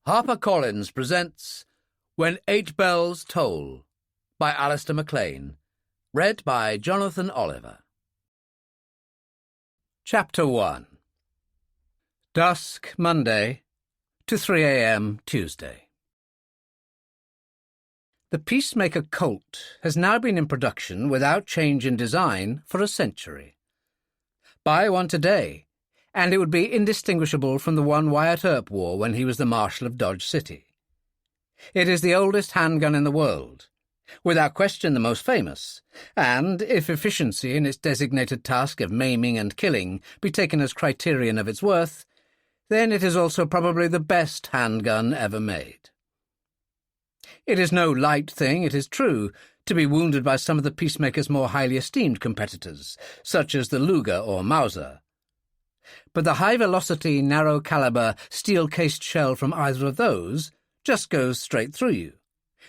HarperCollins presents When Eight Bells Toll by Alistair MacLean, read by Jonathan Oliver. Chapter 1. Dusk, Monday, to 3 a.m. Tuesday. The Peacemaker Colt has now been in production without change in design for a century. Buy one today, and it would be indistinguishable from the one Wyatt Earp wore when he was the Marshal of Dodge City. It is the oldest handgun in the world, without question the most famous, and if efficiency in its designated task of maiming and killing be taken as criterion of its worth, then it is also probably the best handgun ever made. It is no light thing, it is true, to be wounded by some of the Peacemaker's more highly esteemed competitors, such as the Luger or Mauser. But the high-velocity, narrow-caliber, steel-cased shell from either of those just goes straight through you,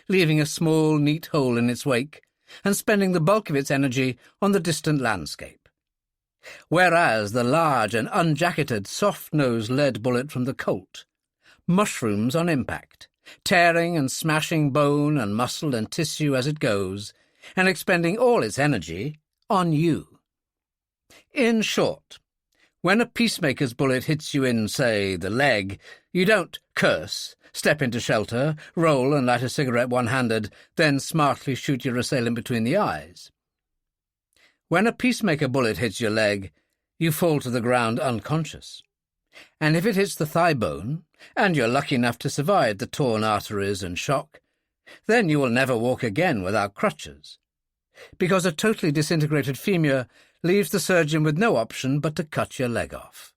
leaving a small, neat hole in its wake and spending the bulk of its energy on the distant landscape. Whereas the large and unjacketed, soft-nosed lead bullet from the Colt mushrooms on impact, tearing and smashing bone and muscle and tissue as it goes, and expending all its energy on you. In short, when a Peacemaker's bullet hits you in, say, the leg, you don't curse, step into shelter, roll and light a cigarette one-handed, then smartly shoot your assailant between the eyes. When a Peacemaker bullet hits your leg, you fall to the ground unconscious. And if it hits the thigh bone, and you're lucky enough to survive the torn arteries and shock, then you will never walk again without crutches, because a totally disintegrated femur leaves the surgeon with no option but to cut your leg off.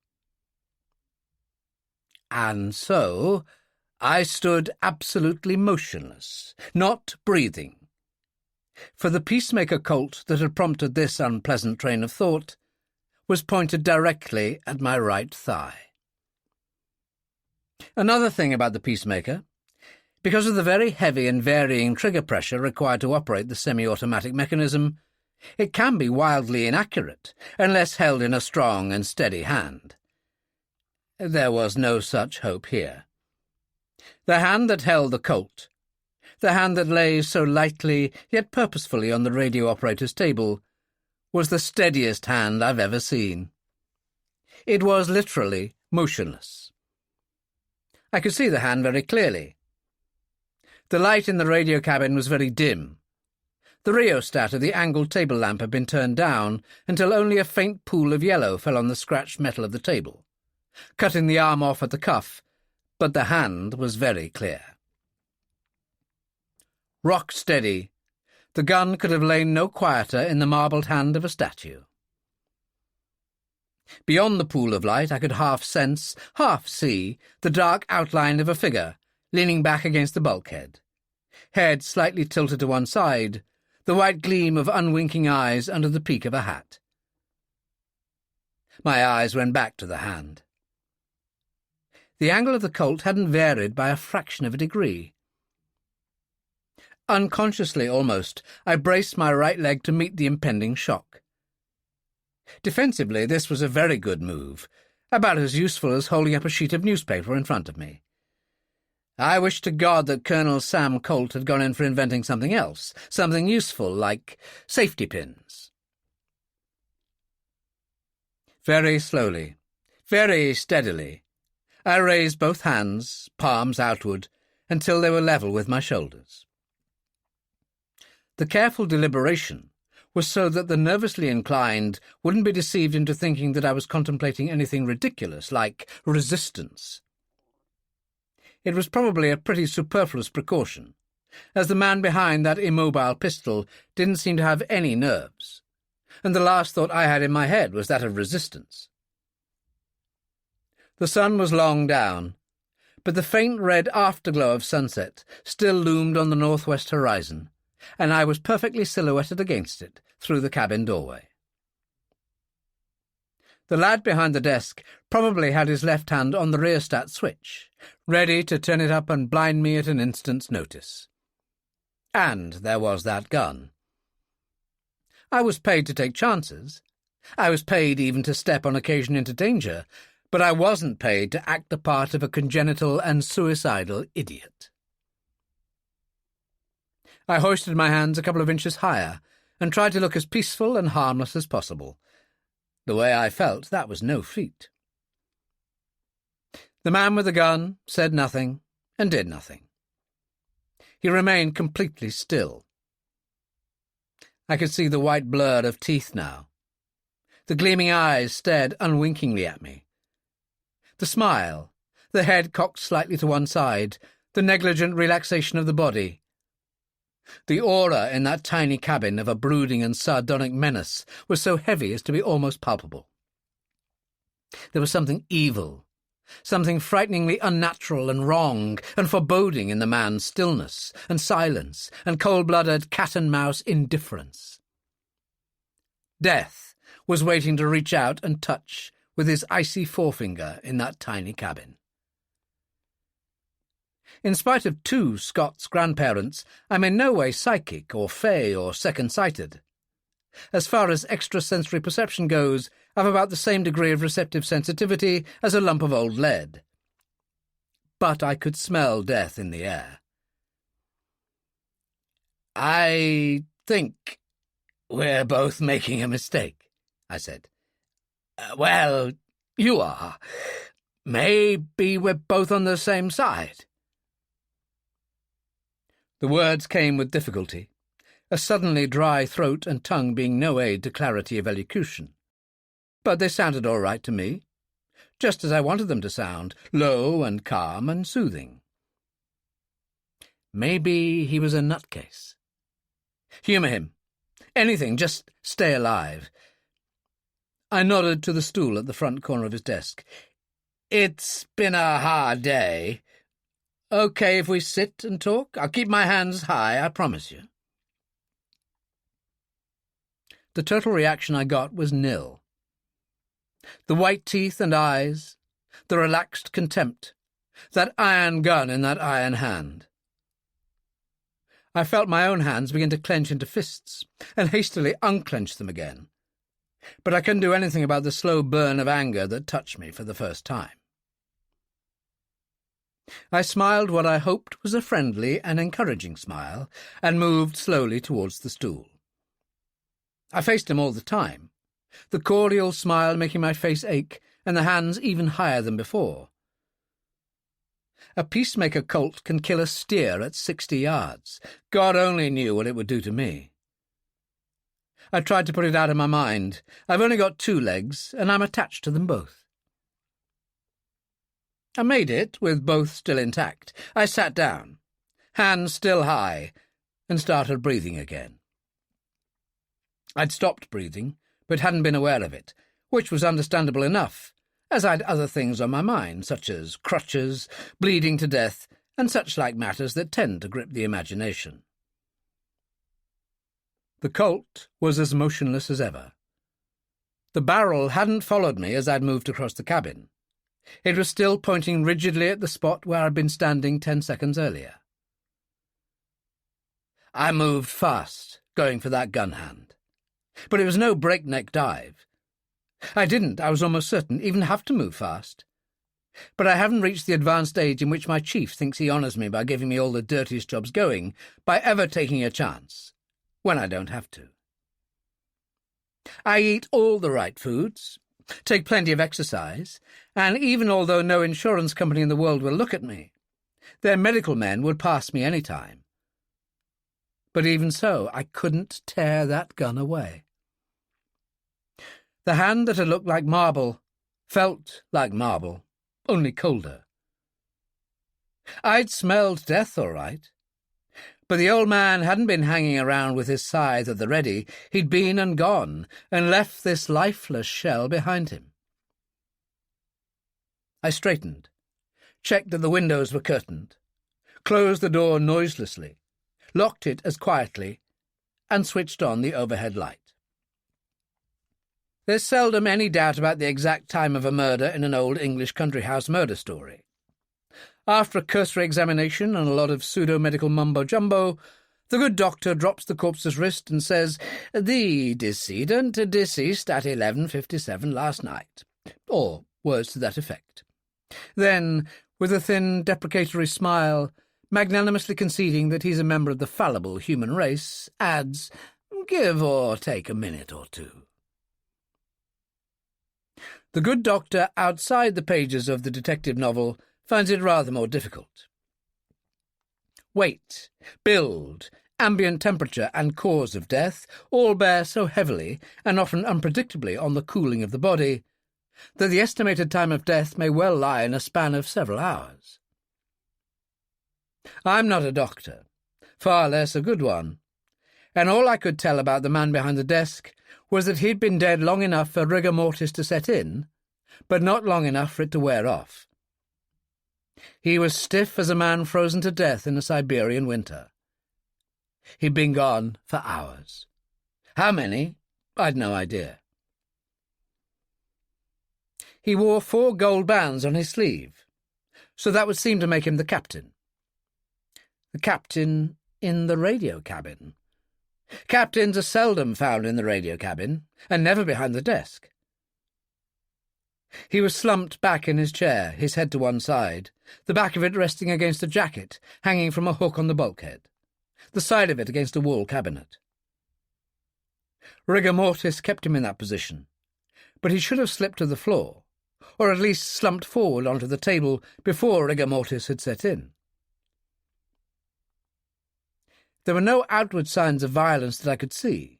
And so I stood absolutely motionless, not breathing. For the Peacemaker Colt that had prompted this unpleasant train of thought was pointed directly at my right thigh. Another thing about the Peacemaker, because of the very heavy and varying trigger pressure required to operate the semi-automatic mechanism, it can be wildly inaccurate unless held in a strong and steady hand. There was no such hope here. The hand that held the Colt, the hand that lay so lightly yet purposefully on the radio operator's table, was the steadiest hand I've ever seen. It was literally motionless. I could see the hand very clearly. The light in the radio cabin was very dim. The rheostat of the angled table lamp had been turned down until only a faint pool of yellow fell on the scratched metal of the table, cutting the arm off at the cuff, but the hand was very clear. Rock steady, the gun could have lain no quieter in the marbled hand of a statue. Beyond the pool of light I could half sense, half see, the dark outline of a figure leaning back against the bulkhead, head slightly tilted to one side, the white gleam of unwinking eyes under the peak of a hat. My eyes went back to the hand. The angle of the Colt hadn't varied by a fraction of a degree. Unconsciously, almost, I braced my right leg to meet the impending shock. Defensively, this was a very good move, about as useful as holding up a sheet of newspaper in front of me. I wished to God that Colonel Sam Colt had gone in for inventing something else, something useful, like safety pins. Very slowly, very steadily, I raised both hands, palms outward, until they were level with my shoulders. The careful deliberation was so that the nervously inclined wouldn't be deceived into thinking that I was contemplating anything ridiculous, like resistance. It was probably a pretty superfluous precaution, as the man behind that immobile pistol didn't seem to have any nerves, and the last thought I had in my head was that of resistance. The sun was long down, but the faint red afterglow of sunset still loomed on the northwest horizon, and I was perfectly silhouetted against it through the cabin doorway. The lad behind the desk probably had his left hand on the rheostat switch, ready to turn it up and blind me at an instant's notice. And there was that gun. I was paid to take chances. I was paid even to step on occasion into danger, but I wasn't paid to act the part of a congenital and suicidal idiot. I hoisted my hands a couple of inches higher and tried to look as peaceful and harmless as possible. The way I felt, that was no feat. The man with the gun said nothing and did nothing. He remained completely still. I could see the white blur of teeth now. The gleaming eyes stared unwinkingly at me. The smile, the head cocked slightly to one side, the negligent relaxation of the body. The aura in that tiny cabin of a brooding and sardonic menace was so heavy as to be almost palpable. There was something evil, something frighteningly unnatural and wrong and foreboding in the man's stillness and silence and cold-blooded cat-and-mouse indifference. Death was waiting to reach out and touch with his icy forefinger in that tiny cabin. In spite of 2 Scots grandparents, I'm in no way psychic or fey or second-sighted. As far as extrasensory perception goes, I've about the same degree of receptive sensitivity as a lump of old lead. But I could smell death in the air. "I think we're both making a mistake," I said. "Well, you are. Maybe we're both on the same side." The words came with difficulty, a suddenly dry throat and tongue being no aid to clarity of elocution. But they sounded all right to me, just as I wanted them to sound, low and calm and soothing. Maybe he was a nutcase. Humour him. Anything, just stay alive. I nodded to the stool at the front corner of his desk. "It's been a hard day. Okay if we sit and talk? I'll keep my hands high, I promise you." The total reaction I got was nil. The white teeth and eyes, the relaxed contempt, that iron gun in that iron hand. I felt my own hands begin to clench into fists, and hastily unclench them again. But I couldn't do anything about the slow burn of anger that touched me for the first time. I smiled what I hoped was a friendly and encouraging smile, and moved slowly towards the stool. I faced him all the time, the cordial smile making my face ache, and the hands even higher than before. A peacemaker colt can kill a steer at 60 yards. God only knew what it would do to me. I tried to put it out of my mind. I've only got 2 legs, and I'm attached to them both. I made it, with both still intact. I sat down, hands still high, and started breathing again. I'd stopped breathing, but hadn't been aware of it, which was understandable enough, as I'd other things on my mind, such as crutches, bleeding to death, and such like matters that tend to grip the imagination. The colt was as motionless as ever. The barrel hadn't followed me as I'd moved across the cabin. It was still pointing rigidly at the spot where I'd been standing 10 seconds earlier. I moved fast, going for that gun hand. But it was no breakneck dive. I didn't, I was almost certain, even have to move fast. But I haven't reached the advanced age in which my chief thinks he honours me by giving me all the dirtiest jobs going, by ever taking a chance, when I don't have to. I eat all the right foods, take plenty of exercise, and even although no insurance company in the world will look at me, their medical men would pass me any time. But even so, I couldn't tear that gun away. The hand that had looked like marble felt like marble, only colder. I'd smelled death all right, but the old man hadn't been hanging around with his scythe at the ready. He'd been and gone, and left this lifeless shell behind him. I straightened, checked that the windows were curtained, closed the door noiselessly, locked it as quietly, and switched on the overhead light. There's seldom any doubt about the exact time of a murder in an old English country house murder story. After a cursory examination and a lot of pseudo-medical mumbo-jumbo, the good doctor drops the corpse's wrist and says, "The decedent deceased at 11:57 last night," or words to that effect. Then, with a thin, deprecatory smile, magnanimously conceding that he's a member of the fallible human race, adds, "Give or take a minute or two." The good doctor outside the pages of the detective novel finds it rather more difficult. Weight, build, ambient temperature, and cause of death all bear so heavily and often unpredictably on the cooling of the body that the estimated time of death may well lie in a span of several hours. I'm not a doctor, far less a good one, and all I could tell about the man behind the desk was that he'd been dead long enough for rigor mortis to set in, but not long enough for it to wear off. He was stiff as a man frozen to death in a Siberian winter. He'd been gone for hours. How many? I'd no idea. He wore 4 gold bands on his sleeve, so that would seem to make him the captain. The captain in the radio cabin. Captains are seldom found in the radio cabin, and never behind the desk. He was slumped back in his chair, his head to one side, the back of it resting against a jacket hanging from a hook on the bulkhead, the side of it against a wall cabinet. Rigor mortis kept him in that position, but he should have slipped to the floor, or at least slumped forward onto the table before rigor mortis had set in. There were no outward signs of violence that I could see,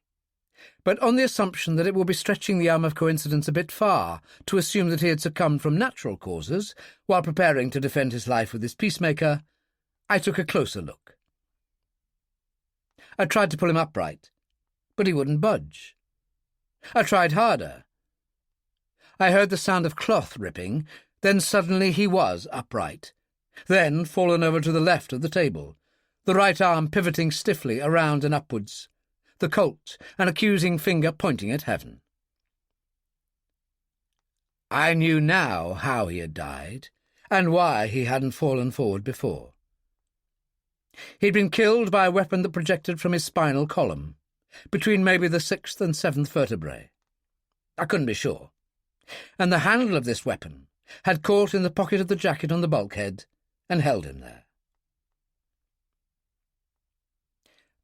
but on the assumption that it would be stretching the arm of coincidence a bit far to assume that he had succumbed from natural causes while preparing to defend his life with his peacemaker, I took a closer look. I tried to pull him upright, but he wouldn't budge. I tried harder. I heard the sound of cloth ripping, then suddenly he was upright, then fallen over to the left of the table, the right arm pivoting stiffly around and upwards, the Colt, an accusing finger pointing at heaven. I knew now how he had died, and why he hadn't fallen forward before. He'd been killed by a weapon that projected from his spinal column, between maybe the 6th and 7th vertebrae. I couldn't be sure. And the handle of this weapon had caught in the pocket of the jacket on the bulkhead and held him there.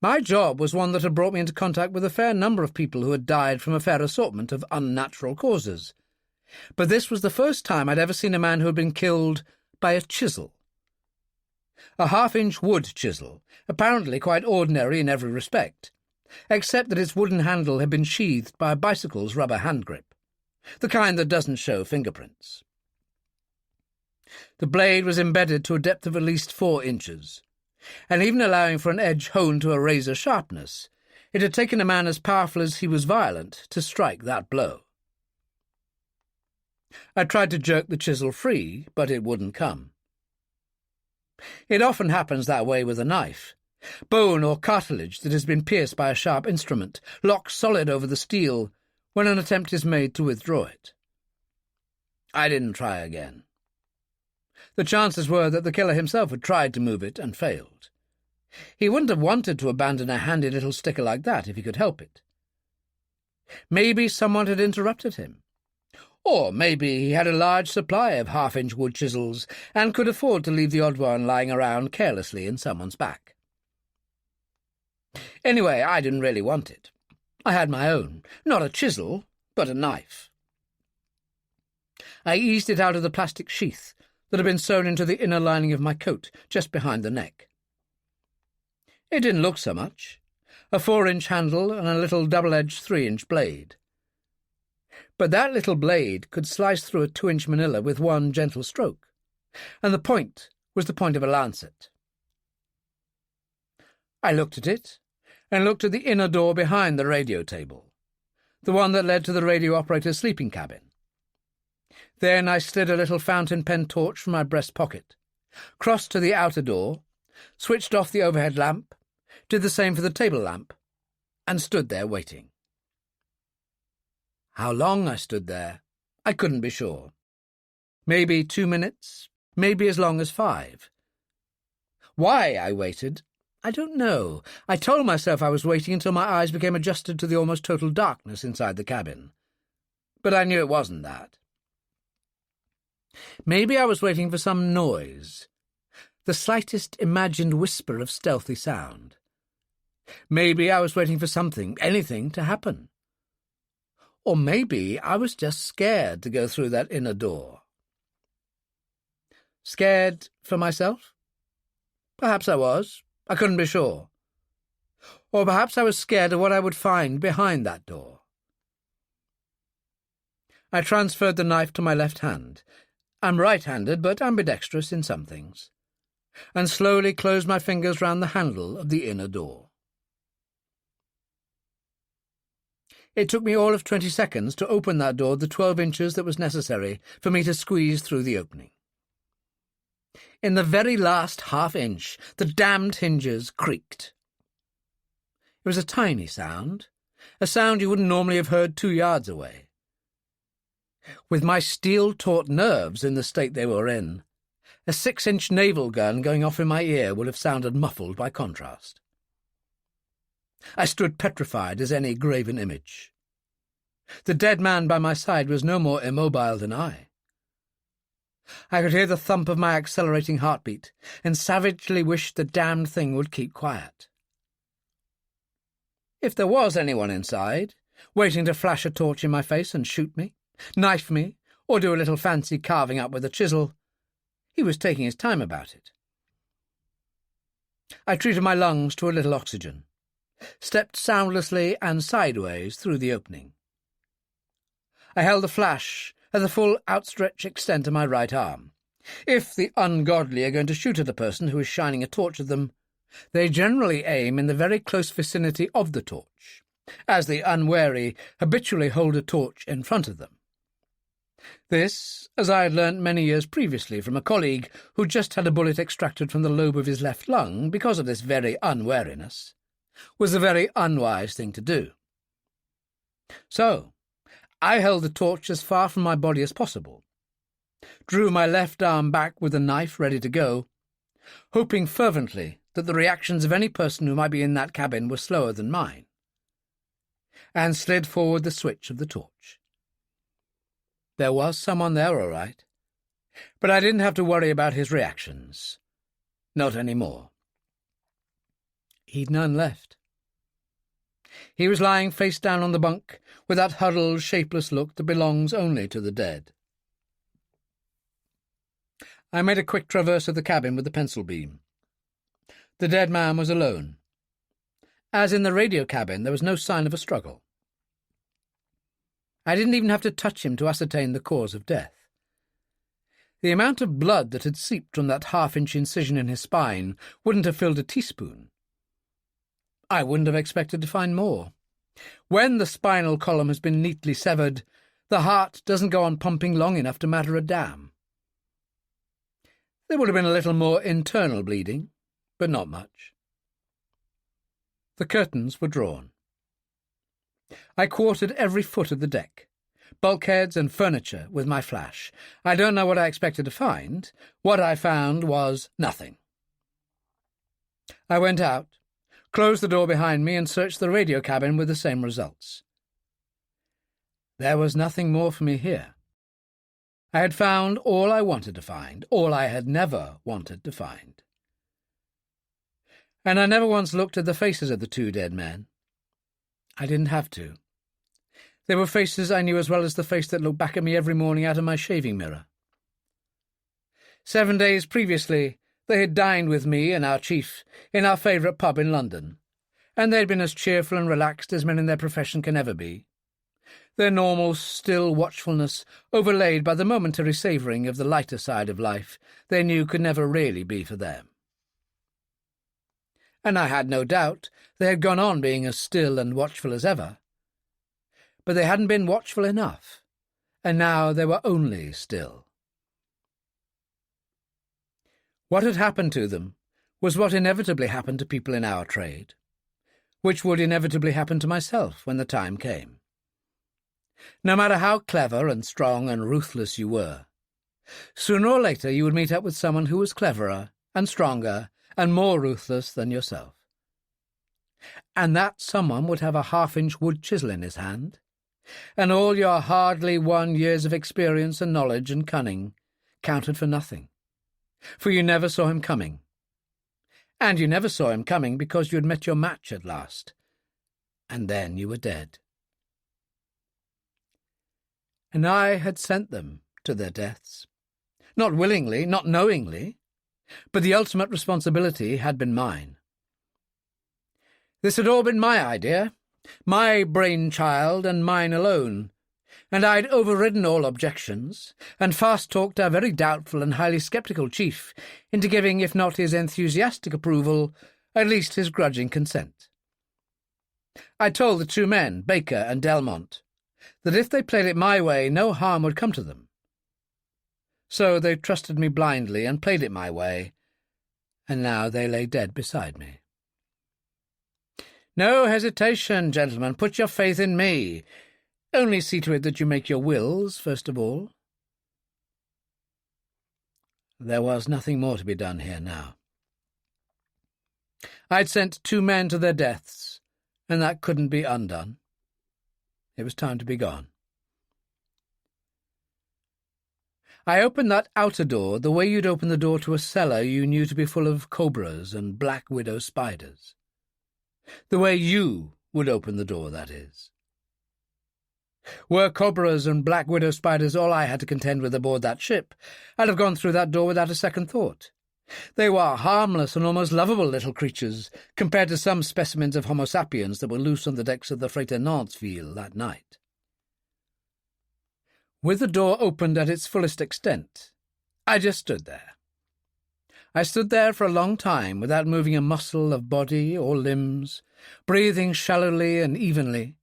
My job was one that had brought me into contact with a fair number of people who had died from a fair assortment of unnatural causes, but this was the first time I'd ever seen a man who had been killed by a chisel. A 1/2-inch wood chisel, apparently quite ordinary in every respect, except that its wooden handle had been sheathed by a bicycle's rubber hand grip, the kind that doesn't show fingerprints. The blade was embedded to a depth of at least 4 inches, and even allowing for an edge honed to a razor sharpness, it had taken a man as powerful as he was violent to strike that blow. I tried to jerk the chisel free, but it wouldn't come. It often happens that way with a knife. Bone or cartilage that has been pierced by a sharp instrument locks solid over the steel when an attempt is made to withdraw it. I didn't try again. The chances were that the killer himself had tried to move it and failed. He wouldn't have wanted to abandon a handy little sticker like that if he could help it. Maybe someone had interrupted him. Or maybe he had a large supply of 1/2-inch wood chisels and could afford to leave the odd one lying around carelessly in someone's back. Anyway, I didn't really want it. I had my own, not a chisel, but a knife. I eased it out of the plastic sheath that had been sewn into the inner lining of my coat, just behind the neck. It didn't look so much, a 4-inch handle and a little double-edged 3-inch blade. But that little blade could slice through a 2-inch manila with one gentle stroke, and the point was the point of a lancet. I looked at it, and looked at the inner door behind the radio table, the one that led to the radio operator's sleeping cabin. Then I slid a little fountain pen torch from my breast pocket, crossed to the outer door, switched off the overhead lamp, did the same for the table lamp, and stood there waiting. How long I stood there, I couldn't be sure. Maybe 2 minutes, maybe as long as 5. Why I waited, I don't know. I told myself I was waiting until my eyes became adjusted to the almost total darkness inside the cabin. But I knew it wasn't that. Maybe I was waiting for some noise, the slightest imagined whisper of stealthy sound. Maybe I was waiting for something, anything, to happen. Or maybe I was just scared to go through that inner door. Scared for myself? Perhaps I was. I couldn't be sure. Or perhaps I was scared of what I would find behind that door. I transferred the knife to my left hand. I'm right-handed, but ambidextrous in some things, and slowly closed my fingers round the handle of the inner door. It took me all of 20 seconds to open that door the 12 inches that was necessary for me to squeeze through the opening. In the very last half-inch, the damned hinges creaked. It was a tiny sound, a sound you wouldn't normally have heard 2 yards away. With my steel-taut nerves in the state they were in, a 6-inch naval gun going off in my ear would have sounded muffled by contrast. I stood petrified as any graven image. The dead man by my side was no more immobile than I. I could hear the thump of my accelerating heartbeat, and savagely wished the damned thing would keep quiet. If there was anyone inside, waiting to flash a torch in my face and shoot me, knife me, or do a little fancy carving up with a chisel, he was taking his time about it. I treated my lungs to a little oxygen, stepped soundlessly and sideways through the opening. I held the flash at the full outstretched extent of my right arm. If the ungodly are going to shoot at a person who is shining a torch at them, they generally aim in the very close vicinity of the torch, as the unwary habitually hold a torch in front of them. This, as I had learnt many years previously from a colleague who just had a bullet extracted from the lobe of his left lung because of this very unwariness, was a very unwise thing to do. So, I held the torch as far from my body as possible, drew my left arm back with the knife ready to go, hoping fervently that the reactions of any person who might be in that cabin were slower than mine, and slid forward the switch of the torch. There was someone there, all right, but I didn't have to worry about his reactions. Not any more. He'd none left. He was lying face down on the bunk, with that huddled, shapeless look that belongs only to the dead. I made a quick traverse of the cabin with the pencil beam. The dead man was alone. As in the radio cabin, there was no sign of a struggle. I didn't even have to touch him to ascertain the cause of death. The amount of blood that had seeped from that half-inch incision in his spine wouldn't have filled a teaspoon. I wouldn't have expected to find more. When the spinal column has been neatly severed, the heart doesn't go on pumping long enough to matter a damn. There would have been a little more internal bleeding, but not much. The curtains were drawn. I quartered every foot of the deck, bulkheads and furniture, with my flash. I don't know what I expected to find. What I found was nothing. I went out, closed the door behind me, and searched the radio cabin with the same results. There was nothing more for me here. I had found all I wanted to find, all I had never wanted to find. And I never once looked at the faces of the 2 dead men. I didn't have to. They were faces I knew as well as the face that looked back at me every morning out of my shaving mirror. 7 days previously, they had dined with me and our chief in our favourite pub in London, and they had been as cheerful and relaxed as men in their profession can ever be, their normal, still watchfulness overlaid by the momentary savouring of the lighter side of life they knew could never really be for them. And I had no doubt they had gone on being as still and watchful as ever. But they hadn't been watchful enough, and now they were only still. What had happened to them was what inevitably happened to people in our trade, which would inevitably happen to myself when the time came. No matter how clever and strong and ruthless you were, sooner or later you would meet up with someone who was cleverer and stronger and more ruthless than yourself. And that someone would have a half-inch wood chisel in his hand, and all your hardly won years of experience and knowledge and cunning counted for nothing, for you never saw him coming. And you never saw him coming because you had met your match at last, and then you were dead. And I had sent them to their deaths. Not willingly, not knowingly, but the ultimate responsibility had been mine. This had all been my idea, my brainchild and mine alone, and I'd overridden all objections, and fast-talked our very doubtful and highly sceptical chief into giving, if not his enthusiastic approval, at least his grudging consent. I told the two men, Baker and Delmont, that if they played it my way, no harm would come to them. So they trusted me blindly and played it my way, and now they lay dead beside me. No hesitation, gentlemen, put your faith in me. Only see to it that you make your wills, first of all. There was nothing more to be done here now. I'd sent two men to their deaths, and that couldn't be undone. It was time to be gone. I opened that outer door the way you'd open the door to a cellar you knew to be full of cobras and black widow spiders. The way you would open the door, that is. Were cobras and black widow spiders all I had to contend with aboard that ship, I'd have gone through that door without a second thought. They were harmless and almost lovable little creatures, compared to some specimens of Homo sapiens that were loose on the decks of the freighter Nantsville that night. With the door opened at its fullest extent, I just stood there. I stood there for a long time without moving a muscle of body or limbs, breathing shallowly and evenly.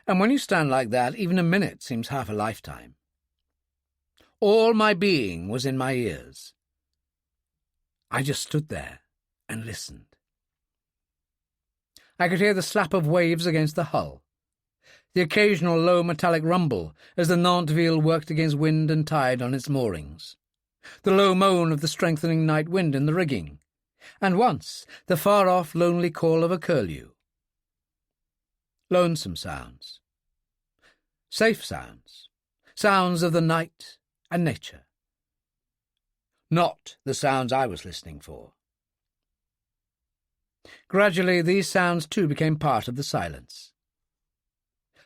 And when you stand like that, even a minute seems half a lifetime. All my being was in my ears. I just stood there and listened. I could hear the slap of waves against the hull, the occasional low metallic rumble as the Nantsville worked against wind and tide on its moorings, the low moan of the strengthening night wind in the rigging, and once the far-off lonely call of a curlew. Lonesome sounds. Safe sounds. Sounds of the night and nature. Not the sounds I was listening for. Gradually these sounds too became part of the silence.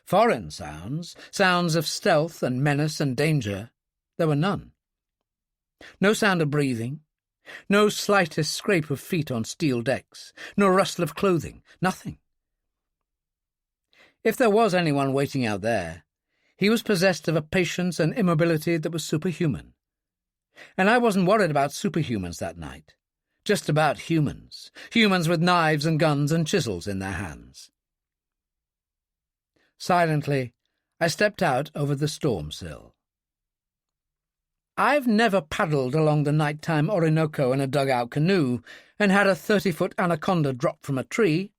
Foreign sounds, sounds of stealth and menace and danger, there were none. No sound of breathing, no slightest scrape of feet on steel decks, no rustle of clothing, nothing. If there was anyone waiting out there, he was possessed of a patience and immobility that was superhuman. And I wasn't worried about superhumans that night, just about humans, humans with knives and guns and chisels in their hands. Silently, I stepped out over the storm sill. I've never paddled along the nighttime Orinoco in a dugout canoe and had a 30-foot anaconda drop from a tree,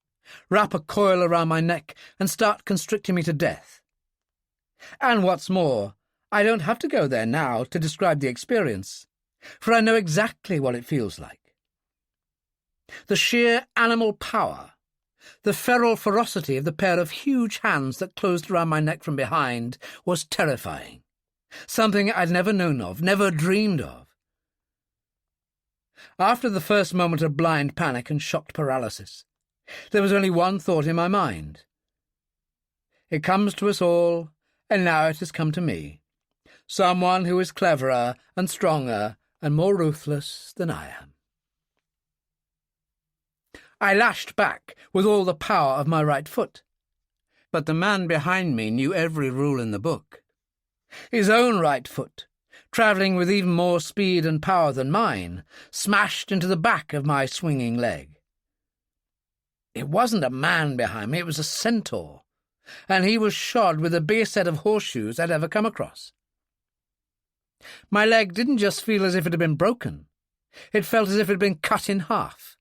wrap a coil around my neck and start constricting me to death. And what's more, I don't have to go there now to describe the experience, for I know exactly what it feels like. The sheer animal power, the feral ferocity of the pair of huge hands that closed around my neck from behind was terrifying, something I'd never known of, never dreamed of. After the first moment of blind panic and shocked paralysis, there was only one thought in my mind. It comes to us all, and now it has come to me. Someone who is cleverer and stronger and more ruthless than I am. I lashed back with all the power of my right foot, but the man behind me knew every rule in the book. His own right foot, travelling with even more speed and power than mine, smashed into the back of my swinging leg. It wasn't a man behind me, it was a centaur, and he was shod with the biggest set of horseshoes I'd ever come across. My leg didn't just feel as if it had been broken. It felt as if it had been cut in half.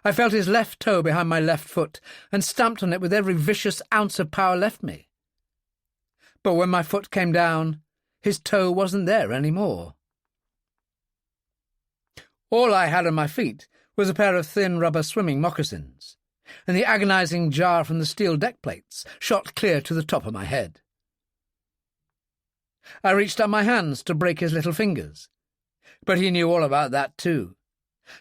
I felt his left toe behind my left foot and stamped on it with every vicious ounce of power left me. But when my foot came down, his toe wasn't there any more. All I had on my feet was a pair of thin rubber swimming moccasins, and the agonizing jar from the steel deck plates shot clear to the top of my head. I reached up my hands to break his little fingers, but he knew all about that too,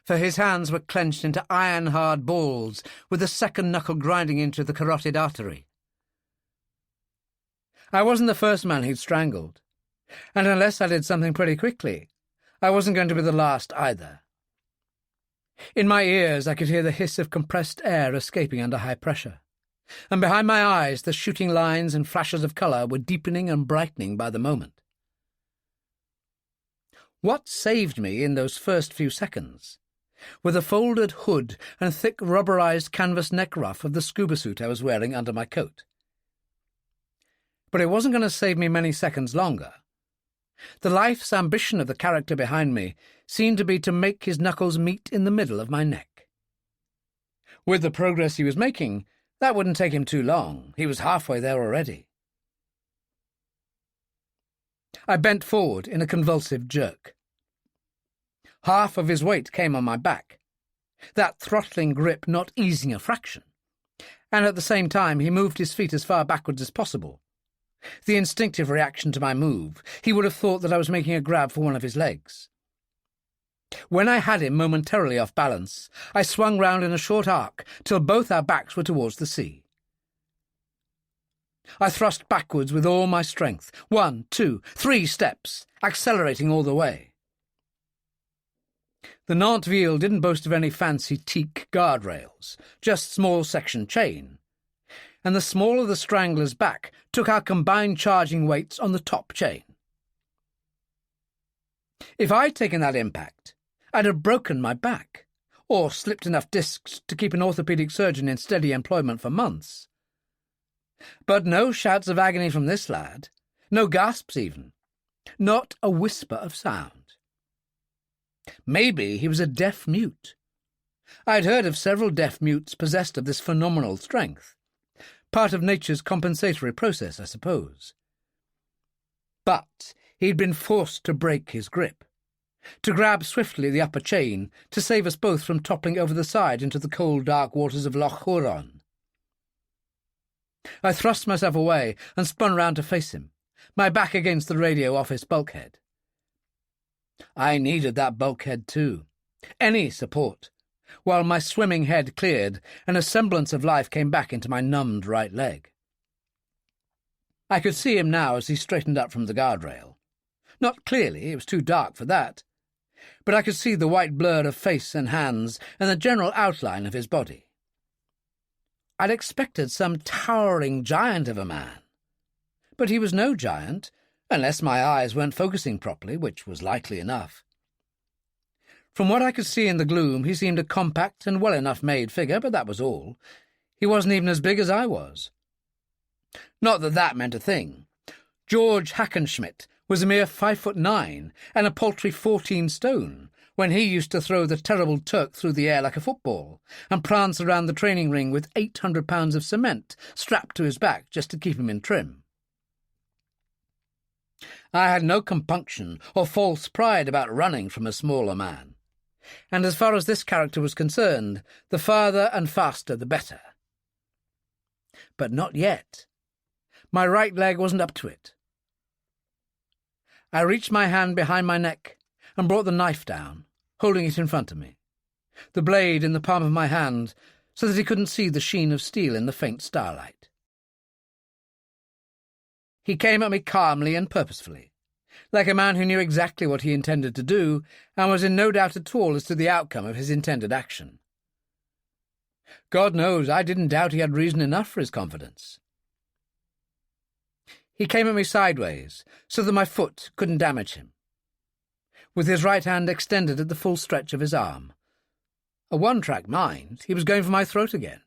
for his hands were clenched into iron-hard balls with the second knuckle grinding into the carotid artery. I wasn't the first man he'd strangled, and unless I did something pretty quickly, I wasn't going to be the last either. In my ears I could hear the hiss of compressed air escaping under high pressure, and behind my eyes the shooting lines and flashes of colour were deepening and brightening by the moment. What saved me in those first few seconds were the folded hood and thick rubberized canvas neck ruff of the scuba suit I was wearing under my coat. But it wasn't going to save me many seconds longer. The life's ambition of the character behind me seemed to be to make his knuckles meet in the middle of my neck. With the progress he was making, that wouldn't take him too long. He was halfway there already. I bent forward in a convulsive jerk. Half of his weight came on my back, that throttling grip not easing a fraction, and at the same time he moved his feet as far backwards as possible. The instinctive reaction to my move, he would have thought that I was making a grab for one of his legs. When I had him momentarily off balance, I swung round in a short arc till both our backs were towards the sea. I thrust backwards with all my strength, 1, 2, 3 steps, accelerating all the way. The Nantes-Ville didn't boast of any fancy teak guardrails, just small section chain, and the small of the strangler's back took our combined charging weights on the top chain. If I'd taken that impact, I'd have broken my back, or slipped enough discs to keep an orthopaedic surgeon in steady employment for months. But no shouts of agony from this lad, no gasps even, not a whisper of sound. Maybe he was a deaf mute. I'd heard of several deaf mutes possessed of this phenomenal strength. Part of nature's compensatory process, I suppose. But he'd been forced to break his grip, to grab swiftly the upper chain, to save us both from toppling over the side into the cold, dark waters of Loch Huron. I thrust myself away and spun round to face him, my back against the radio office bulkhead. I needed that bulkhead too, any support, while my swimming head cleared and a semblance of life came back into my numbed right leg. I could see him now as he straightened up from the guardrail. Not clearly, it was too dark for that, but I could see the white blur of face and hands and the general outline of his body. I'd expected some towering giant of a man, but he was no giant, unless my eyes weren't focusing properly, which was likely enough. From what I could see in the gloom, he seemed a compact and well enough made figure, but that was all. He wasn't even as big as I was. Not that that meant a thing. George Hackenschmidt was a mere 5'9" and a paltry 14 stone, when he used to throw the terrible Turk through the air like a football, and prance around the training ring with 800 pounds of cement strapped to his back just to keep him in trim. I had no compunction or false pride about running from a smaller man, and as far as this character was concerned, the farther and faster the better. But not yet. My right leg wasn't up to it. I reached my hand behind my neck and brought the knife down, holding it in front of me, the blade in the palm of my hand so that he couldn't see the sheen of steel in the faint starlight. He came at me calmly and purposefully, like a man who knew exactly what he intended to do and was in no doubt at all as to the outcome of his intended action. God knows I didn't doubt he had reason enough for his confidence. He came at me sideways, so that my foot couldn't damage him, with his right hand extended at the full stretch of his arm. A one-track mind, he was going for my throat again.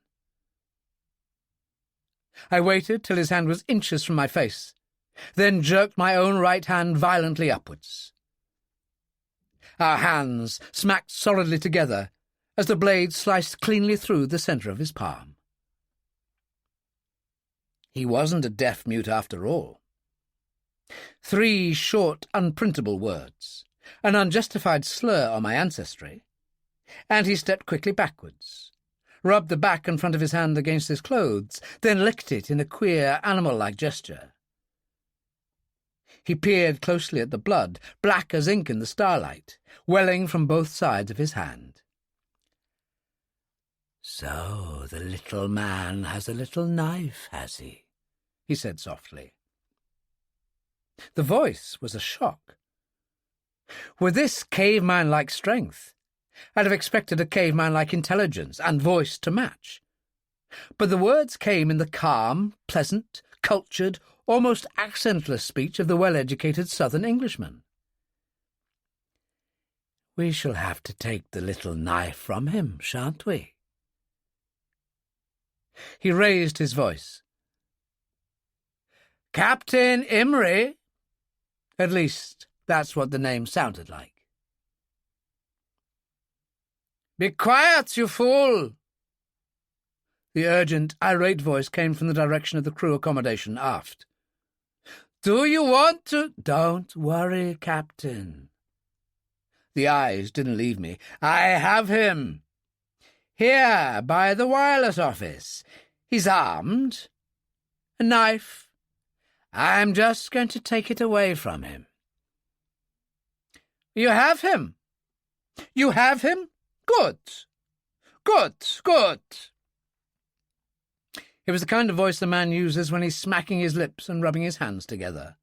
I waited till his hand was inches from my face, then jerked my own right hand violently upwards. Our hands smacked solidly together as the blade sliced cleanly through the centre of his palm. He wasn't a deaf mute after all. 3 short, unprintable words, an unjustified slur on my ancestry, and he stepped quickly backwards, rubbed the back and front of his hand against his clothes, then licked it in a queer, animal-like gesture. He peered closely at the blood, black as ink in the starlight, welling from both sides of his hand. "So the little man has a little knife, has he?" he said softly. The voice was a shock. With this caveman-like strength, I'd have expected a caveman-like intelligence and voice to match. But the words came in the calm, pleasant, cultured, almost accentless speech of the well-educated southern Englishman. "We shall have to take the little knife from him, shan't we?" He raised his voice. "Captain Imrie." At least, that's what the name sounded like. "Be quiet, you fool!" The urgent, irate voice came from the direction of the crew accommodation aft. "Do you want to—" "Don't worry, Captain." The eyes didn't leave me. "I have him. Here, by the wireless office. He's armed. A knife. I'm just going to take it away from him." "You have him? You have him? Good. Good, good." It was the kind of voice the man uses when he's smacking his lips and rubbing his hands together.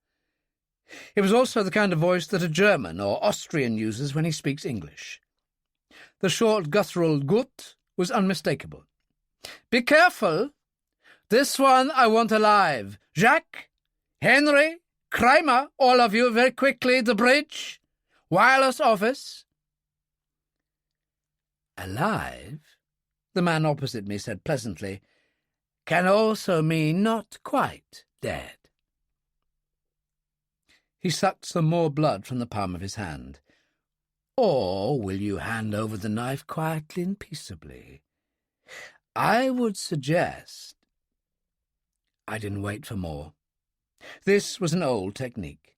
It was also the kind of voice that a German or Austrian uses when he speaks English. The short guttural gut was unmistakable. "Be careful. This one I want alive. Jacques, Henry, Kramer, all of you very quickly, the bridge. Wireless office." "Alive," the man opposite me said pleasantly, "can also mean not quite dead." He sucked some more blood from the palm of his hand. "Or will you hand over the knife quietly and peaceably? I would suggest—" I didn't wait for more. This was an old technique.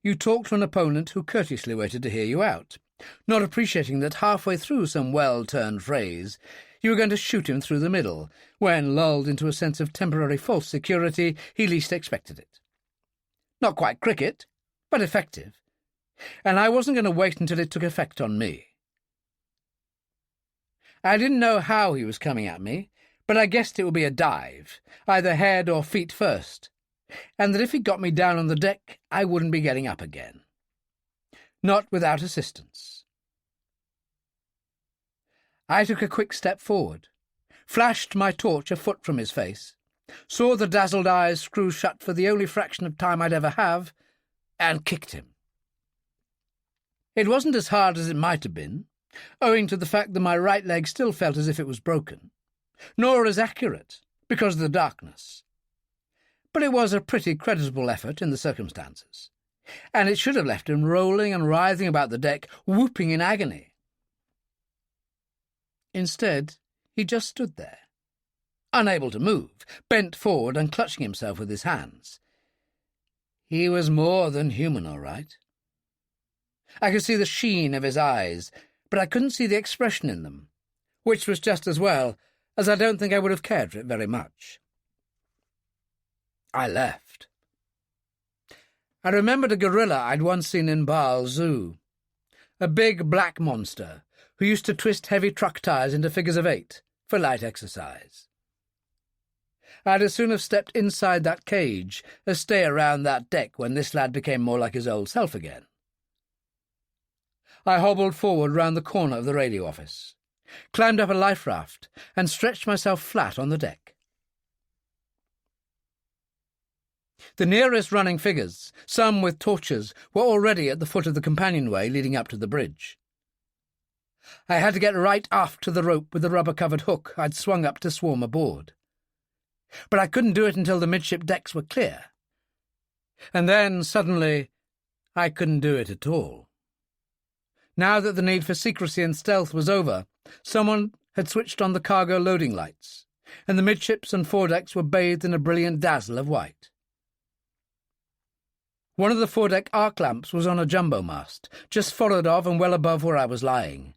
You talked to an opponent who courteously waited to hear you out, not appreciating that halfway through some well-turned phrase you were going to shoot him through the middle, when, lulled into a sense of temporary false security, he least expected it. Not quite cricket, but effective, and I wasn't going to wait until it took effect on me. I didn't know how he was coming at me, but I guessed it would be a dive, either head or feet first, and that if he got me down on the deck, I wouldn't be getting up again. Not without assistance. I took a quick step forward, flashed my torch a foot from his face, saw the dazzled eyes screw shut for the only fraction of time I'd ever have, and kicked him. It wasn't as hard as it might have been, owing to the fact that my right leg still felt as if it was broken, nor as accurate, because of the darkness. But it was a pretty creditable effort in the circumstances, and it should have left him rolling and writhing about the deck, whooping in agony. Instead, he just stood there, unable to move, bent forward and clutching himself with his hands. He was more than human, all right. I could see the sheen of his eyes, but I couldn't see the expression in them, which was just as well, as I don't think I would have cared for it very much. I left. I remembered a gorilla I'd once seen in Basel Zoo, a big black monster who used to twist heavy truck tires into figures of 8 for light exercise. I'd as soon have stepped inside that cage as stay around that deck when this lad became more like his old self again. I hobbled forward round the corner of the radio office, climbed up a life raft, and stretched myself flat on the deck. The nearest running figures, some with torches, were already at the foot of the companionway leading up to the bridge. I had to get right aft to the rope with the rubber-covered hook I'd swung up to swarm aboard. But I couldn't do it until the midship decks were clear. And then, suddenly, I couldn't do it at all. Now that the need for secrecy and stealth was over, someone had switched on the cargo loading lights, and the midships and foredecks were bathed in a brilliant dazzle of white. One of the foredeck arc lamps was on a jumbo mast, just forward of and well above where I was lying.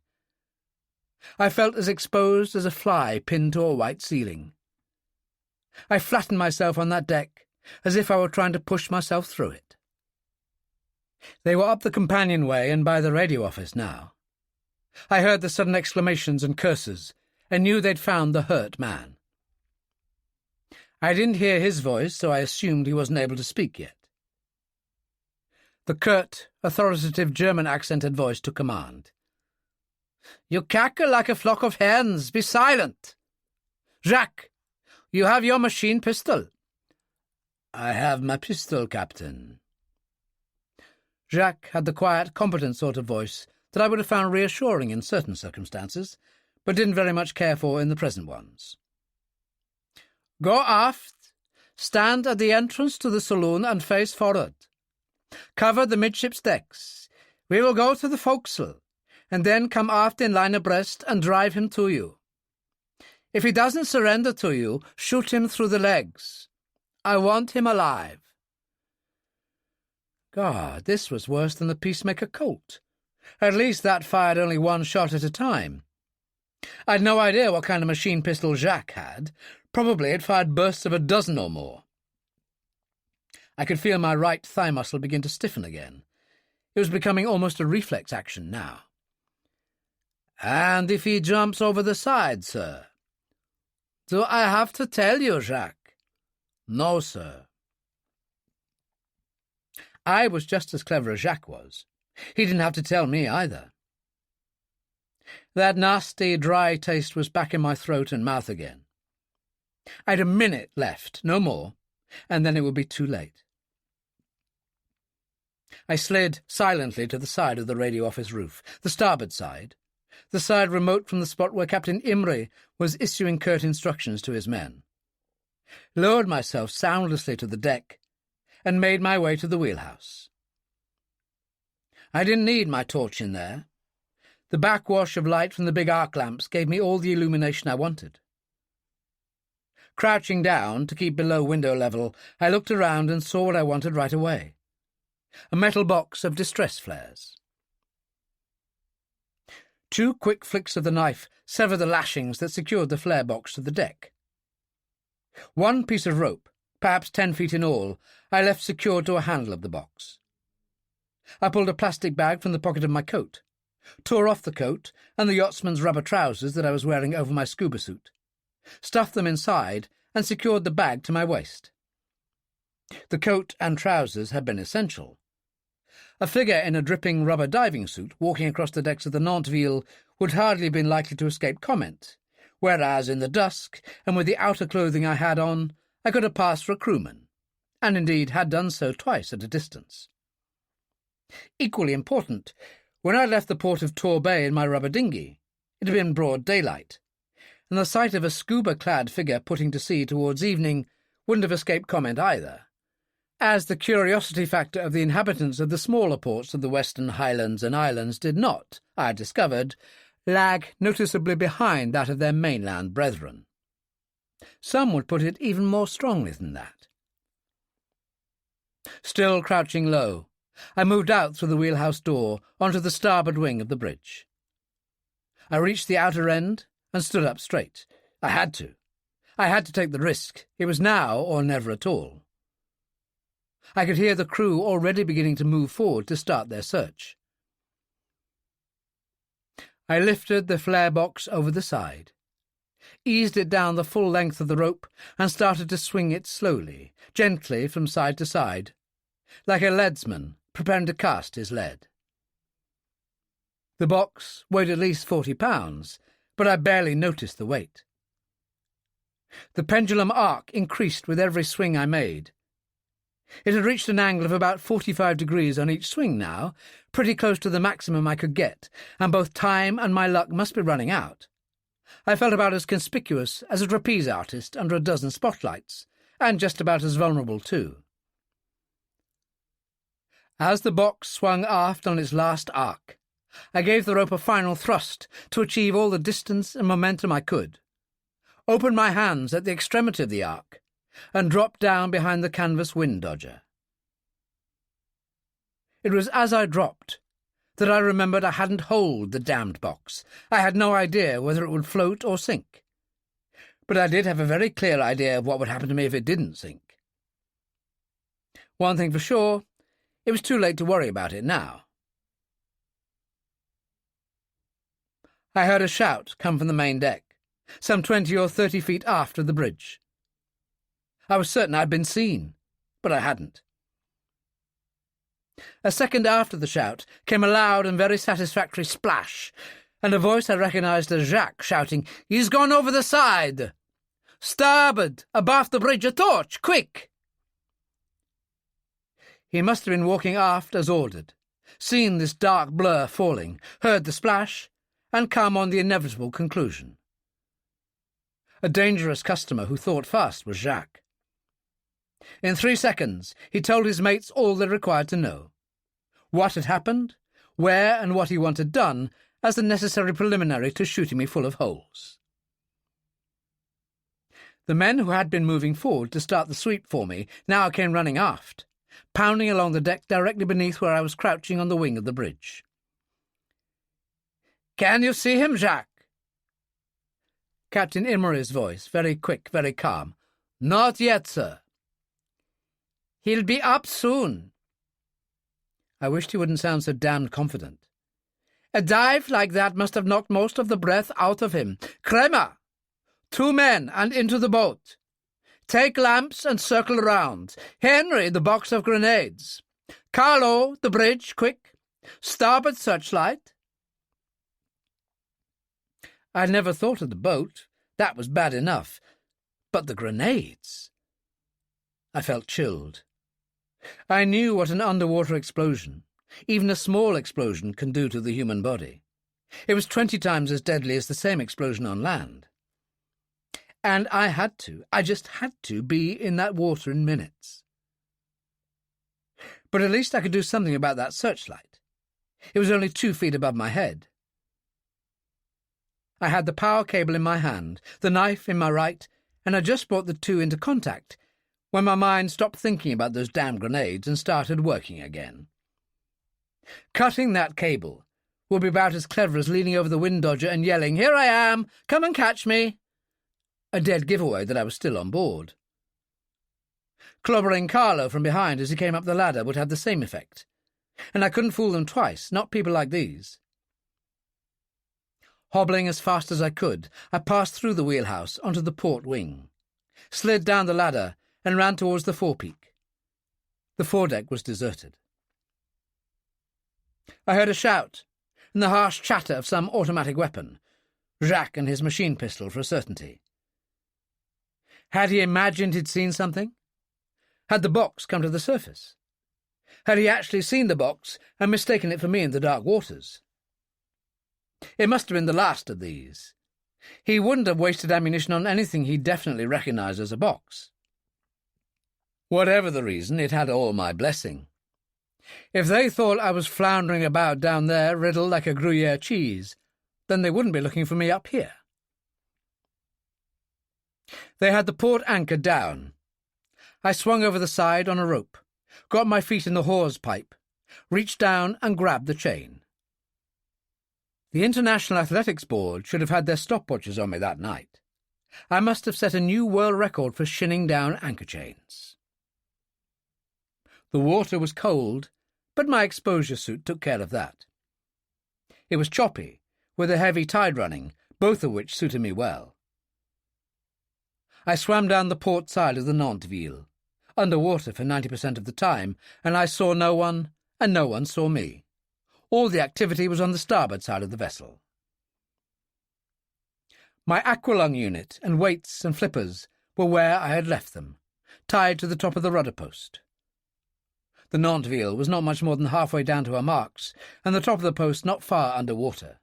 I felt as exposed as a fly pinned to a white ceiling. I flattened myself on that deck as if I were trying to push myself through it. They were up the companionway and by the radio office now. I heard the sudden exclamations and curses, and knew they'd found the hurt man. I didn't hear his voice, so I assumed he wasn't able to speak yet. The curt, authoritative German-accented voice took command. "You cackle like a flock of hens. Be silent. Jacques, you have your machine pistol." "I have my pistol, Captain." Jacques had the quiet, competent sort of voice that I would have found reassuring in certain circumstances, but didn't very much care for in the present ones. "Go aft, stand at the entrance to the saloon and face forward. Cover the midships decks. We will go to the forecastle, and then come aft in line abreast and drive him to you. If he doesn't surrender to you, shoot him through the legs. I want him alive." God, this was worse than the Peacemaker Colt. At least that fired only one shot at a time. I'd no idea what kind of machine pistol Jacques had. Probably it fired bursts of a dozen or more. I could feel my right thigh muscle begin to stiffen again. It was becoming almost a reflex action now. "And if he jumps over the side, sir?" "Do I have to tell you, Jacques?" "No, sir." I was just as clever as Jacques was. He didn't have to tell me either. That nasty, dry taste was back in my throat and mouth again. I'd a minute left, no more, and then it would be too late. I slid silently to the side of the radio office roof, the starboard side, the side remote from the spot where Captain Imre was issuing curt instructions to his men, lowered myself soundlessly to the deck, and made my way to the wheelhouse. I didn't need my torch in there. The backwash of light from the big arc lamps gave me all the illumination I wanted. Crouching down to keep below window level, I looked around and saw what I wanted right away. A metal box of distress flares. 2 quick flicks of the knife severed the lashings that secured the flare box to the deck. 1 piece of rope, perhaps 10 feet in all, I left secured to a handle of the box. I pulled a plastic bag from the pocket of my coat, tore off the coat and the yachtsman's rubber trousers that I was wearing over my scuba suit, stuffed them inside, and secured the bag to my waist. The coat and trousers had been essential. A figure in a dripping rubber diving suit walking across the decks of the Nanteville would hardly have been likely to escape comment, whereas in the dusk, and with the outer clothing I had on, I could have passed for a crewman, and indeed had done so twice at a distance. Equally important, when I left the port of Tor Bay in my rubber dinghy, it had been broad daylight, and the sight of a scuba-clad figure putting to sea towards evening wouldn't have escaped comment either, as the curiosity factor of the inhabitants of the smaller ports of the Western Highlands and Islands did not, I had discovered, lag noticeably behind that of their mainland brethren. Some would put it even more strongly than that. Still crouching low, I moved out through the wheelhouse door onto the starboard wing of the bridge. I reached the outer end and stood up straight. I had to. I had to take the risk. It was now or never at all. I could hear the crew already beginning to move forward to start their search. I lifted the flare box over the side, eased it down the full length of the rope, and started to swing it slowly, gently from side to side, like a leadsman preparing to cast his lead. The box weighed at least 40 pounds, but I barely noticed the weight. The pendulum arc increased with every swing I made. It had reached an angle of about 45 degrees on each swing now, pretty close to the maximum I could get, and both time and my luck must be running out. I felt about as conspicuous as a trapeze artist under a dozen spotlights, and just about as vulnerable too. As the box swung aft on its last arc, I gave the rope a final thrust to achieve all the distance and momentum I could, opened my hands at the extremity of the arc, and dropped down behind the canvas wind dodger. It was as I dropped that I remembered I hadn't holed the damned box. I had no idea whether it would float or sink. But I did have a very clear idea of what would happen to me if it didn't sink. One thing for sure, It was too late to worry about it now. I heard a shout come from the main deck, some 20 or 30 feet aft of the bridge. I was certain I'd been seen, but I hadn't. A second after the shout came a loud and very satisfactory splash, and a voice I recognised as Jacques shouting, "He's gone over the side! Starboard, abaft the bridge, a torch, quick!" He must have been walking aft as ordered, seen this dark blur falling, heard the splash, and come on the inevitable conclusion. A dangerous customer who thought fast was Jacques. In 3 seconds, he told his mates all they required to know. What had happened, where and what he wanted done, as the necessary preliminary to shooting me full of holes. The men who had been moving forward to start the sweep for me now came running aft, pounding along the deck directly beneath where I was crouching on the wing of the bridge. "Can you see him, Jacques?" Captain Imry's voice, very quick, very calm. "Not yet, sir." "He'll be up soon." I wished he wouldn't sound so damned confident. "A dive like that must have knocked most of the breath out of him. Kramer! 2 men and into the boat. Take lamps and circle round. Henry, the box of grenades. Carlo, the bridge, quick. Starboard searchlight." I'd never thought of the boat. That was bad enough. But the grenades! I felt chilled. I knew what an underwater explosion, even a small explosion, can do to the human body. It was 20 times as deadly as the same explosion on land. And I just had to be in that water in minutes. But at least I could do something about that searchlight. It was only 2 feet above my head. I had the power cable in my hand, the knife in my right, and I just brought the two into contact when my mind stopped thinking about those damn grenades and started working again. Cutting that cable would be about as clever as leaning over the wind dodger and yelling, "Here I am! Come and catch me!" A dead giveaway that I was still on board. Clobbering Carlo from behind as he came up the ladder would have the same effect, and I couldn't fool them twice, not people like these. Hobbling as fast as I could, I passed through the wheelhouse onto the port wing, slid down the ladder, and ran towards the forepeak. The foredeck was deserted. I heard a shout, and the harsh chatter of some automatic weapon, Jacques and his machine pistol for a certainty. Had he imagined he'd seen something? Had the box come to the surface? Had he actually seen the box and mistaken it for me in the dark waters? It must have been the last of these. He wouldn't have wasted ammunition on anything he'd definitely recognized as a box. Whatever the reason, it had all my blessing. If they thought I was floundering about down there, riddled like a Gruyere cheese, then they wouldn't be looking for me up here. They had the port anchor down. I swung over the side on a rope, got my feet in the hawse pipe, reached down and grabbed the chain. The International Athletics Board should have had their stopwatches on me that night. I must have set a new world record for shinning down anchor chains. The water was cold, but my exposure suit took care of that. It was choppy, with a heavy tide running, both of which suited me well. I swam down the port side of the Nantes-Ville, under water for 90% of the time, and I saw no one, and no one saw me. All the activity was on the starboard side of the vessel. My aqualung unit and weights and flippers were where I had left them, tied to the top of the rudder post. The Nantes-Ville was not much more than halfway down to her marks, and the top of the post not far under water.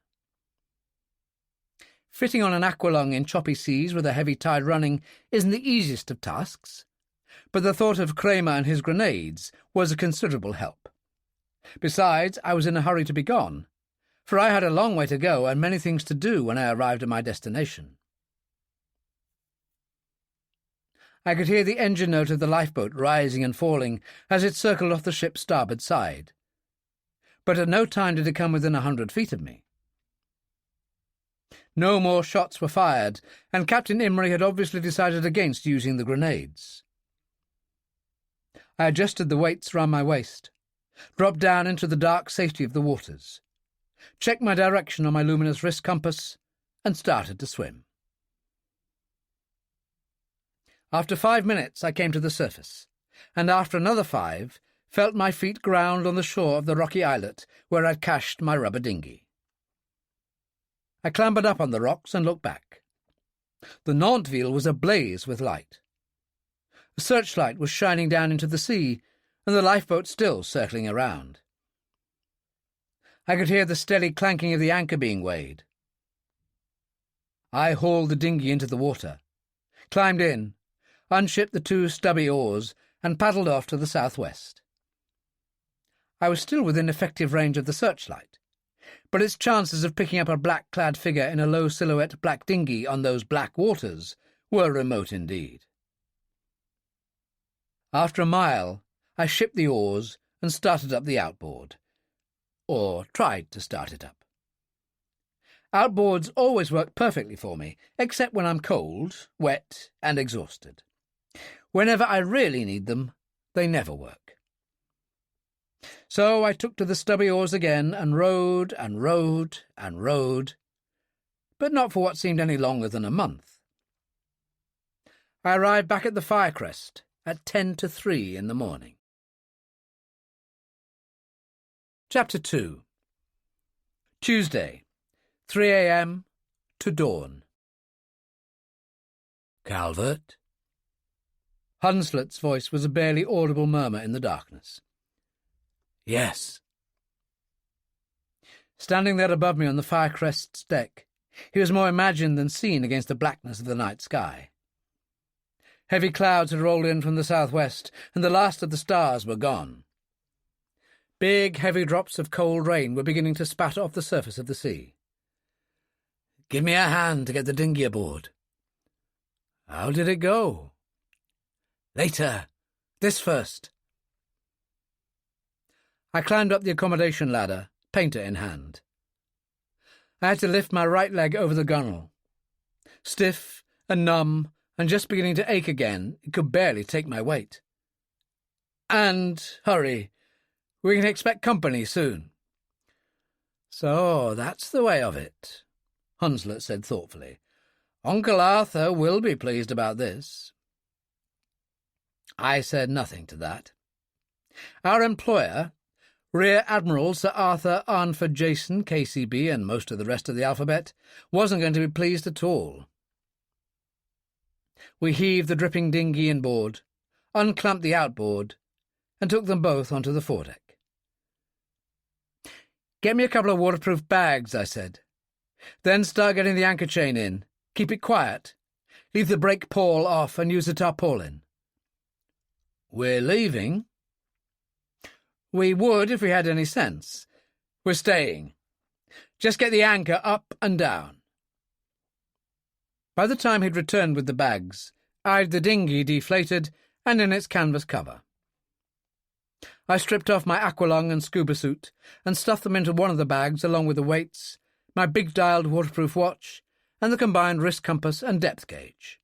Fitting on an aqualung in choppy seas with a heavy tide running isn't the easiest of tasks, but the thought of Kramer and his grenades was a considerable help. Besides, I was in a hurry to be gone, for I had a long way to go and many things to do when I arrived at my destination. I could hear the engine note of the lifeboat rising and falling as it circled off the ship's starboard side, but at no time did it come within 100 feet of me. No more shots were fired, and Captain Imry had obviously decided against using the grenades. I adjusted the weights round my waist, dropped down into the dark safety of the waters, checked my direction on my luminous wrist compass, and started to swim. After 5 minutes I came to the surface, and after another 5, felt my feet ground on the shore of the rocky islet where I'd cached my rubber dinghy. I clambered up on the rocks and looked back. The Nanterville was ablaze with light. A searchlight was shining down into the sea, and the lifeboat still circling around. I could hear the steady clanking of the anchor being weighed. I hauled the dinghy into the water, climbed in, unshipped the 2 stubby oars, and paddled off to the southwest. I was still within effective range of the searchlight, but its chances of picking up a black-clad figure in a low-silhouette black dinghy on those black waters were remote indeed. After a mile, I shipped the oars and started up the outboard, or tried to start it up. Outboards always work perfectly for me, except when I'm cold, wet, and exhausted. Whenever I really need them, they never work. So I took to the stubby oars again and rowed and rowed and rowed, but not for what seemed any longer than a month. I arrived back at the Firecrest at 2:50 in the morning. Chapter 2. Tuesday, 3 a.m. to dawn. Calvert? Hunslet's voice was a barely audible murmur in the darkness. Yes. Standing there above me on the Firecrest's deck, he was more imagined than seen against the blackness of the night sky. Heavy clouds had rolled in from the southwest, and the last of the stars were gone. Big, heavy drops of cold rain were beginning to spatter off the surface of the sea. "Give me a hand to get the dinghy aboard." "How did it go?" "Later. This first." I climbed up the accommodation ladder, painter in hand. I had to lift my right leg over the gunwale. Stiff and numb and just beginning to ache again, it could barely take my weight. "And hurry. We can expect company soon." "So that's the way of it," Hunslet said thoughtfully. "Uncle Arthur will be pleased about this." I said nothing to that. Our employer, Rear Admiral Sir Arthur Arnford Jason, KCB, and most of the rest of the alphabet, wasn't going to be pleased at all. We heaved the dripping dinghy inboard, unclamped the outboard, and took them both onto the foredeck. "Get me a couple of waterproof bags," I said. "Then start getting the anchor chain in. Keep it quiet. Leave the brake pawl off and use the tarpaulin." "We're leaving?" "We would if we had any sense. We're staying. Just get the anchor up and down." By the time he'd returned with the bags, I'd the dinghy deflated and in its canvas cover. I stripped off my aqualung and scuba suit and stuffed them into one of the bags along with the weights, my big-dialed waterproof watch, and the combined wrist compass and depth gauge.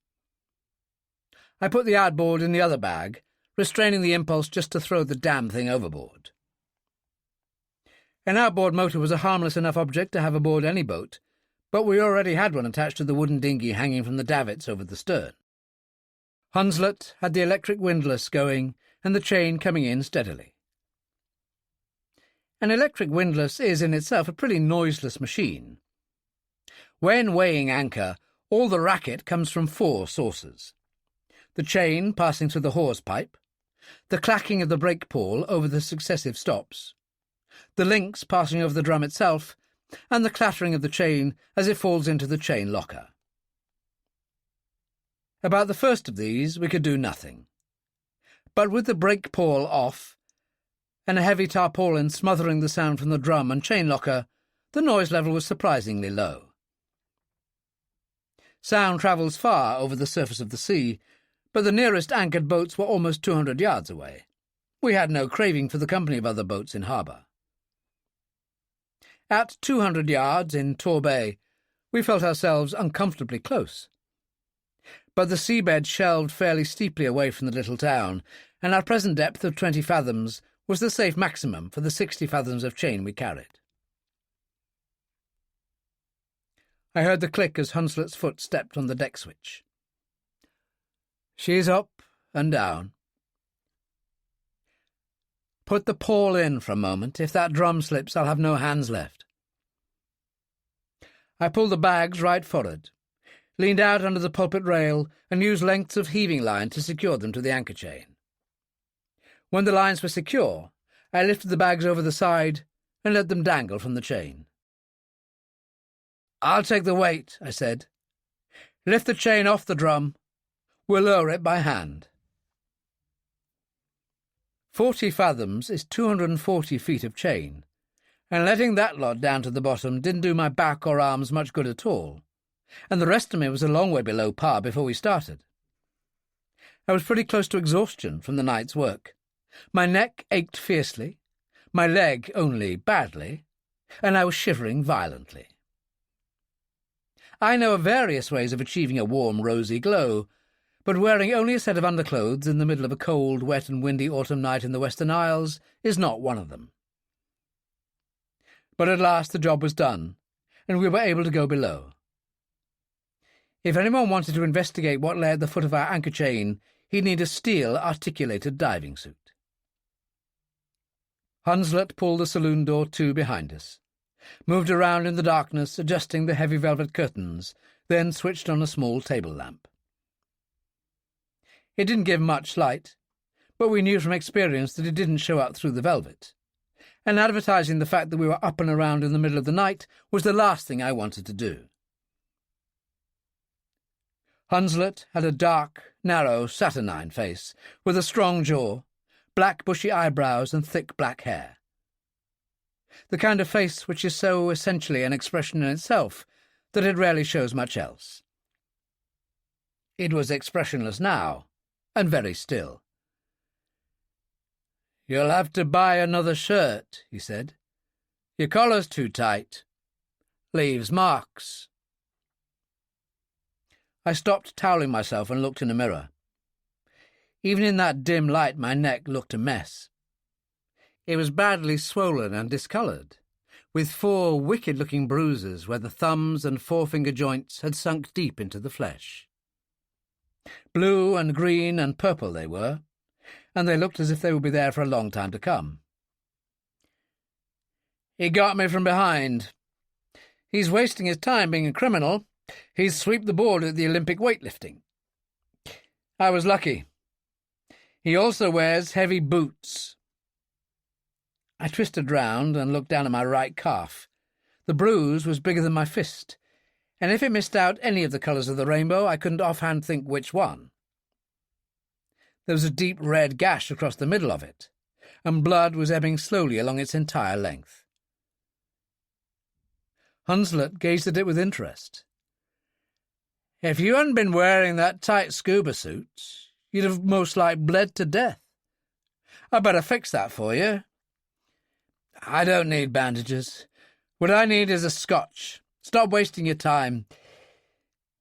I put the outboard in the other bag, restraining the impulse just to throw the damn thing overboard. An outboard motor was a harmless enough object to have aboard any boat, but we already had one attached to the wooden dinghy hanging from the davits over the stern. Hunslet had the electric windlass going and the chain coming in steadily. An electric windlass is in itself a pretty noiseless machine. When weighing anchor, all the racket comes from 4 sources: the chain passing through the hawse pipe, the clacking of the brake pawl over the successive stops, the links passing over the drum itself, and the clattering of the chain as it falls into the chain locker. About the first of these we could do nothing. But with the brake pawl off, and a heavy tarpaulin smothering the sound from the drum and chain locker, the noise level was surprisingly low. Sound travels far over the surface of the sea, but the nearest anchored boats were almost 200 yards away. We had no craving for the company of other boats in harbour. At 200 yards in Tor Bay, we felt ourselves uncomfortably close. But the seabed shelved fairly steeply away from the little town, and our present depth of 20 fathoms was the safe maximum for the 60 fathoms of chain we carried. I heard the click as Hunslet's foot stepped on the deck switch. She's up and down. Put the pawl in for a moment. If that drum slips, I'll have no hands left. I pulled the bags right forward, leaned out under the pulpit rail, and used lengths of heaving line to secure them to the anchor chain. When the lines were secure, I lifted the bags over the side and let them dangle from the chain. "I'll take the weight," I said. "Lift the chain off the drum. We'll lower it by hand." 40 fathoms is 240 feet of chain, and letting that lot down to the bottom didn't do my back or arms much good at all, and the rest of me was a long way below par before we started. I was pretty close to exhaustion from the night's work. My neck ached fiercely, my leg only badly, and I was shivering violently. I know of various ways of achieving a warm, rosy glow, but wearing only a set of underclothes in the middle of a cold, wet and windy autumn night in the Western Isles is not one of them. But at last the job was done, and we were able to go below. If anyone wanted to investigate what lay at the foot of our anchor chain, he'd need a steel-articulated diving suit. Hunslet pulled the saloon door to behind us, moved around in the darkness, adjusting the heavy velvet curtains, then switched on a small table lamp. It didn't give much light, but we knew from experience that it didn't show up through the velvet, and advertising the fact that we were up and around in the middle of the night was the last thing I wanted to do. Hunslet had a dark, narrow, saturnine face, with a strong jaw, black bushy eyebrows and thick black hair. The kind of face which is so essentially an expression in itself that it rarely shows much else. It was expressionless now, and very still. "You'll have to buy another shirt," he said. "Your collar's too tight. Leaves marks." I stopped toweling myself and looked in a mirror. Even in that dim light my neck looked a mess. It was badly swollen and discoloured, with 4 wicked-looking bruises where the thumbs and forefinger joints had sunk deep into the flesh. Blue and green and purple they were, and they looked as if they would be there for a long time to come. "He got me from behind. He's wasting his time being a criminal. He's swept the board at the Olympic weightlifting. I was lucky. He also wears heavy boots." I twisted round and looked down at my right calf. The bruise was bigger than my fist, and if it missed out any of the colours of the rainbow, I couldn't offhand think which one. There was a deep red gash across the middle of it, and blood was ebbing slowly along its entire length. Hunslet gazed at it with interest. "If you hadn't been wearing that tight scuba suit, you'd have most like bled to death. I'd better fix that for you." "I don't need bandages. What I need is a scotch. Stop wasting your time."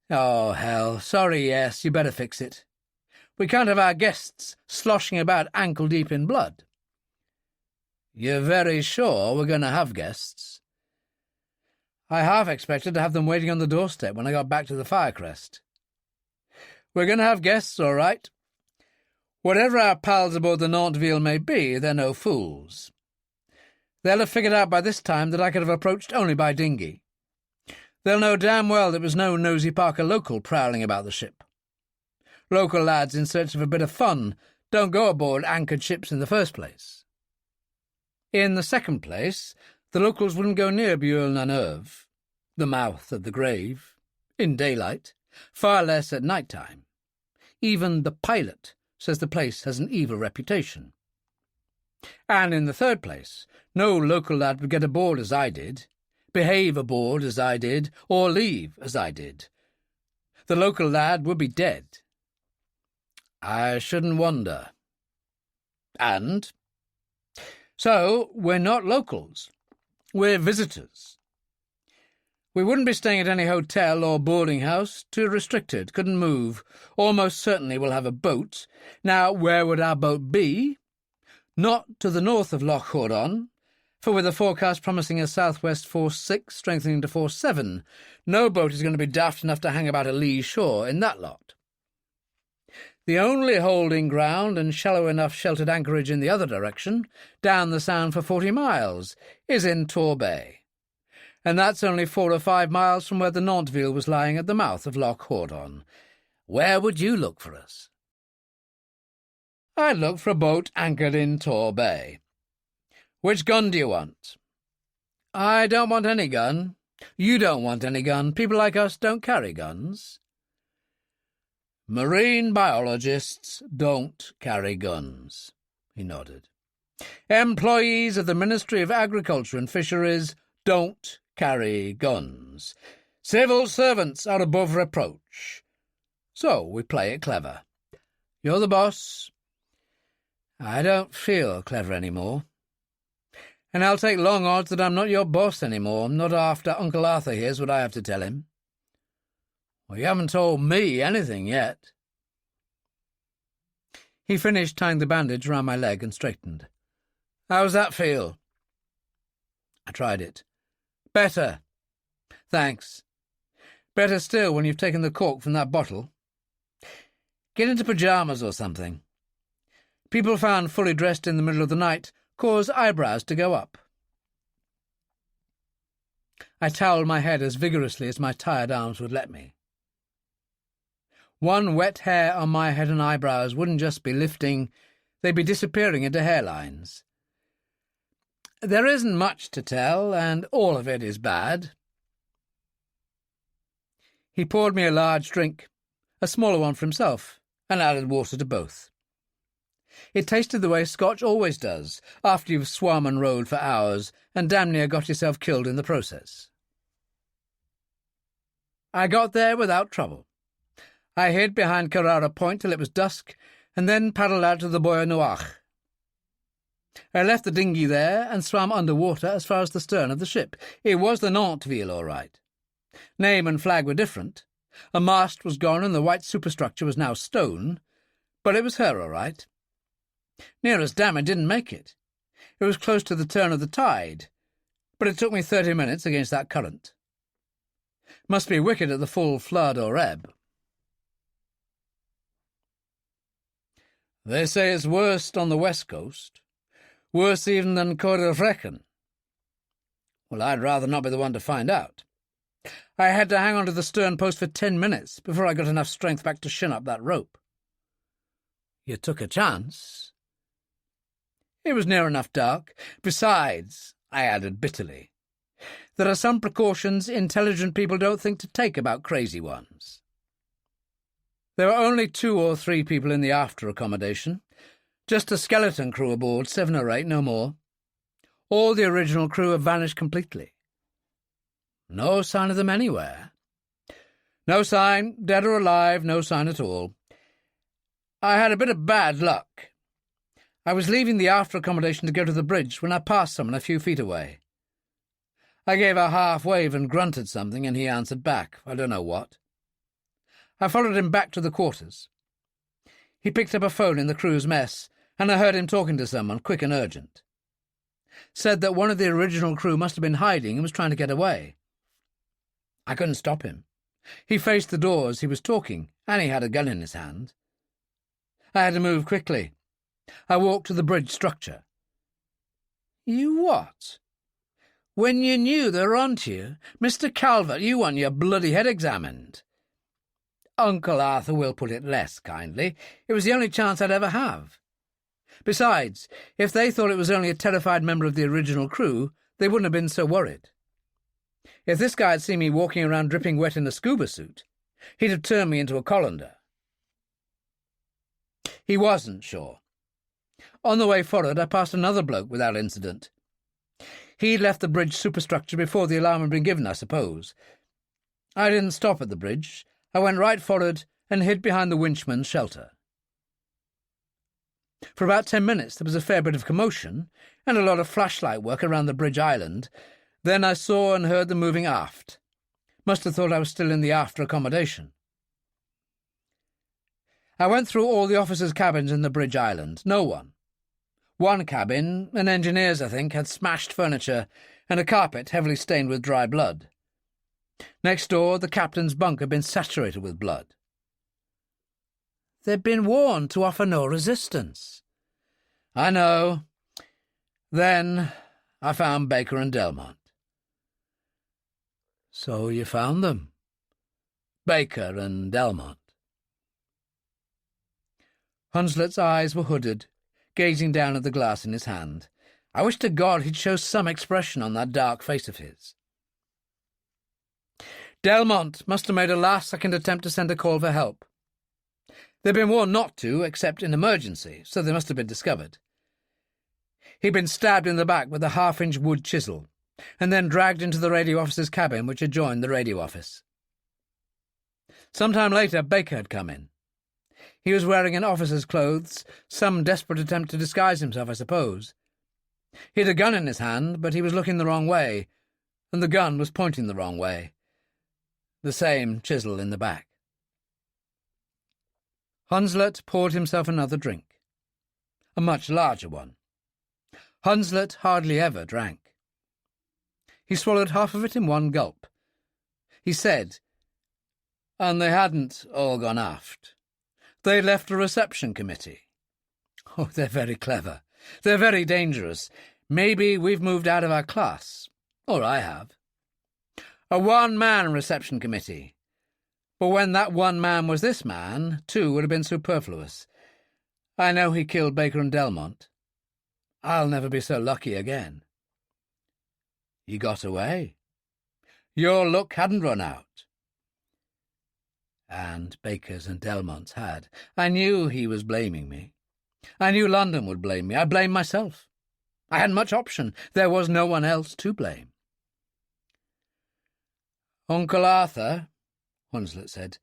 "Oh, hell. Sorry, yes, you better fix it. We can't have our guests sloshing about ankle-deep in blood." "You're very sure we're going to have guests?" I half expected to have them waiting on the doorstep when I got back to the Firecrest. "We're going to have guests, all right. Whatever our pals aboard the Nanterville may be, they're no fools. They'll have figured out by this time that I could have approached only by dinghy. They'll know damn well there was no Nosy Parker local prowling about the ship. Local lads in search of a bit of fun don't go aboard anchored ships in the first place. In the second place, the locals wouldn't go near Bueil-na-Neuve, the mouth of the grave, in daylight, far less at night-time. Even the pilot says the place has an evil reputation. And in the third place, no local lad would get aboard as I did, behave aboard as I did, or leave as I did. The local lad would be dead. I shouldn't wonder. And so we're not locals. We're visitors. We wouldn't be staying at any hotel or boarding house. Too restricted, couldn't move. Almost certainly we'll have a boat. Now, where would our boat be? Not to the north of Loch Hordon, for with the forecast promising a southwest force 6 strengthening to force 7, no boat is going to be daft enough to hang about a lee shore in that lot. The only holding ground and shallow enough sheltered anchorage in the other direction, down the Sound for 40 miles, is in Tor Bay, and that's only 4 or 5 miles from where the Nanterville was lying at the mouth of Loch Hordon. Where would you look for us? I'd look for a boat anchored in Tor Bay. Which gun do you want? I don't want any gun. You don't want any gun. People like us don't carry guns. Marine biologists don't carry guns, he nodded. Employees of the Ministry of Agriculture and Fisheries don't carry guns. Civil servants are above reproach. So we play it clever. You're the boss. I don't feel clever anymore. And I'll take long odds that I'm not your boss anymore, not after Uncle Arthur hears what I have to tell him. Well, you haven't told me anything yet. He finished tying the bandage round my leg and straightened. How's that feel? I tried it. Better. Thanks. Better still when you've taken the cork from that bottle. Get into pyjamas or something. People found fully dressed in the middle of the night cause eyebrows to go up. I towelled my head as vigorously as my tired arms would let me. One wet hair on my head and eyebrows wouldn't just be lifting, they'd be disappearing into hairlines. There isn't much to tell, and all of it is bad. He poured me a large drink, a smaller one for himself, and added water to both. It tasted the way Scotch always does, after you've swum and rowed for hours and damn near got yourself killed in the process. I got there without trouble. I hid behind Carrara Point till it was dusk, and then paddled out to the Boyar Nuach. I left the dinghy there and swam under water as far as the stern of the ship. It was the Nanterville, all right. Name and flag were different. A mast was gone and the white superstructure was now stone, but it was her, all right. Near as damn it didn't make it. It was close to the turn of the tide, but it took me 30 minutes against that current. Must be wicked at the full flood or ebb. They say it's worst on the west coast, worse even than Correfrechen. Well, I'd rather not be the one to find out. I had to hang on to the stern post for 10 minutes before I got enough strength back to shin up that rope. You took a chance. It was near enough dark. Besides, I added bitterly, there are some precautions intelligent people don't think to take about crazy ones. There were only 2 or 3 people in the after accommodation, just a skeleton crew aboard, 7 or 8, no more. All the original crew have vanished completely. No sign of them anywhere. No sign, dead or alive, no sign at all. I had a bit of bad luck. I was leaving the after accommodation to go to the bridge when I passed someone a few feet away. I gave a half wave and grunted something, and he answered back, I don't know what. I followed him back to the quarters. He picked up a phone in the crew's mess, and I heard him talking to someone, quick and urgent. Said that one of the original crew must have been hiding and was trying to get away. I couldn't stop him. He faced the door as he was talking, and he had a gun in his hand. I had to move quickly. I walked to the bridge structure. You what? When you knew they were on to you? Mr. Calvert, you want your bloody head examined. Uncle Arthur will put it less kindly. It was the only chance I'd ever have. Besides, if they thought it was only a terrified member of the original crew, they wouldn't have been so worried. If this guy had seen me walking around dripping wet in a scuba suit, he'd have turned me into a colander. He wasn't sure. On the way forward, I passed another bloke without incident. He'd left the bridge superstructure before the alarm had been given, I suppose. I didn't stop at the bridge. I went right forward and hid behind the winchman's shelter. For about 10 minutes there was a fair bit of commotion and a lot of flashlight work around the bridge island. Then I saw and heard them moving aft. Must have thought I was still in the after accommodation. I went through all the officers' cabins in the bridge island. No one. One cabin, an engineer's I think, had smashed furniture and a carpet heavily stained with dry blood. Next door, the captain's bunk had been saturated with blood. They'd been warned to offer no resistance. I know. Then I found Baker and Delmont. So you found them? Baker and Delmont. Hunslet's eyes were hooded, gazing down at the glass in his hand. I wish to God he'd show some expression on that dark face of his. Delmont must have made a last-second attempt to send a call for help. They'd been warned not to, except in emergency, so they must have been discovered. He'd been stabbed in the back with a half-inch wood chisel, and then dragged into the radio officer's cabin, which adjoined the radio office. Some time later, Baker had come in. He was wearing an officer's clothes, some desperate attempt to disguise himself, I suppose. He had a gun in his hand, but he was looking the wrong way, and the gun was pointing the wrong way. The same chisel in the back. Hunslet poured himself another drink. A much larger one. Hunslet hardly ever drank. He swallowed half of it in one gulp. He said, "And they hadn't all gone aft. They left a reception committee. Oh, they're very clever. They're very dangerous. Maybe we've moved out of our class. Or I have. A one-man reception committee. But when that one man was this man, two would have been superfluous. I know he killed Baker and Delmont. I'll never be so lucky again." "He got away. Your luck hadn't run out." And Baker's and Delmont's had. I knew he was blaming me. I knew London would blame me. I blamed myself. I hadn't much option. There was no one else to blame. "Uncle Arthur," Hunslet said,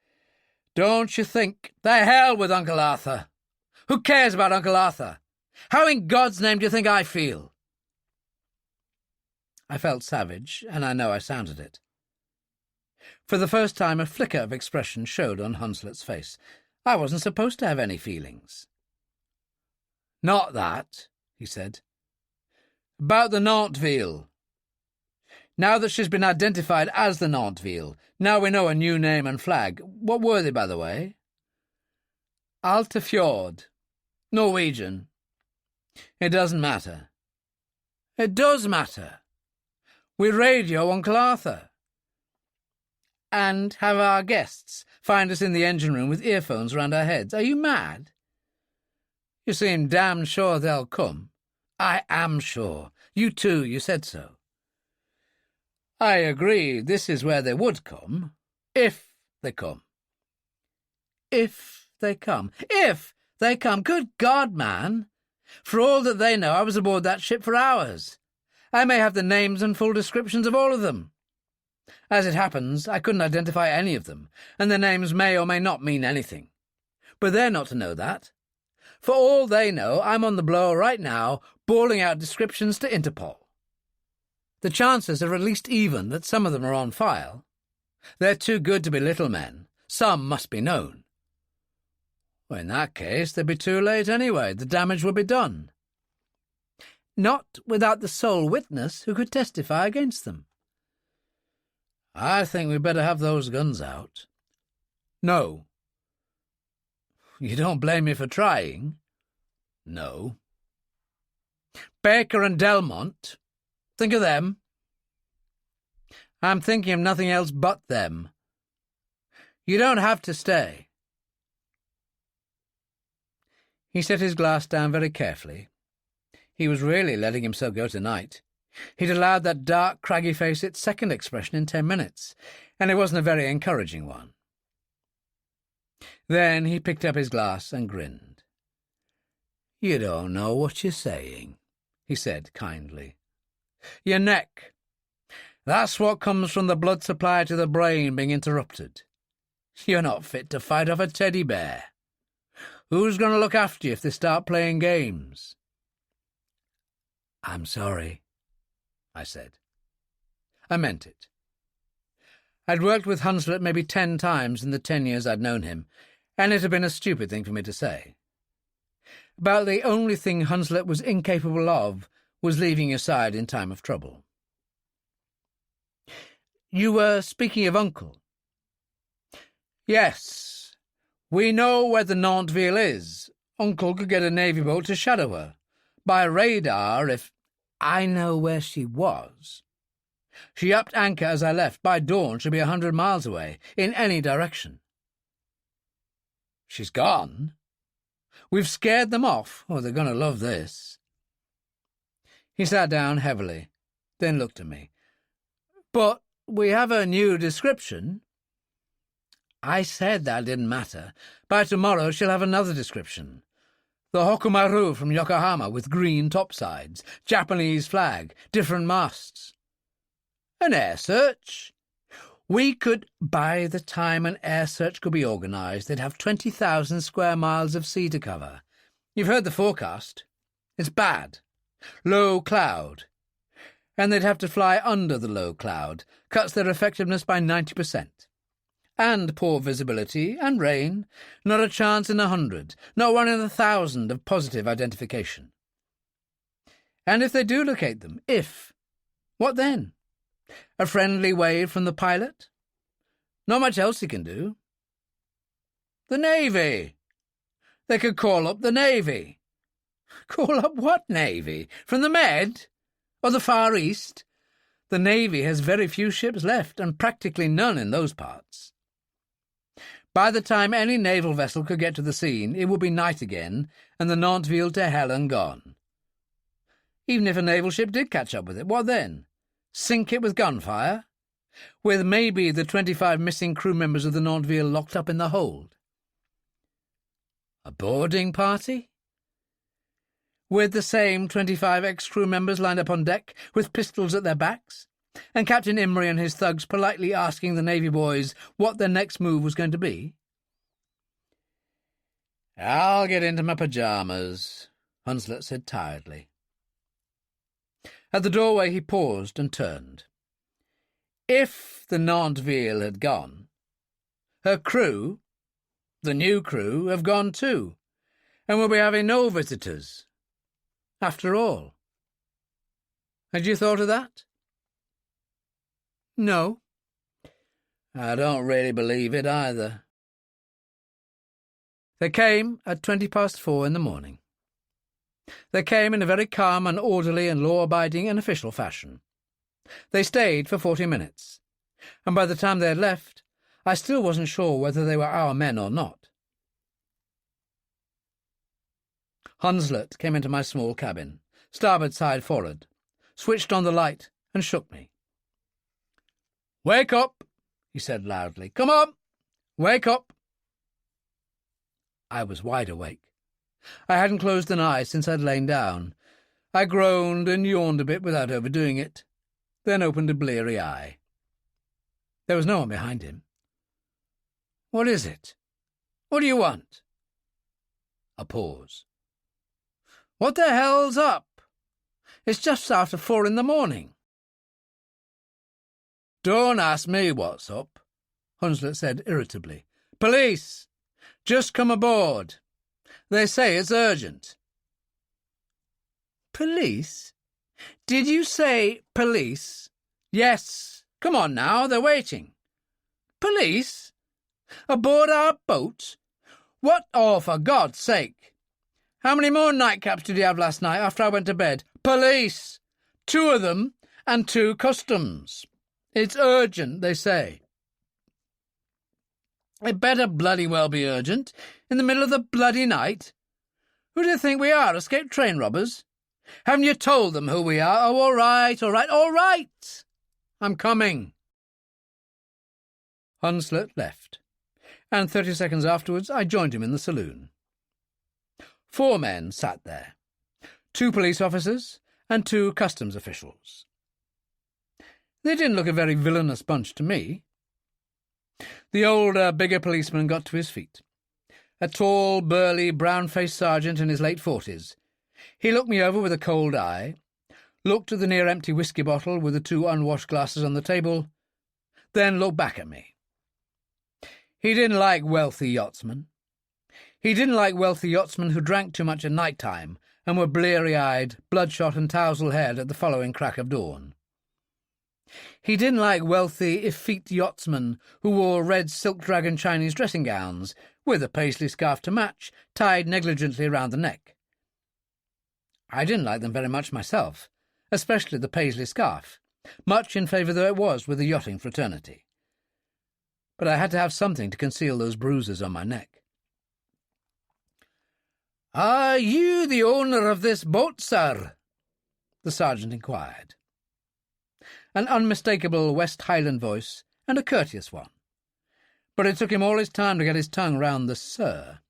"don't you think—" "The hell with Uncle Arthur! Who cares about Uncle Arthur? How in God's name do you think I feel?" I felt savage, and I know I sounded it. For the first time a flicker of expression showed on Hunslet's face. I wasn't supposed to have any feelings. "Not that," he said. "About the Nantville. Now that she's been identified as the Nantville, now we know a new name and flag. What were they, by the way?" "Altafjord. Norwegian." "It doesn't matter." "It does matter. We radio Uncle Arthur. And have our guests find us in the engine room with earphones round our heads. Are you mad? You seem damn sure they'll come." "I am sure. You too, you said so." "I agree, this is where they would come. If they come." "If they come. If they come. Good God, man. For all that they know, I was aboard that ship for hours. I may have the names and full descriptions of all of them. As it happens, I couldn't identify any of them, and their names may or may not mean anything. But they're not to know that. For all they know, I'm on the blower right now, bawling out descriptions to Interpol. The chances are at least even that some of them are on file. They're too good to be little men. Some must be known." "Well, in that case, they'd be too late anyway. The damage would be done." "Not without the sole witness who could testify against them." "I think we'd better have those guns out." "No." "You don't blame me for trying?" "No." "Baker and Delmont. Think of them." "I'm thinking of nothing else but them. You don't have to stay." He set his glass down very carefully. He was really letting himself go tonight. He'd allowed that dark, craggy face its second expression in 10 minutes, and it wasn't a very encouraging one. Then he picked up his glass and grinned. "You don't know what you're saying," he said kindly. "Your neck. That's what comes from the blood supply to the brain being interrupted. You're not fit to fight off a teddy bear. Who's going to look after you if they start playing games?" "I'm sorry," I said. I meant it. I'd worked with Hunslet maybe 10 times in the 10 years I'd known him, and it had been a stupid thing for me to say. About the only thing Hunslet was incapable of was leaving your side in time of trouble. You were speaking of Uncle. Yes. We know where the Nanterville is. Uncle could get a Navy boat to shadow her. By radar, if... I know where she was. She upped anchor as I left. By dawn, she'll be 100 miles away, in any direction. She's gone? We've scared them off. Oh, they're going to love this. He sat down heavily, then looked at me. But we have a new description. I said that didn't matter. By tomorrow she'll have another description. The Hokumaru from Yokohama with green topsides, Japanese flag, different masts. An air search. We could, by the time an air search could be organised, they'd have 20,000 square miles of sea to cover. You've heard the forecast. It's bad. Low cloud. And they'd have to fly under the low cloud. Cuts their effectiveness by 90%. And poor visibility, and rain. Not a chance in 100. Not 1 in 1,000 of positive identification. And if they do locate them, what then? A friendly wave from the pilot? Not much else he can do. The Navy. They could call up the Navy. Call up what Navy? From the Med? Or the Far East? The Navy has very few ships left, and practically none in those parts. By the time any naval vessel could get to the scene, it would be night again, and the Nanterville to hell and gone. Even if a naval ship did catch up with it, what then? Sink it with gunfire? With maybe the 25 missing crew members of the Nanterville locked up in the hold? A boarding party? With the same 25 ex-crew members lined up on deck, with pistols at their backs, and Captain Imrie and his thugs politely asking the Navy boys what their next move was going to be? I'll get into my pyjamas, Hunslet said tiredly. At the doorway he paused and turned. If the Nanterville had gone, her crew, the new crew, have gone too, and we'll be having no visitors. After all. Had you thought of that? No. I don't really believe it either. They came at 4:20 in the morning. They came in a very calm and orderly and law-abiding and official fashion. They stayed for 40 minutes, and by the time they had left, I still wasn't sure whether they were our men or not. Hunslet came into my small cabin, starboard side forward, switched on the light and shook me. "Wake up," he said loudly. "Come on, wake up." I was wide awake. I hadn't closed an eye since I'd lain down. I groaned and yawned a bit without overdoing it, then opened a bleary eye. There was no one behind him. "What is it? What do you want?" A pause. "What the hell's up? It's just after 4 in the morning." "Don't ask me what's up," Hunslet said irritably. "Police! Just come aboard. They say it's urgent." "Police? Did you say police?" "Yes. Come on now, they're waiting." "Police? Aboard our boat? What? Oh, for God's sake. How many more nightcaps did you have last night after I went to bed? Police! 2 of them, and 2 customs. It's urgent, they say." "It better bloody well be urgent, in the middle of the bloody night. Who do you think we are, escaped train robbers? Haven't you told them who we are? Oh, all right, all right, all right. I'm coming." Hunslet left, and 30 seconds afterwards I joined him in the saloon. 4 men sat there, 2 police officers and 2 customs officials. They didn't look a very villainous bunch to me. The older, bigger policeman got to his feet. A tall, burly, brown-faced sergeant in his late 40s. He looked me over with a cold eye, looked at the near-empty whiskey bottle with the 2 unwashed glasses on the table, then looked back at me. He didn't like wealthy yachtsmen. He didn't like wealthy yachtsmen who drank too much at night time and were bleary-eyed, bloodshot and tousle-haired at the following crack of dawn. He didn't like wealthy, effete yachtsmen who wore red silk dragon Chinese dressing gowns, with a paisley scarf to match, tied negligently round the neck. I didn't like them very much myself, especially the paisley scarf, much in favour though it was with the yachting fraternity. But I had to have something to conceal those bruises on my neck. "Are you the owner of this boat, sir?" the sergeant inquired. An unmistakable West Highland voice, and a courteous one. But it took him all his time to get his tongue round the "sir."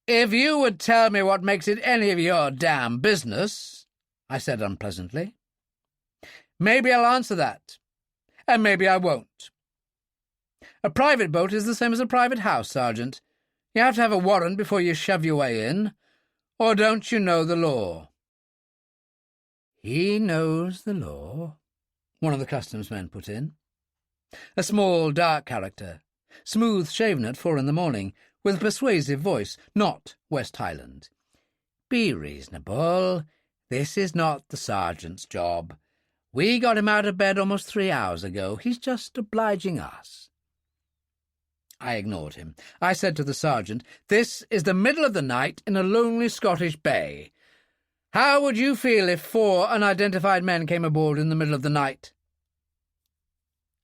"If you would tell me what makes it any of your damn business," I said unpleasantly. "Maybe I'll answer that, and maybe I won't. A private boat is the same as a private house, Sergeant. You have to have a warrant before you shove your way in. Or don't you know the law?" "He knows the law," one of the customs men put in. A small, dark character, smooth-shaven at 4 a.m, with a persuasive voice, not West Highland. "Be reasonable. This is not the sergeant's job. We got him out of bed almost 3 hours ago. He's just obliging us." I ignored him. I said to the sergeant, "This is the middle of the night in a lonely Scottish bay. How would you feel if 4 unidentified men came aboard in the middle of the night?"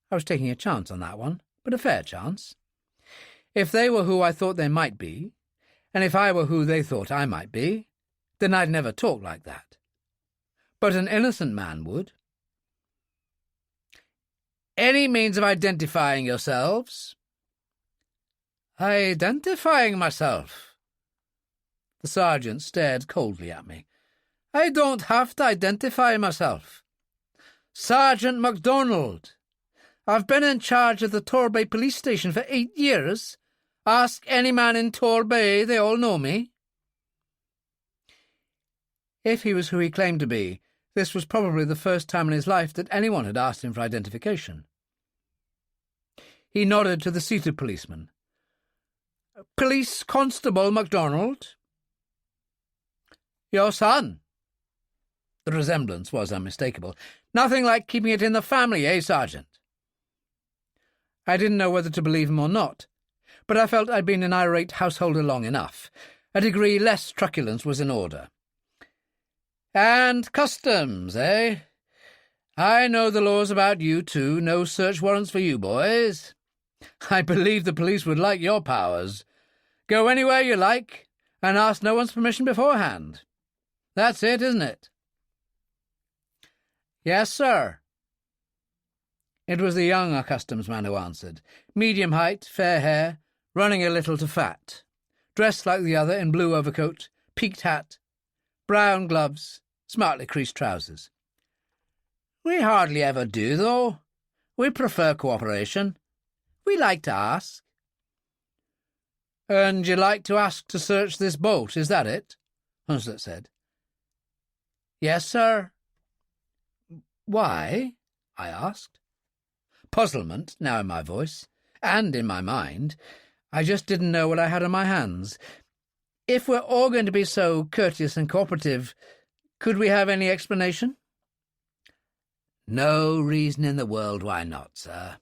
I was taking a chance on that one, but a fair chance. If they were who I thought they might be, and if I were who they thought I might be, then I'd never talk like that. But an innocent man would. "Any means of identifying yourselves?" "Identifying myself?" The sergeant stared coldly at me. "I don't have to identify myself. Sergeant MacDonald. I've been in charge of the Torbay police station for 8 years. Ask any man in Torbay, they all know me." If he was who he claimed to be, this was probably the first time in his life that anyone had asked him for identification. He nodded to the seated policeman. "Police Constable MacDonald." "Your son." The resemblance was unmistakable. "Nothing like keeping it in the family, eh, Sergeant?" I didn't know whether to believe him or not, but I felt I'd been an irate householder long enough. A degree less truculence was in order. "And customs, eh? I know the laws about you too. No search warrants for you boys. I believe the police would like your powers. Go anywhere you like, and ask no one's permission beforehand. That's it, isn't it?" "Yes, sir." It was the younger customs man who answered. Medium height, fair hair, running a little to fat. Dressed like the other in blue overcoat, peaked hat, brown gloves, smartly creased trousers. "We hardly ever do, though. We prefer cooperation. We like to ask." "And you like to ask to search this boat, is that it?" Hunslet said. "Yes, sir." "Why?" I asked. Puzzlement now in my voice, and in my mind. I just didn't know what I had on my hands. "If we're all going to be so courteous and cooperative, could we have any explanation?" "No reason in the world why not, sir."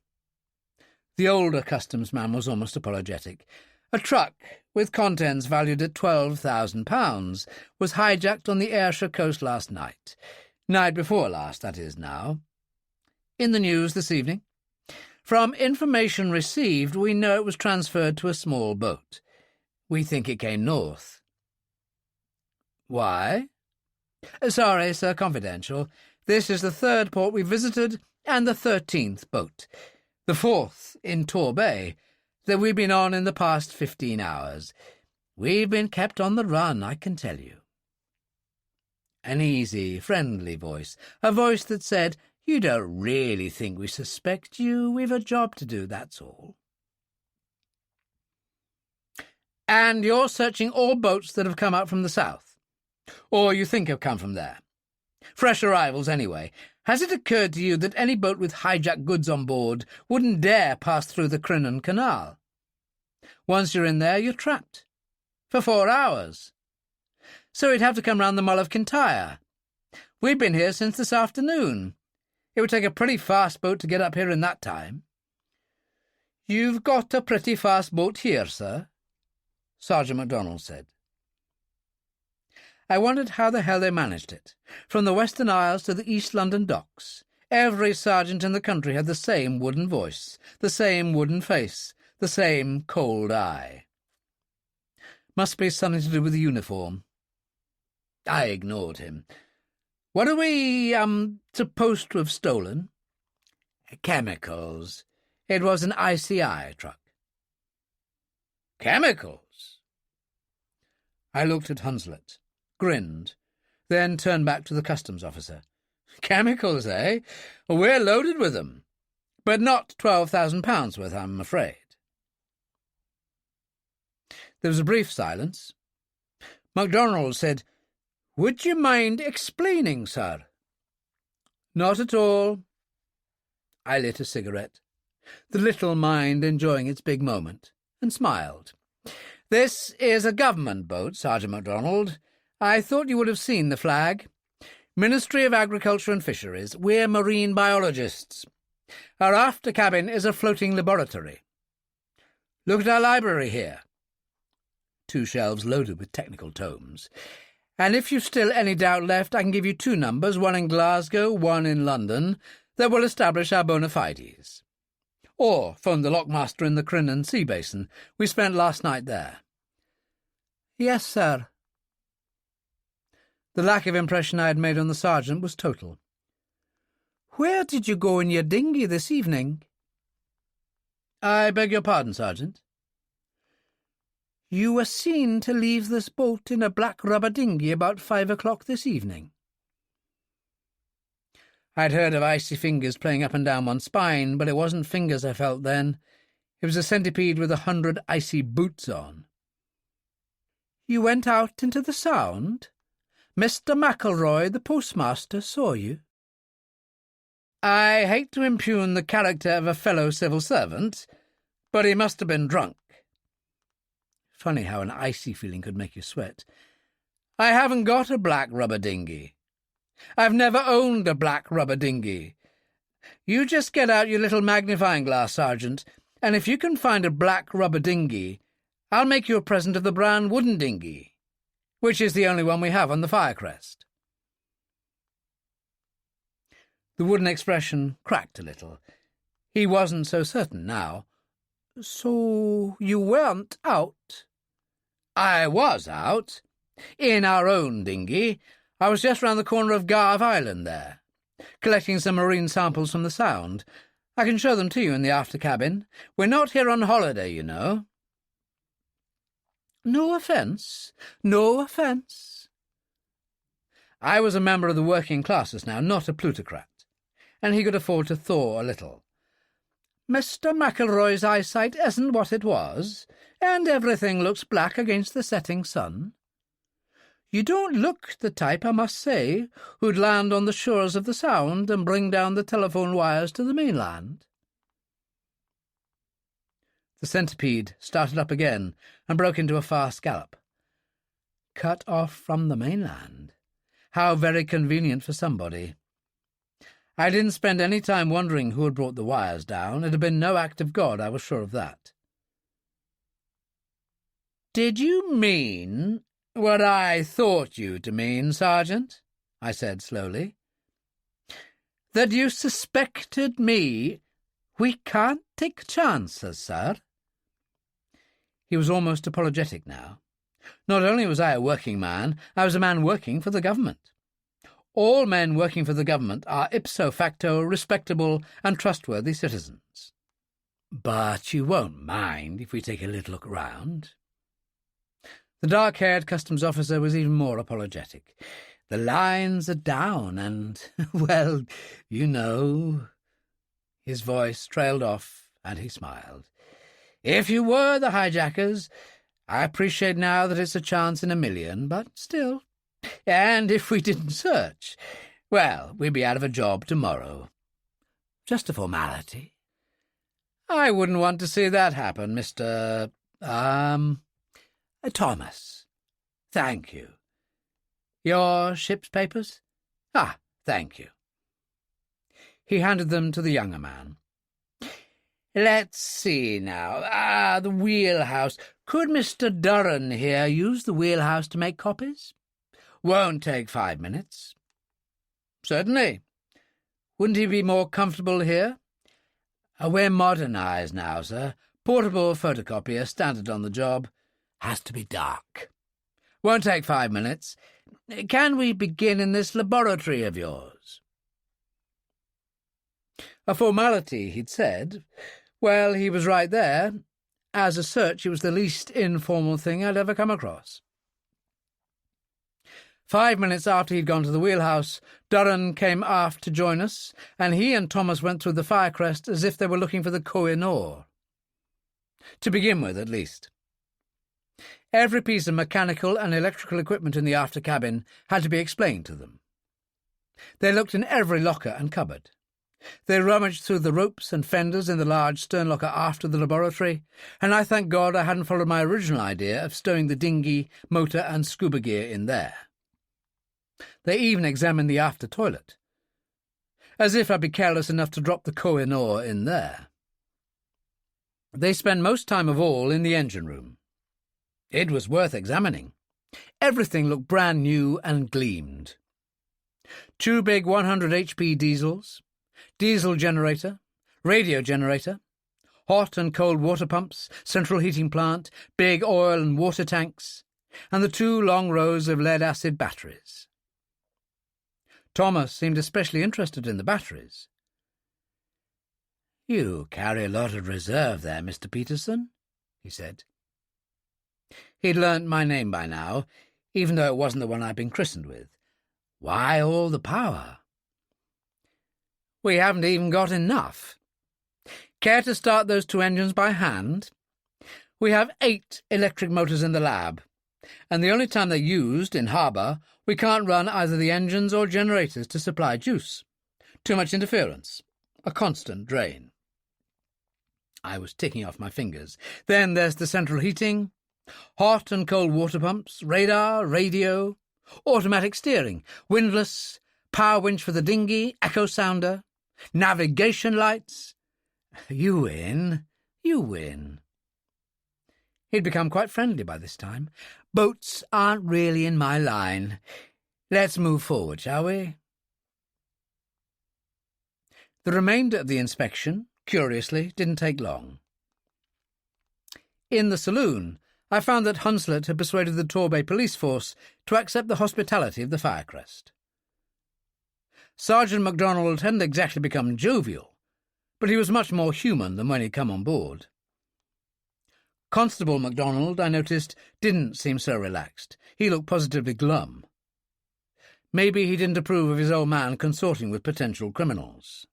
The older customs man was almost apologetic. A truck, with contents valued at £12,000, was hijacked on the Ayrshire coast last night. Night before last, that is now. In the news this evening. From information received, we know it was transferred to a small boat. We think it came north. "Why?" "Sorry, sir, confidential. This is the 3rd port we visited and the 13th boat. The 4th, in Torbay, that we've been on in the past 15 hours. We've been kept on the run, I can tell you." An easy, friendly voice, a voice that said, "You don't really think we suspect you. We've a job to do, that's all." "And you're searching all boats that have come out from the south? Or you think have come from there? Fresh arrivals, anyway. Has it occurred to you that any boat with hijacked goods on board wouldn't dare pass through the Crinan Canal? Once you're in there, you're trapped. For 4 hours. So he'd have to come round the Mull of Kintyre. We've been here since this afternoon. It would take a pretty fast boat to get up here in that time. You've got a pretty fast boat here, sir, Sergeant MacDonald said. I wondered how the hell they managed it. From the Western Isles to the East London docks, every sergeant in the country had the same wooden voice, the same wooden face, the same cold eye. Must be something to do with the uniform. I ignored him. What are we, supposed to have stolen? Chemicals. It was an ICI truck. Chemicals? I looked at Hunslet, grinned, then turned back to the customs officer. Chemicals, eh? Well, we're loaded with them, but not £12,000 worth, I'm afraid. There was a brief silence. MacDonald said, Would you mind explaining, sir? Not at all. I lit a cigarette, the little mind enjoying its big moment, and smiled. This is a government boat, Sergeant MacDonald. I thought you would have seen the flag. Ministry of Agriculture and Fisheries. We're marine biologists. Our after cabin is a floating laboratory. Look at our library here. 2 shelves loaded with technical tomes. And if you've still any doubt left, I can give you 2 numbers, one in Glasgow, one in London, that will establish our bona fides. Or phone the lockmaster in the Crinan Sea Basin. We spent last night there. Yes, sir. The lack of impression I had made on the sergeant was total. Where did you go in your dinghy this evening? I beg your pardon, Sergeant. You were seen to leave this boat in a black rubber dinghy about 5 o'clock this evening. I'd heard of icy fingers playing up and down one spine, but it wasn't fingers I felt then. It was a centipede with 100 icy boots on. You went out into the Sound? Mr. McElroy, the postmaster, saw you. I hate to impugn the character of a fellow civil servant, but he must have been drunk. Funny how an icy feeling could make you sweat. I haven't got a black rubber dinghy. I've never owned a black rubber dinghy. You just get out your little magnifying glass, Sergeant, and if you can find a black rubber dinghy, I'll make you a present of the brown wooden dinghy, which is the only one we have on the Firecrest. The wooden expression cracked a little. He wasn't so certain now. So you weren't out? I was out. In our own dinghy. I was just round the corner of Garve Island there, collecting some marine samples from the Sound. I can show them to you in the after cabin. We're not here on holiday, you know. No offence. No offence. I was a member of the working classes now, not a plutocrat, and he could afford to thaw a little. Mr. McElroy's eyesight isn't what it was, and everything looks black against the setting sun. You don't look the type, I must say, who'd land on the shores of the Sound and bring down the telephone wires to the mainland. The centipede started up again and broke into a fast gallop. Cut off from the mainland. How very convenient for somebody. I didn't spend any time wondering who had brought the wires down. It had been no act of God, I was sure of that. Did you mean what I thought you to mean, Sergeant? I said slowly. That you suspected me? We can't take chances, sir. He was almost apologetic now. Not only was I a working man, I was a man working for the government. All men working for the government are ipso facto respectable and trustworthy citizens. But you won't mind if we take a little look round. The dark-haired customs officer was even more apologetic. The lines are down and, well, you know. His voice trailed off and he smiled. If you were the hijackers, I appreciate now that it's a chance in a million, but still. And if we didn't search, well, we'd be out of a job tomorrow. Just a formality. I wouldn't want to see that happen, Mr. Thomas. Thank you. Your ship's papers? Ah, thank you. He handed them to the younger man. Let's see now. The wheelhouse. Could Mr. Durran here use the wheelhouse to make copies? Won't take 5 minutes. Certainly. Wouldn't he be more comfortable here? We're modernised now, sir. Portable photocopier, standard on the job. Has to be dark. Won't take 5 minutes. Can we begin in this laboratory of yours? A formality, he'd said. Well, he was right there. As a search, it was the least informal thing I'd ever come across. 5 minutes after he'd gone to the wheelhouse, Durran came aft to join us, and he and Thomas went through the firecrest as if they were looking for the Koh-i-Noor. To begin with, at least. Every piece of mechanical and electrical equipment in the after cabin had to be explained to them. They looked in every locker and cupboard. They rummaged through the ropes and fenders in the large stern locker after the laboratory, and I thank God I hadn't followed my original idea of stowing the dinghy, motor and scuba gear in there. They even examined the after toilet, as if I'd be careless enough to drop the Koh-i-Noor in there. They spent most time of all in the engine room. It was worth examining. Everything looked brand new and gleamed. 2 big 100 HP diesels, diesel generator, radio generator, hot and cold water pumps, central heating plant, big oil and water tanks, and the 2 long rows of lead-acid batteries. Thomas seemed especially interested in the batteries. "You carry a lot of reserve there, Mr. Peterson," he said. He'd learnt my name by now, even though it wasn't the one I'd been christened with. Why all the power? We haven't even got enough. Care to start those 2 engines by hand? We have 8 electric motors in the lab, and the only time they're used, in harbour, we can't run either the engines or generators to supply juice. Too much interference. A constant drain. I was ticking off my fingers. Then there's the central heating, hot and cold water pumps, radar, radio, automatic steering, windlass, power winch for the dinghy, echo sounder, navigation lights. You win. You win. He'd become quite friendly by this time. Boats aren't really in my line. Let's move forward, shall we? The remainder of the inspection, curiously, didn't take long. In the saloon, I found that Hunslet had persuaded the Torbay police force to accept the hospitality of the Firecrest. Sergeant MacDonald hadn't exactly become jovial, but he was much more human than when he'd come on board. Constable MacDonald, I noticed, didn't seem so relaxed. He looked positively glum. Maybe he didn't approve of his old man consorting with potential criminals.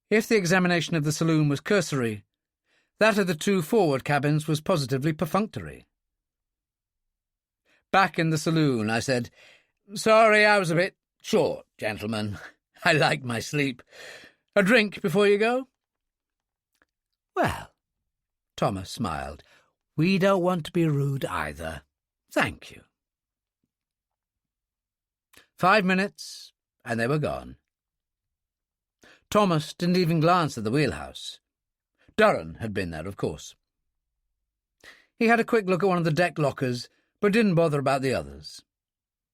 If the examination of the saloon was cursory, that of the 2 forward cabins was positively perfunctory. Back in the saloon, I said, "Sorry, I was a bit short, gentlemen. I like my sleep. A drink before you go?" "Well," Thomas smiled, "we don't want to be rude either. Thank you." 5 minutes, and they were gone. Thomas didn't even glance at the wheelhouse. Durran had been there, of course. He had a quick look at one of the deck lockers, but didn't bother about the others.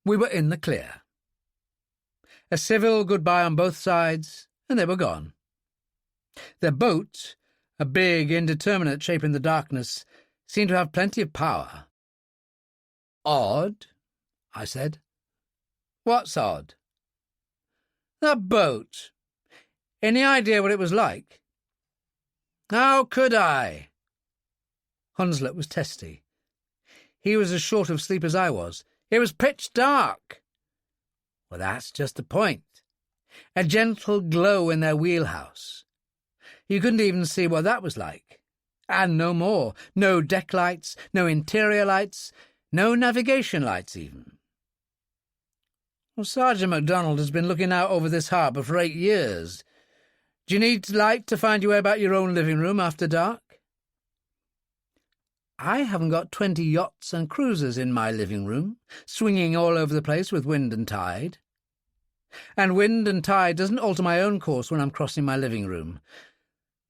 We were in the clear. A civil goodbye on both sides, and they were gone. Their boat, a big, indeterminate shape in the darkness, seemed to have plenty of power. "Odd," I said. "What's odd?" "That boat. Any idea what it was like?" "How could I?" Hunslet was testy. He was as short of sleep as I was. "It was pitch dark." "Well, that's just the point. A gentle glow in their wheelhouse. You couldn't even see what that was like. And no more. No deck lights, no interior lights, no navigation lights even." "Well, Sergeant MacDonald has been looking out over this harbour for 8 years. Do you need light to find your way about your own living room after dark?" I haven't got 20 yachts and cruisers in my living room, swinging all over the place with wind and tide. And wind and tide doesn't alter my own course when I'm crossing my living room.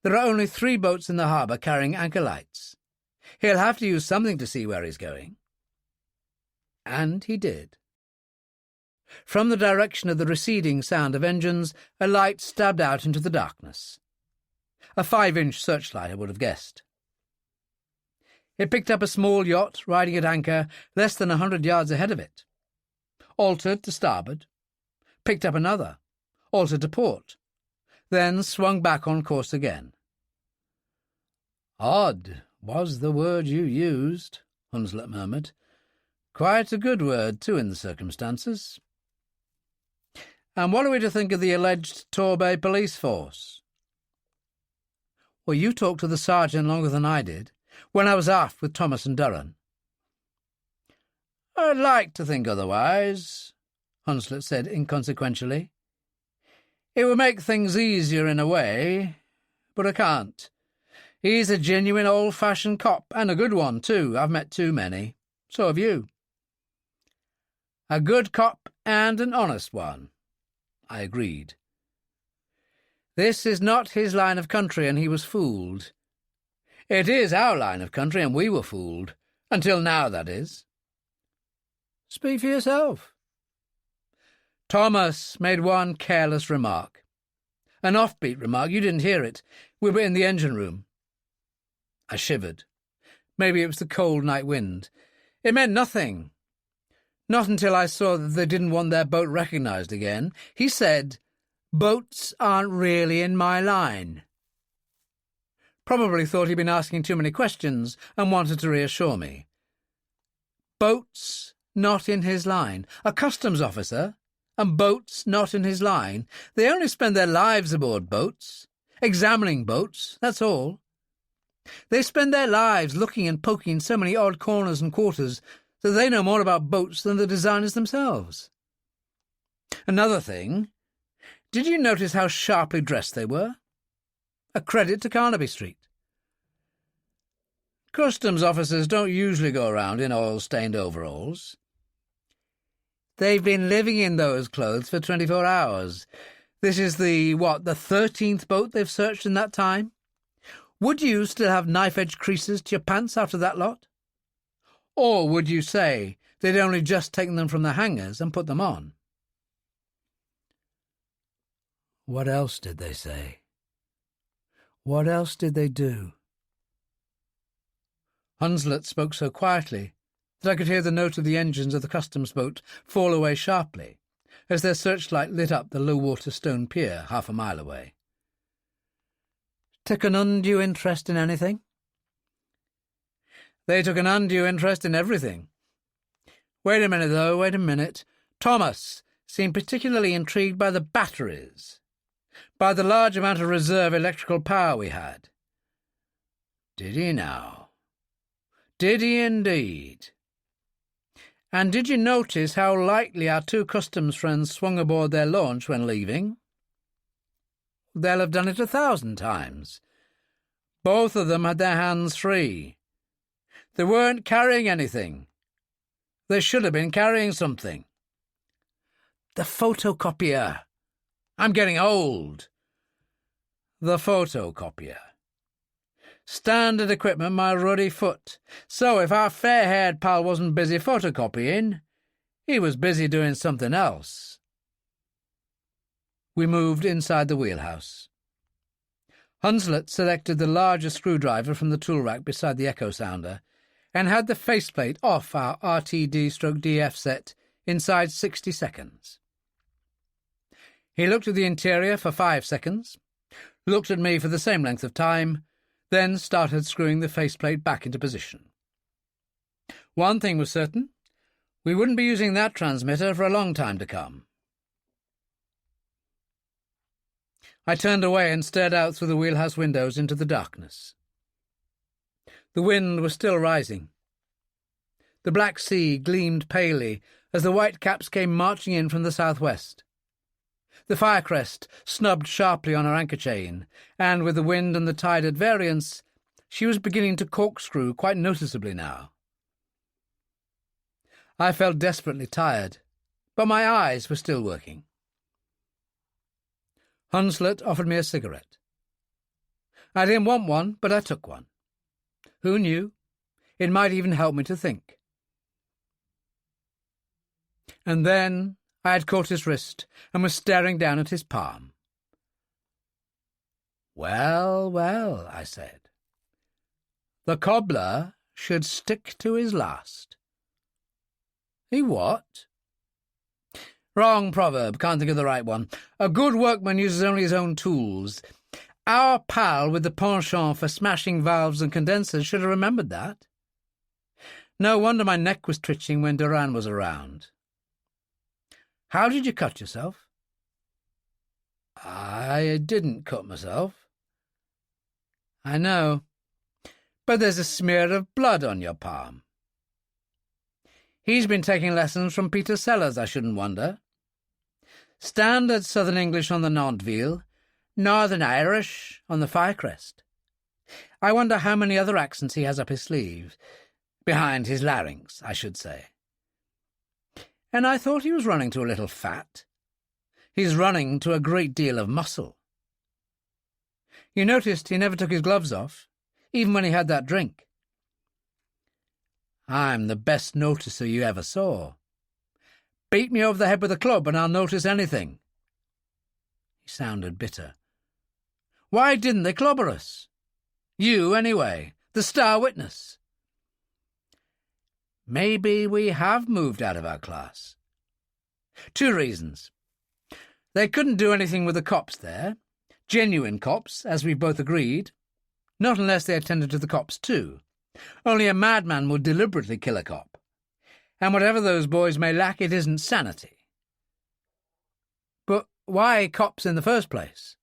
There are only 3 boats in the harbour carrying anchor lights. He'll have to use something to see where he's going. And he did. From the direction of the receding sound of engines, a light stabbed out into the darkness. A 5-inch searchlight, I would have guessed. It picked up a small yacht riding at anchor less than 100 yards ahead of it. Altered to starboard. Picked up another. Altered to port. Then swung back on course again. "Odd was the word you used," Hunslet murmured. "Quite a good word, too, in the circumstances. And what are we to think of the alleged Torbay police force?" "Well, you talked to the sergeant longer than I did, when I was aft with Thomas and Durran." "I'd like to think otherwise," Hunslet said inconsequentially. "It would make things easier in a way, but I can't. He's a genuine old-fashioned cop, and a good one, too. I've met too many. So have you." "A good cop and an honest one," I agreed. "This is not his line of country, and he was fooled. It is our line of country, and we were fooled. Until now, that is." "Speak for yourself." "Thomas made one careless remark. An offbeat remark. You didn't hear it. We were in the engine room." I shivered. Maybe it was the cold night wind. It meant nothing. Not until I saw that they didn't want their boat recognised again. He said, "Boats aren't really in my line." Probably thought he'd been asking too many questions and wanted to reassure me. Boats not in his line. A customs officer, and boats not in his line. They only spend their lives aboard boats, examining boats, that's all. They spend their lives looking and poking in so many odd corners and quarters that they know more about boats than the designers themselves. Another thing, did you notice how sharply dressed they were? A credit to Carnaby Street. Customs officers don't usually go around in oil-stained overalls. They've been living in those clothes for 24 hours. This is the 13th boat they've searched in that time? Would you still have knife-edge creases to your pants after that lot? Or would you say they'd only just taken them from the hangars and put them on? What else did they say? What else did they do? Hunslet spoke so quietly that I could hear the note of the engines of the customs boat fall away sharply as their searchlight lit up the low-water stone pier half a mile away. Took an undue interest in anything? They took an undue interest in everything. Wait a minute, though, wait a minute. Thomas seemed particularly intrigued by the batteries, by the large amount of reserve electrical power we had. Did he now? Did he indeed? And did you notice how lightly our 2 customs friends swung aboard their launch when leaving? They'll have done it 1,000 times. Both of them had their hands free. They weren't carrying anything. They should have been carrying something. The photocopier. I'm getting old. The photocopier. Standard equipment, my ruddy foot. So if our fair-haired pal wasn't busy photocopying, he was busy doing something else. We moved inside the wheelhouse. Hunslet selected the larger screwdriver from the tool rack beside the echo sounder and had the faceplate off our RTD/DF set inside 60 seconds. He looked at the interior for 5 seconds, looked at me for the same length of time, then started screwing the faceplate back into position. One thing was certain, we wouldn't be using that transmitter for a long time to come. I turned away and stared out through the wheelhouse windows into the darkness. The wind was still rising. The Black Sea gleamed palely as the white caps came marching in from the southwest. The Firecrest snubbed sharply on her anchor chain, and with the wind and the tide at variance, She was beginning to corkscrew quite noticeably now. I felt desperately tired, but my eyes were still working. Hunslet offered me a cigarette. I didn't want one, but I took one. Who knew? It might even help me to think. And then I had caught his wrist and was staring down at his palm. "Well, well," I said. "The cobbler should stick to his last." "He what?" "Wrong proverb, can't think of the right one. A good workman uses only his own tools. Our pal with the penchant for smashing valves and condensers should have remembered that. No wonder my neck was twitching when Duran was around." "How did you cut yourself?" "I didn't cut myself." "I know, but there's a smear of blood on your palm." "He's been taking lessons from Peter Sellers, I shouldn't wonder. Standard Southern English on the Nantville, Northern Irish on the Firecrest. I wonder how many other accents he has up his sleeve. Behind his larynx, I should say. And I thought he was running to a little fat. He's running to a great deal of muscle. You noticed he never took his gloves off, even when he had that drink." "I'm the best noticer you ever saw. Beat me over the head with a club and I'll notice anything." He sounded bitter. "Why didn't they clobber us? You, anyway, the star witness." "Maybe we have moved out of our class. 2 reasons. They couldn't do anything with the cops there. Genuine cops, as we both agreed. Not unless they attended to the cops too. Only a madman would deliberately kill a cop. And whatever those boys may lack, it isn't sanity." "But why cops in the first place?"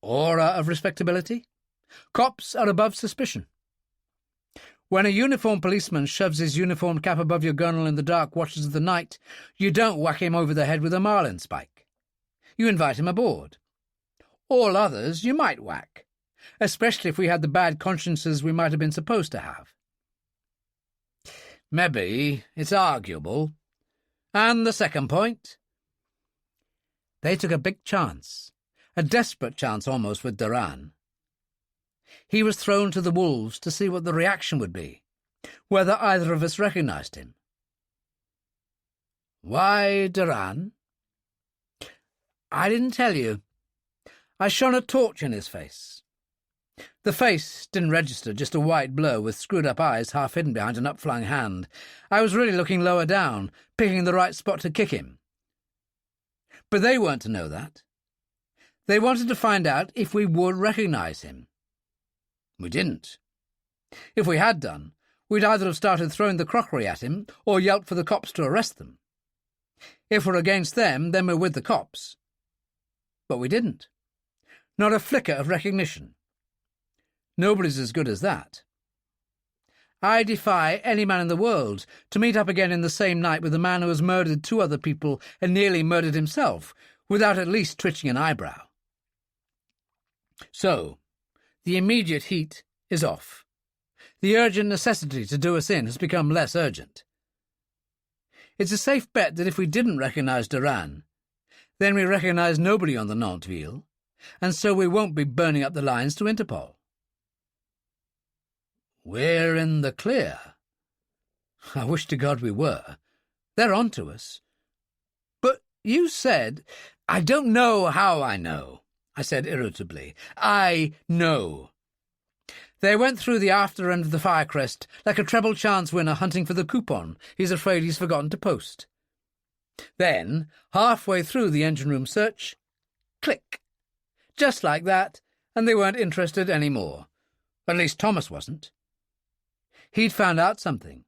"Aura of respectability. Cops are above suspicion. When a uniformed policeman shoves his uniformed cap above your gunwale in the dark watches of the night, you don't whack him over the head with a marlinspike. You invite him aboard. All others you might whack, especially if we had the bad consciences we might have been supposed to have." "Maybe it's arguable. And the second point?" "They took a big chance, a desperate chance almost, with Duran. He was thrown to the wolves to see what the reaction would be, whether either of us recognized him." "Why Duran?" "I didn't tell you. I shone a torch in his face. The face didn't register, just a white blur with screwed-up eyes half hidden behind an upflung hand. I was really looking lower down, picking the right spot to kick him. But they weren't to know that. They wanted to find out if we would recognize him. We didn't. If we had done, we'd either have started throwing the crockery at him or yelped for the cops to arrest them. If we're against them, then we're with the cops. But we didn't. Not a flicker of recognition. Nobody's as good as that. I defy any man in the world to meet up again in the same night with a man who has murdered 2 other people and nearly murdered himself without at least twitching an eyebrow. So, the immediate heat is off. The urgent necessity to do us in has become less urgent. It's a safe bet that if we didn't recognize Duran, then we recognize nobody on the Nantville, and so we won't be burning up the lines to Interpol. We're in the clear. I wish to God we were. They're on to us. But you said— I don't know how I know, I said irritably. I know. They went through the after end of the Firecrest like a treble chance winner hunting for the coupon he's afraid he's forgotten to post. Then, halfway through the engine room search, click. Just like that, and they weren't interested any more. At least Thomas wasn't. He'd found out something.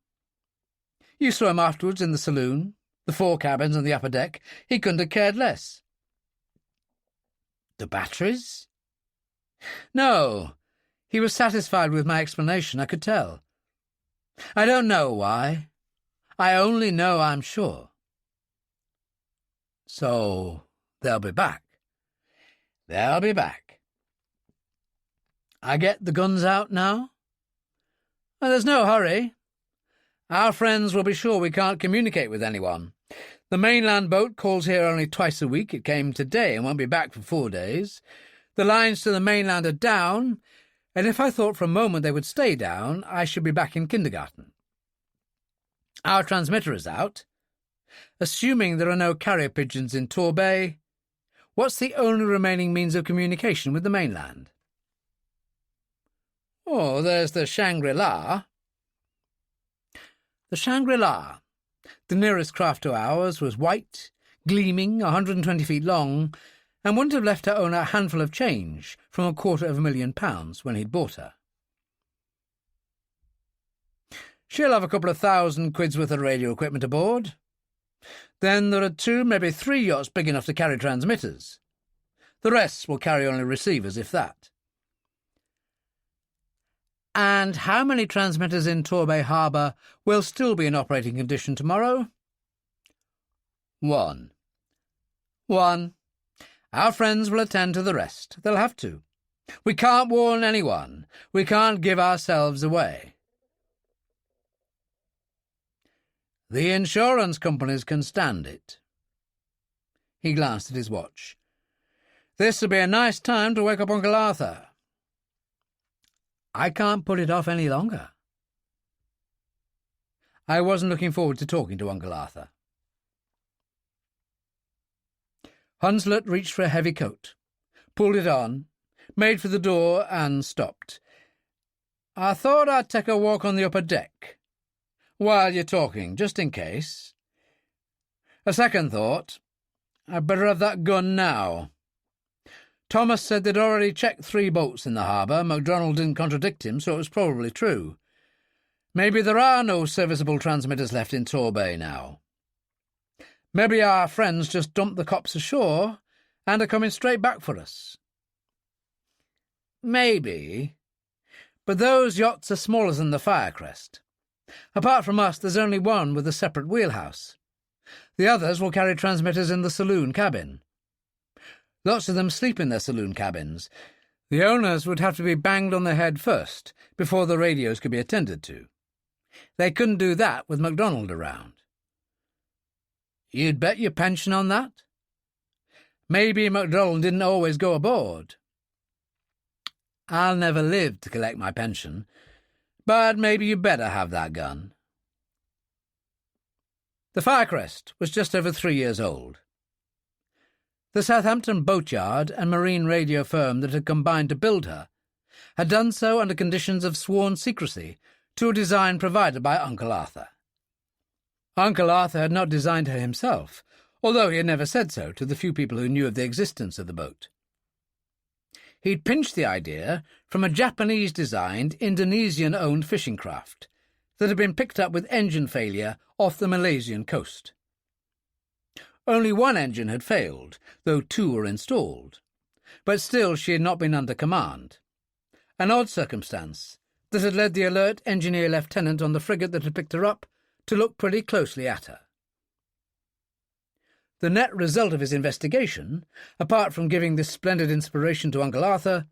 You saw him afterwards in the saloon, the 4 cabins and the upper deck. He couldn't have cared less. The batteries? No. He was satisfied with my explanation, I could tell. I don't know why. I only know I'm sure. So they'll be back. They'll be back. I get the guns out now? Well, there's no hurry. Our friends will be sure we can't communicate with anyone. The mainland boat calls here only twice a week. It came today and won't be back for 4 days. The lines to the mainland are down, and if I thought for a moment they would stay down, I should be back in kindergarten. Our transmitter is out. Assuming there are no carrier pigeons in Torbay, what's the only remaining means of communication with the mainland? Oh, there's the Shangri-La. The Shangri-La. The nearest craft to ours was white, gleaming, 120 feet long, and wouldn't have left her owner a handful of change from £250,000 when he'd bought her. She'll have a couple of £1,000 worth of radio equipment aboard. Then there are 2, maybe 3 yachts big enough to carry transmitters. The rest will carry only receivers, if that. And how many transmitters in Torbay Harbour will still be in operating condition tomorrow? 1. Our friends will attend to the rest. They'll have to. We can't warn anyone. We can't give ourselves away. The insurance companies can stand it. He glanced at his watch. This would be a nice time to wake up Uncle Arthur. I can't put it off any longer. I wasn't looking forward to talking to Uncle Arthur. Hunslet reached for a heavy coat, pulled it on, made for the door and stopped. I thought I'd take a walk on the upper deck. While you're talking, just in case. A second thought, I'd better have that gun now. Thomas said they'd already checked 3 boats in the harbour. MacDonald didn't contradict him, so it was probably true. Maybe there are no serviceable transmitters left in Torbay now. Maybe our friends just dumped the cops ashore and are coming straight back for us. Maybe. But those yachts are smaller than the Firecrest. Apart from us, there's only one with a separate wheelhouse. The others will carry transmitters in the saloon cabin. Lots of them sleep in their saloon cabins. The owners would have to be banged on the head first, before the radios could be attended to. They couldn't do that with MacDonald around. You'd bet your pension on that? Maybe MacDonald didn't always go aboard. I'll never live to collect my pension, but maybe you better have that gun. The Firecrest was just over 3 years old. The Southampton boatyard and marine radio firm that had combined to build her had done so under conditions of sworn secrecy to a design provided by Uncle Arthur. Uncle Arthur had not designed her himself, although he had never said so to the few people who knew of the existence of the boat. He'd pinched the idea from a Japanese-designed, Indonesian-owned fishing craft that had been picked up with engine failure off the Malaysian coast. Only 1 engine had failed, though 2 were installed. But still she had not been under command. An odd circumstance that had led the alert engineer lieutenant on the frigate that had picked her up to look pretty closely at her. The net result of his investigation, apart from giving this splendid inspiration to Uncle Arthur,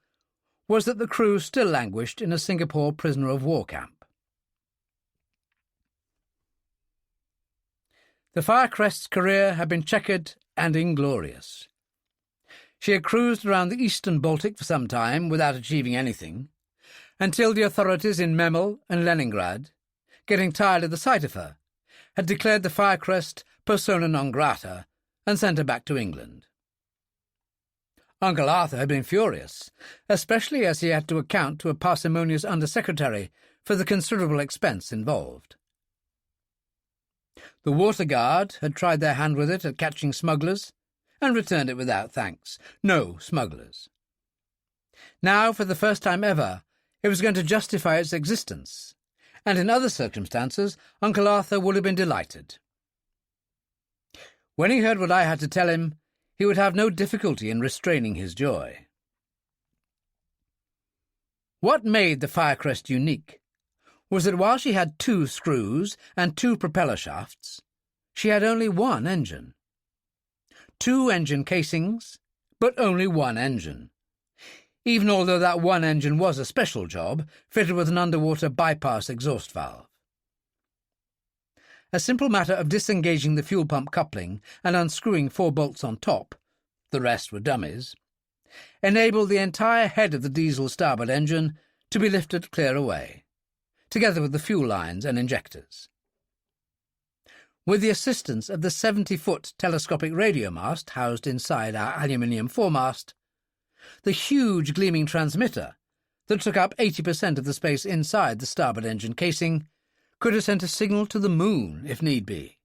was that the crew still languished in a Singapore prisoner-of-war camp. The Firecrest's career had been checkered and inglorious. She had cruised around the eastern Baltic for some time without achieving anything, until the authorities in Memel and Leningrad, getting tired of the sight of her, had declared the Firecrest persona non grata and sent her back to England. Uncle Arthur had been furious, especially as he had to account to a parsimonious under-secretary for the considerable expense involved. The water guard had tried their hand with it at catching smugglers, and returned it without thanks. No smugglers. Now, for the first time ever, it was going to justify its existence, and in other circumstances Uncle Arthur would have been delighted. When he heard what I had to tell him, he would have no difficulty in restraining his joy. What made the Firecrest unique was that while she had 2 screws and 2 propeller shafts, she had only 1 engine. 2 engine casings, but only 1 engine. even although that one engine was a special job, fitted with an underwater bypass exhaust valve. A simple matter of disengaging the fuel pump coupling and unscrewing 4 bolts on top, the rest were dummies, enabled the entire head of the diesel starboard engine to be lifted clear away, together with the fuel lines and injectors. With the assistance of the 70-foot telescopic radio mast housed inside our aluminium foremast, the huge gleaming transmitter that took up 80% of the space inside the starboard engine casing could have sent a signal to the moon if need be.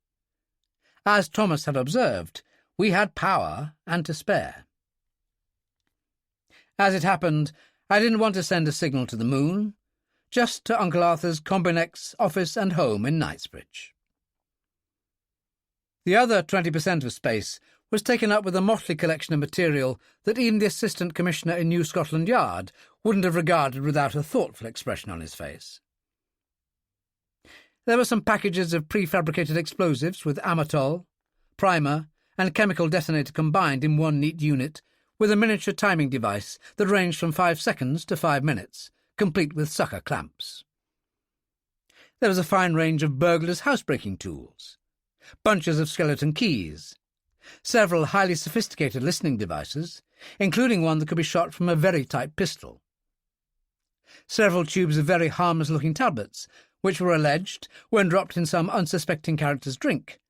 As Thomas had observed, we had power and to spare. As it happened, I didn't want to send a signal to the moon, just to Uncle Arthur's Combinex office and home in Knightsbridge. The other 20% of space was taken up with a motley collection of material that even the Assistant Commissioner in New Scotland Yard wouldn't have regarded without a thoughtful expression on his face. There were some packages of prefabricated explosives with amatol, primer, and chemical detonator combined in one neat unit, with a miniature timing device that ranged from 5 seconds to 5 minutes, complete with sucker clamps. There was a fine range of burglars' housebreaking tools, bunches of skeleton keys, several highly sophisticated listening devices, including one that could be shot from a very tight pistol, several tubes of very harmless-looking tablets, which were alleged, when dropped in some unsuspecting character's drink,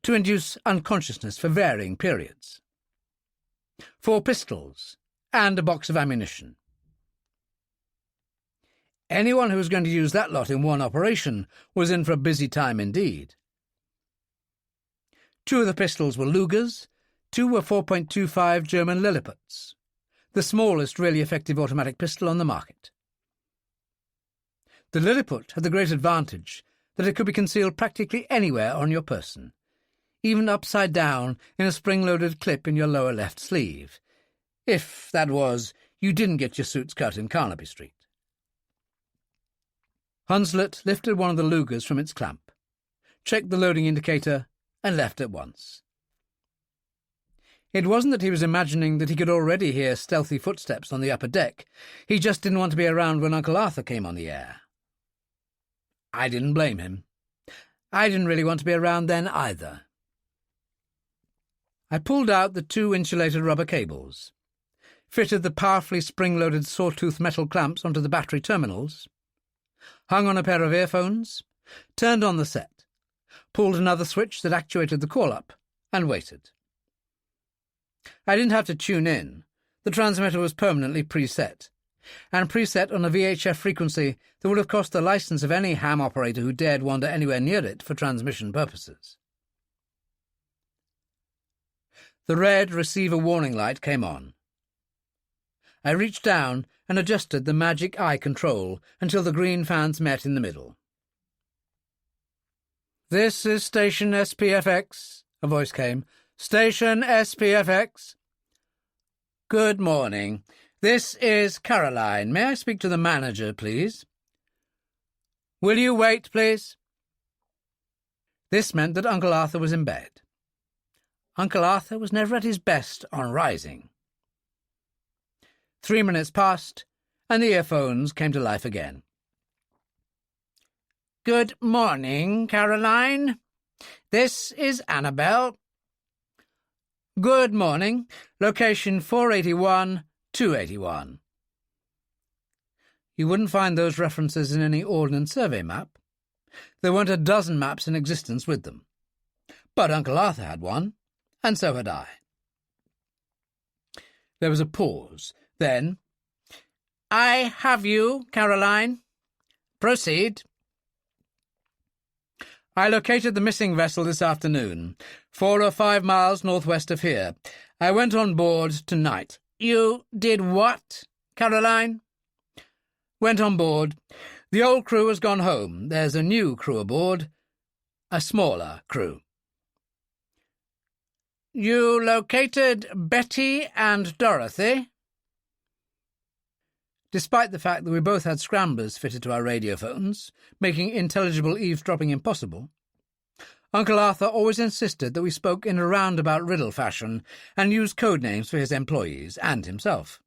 to induce unconsciousness for varying periods, 4 pistols, and a box of ammunition. Anyone who was going to use that lot in one operation was in for a busy time indeed. 2 of the pistols were Lugers, 2 were 4.25 German Lilliputs, the smallest really effective automatic pistol on the market. The Lilliput had the great advantage that it could be concealed practically anywhere on your person, even upside down in a spring-loaded clip in your lower left sleeve, if, that was, you didn't get your suits cut in Carnaby Street. Hunslet lifted one of the Lugers from its clamp, checked the loading indicator, and left at once. It wasn't that he was imagining that he could already hear stealthy footsteps on the upper deck. He just didn't want to be around when Uncle Arthur came on the air. I didn't blame him. I didn't really want to be around then either. I pulled out the 2 insulated rubber cables, fitted the powerfully spring-loaded sawtooth metal clamps onto the battery terminals, hung on a pair of earphones, turned on the set, pulled another switch that actuated the call-up, and waited. I didn't have to tune in. The transmitter was permanently preset, and preset on a VHF frequency that would have cost the license of any ham operator who dared wander anywhere near it for transmission purposes. The red receiver warning light came on. I reached down and adjusted the magic eye control until the green fans met in the middle. "This is Station SPFX," a voice came. "Station SPFX." "Good morning. This is Caroline. May I speak to the manager, please?" "Will you wait, please?" This meant that Uncle Arthur was in bed. Uncle Arthur was never at his best on rising. 3 minutes passed, and the earphones came to life again. "Good morning, Caroline. This is Annabel." "Good morning. Location 481, 281. You wouldn't find those references in any Ordnance Survey map. There weren't a dozen maps in existence with them. But Uncle Arthur had one, and so had I. There was a pause. Then, "I have you, Caroline. Proceed." "I located the missing vessel this afternoon, 4 or 5 miles northwest of here. I went on board tonight." "You did what, Caroline?" "Went on board. The old crew has gone home. There's a new crew aboard, a smaller crew." "You located Betty and Dorothy?" Despite the fact that we both had scramblers fitted to our radiophones, making intelligible eavesdropping impossible, Uncle Arthur always insisted that we spoke in a roundabout riddle fashion and used code names for his employees and himself.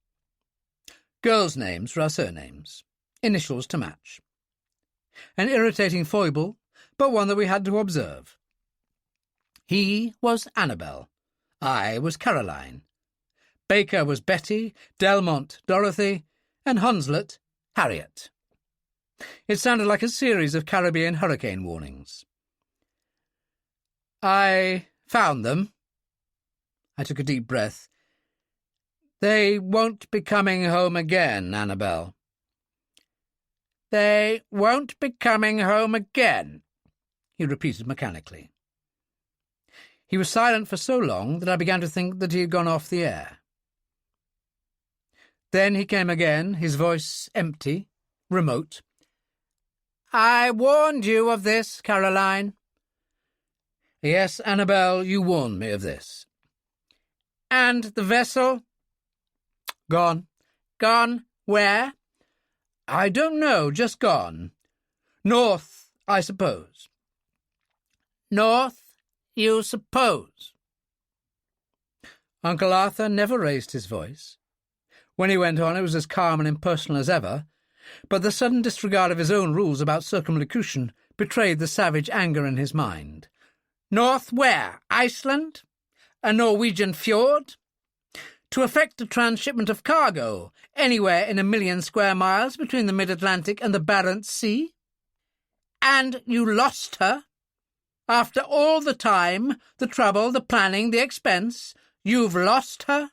Girls' names were our surnames, initials to match. An irritating foible, but one that we had to observe. He was Annabel. I was Caroline. Baker was Betty, Delmont Dorothy, and Hunslet Harriet. It sounded like a series of Caribbean hurricane warnings. I found them. I took a deep breath. They won't be coming home again, Annabel. They won't be coming home again, he repeated mechanically. He was silent for so long that I began to think that he had gone off the air. Then he came again, his voice empty, remote. I warned you of this, Caroline. Yes, Annabel, you warned me of this. And the vessel? Gone. Gone where? I don't know, just gone. North, I suppose. North, you suppose? Uncle Arthur never raised his voice. When he went on, it was as calm and impersonal as ever, but the sudden disregard of his own rules about circumlocution betrayed the savage anger in his mind. North where? Iceland? A Norwegian fjord? To effect a transshipment of cargo anywhere in 1,000,000 square miles between the mid-Atlantic and the Barents Sea? And you lost her? After all the time, the trouble, the planning, the expense, you've lost her?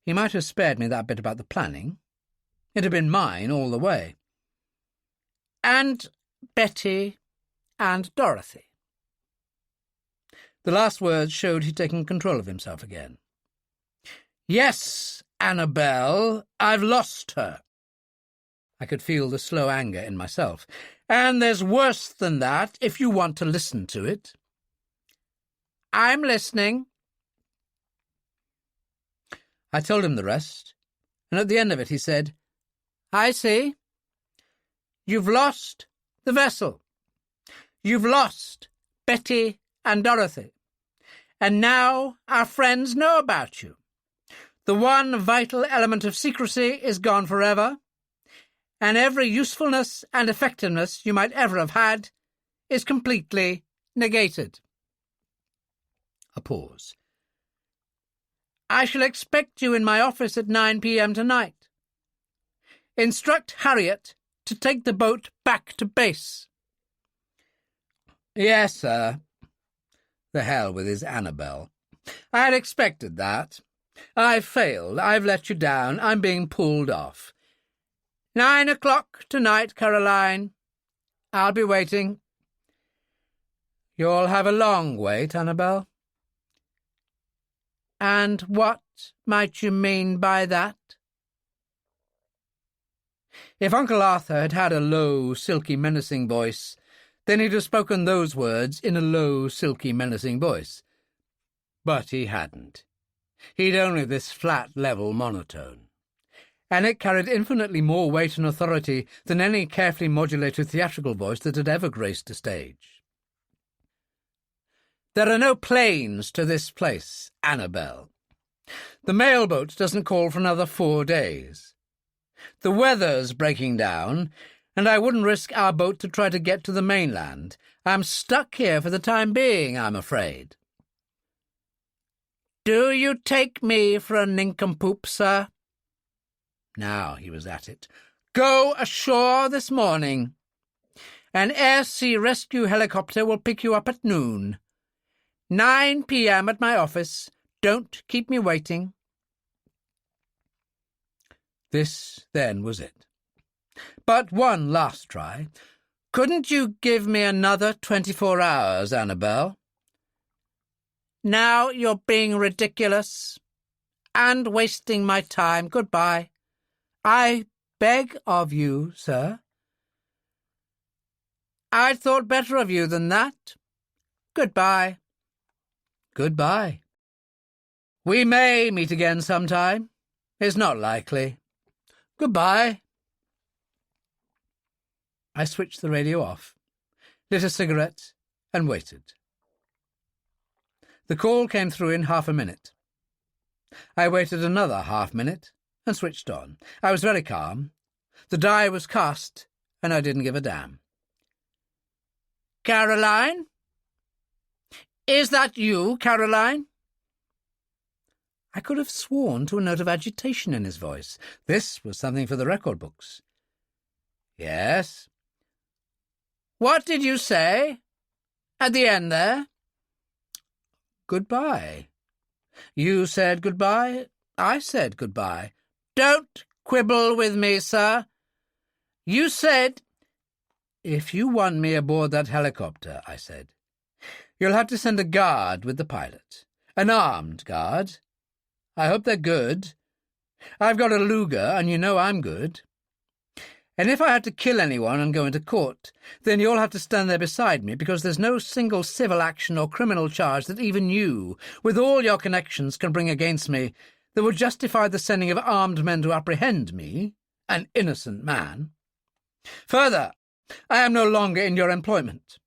He might have spared me that bit about the planning. It had been mine all the way. And Betty and Dorothy. The last words showed he'd taken control of himself again. Yes, Annabel, I've lost her. I could feel the slow anger in myself. And there's worse than that, if you want to listen to it. I'm listening. I told him the rest, and at the end of it he said, I see. You've lost the vessel. You've lost Betty and Dorothy. And now our friends know about you. The one vital element of secrecy is gone forever, and every usefulness and effectiveness you might ever have had is completely negated. A pause. I shall expect you in my office at 9 p.m. tonight. Instruct Harriet to take the boat back to base. Yes, sir. The hell with his Annabel. I had expected that. I've failed. I've let you down. I'm being pulled off. 9 o'clock tonight, Caroline. I'll be waiting. You'll have a long wait, Annabel. And what might you mean by that? If Uncle Arthur had had a low, silky, menacing voice, then he'd have spoken those words in a low, silky, menacing voice. But he hadn't. He'd only this flat, level monotone. And it carried infinitely more weight and authority than any carefully modulated theatrical voice that had ever graced a stage. There are no planes to this place, Annabel. The mailboat doesn't call for another 4 days. The weather's breaking down, and I wouldn't risk our boat to try to get to the mainland. I'm stuck here for the time being, I'm afraid. Do you take me for a nincompoop, sir? Now he was at it. Go ashore this morning. An air-sea rescue helicopter will pick you up at noon. 9 p.m. at my office. Don't keep me waiting. This, then, was it. But one last try. Couldn't you give me another 24 hours, Annabel? Now you're being ridiculous and wasting my time. Goodbye. I beg of you, sir. I'd thought better of you than that. Goodbye. Goodbye. We may meet again sometime. It's not likely. Goodbye. I switched the radio off, lit a cigarette, and waited. The call came through in half a minute. I waited another half-minute and switched on. I was very calm. The die was cast, and I didn't give a damn. "Caroline? Is that you, Caroline?" I could have sworn to a note of agitation in his voice. This was something for the record books. "Yes." "What did you say? At the end there?" "Goodbye." "You said goodbye. I said goodbye." "Don't quibble with me, sir. You said—" "If you want me aboard that helicopter," I said, "you'll have to send a guard with the pilot. An armed guard. I hope they're good. I've got a Luger, and you know I'm good. And if I had to kill anyone and go into court, then you'll have to stand there beside me, because there's no single civil action or criminal charge that even you, with all your connections, can bring against me that would justify the sending of armed men to apprehend me, an innocent man. Further, I am no longer in your employment.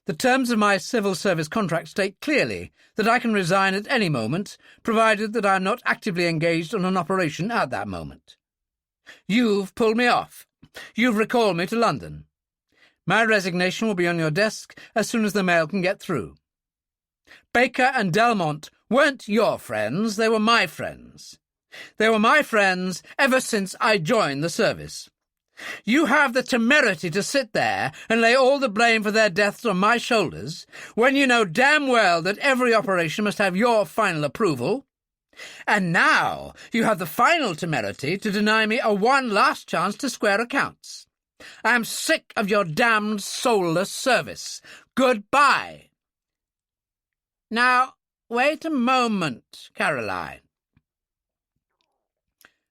The terms of my civil service contract state clearly that I can resign at any moment, provided that I am not actively engaged on an operation at that moment. You've pulled me off. You've recalled me to London. My resignation will be on your desk as soon as the mail can get through. Baker and Delmont weren't your friends, they were my friends. They were my friends ever since I joined the service. You have the temerity to sit there and lay all the blame for their deaths on my shoulders, when you know damn well that every operation must have your final approval. And now you have the final temerity to deny me a one last chance to square accounts. I am sick of your damned soulless service. Goodbye. Now, wait a moment, Caroline."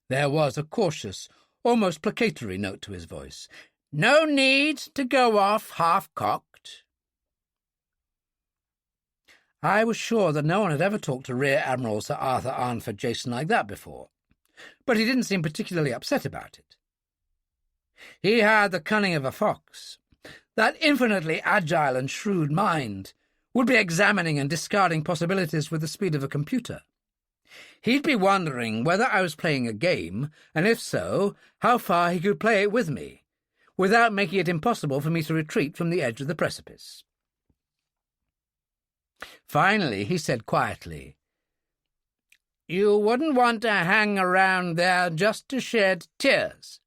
There was a cautious, almost placatory note to his voice. "No need to go off half-cocked." I was sure that no one had ever talked to Rear Admiral Sir Arthur Arnford Jason like that before, but he didn't seem particularly upset about it. He had the cunning of a fox. That infinitely agile and shrewd mind would be examining and discarding possibilities with the speed of a computer. He'd be wondering whether I was playing a game, and if so, how far he could play it with me, without making it impossible for me to retreat from the edge of the precipice. Finally, he said quietly, "You wouldn't want to hang around there just to shed tears.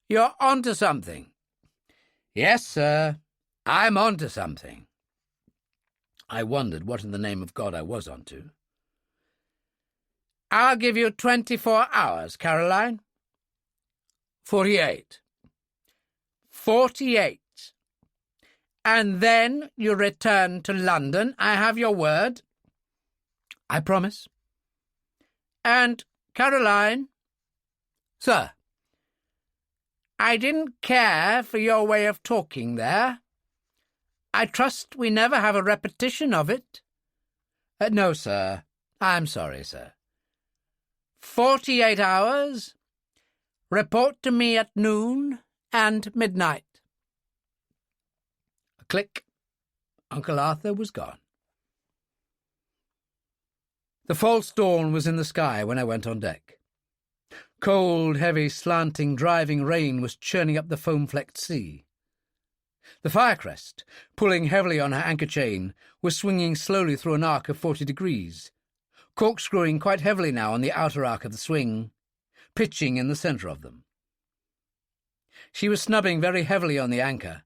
You're onto something." "Yes, sir, I'm onto something." I wondered what in the name of God I was onto. "I'll give you 24 hours, Caroline." 48. 48. "And then you return to London, I have your word?" "I promise." "And, Caroline—" "Sir." "I didn't care for your way of talking there. I trust we never have a repetition of it?" "No, sir. I'm sorry, sir." 48 hours. Report to me at noon and midnight." A click. Uncle Arthur was gone. The false dawn was in the sky when I went on deck. Cold, heavy, slanting, driving rain was churning up the foam-flecked sea. The Firecrest, pulling heavily on her anchor chain, was swinging slowly through an arc of 40 degrees, corkscrewing quite heavily now on the outer arc of the swing, pitching in the centre of them. She was snubbing very heavily on the anchor,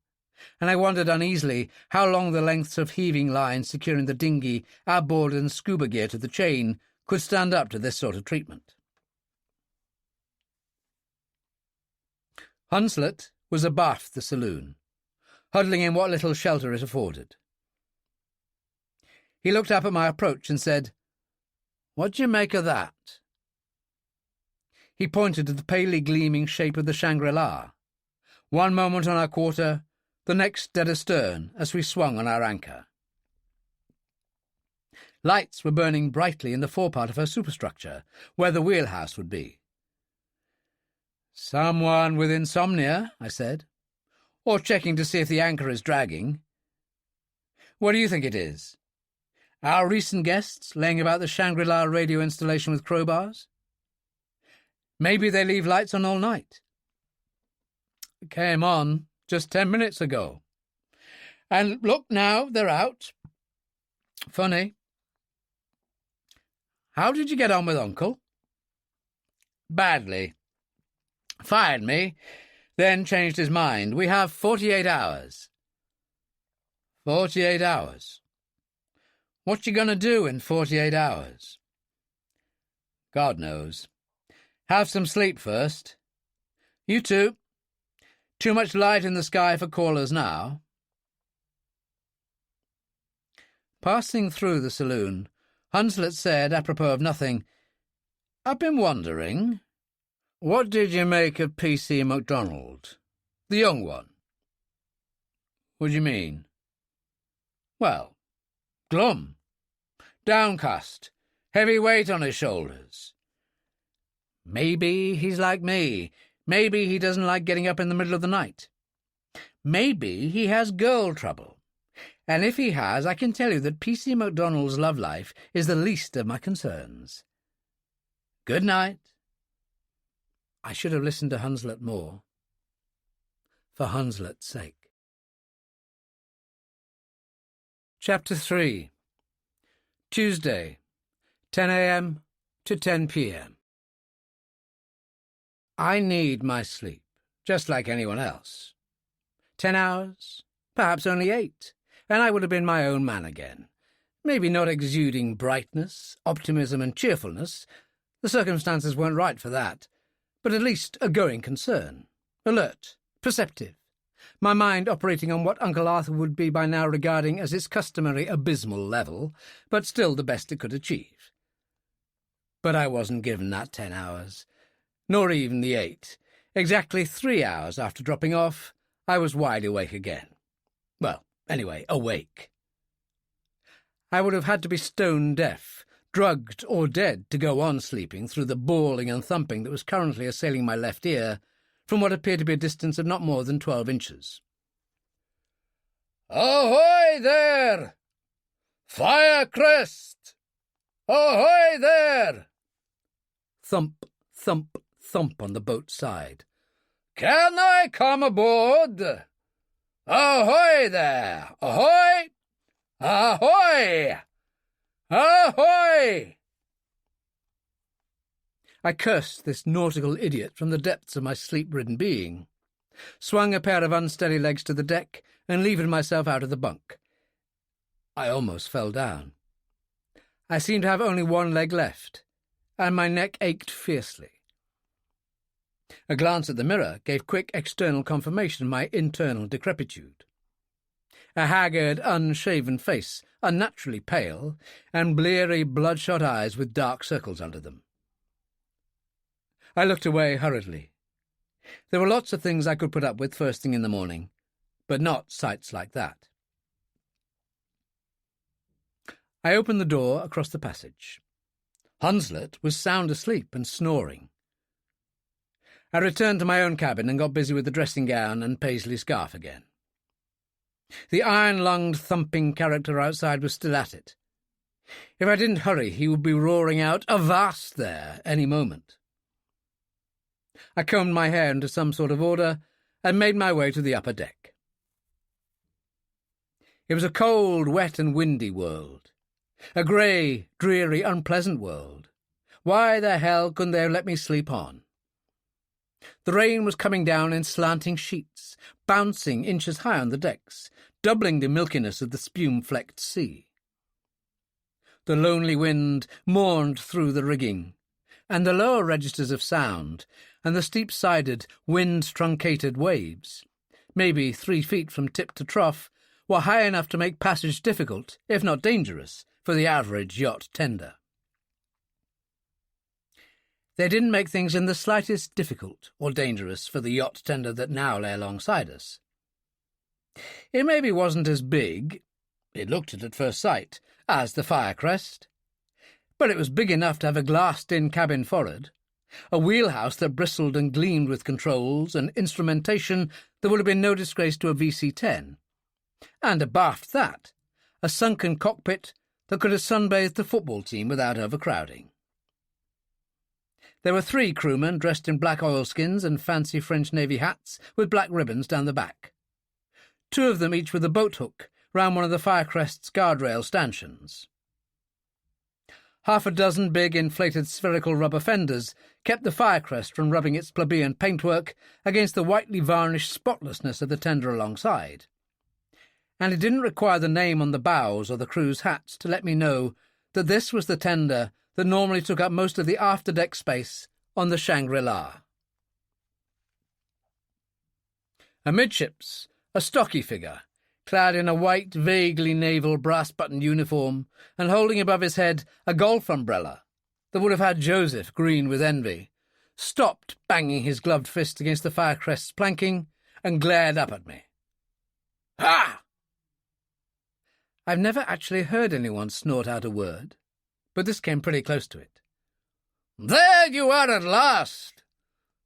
and I wondered uneasily how long the lengths of heaving lines securing the dinghy, outboard and scuba gear to the chain could stand up to this sort of treatment. Hunslet was abaft the saloon, huddling in what little shelter it afforded. He looked up at my approach and said, "What do you make of that?" He pointed to the palely gleaming shape of the Shangri-La, one moment on our quarter, the next dead astern as we swung on our anchor. Lights were burning brightly in the forepart of her superstructure, where the wheelhouse would be. "Someone with insomnia," I said, "or checking to see if the anchor is dragging. What do you think it is? Our recent guests laying about the Shangri-La radio installation with crowbars? Maybe they leave lights on all night. It came on just 10 minutes ago. And look now, they're out. Funny. How did you get on with Uncle? Badly. Fired me, then changed his mind. We have 48 hours. 48 hours. What you gonna do in 48 hours? God knows. Have some sleep first. You too. Too much light in the sky for callers now. Passing through the saloon, Hunslet said, apropos of nothing, I've been wondering, what did you make of P.C. MacDonald, the young one? What do you mean? Well, glum, downcast, heavy weight on his shoulders. Maybe he's like me. Maybe he doesn't like getting up in the middle of the night. Maybe he has girl trouble. And if he has, I can tell you that P.C. MacDonald's love life is the least of my concerns. Good night. I should have listened to Hunslet more. For Hunslet's sake. Chapter 3. Tuesday, 10 a.m. to 10 p.m. I need my sleep, just like anyone else. 10 hours, perhaps only 8, and I would have been my own man again. Maybe not exuding brightness, optimism and cheerfulness. The circumstances weren't right for that. But at least a going concern. Alert, perceptive. My mind operating on what Uncle Arthur would be by now regarding as its customary abysmal level, but still the best it could achieve. But I wasn't given that 10 hours, nor even the 8. Exactly 3 hours after dropping off, I was wide awake again. Well, anyway, awake. I would have had to be stone deaf, drugged or dead to go on sleeping through the bawling and thumping that was currently assailing my left ear from what appeared to be a distance of not more than 12 inches. "Ahoy there! Fire crest! Ahoy there!" Thump, thump, thump on the boat's side. "Can I come aboard? Ahoy there! Ahoy! Ahoy! Ahoy!" I cursed this nautical idiot from the depths of my sleep-ridden being, swung a pair of unsteady legs to the deck, and levered myself out of the bunk. I almost fell down. I seemed to have only one leg left, and my neck ached fiercely. A glance at the mirror gave quick external confirmation of my internal decrepitude. A haggard, unshaven face, unnaturally pale, and bleary, bloodshot eyes with dark circles under them. I looked away hurriedly. There were lots of things I could put up with first thing in the morning, but not sights like that. I opened the door across the passage. Hunslet was sound asleep and snoring. I returned to my own cabin and got busy with the dressing-gown and paisley scarf again. The iron-lunged, thumping character outside was still at it. If I didn't hurry, he would be roaring out, "Avast there!" any moment. I combed my hair into some sort of order and made my way to the upper deck. It was a cold, wet and windy world. A grey, dreary, unpleasant world. Why the hell couldn't they have let me sleep on? The rain was coming down in slanting sheets, bouncing inches high on the decks, doubling the milkiness of the spume-flecked sea. The lonely wind mourned through the rigging, and the lower registers of sound, and the steep-sided, wind-truncated waves, maybe 3 feet from tip to trough, were high enough to make passage difficult, if not dangerous, for the average yacht tender. They didn't make things in the slightest difficult or dangerous for the yacht tender that now lay alongside us. It maybe wasn't as big, it looked it at first sight, as the Firecrest, but it was big enough to have a glassed-in cabin forward, a wheelhouse that bristled and gleamed with controls and instrumentation that would have been no disgrace to a VC-10, and abaft that, a sunken cockpit that could have sunbathed a football team without overcrowding. There were 3 crewmen dressed in black oilskins and fancy French Navy hats with black ribbons down the back. 2 of them each with a boat hook round one of the Firecrest's guardrail stanchions. Half a dozen big inflated spherical rubber fenders kept the Firecrest from rubbing its plebeian paintwork against the whitely varnished spotlessness of the tender alongside. And it didn't require the name on the bows or the crew's hats to let me know that this was the tender that normally took up most of the afterdeck space on the Shangri-La. Amidships, a stocky figure, clad in a white, vaguely naval brass-buttoned uniform and holding above his head a golf umbrella that would have had Joseph green with envy, stopped banging his gloved fist against the Firecrest's planking and glared up at me. "Ha!" I've never actually heard anyone snort out a word, but this came pretty close to it. "There you are at last!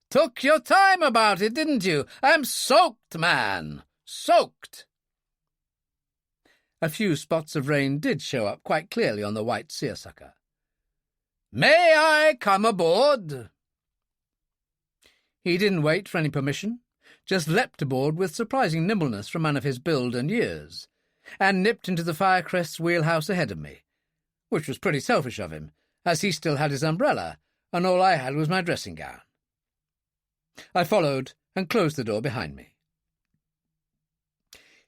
Took your time about it, didn't you? I'm soaked, man! Soaked!" A few spots of rain did show up quite clearly on the white seersucker. "May I come aboard?" He didn't wait for any permission, just leapt aboard with surprising nimbleness for a man of his build and years, and nipped into the Firecrest's wheelhouse ahead of me, which was pretty selfish of him, as he still had his umbrella, and all I had was my dressing gown. I followed and closed the door behind me.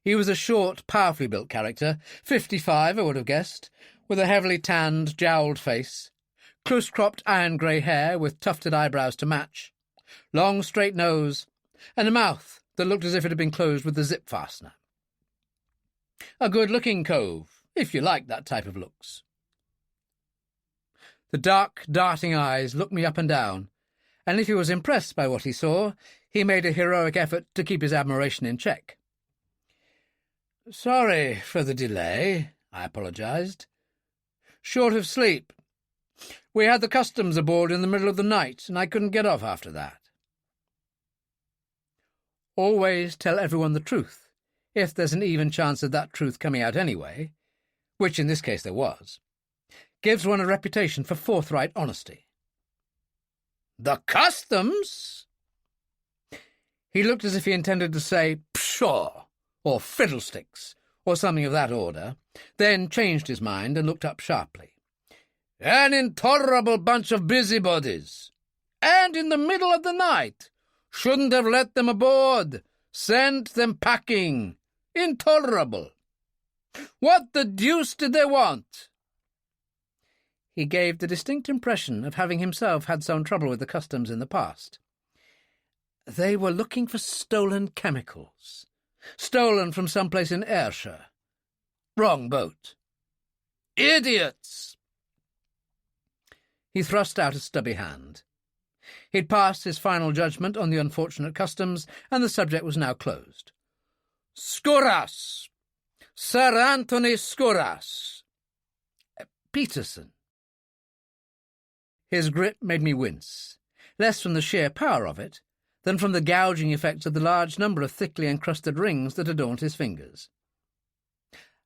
He was a short, powerfully built character, 55, I would have guessed, with a heavily tanned, jowled face, close-cropped iron-grey hair with tufted eyebrows to match, long, straight nose, and a mouth that looked as if it had been closed with a zip-fastener. A good-looking cove, if you like that type of looks. The dark, darting eyes looked me up and down, and if he was impressed by what he saw, he made a heroic effort to keep his admiration in check. "Sorry for the delay," I apologised. "Short of sleep. We had the customs aboard in the middle of the night, and I couldn't get off after that." Always tell everyone the truth, if there's an even chance of that truth coming out anyway, which in this case there was, gives one a reputation for forthright honesty. "The customs?" He looked as if he intended to say "pshaw," or "fiddlesticks," or something of that order, then changed his mind and looked up sharply. "An intolerable bunch of busybodies. And in the middle of the night. Shouldn't have let them aboard. Sent them packing. Intolerable. What the deuce did they want?" He gave the distinct impression of having himself had some trouble with the customs in the past. "They were looking for stolen chemicals. Stolen from someplace in Ayrshire. Wrong boat." "Idiots!" He thrust out a stubby hand. He'd passed his final judgment on the unfortunate customs, and the subject was now closed. "Skouras! Sir Anthony Skouras." "Peterson." His grip made me wince, less from the sheer power of it than from the gouging effects of the large number of thickly encrusted rings that adorned his fingers.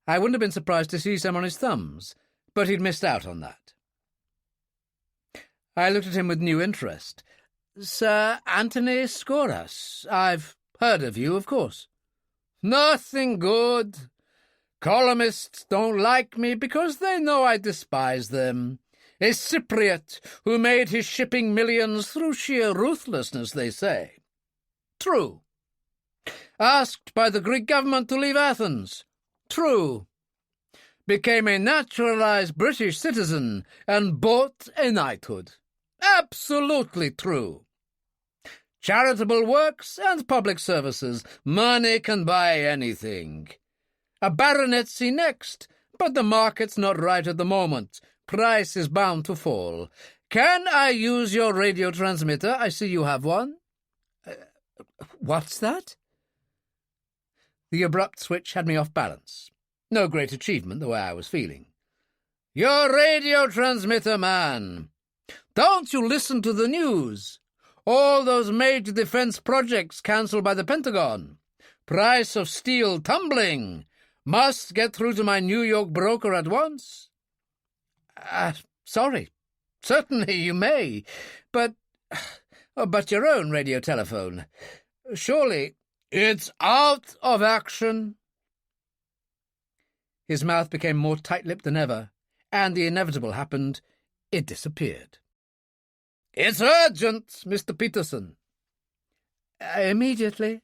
I wouldn't have been surprised to see some on his thumbs, but he'd missed out on that. I looked at him with new interest. "Sir Anthony Skouras. I've heard of you, of course." "Nothing good. Columnists don't like me because they know I despise them. A Cypriot who made his shipping millions through sheer ruthlessness, they say. True. Asked by the Greek government to leave Athens. True. Became a naturalized British citizen and bought a knighthood. Absolutely true. Charitable works and public services. Money can buy anything. A baronetcy next, but the market's not right at the moment. Price is bound to fall. Can I use your radio transmitter? I see you have one." What's that?" The abrupt switch had me off balance. No great achievement the way I was feeling. "Your radio transmitter, man. Don't you listen to the news? All those major defense projects cancelled by the Pentagon. Price of steel tumbling. Must get through to my New York broker at once. Sorry. Certainly you may. But your own radio telephone. Surely it's out of action. His mouth became more tight-lipped than ever, and the inevitable happened. It disappeared. It's urgent, Mr. Peterson. Immediately.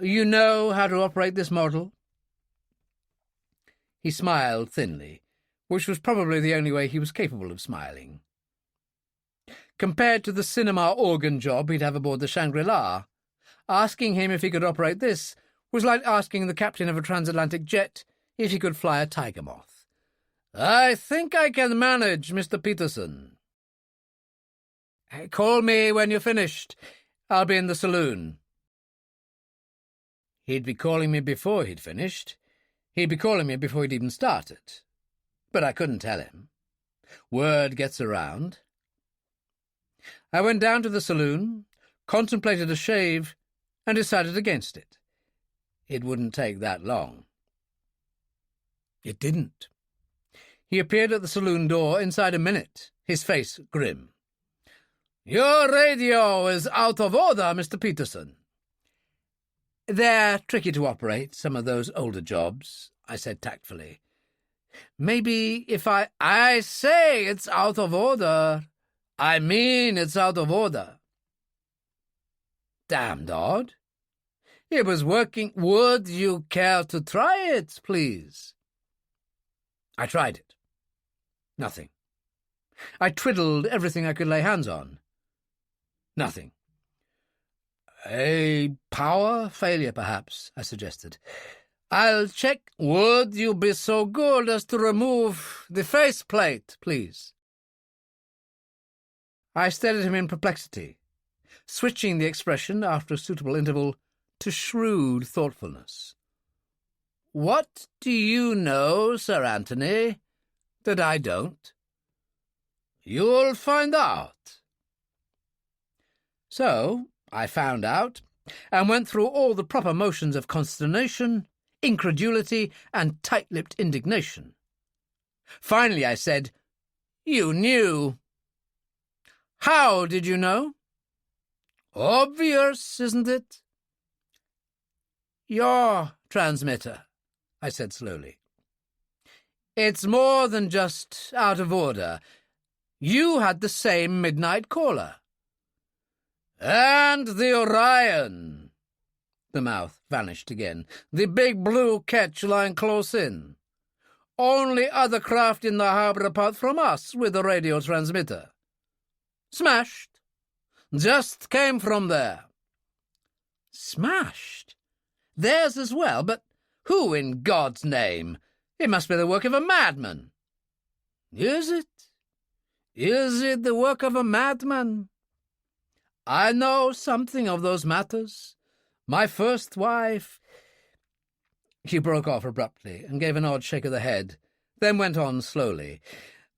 You know how to operate this model? He smiled thinly, which was probably the only way he was capable of smiling. Compared to the cinema organ job he'd have aboard the Shangri-La, asking him if he could operate this was like asking the captain of a transatlantic jet if he could fly a tiger moth. I think I can manage, Mr. Peterson. Call me when you're finished. I'll be in the saloon. He'd be calling me before he'd finished. He'd be calling me before he'd even started. But I couldn't tell him. Word gets around. I went down to the saloon, contemplated a shave, and decided against it. It wouldn't take that long. It didn't. He appeared at the saloon door inside a minute, his face grim. Your radio is out of order, Mr. Peterson. They're tricky to operate, some of those older jobs, I said tactfully. Maybe if I say it's out of order. I mean it's out of order. Damned odd. It was working. Would you care to try it, please? I tried it. Nothing. I twiddled everything I could lay hands on. Nothing. A power failure, perhaps, I suggested. I'll check. Would you be so good as to remove the faceplate, please? I stared at him in perplexity, switching the expression, after a suitable interval, to shrewd thoughtfulness. What do you know, Sir Anthony, that I don't? You'll find out. So I found out, and went through all the proper motions of consternation, incredulity, and tight-lipped indignation. Finally I said, You knew. How did you know? Obvious, isn't it? Your transmitter, I said slowly. It's more than just out of order. You had the same midnight caller. And the Orion. The mouth vanished again. The big blue ketch lying close in. Only other craft in the harbour apart from us with a radio transmitter. Smashed. Just came from there. Smashed? Theirs as well, but who in God's name? It must be the work of a madman. Is it? Is it the work of a madman? I know something of those matters. My first wife... He broke off abruptly and gave an odd shake of the head, then went on slowly.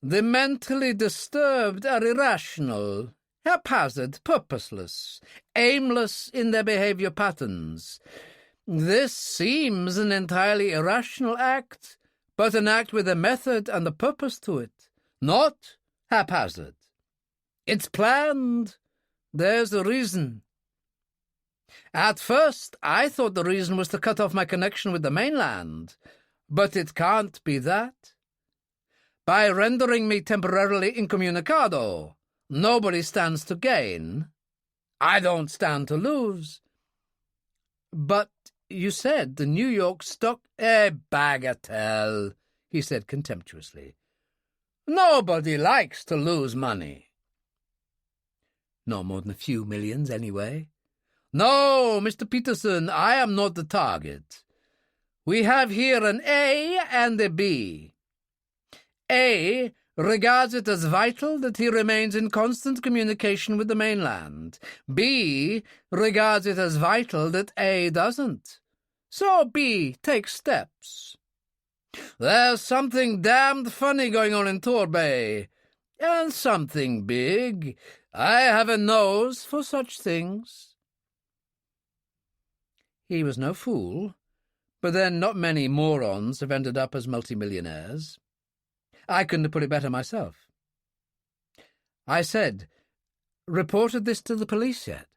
The mentally disturbed are irrational, haphazard, purposeless, aimless in their behaviour patterns. This seems an entirely irrational act, but an act with a method and a purpose to it, not haphazard. It's planned. There's a reason. At first, I thought the reason was to cut off my connection with the mainland, but it can't be that. By rendering me temporarily incommunicado, nobody stands to gain. I don't stand to lose. But you said the New York stock... A bagatelle, he said contemptuously. Nobody likes to lose money. Not more than a few millions, anyway. No, Mr. Peterson, I am not the target. We have here an A and a B. A regards it as vital that he remains in constant communication with the mainland. B regards it as vital that A doesn't. So B takes steps. There's something damned funny going on in Torbay, and something big. I have a nose for such things. He was no fool, but then not many morons have ended up as multimillionaires. I couldn't have put it better myself. I said, "Reported this to the police yet?"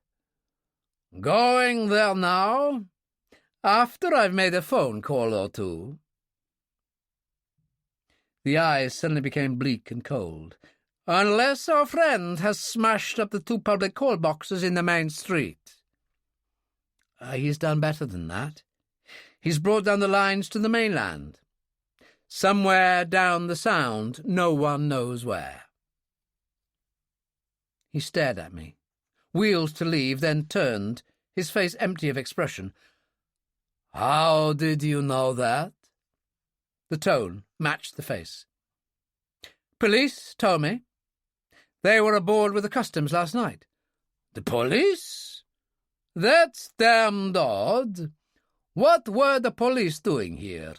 "Going there now, after I've made a phone call or two." The eyes suddenly became bleak and cold. "Unless our friend has smashed up the 2 public call boxes in the main street." He's done better than that. He's brought down the lines to the mainland. Somewhere down the Sound, no one knows where. He stared at me, wheeled to leave, then turned, his face empty of expression. "How did you know that?" The tone matched the face. "Police told me. They were aboard with the customs last night." "The police? That's damned odd. What were the police doing here?"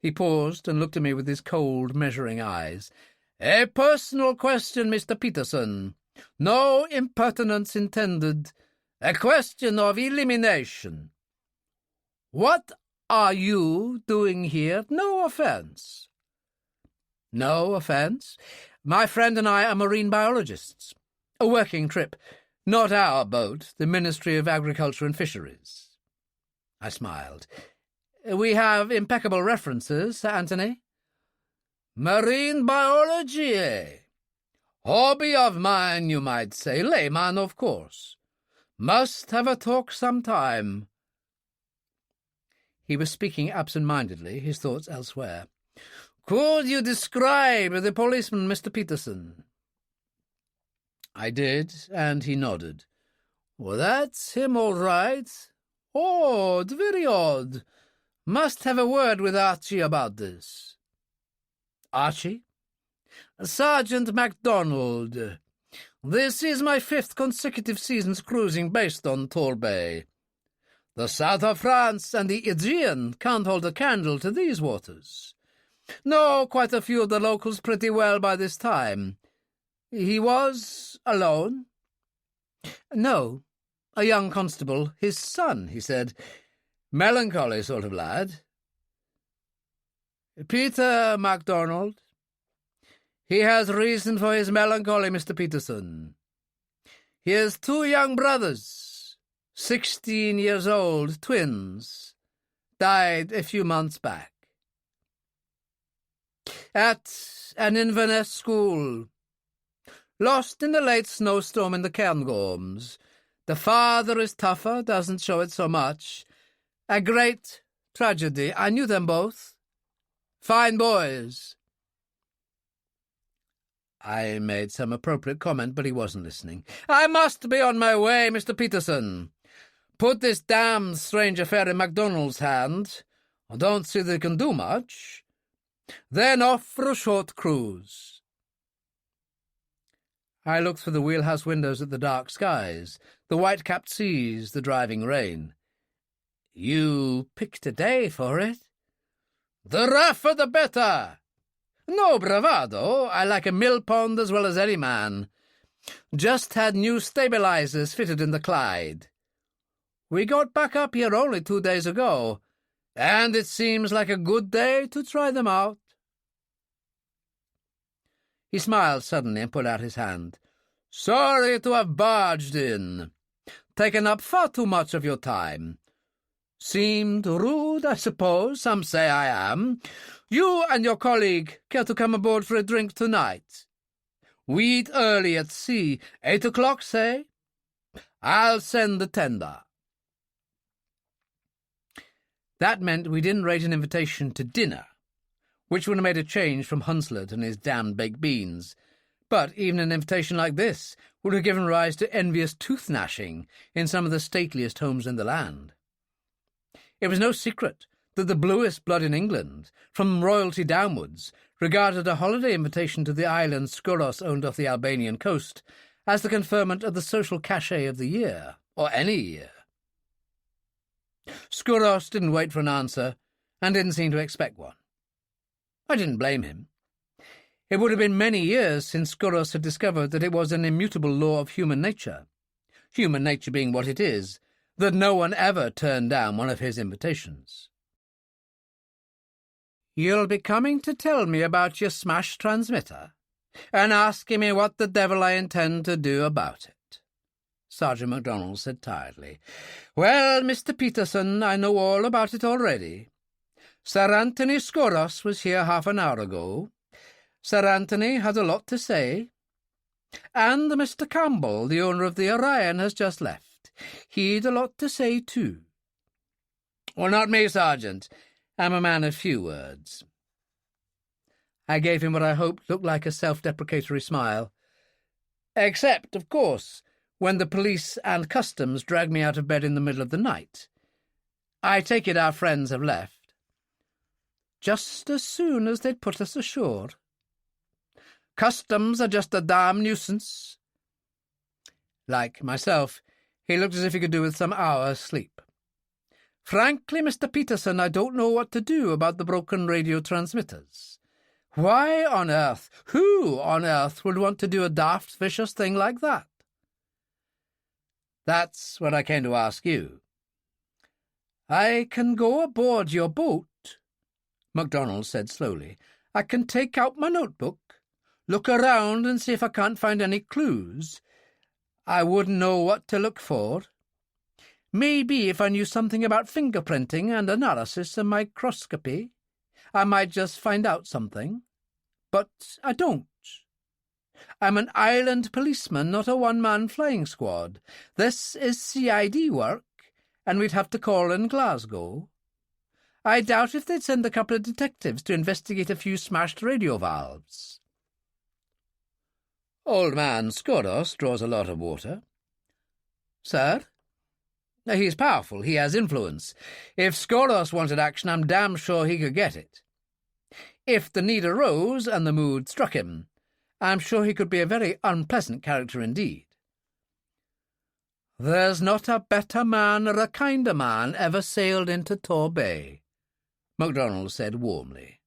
He paused and looked at me with his cold, measuring eyes. "A personal question, Mr. Peterson. No impertinence intended. A question of elimination. What are you doing here? No offense." "No offense. My friend and I are marine biologists. A working trip. Not our boat, the Ministry of Agriculture and Fisheries." I smiled. "We have impeccable references, Sir Anthony." "Marine biology, eh? Hobby of mine, you might say. Layman, of course. Must have a talk sometime." He was speaking absent-mindedly, his thoughts elsewhere. "Could you describe the policeman, Mr. Peterson?" I did, and he nodded. "Well, that's him all right. Odd, very odd. Must have a word with Archie about this." "Archie?" "Sergeant MacDonald. This is my 5th consecutive season's cruising based on Torbay. The south of France and the Aegean can't hold a candle to these waters. Know quite a few of the locals pretty well by this time. He was alone?" "No. A young constable, his son," he said. "Melancholy sort of lad." "Peter MacDonald? He has reason for his melancholy, Mr. Peterson. He has 2 young brothers, 16 years old, twins, died a few months back. At an Inverness school. Lost in the late snowstorm in the Cairngorms. The father is tougher, doesn't show it so much. A great tragedy. I knew them both. Fine boys." I made some appropriate comment, but he wasn't listening. "I must be on my way, Mr. Peterson. Put this damned strange affair in MacDonald's hand. I don't see they can do much. Then off for a short cruise." I looked through the wheelhouse windows at the dark skies, the white-capped seas, the driving rain. "You picked a day for it?" "The rougher the better. No bravado. I like a mill pond as well as any man. Just had new stabilizers fitted in the Clyde. We got back up here only 2 days ago, and it seems like a good day to try them out." He smiled suddenly and put out his hand. "Sorry to have barged in. Taken up far too much of your time. Seemed rude, I suppose. Some say I am. You and your colleague care to come aboard for a drink tonight? We eat early at sea. 8 o'clock, say? I'll send the tender." That meant we didn't rate an invitation to dinner, which would have made a change from Hunslet and his damned baked beans. But even an invitation like this would have given rise to envious tooth-gnashing in some of the stateliest homes in the land. It was no secret that the bluest blood in England, from royalty downwards, regarded a holiday invitation to the island Skouros owned off the Albanian coast as the conferment of the social cachet of the year, or any year. Skouros didn't wait for an answer, and didn't seem to expect one. I didn't blame him. It would have been many years since Skouros had discovered that it was an immutable law of human nature being what it is, that no one ever turned down one of his invitations. You'll be coming to tell me about your smashed transmitter, and asking me what the devil I intend to do about it." Sergeant MacDonald said tiredly. "Well, Mr. Peterson, I know all about it already. Sir Anthony Skoros was here half an hour ago. Sir Anthony had a lot to say. And Mr. Campbell, the owner of the Orion, has just left. He'd a lot to say, too." "Well, not me, Sergeant. I'm a man of few words." I gave him what I hoped looked like a self-deprecatory smile. "Except, of course, when the police and customs drag me out of bed in the middle of the night. I take it our friends have left." "Just as soon as they'd put us ashore." "Customs are just a damn nuisance." Like myself, he looked as if he could do with some hours' sleep. "Frankly, Mr. Peterson, I don't know what to do about the broken radio transmitters. Why on earth, who on earth would want to do a daft, vicious thing like that?" "That's what I came to ask you." "I can go aboard your boat," MacDonald said slowly. "I can take out my notebook, look around and see if I can't find any clues. I wouldn't know what to look for. Maybe if I knew something about fingerprinting and analysis and microscopy, I might just find out something. But I don't. I'm an island policeman, not a one-man flying squad. This is CID work, and we'd have to call in Glasgow. I doubt if they'd send a couple of detectives to investigate a few smashed radio valves." "Old man Skoros draws a lot of water." "Sir?" "He's powerful. He has influence. If Skoros wanted action, I'm damn sure he could get it. If the need arose and the mood struck him, I'm sure he could be a very unpleasant character indeed." "There's not a better man or a kinder man ever sailed into Tor Bay," MacDonald said warmly.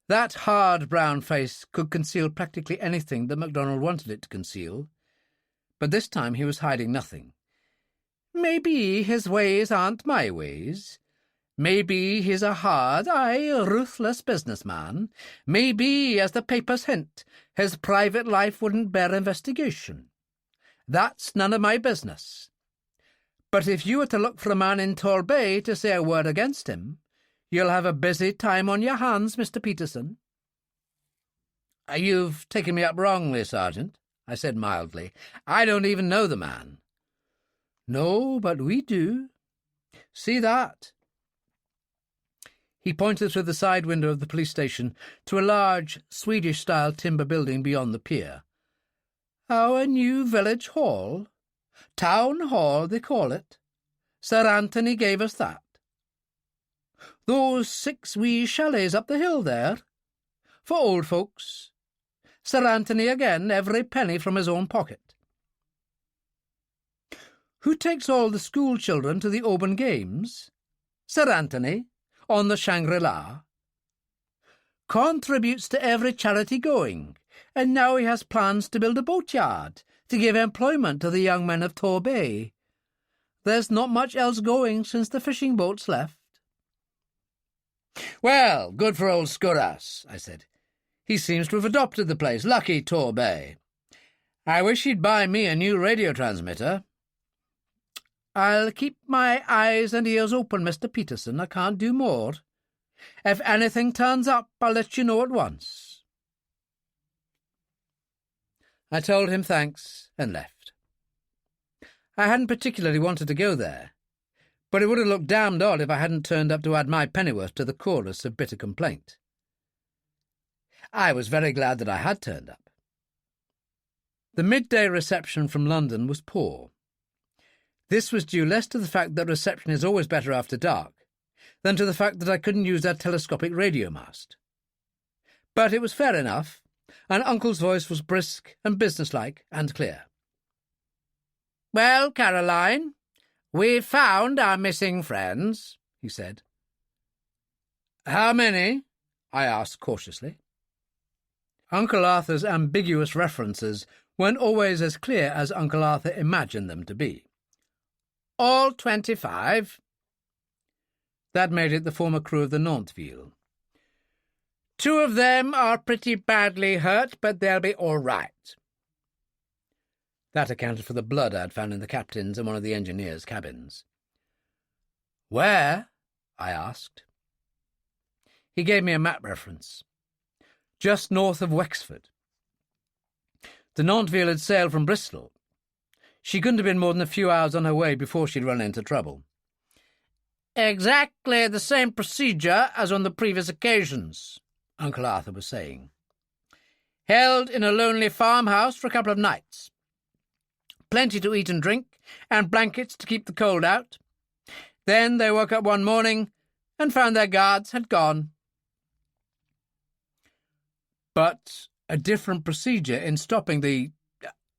That hard brown face could conceal practically anything that MacDonald wanted it to conceal, but this time he was hiding nothing. Maybe his ways aren't my ways. Maybe he's a hard, ruthless businessman. Maybe, as the papers hint, his private life wouldn't bear investigation. That's none of my business. But if you were to look for a man in Torbay to say a word against him, you'll have a busy time on your hands, Mr. Peterson." "You've taken me up wrongly, Sergeant," I said mildly. "I don't even know the man." "No, but we do. See that?" He pointed through the side window of the police station to a large, Swedish-style timber building beyond the pier. "Our new village hall. Town hall, they call it. Sir Anthony gave us that. Those 6 wee chalets up the hill there. For old folks. Sir Anthony again, every penny from his own pocket." "Who takes all the school children to the Oban Games? Sir Anthony, on the Shangri-La. Contributes to every charity going, and now he has plans to build a boatyard to give employment to the young men of Tor Bay. There's not much else going since the fishing boats left." "Well, good for old Skoras," I said. "He seems to have adopted the place. Lucky Tor Bay. I wish he'd buy me a new radio transmitter." "I'll keep my eyes and ears open, Mr. Peterson. I can't do more. If anything turns up, I'll let you know at once." I told him thanks and left. I hadn't particularly wanted to go there, but it would have looked damned odd if I hadn't turned up to add my pennyworth to the chorus of bitter complaint. I was very glad that I had turned up. The midday reception from London was poor. This was due less to the fact that reception is always better after dark than to the fact that I couldn't use that telescopic radio mast. But it was fair enough, and Uncle's voice was brisk and businesslike and clear. "Well, Caroline, we've found our missing friends," he said. "How many?" I asked cautiously. Uncle Arthur's ambiguous references weren't always as clear as Uncle Arthur imagined them to be. "All 25. That made it the former crew of the Nanterville. "Two of them are pretty badly hurt, but they'll be all right." That accounted for the blood I'd found in the captain's and one of the engineers' cabins. "Where?" I asked. He gave me a map reference. Just north of Wexford. The Nanterville had sailed from Bristol. She couldn't have been more than a few hours on her way before she'd run into trouble. "Exactly the same procedure as on the previous occasions," Uncle Arthur was saying. "Held in a lonely farmhouse for a couple of nights. Plenty to eat and drink, and blankets to keep the cold out. Then they woke up one morning and found their guards had gone." But a different procedure in stopping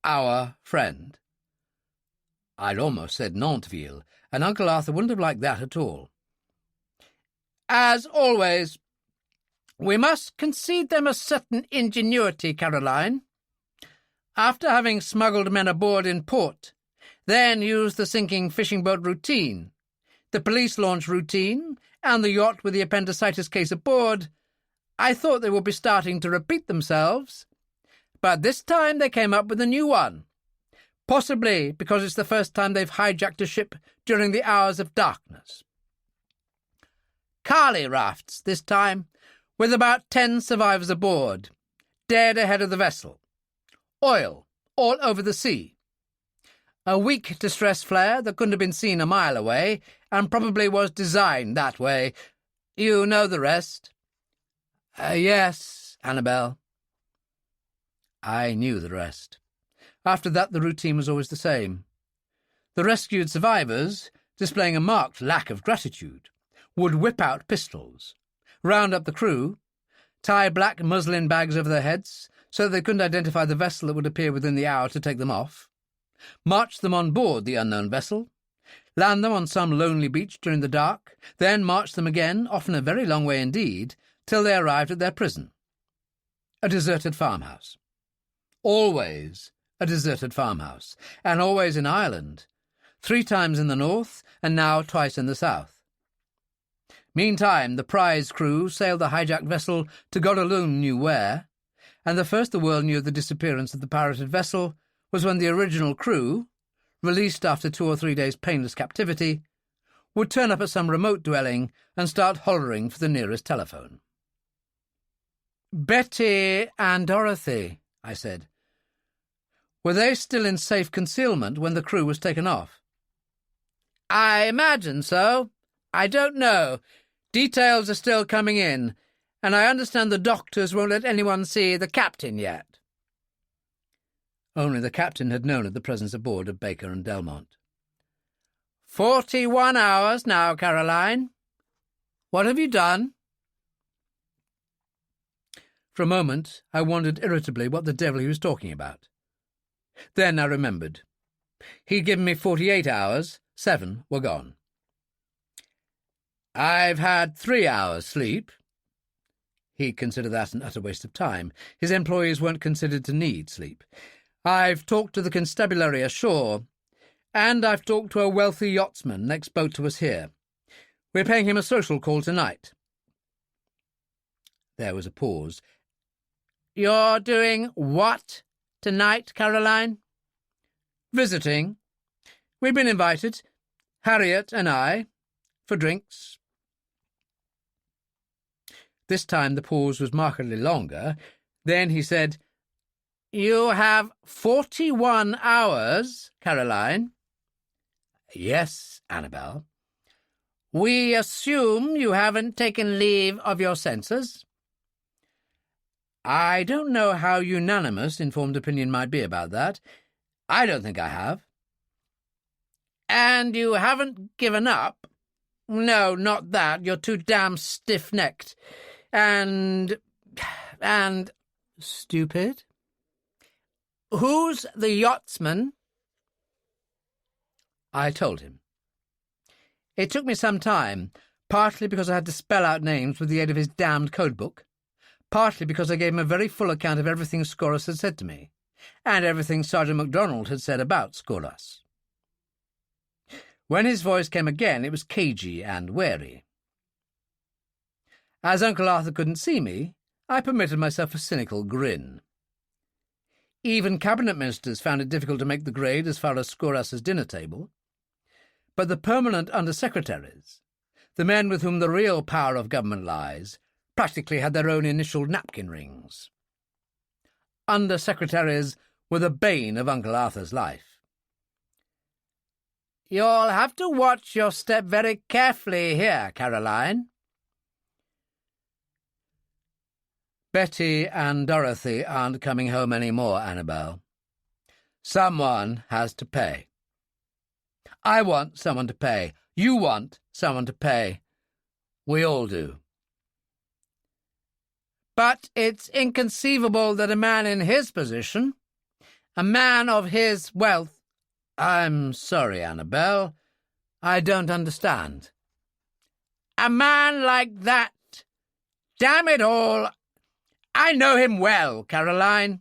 our friend. I'd almost said Nanterville, and Uncle Arthur wouldn't have liked that at all. "As always, we must concede them a certain ingenuity, Caroline. After having smuggled men aboard in port, then used the sinking fishing boat routine, the police launch routine, and the yacht with the appendicitis case aboard, I thought they would be starting to repeat themselves. But this time they came up with a new one, possibly because it's the first time they've hijacked a ship during the hours of darkness. Carley rafts this time, with about 10 survivors aboard, dead ahead of the vessel. Oil all over the sea. A weak distress flare that couldn't have been seen a mile away, and probably was designed that way. You know the rest." "Yes, Annabel." I knew the rest. After that, the routine was always the same. The rescued survivors, displaying a marked lack of gratitude, would whip out pistols, round up the crew, tie black muslin bags over their heads so that they couldn't identify the vessel that would appear within the hour to take them off, march them on board the unknown vessel, land them on some lonely beach during the dark, then march them again, often a very long way indeed, till they arrived at their prison. A deserted farmhouse. Always a deserted farmhouse, and always in Ireland, 3 times in the north, and now twice in the south. Meantime, the prize crew sailed the hijacked vessel to God alone knew where, and the first the world knew of the disappearance of the pirated vessel was when the original crew, released after 2 or 3 days' painless captivity, would turn up at some remote dwelling and start hollering for the nearest telephone. "Betty and Dorothy," I said. "Were they still in safe concealment when the crew was taken off?" "I imagine so. I don't know. Details are still coming in, and I understand the doctors won't let anyone see the captain yet." Only the captain had known of the presence aboard of Baker and Delmont. 41 hours now, Caroline. What have you done?" For a moment I wondered irritably what the devil he was talking about. Then I remembered. He'd given me 48 hours, 7 were gone. "I've had 3 hours' sleep." He'd consider that an utter waste of time. His employees weren't considered to need sleep. "I've talked to the constabulary ashore, and I've talked to a wealthy yachtsman next boat to us here. We're paying him a social call tonight." There was a pause. "You're doing what tonight, Caroline?" "Visiting. We've been invited, Harriet and I, for drinks." This time the pause was markedly longer. Then he said, "You have 41 hours, Caroline." "Yes, Annabel." "We assume you haven't taken leave of your senses?" "I don't know how unanimous informed opinion might be about that. I don't think I have." "And you haven't given up?" "No, not that. You're too damn stiff-necked. And stupid." "Who's the yachtsman?" I told him. It took me some time, partly because I had to spell out names with the aid of his damned codebook, partly because I gave him a very full account of everything Scoras had said to me, and everything Sergeant MacDonald had said about Scoras. When his voice came again, it was cagey and wary. As Uncle Arthur couldn't see me, I permitted myself a cynical grin. Even cabinet ministers found it difficult to make the grade as far as Scoras's dinner table. But the permanent under-secretaries, the men with whom the real power of government lies, practically had their own initial napkin rings. Under-secretaries were the bane of Uncle Arthur's life. "You'll have to watch your step very carefully here, Caroline." "Betty and Dorothy aren't coming home any more, Annabel. Someone has to pay. I want someone to pay. You want someone to pay. We all do." "But it's inconceivable that a man in his position, a man of his wealth—" "I'm sorry, Annabel. I don't understand." "A man like that. Damn it all! I know him well, Caroline.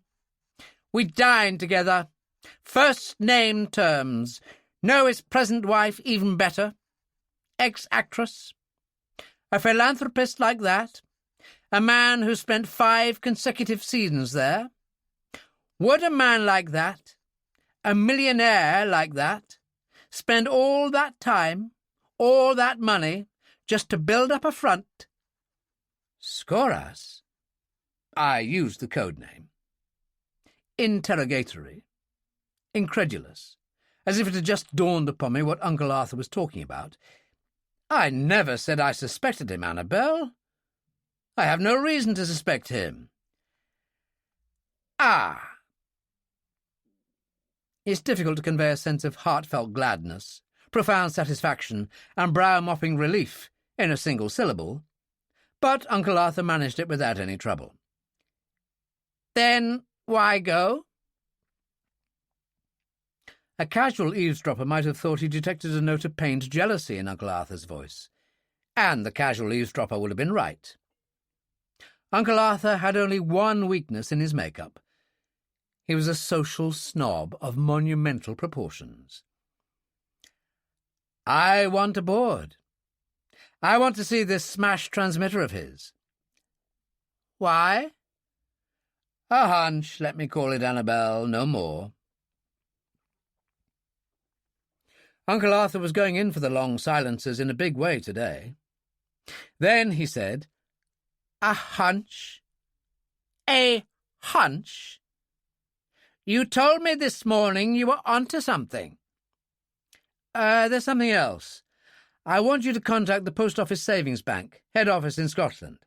We dined together. First-name terms. Know his present wife even better. Ex-actress. A philanthropist like that. A man who spent 5 consecutive seasons there. Would a man like that, a millionaire like that, spend all that time, all that money, just to build up a front?" "Scoras?" I used the code name. Interrogatory. Incredulous. As if it had just dawned upon me what Uncle Arthur was talking about. "I never said I suspected him, Annabel. I have no reason to suspect him." "Ah." It's difficult to convey a sense of heartfelt gladness, profound satisfaction, and brow-mopping relief in a single syllable, but Uncle Arthur managed it without any trouble. "Then why go?" A casual eavesdropper might have thought he detected a note of pained jealousy in Uncle Arthur's voice, and the casual eavesdropper would have been right. Uncle Arthur had only one weakness in his make-up. He was a social snob of monumental proportions. "I want a board. I want to see this smashed transmitter of his." "Why?" "A hunch, let me call it, Annabel, no more." Uncle Arthur was going in for the long silences in a big way today. Then he said, "A hunch? A hunch? You told me this morning you were onto something." There's something else. I want you to contact the Post Office Savings Bank, head office in Scotland.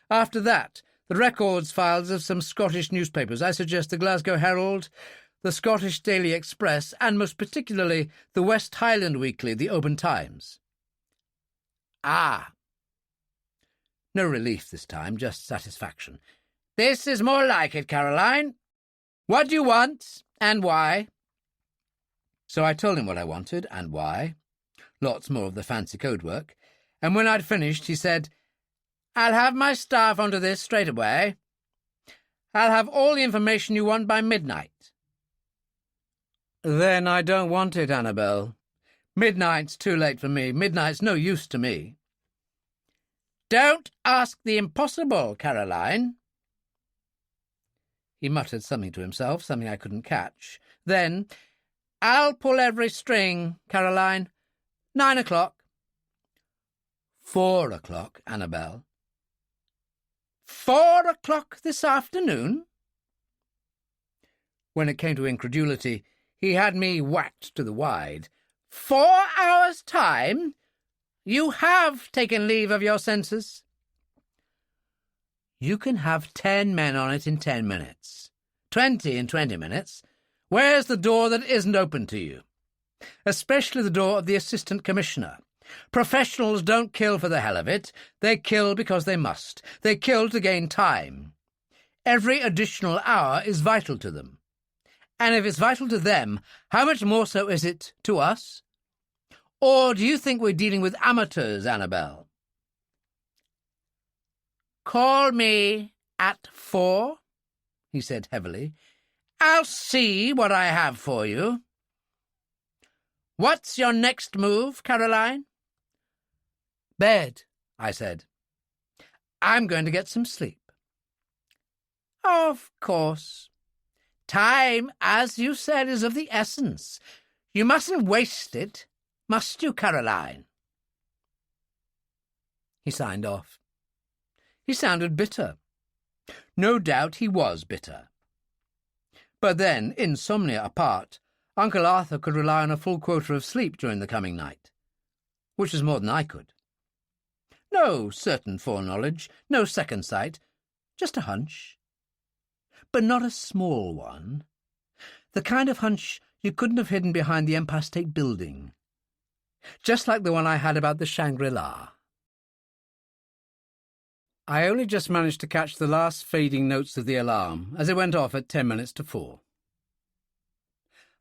After that, the records files of some Scottish newspapers. I suggest the Glasgow Herald, the Scottish Daily Express, and most particularly the West Highland Weekly, the Oban Times." "Ah." No relief this time, just satisfaction. "This is more like it, Caroline. What do you want, and why?" So I told him what I wanted, and why. Lots more of the fancy code work. And when I'd finished, he said, "I'll have my staff onto this straight away. I'll have all the information you want by midnight." "Then I don't want it, Annabel. Midnight's too late for me. Midnight's no use to me." "Don't ask the impossible, Caroline." He muttered something to himself, something I couldn't catch. Then, "I'll pull every string, Caroline. 9 o'clock. 4 o'clock, Annabel." 4 o'clock this afternoon?" When it came to incredulity, he had me whacked to the wide. 4 hours' time? You have taken leave of your senses." "You can have 10 men on it in 10 minutes. 20 in 20 minutes. Where's the door that isn't open to you? Especially the door of the Assistant Commissioner. Professionals don't kill for the hell of it. They kill because they must. They kill to gain time. Every additional hour is vital to them. And if it's vital to them, how much more so is it to us? Or do you think we're dealing with amateurs, Annabel?" "Call me at 4, he said heavily. "I'll see what I have for you. What's your next move, Caroline?" "Bed," I said. I'm going to get some sleep." "Of course. Time, as you said, is of the essence. You mustn't waste it, must you, Caroline?" He signed off. He sounded bitter. No doubt he was bitter. But then, insomnia apart, Uncle Arthur could rely on a full quota of sleep during the coming night, which was more than I could. No certain foreknowledge, no second sight, just a hunch. But not a small one. The kind of hunch you couldn't have hidden behind the Empire State Building. Just like the one I had about the Shangri-La. I only just managed to catch the last fading notes of the alarm as it went off at 10 minutes to 4.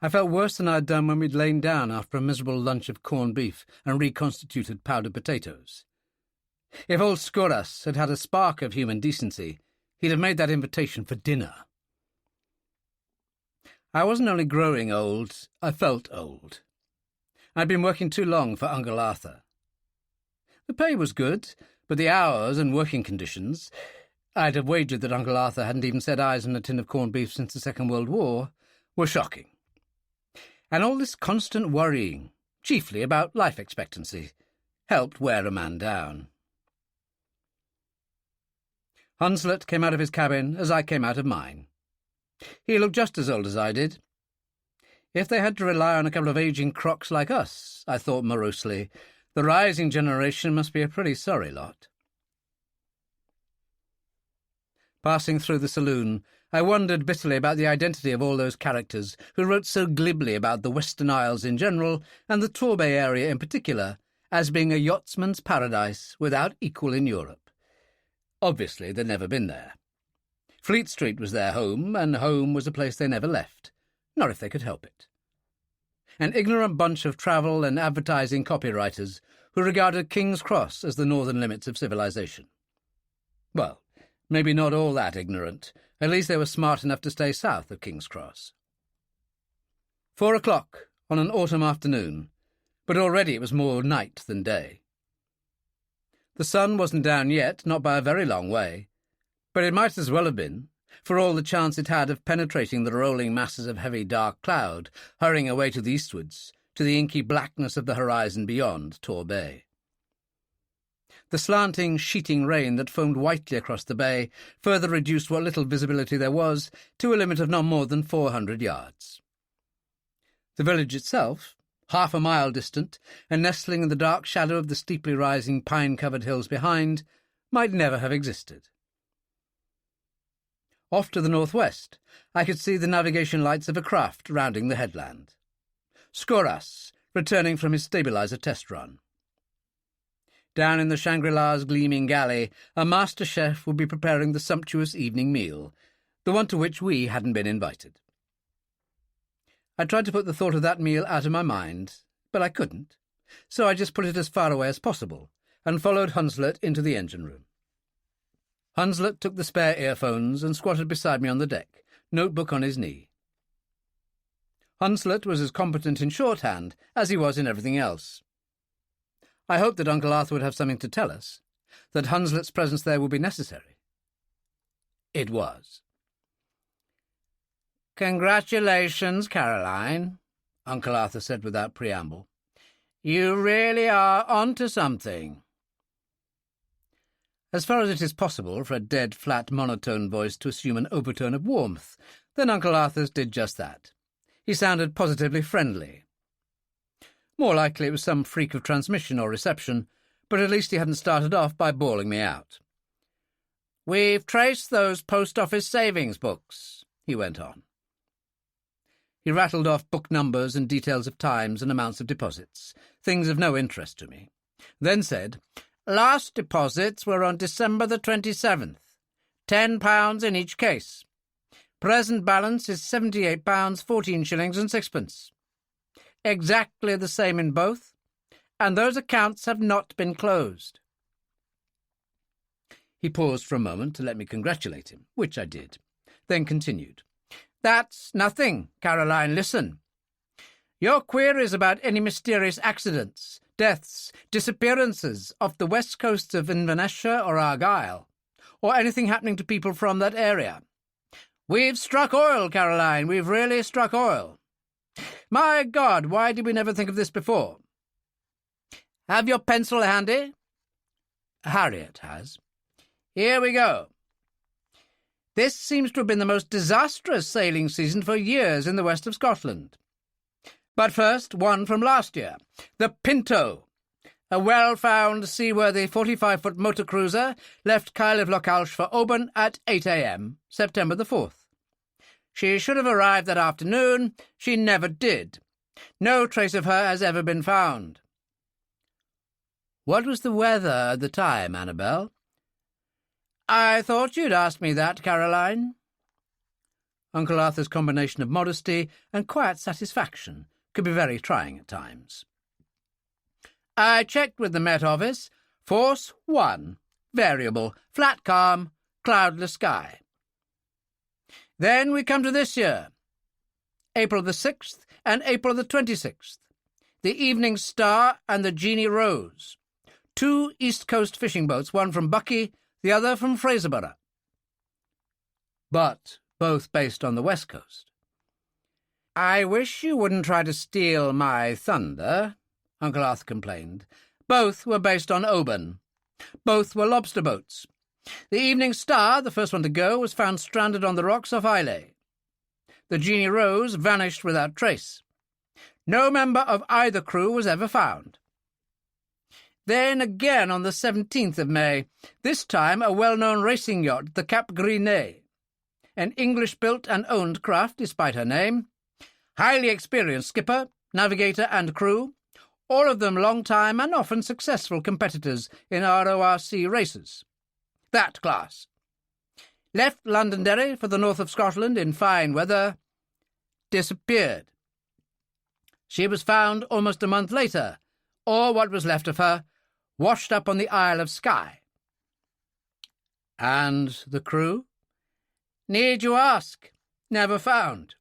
I felt worse than I had done when we'd lain down after a miserable lunch of corned beef and reconstituted powdered potatoes. If old Skoras had had a spark of human decency, he'd have made that invitation for dinner. I wasn't only growing old, I felt old. I'd been working too long for Uncle Arthur. The pay was good, but the hours and working conditions— I'd have wagered that Uncle Arthur hadn't even set eyes on a tin of corned beef since the Second World War— were shocking. And all this constant worrying, chiefly about life expectancy, helped wear a man down. Hunslet came out of his cabin as I came out of mine. He looked just as old as I did. If they had to rely on a couple of aging crocs like us, I thought morosely, the rising generation must be a pretty sorry lot. Passing through the saloon, I wondered bitterly about the identity of all those characters who wrote so glibly about the Western Isles in general, and the Torbay area in particular, as being a yachtsman's paradise without equal in Europe. Obviously, they'd never been there. Fleet Street was their home, and home was a place they never left, not if they could help it. An ignorant bunch of travel and advertising copywriters who regarded King's Cross as the northern limits of civilization. Well, maybe not all that ignorant. At least they were smart enough to stay south of King's Cross. 4 o'clock on an autumn afternoon, but already it was more night than day. The sun wasn't down yet, not by a very long way, but it might as well have been, for all the chance it had of penetrating the rolling masses of heavy dark cloud, hurrying away to the eastwards, to the inky blackness of the horizon beyond Torbay. The slanting, sheeting rain that foamed whitely across the bay further reduced what little visibility there was to a limit of not more than 400 yards. The village itself, half a mile distant, and nestling in the dark shadow of the steeply rising pine-covered hills behind, might never have existed. Off to the northwest, I could see the navigation lights of a craft rounding the headland. Skoras, returning from his stabilizer test run. Down in the Shangri-La's gleaming galley, a master chef would be preparing the sumptuous evening meal, the one to which we hadn't been invited. I tried to put the thought of that meal out of my mind, but I couldn't, so I just put it as far away as possible, and followed Hunslet into the engine room. Hunslet took the spare earphones and squatted beside me on the deck, notebook on his knee. Hunslet was as competent in shorthand as he was in everything else. I hoped that Uncle Arthur would have something to tell us, that Hunslet's presence there would be necessary. It was. "Congratulations, Caroline," Uncle Arthur said without preamble. "You really are onto something." As far as it is possible for a dead, flat, monotone voice to assume an overtone of warmth, then Uncle Arthur's did just that. He sounded positively friendly. More likely it was some freak of transmission or reception, but at least he hadn't started off by bawling me out. "We've traced those post office savings books," he went on. He rattled off book numbers and details of times and amounts of deposits, things of no interest to me, then said, "Last deposits were on December the 27th, £10 in each case. Present balance is £78, 14 shillings and sixpence. Exactly the same in both, and those accounts have not been closed." He paused for a moment to let me congratulate him, which I did, then continued. "That's nothing, Caroline, listen. Your queries about any mysterious accidents, deaths, disappearances off the west coasts of Inverness or Argyll. or anything happening to people from that area. We've struck oil, Caroline. We've really struck oil. My God, why did we never think of this before? Have your pencil handy? Harriet has. Here we go. This seems to have been the most disastrous sailing season for years in the west of Scotland. But first, one from last year. The Pinto, a well-found, seaworthy 45-foot motor cruiser, left Kyle of Lochalsh for Oban at 8 a.m., September the 4th. She should have arrived that afternoon. She never did. No trace of her has ever been found. What was the weather at the time, Annabel? I thought you'd ask me that, Caroline. Uncle Arthur's combination of modesty and quiet satisfaction could be very trying at times. I checked with the Met Office. Force 1. Variable. Flat calm. Cloudless sky. Then we come to this year. April the 6th and April the 26th. The Evening Star and the Jeanie Rose. 2 East Coast fishing boats, one from Buckie, the other from Fraserburgh. But both based on the West Coast. I wish you wouldn't try to steal my thunder, Uncle Arthur complained. Both were based on Oban. Both were lobster boats. The Evening Star, the first one to go, was found stranded on the rocks off Islay. The Jeanie Rose vanished without trace. No member of either crew was ever found. Then again on the 17th of May, this time a well-known racing yacht, the Cap Grinet, an English-built and owned craft despite her name, highly experienced skipper, navigator and crew, all of them long-time and often successful competitors in RORC races. That class. Left Londonderry for the north of Scotland in fine weather. Disappeared. She was found almost a month later, or what was left of her, washed up on the Isle of Skye. And the crew? Need you ask? Never found.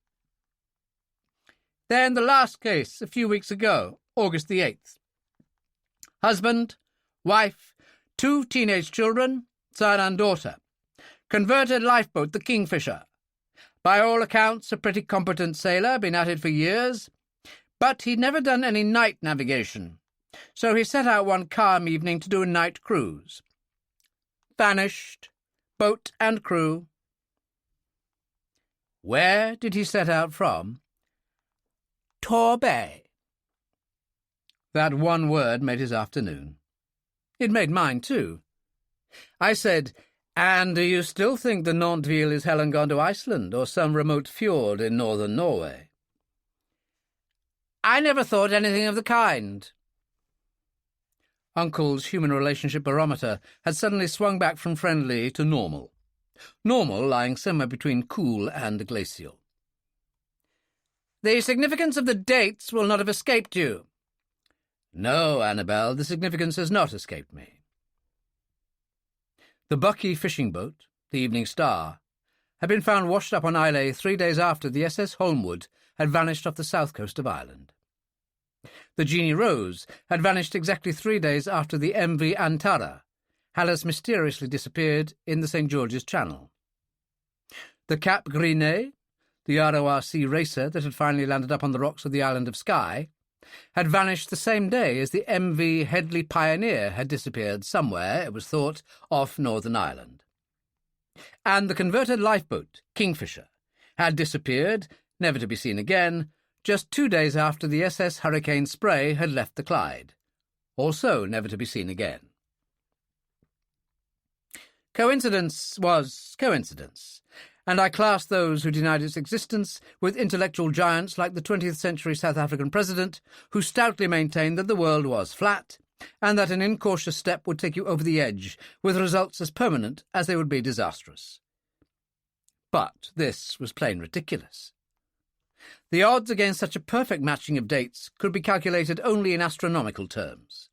Then the last case, a few weeks ago, August the 8th. Husband, wife, 2 teenage children, son and daughter. Converted lifeboat, the Kingfisher. By all accounts, a pretty competent sailor, been at it for years. But he'd never done any night navigation, so he set out one calm evening to do a night cruise. Vanished, boat and crew. Where did he set out from? Torbay. That one word made his afternoon. It made mine, too. I said, and do you still think the Nantville is Helen gone to Iceland or some remote fjord in northern Norway? I never thought anything of the kind. Uncle's human relationship barometer had suddenly swung back from friendly to normal. Normal lying somewhere between cool and glacial. The significance of the dates will not have escaped you. No, Annabel, the significance has not escaped me. The Buckie fishing boat, the Evening Star, had been found washed up on Islay 3 days after the SS Holmwood had vanished off the south coast of Ireland. The Jeanie Rose had vanished exactly 3 days after the MV Antara had as mysteriously disappeared in the St. George's Channel. The Cap Grinet, the RORC racer that had finally landed up on the rocks of the island of Skye, had vanished the same day as the MV Headley Pioneer had disappeared somewhere, it was thought, off Northern Ireland. And the converted lifeboat, Kingfisher, had disappeared, never to be seen again, just 2 days after the SS Hurricane Spray had left the Clyde, also never to be seen again. Coincidence was coincidence, and I classed those who denied its existence with intellectual giants like the 20th century South African president, who stoutly maintained that the world was flat, and that an incautious step would take you over the edge, with results as permanent as they would be disastrous. But this was plain ridiculous. The odds against such a perfect matching of dates could be calculated only in astronomical terms.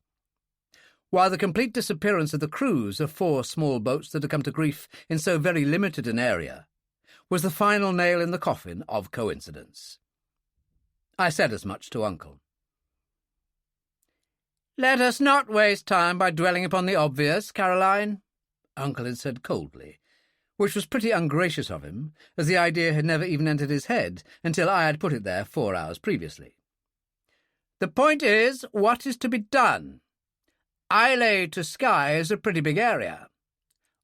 While the complete disappearance of the crews of 4 small boats that had come to grief in so very limited an area was the final nail in the coffin of coincidence. I said as much to Uncle. Let us not waste time by dwelling upon the obvious, Caroline, Uncle had said coldly, which was pretty ungracious of him, as the idea had never even entered his head until I had put it there 4 hours previously. "The point is, what is to be done? Islay to Skye is a pretty big area.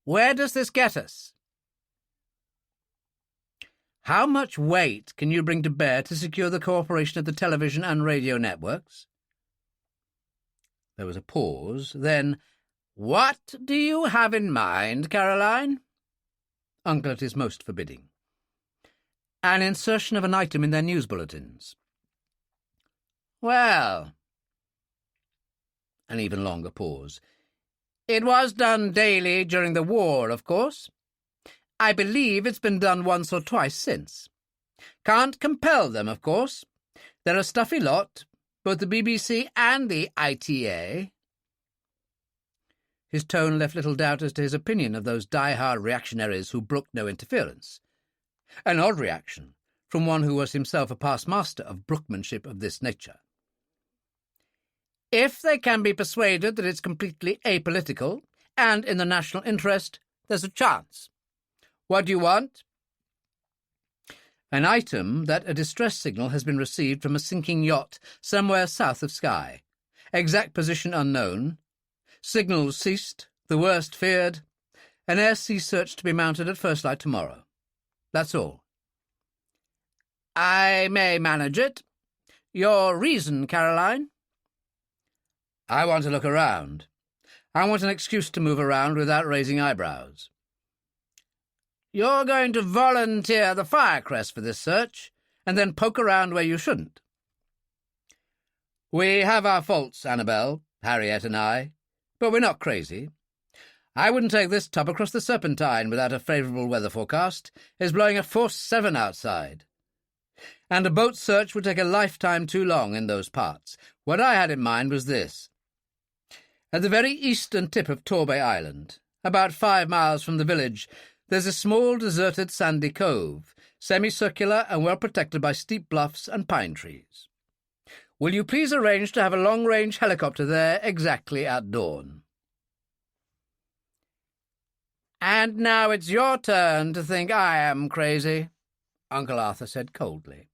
Where does this get us? How much weight can you bring to bear to secure the cooperation of the television and radio networks?" There was a pause. Then, "What do you have in mind, Caroline?" Uncle at his most forbidding. "An insertion of an item in their news bulletins." "Well," an even longer pause, "it was done daily during the war, of course. I believe it's been done once or twice since. Can't compel them, of course. They're a stuffy lot, both the BBC and the ITA." His tone left little doubt as to his opinion of those die-hard reactionaries who brooked no interference. An odd reaction from one who was himself a past master of brookmanship of this nature. "If they can be persuaded that it's completely apolitical and in the national interest, there's a chance. What do you want?" "An item that a distress signal has been received from a sinking yacht somewhere south of Skye. Exact position unknown. Signals ceased, the worst feared. An air-sea search to be mounted at first light tomorrow. That's all." "I may manage it. Your reason, Caroline?" "I want to look around. I want an excuse to move around without raising eyebrows." "You're going to volunteer the Firecrest for this search, and then poke around where you shouldn't?" "We have our faults, Annabel, Harriet and I, but we're not crazy. I wouldn't take this tub across the Serpentine without a favourable weather forecast. It's blowing a force 7 outside. And a boat search would take a lifetime too long in those parts. What I had in mind was this. At the very eastern tip of Torbay Island, about 5 miles from the village, there's a small deserted sandy cove, semicircular and well protected by steep bluffs and pine trees. Will you please arrange to have a long-range helicopter there exactly at dawn?" "And now it's your turn to think I am crazy," Uncle Arthur said coldly.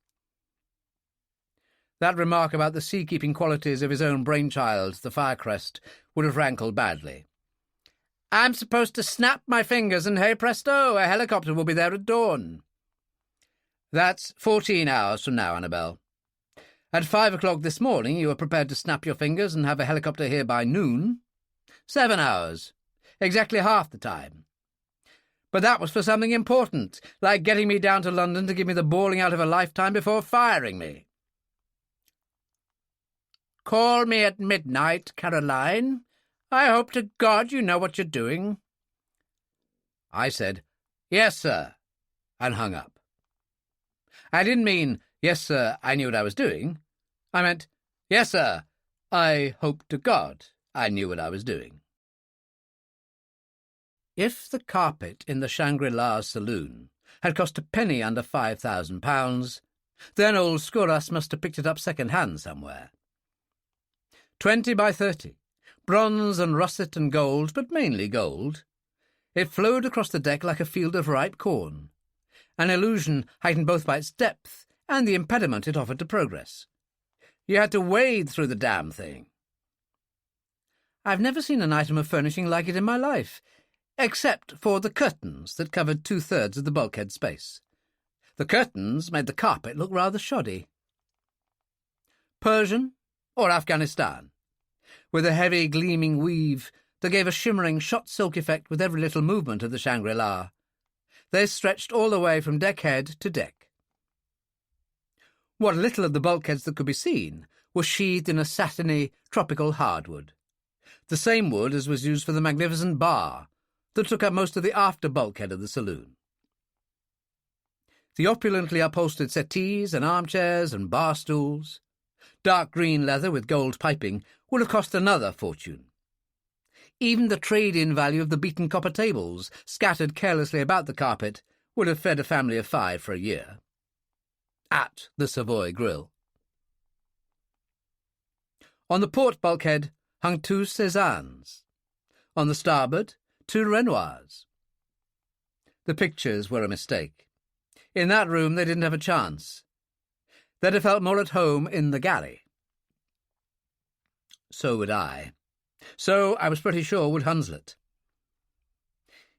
That remark about the sea-keeping qualities of his own brainchild, the Firecrest, would have rankled badly. "I'm supposed to snap my fingers and hey presto, a helicopter will be there at dawn." "That's 14 hours from now, Annabel. At 5 o'clock this morning you were prepared to snap your fingers and have a helicopter here by noon. 7 hours. Exactly half the time. But that was for something important, like getting me down to London to give me the bawling out of a lifetime before firing me." "Call me at midnight, Caroline. I hope to God you know what you're doing." I said, "Yes, sir," and hung up. I didn't mean, "Yes, sir, I knew what I was doing." I meant, "Yes, sir, I hope to God I knew what I was doing." If the carpet in the Shangri-La saloon had cost a penny under £5,000, then old Skouras must have picked it up second-hand somewhere. 20 by 30, bronze and russet and gold, but mainly gold. It flowed across the deck like a field of ripe corn, an illusion heightened both by its depth and the impediment it offered to progress. You had to wade through the damn thing. I've never seen an item of furnishing like it in my life, except for the curtains that covered 2/3 of the bulkhead space. The curtains made the carpet look rather shoddy. Persian or Afghanistan, with a heavy gleaming weave that gave a shimmering shot silk effect with every little movement of the Shangri-La. They stretched all the way from deck head to deck. What little of the bulkheads that could be seen was sheathed in a satiny, tropical hardwood, the same wood as was used for the magnificent bar that took up most of the after bulkhead of the saloon. The opulently upholstered settees and armchairs and bar stools, dark green leather with gold piping, would have cost another fortune. Even the trade-in value of the beaten copper tables, scattered carelessly about the carpet, would have fed a family of 5 for a year. At the Savoy Grill. On the port bulkhead hung 2 Cézannes. On the starboard, 2 Renoirs. The pictures were a mistake. In that room they didn't have a chance. They'd have felt more at home in the galley. So would I. So I was pretty sure would Hunslet.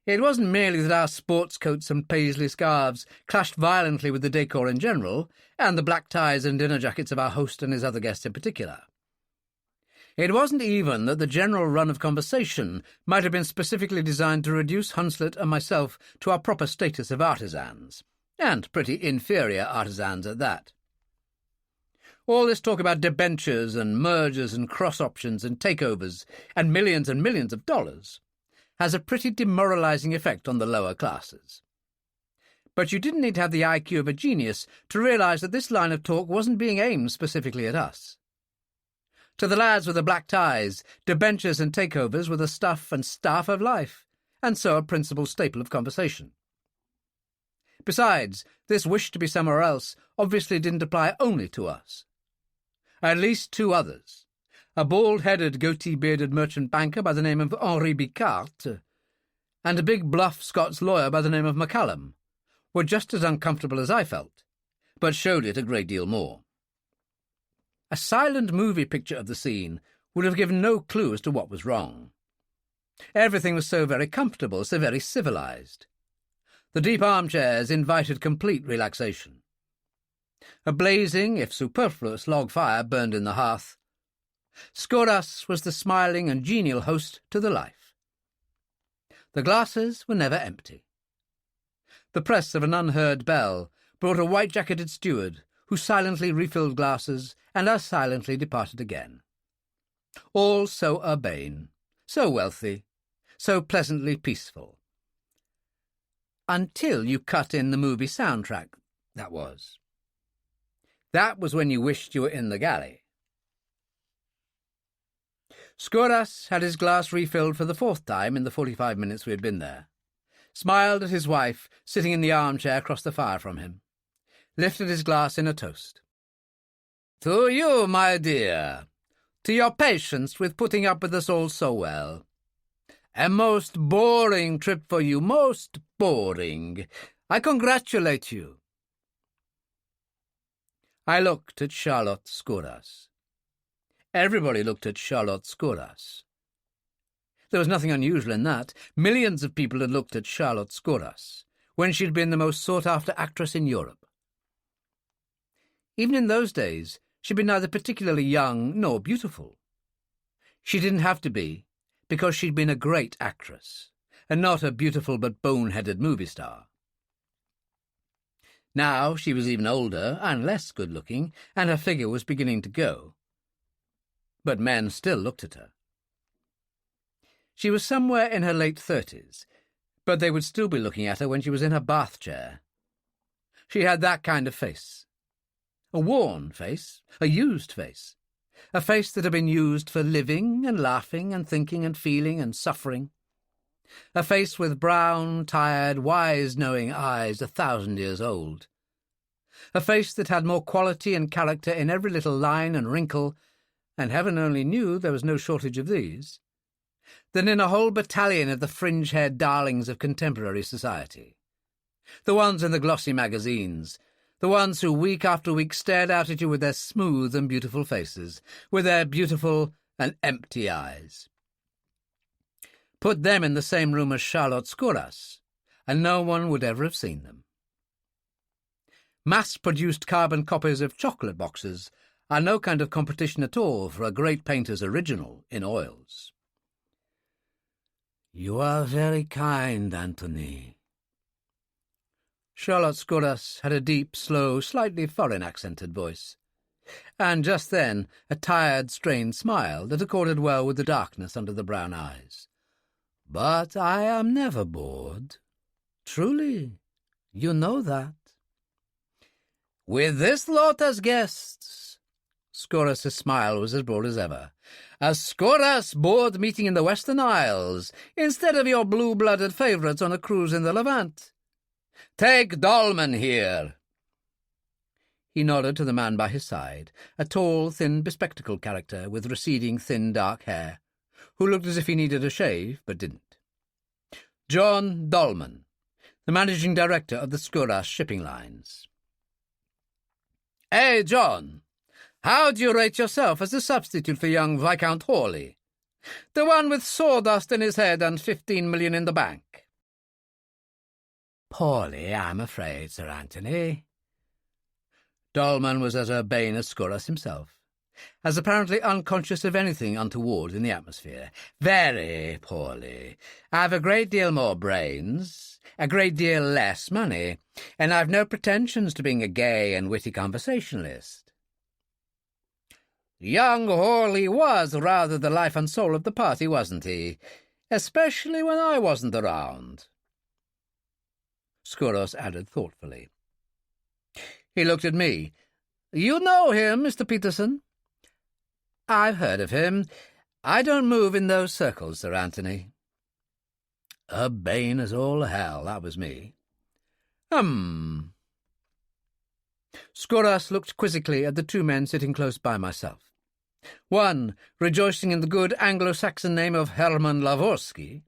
It wasn't merely that our sports coats and paisley scarves clashed violently with the decor in general, and the black ties and dinner jackets of our host and his other guests in particular. It wasn't even that the general run of conversation might have been specifically designed to reduce Hunslet and myself to our proper status of artisans, and pretty inferior artisans at that. All this talk about debentures and mergers and cross-options and takeovers and millions of dollars has a pretty demoralizing effect on the lower classes. But you didn't need to have the IQ of a genius to realize that this line of talk wasn't being aimed specifically at us. To the lads with the black ties, debentures and takeovers were the stuff and staff of life, and so a principal staple of conversation. Besides, this wish to be somewhere else obviously didn't apply only to us. At least 2 others, a bald-headed, goatee-bearded merchant banker by the name of Henri Bicart, and a big bluff Scots lawyer by the name of McCallum, were just as uncomfortable as I felt, but showed it a great deal more. A silent movie picture of the scene would have given no clue as to what was wrong. Everything was so very comfortable, so very civilized. The deep armchairs invited complete relaxation. A blazing, if superfluous, log fire burned in the hearth. Skoras was the smiling and genial host to the life. The glasses were never empty. The press of an unheard bell brought a white-jacketed steward who silently refilled glasses and as silently departed again. All so urbane, so wealthy, so pleasantly peaceful. Until you cut in the movie soundtrack, that was. That was when you wished you were in the galley. Skoras had his glass refilled for the 4th time in the 45 minutes we had been there, smiled at his wife sitting in the armchair across the fire from him, lifted his glass in a toast. "To you, my dear, to your patience with putting up with us all so well. A most boring trip for you, most boring. I congratulate you." I looked at Charlotte Skoras. Everybody looked at Charlotte Skoras. There was nothing unusual in that. Millions of people had looked at Charlotte Skoras when she'd been the most sought-after actress in Europe. Even in those days, she'd been neither particularly young nor beautiful. She didn't have to be, because she'd been a great actress, and not a beautiful but bone-headed movie star. Now she was even older and less good-looking, and her figure was beginning to go. But men still looked at her. She was somewhere in her late 30s, but they would still be looking at her when she was in her bath chair. She had that kind of face. A worn face, a used face, a face that had been used for living and laughing and thinking and feeling and suffering. A face with brown, tired, wise-knowing eyes 1,000 years old. A face that had more quality and character in every little line and wrinkle, and heaven only knew there was no shortage of these, than in a whole battalion of the fringe-haired darlings of contemporary society. The ones in the glossy magazines, the ones who week after week stared out at you with their smooth and beautiful faces, with their beautiful and empty eyes. Put them in the same room as Charlotte Skoras, and no one would ever have seen them. Mass-produced carbon copies of chocolate boxes are no kind of competition at all for a great painter's original in oils. "You are very kind, Anthony." Charlotte Skoras had a deep, slow, slightly foreign-accented voice, and just then a tired, strained smile that accorded well with the darkness under the brown eyes. "But I am never bored. Truly, you know that." "With this lot as guests," Skoras' smile was as broad as ever, "a Skoras board meeting in the Western Isles, instead of your blue-blooded favourites on a cruise in the Levant. Take Dolman here." He nodded to the man by his side, a tall, thin, bespectacled character with receding, thin, dark hair, who looked as if he needed a shave, but didn't. John Dolman, the managing director of the Skuras shipping lines. Hey, John, how do you rate yourself as a substitute for young Viscount Hawley, the one with sawdust in his head and 15 million in the bank? Poorly, I'm afraid, Sir Anthony. Dolman was as urbane as Skuras himself, as apparently unconscious of anything untoward in the atmosphere. Very poorly. I've a great deal more brains, a great deal less money, and I've no pretensions to being a gay and witty conversationalist. Young Hawley was rather the life and soul of the party, wasn't he? Especially when I wasn't around. Skuras added thoughtfully. He looked at me. You know him, Mr. Peterson? I've heard of him. I don't move in those circles, Sir Anthony. Urbane as all hell, that was me. Skuras looked quizzically at the two men sitting close by myself. One, rejoicing in the good Anglo-Saxon name of Herman Lavorsky,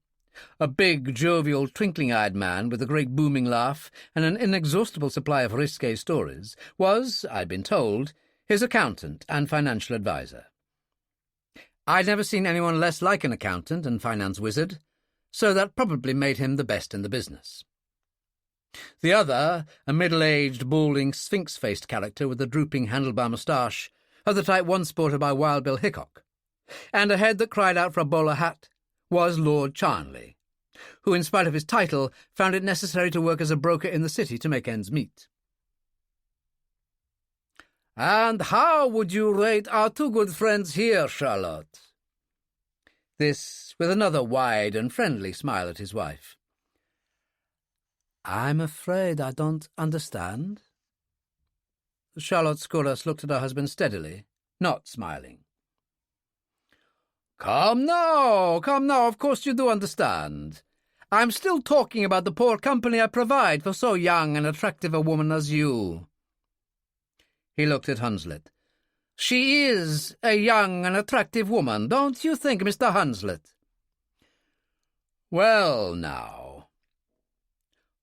a big, jovial, twinkling-eyed man with a great booming laugh and an inexhaustible supply of risque stories, was, I'd been told, his accountant and financial adviser. I'd never seen anyone less like an accountant and finance wizard, so that probably made him the best in the business. The other, a middle-aged, balding, sphinx-faced character with a drooping handlebar moustache, of the type once sported by Wild Bill Hickok, and a head that cried out for a bowler hat, was Lord Charnley, who, in spite of his title, found it necessary to work as a broker in the city to make ends meet. "And how would you rate our two good friends here, Charlotte?" This with another wide and friendly smile at his wife. "I'm afraid I don't understand." Charlotte Skuras looked at her husband steadily, not smiling. Come now, of course you do understand. I'm still talking about the poor company I provide for so young and attractive a woman as you." He looked at Hunslet. "She is a young and attractive woman, don't you think, Mr. Hunslet?" "Well, now."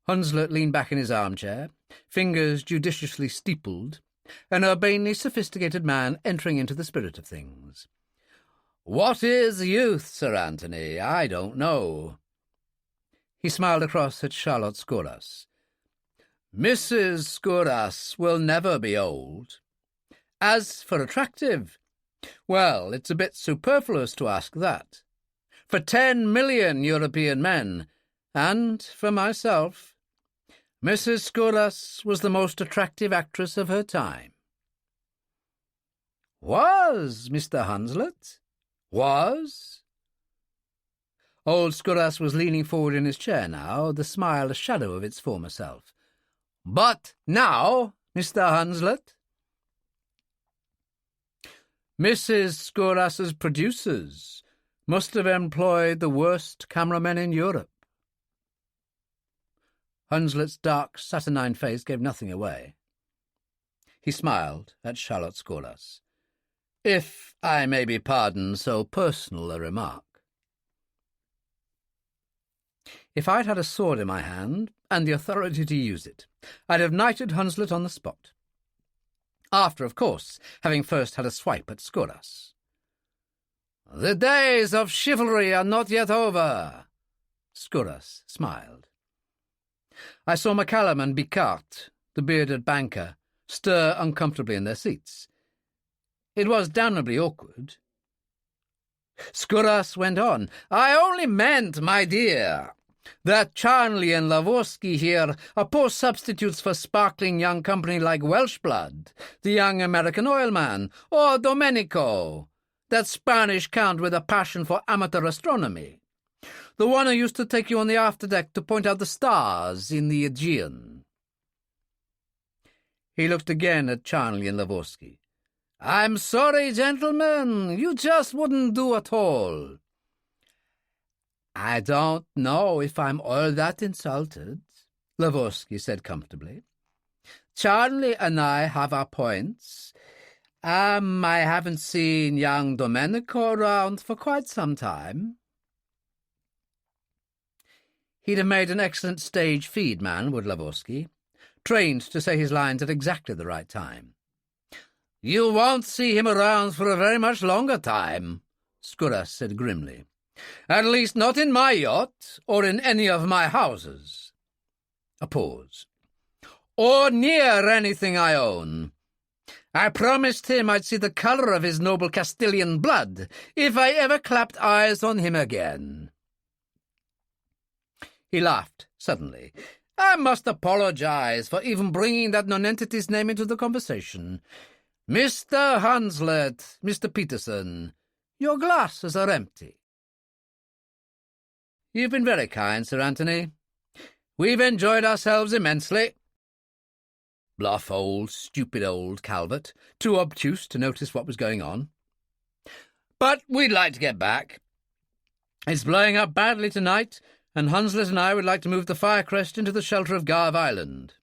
Hunslet leaned back in his armchair, fingers judiciously steepled, an urbanely sophisticated man entering into the spirit of things. "What is youth, Sir Anthony? I don't know." He smiled across at Charlotte Skuras. "Mrs. Skuras will never be old. As for attractive, well, it's a bit superfluous to ask that. For 10 million European men, and for myself, Mrs. Skuras was the most attractive actress of her time." "Was, Mr. Hunslet? Was?" Old Skuras was leaning forward in his chair now, the smile a shadow of its former self. "But now, Mr. Hunslet?" "Mrs. Skuras's producers must have employed the worst cameramen in Europe." Hunslet's dark, saturnine face gave nothing away. He smiled at Charlotte Skuras. "If I may be pardoned so personal a remark." If I'd had a sword in my hand, and the authority to use it, I'd have knighted Hunslet on the spot. After, of course, having first had a swipe at Skuras. "The days of chivalry are not yet over." Skuras smiled. I saw McCallum and Bicart, the bearded banker, stir uncomfortably in their seats. It was damnably awkward. Skuras went on. "I only meant, my dear, that Charnley and Lavorsky here are poor substitutes for sparkling young company like Welshblood, the young American oilman, or Domenico, that Spanish count with a passion for amateur astronomy, the one who used to take you on the afterdeck to point out the stars in the Aegean." He looked again at Charnley and Lavorsky. "I'm sorry, gentlemen, you just wouldn't do at all." "I don't know if I'm all that insulted," Lavorsky said comfortably. "Charnley and I have our points. I haven't seen young Domenico around for quite some time." He'd have made an excellent stage feed man, would Lavorsky, trained to say his lines at exactly the right time. "You won't see him around for a very much longer time," Skouras said grimly. "At least not in my yacht, or in any of my houses." A pause. "Or near anything I own. I promised him I'd see the colour of his noble Castilian blood if I ever clapped eyes on him again." He laughed suddenly. "I must apologize for even bringing that nonentity's name into the conversation. Mr. Hanslet, Mr. Peterson, your glasses are empty." "You've been very kind, Sir Anthony. We've enjoyed ourselves immensely." Bluff stupid old Calvert, too obtuse to notice what was going on. "But we'd like to get back. It's blowing up badly tonight, and Hunslet and I would like to move the Firecrest into the shelter of Garve Island."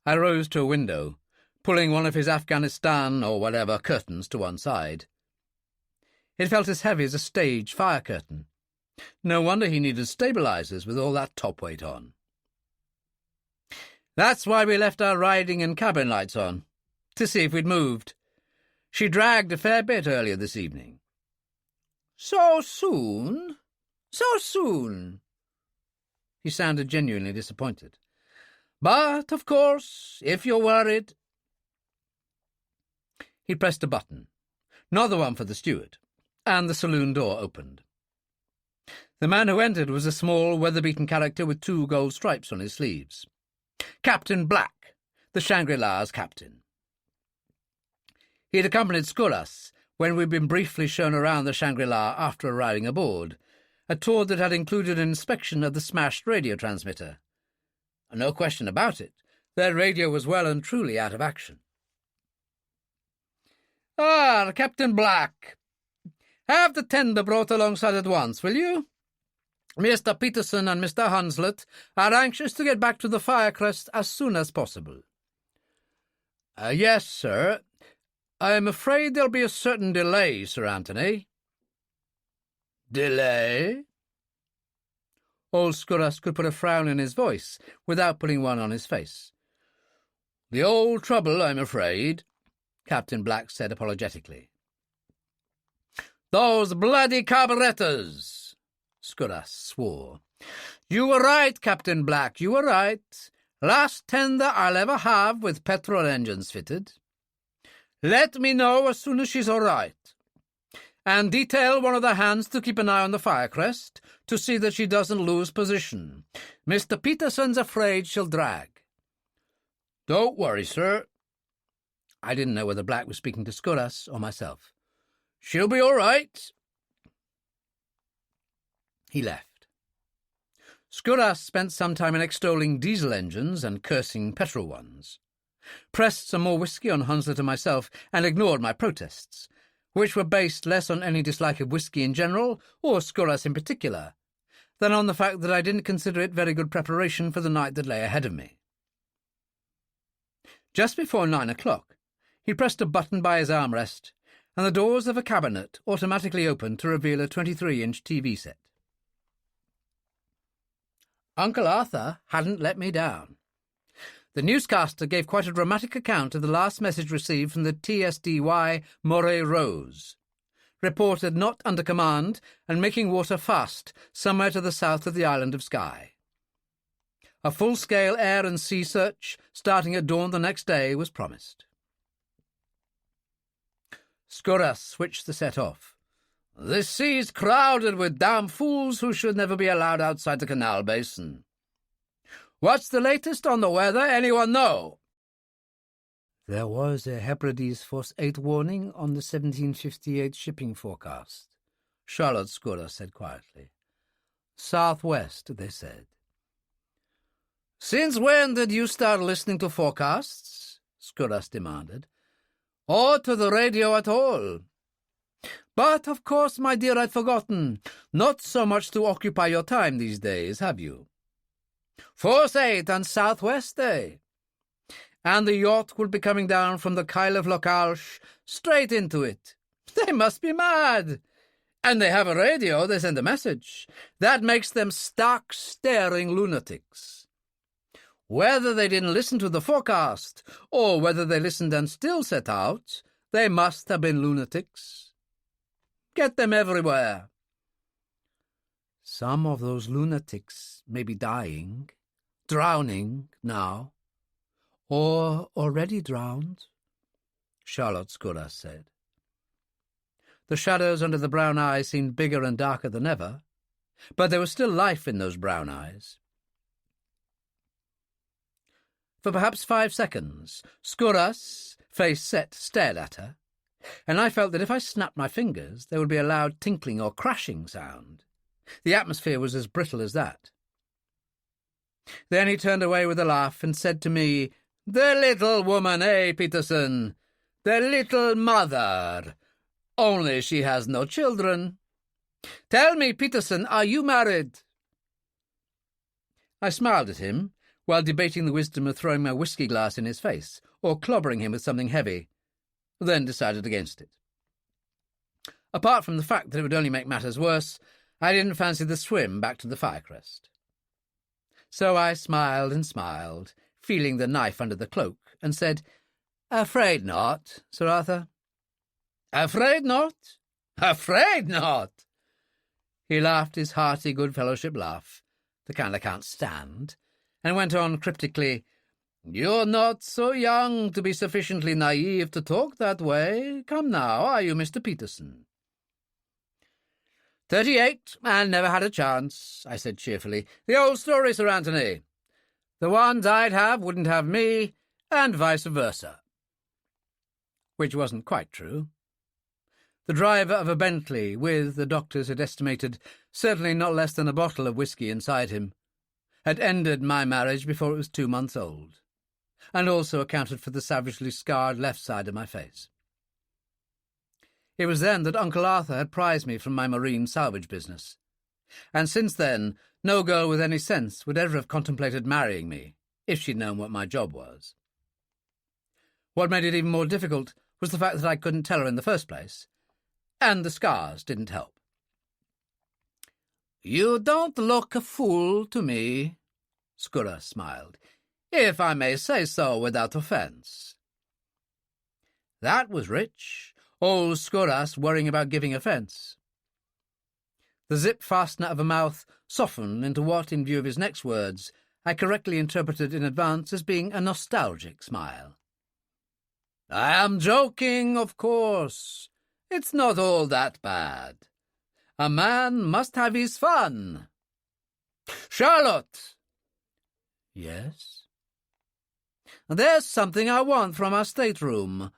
I rose to a window, pulling one of his Afghanistan or whatever curtains to one side. It felt as heavy as a stage fire curtain. No wonder he needed stabilizers with all that top weight on. "That's why we left our riding and cabin lights on, to see if we'd moved. She dragged a fair bit earlier this evening." "So soon? So soon?" He sounded genuinely disappointed. "But, of course, if you're worried—" He pressed a button, not the one for the steward, and the saloon door opened. The man who entered was a small, weather-beaten character with 2 gold stripes on his sleeves. Captain Black, the Shangri-La's captain. He had accompanied Skouras when we'd been briefly shown around the Shangri-La after arriving aboard, a tour that had included an inspection of the smashed radio transmitter. No question about it, their radio was well and truly out of action. "Ah, Captain Black, have the tender brought alongside at once, will you? Mr. Peterson and Mr. Hanslet are anxious to get back to the Firecrest as soon as possible." "Yes, sir. I'm afraid there'll be a certain delay, Sir Anthony." "Delay?" Old Skouras could put a frown in his voice without putting one on his face. "The old trouble, I'm afraid," Captain Black said apologetically. "Those bloody carburettors!" Skouras swore. "You were right, Captain Black, you were right. Last tender I'll ever have with petrol engines fitted. Let me know as soon as she's all right. And detail one of the hands to keep an eye on the Firecrest to see that she doesn't lose position. Mr. Peterson's afraid she'll drag." "Don't worry, sir." I didn't know whether Black was speaking to Skouras or myself. "She'll be all right." He left. Skouras spent some time in extolling diesel engines and cursing petrol ones, pressed some more whisky on Hunslet and myself, and ignored my protests, which were based less on any dislike of whisky in general, or Skouras in particular, than on the fact that I didn't consider it very good preparation for the night that lay ahead of me. Just before 9 o'clock, he pressed a button by his armrest, and the doors of a cabinet automatically opened to reveal a 23-inch TV set. Uncle Arthur hadn't let me down. The newscaster gave quite a dramatic account of the last message received from the TSDY Moray Rose, reported not under command and making water fast somewhere to the south of the island of Skye. A full-scale air and sea search, starting at dawn the next day, was promised. Skouras switched the set off. "This sea's crowded with damn fools who should never be allowed outside the canal basin. What's the latest on the weather? Anyone know?" "There was a Hebrides Force 8 warning on the 1758 shipping forecast," Charlotte Skouras said quietly. "Southwest, they said." "Since when did you start listening to forecasts?" Skouras demanded. "Or to the radio at all? But, of course, my dear, I'd forgotten. Not so much to occupy your time these days, have you? Force 8 and Southwest, eh? And the yacht will be coming down from the Kyle of Lochalsh straight into it. They must be mad. And they have a radio, they send a message. That makes them stark, staring lunatics. Whether they didn't listen to the forecast, or whether they listened and still set out, they must have been lunatics. Get them everywhere. Some of those lunatics may be dying, drowning now, or already drowned, Charlotte Skouras said. The shadows under the brown eyes seemed bigger and darker than ever, but there was still life in those brown eyes. For perhaps 5 seconds, Skouras, face set, stared at her, and I felt that if I snapped my fingers, there would be a loud tinkling or crashing sound. The atmosphere was as brittle as that. Then he turned away with a laugh and said to me, "The little woman, Peterson? The little mother. Only she has no children. Tell me, Peterson, are you married?" I smiled at him, while debating the wisdom of throwing my whiskey glass in his face, or clobbering him with something heavy, then decided against it. Apart from the fact that it would only make matters worse, I didn't fancy the swim back to the Firecrest. So I smiled and smiled, feeling the knife under the cloak, and said, "Afraid not, Sir Arthur." "Afraid not? Afraid not?" He laughed his hearty good-fellowship laugh, the kind I can't stand, and went on cryptically, "You're not so young to be sufficiently naive to talk that way. Come now, are you, Mr. Peterson?" 38, and never had a chance, I said cheerfully. The old story, Sir Anthony. The ones I'd have wouldn't have me, and vice versa. Which wasn't quite true. The driver of a Bentley, with, the doctors had estimated, certainly not less than a bottle of whiskey inside him, had ended my marriage before it was 2 months old, and also accounted for the savagely scarred left side of my face. It was then that Uncle Arthur had prized me from my marine salvage business, and since then no girl with any sense would ever have contemplated marrying me, if she'd known what my job was. What made it even more difficult was the fact that I couldn't tell her in the first place, and the scars didn't help. "You don't look a fool to me," Skouras smiled, "if I may say so without offence." That was rich, old Skouras worrying about giving offence. The zip fastener of a mouth softened into what, in view of his next words, I correctly interpreted in advance as being a nostalgic smile. "I am joking, of course. It's not all that bad. A man must have his fun. Charlotte!" "Yes?" "There's something I want from our stateroom.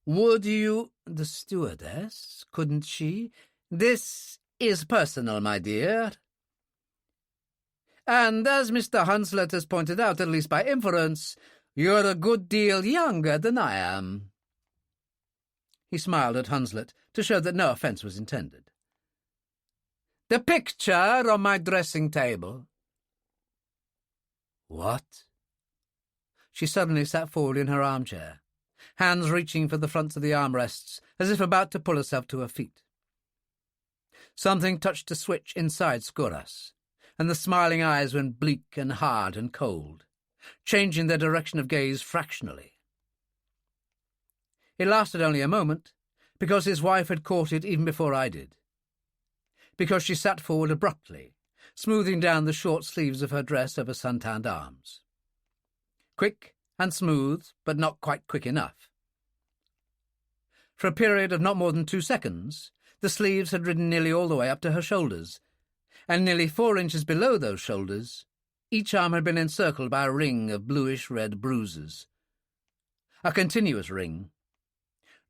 Would you—" "The stewardess? Couldn't she—" "This is personal, my dear. And as Mr. Hunslet has pointed out, at least by inference, you're a good deal younger than I am." He smiled at Hunslet to show that no offence was intended. "The picture on my dressing table." "What?" She suddenly sat forward in her armchair, hands reaching for the fronts of the armrests, as if about to pull herself to her feet. Something touched a switch inside Skouras, and the smiling eyes went bleak and hard and cold, changing their direction of gaze fractionally. It lasted only a moment, because his wife had caught it even before I did. Because she sat forward abruptly, smoothing down the short sleeves of her dress over sun-tanned arms. Quick and smooth, but not quite quick enough. For a period of not more than 2 seconds, the sleeves had ridden nearly all the way up to her shoulders, and nearly 4 inches below those shoulders, each arm had been encircled by a ring of bluish-red bruises. A continuous ring.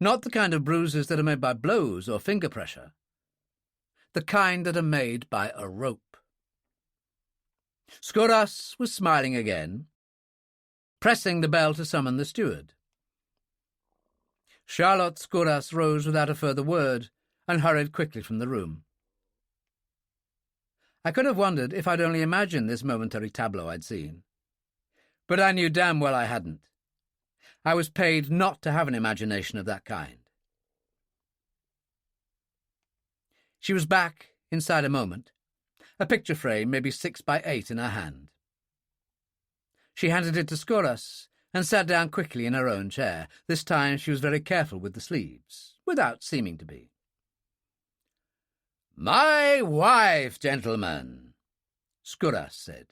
Not the kind of bruises that are made by blows or finger pressure. The kind that are made by a rope. Skouras was smiling again, pressing the bell to summon the steward. Charlotte Skouras rose without a further word and hurried quickly from the room. I could have wondered if I'd only imagined this momentary tableau I'd seen. But I knew damn well I hadn't. I was paid not to have an imagination of that kind. She was back inside a moment, a picture frame maybe 6 by 8 in her hand. She handed it to Skoras and sat down quickly in her own chair. This time she was very careful with the sleeves, without seeming to be. "My wife, gentlemen," Skoras said.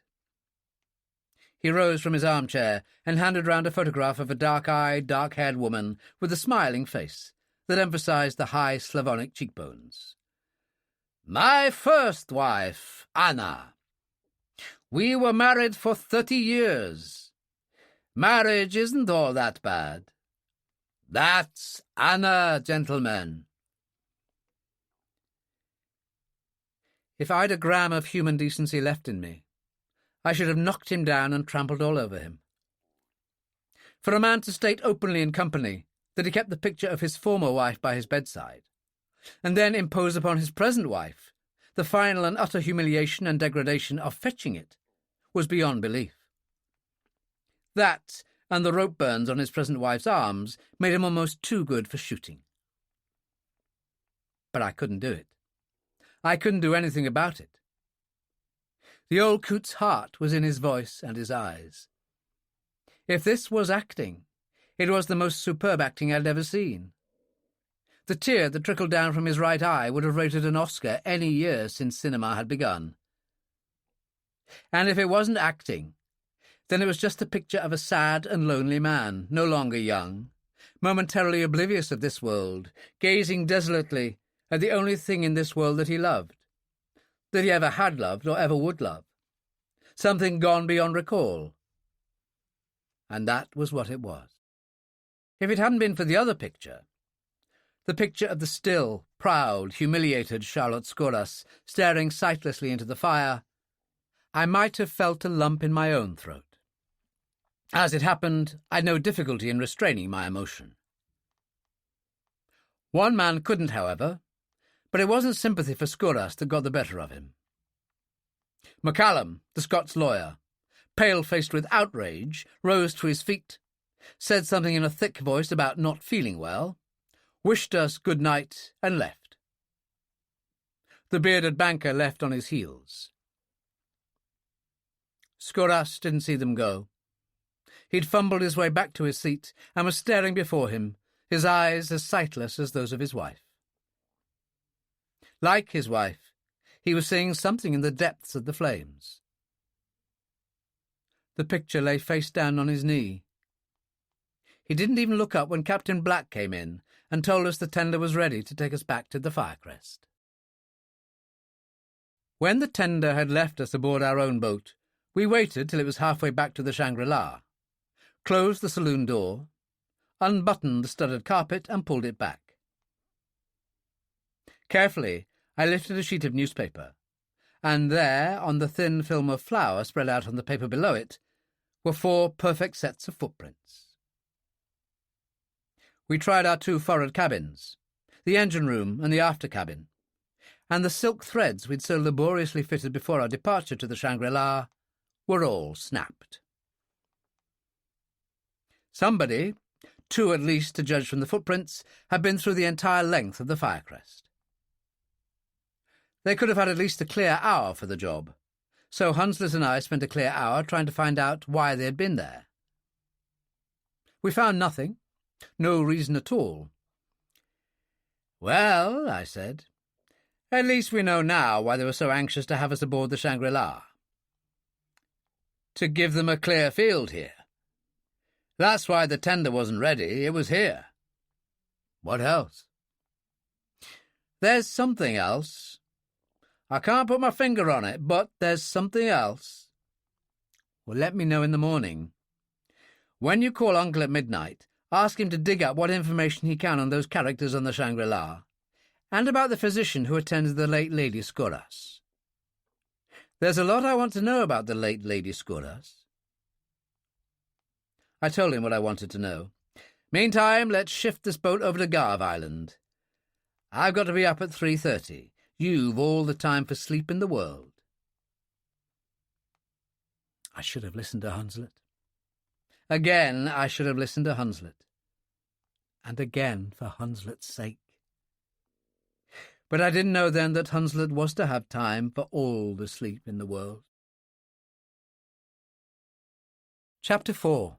He rose from his armchair and handed round a photograph of a dark-eyed, dark-haired woman with a smiling face that emphasized the high Slavonic cheekbones. "My first wife, Anna. We were married for 30 years. Marriage isn't all that bad. That's Anna, gentlemen." If I'd a gram of human decency left in me, I should have knocked him down and trampled all over him. For a man to state openly in company that he kept the picture of his former wife by his bedside, and then impose upon his present wife the final and utter humiliation and degradation of fetching it, was beyond belief. That, and the rope burns on his present wife's arms, made him almost too good for shooting. But I couldn't do it. I couldn't do anything about it. The old coot's heart was in his voice and his eyes. If this was acting, it was the most superb acting I'd ever seen. The tear that trickled down from his right eye would have rated an Oscar any year since cinema had begun. And if it wasn't acting, then it was just a picture of a sad and lonely man, no longer young, momentarily oblivious of this world, gazing desolately at the only thing in this world that he loved, that he ever had loved or ever would love, something gone beyond recall. And that was what it was. If it hadn't been for the other picture, the picture of the still, proud, humiliated Charlotte Skoras staring sightlessly into the fire, I might have felt a lump in my own throat. As it happened, I'd no difficulty in restraining my emotion. One man couldn't, however, but it wasn't sympathy for Skoras that got the better of him. MacCallum, the Scots lawyer, pale-faced with outrage, rose to his feet, said something in a thick voice about not feeling well, wished us good night, and left. The bearded banker left on his heels. Skoras didn't see them go. He'd fumbled his way back to his seat and was staring before him, his eyes as sightless as those of his wife. Like his wife, he was seeing something in the depths of the flames. The picture lay face down on his knee. He didn't even look up when Captain Black came in and told us the tender was ready to take us back to the Firecrest. When the tender had left us aboard our own boat, we waited till it was halfway back to the Shangri-La, closed the saloon door, unbuttoned the studded carpet and pulled it back. Carefully, I lifted a sheet of newspaper, and there, on the thin film of flour spread out on the paper below it, were 4 perfect sets of footprints. We tried our 2 forward cabins, the engine room and the after cabin, and the silk threads we'd so laboriously fitted before our departure to the Shangri-La were all snapped. Somebody, 2 at least to judge from the footprints, had been through the entire length of the Firecrest. They could have had at least a clear hour for the job, so Hunslet and I spent a clear hour trying to find out why they had been there. We found nothing, no reason at all. "Well," I said, "at least we know now why they were so anxious to have us aboard the Shangri-La. To give them a clear field here. That's why the tender wasn't ready, it was here. What else?" "There's something else. I can't put my finger on it, but there's something else." "Well, let me know in the morning. When you call Uncle at midnight, ask him to dig up what information he can on those characters on the Shangri-La, and about the physician who attended the late Lady Skoras. There's a lot I want to know about the late Lady Skoras." I told him what I wanted to know. "Meantime, let's shift this boat over to Garve Island. I've got to be up at 3:30. You've all the time for sleep in the world." I should have listened to Hunslet. Again, I should have listened to Hunslet. And again, for Hunslet's sake. But I didn't know then that Hunslet was to have time for all the sleep in the world. Chapter 4.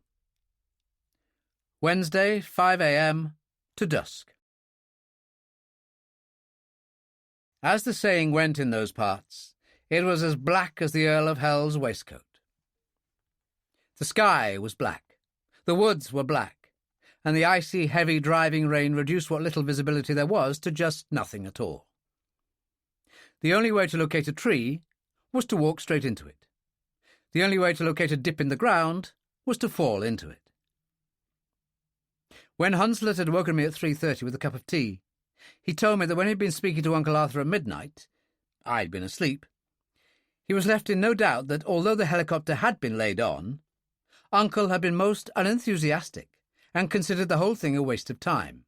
Wednesday, 5 a.m. to dusk. As the saying went in those parts, it was as black as the Earl of Hell's waistcoat. The sky was black, the woods were black, and the icy, heavy driving rain reduced what little visibility there was to just nothing at all. The only way to locate a tree was to walk straight into it. The only way to locate a dip in the ground was to fall into it. When Hunslet had woken me at 3:30 with a cup of tea, he told me that when he'd been speaking to Uncle Arthur at midnight, I'd been asleep, he was left in no doubt that although the helicopter had been laid on, Uncle had been most unenthusiastic and considered the whole thing a waste of time.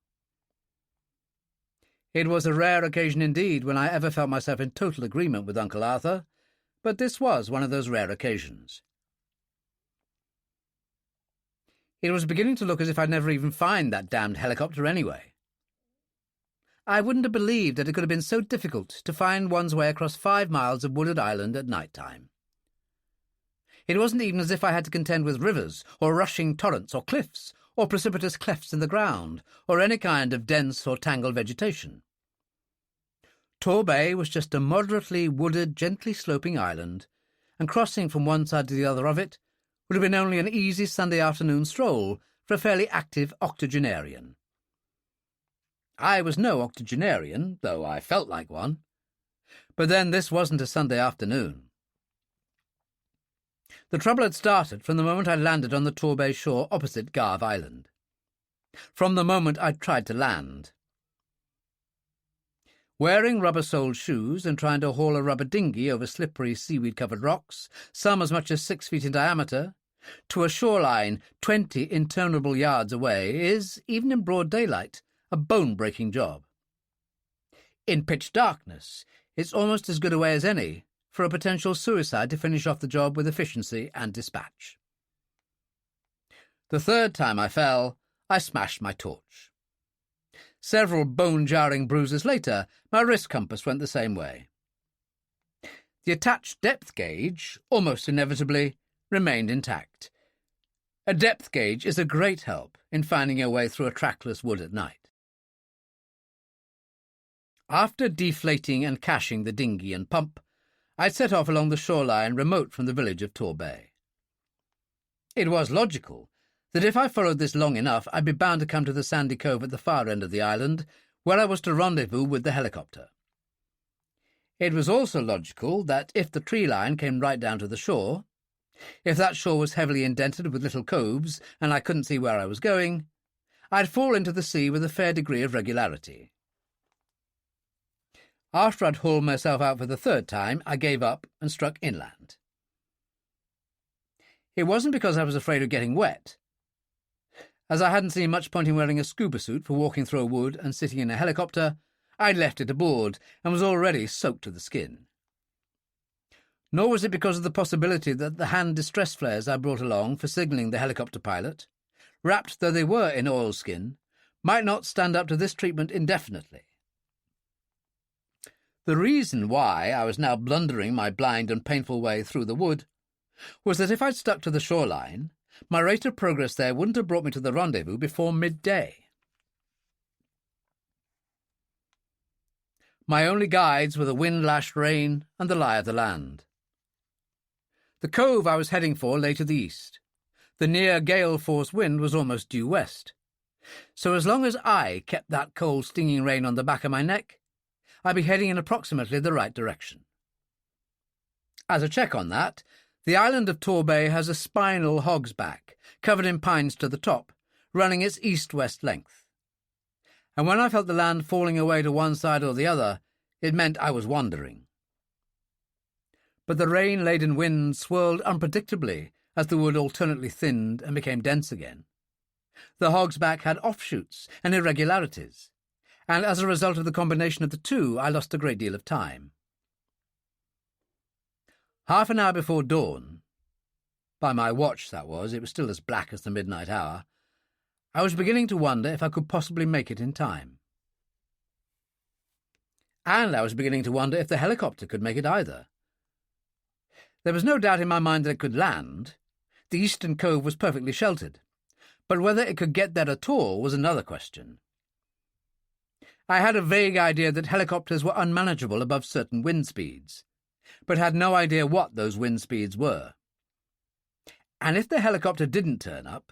It was a rare occasion indeed when I ever felt myself in total agreement with Uncle Arthur, but this was one of those rare occasions. It was beginning to look as if I'd never even find that damned helicopter anyway. I wouldn't have believed that it could have been so difficult to find one's way across 5 miles of wooded island at night time. It wasn't even as if I had to contend with rivers, or rushing torrents, or cliffs, or precipitous clefts in the ground, or any kind of dense or tangled vegetation. Torbay was just a moderately wooded, gently sloping island, and crossing from one side to the other of it would have been only an easy Sunday afternoon stroll for a fairly active octogenarian. I was no octogenarian, though I felt like one. But then this wasn't a Sunday afternoon. The trouble had started from the moment I landed on the Torbay shore opposite Garve Island. From the moment I'd tried to land. Wearing rubber-soled shoes and trying to haul a rubber dinghy over slippery seaweed-covered rocks, some as much as 6 feet in diameter, to a shoreline 20 interminable yards away is, even in broad daylight, a bone-breaking job. In pitch darkness, it's almost as good a way as any for a potential suicide to finish off the job with efficiency and dispatch. The third time I fell, I smashed my torch. Several bone-jarring bruises later, my wrist compass went the same way. The attached depth gauge, almost inevitably, remained intact. A depth gauge is a great help in finding your way through a trackless wood at night. After deflating and caching the dinghy and pump, I'd set off along the shoreline remote from the village of Torbay. It was logical that if I followed this long enough, I'd be bound to come to the sandy cove at the far end of the island, where I was to rendezvous with the helicopter. It was also logical that if the tree line came right down to the shore, if that shore was heavily indented with little coves and I couldn't see where I was going, I'd fall into the sea with a fair degree of regularity. After I'd hauled myself out for the third time, I gave up and struck inland. It wasn't because I was afraid of getting wet. As I hadn't seen much point in wearing a scuba suit for walking through a wood and sitting in a helicopter, I'd left it aboard and was already soaked to the skin. Nor was it because of the possibility that the hand distress flares I brought along for signalling the helicopter pilot, wrapped though they were in oilskin, might not stand up to this treatment indefinitely. The reason why I was now blundering my blind and painful way through the wood was that if I'd stuck to the shoreline, my rate of progress there wouldn't have brought me to the rendezvous before midday. My only guides were the wind-lashed rain and the lie of the land. The cove I was heading for lay to the east. The near gale-force wind was almost due west. So as long as I kept that cold, stinging rain on the back of my neck, I'd be heading in approximately the right direction. As a check on that, the island of Torbay has a spinal hog's back, covered in pines to the top, running its east-west length. And when I felt the land falling away to one side or the other, it meant I was wandering. But the rain-laden wind swirled unpredictably as the wood alternately thinned and became dense again. The hog's back had offshoots and irregularities, and as a result of the combination of the two, I lost a great deal of time. Half an hour before dawn, by my watch that was, it was still as black as the midnight hour, I was beginning to wonder if I could possibly make it in time. and I was beginning to wonder if the helicopter could make it either. There was no doubt in my mind that it could land. The eastern cove was perfectly sheltered, but whether it could get there at all was another question. I had a vague idea that helicopters were unmanageable above certain wind speeds, but had no idea what those wind speeds were. And if the helicopter didn't turn up,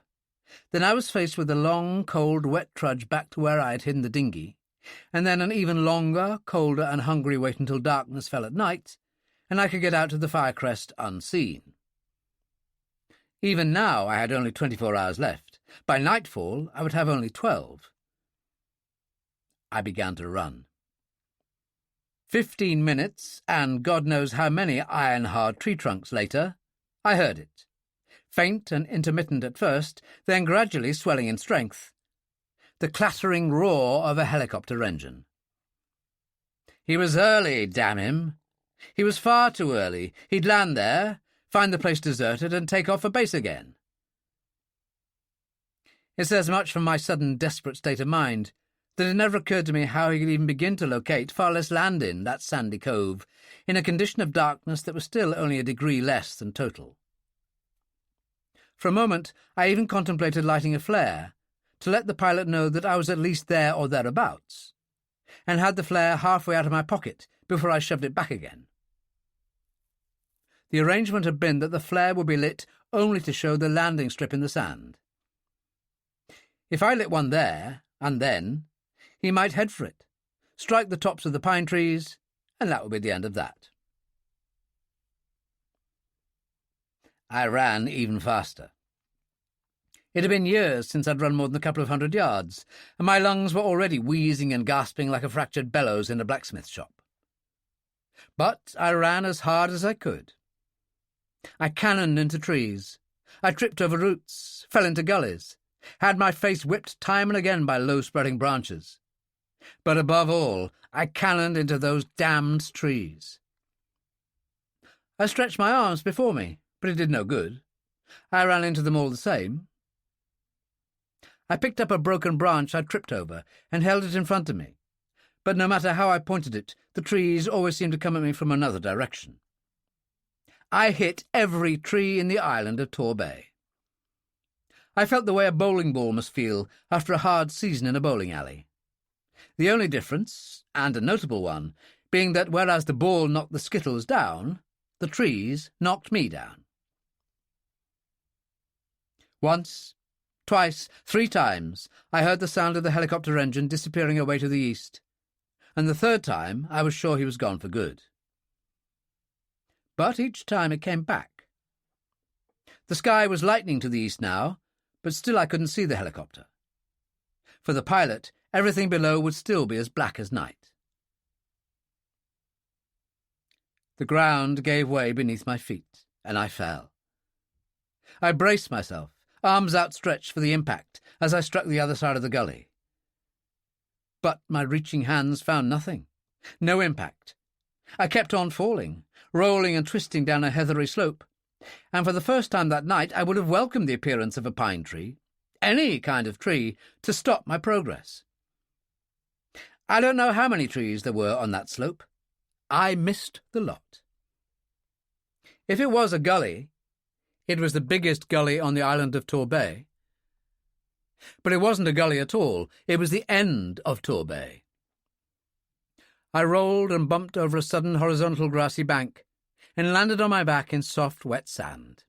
then I was faced with a long, cold, wet trudge back to where I had hidden the dinghy, and then an even longer, colder and hungry wait until darkness fell at night, and I could get out to the Firecrest unseen. Even now I had only 24 hours left. By nightfall I would have only 12. I began to run. 15 minutes, and God knows how many iron-hard tree trunks later, I heard it. Faint and intermittent at first, then gradually swelling in strength. The clattering roar of a helicopter engine. He was early, damn him. He was far too early. He'd land there, find the place deserted, and take off for base again. It says much from my sudden desperate state of mind that it never occurred to me how he could even begin to locate, far less land in, that sandy cove, in a condition of darkness that was still only a degree less than total. For a moment I even contemplated lighting a flare, to let the pilot know that I was at least there or thereabouts, and had the flare halfway out of my pocket before I shoved it back again. The arrangement had been that the flare would be lit only to show the landing strip in the sand. If I lit one there, and then, he might head for it, strike the tops of the pine trees, and that would be the end of that. I ran even faster. It had been years since I'd run more than a couple of 100 yards, and my lungs were already wheezing and gasping like a fractured bellows in a blacksmith shop. But I ran as hard as I could. I cannoned into trees. I tripped over roots, fell into gullies, had my face whipped time and again by low-spreading branches. But above all, I cannoned into those damned trees. I stretched my arms before me, but it did no good. I ran into them all the same. I picked up a broken branch I tripped over and held it in front of me, but no matter how I pointed it, the trees always seemed to come at me from another direction. I hit every tree in the island of Torbay. I felt the way a bowling ball must feel after a hard season in a bowling alley. The only difference, and a notable one, being that whereas the ball knocked the skittles down, the trees knocked me down. Once, twice, 3 times, I heard the sound of the helicopter engine disappearing away to the east, and the 3rd time I was sure he was gone for good. But each time it came back. The sky was lightening to the east now, but still I couldn't see the helicopter. For the pilot, everything below would still be as black as night. The ground gave way beneath my feet, and I fell. I braced myself, arms outstretched for the impact, as I struck the other side of the gully. But my reaching hands found nothing. No impact. I kept on falling, rolling and twisting down a heathery slope, and for the first time that night I would have welcomed the appearance of a pine tree, any kind of tree, to stop my progress. I don't know how many trees there were on that slope. I missed the lot. If it was a gully, it was the biggest gully on the island of Torbay. But it wasn't a gully at all. It was the end of Torbay. I rolled and bumped over a sudden horizontal grassy bank and landed on my back in soft, wet sand.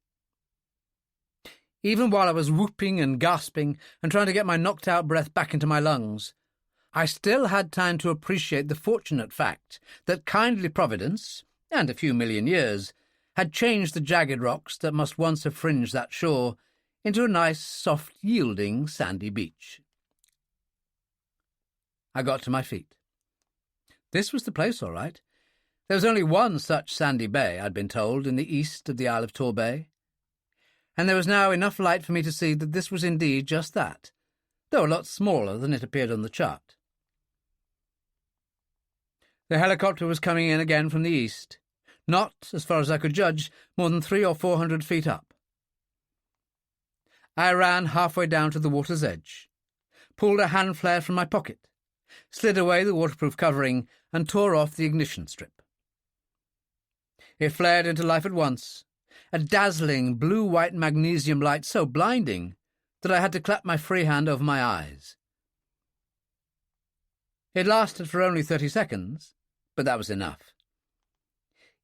Even while I was whooping and gasping and trying to get my knocked-out breath back into my lungs, I still had time to appreciate the fortunate fact that kindly Providence, and a few million years, had changed the jagged rocks that must once have fringed that shore into a nice, soft, yielding, sandy beach. I got to my feet. This was the place, all right. There was only one such sandy bay, I'd been told, in the east of the Isle of Torbay, and there was now enough light for me to see that this was indeed just that, though a lot smaller than it appeared on the chart. The helicopter was coming in again from the east, not, as far as I could judge, more than 300 or 400 feet up. I ran halfway down to the water's edge, pulled a hand flare from my pocket, slid away the waterproof covering, and tore off the ignition strip. It flared into life at once, a dazzling blue-white magnesium light so blinding that I had to clap my free hand over my eyes. It lasted for only 30 seconds, but that was enough.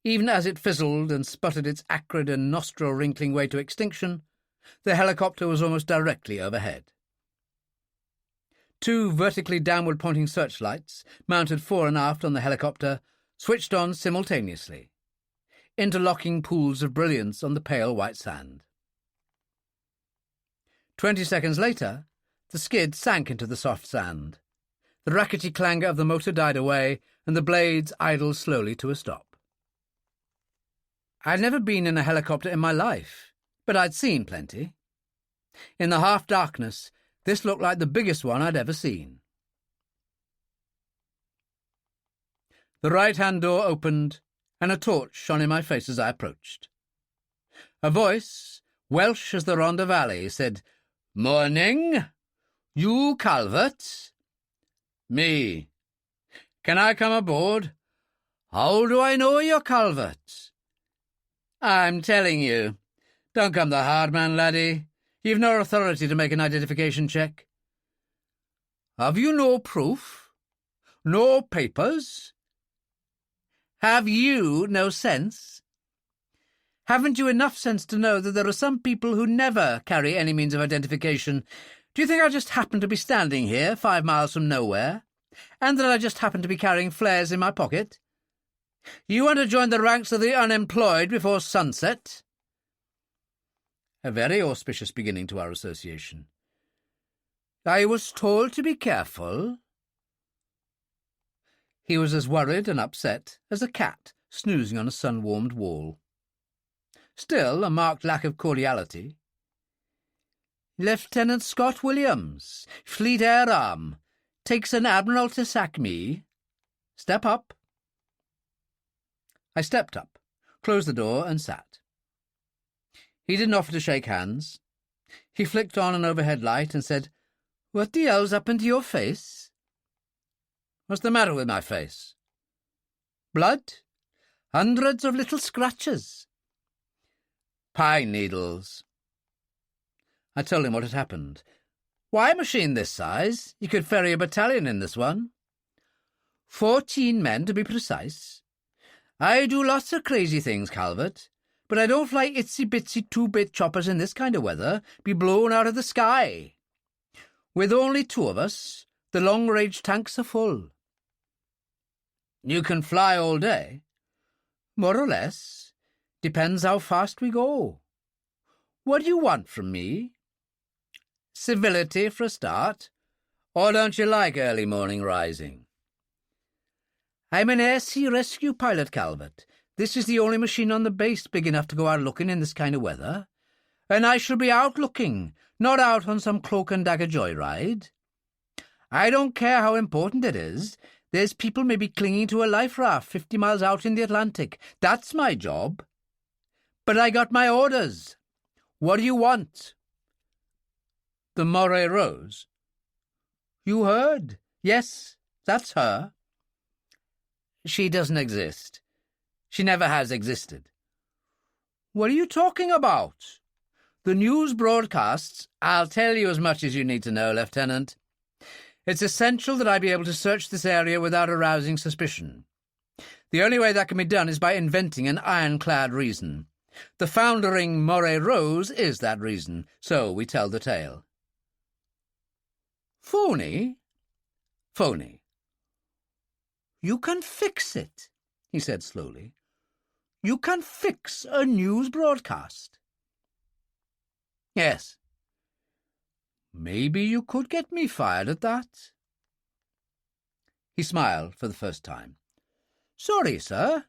Even as it fizzled and sputtered its acrid and nostril-wrinkling way to extinction, the helicopter was almost directly overhead. 2 vertically downward-pointing searchlights, mounted fore and aft on the helicopter, switched on simultaneously, interlocking pools of brilliance on the pale white sand. 20 seconds later, the skid sank into the soft sand. The rackety clangour of the motor died away, and the blades idled slowly to a stop. I'd never been in a helicopter in my life, but I'd seen plenty. In the half-darkness, this looked like the biggest one I'd ever seen. The right-hand door opened, and a torch shone in my face as I approached. A voice, Welsh as the Rhondda Valley, said, "Morning. You Calvert?" "Me." "Can I come aboard?" "How do I know you're Calvert?" "I'm telling you. Don't come the hard man, laddie. You've no authority to make an identification check." "Have you no proof? No papers? Have you no sense? Haven't you enough sense to know that there are some people who never carry any means of identification? Do you think I just happen to be standing here 5 miles from nowhere, and that I just happen to be carrying flares in my pocket? You want to join the ranks of the unemployed before sunset?" A very auspicious beginning to our association. "I was told to be careful." He was as worried and upset as a cat snoozing on a sun-warmed wall. Still, a marked lack of cordiality. "Lieutenant Scott Williams, Fleet Air Arm, takes an admiral to sack me. Step up." I stepped up, closed the door, and sat. He didn't offer to shake hands. He flicked on an overhead light and said, "What the hell's happened to your face?" "What's the matter with my face?" "Blood. Hundreds of little scratches." "Pine needles." I told him what had happened. "Why a machine this size? You could ferry a battalion in this one." 14 men, to be precise. I do lots of crazy things, Calvert, but I don't fly itsy-bitsy 2-bit choppers in this kind of weather, be blown out of the sky. With only 2 of us, the long-range tanks are full." "You can fly all day?" "More or less. Depends how fast we go." "What do you want from me?" "Civility for a start. Or don't you like early morning rising?" "I'm an air-sea rescue pilot, Calvert. This is the only machine on the base big enough to go out looking in this kind of weather. And I shall be out looking, not out on some cloak-and-dagger joyride. I don't care how important it is. There's people maybe clinging to a life raft 50 miles out in the Atlantic. That's my job. But I got my orders. What do you want?" "The Moray Rose." "You heard. Yes, that's her." "She doesn't exist. She never has existed." "What are you talking about?" "The news broadcasts—" "I'll tell you as much as you need to know, Lieutenant. It's essential that I be able to search this area without arousing suspicion. The only way that can be done is by inventing an ironclad reason. The foundering Moray Rose is that reason, so we tell the tale." "Phony?" "Phony." "You can fix it," he said slowly. "You can fix a news broadcast." "Yes." "Maybe you could get me fired at that." He smiled for the first time. "Sorry, sir.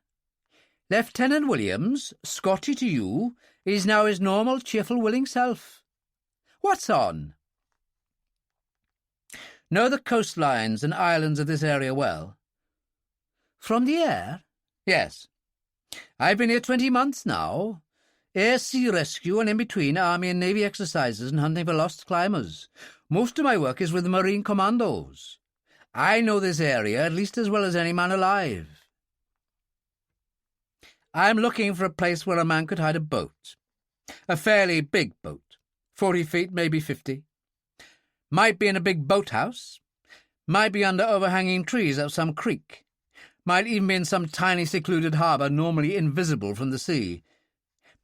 Lieutenant Williams, Scotty to you, is now his normal, cheerful, willing self. What's on?" "Know the coastlines and islands of this area well?" "From the air?" "Yes. I've been here 20 months now. Air-sea rescue and in between Army and Navy exercises and hunting for lost climbers. Most of my work is with the Marine Commandos. I know this area at least as well as any man alive. I'm looking for a place where a man could hide a boat. A fairly big boat. 40 feet, maybe 50. Might be in a big boathouse. Might be under overhanging trees up some creek. Might even be in some tiny secluded harbour normally invisible from the sea.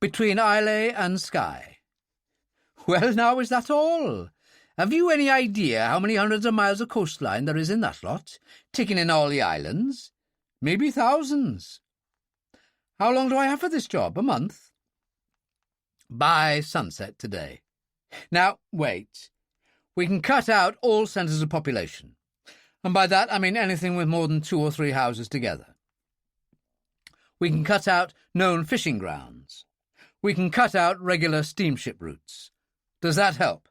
Between Islay and Skye. Well, now, is that all? Have you any idea how many hundreds of miles of coastline there is in that lot, taking in all the islands? Maybe thousands. How long do I have for this job? A month? By sunset today. Now, wait. We can cut out all centres of population. And by that I mean anything with more than 2 or 3 houses together. We can cut out known fishing grounds. We can cut out regular steamship routes. Does that help?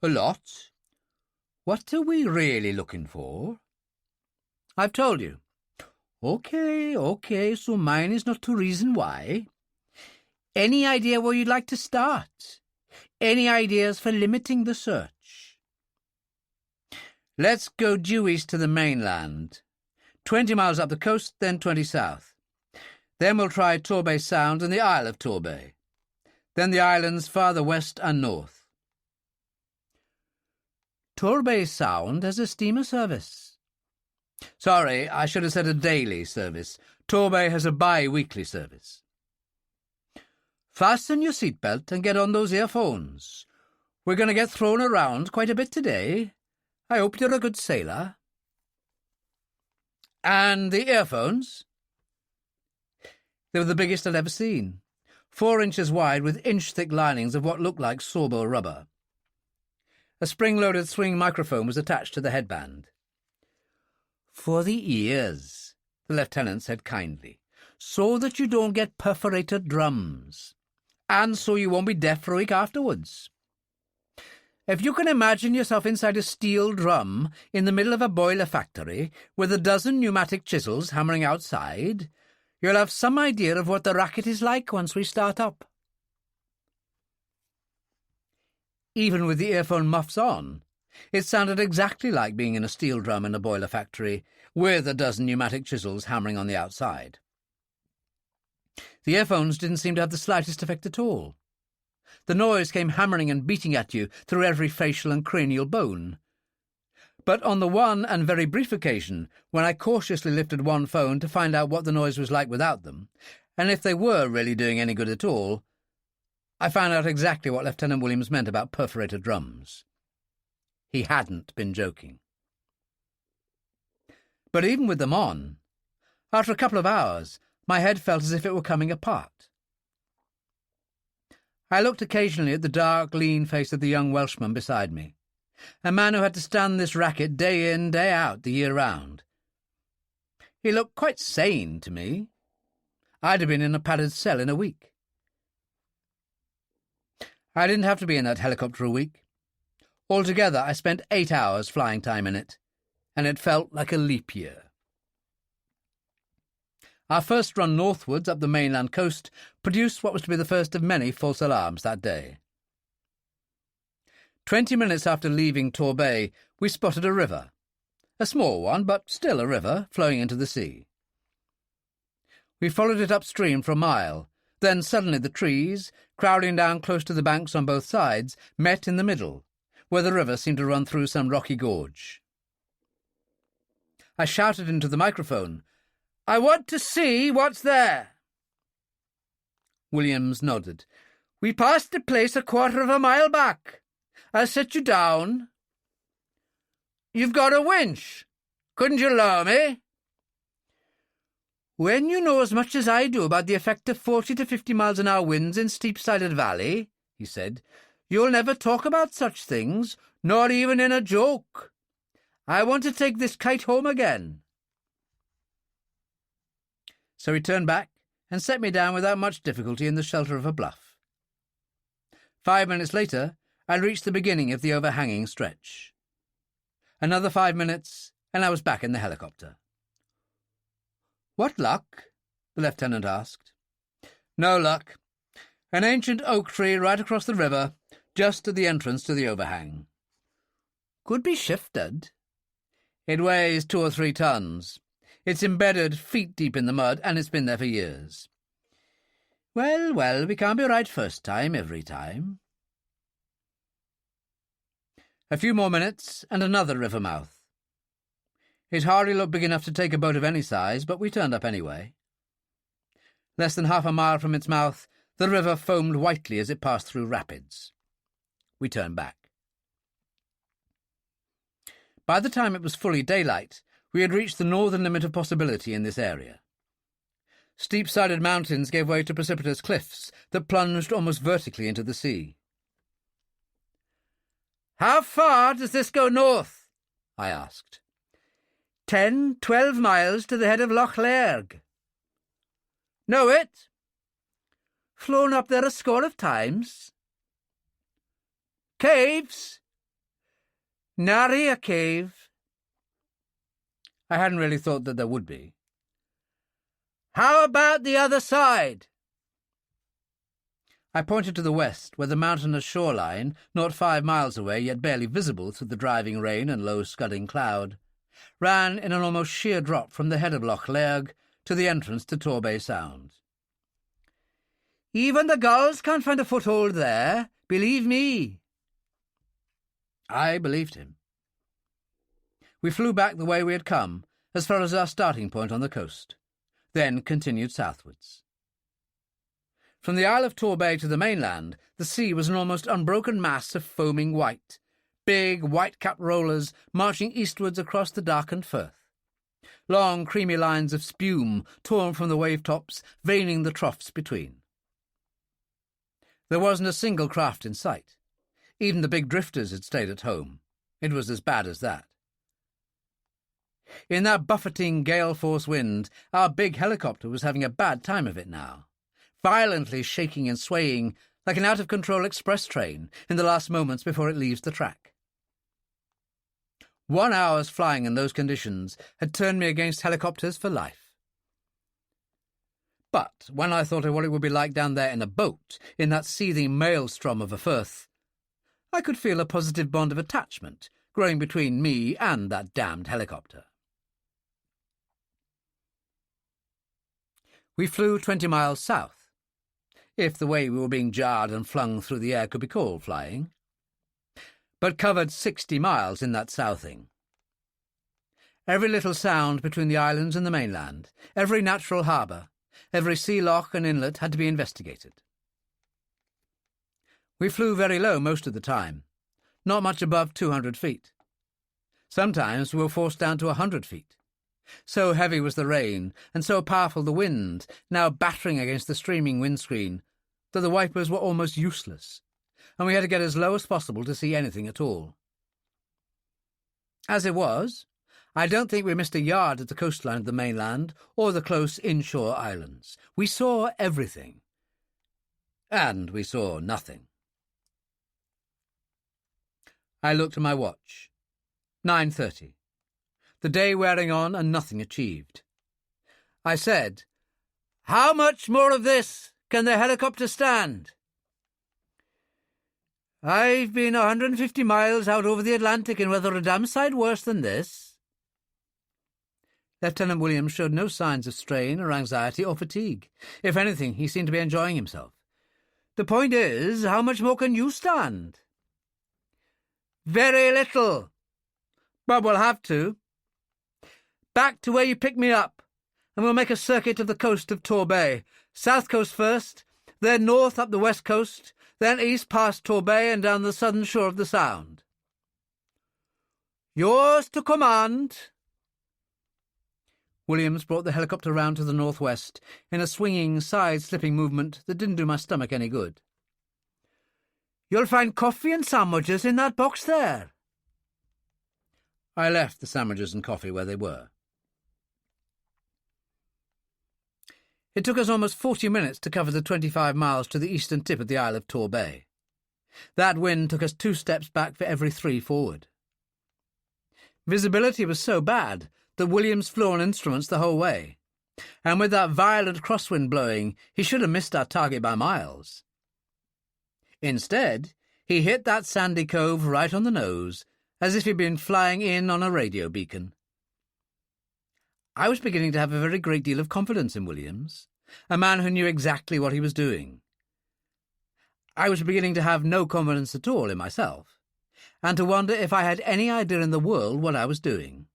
A lot. What are we really looking for? I've told you. Okay, so mine is not to reason why. Any idea where you'd like to start? Any ideas for limiting the search? Let's go due east to the mainland. 20 miles up the coast, then 20 south. Then we'll try Torbay Sound and the Isle of Torbay. Then the islands farther west and north. Torbay Sound has a steamer service. Sorry, I should have said a daily service. Torbay has a bi-weekly service. Fasten your seatbelt and get on those earphones. We're going to get thrown around quite a bit today. I hope you're a good sailor. And the earphones? They were the biggest I'd ever seen. 4 inches wide with inch-thick linings of what looked like Sorbo rubber. A spring-loaded swing microphone was attached to the headband. For the ears, the lieutenant said kindly, so that you don't get perforated drums, and so you won't be deaf for a week afterwards. If you can imagine yourself inside a steel drum in the middle of a boiler factory with a dozen pneumatic chisels hammering outside, you'll have some idea of what the racket is like once we start up. Even with the earphone muffs on, it sounded exactly like being in a steel drum in a boiler factory with a dozen pneumatic chisels hammering on the outside. The earphones didn't seem to have the slightest effect at all. The noise came hammering and beating at you through every facial and cranial bone. But on the one and very brief occasion when I cautiously lifted one phone to find out what the noise was like without them, and if they were really doing any good at all, I found out exactly what Lieutenant Williams meant about perforated drums. He hadn't been joking. But even with them on, after a couple of hours, my head felt as if it were coming apart. I looked occasionally at the dark, lean face of the young Welshman beside me, a man who had to stand this racket day in, day out, the year round. He looked quite sane to me. I'd have been in a padded cell in a week. I didn't have to be in that helicopter a week. Altogether, I spent 8 hours flying time in it, and it felt like a leap year. Our first run northwards up the mainland coast produced what was to be the first of many false alarms that day. 20 minutes after leaving Torbay, we spotted a river. A small one, but still a river, flowing into the sea. We followed it upstream for a mile. Then suddenly the trees, crowding down close to the banks on both sides, met in the middle, where the river seemed to run through some rocky gorge. I shouted into the microphone, "I want to see what's there." Williams nodded. "We passed the place a quarter of a mile back. I'll set you down." "You've got a winch. Couldn't you lower me?" "When you know as much as I do about the effect of 40 to 50 miles an hour winds in steep-sided valley," he said, "you'll never talk about such things, not even in a joke. I want to take this kite home again." So he turned back and set me down without much difficulty in the shelter of a bluff. 5 minutes later, I reached the beginning of the overhanging stretch. Another 5 minutes, and I was back in the helicopter. "What luck?" the lieutenant asked. "No luck. An ancient oak tree right across the river, just at the entrance to the overhang. Could be shifted. It weighs 2 or 3 tons. It's embedded feet deep in the mud, and it's been there for years. Well, well, we can't be right first time every time. A few more minutes, and another river mouth. It hardly looked big enough to take a boat of any size, but we turned up anyway. Less than half a mile from its mouth, the river foamed whitely as it passed through rapids. We turned back. By the time it was fully daylight, we had reached the northern limit of possibility in this area. Steep-sided mountains gave way to precipitous cliffs that plunged almost vertically into the sea. "How far does this go north?" I asked. 10, 12 miles to the head of Loch Lairg." "Know it?" "Flown up there a score of times." "Caves?" "Nary a cave." I hadn't really thought that there would be. "How about the other side?" I pointed to the west, where the mountainous shoreline, not 5 miles away, yet barely visible through the driving rain and low scudding cloud, ran in an almost sheer drop from the head of Loch Lairg to the entrance to Torbay Sound. "Even the gulls can't find a foothold there, believe me." I believed him. We flew back the way we had come, as far as our starting point on the coast, then continued southwards. From the Isle of Torbay to the mainland, the sea was an almost unbroken mass of foaming white, big white-capped rollers marching eastwards across the darkened firth, long creamy lines of spume torn from the wave-tops, veining the troughs between. There wasn't a single craft in sight. Even the big drifters had stayed at home. It was as bad as that. In that buffeting gale-force wind, our big helicopter was having a bad time of it now, violently shaking and swaying like an out-of-control express train in the last moments before it leaves the track. 1 hour's flying in those conditions had turned me against helicopters for life. But when I thought of what it would be like down there in a boat, in that seething maelstrom of a firth, I could feel a positive bond of attachment growing between me and that damned helicopter. We flew 20 miles south, if the way we were being jarred and flung through the air could be called flying, but covered 60 miles in that southing. Every little sound between the islands and the mainland, every natural harbour, every sea loch and inlet had to be investigated. We flew very low most of the time, not much above 200 feet. Sometimes we were forced down to 100 feet. So heavy was the rain, and so powerful the wind, now battering against the streaming windscreen, that the wipers were almost useless, and we had to get as low as possible to see anything at all. As it was, I don't think we missed a yard at the coastline of the mainland or the close inshore islands. We saw everything. And we saw nothing. I looked at my watch. 9:30. The day wearing on and nothing achieved. I said, "How much more of this can the helicopter stand?" "I've been 150 miles out over the Atlantic in weather a damn sight worse than this." Lieutenant Williams showed no signs of strain or anxiety or fatigue. If anything, he seemed to be enjoying himself. "The point is, how much more can you stand?" "Very little. But we'll have to. Back to where you picked me up, and we'll make a circuit of the coast of Torbay. South coast first, then north up the west coast, then east past Torbay and down the southern shore of the Sound." "Yours to command." Williams brought the helicopter round to the northwest in a swinging, side-slipping movement that didn't do my stomach any good. "You'll find coffee and sandwiches in that box there." I left the sandwiches and coffee where they were. It took us almost 40 minutes to cover the 25 miles to the eastern tip of the Isle of Torbay. That wind took us 2 steps back for every 3 forward. Visibility was so bad that Williams flew on instruments the whole way, and with that violent crosswind blowing, he should have missed our target by miles. Instead, he hit that sandy cove right on the nose, as if he'd been flying in on a radio beacon, I was beginning to have a very great deal of confidence in Williams, a man who knew exactly what he was doing. I was beginning to have no confidence at all in myself, and to wonder if I had any idea in the world what I was doing.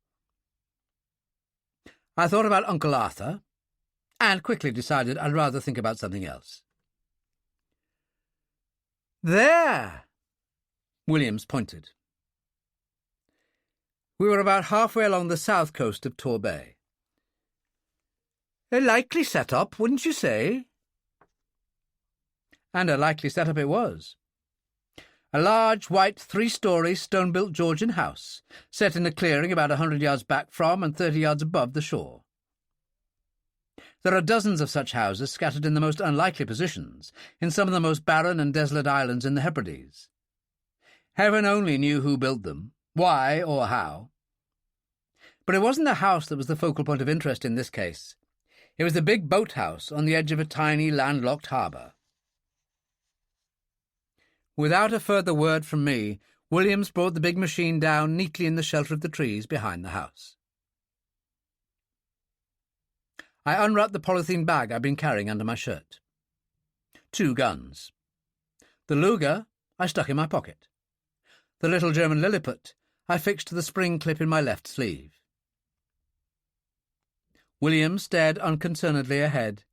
I thought about Uncle Arthur, and quickly decided I'd rather think about something else. "There!" Williams pointed. We were about halfway along the south coast of Torbay. "A likely set-up, wouldn't you say?" And a likely set-up it was. A large, white, 3-storey, stone-built Georgian house, set in a clearing about 100 yards back from and 30 yards above the shore. There are dozens of such houses scattered in the most unlikely positions, in some of the most barren and desolate islands in the Hebrides. Heaven only knew who built them, why or how. But it wasn't the house that was the focal point of interest in this case. It was the big boathouse on the edge of a tiny landlocked harbour. Without a further word from me, Williams brought the big machine down neatly in the shelter of the trees behind the house. I unwrapped the polythene bag I'd been carrying under my shirt. 2 guns. The Luger I stuck in my pocket. The little German Lilliput I fixed to the spring clip in my left sleeve. William stared unconcernedly ahead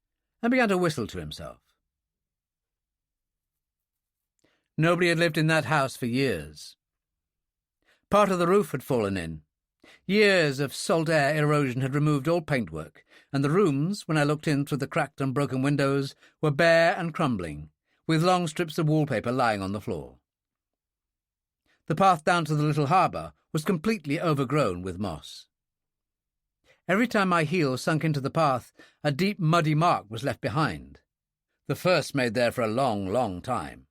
and began to whistle to himself. Nobody had lived in that house for years. Part of the roof had fallen in. Years of salt air erosion had removed all paintwork, and the rooms, when I looked in through the cracked and broken windows, were bare and crumbling, with long strips of wallpaper lying on the floor. The path down to the little harbour was completely overgrown with moss. Every time my heel sunk into the path, a deep, muddy mark was left behind, the first made there for a long, long time.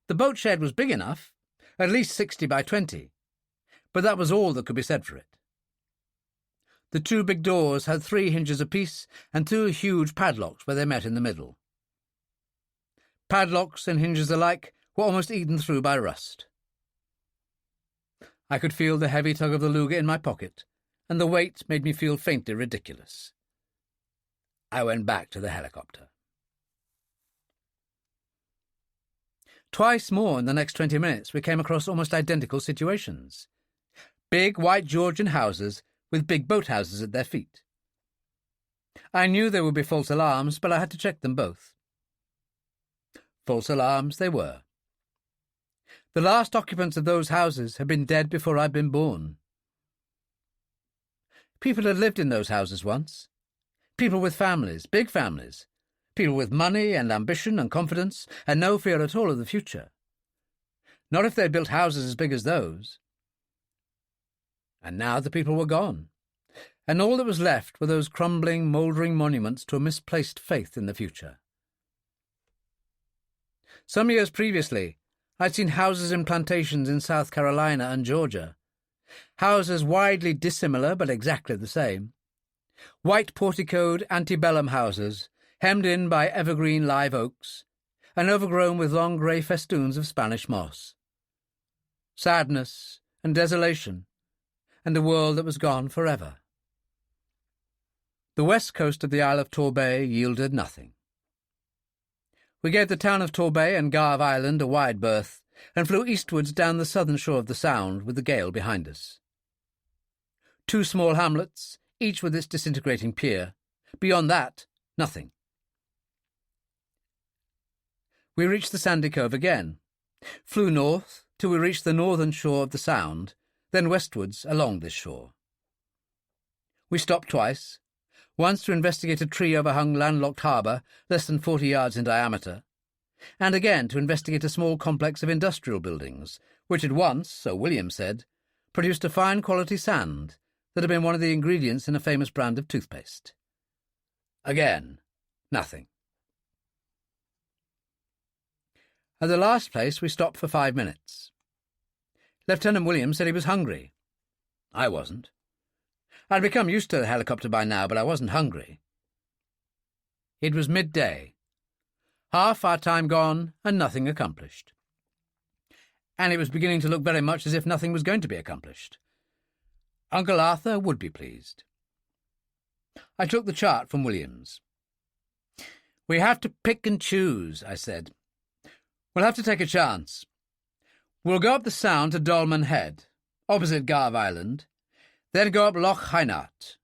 The boat shed was big enough, at least 60 by 20, but that was all that could be said for it. The 2 big doors had 3 hinges apiece and 2 huge padlocks where they met in the middle. Padlocks and hinges alike were almost eaten through by rust. I could feel the heavy tug of the Luger in my pocket, and the weight made me feel faintly ridiculous. I went back to the helicopter. Twice more in the next 20 minutes we came across almost identical situations. Big white Georgian houses with big boathouses at their feet. I knew there would be false alarms, but I had to check them both. False alarms they were. The last occupants of those houses had been dead before I'd been born. People had lived in those houses once. People with families, big families. People with money and ambition and confidence and no fear at all of the future. Not if they'd built houses as big as those. And now the people were gone, and all that was left were those crumbling, mouldering monuments to a misplaced faith in the future. Some years previously, I'd seen houses in plantations in South Carolina and Georgia, houses widely dissimilar but exactly the same, white porticoed antebellum houses, hemmed in by evergreen live oaks, and overgrown with long grey festoons of Spanish moss. Sadness and desolation, and a world that was gone forever. The west coast of the Isle of Torbay yielded nothing. We gave the town of Torbay and Garve Island a wide berth, and flew eastwards down the southern shore of the Sound with the gale behind us. 2 small hamlets, each with its disintegrating pier. Beyond that, nothing. We reached the sandy cove again, flew north till we reached the northern shore of the Sound, then westwards along this shore. We stopped twice, once to investigate a tree-overhung landlocked harbour less than 40 yards in diameter, and again to investigate a small complex of industrial buildings, which had once, so William said, produced a fine quality sand that had been one of the ingredients in a famous brand of toothpaste. Again, nothing. At the last place we stopped for 5 minutes. Lieutenant Williams said he was hungry. I wasn't. I'd become used to the helicopter by now, but I wasn't hungry. It was midday. Half our time gone and nothing accomplished. And it was beginning to look very much as if nothing was going to be accomplished. Uncle Arthur would be pleased. I took the chart from Williams. "We have to pick and choose," I said. "We'll have to take a chance. We'll go up the Sound to Dolman Head, opposite Garve Island, then go up Loch Hynart."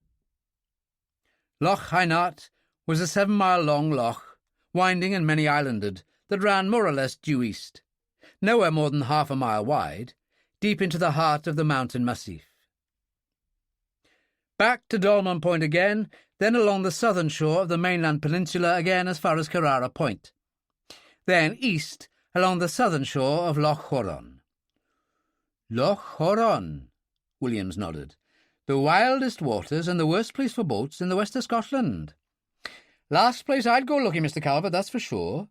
Loch Hynart was a 7-mile-long loch, winding and many-islanded, that ran more or less due east, nowhere more than half a mile wide, deep into the heart of the mountain massif. Back to Dolman Point again, then along the southern shore of the mainland peninsula again as far as Carrara Point. Then east along the southern shore of Loch Horon. "Loch Horon," Williams nodded. "The wildest waters and the worst place for boats in the west of Scotland. Last place I'd go looking, Mr. Calvert, that's for sure.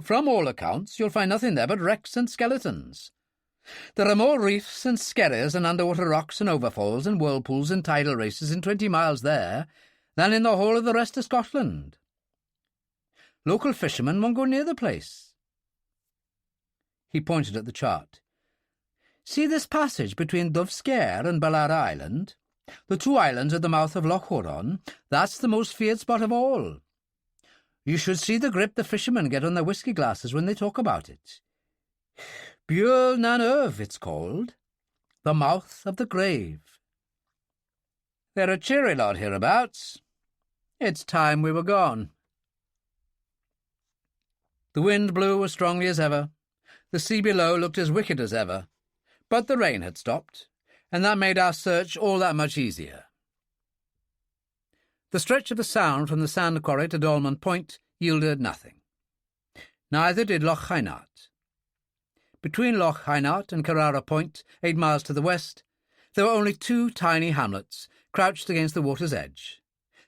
From all accounts, you'll find nothing there but wrecks and skeletons. There are more reefs and skerries and underwater rocks and overfalls and whirlpools and tidal races in 20 miles there than in the whole of the rest of Scotland. Local fishermen won't go near the place." He pointed at the chart. "See this passage between Dovescare and Ballara Island? The 2 islands at the mouth of Loch Horon, that's the most feared spot of all. You should see the grip the fishermen get on their whisky glasses when they talk about it. Buel nan Urv, it's called. The mouth of the grave. They're a cheery lot hereabouts. It's time we were gone." The wind blew as strongly as ever. The sea below looked as wicked as ever. But the rain had stopped, and that made our search all that much easier. The stretch of the Sound from the sand quarry to Dolman Point yielded nothing. Neither did Loch Hynart. Between Loch Hynart and Carrara Point, 8 miles to the west, there were only 2 tiny hamlets crouched against the water's edge,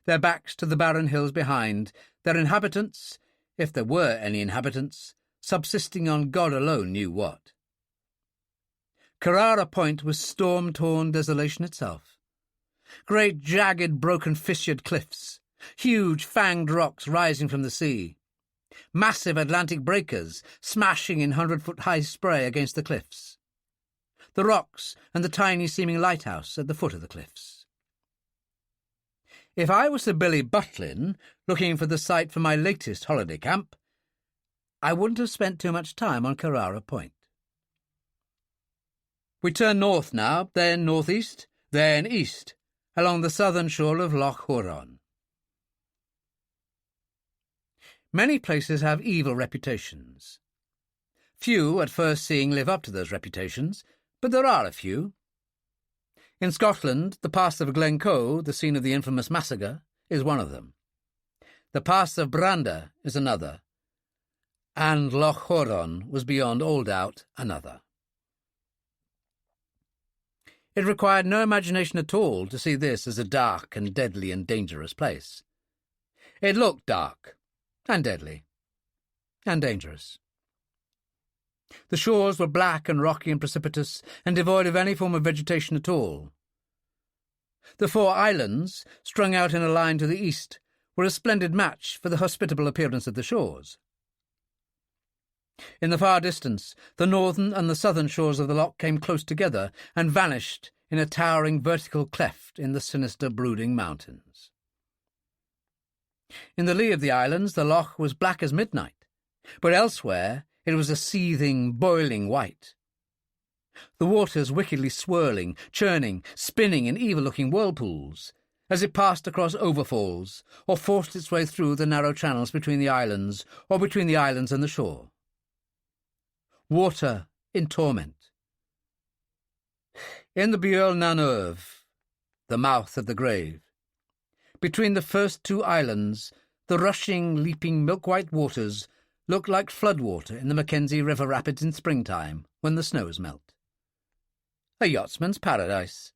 their backs to the barren hills behind, their inhabitants, if there were any inhabitants, subsisting on God alone knew what. Carrara Point was storm-torn desolation itself. Great jagged, broken fissured cliffs, huge fanged rocks rising from the sea, massive Atlantic breakers smashing in 100-foot-high spray against the cliffs, the rocks and the tiny-seeming lighthouse at the foot of the cliffs. If I was Sir Billy Butlin, looking for the site for my latest holiday camp, I wouldn't have spent too much time on Carrara Point. We turned north now, then northeast, then east, along the southern shore of Loch Horon. Many places have evil reputations. Few, at first seeing, live up to those reputations, but there are a few. In Scotland, the pass of Glencoe, the scene of the infamous massacre, is one of them. The pass of Branda is another, and Loch Horon was beyond all doubt another. It required no imagination at all to see this as a dark and deadly and dangerous place. It looked dark, and deadly, and dangerous. The shores were black and rocky and precipitous, and devoid of any form of vegetation at all. The 4 islands, strung out in a line to the east, were a splendid match for the hospitable appearance of the shores. In the far distance, the northern and the southern shores of the loch came close together and vanished in a towering vertical cleft in the sinister brooding mountains. In the lee of the islands, the loch was black as midnight, but elsewhere it was a seething, boiling white. The waters wickedly swirling, churning, spinning in evil-looking whirlpools, as it passed across overfalls, or forced its way through the narrow channels between the islands, or between the islands and the shore. Water in torment. In the Buel nan Urv, the mouth of the grave, between the first 2 islands, the rushing, leaping, milk-white waters looked like floodwater in the Mackenzie River rapids in springtime when the snows melt. A yachtsman's paradise.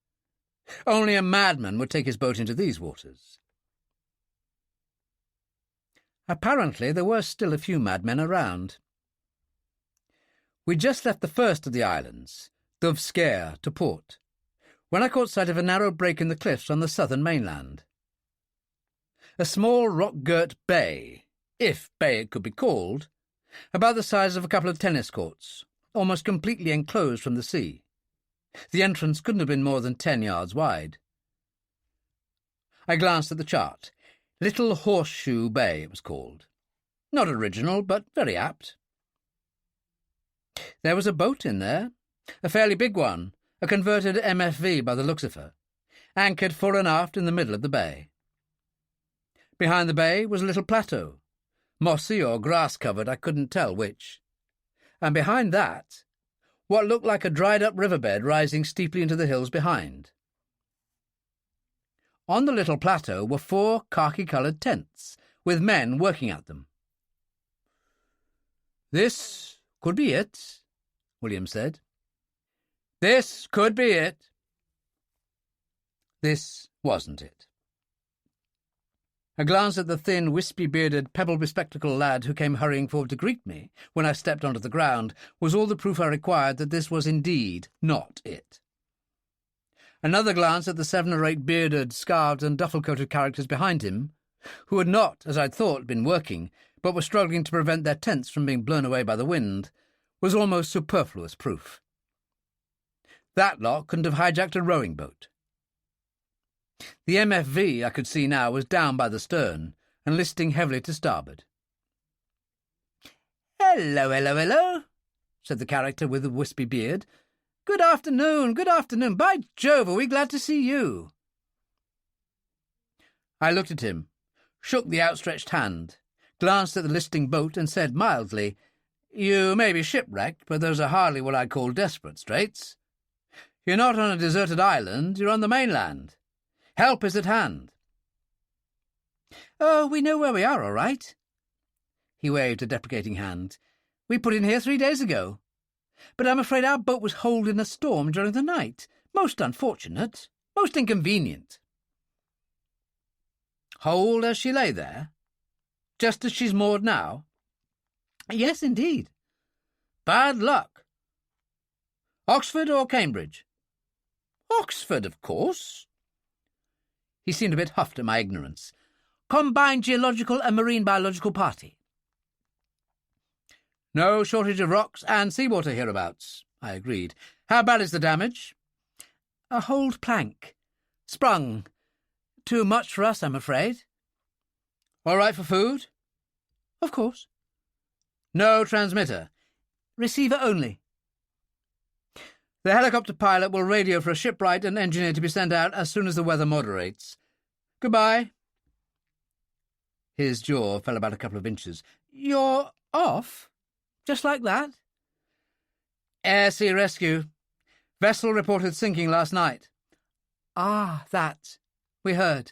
Only a madman would take his boat into these waters. Apparently there were still a few madmen around. We just left the first of the islands, Dovescare, to port, when I caught sight of a narrow break in the cliffs on the southern mainland. A small rock-girt bay, if bay it could be called, about the size of a couple of tennis courts, almost completely enclosed from the sea. The entrance couldn't have been more than 10 yards wide. I glanced at the chart. Little Horseshoe Bay, it was called. Not original, but very apt. There was a boat in there, a fairly big one, a converted MFV by the looks of her, anchored fore and aft in the middle of the bay. Behind the bay was a little plateau, mossy or grass-covered, I couldn't tell which. And behind that, what looked like a dried-up riverbed rising steeply into the hills behind. On the little plateau were 4 khaki-coloured tents, with men working at them. "This could be it," William said. "This could be it." This wasn't it. A glance at the thin, wispy-bearded, pebble-bespectacled lad who came hurrying forward to greet me when I stepped onto the ground was all the proof I required that this was indeed not it. Another glance at the 7 or 8 bearded, scarved and duffel-coated characters behind him, who had not, as I'd thought, been working, but were struggling to prevent their tents from being blown away by the wind, was almost superfluous proof. That lot couldn't have hijacked a rowing boat. The MFV, I could see now, was down by the stern and listing heavily to starboard. "Hello, hello, hello," said the character with the wispy beard. Good afternoon. By Jove, are we glad to see you." I looked at him, shook the outstretched hand, glanced at the listing boat and said mildly, "You may be shipwrecked, but those are hardly what I'd call desperate straits. You're not on a deserted island, you're on the mainland. Help is at hand." "Oh, we know where we are, all right." He waved a deprecating hand. "We put in here 3 days ago. But I'm afraid our boat was holed in a storm during the night. Most unfortunate, most inconvenient." "Holed as she lay there? Just as she's moored now?" "Yes, indeed." "Bad luck. Oxford or Cambridge?" "Oxford, of course." He seemed a bit huffed at my ignorance. "Combined Geological and Marine Biological Party." "No shortage of rocks and seawater hereabouts," I agreed. "How bad is the damage?" "A holed plank. Sprung. Too much for us, I'm afraid." "All right for food?" "Of course." "No transmitter?" "Receiver only." "The helicopter pilot will radio for a shipwright and engineer to be sent out as soon as the weather moderates. Goodbye." His jaw fell about a couple of inches. "You're off? Just like that?" "Air-sea rescue. Vessel reported sinking last night." "Ah, that. We heard."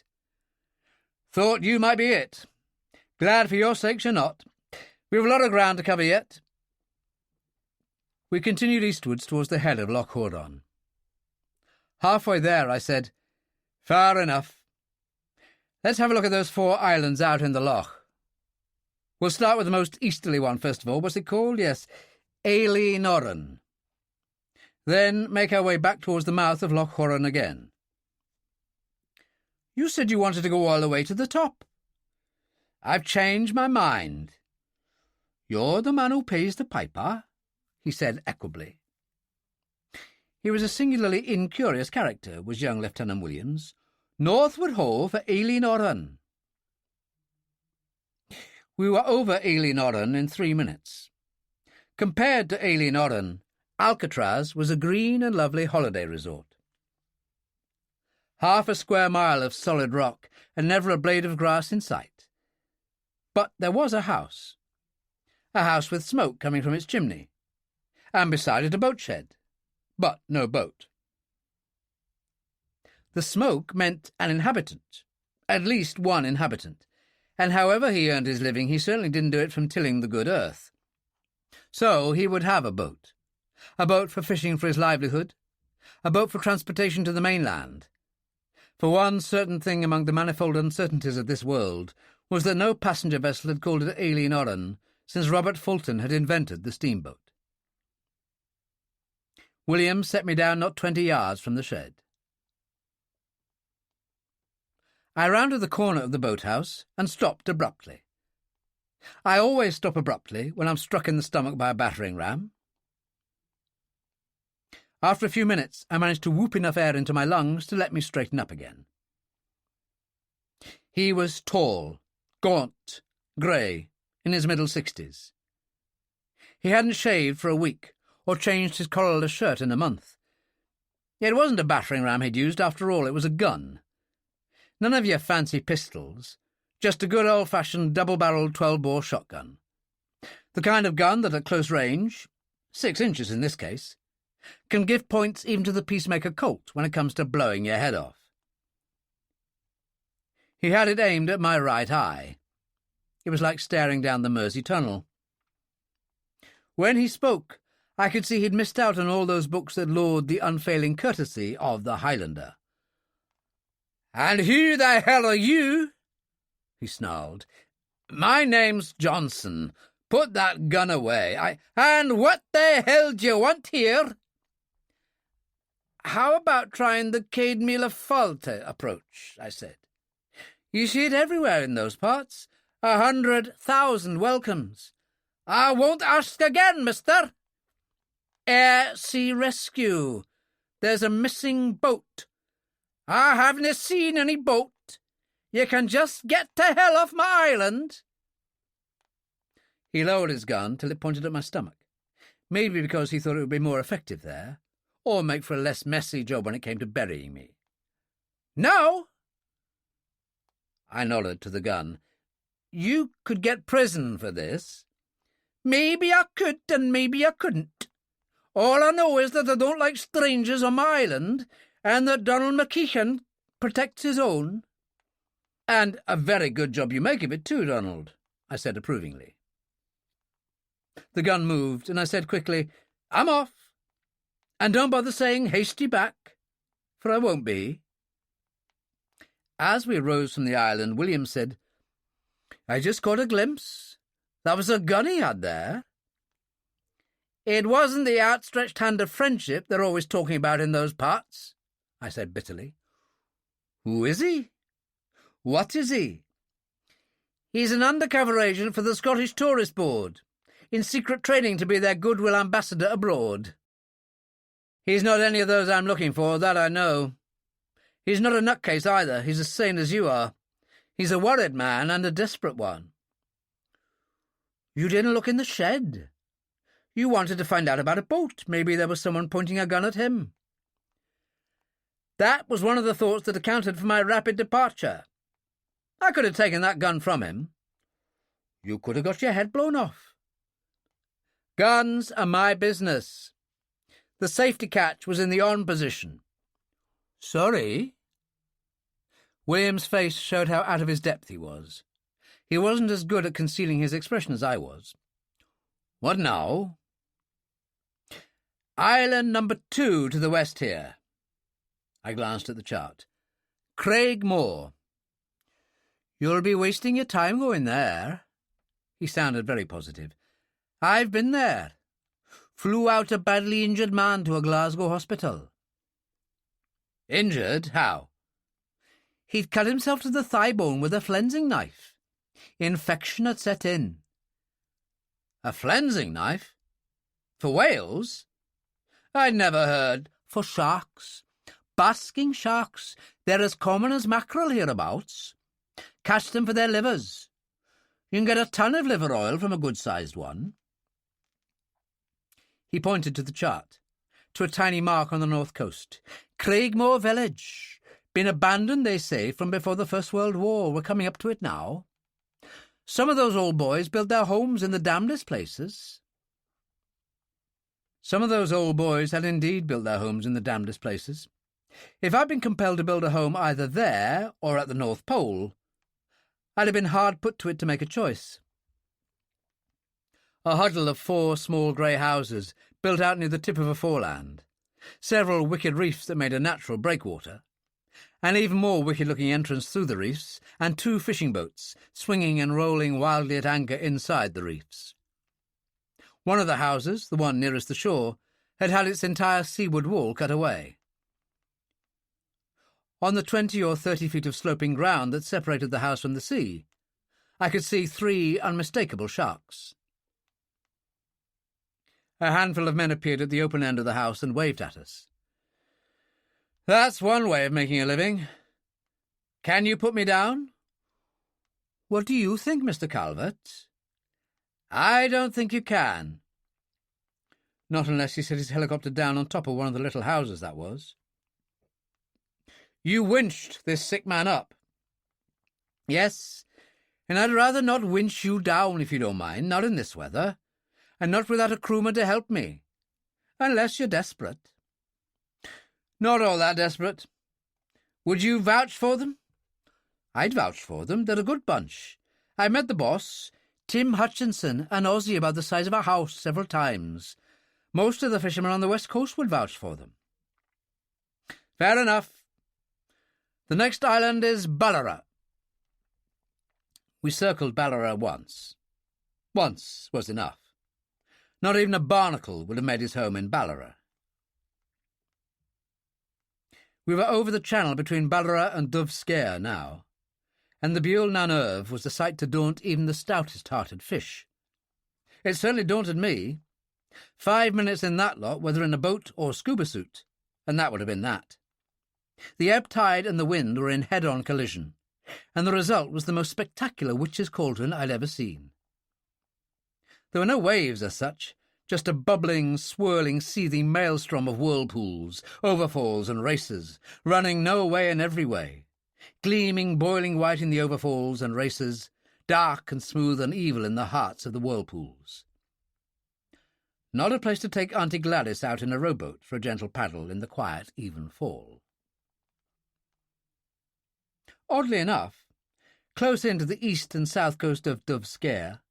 "Thought you might be it. Glad for your sakes you're not. We've a lot of ground to cover yet." We continued eastwards towards the head of Loch Horon. Halfway there, I said, "Far enough. Let's have a look at those 4 islands out in the loch. We'll start with the most easterly one first of all. What's it called? Yes, Eilí Norran. Then make our way back towards the mouth of Loch Horon again." "You said you wanted to go all the way to the top." "I've changed my mind." "You're the man who pays the piper," he said equably. He was a singularly incurious character, was young Lieutenant Williams. "Northward ho for Eilí Norran." We were over Eilí Norran in 3 minutes. Compared to Eilí Norran, Alcatraz was a green and lovely holiday resort. Half a square mile of solid rock and never a blade of grass in sight. But there was a house with smoke coming from its chimney, and beside it a boat shed, but no boat. The smoke meant an inhabitant, at least one inhabitant, and however he earned his living, he certainly didn't do it from tilling the good earth. So he would have a boat for fishing for his livelihood, a boat for transportation to the mainland. For one certain thing among the manifold uncertainties of this world was that no passenger vessel had called at Eilí Norran since Robert Fulton had invented the steamboat. William set me down not 20 yards from the shed. I rounded the corner of the boathouse and stopped abruptly. I always stop abruptly when I'm struck in the stomach by a battering ram. After a few minutes, I managed to whoop enough air into my lungs to let me straighten up again. He was tall, gaunt, grey, in his middle 60s. He hadn't shaved for a week, or changed his collarless shirt in a month. It wasn't a battering ram he'd used, after all, it was a gun. None of your fancy pistols, just a good old-fashioned double-barrelled 12-bore shotgun. The kind of gun that at close range, 6 inches in this case, can give points even to the peacemaker Colt when it comes to blowing your head off. He had it aimed at my right eye. It was like staring down the Mersey Tunnel. When he spoke, I could see he'd missed out on all those books that laud the unfailing courtesy of the Highlander. "And who the hell are you?" he snarled. "My name's Johnson. Put that gun away. And what the hell do you want here?" "How about trying the Cade Mila Falte approach?" I said. "You see it everywhere in those parts. 100,000 welcomes." "I won't ask again, mister." "Air-sea rescue. There's a missing boat." "I haven't seen any boat. You can just get to hell off my island." He lowered his gun till it pointed at my stomach, maybe because he thought it would be more effective there, or make for a less messy job when it came to burying me. "No?" I nodded to the gun. "You could get prison for this." "Maybe I could and maybe I couldn't. All I know is that I don't like strangers on my island, and that Donald McKeechan protects his own." "And a very good job you make of it too, Donald," I said approvingly. The gun moved, and I said quickly, "I'm off. And don't bother saying hasty back, for I won't be." As we rose from the island, William said, "I just caught a glimpse. That was a gun he had there." "It wasn't the outstretched hand of friendship they're always talking about in those parts," I said bitterly. "Who is he? What is he?" "He's an undercover agent for the Scottish Tourist Board, in secret training to be their goodwill ambassador abroad. He's not any of those I'm looking for, that I know. He's not a nutcase either. He's as sane as you are. He's a worried man, and a desperate one." "You didn't look in the shed. You wanted to find out about a boat. Maybe there was someone pointing a gun at him." "That was one of the thoughts that accounted for my rapid departure. I could have taken that gun from him. You could have got your head blown off. Guns are my business. The safety catch was in the on position." "Sorry?" William's face showed how out of his depth he was. He wasn't as good at concealing his expression as I was. "What now?" "Island number 2 to the west here." I glanced at the chart. "Craig Moor." "You'll be wasting your time going there." He sounded very positive. "I've been there. Flew out a badly injured man to a Glasgow hospital." "Injured? How?" "He'd cut himself to the thigh bone with a flensing knife. Infection had set in." "A flensing knife? For whales?" "I'd never heard." "For sharks. Basking sharks. They're as common as mackerel hereabouts. Catch them for their livers. You can get a ton of liver oil from a good-sized one." He pointed to the chart, to a tiny mark on the north coast. "Craigmore village. Been abandoned, they say, from before the First World War. We're coming up to it now. Some of those old boys built their homes in the damnedest places." Some of those old boys had indeed built their homes in the damnedest places. If I'd been compelled to build a home either there or at the North Pole, I'd have been hard put to it to make a choice. A huddle of 4 small grey houses built out near the tip of a foreland, several wicked reefs that made a natural breakwater, an even more wicked-looking entrance through the reefs, and 2 fishing boats swinging and rolling wildly at anchor inside the reefs. One of the houses, the one nearest the shore, had had its entire seaward wall cut away. On the 20 or 30 feet of sloping ground that separated the house from the sea, I could see 3 unmistakable sharks. A handful of men appeared at the open end of the house and waved at us. "That's one way of making a living. Can you put me down?" "What do you think, Mr. Calvert?" "I don't think you can." Not unless he set his helicopter down on top of one of the little houses, that was. "You winched this sick man up." "Yes, and I'd rather not winch you down, if you don't mind, not in this weather, and not without a crewman to help me, unless you're desperate." "Not all that desperate. Would you vouch for them?" "I'd vouch for them. They're a good bunch. I met the boss, Tim Hutchinson, an Aussie about the size of a house, several times. Most of the fishermen on the west coast would vouch for them." "Fair enough. The next island is Ballarat." We circled Ballarat once. Once was enough. Not even a barnacle would have made his home in Ballarat. We were over the channel between Ballarat and Dove Scare now, and the Buell na Nerve was a sight to daunt even the stoutest-hearted fish. It certainly daunted me. 5 minutes in that lot, whether in a boat or scuba suit, and that would have been that. The ebb tide and the wind were in head-on collision, and the result was the most spectacular witch's cauldron I'd ever seen. There were no waves as such, just a bubbling, swirling, seething maelstrom of whirlpools, overfalls and races, running no way and every way, gleaming boiling white in the overfalls and races, dark and smooth and evil in the hearts of the whirlpools. Not a place to take Auntie Gladys out in a rowboat for a gentle paddle in the quiet, even fall. Oddly enough, close in to the east and south coast of Dove Scare,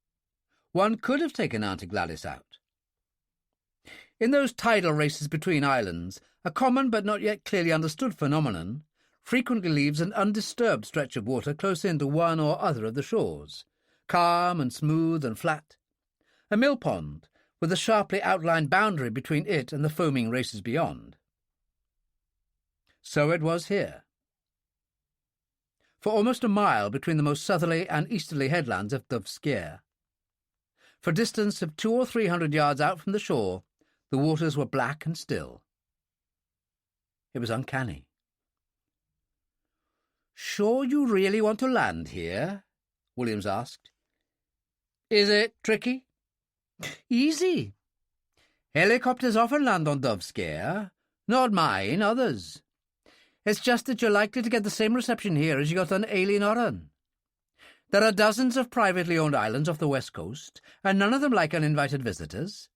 one could have taken Auntie Gladys out. In those tidal races between islands, a common but not yet clearly understood phenomenon frequently leaves an undisturbed stretch of water close in to one or other of the shores, calm and smooth and flat, a mill pond with a sharply outlined boundary between it and the foaming races beyond. So it was here. For almost a mile between the most southerly and easterly headlands of Dove Scare, for a distance of 200 or 300 yards out from the shore, the waters were black and still. It was uncanny. "Sure you really want to land here?" Williams asked. "Is it tricky?" "Easy. Helicopters often land on Dove Scare. Not mine, others. It's just that you're likely to get the same reception here as you got on Alien Oran. There are dozens of privately owned islands off the west coast, and none of them like uninvited visitors.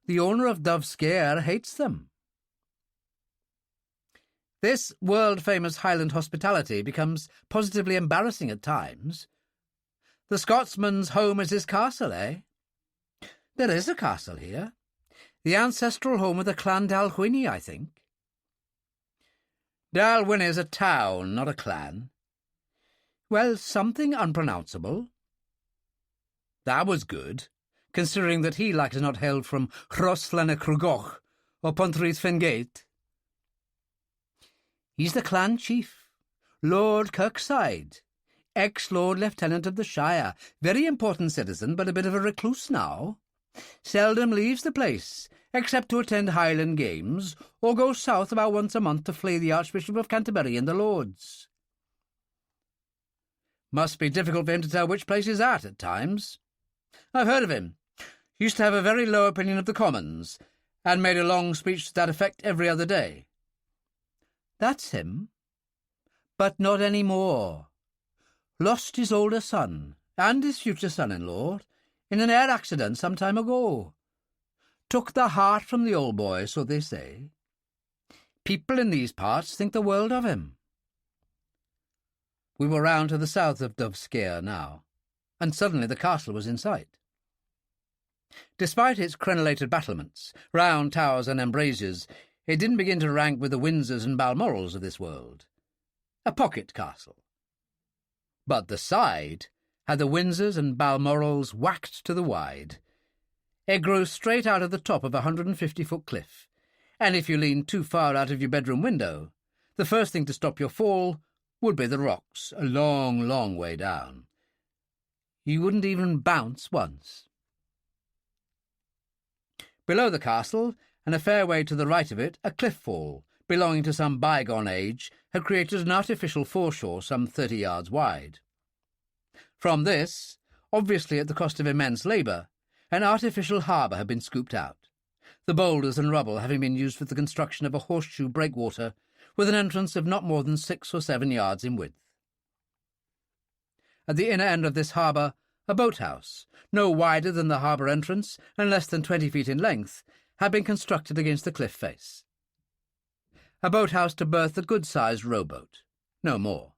The owner of Dove Scare hates them. This world-famous Highland hospitality becomes positively embarrassing at times. The Scotsman's home is his castle, eh? There is a castle here. The ancestral home of the clan Dalwhinnie, I think. Dalwhinnie is a town, not a clan. Well, something unpronounceable. That was good, considering that he like is not hailed from Rhoslanacrugoch or Pontrith Fengate. He's the clan chief, Lord Kirkside, ex-Lord Lieutenant of the Shire, very important citizen, but a bit of a recluse now. Seldom leaves the place, except to attend Highland games, or go south about once a month to flay the Archbishop of Canterbury and the Lords. Must be difficult for him to tell which place he's at times. I've heard of him. Used to have a very low opinion of the Commons, and made a long speech to that effect every other day. That's him. But not any more. Lost his older son, and his future son-in-law, in an air accident some time ago. Took the heart from the old boy, so they say. People in these parts think the world of him. We were round to the south of Dove Scare now, and suddenly the castle was in sight. Despite its crenellated battlements, round towers and embrasures, it didn't begin to rank with the Windsors and Balmorals of this world. A pocket castle. But the side had the Windsors and Balmorals whacked to the wide. It grows straight out of the top of a 150-foot cliff, and if you leaned too far out of your bedroom window, the first thing to stop your fall would be the rocks, a long, long way down. You wouldn't even bounce once. Below the castle, and a fair way to the right of it, a cliff fall, belonging to some bygone age, had created an artificial foreshore some 30 yards wide. From this, obviously at the cost of immense labour, an artificial harbour had been scooped out, the boulders and rubble having been used for the construction of a horseshoe breakwater with an entrance of not more than 6 or 7 yards in width. At the inner end of this harbour, a boathouse, no wider than the harbour entrance and less than 20 feet in length, had been constructed against the cliff face. A boathouse to berth a good-sized rowboat, no more.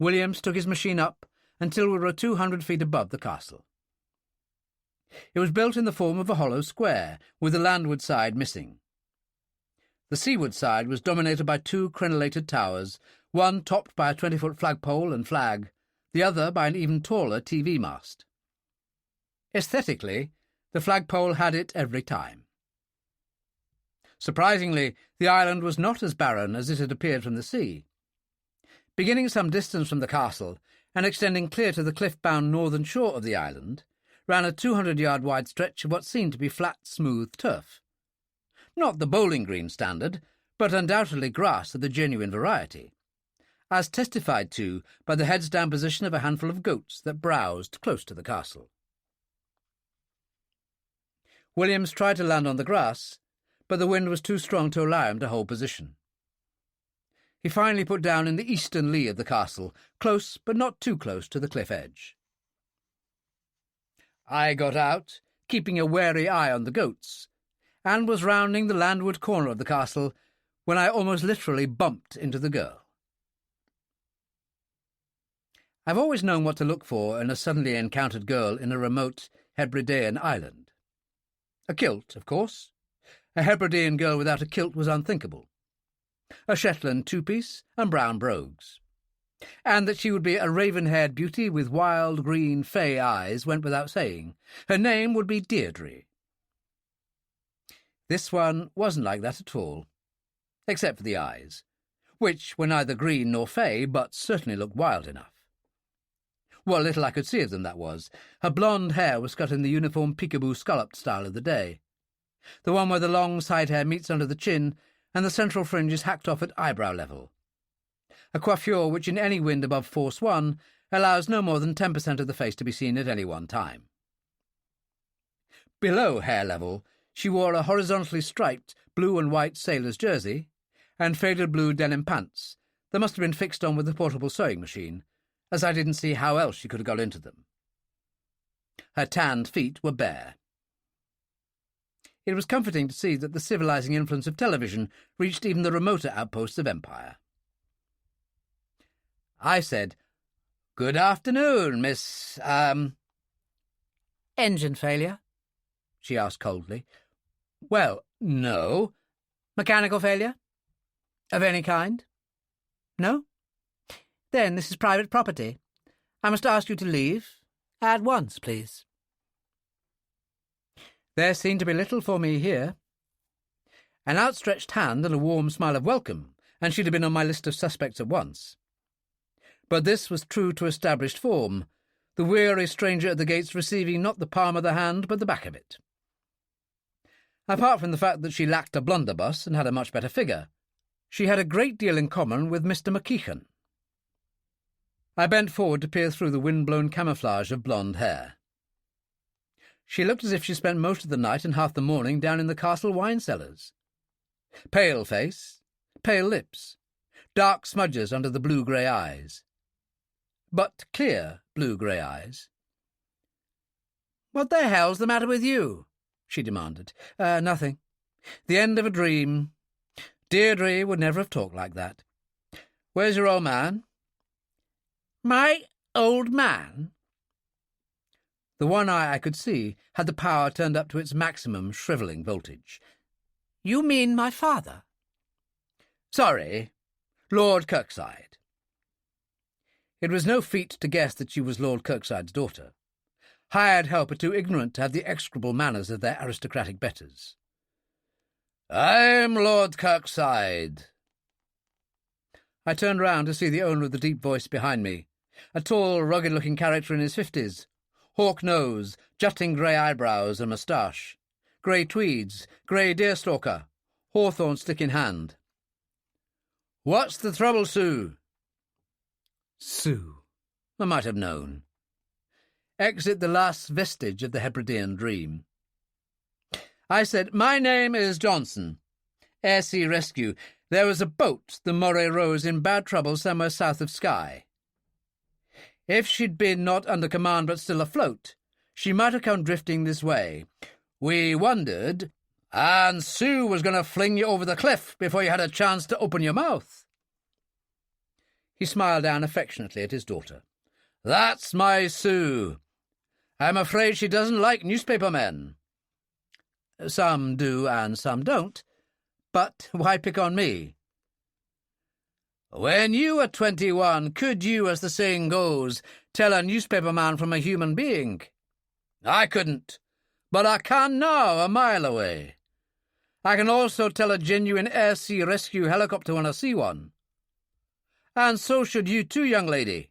Williams took his machine up until we were 200 feet above the castle. It was built in the form of a hollow square, with the landward side missing. The seaward side was dominated by 2 crenellated towers, one topped by a 20-foot flagpole and flag, the other by an even taller TV mast. Aesthetically, the flagpole had it every time. Surprisingly, the island was not as barren as it had appeared from the sea. Beginning some distance from the castle, and extending clear to the cliff-bound northern shore of the island, ran a 200-yard-wide stretch of what seemed to be flat, smooth turf. Not the bowling green standard, but undoubtedly grass of the genuine variety, as testified to by the heads-down position of a handful of goats that browsed close to the castle. Williams tried to land on the grass, but the wind was too strong to allow him to hold position. He finally put down in the eastern lee of the castle, close but not too close to the cliff edge. I got out, keeping a wary eye on the goats, and was rounding the landward corner of the castle when I almost literally bumped into the girl. I've always known what to look for in a suddenly encountered girl in a remote Hebridean island. A kilt, of course. A Hebridean girl without a kilt was unthinkable. A Shetland two-piece and brown brogues. And that she would be a raven-haired beauty with wild green fey eyes went without saying. Her name would be Deirdre. This one wasn't like that at all, except for the eyes, which were neither green nor fey, but certainly looked wild enough. What little I could see of them, that was. Her blonde hair was cut in the uniform peekaboo scalloped style of the day, the one where the long side hair meets under the chin and the central fringe is hacked off at eyebrow level, a coiffure which in any wind above force 1 allows no more than 10% of the face to be seen at any one time. Below hair level, she wore a horizontally striped blue and white sailor's jersey and faded blue denim pants that must have been fixed on with a portable sewing machine, as I didn't see how else she could have got into them. Her tanned feet were bare. It was comforting to see that the civilizing influence of television reached even the remoter outposts of empire. I said, "Good afternoon, Miss, Engine failure?" she asked coldly. "Well, no." Mechanical failure? Of any kind? No? Then this is private property. I must ask you to leave. At once, please. There seemed to be little for me here. An outstretched hand and a warm smile of welcome, and she'd have been on my list of suspects at once. But this was true to established form, the weary stranger at the gates receiving not the palm of the hand, but the back of it. Apart from the fact that she lacked a blunderbuss and had a much better figure, she had a great deal in common with Mr. McKeechan. I bent forward to peer through the wind-blown camouflage of blonde hair. She looked as if she spent most of the night and half the morning down in the castle wine cellars. Pale face, pale lips, dark smudges under the blue-grey eyes. But clear blue-grey eyes. "What the hell's the matter with you?" she demanded. Nothing. The end of a dream. Deirdre would never have talked like that. Where's your old man? My old man? The one eye I could see had the power turned up to its maximum shrivelling voltage. You mean my father? Sorry, Lord Kirkside. It was no feat to guess that she was Lord Kirkside's daughter. Hired help are too ignorant to have the execrable manners of their aristocratic betters. I'm Lord Kirkside. I turned round to see the owner of the deep voice behind me, a tall, rugged-looking character in his 50s, hawk nose, jutting grey eyebrows and moustache, grey tweeds, grey deerstalker, hawthorn stick in hand. "What's the trouble, Sue?" Sue. I might have known. Exit the last vestige of the Hebridean dream. I said, "My name is Johnson. Air Sea Rescue. There was a boat, the Moray Rose, in bad trouble somewhere south of Skye. If she'd been not under command but still afloat, she might have come drifting this way. We wondered, and Sue was going to fling you over the cliff before you had a chance to open your mouth." He smiled down affectionately at his daughter. "That's my Sue. I'm afraid she doesn't like newspaper men." "Some do and some don't. But why pick on me?" "When you were 21, could you, as the saying goes, tell a newspaper man from a human being? I couldn't, but I can now, a mile away. I can also tell a genuine Air Sea Rescue helicopter when I see one. And so should you too, young lady.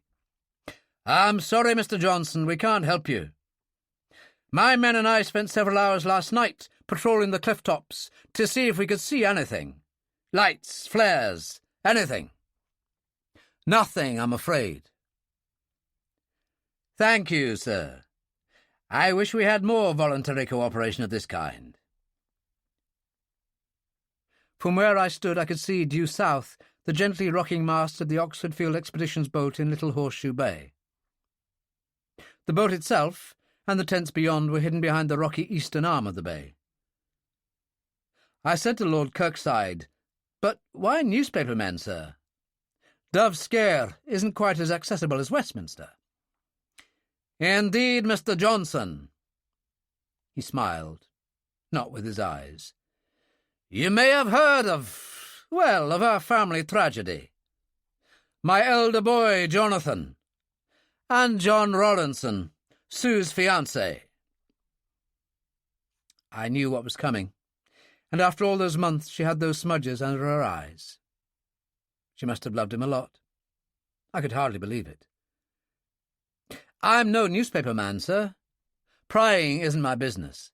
I'm sorry, Mr. Johnson, we can't help you. My men and I spent several hours last night patrolling the cliff tops to see if we could see anything. Lights, flares, anything. Nothing, I'm afraid." "Thank you, sir. I wish we had more voluntary cooperation of this kind." From where I stood I could see, due south, the gently rocking mast of the Oxford Field Expedition's boat in Little Horseshoe Bay. The boat itself and the tents beyond were hidden behind the rocky eastern arm of the bay. I said to Lord Kirkside, "But why newspaper men, sir? Dove Scare isn't quite as accessible as Westminster." "Indeed, Mr. Johnson." He smiled, not with his eyes. "You may have heard of our family tragedy. My elder boy, Jonathan, and John Rawlinson, Sue's fiancé." I knew what was coming, and after all those months she had those smudges under her eyes. She must have loved him a lot. I could hardly believe it. "I'm no newspaper man, sir. Prying isn't my business."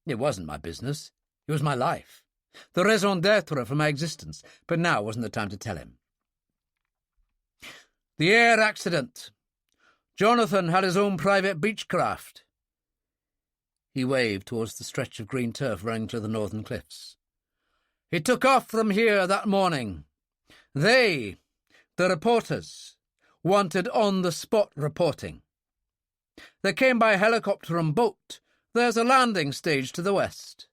It wasn't my business. It was my life, the raison d'être for my existence, but now wasn't the time to tell him. "The air accident. Jonathan had his own private Beechcraft." He waved towards the stretch of green turf running to the northern cliffs. "He took off from here that morning. They, the reporters, wanted on-the-spot reporting. They came by helicopter and boat. There's a landing stage to the west."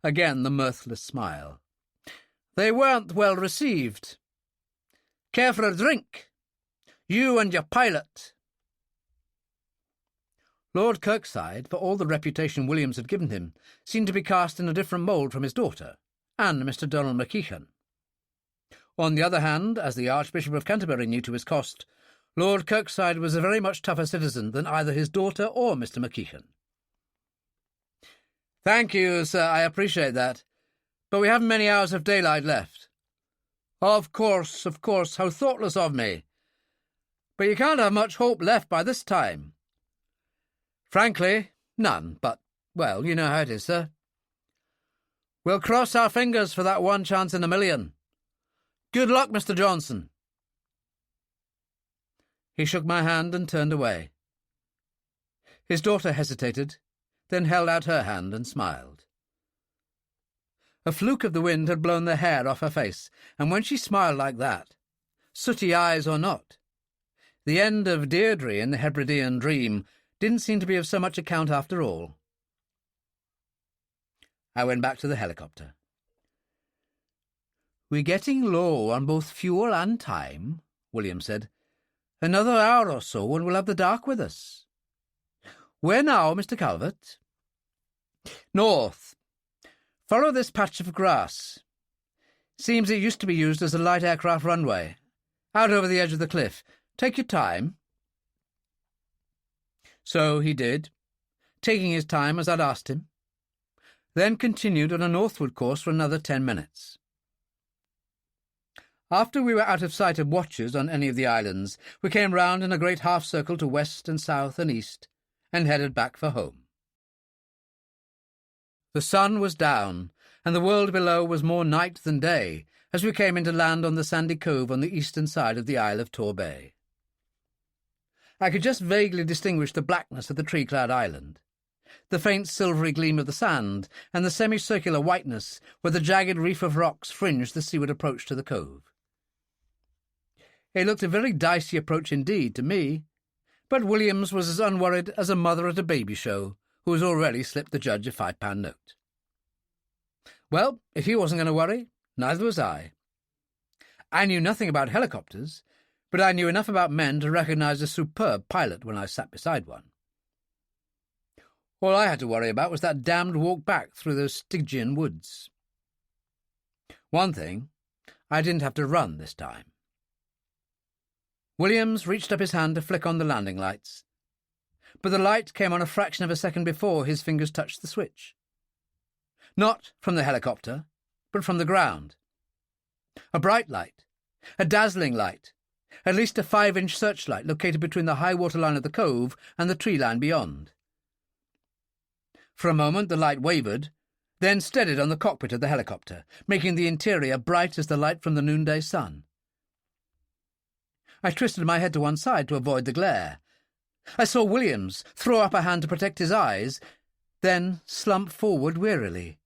Again the mirthless smile. "They weren't well received. Care for a drink? You and your pilot." Lord Kirkside, for all the reputation Williams had given him, seemed to be cast in a different mould from his daughter, and Mr. Donald MacEachan. On the other hand, as the Archbishop of Canterbury knew to his cost, Lord Kirkside was a very much tougher citizen than either his daughter or Mr. MacEachan. "Thank you, sir, I appreciate that. But we haven't many hours of daylight left." Of course, how thoughtless of me. But you can't have much hope left by this time." "Frankly, none, but, well, you know how it is, sir." "We'll cross our fingers for that one chance in a million. Good luck, Mr. Johnson." He shook my hand and turned away. His daughter hesitated, then held out her hand and smiled. A fluke of the wind had blown the hair off her face, and when she smiled like that, sooty eyes or not, the end of Deirdre in the Hebridean dream didn't seem to be of so much account after all. I went back to the helicopter. "We're getting low on both fuel and time," William said. "Another hour or so and we'll have the dark with us. Where now, Mr. Calvert?" "North. Follow this patch of grass. Seems it used to be used as a light aircraft runway. Out over the edge of the cliff. Take your time." So he did, taking his time as I'd asked him, then continued on a northward course for another 10 minutes. After we were out of sight of watchers on any of the islands, we came round in a great half-circle to west and south and east, and headed back for home. The sun was down, and the world below was more night than day, as we came into land on the sandy cove on the eastern side of the Isle of Torbay. I could just vaguely distinguish the blackness of the tree-clad island, the faint silvery gleam of the sand, and the semicircular whiteness where the jagged reef of rocks fringed the seaward approach to the cove. It looked a very dicey approach indeed to me, but Williams was as unworried as a mother at a baby show who has already slipped the judge a £5 note. Well, if he wasn't going to worry, neither was I. I knew nothing about helicopters, but I knew enough about men to recognise a superb pilot when I sat beside one. All I had to worry about was that damned walk back through those Stygian woods. One thing, I didn't have to run this time. Williams reached up his hand to flick on the landing lights, but the light came on a fraction of a second before his fingers touched the switch. Not from the helicopter, but from the ground. A bright light, a dazzling light, at least a 5-inch searchlight located between the high-water line of the cove and the tree line beyond. For a moment the light wavered, then steadied on the cockpit of the helicopter, making the interior bright as the light from the noonday sun. I twisted my head to one side to avoid the glare. I saw Williams throw up a hand to protect his eyes, then slump forward wearily,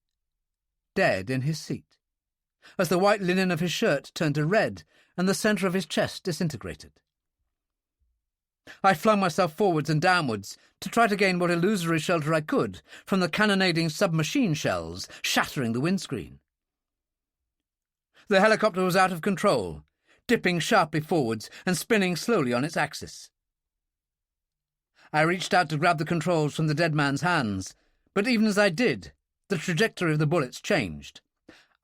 dead in his seat, as the white linen of his shirt turned to red and the centre of his chest disintegrated. I flung myself forwards and downwards to try to gain what illusory shelter I could from the cannonading submachine shells shattering the windscreen. The helicopter was out of control, dipping sharply forwards and spinning slowly on its axis. I reached out to grab the controls from the dead man's hands, but even as I did, the trajectory of the bullets changed,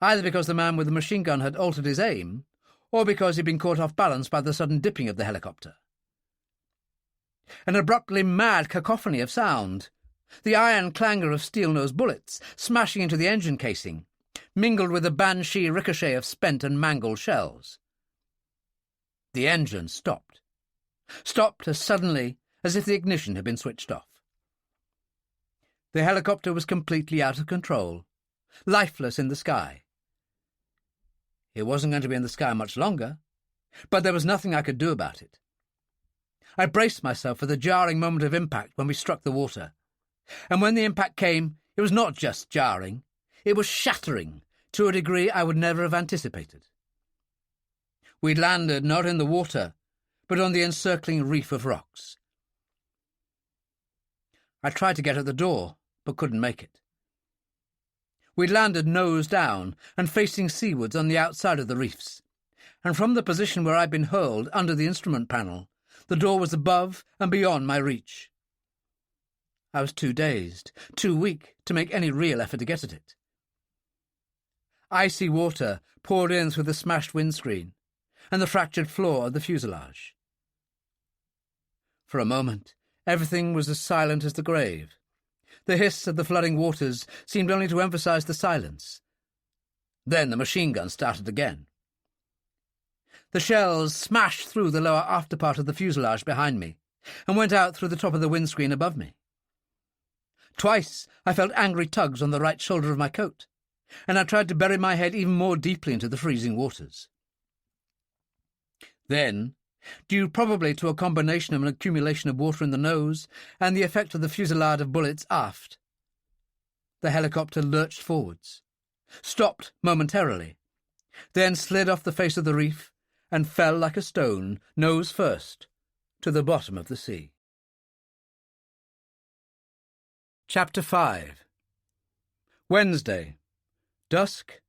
either because the man with the machine gun had altered his aim, or because he'd been caught off balance by the sudden dipping of the helicopter. An abruptly mad cacophony of sound, the iron clangour of steel-nosed bullets smashing into the engine casing, mingled with the banshee ricochet of spent and mangled shells. The engine stopped as suddenly as if the ignition had been switched off. The helicopter was completely out of control, lifeless in the sky. It wasn't going to be in the sky much longer, but there was nothing I could do about it. I braced myself for the jarring moment of impact when we struck the water, and when the impact came, it was not just jarring, it was shattering to a degree I would never have anticipated. We'd landed not in the water, but on the encircling reef of rocks. I tried to get at the door, but couldn't make it. We'd landed nose down and facing seawards on the outside of the reefs, and from the position where I'd been hurled under the instrument panel, the door was above and beyond my reach. I was too dazed, too weak to make any real effort to get at it. Icy water poured in through the smashed windscreen and the fractured floor of the fuselage. For a moment, everything was as silent as the grave. The hiss of the flooding waters seemed only to emphasize the silence. Then the machine gun started again. The shells smashed through the lower afterpart of the fuselage behind me and went out through the top of the windscreen above me. Twice I felt angry tugs on the right shoulder of my coat, and I tried to bury my head even more deeply into the freezing waters. Then, due probably to a combination of an accumulation of water in the nose and the effect of the fusillade of bullets aft, the helicopter lurched forwards, stopped momentarily, then slid off the face of the reef and fell like a stone, nose first, to the bottom of the sea. Chapter 5. Wednesday, dusk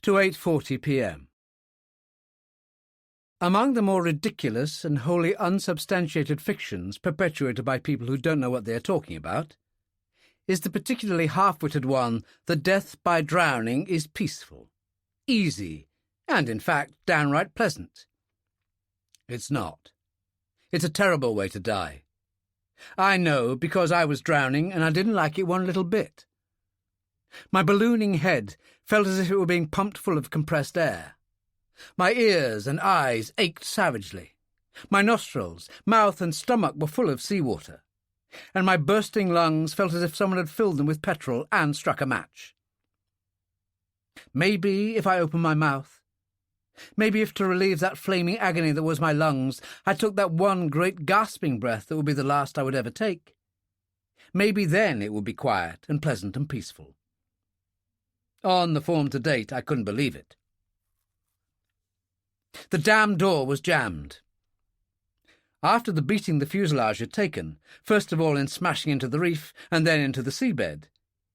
to 8:40 p.m. Among the more ridiculous and wholly unsubstantiated fictions perpetuated by people who don't know what they are talking about is the particularly half-witted one that death by drowning is peaceful, easy, and, in fact, downright pleasant. It's not. It's a terrible way to die. I know, because I was drowning and I didn't like it one little bit. My ballooning head felt as if it were being pumped full of compressed air. My ears and eyes ached savagely. My nostrils, mouth and stomach were full of seawater, and my bursting lungs felt as if someone had filled them with petrol and struck a match. Maybe if I opened my mouth, maybe if to relieve that flaming agony that was my lungs, I took that one great gasping breath that would be the last I would ever take, maybe then it would be quiet and pleasant and peaceful. On the form to date, I couldn't believe it. The damned door was jammed. After the beating the fuselage had taken, first of all in smashing into the reef and then into the seabed,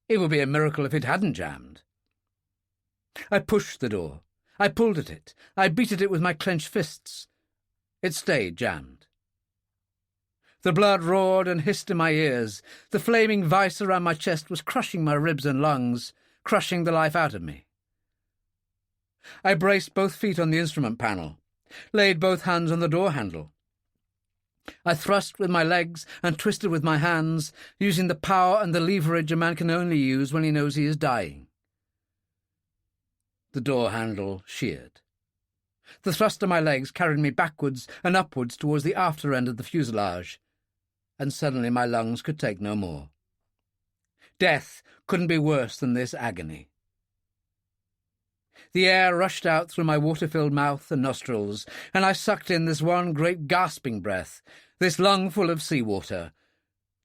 it would be a miracle if it hadn't jammed. I pushed the door. I pulled at it. I beat at it with my clenched fists. It stayed jammed. The blood roared and hissed in my ears. The flaming vice around my chest was crushing my ribs and lungs, crushing the life out of me. I braced both feet on the instrument panel, laid both hands on the door handle. I thrust with my legs and twisted with my hands, using the power and the leverage a man can only use when he knows he is dying. The door handle sheared. The thrust of my legs carried me backwards and upwards towards the after end of the fuselage, and suddenly my lungs could take no more. Death couldn't be worse than this agony. The air rushed out through my water-filled mouth and nostrils, and I sucked in this one great gasping breath, this lungful of seawater,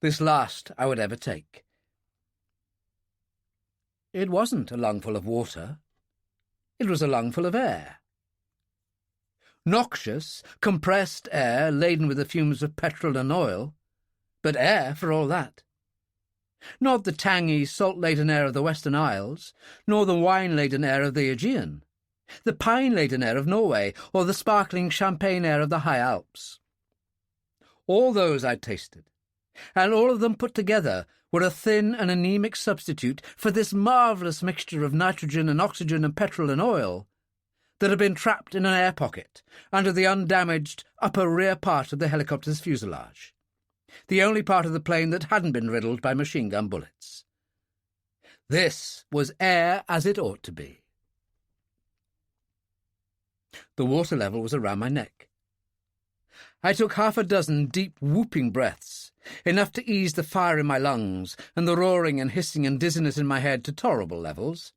this last I would ever take. It wasn't a lungful of water. It was a lungful of air. Noxious, compressed air laden with the fumes of petrol and oil, but air for all that. Not the tangy, salt-laden air of the Western Isles, nor the wine-laden air of the Aegean, the pine-laden air of Norway, or the sparkling champagne air of the High Alps. All those I'd tasted, and all of them put together were a thin and anemic substitute for this marvellous mixture of nitrogen and oxygen and petrol and oil that had been trapped in an air pocket under the undamaged upper rear part of the helicopter's fuselage, the only part of the plane that hadn't been riddled by machine-gun bullets. This was air as it ought to be. The water level was around my neck. I took 6 deep, whooping breaths, enough to ease the fire in my lungs and the roaring and hissing and dizziness in my head to tolerable levels,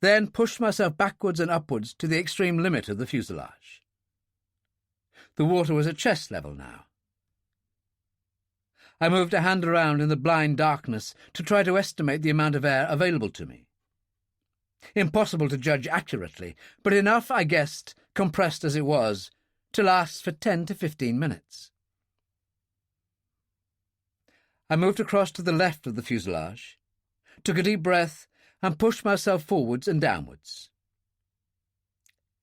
then pushed myself backwards and upwards to the extreme limit of the fuselage. The water was at chest level now. I moved a hand around in the blind darkness to try to estimate the amount of air available to me. Impossible to judge accurately, but enough, I guessed, compressed as it was, to last for 10 to 15 minutes. I moved across to the left of the fuselage, took a deep breath, and pushed myself forwards and downwards.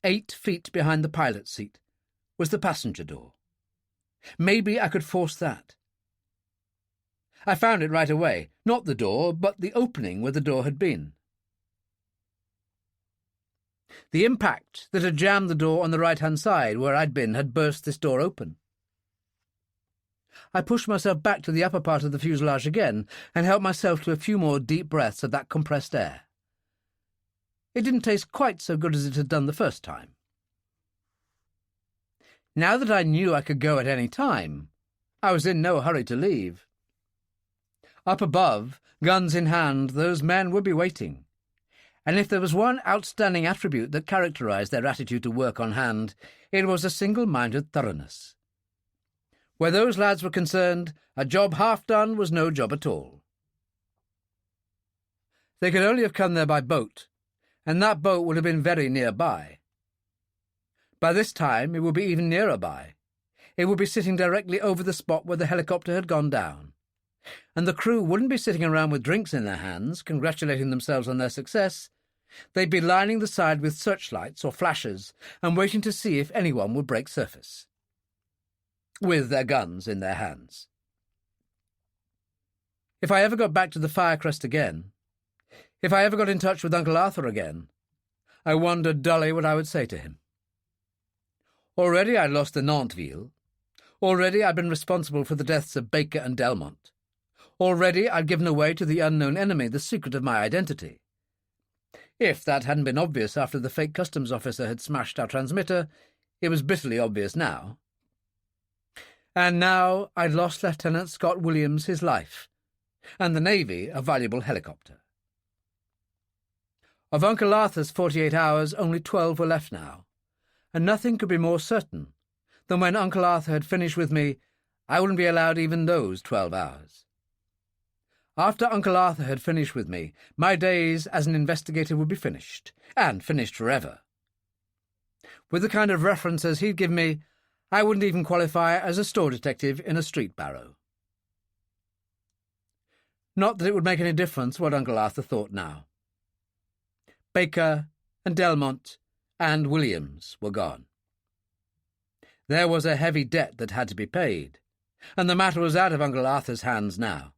8 feet behind the pilot's seat was the passenger door. Maybe I could force that. I found it right away, not the door, but the opening where the door had been. The impact that had jammed the door on the right-hand side where I'd been had burst this door open. I pushed myself back to the upper part of the fuselage again and helped myself to a few more deep breaths of that compressed air. It didn't taste quite so good as it had done the first time. Now that I knew I could go at any time, I was in no hurry to leave. Up above, guns in hand, those men would be waiting. And if there was one outstanding attribute that characterized their attitude to work on hand, it was a single-minded thoroughness. Where those lads were concerned, a job half done was no job at all. They could only have come there by boat, and that boat would have been very nearby. By this time it would be even nearer by. It would be sitting directly over the spot where the helicopter had gone down. And the crew wouldn't be sitting around with drinks in their hands, congratulating themselves on their success. They'd be lining the side with searchlights or flashes and waiting to see if anyone would break surface, with their guns in their hands. If I ever got back to the Firecrest again, if I ever got in touch with Uncle Arthur again, I wondered dully what I would say to him. Already I'd lost the Nanteville. Already I'd been responsible for the deaths of Baker and Delmont. Already I'd given away to the unknown enemy the secret of my identity. If that hadn't been obvious after the fake customs officer had smashed our transmitter, it was bitterly obvious now. And now I'd lost Lieutenant Scott Williams his life, and the Navy a valuable helicopter. Of Uncle Arthur's 48 hours, only 12 were left now, and nothing could be more certain than when Uncle Arthur had finished with me, I wouldn't be allowed even those 12 hours. After Uncle Arthur had finished with me, my days as an investigator would be finished, and finished forever. With the kind of references he'd give me, I wouldn't even qualify as a store detective in a street barrow. Not that it would make any difference what Uncle Arthur thought now. Baker and Delmont and Williams were gone. There was a heavy debt that had to be paid, and the matter was out of Uncle Arthur's hands now.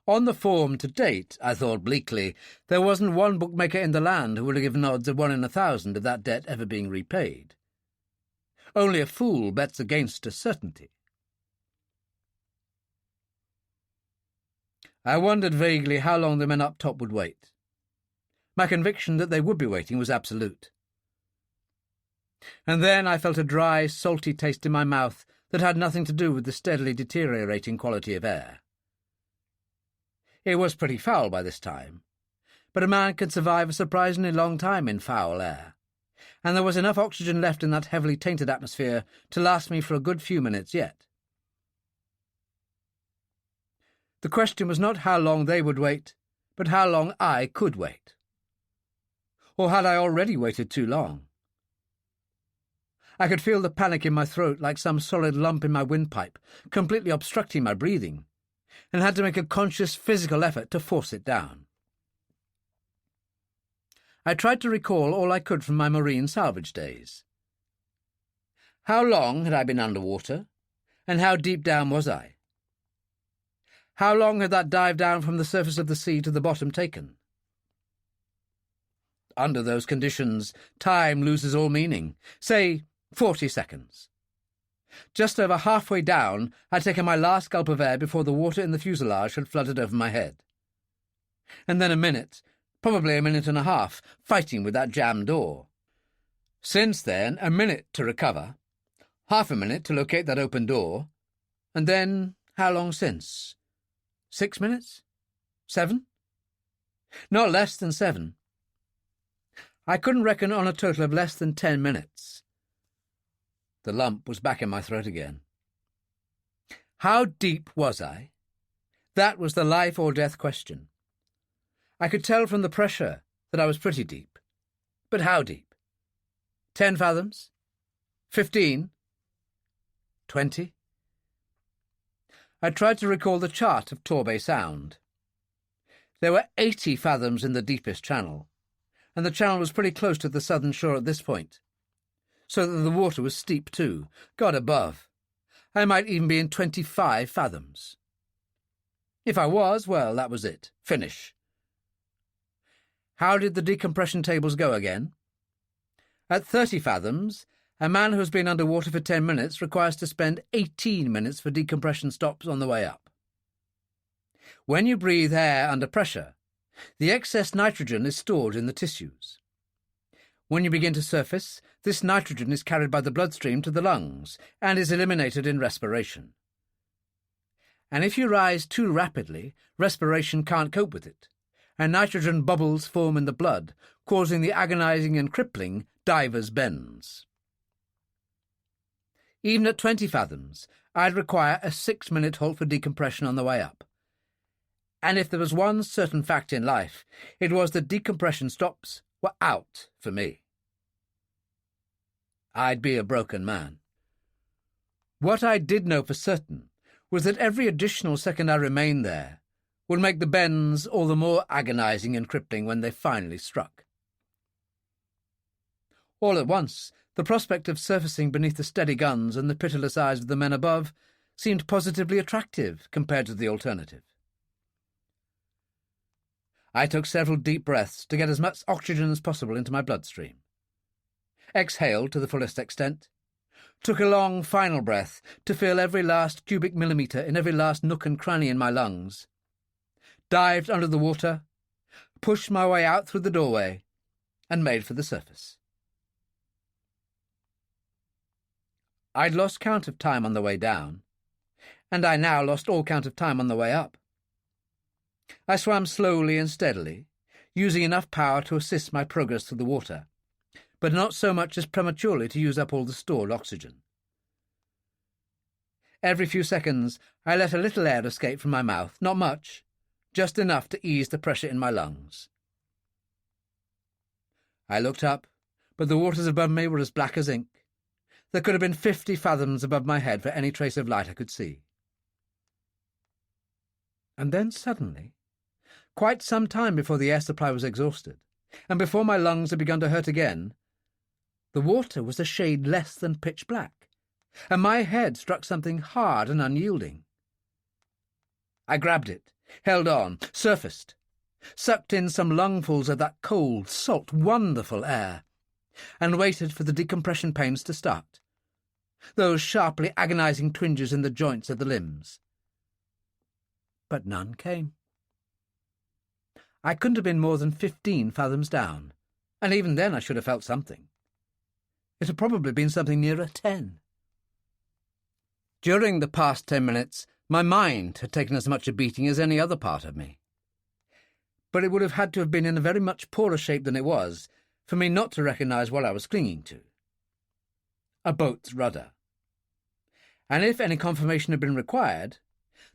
On the form to date, I thought bleakly, there wasn't one bookmaker in the land who would have given odds of 1 in 1,000 of that debt ever being repaid. Only a fool bets against a certainty. I wondered vaguely how long the men up top would wait. My conviction that they would be waiting was absolute. And then I felt a dry, salty taste in my mouth that had nothing to do with the steadily deteriorating quality of air. It was pretty foul by this time, but a man can survive a surprisingly long time in foul air, and there was enough oxygen left in that heavily tainted atmosphere to last me for a good few minutes yet. The question was not how long they would wait, but how long I could wait. Or had I already waited too long? I could feel the panic in my throat like some solid lump in my windpipe, completely obstructing my breathing, and had to make a conscious physical effort to force it down. I tried to recall all I could from my marine salvage days. How long had I been underwater, and how deep down was I? How long had that dive down from the surface of the sea to the bottom taken? Under those conditions, time loses all meaning. Say, 40 seconds. Just over halfway down, I'd taken my last gulp of air before the water in the fuselage had flooded over my head. And then a minute, probably a minute and a half, fighting with that jammed door. Since then, a minute to recover, half a minute to locate that open door, and then, how long since? 6 minutes? 7? Not less than 7. I couldn't reckon on a total of less than 10 minutes. The lump was back in my throat again. How deep was I? That was the life or death question. I could tell from the pressure that I was pretty deep. But how deep? 10 fathoms? 15? 20? I tried to recall the chart of Torbay Sound. There were 80 fathoms in the deepest channel, and the channel was pretty close to the southern shore at this point, so that the water was steep too. God above, I might even be in 25 fathoms. If I was, well, that was it. Finish. How did the decompression tables go again? At 30 fathoms, a man who has been underwater for 10 minutes requires to spend 18 minutes for decompression stops on the way up. When you breathe air under pressure, the excess nitrogen is stored in the tissues. When you begin to surface, this nitrogen is carried by the bloodstream to the lungs and is eliminated in respiration. And if you rise too rapidly, respiration can't cope with it, and nitrogen bubbles form in the blood, causing the agonizing and crippling diver's bends. Even at 20 fathoms, I'd require a 6-minute halt for decompression on the way up. And if there was one certain fact in life, it was that decompression stops were out for me. I'd be a broken man. What I did know for certain was that every additional second I remained there would make the bends all the more agonizing and crippling when they finally struck. All at once, the prospect of surfacing beneath the steady guns and the pitiless eyes of the men above seemed positively attractive compared to the alternative. I took several deep breaths to get as much oxygen as possible into my bloodstream. Exhaled to the fullest extent. Took a long final breath to feel every last cubic millimetre in every last nook and cranny in my lungs. Dived under the water. pushed my way out through the doorway, and made for the surface. I'd lost count of time on the way down, and I now lost all count of time on the way up. I swam slowly and steadily, using enough power to assist my progress through the water, but not so much as prematurely to use up all the stored oxygen. Every few seconds I let a little air escape from my mouth, not much, just enough to ease the pressure in my lungs. I looked up, but the waters above me were as black as ink. There could have been 50 fathoms above my head for any trace of light I could see. And then suddenly, quite some time before the air supply was exhausted, and before my lungs had begun to hurt again, the water was a shade less than pitch black, and my head struck something hard and unyielding. I grabbed it, held on, surfaced, sucked in some lungfuls of that cold, salt, wonderful air, and waited for the decompression pains to start, those sharply agonizing twinges in the joints of the limbs. But none came. I couldn't have been more than 15 fathoms down, and even then I should have felt something. It had probably been something nearer 10. During the past 10 minutes, my mind had taken as much a beating as any other part of me. But it would have had to have been in a very much poorer shape than it was for me not to recognise what I was clinging to. A boat's rudder. And if any confirmation had been required,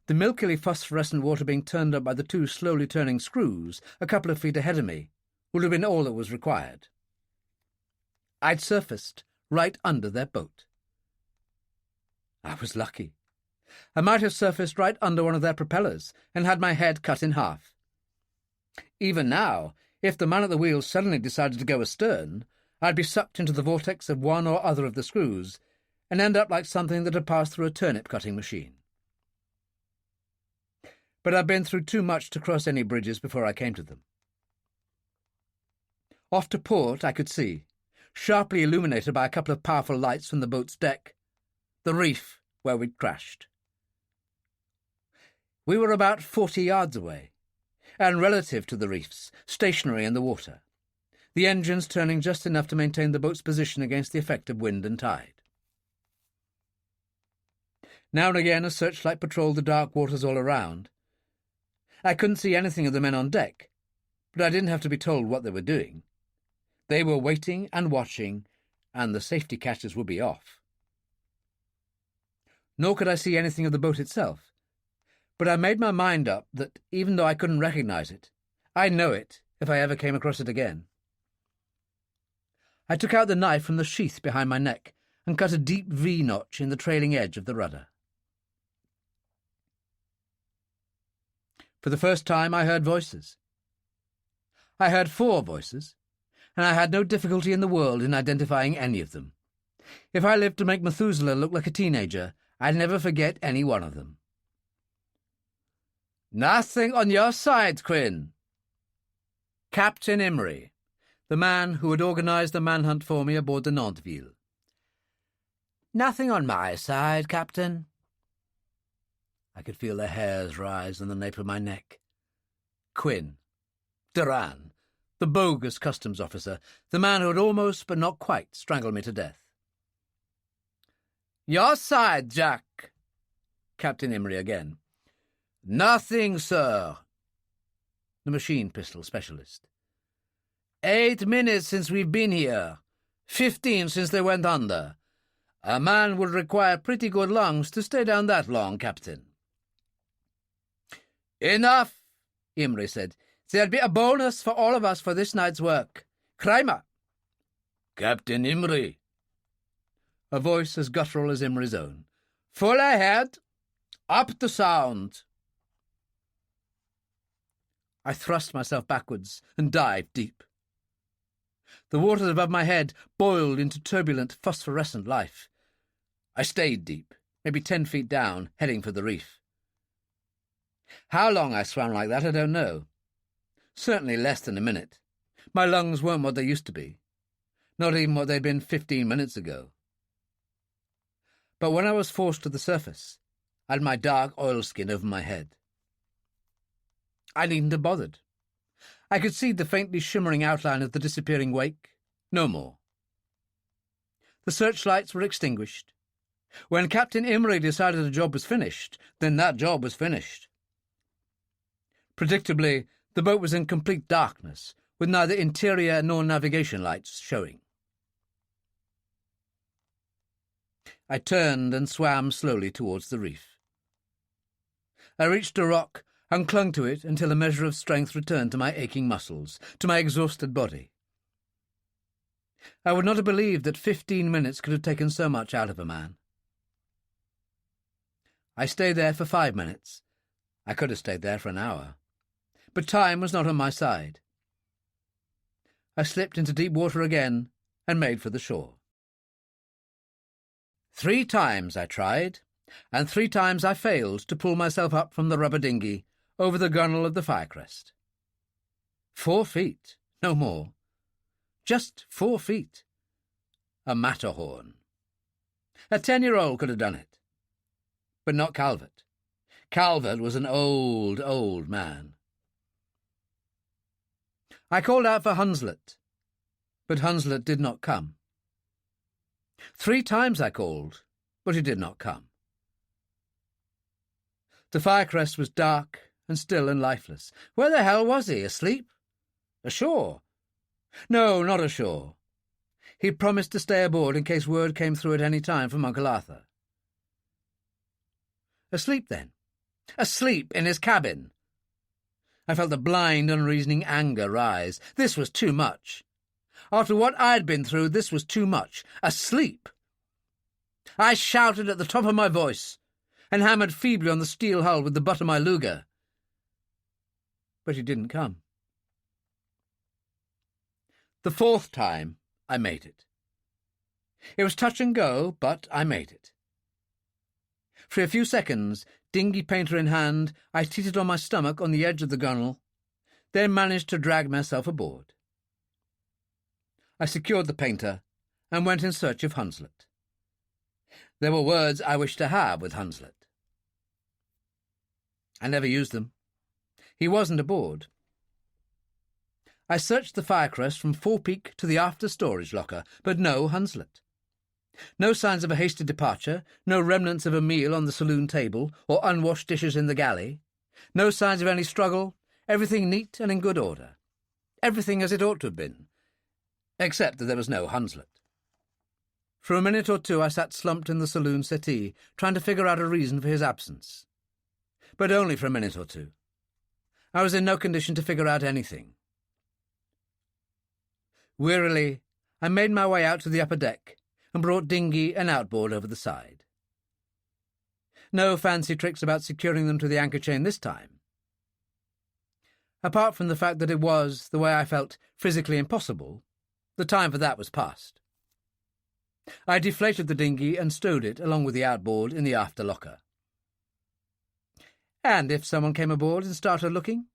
the milkily phosphorescent water being turned up by the 2 slowly turning screws a couple of feet ahead of me would have been all that was required. I'd surfaced right under their boat. I was lucky. I might have surfaced right under one of their propellers and had my head cut in half. Even now, if the man at the wheel suddenly decided to go astern, I'd be sucked into the vortex of one or other of the screws and end up like something that had passed through a turnip-cutting machine. But I'd been through too much to cross any bridges before I came to them. Off to port I could see, sharply illuminated by a couple of powerful lights from the boat's deck, the reef where we'd crashed. We were about 40 yards away, and relative to the reefs, stationary in the water, the engines turning just enough to maintain the boat's position against the effect of wind and tide. Now and again a searchlight patrolled the dark waters all around. I couldn't see anything of the men on deck, but I didn't have to be told what they were doing. They were waiting and watching, and the safety catches would be off. Nor could I see anything of the boat itself, but I made my mind up that, even though I couldn't recognise it, I'd know it if I ever came across it again. I took out the knife from the sheath behind my neck and cut a deep V-notch in the trailing edge of the rudder. For the first time I heard voices. I heard 4 voices, and I had no difficulty in the world in identifying any of them. If I lived to make Methuselah look like a teenager, I'd never forget any one of them. "Nothing on your side, Quinn." Captain Imrie, the man who had organised the manhunt for me aboard the Nanterville. "Nothing on my side, Captain." I could feel the hairs rise on the nape of my neck. Quinn. Duran, the bogus customs officer, the man who had almost but not quite strangled me to death. "Your side, Jack." Captain Imrie again. "Nothing, sir." The machine pistol specialist. 8 minutes since we've been here. 15 since they went under. A man would require pretty good lungs to stay down that long, Captain. "Enough," Imrie said. "There'll be a bonus for all of us for this night's work. Kramer." "Captain Imrie." A voice as guttural as Imrie's own. "Full ahead. Up the sound." I thrust myself backwards and dived deep. The waters above my head boiled into turbulent, phosphorescent life. I stayed deep, maybe 10 feet down, heading for the reef. How long I swam like that, I don't know. Certainly less than a minute. My lungs weren't what they used to be. Not even what they'd been 15 minutes ago. But when I was forced to the surface, I had my dark oilskin over my head. I needn't have bothered. I could see the faintly shimmering outline of the disappearing wake. No more. The searchlights were extinguished. When Captain Imrie decided a job was finished, then that job was finished. Predictably, the boat was in complete darkness, with neither interior nor navigation lights showing. I turned and swam slowly towards the reef. I reached a rock and clung to it until a measure of strength returned to my aching muscles, to my exhausted body. I would not have believed that 15 minutes could have taken so much out of a man. I stayed there for 5 minutes. I could have stayed there for an hour. But time was not on my side. I slipped into deep water again and made for the shore. 3 times I tried, and 3 times I failed to pull myself up from the rubber dinghy over the gunwale of the Firecrest. 4 feet, no more. Just 4 feet. A Matterhorn. A 10-year-old could have done it. But not Calvert. Calvert was an old, old man. I called out for Hunslet, but Hunslet did not come. 3 times I called, but he did not come. The Firecrest was dark and still and lifeless. Where the hell was he? Asleep? Ashore? No, not ashore. He'd promised to stay aboard in case word came through at any time from Uncle Arthur. Asleep, then. Asleep in his cabin. I felt the blind, unreasoning anger rise. This was too much. After what I'd been through, this was too much. Asleep! I shouted at the top of my voice and hammered feebly on the steel hull with the butt of my Luger. But he didn't come. The 4th time, I made it. It was touch and go, but I made it. For a few seconds, dinghy painter in hand, I teetered on my stomach on the edge of the gunwale, then managed to drag myself aboard. I secured the painter and went in search of Hunslet. There were words I wished to have with Hunslet. I never used them. He wasn't aboard. I searched the Firecrest from forepeak to the after storage locker, but no Hunslet. No signs of a hasty departure, no remnants of a meal on the saloon table, or unwashed dishes in the galley. No signs of any struggle, everything neat and in good order. Everything as it ought to have been, except that there was no Hunslet. For a minute or two I sat slumped in the saloon settee, trying to figure out a reason for his absence. But only for a minute or two. I was in no condition to figure out anything. Wearily, I made my way out to the upper deck and brought dinghy and outboard over the side. No fancy tricks about securing them to the anchor chain this time. Apart from the fact that it was, the way I felt, physically impossible, the time for that was past. I deflated the dinghy and stowed it, along with the outboard, in the after locker. And if someone came aboard and started looking?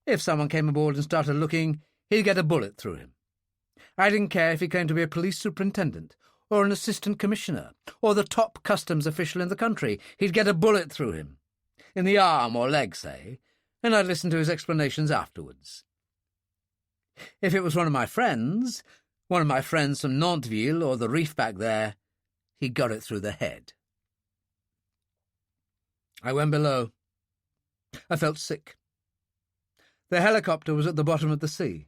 If someone came aboard and started looking, he'd get a bullet through him. I didn't care if he claimed to be a police superintendent, or an assistant commissioner, or the top customs official in the country. He'd get a bullet through him, in the arm or leg, say, and I'd listen to his explanations afterwards. If it was one of my friends from Nanterville or the reef back there, he got it through the head. I went below. I felt sick. The helicopter was at the bottom of the sea.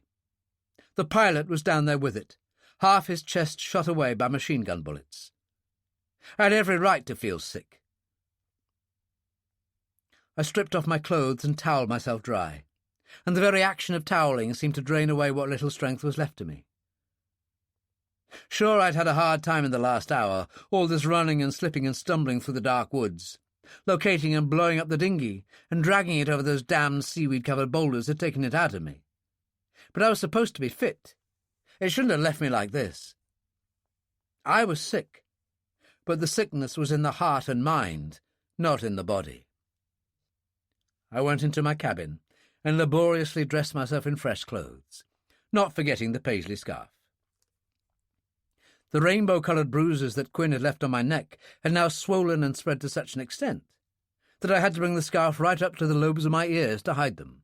The pilot was down there with it, half his chest shot away by machine-gun bullets. I had every right to feel sick. I stripped off my clothes and towelled myself dry, and the very action of toweling seemed to drain away what little strength was left to me. Sure, I'd had a hard time in the last hour, all this running and slipping and stumbling through the dark woods. Locating and blowing up the dinghy and dragging it over those damned seaweed-covered boulders had taken it out of me. But I was supposed to be fit. It shouldn't have left me like this. I was sick, but the sickness was in the heart and mind, not in the body. I went into my cabin and laboriously dressed myself in fresh clothes, not forgetting the paisley scarf. The rainbow-coloured bruises that Quinn had left on my neck had now swollen and spread to such an extent that I had to bring the scarf right up to the lobes of my ears to hide them.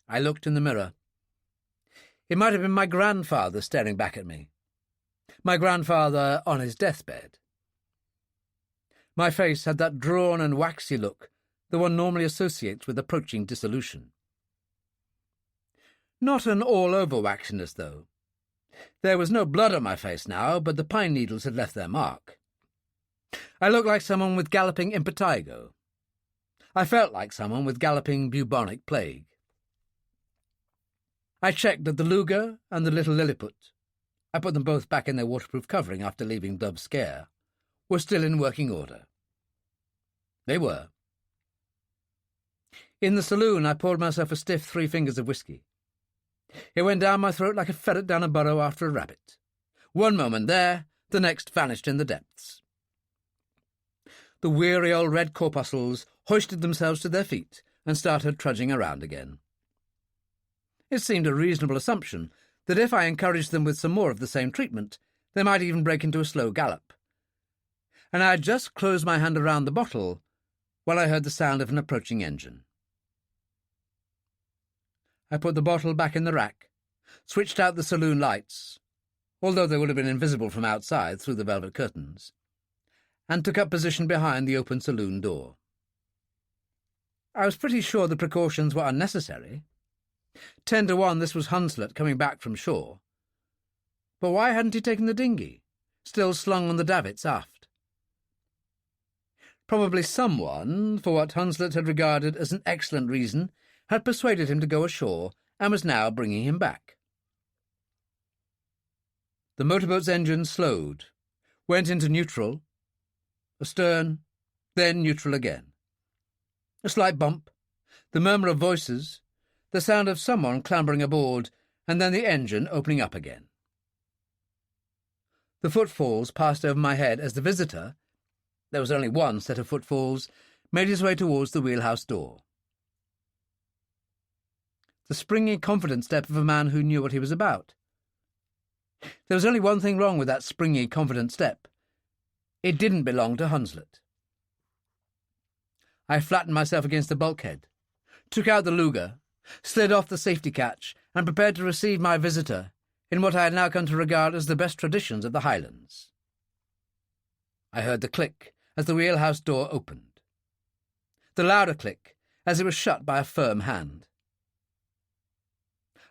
I looked in the mirror. It might have been my grandfather staring back at me. My grandfather on his deathbed. My face had that drawn and waxy look that one normally associates with approaching dissolution. Not an all-over waxiness, though. There was no blood on my face now, but the pine needles had left their mark. I looked like someone with galloping impetigo. I felt like someone with galloping bubonic plague. I checked that the Luger and the little Lilliput, I put them both back in their waterproof covering after leaving Dove's Scare, were still in working order. They were. In the saloon, I poured myself a stiff 3 fingers of whiskey. It went down my throat like a ferret down a burrow after a rabbit. One moment there, the next vanished in the depths. The weary old red corpuscles hoisted themselves to their feet and started trudging around again. It seemed a reasonable assumption that if I encouraged them with some more of the same treatment, they might even break into a slow gallop. And I had just closed my hand around the bottle when I heard the sound of an approaching engine. I put the bottle back in the rack, switched out the saloon lights, although they would have been invisible from outside through the velvet curtains, and took up position behind the open saloon door. I was pretty sure the precautions were unnecessary. 10 to 1 this was Hunslet coming back from shore. But why hadn't he taken the dinghy, still slung on the davits aft? Probably someone, for what Hunslet had regarded as an excellent reason, had persuaded him to go ashore and was now bringing him back. The motorboat's engine slowed, went into neutral, astern, then neutral again. A slight bump, the murmur of voices, the sound of someone clambering aboard, and then the engine opening up again. The footfalls passed over my head as the visitor, there was only one set of footfalls, made his way towards the wheelhouse door. The springy, confident step of a man who knew what he was about. There was only one thing wrong with that springy, confident step. It didn't belong to Hunslet. I flattened myself against the bulkhead, took out the Luger, slid off the safety catch, and prepared to receive my visitor in what I had now come to regard as the best traditions of the Highlands. I heard the click as the wheelhouse door opened. The louder click as it was shut by a firm hand.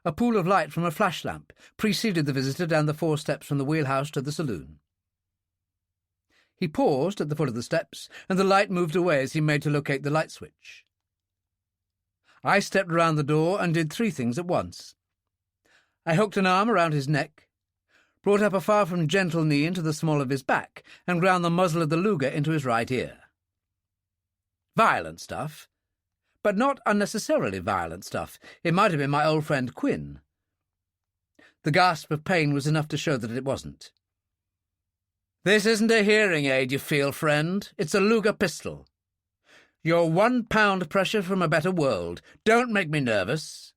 A pool of light from a flash lamp preceded the visitor down the 4 steps from the wheelhouse to the saloon. He paused at the foot of the steps, and the light moved away as he made to locate the light switch. I stepped round the door and did 3 things at once. I hooked an arm around his neck, brought up a far from gentle knee into the small of his back, and ground the muzzle of the Luger into his right ear. Violent stuff, but not unnecessarily violent stuff. It might have been my old friend Quinn. The gasp of pain was enough to show that it wasn't. "This isn't a hearing aid, you feel, friend. It's a Luger pistol. You're 1 pound pressure from a better world. Don't make me nervous."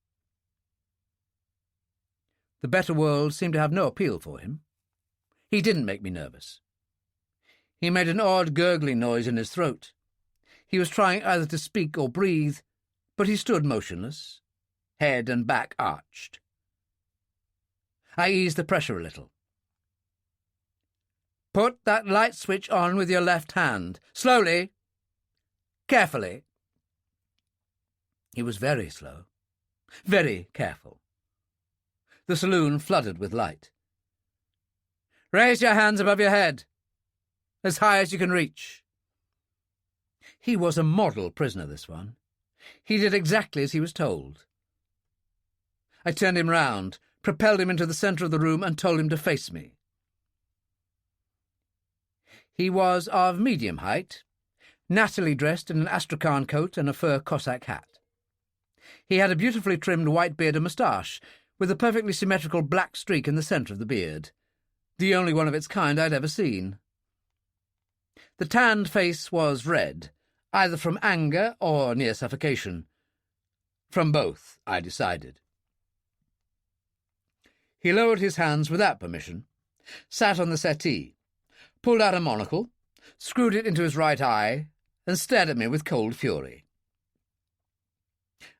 The better world seemed to have no appeal for him. He didn't make me nervous. He made an odd gurgling noise in his throat. He was trying either to speak or breathe, but he stood motionless, head and back arched. I eased the pressure a little. "Put that light switch on with your left hand. Slowly. Carefully." He was very slow, very careful. The saloon flooded with light. "Raise your hands above your head, as high as you can reach." He was a model prisoner, this one. He did exactly as he was told. I turned him round, propelled him into the centre of the room, and told him to face me. He was of medium height, nattily dressed in an astrakhan coat and a fur Cossack hat. He had a beautifully trimmed white beard and moustache, with a perfectly symmetrical black streak in the centre of the beard, the only one of its kind I'd ever seen. The tanned face was red, either from anger or near suffocation. From both, I decided. He lowered his hands without permission, sat on the settee, pulled out a monocle, screwed it into his right eye, and stared at me with cold fury.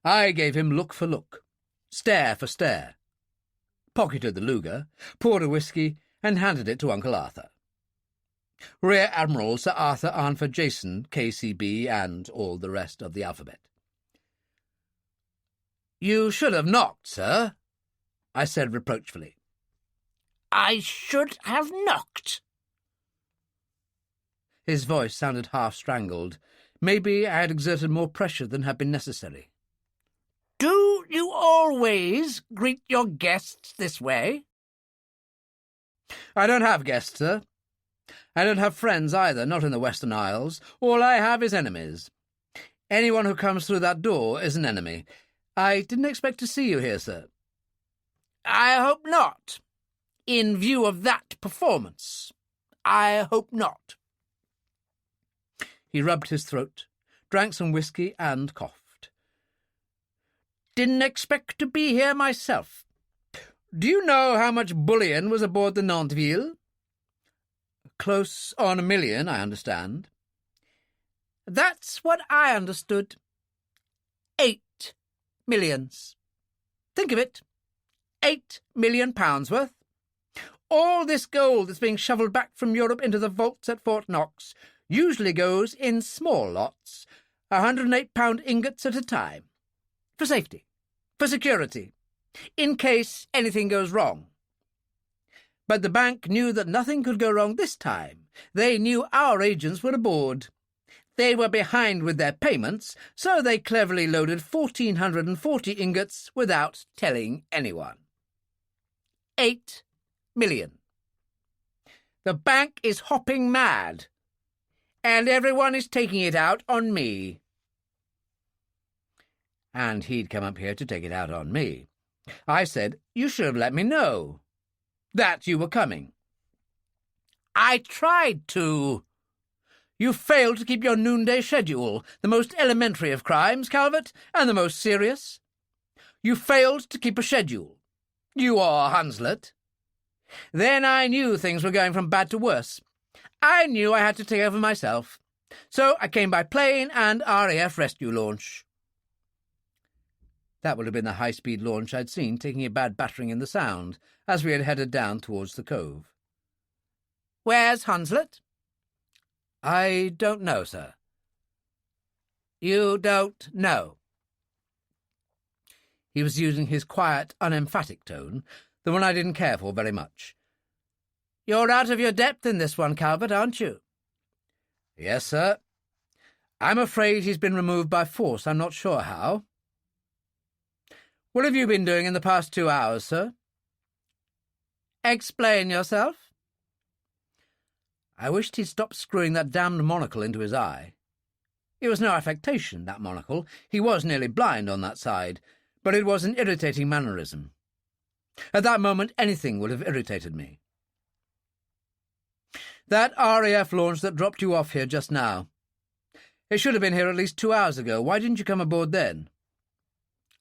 I gave him look for look. stare for stare, pocketed the Luger, poured a whisky, and handed it to Uncle Arthur. Rear Admiral Sir Arthur Arnford Jason, KCB, and all the rest of the alphabet. "You should have knocked, sir," I said reproachfully. "I should have knocked." His voice sounded half-strangled. Maybe I had exerted more pressure than had been necessary. "Do you always greet your guests this way?" "I don't have guests, sir. I don't have friends either, not in the Western Isles. All I have is enemies. Anyone who comes through that door is an enemy. I didn't expect to see you here, sir." "I hope not. In view of that performance, I hope not." He rubbed his throat, drank some whisky, and coughed. "Didn't expect to be here myself. Do you know how much bullion was aboard the Nanterville?" "Close on 1 million, I understand." "That's what I understood. 8 millions. Think of it. £8 million worth. All this gold that's being shovelled back from Europe into the vaults at Fort Knox usually goes in small lots, £108 ingots at a time. For safety. For security. In case anything goes wrong. But the bank knew that nothing could go wrong this time. They knew our agents were aboard. They were behind with their payments, so they cleverly loaded 1,440 ingots without telling anyone. 8 million. The bank is hopping mad, and everyone is taking it out on me." And he'd come up here to take it out on me. I said, "You should have let me know that you were coming." "I tried to." "You failed to keep your noonday schedule, the most elementary of crimes, Calvert, and the most serious. You failed to keep a schedule. You or Hunslet. Then I knew things were going from bad to worse. I knew I had to take over myself. So I came by plane and RAF rescue launch." That would have been the high-speed launch I'd seen taking a bad battering in the Sound as we had headed down towards the cove. "Where's Hunslet?" "I don't know, sir." "You don't know?" He was using his quiet, unemphatic tone, the one I didn't care for very much. "You're out of your depth in this one, Calvert, aren't you?" "Yes, sir. I'm afraid he's been removed by force. I'm not sure how." "What have you been doing in the past 2 hours, sir?" "Explain yourself." I wished he'd stop screwing that damned monocle into his eye. It was no affectation, that monocle. He was nearly blind on that side, but it was an irritating mannerism. At that moment, anything would have irritated me. "That RAF launch that dropped you off here just now. It should have been here at least 2 hours ago. Why didn't you come aboard then?"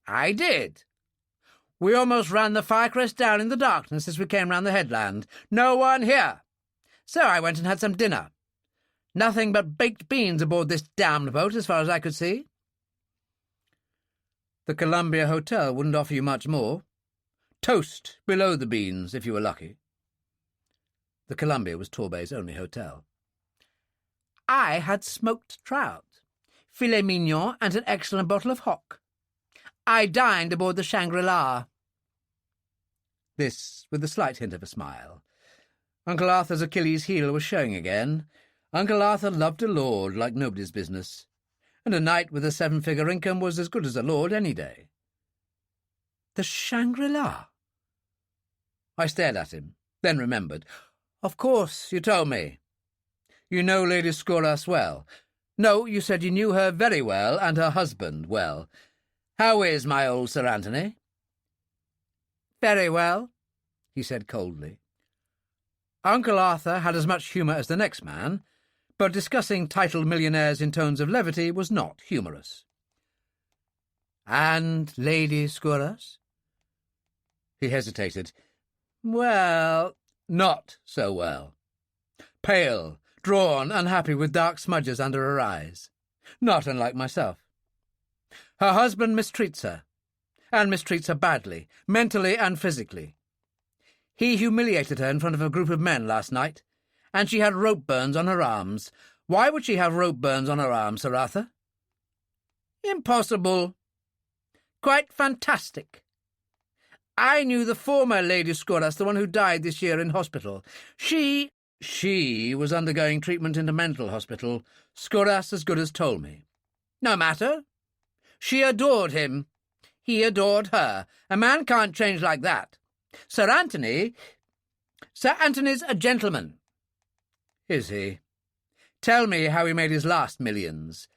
"I did. We almost ran the Firecrest down in the darkness as we came round the headland. No one here. So I went and had some dinner. Nothing but baked beans aboard this damned boat, as far as I could see." "The Columbia Hotel wouldn't offer you much more. Toast below the beans, if you were lucky." The Columbia was Torbay's only hotel. "I had smoked trout, filet mignon, and an excellent bottle of hock. I dined aboard the Shangri-La." This with a slight hint of a smile. Uncle Arthur's Achilles' heel was showing again. Uncle Arthur loved a lord like nobody's business, and a knight with a 7-figure income was as good as a lord any day. The Shangri-La? I stared at him, then remembered. "Of course, you told me. You know Lady Scoras well. No, you said you knew her very well, and her husband well. How is my old Sir Anthony?" "Very well," he said coldly. Uncle Arthur had as much humour as the next man, but discussing titled millionaires in tones of levity was not humorous. "And Lady Scoras?" He hesitated. "Well, not so well. Pale, drawn, unhappy with dark smudges under her eyes. Not unlike myself. Her husband mistreats her, and mistreats her badly, mentally and physically. He humiliated her in front of a group of men last night, and she had rope burns on her arms. Why would she have rope burns on her arms, Sir Arthur? Impossible. Quite fantastic. I knew the former Lady Scoras, the one who died this year in hospital. She was undergoing treatment in a mental hospital. Scoras as good as told me. No matter. She adored him. He adored her. A man can't change like that. Sir Anthony's a gentleman. Is he? Tell me how he made his last millions.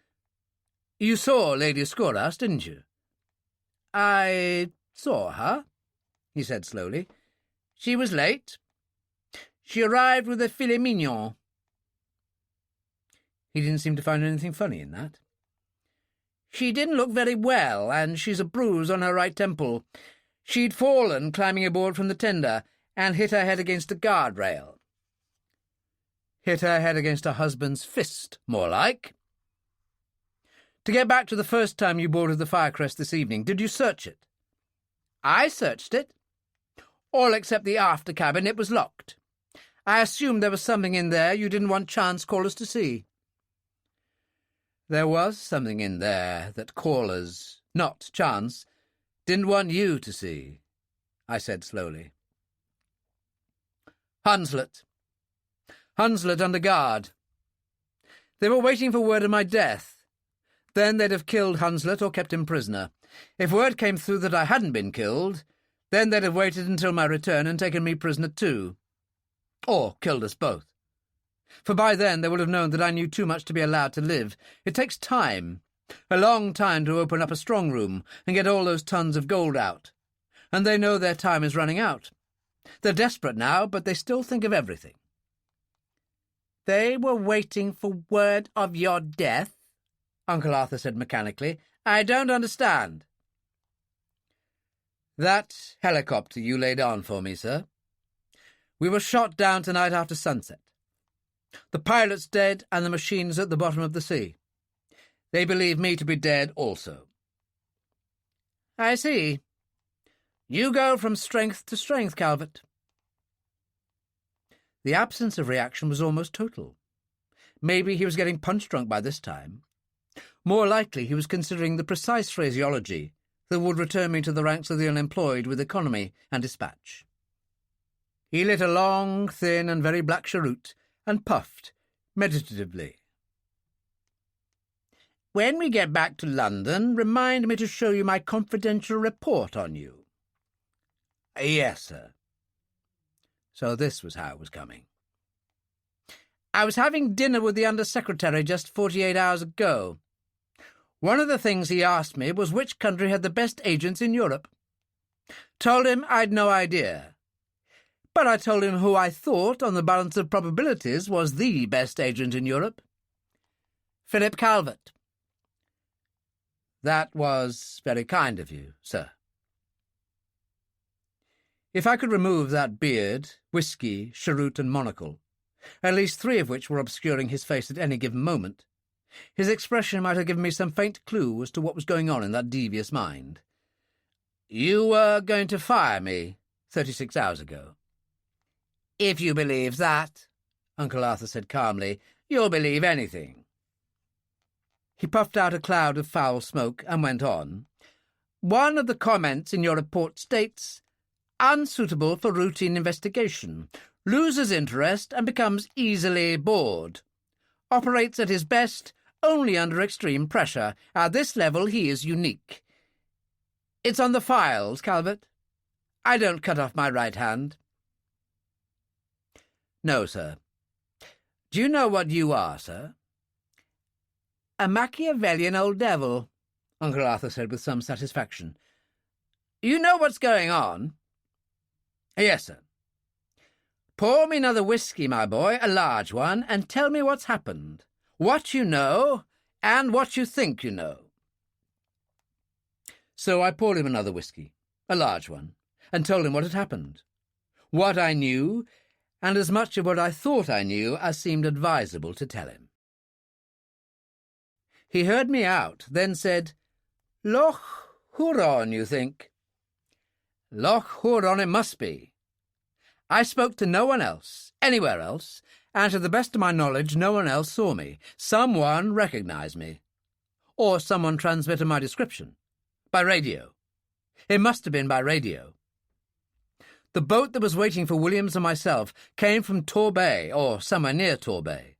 You saw Lady Scoras, didn't you? I saw her, he said slowly. She was late. She arrived with a filet mignon. He didn't seem to find anything funny in that. She didn't look very well, and she's a bruise on her right temple. She'd fallen climbing aboard from the tender and hit her head against a guardrail. Hit her head against her husband's fist, more like. To get back to the first time you boarded the Firecrest this evening, did you search it? I searched it. All except the after cabin. It was locked. I assumed there was something in there you didn't want chance callers to see. There was something in there that callers, not chance, didn't want you to see, I said slowly. Hunslet under guard. They were waiting for word of my death. Then they'd have killed Hunslet or kept him prisoner. If word came through that I hadn't been killed, then they'd have waited until my return and taken me prisoner too. Or killed us both. For by then they would have known that I knew too much to be allowed to live. It takes time, a long time to open up a strong room and get all those tons of gold out. And they know their time is running out. They're desperate now, but they still think of everything. They were waiting for word of your death? Uncle Arthur said mechanically. I don't understand. That helicopter you laid on for me, sir. We were shot down tonight after sunset. The pilot's dead and the machine's at the bottom of the sea. They believe me to be dead also. I see. You go from strength to strength, Calvert. The absence of reaction was almost total. Maybe he was getting punch-drunk by this time. More likely he was considering the precise phraseology that would return me to the ranks of the unemployed with economy and dispatch. He lit a long, thin, and very black cheroot and puffed meditatively. When we get back to London, remind me to show you my confidential report on you. Yes, sir. So this was how it was coming. I was having dinner with the Under-Secretary just 48 hours ago. One of the things he asked me was which country had the best agents in Europe. Told him I'd no idea. But I told him who I thought, on the balance of probabilities, was the best agent in Europe. Philip Calvert. That was very kind of you, sir. If I could remove that beard, whiskey, cheroot, and monocle, at least 3 of which were obscuring his face at any given moment, his expression might have given me some faint clue as to what was going on in that devious mind. You were going to fire me 36 hours ago. If you believe that, Uncle Arthur said calmly, you'll believe anything. He puffed out a cloud of foul smoke and went on. One of the comments in your report states, unsuitable for routine investigation, loses interest and becomes easily bored. Operates at his best only under extreme pressure. At this level he is unique. It's on the files, Calvert. I don't cut off my right hand. No, sir. Do you know what you are, sir? A Machiavellian old devil, Uncle Arthur said with some satisfaction. You know what's going on? Yes, sir. Pour me another whiskey, my boy, a large one, and tell me what's happened, what you know, and what you think you know. So I poured him another whiskey, a large one, and told him what had happened, what I knew, and as much of what I thought I knew as seemed advisable to tell him. He heard me out, then said, Loch Huron, you think? Loch Huron it must be. I spoke to no one else, anywhere else, and to the best of my knowledge no one else saw me. Someone recognised me. Or someone transmitted my description. By radio. It must have been by radio. The boat that was waiting for Williams and myself came from Torbay, or somewhere near Torbay.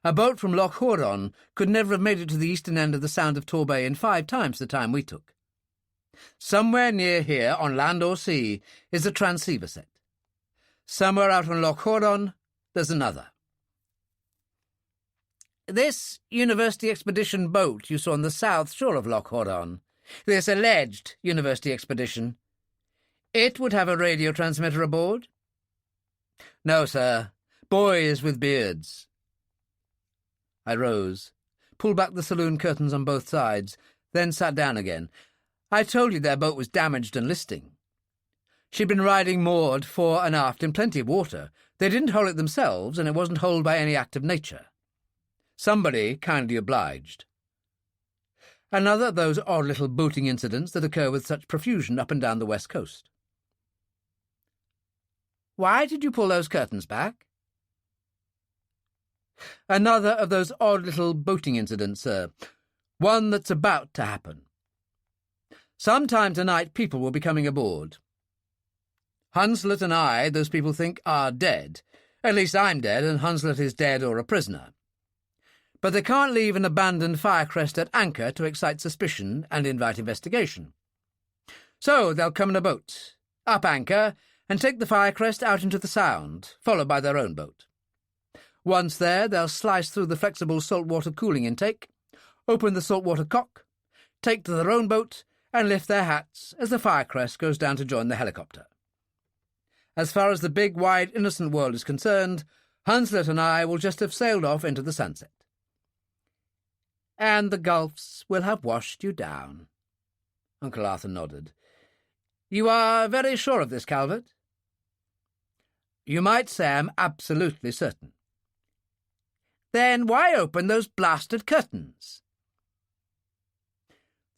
A boat from Loch Huron could never have made it to the eastern end of the Sound of Torbay in 5 times the time we took. Somewhere near here, on land or sea, is a transceiver set. Somewhere out on Loch Huron, there's another. This university expedition boat you saw on the south shore of Loch Huron, this alleged university expedition, it would have a radio transmitter aboard? No, sir. Boys with beards. I rose, pulled back the saloon curtains on both sides, then sat down again. I told you their boat was damaged and listing. She'd been riding moored fore and aft in plenty of water. They didn't hole it themselves, and it wasn't holed by any act of nature. Somebody kindly obliged. Another of those odd little boating incidents that occur with such profusion up and down the west coast. Why did you pull those curtains back? Another of those odd little boating incidents, sir. One that's about to happen. Sometime tonight people will be coming aboard. Hunslet and I, those people think, are dead. At least I'm dead, and Hunslet is dead or a prisoner. But they can't leave an abandoned firecrest at anchor to excite suspicion and invite investigation. So they'll come in a boat, up anchor, and take the firecrest out into the Sound, followed by their own boat. Once there, they'll slice through the flexible saltwater cooling intake, open the saltwater cock, take to their own boat, and lift their hats as the firecrest goes down to join the helicopter. As far as the big, wide, innocent world is concerned, Hunslet and I will just have sailed off into the sunset. And the gulfs will have washed you down. Uncle Arthur nodded. You are very sure of this, Calvert? You might say I'm absolutely certain. Then why open those blasted curtains?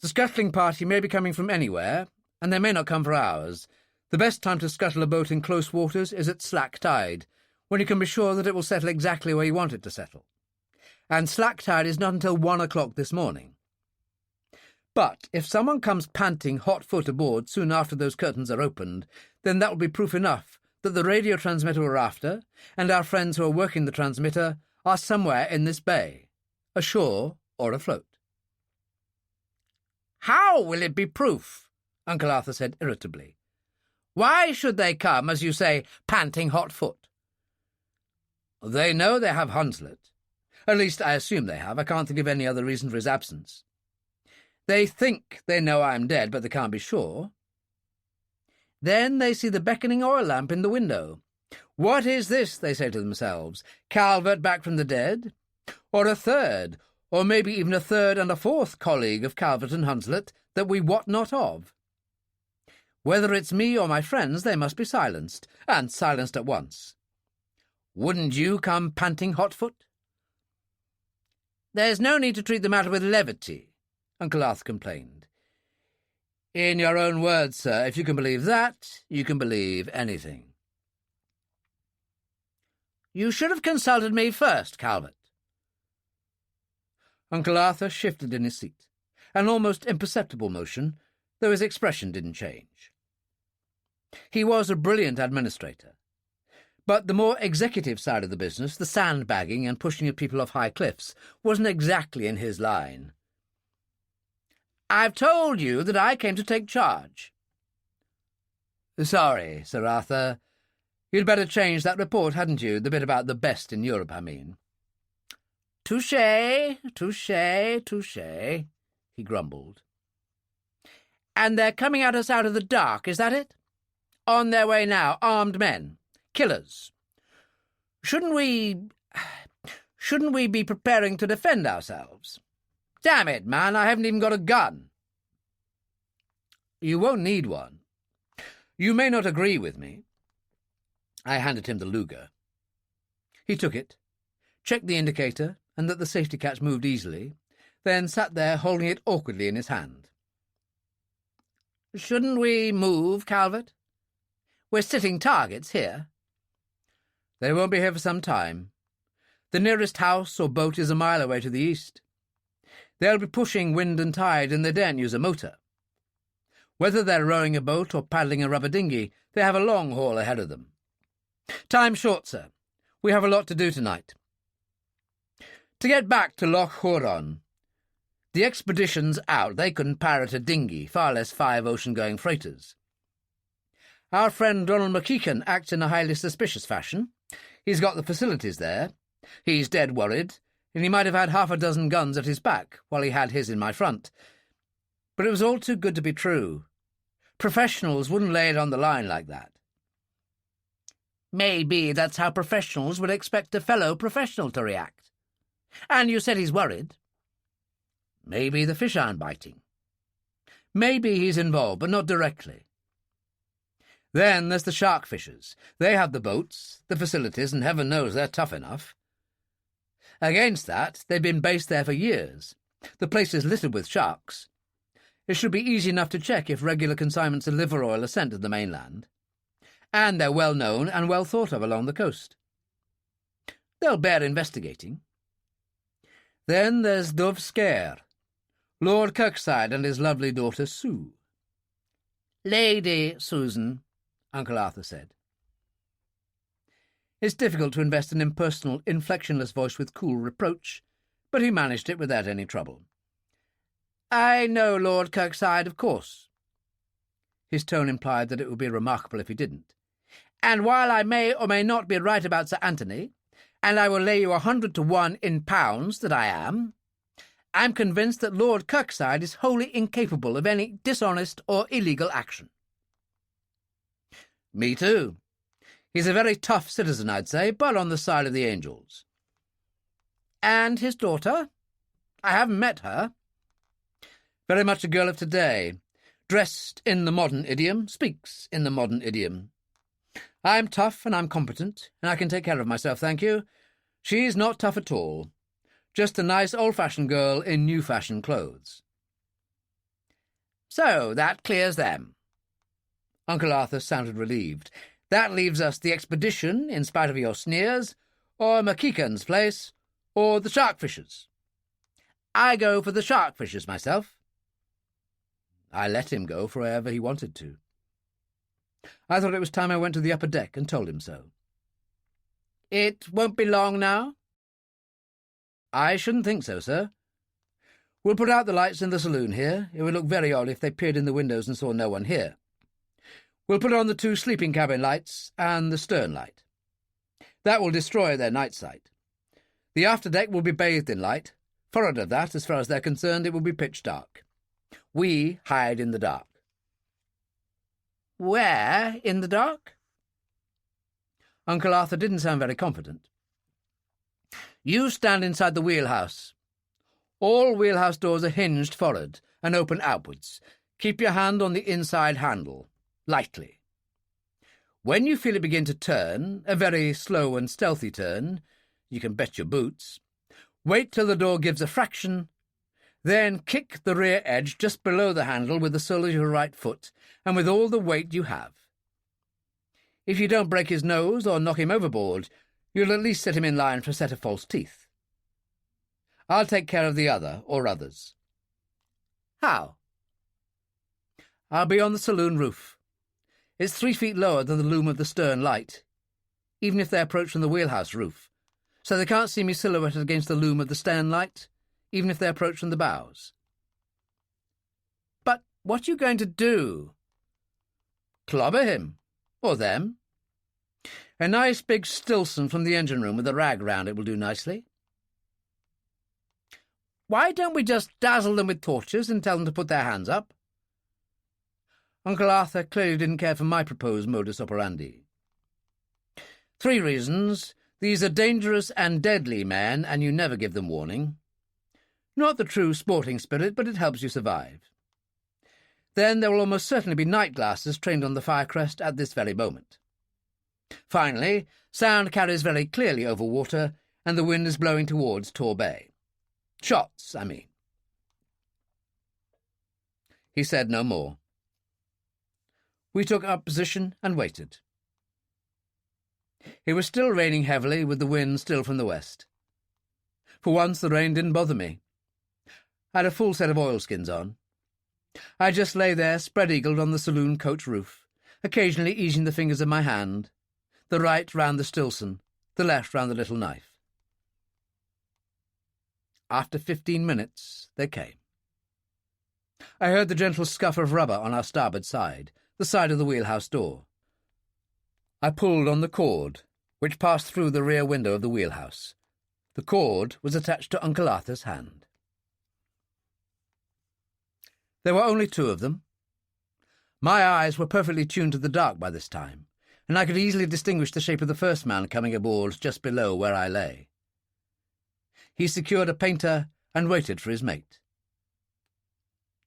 The scuttling party may be coming from anywhere, and they may not come for hours. The best time to scuttle a boat in close waters is at slack tide, when you can be sure that it will settle exactly where you want it to settle. And slack tide is not until 1 o'clock this morning. But if someone comes panting hot-foot aboard soon after those curtains are opened, then that will be proof enough that the radio transmitter we're after, and our friends who are working the transmitter, are somewhere in this bay, ashore or afloat. How will it be proof? Uncle Arthur said irritably. Why should they come, as you say, panting hot-foot? They know they have Hunslet. At least I assume they have. I can't think of any other reason for his absence. They think they know I'm dead, but they can't be sure. Then they see the beckoning oil lamp in the window. What is this, they say to themselves, Calvert back from the dead? Or a third, or maybe even a third and a fourth colleague of Calvert and Hunslet that we wot not of? Whether it's me or my friends, they must be silenced, and silenced at once. Wouldn't you come panting hot-foot? There's no need to treat the matter with levity, Uncle Arthur complained. In your own words, sir, if you can believe that, you can believe anything. You should have consulted me first, Calvert. Uncle Arthur shifted in his seat, an almost imperceptible motion, though his expression didn't change. He was a brilliant administrator, but the more executive side of the business, the sandbagging and pushing of people off high cliffs, wasn't exactly in his line. I've told you that I came to take charge. Sorry, Sir Arthur. You'd better change that report, hadn't you? The bit about the best in Europe, I mean. Touché, touché, touché, he grumbled. And they're coming at us out of the dark, is that it? On their way now, armed men. Killers. Shouldn't we be preparing to defend ourselves? Damn it, man, I haven't even got a gun. You won't need one. You may not agree with me. I handed him the Luger. He took it, checked the indicator and that the safety catch moved easily, then sat there holding it awkwardly in his hand. Shouldn't we move, Calvert? We're sitting targets here. They won't be here for some time. The nearest house or boat is a mile away to the east. They'll be pushing wind and tide, and they daren't use a motor. Whether they're rowing a boat or paddling a rubber dinghy, they have a long haul ahead of them. Time's short, sir. We have a lot to do tonight. To get back to Loch Huron, the expedition's out. They couldn't pirate a dinghy, far less 5 ocean-going freighters. Our friend Donald McKeegan acts in a highly suspicious fashion. He's got the facilities there. He's dead worried, and he might have had 6 guns at his back while he had his in my front. But it was all too good to be true. Professionals wouldn't lay it on the line like that. Maybe that's how professionals would expect a fellow professional to react. And you said he's worried. Maybe the fish aren't biting. Maybe he's involved, but not directly. Then there's the shark fishers. They have the boats, the facilities, and heaven knows they're tough enough. Against that, they've been based there for years. The place is littered with sharks. It should be easy enough to check if regular consignments of liver oil are sent to the mainland. And they're well known and well thought of along the coast. They'll bear investigating. Then there's Dove Scare, Lord Kirkside and his lovely daughter Sue. Lady Susan, Uncle Arthur said. It's difficult to invest an impersonal, inflectionless voice with cool reproach, but he managed it without any trouble. I know Lord Kirkside, of course. His tone implied that it would be remarkable if he didn't. And while I may or may not be right about Sir Anthony, and I will lay you 100 to 1 in pounds that I'm convinced that Lord Kirkside is wholly incapable of any dishonest or illegal action. Me too. He's a very tough citizen, I'd say, but on the side of the angels. And his daughter? I haven't met her. Very much a girl of today. Dressed in the modern idiom, speaks in the modern idiom. I'm tough and I'm competent, and I can take care of myself, thank you. She's not tough at all. Just a nice old-fashioned girl in new-fashioned clothes. So that clears them. Uncle Arthur sounded relieved. That leaves us the expedition, in spite of your sneers, or McKeegan's place, or the shark fishers. I go for the shark fishers myself. I let him go for wherever he wanted to. I thought it was time I went to the upper deck and told him so. It won't be long now? I shouldn't think so, sir. We'll put out the lights in the saloon here. It would look very odd if they peered in the windows and saw no one here. We'll put on the 2 sleeping cabin lights and the stern light. That will destroy their night sight. The afterdeck will be bathed in light. Forward of that, as far as they're concerned, it will be pitch dark. We hide in the dark. Where in the dark? Uncle Arthur didn't sound very confident. You stand inside the wheelhouse. All wheelhouse doors are hinged forward and open outwards. Keep your hand on the inside handle, lightly. When you feel it begin to turn, a very slow and stealthy turn, you can bet your boots, wait till the door gives a fraction, then kick the rear edge just below the handle with the sole of your right foot and with all the weight you have. If you don't break his nose or knock him overboard, you'll at least set him in line for a set of false teeth. I'll take care of the other, or others. How? I'll be on the saloon roof. It's 3 feet lower than the loom of the stern light, even if they approach from the wheelhouse roof, so they can't see me silhouetted against the loom of the stern light, even if they approach from the bows. But what are you going to do? Clobber him. Or them. A nice big Stilson from the engine room with a rag round it will do nicely. Why don't we just dazzle them with torches and tell them to put their hands up? Uncle Arthur clearly didn't care for my proposed modus operandi. 3 reasons. These are dangerous and deadly men, and you never give them warning. Not the true sporting spirit, but it helps you survive. Then there will almost certainly be night glasses trained on the Firecrest at this very moment. Finally, sound carries very clearly over water, and the wind is blowing towards Tor Bay. Shots, I mean. He said no more. We took up position and waited. It was still raining heavily, with the wind still from the west. For once the rain didn't bother me. I had a full set of oilskins on. I just lay there, spread-eagled on the saloon coach roof, occasionally easing the fingers of my hand, the right round the Stilson, the left round the little knife. After 15 minutes, they came. I heard the gentle scuff of rubber on our starboard side, the side of the wheelhouse door. I pulled on the cord, which passed through the rear window of the wheelhouse. The cord was attached to Uncle Arthur's hand. There were only 2 of them. My eyes were perfectly tuned to the dark by this time, and I could easily distinguish the shape of the first man coming aboard just below where I lay. He secured a painter and waited for his mate.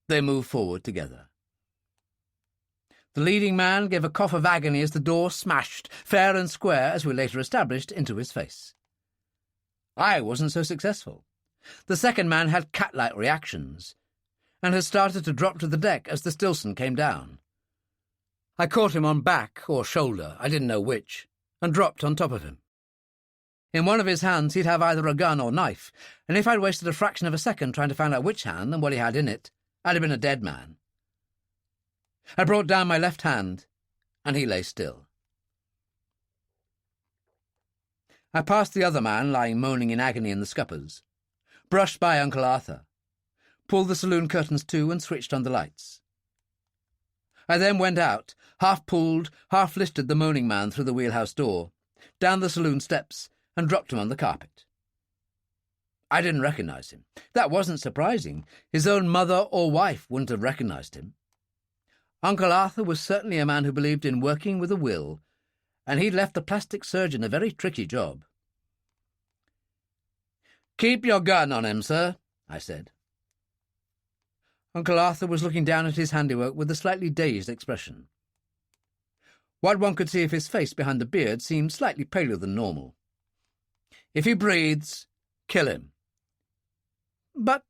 They moved forward together. The leading man gave a cough of agony as the door smashed, fair and square, as we later established, into his face. I wasn't so successful. The second man had cat-like reactions, and had started to drop to the deck as the Stilson came down. I caught him on back or shoulder, I didn't know which, and dropped on top of him. In one of his hands he'd have either a gun or knife, and if I'd wasted a fraction of a second trying to find out which hand and what he had in it, I'd have been a dead man. I brought down my left hand, and he lay still. I passed the other man lying moaning in agony in the scuppers, brushed by Uncle Arthur, pulled the saloon curtains to and switched on the lights. I then went out, half-pulled, half-lifted the moaning man through the wheelhouse door, down the saloon steps, and dropped him on the carpet. I didn't recognize him. That wasn't surprising. His own mother or wife wouldn't have recognized him. Uncle Arthur was certainly a man who believed in working with a will, and he'd left the plastic surgeon a very tricky job. "Keep your gun on him, sir," I said. Uncle Arthur was looking down at his handiwork with a slightly dazed expression. What one could see of his face behind the beard seemed slightly paler than normal. "If he breathes, kill him." But,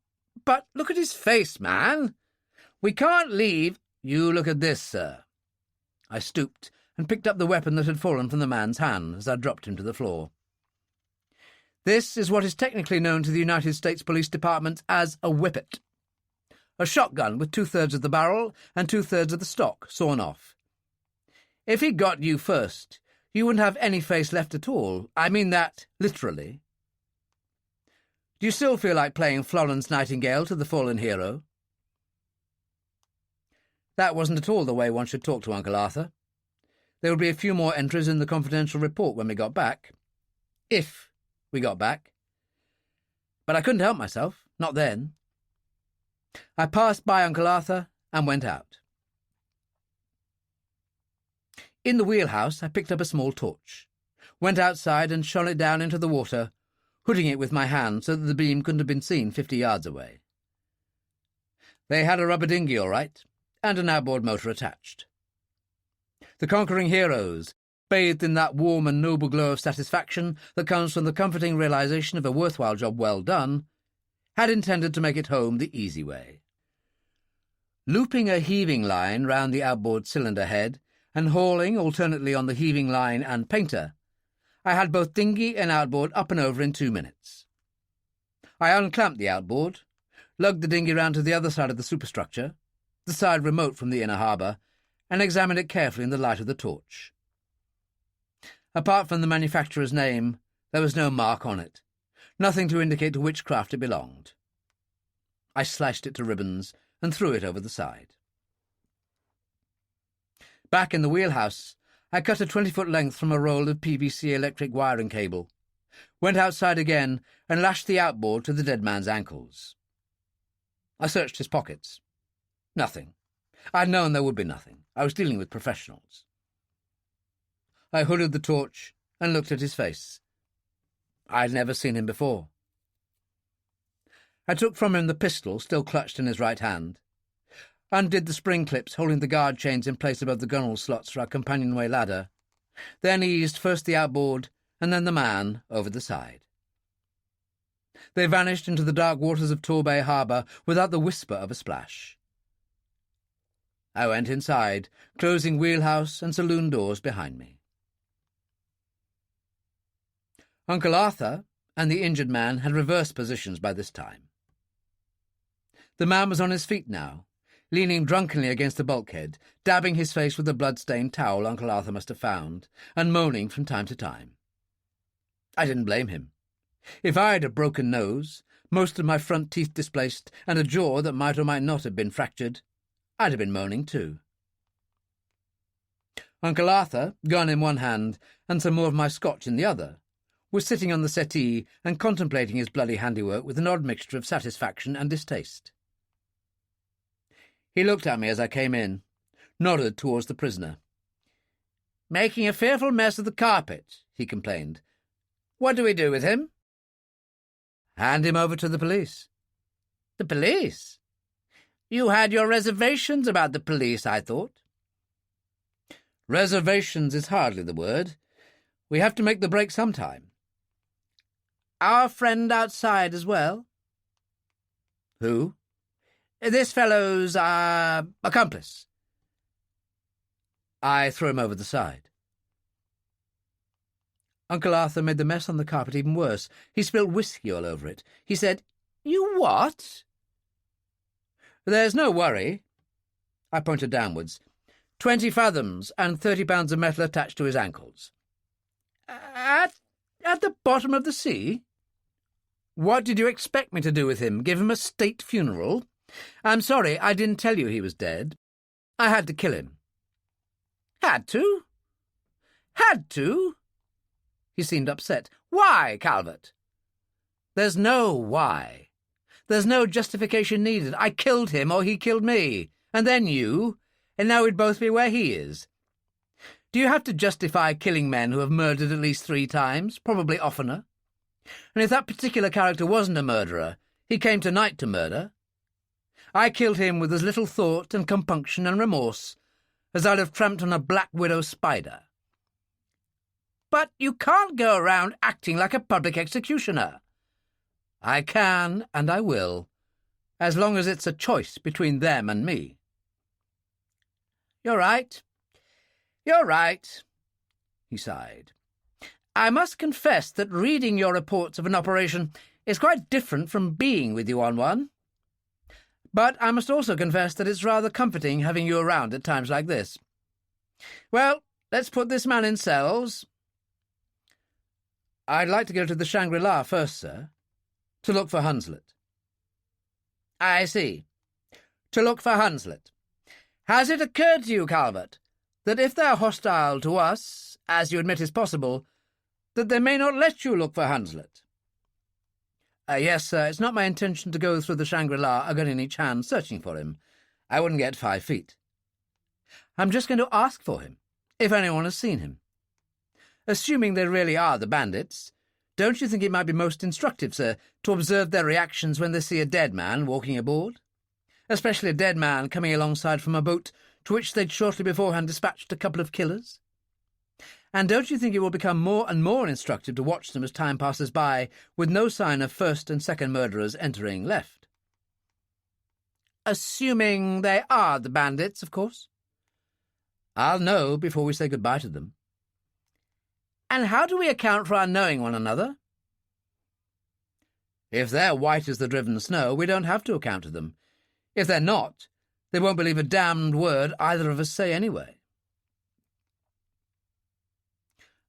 look at his face, man. We can't leave—" "You look at this, sir." I stooped and picked up the weapon that had fallen from the man's hand as I dropped him to the floor. This is what is technically known to the United States Police Department as a whippet. A shotgun with 2/3 of the barrel and 2/3 of the stock sawn off. If he got you first, you wouldn't have any face left at all. I mean that literally. Do you still feel like playing Florence Nightingale to the fallen hero? That wasn't at all the way one should talk to Uncle Arthur. There would be a few more entries in the confidential report when we got back. If we got back. But I couldn't help myself, not then. I passed by Uncle Arthur and went out. In the wheelhouse I picked up a small torch, went outside and shone it down into the water, hooding it with my hand so that the beam couldn't have been seen 50 yards away. They had a rubber dinghy all right, and an outboard motor attached. The conquering heroes, bathed in that warm and noble glow of satisfaction that comes from the comforting realization of a worthwhile job well done, had intended to make it home the easy way. Looping a heaving line round the outboard cylinder head and hauling alternately on the heaving line and painter, I had both dinghy and outboard up and over in 2 minutes. I unclamped the outboard, lugged the dinghy round to the other side of the superstructure, the side remote from the inner harbour, and examined it carefully in the light of the torch. Apart from the manufacturer's name, there was no mark on it, nothing to indicate to which craft it belonged. I sliced it to ribbons and threw it over the side. Back in the wheelhouse, I cut a 20-foot length from a roll of PVC electric wiring cable, went outside again and lashed the outboard to the dead man's ankles. I searched his pockets. Nothing. I'd known there would be nothing. I was dealing with professionals. I hooded the torch and looked at his face. I'd never seen him before. I took from him the pistol still clutched in his right hand, undid the spring clips holding the guard chains in place above the gunwale slots for our companionway ladder, then eased first the outboard and then the man over the side. They vanished into the dark waters of Torbay Harbour without the whisper of a splash. I went inside, closing wheelhouse and saloon doors behind me. Uncle Arthur and the injured man had reversed positions by this time. The man was on his feet now, leaning drunkenly against the bulkhead, dabbing his face with the blood-stained towel Uncle Arthur must have found, and moaning from time to time. I didn't blame him. If I had a broken nose, most of my front teeth displaced, and a jaw that might or might not have been fractured, I'd have been moaning too. Uncle Arthur, gun in one hand and some more of my scotch in the other, was sitting on the settee and contemplating his bloody handiwork with an odd mixture of satisfaction and distaste. He looked at me as I came in, nodded towards the prisoner. "Making a fearful mess of the carpet," he complained. "What do we do with him?" "Hand him over to the police." "The police? You had your reservations about the police, I thought." "Reservations is hardly the word. We have to make the break sometime." "Our friend outside as well?" "Who?" "This fellow's, accomplice." "I threw him over the side." Uncle Arthur made the mess on the carpet even worse. He spilled whiskey all over it. He said, "You what?" "There's no worry." I pointed downwards. 20 fathoms and 30 pounds of metal attached to his ankles. At the bottom of the sea? What did you expect me to do with him? Give him a state funeral? I'm sorry, I didn't tell you he was dead. I had to kill him." "Had to? Had to?" He seemed upset. "Why, Calvert?" "There's no why. There's no justification needed. I killed him or he killed me, and then you, and now we'd both be where he is. Do you have to justify killing men who have murdered at least 3 times, probably oftener? And if that particular character wasn't a murderer, he came tonight to murder. I killed him with as little thought and compunction and remorse as I'd have tramped on a black widow spider." "But you can't go around acting like a public executioner." "I can, and I will, as long as it's a choice between them and me." You're right. You're right," he sighed. "I must confess that reading your reports of an operation is quite different from being with you on one. But I must also confess that it's rather comforting having you around at times like this. Well, let's put this man in cells." "I'd like to go to the Shangri-La first, sir, to look for Hunslet." "I see. To look for Hunslet. Has it occurred to you, Calvert, that if they're hostile to us, as you admit is possible, that they may not let you look for Hunslet?" Yes, sir. It's not my intention to go through the Shangri-La, a gun in each hand, searching for him. I wouldn't get 5 feet. I'm just going to ask for him, if anyone has seen him. Assuming they really are the bandits, don't you think it might be most instructive, sir, to observe their reactions when they see a dead man walking aboard? Especially a dead man coming alongside from a boat to which they'd shortly beforehand dispatched a couple of killers? And don't you think it will become more and more instructive to watch them as time passes by, with no sign of first and second murderers entering left? Assuming they are the bandits, of course. I'll know before we say goodbye to them. And how do we account for our knowing one another? If they're white as the driven snow, we don't have to account to them. If they're not, they won't believe a damned word either of us say anyway.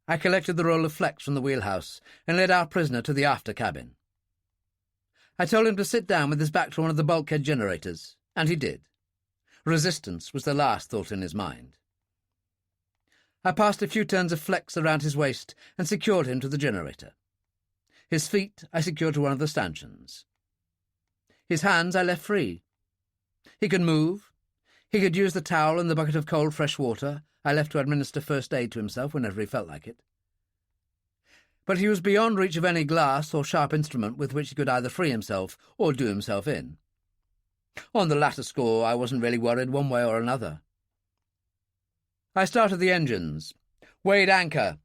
I collected the roll of flecks from the wheelhouse and led our prisoner to the after cabin. I told him to sit down with his back to one of the bulkhead generators, and he did. Resistance was the last thought in his mind. I passed a few turns of flecks around his waist and secured him to the generator. His feet I secured to one of the stanchions. His hands I left free. He could move. He could use the towel and the bucket of cold fresh water I left to administer first aid to himself whenever he felt like it. But he was beyond reach of any glass or sharp instrument with which he could either free himself or do himself in. On the latter score, I wasn't really worried one way or another. I started the engines, weighed anchor,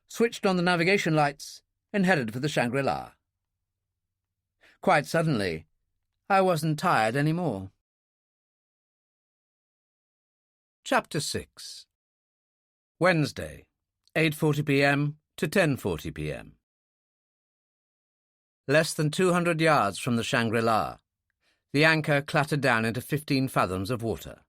switched on the navigation lights, and headed for the Shangri-La. Quite suddenly, I wasn't tired any more. Chapter 6. Wednesday, 8:40 p.m. to 10:40 p.m. Less than 200 yards from the Shangri-La, the anchor clattered down into 15 fathoms of water.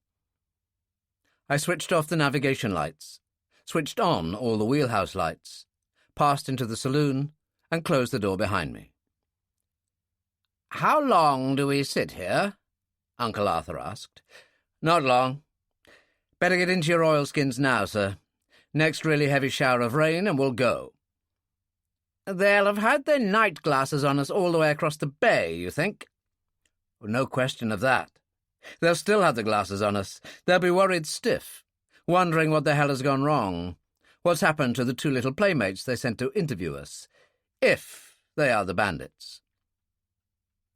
I switched off the navigation lights, switched on all the wheelhouse lights, passed into the saloon, and closed the door behind me. "How long do we sit here?" Uncle Arthur asked. "Not long. Better get into your oilskins now, sir. Next really heavy shower of rain and we'll go." "They'll have had their night glasses on us all the way across the bay, you think?" "No question of that. They'll still have the glasses on us. They'll be worried stiff, wondering what the hell has gone wrong, what's happened to the 2 little playmates they sent to interview us, if they are the bandits."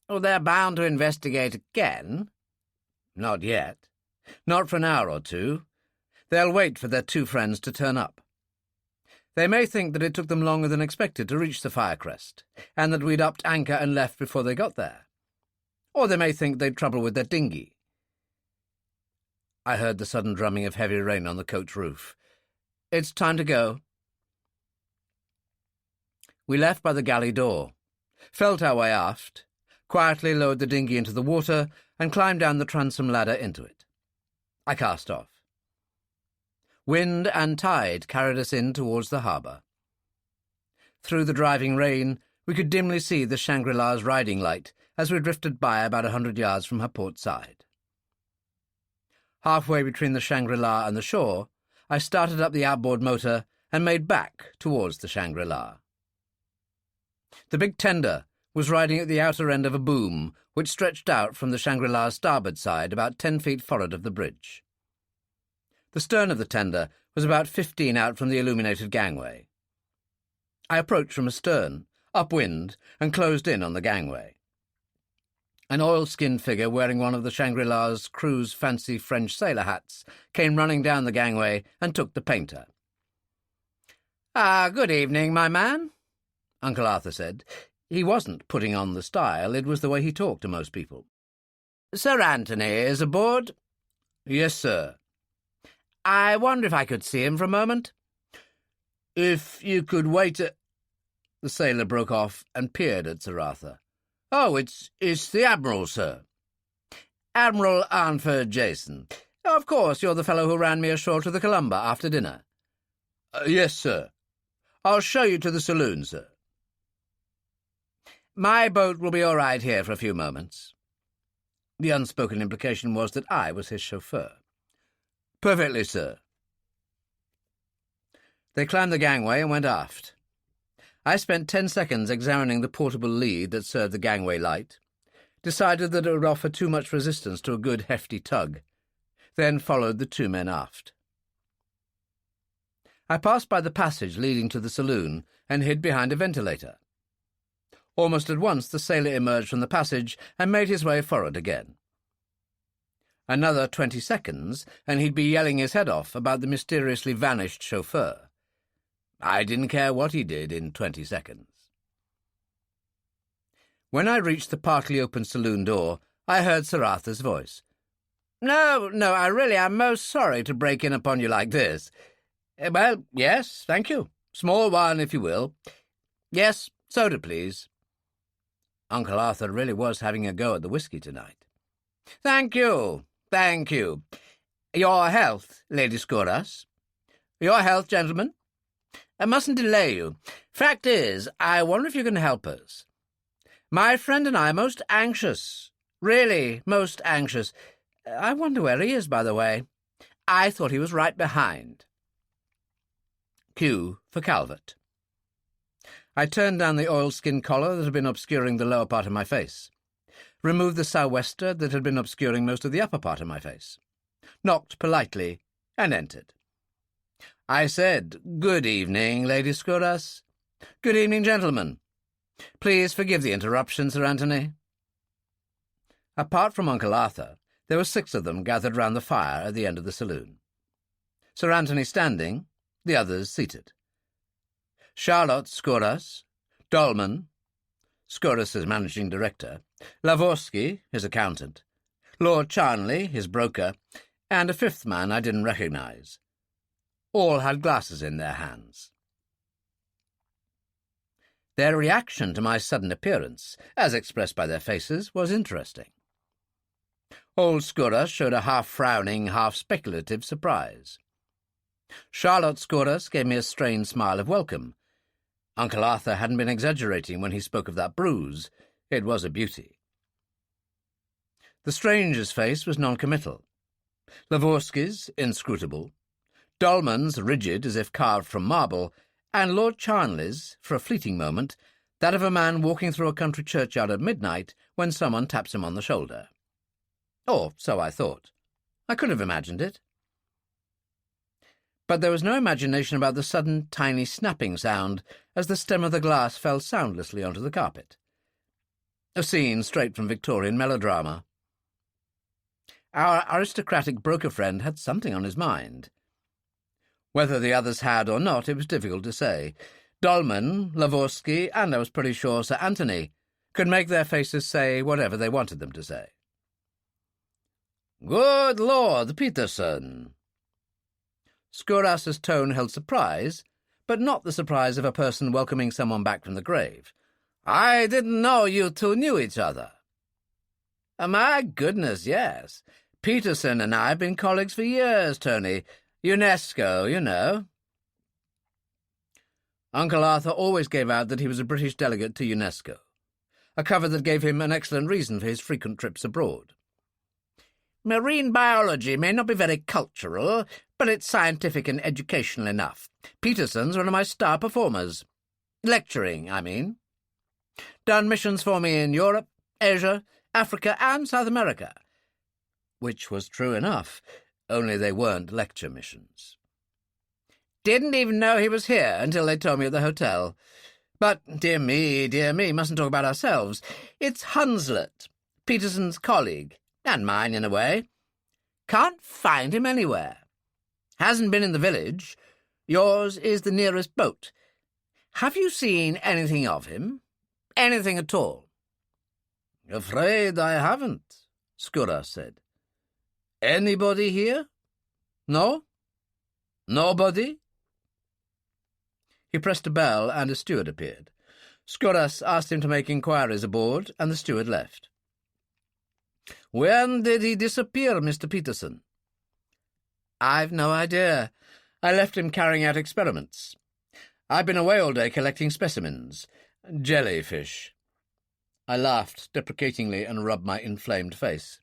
"Oh, they're bound to investigate again?" "Not yet. Not for an hour or two. They'll wait for their 2 friends to turn up. They may think that it took them longer than expected to reach the Firecrest, and that we'd upped anchor and left before they got there. Or they may think they'd trouble with their dinghy." I heard the sudden drumming of heavy rain on the coach roof. "It's time to go." We left by the galley door, felt our way aft, quietly lowered the dinghy into the water, and climbed down the transom ladder into it. I cast off. Wind and tide carried us in towards the harbour. Through the driving rain, we could dimly see the Shangri-La's riding light as we drifted by about 100 yards from her port side. Halfway between the Shangri-La and the shore, I started up the outboard motor and made back towards the Shangri-La. The big tender was riding at the outer end of a boom which stretched out from the Shangri-La's starboard side about 10 feet forward of the bridge. The stern of the tender was about 15 out from the illuminated gangway. I approached from astern, upwind, and closed in on the gangway. An oil-skinned figure wearing one of the Shangri-La's crew's fancy French sailor hats came running down the gangway and took the painter. "Good evening, my man," Uncle Arthur said. He wasn't putting on the style, it was the way he talked to most people. "Sir Anthony is aboard?" "Yes, sir." "I wonder if I could see him for a moment?" "If you could wait a—" The sailor broke off and peered at Sir Arthur. "Oh, it's the Admiral, sir." "Admiral Arnford Jason. Of course, you're the fellow who ran me ashore to the Columba after dinner." "Yes, sir. I'll show you to the saloon, sir." "My boat will be all right here for a few moments." The unspoken implication was that I was his chauffeur. "Perfectly, sir." They climbed the gangway and went aft. I spent 10 seconds examining the portable lead that served the gangway light, decided that it would offer too much resistance to a good hefty tug, then followed the 2 men aft. I passed by the passage leading to the saloon and hid behind a ventilator. Almost at once the sailor emerged from the passage and made his way forward again. Another 20 seconds, and he'd be yelling his head off about the mysteriously vanished chauffeur. I didn't care what he did in 20 seconds. When I reached the partly open saloon door, I heard Sir Arthur's voice. No, I really am most sorry to break in upon you like this. Well, yes, thank you. Small one, if you will. Yes, soda, please." Uncle Arthur really was having a go at the whiskey tonight. Thank you. Your health, Lady Scoras. Your health, gentlemen. I mustn't delay you. Fact is, I wonder if you can help us. My friend and I are most anxious. Really, most anxious. I wonder where he is, by the way. I thought he was right behind. Q for Calvert. I turned down the oilskin collar that had been obscuring the lower part of my face, removed the sou'wester that had been obscuring most of the upper part of my face, knocked politely, and entered. I said, "Good evening, Lady Scoras. Good evening, gentlemen. Please forgive the interruption, Sir Anthony." Apart from Uncle Arthur, there were 6 of them gathered round the fire at the end of the saloon. Sir Anthony standing, the others seated. Charlotte Scoras, Dolman, Scoras' managing director, Lavorsky, his accountant, Lord Charnley, his broker, and a fifth man I didn't recognize. All had glasses in their hands. Their reaction to my sudden appearance, as expressed by their faces, was interesting. Old Skouras showed a half-frowning, half-speculative surprise. Charlotte Skouras gave me a strained smile of welcome. Uncle Arthur hadn't been exaggerating when he spoke of that bruise. It was a beauty. The stranger's face was non-committal. Lavorsky's inscrutable, Dolman's rigid as if carved from marble, and Lord Charnley's, for a fleeting moment, that of a man walking through a country churchyard at midnight when someone taps him on the shoulder. Or so I thought. I could have imagined it. But there was no imagination about the sudden, tiny snapping sound as the stem of the glass fell soundlessly onto the carpet. A scene straight from Victorian melodrama. Our aristocratic broker friend had something on his mind. Whether the others had or not, it was difficult to say. Dolman, Lavorsky, and I was pretty sure Sir Anthony could make their faces say whatever they wanted them to say. "Good Lord, Peterson!" Skouras's tone held surprise, but not the surprise of a person welcoming someone back from the grave. "I didn't know you two knew each other." "My goodness, yes. Peterson and I have been colleagues for years, Tony. UNESCO, you know." Uncle Arthur always gave out that he was a British delegate to UNESCO, a cover that gave him an excellent reason for his frequent trips abroad. "Marine biology may not be very cultural, but it's scientific and educational enough. Peterson's one of my star performers. Lecturing, I mean. Done missions for me in Europe, Asia, Africa, and South America." Which was true enough, only they weren't lecture missions. "Didn't even know he was here until they told me at the hotel. But, dear me, mustn't talk about ourselves. It's Hunslet, Peterson's colleague, and mine in a way. Can't find him anywhere. Hasn't been in the village. Yours is the nearest boat. Have you seen anything of him? Anything at all?" "Afraid I haven't," Skouras said. "Anybody here? No? Nobody?" He pressed a bell and a steward appeared. Skouras asked him to make inquiries aboard, and the steward left. "When did he disappear, Mr. Peterson?" "I've no idea. I left him carrying out experiments. I've been away all day collecting specimens. Jellyfish." I laughed deprecatingly and rubbed my inflamed face.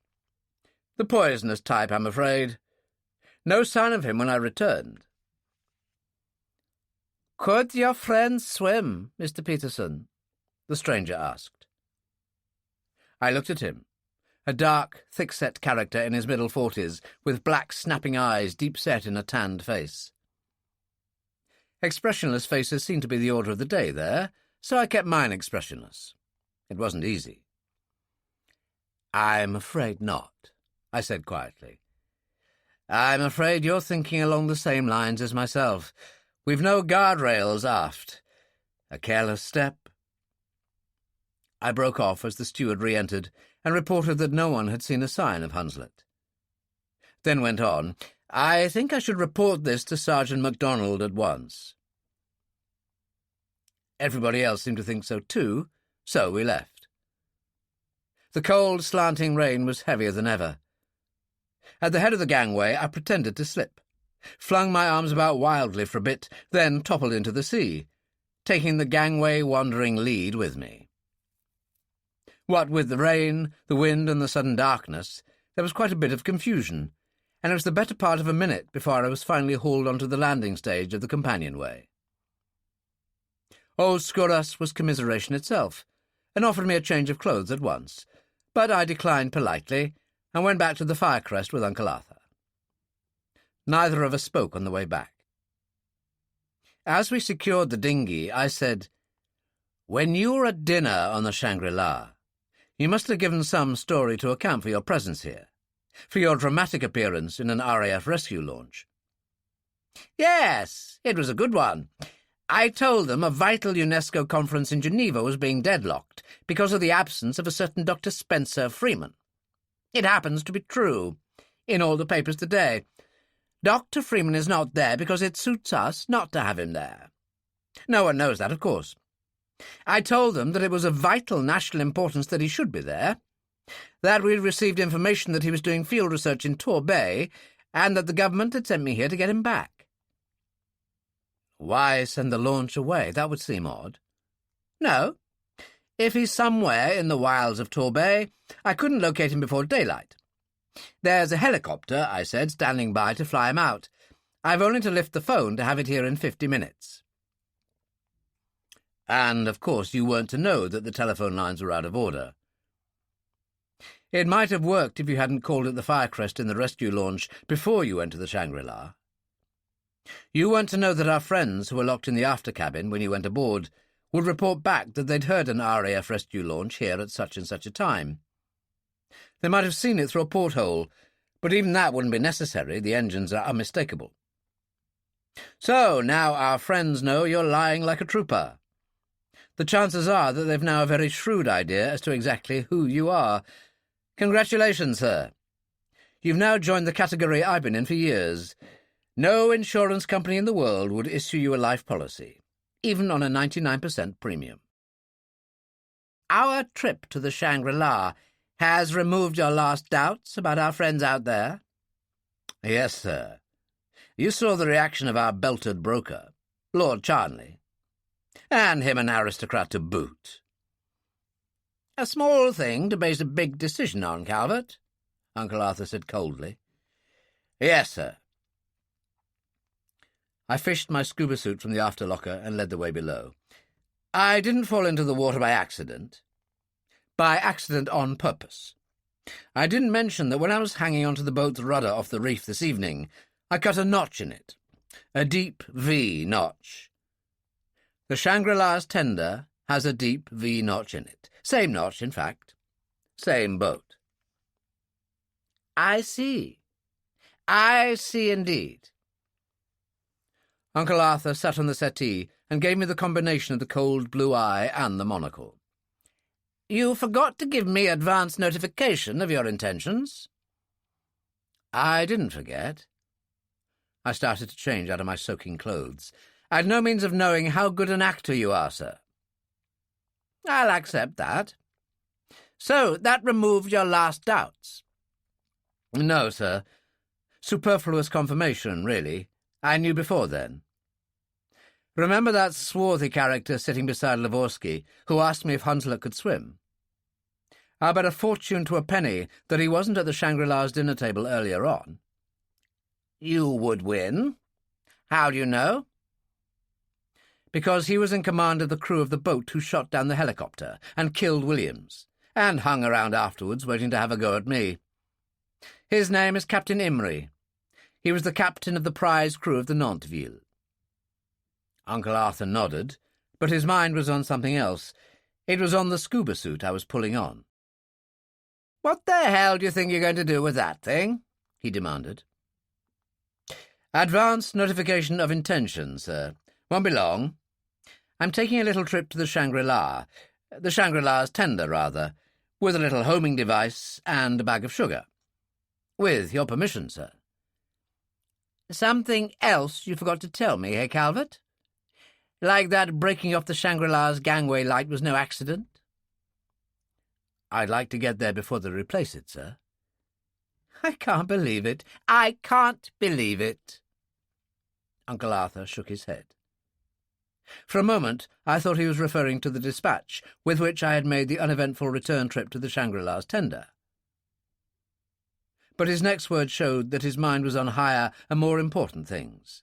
"The poisonous type, I'm afraid. No sign of him when I returned." "Could your friend swim, Mr. Peterson?" the stranger asked. I looked at him, a dark, thick-set character in his middle 40s, with black, snapping eyes deep-set in a tanned face. Expressionless faces seemed to be the order of the day there, so I kept mine expressionless. It wasn't easy. "I'm afraid not," I said quietly. "I'm afraid you're thinking along the same lines as myself. We've no guardrails aft. A careless step." I broke off as the steward re-entered and reported that no one had seen a sign of Hunslet. Then went on, "I think I should report this to Sergeant MacDonald at once." Everybody else seemed to think so too, so we left. The cold, slanting rain was heavier than ever. At the head of the gangway I pretended to slip, flung my arms about wildly for a bit, then toppled into the sea, taking the gangway-wandering lead with me. What with the rain, the wind, and the sudden darkness, there was quite a bit of confusion, and it was the better part of a minute before I was finally hauled onto the landing stage of the companionway. Old Skouras was commiseration itself, and offered me a change of clothes at once, but I declined politely and went back to the Firecrest with Uncle Arthur. Neither of us spoke on the way back. As we secured the dinghy, I said, "When you were at dinner on the Shangri-La, you must have given some story to account for your presence here, for your dramatic appearance in an RAF rescue launch." "Yes, it was a good one. I told them a vital UNESCO conference in Geneva was being deadlocked because of the absence of a certain Dr. Spencer Freeman. It happens to be true. in all the papers today. Dr. Freeman is not there because it suits us not to have him there. No one knows that, of course. I told them that it was of vital national importance that he should be there, that we'd received information that he was doing field research in Torbay, and that the government had sent me here to get him back. Why send the launch away? That would seem odd. No. If he's somewhere in the wilds of Torbay, I couldn't locate him before daylight. There's a helicopter, I said, standing by to fly him out. I've only to lift the phone to have it here in 50 minutes. And, of course, you weren't to know that the telephone lines were out of order. It might have worked if you hadn't called at the Firecrest in the rescue launch before you went to the Shangri-La. You weren't to know that our friends, who were locked in the after cabin when you went aboard, would report back that they'd heard an RAF rescue launch here at such and such a time. They might have seen it through a porthole, but even that wouldn't be necessary. The engines are unmistakable. So now our friends know you're lying like a trooper. The chances are that they've now a very shrewd idea as to exactly who you are. Congratulations, sir. You've now joined the category I've been in for years. No insurance company in the world would issue you a life policy, even on a 99% premium. Our trip to the Shangri-La has removed your last doubts about our friends out there? Yes, sir. You saw the reaction of our belted broker, Lord Charnley, and him an aristocrat to boot. A small thing to base a big decision on, Calvert, Uncle Arthur said coldly. Yes, sir. I fished my scuba suit from the after locker and led the way below. I didn't fall into the water by accident. By accident on purpose. I didn't mention that when I was hanging onto the boat's rudder off the reef this evening, I cut a notch in it. A deep V notch. The Shangri-La's tender has a deep V notch in it. Same notch, in fact. Same boat. I see. I see indeed. Uncle Arthur sat on the settee and gave me the combination of the cold blue eye and the monocle. You forgot to give me advance notification of your intentions. I didn't forget. I started to change out of my soaking clothes. I'd no means of knowing how good an actor you are, sir. I'll accept that. So that removed your last doubts? No, sir. Superfluous confirmation, really. I knew before then. Remember that swarthy character sitting beside Lavorsky, who asked me if Hunslet could swim? I'll bet a fortune to a penny that he wasn't at the Shangri-La's dinner table earlier on. You would win. How do you know? Because he was in command of the crew of the boat who shot down the helicopter and killed Williams, and hung around afterwards waiting to have a go at me. His name is Captain Imrie. He was the captain of the prize crew of the Nanteville. Uncle Arthur nodded, but his mind was on something else. It was on the scuba suit I was pulling on. What the hell do you think you're going to do with that thing? He demanded. Advance notification of intention, sir. Won't be long. I'm taking a little trip to the Shangri-La. The Shangri-La's tender, rather, with a little homing device and a bag of sugar. With your permission, sir. Something else you forgot to tell me, eh, Calvert? Like that breaking off the Shangri-La's gangway light was no accident? I'd like to get there before they replace it, sir. I can't believe it. I can't believe it. Uncle Arthur shook his head. For a moment, I thought he was referring to the dispatch with which I had made the uneventful return trip to the Shangri-La's tender. But his next word showed that his mind was on higher and more important things.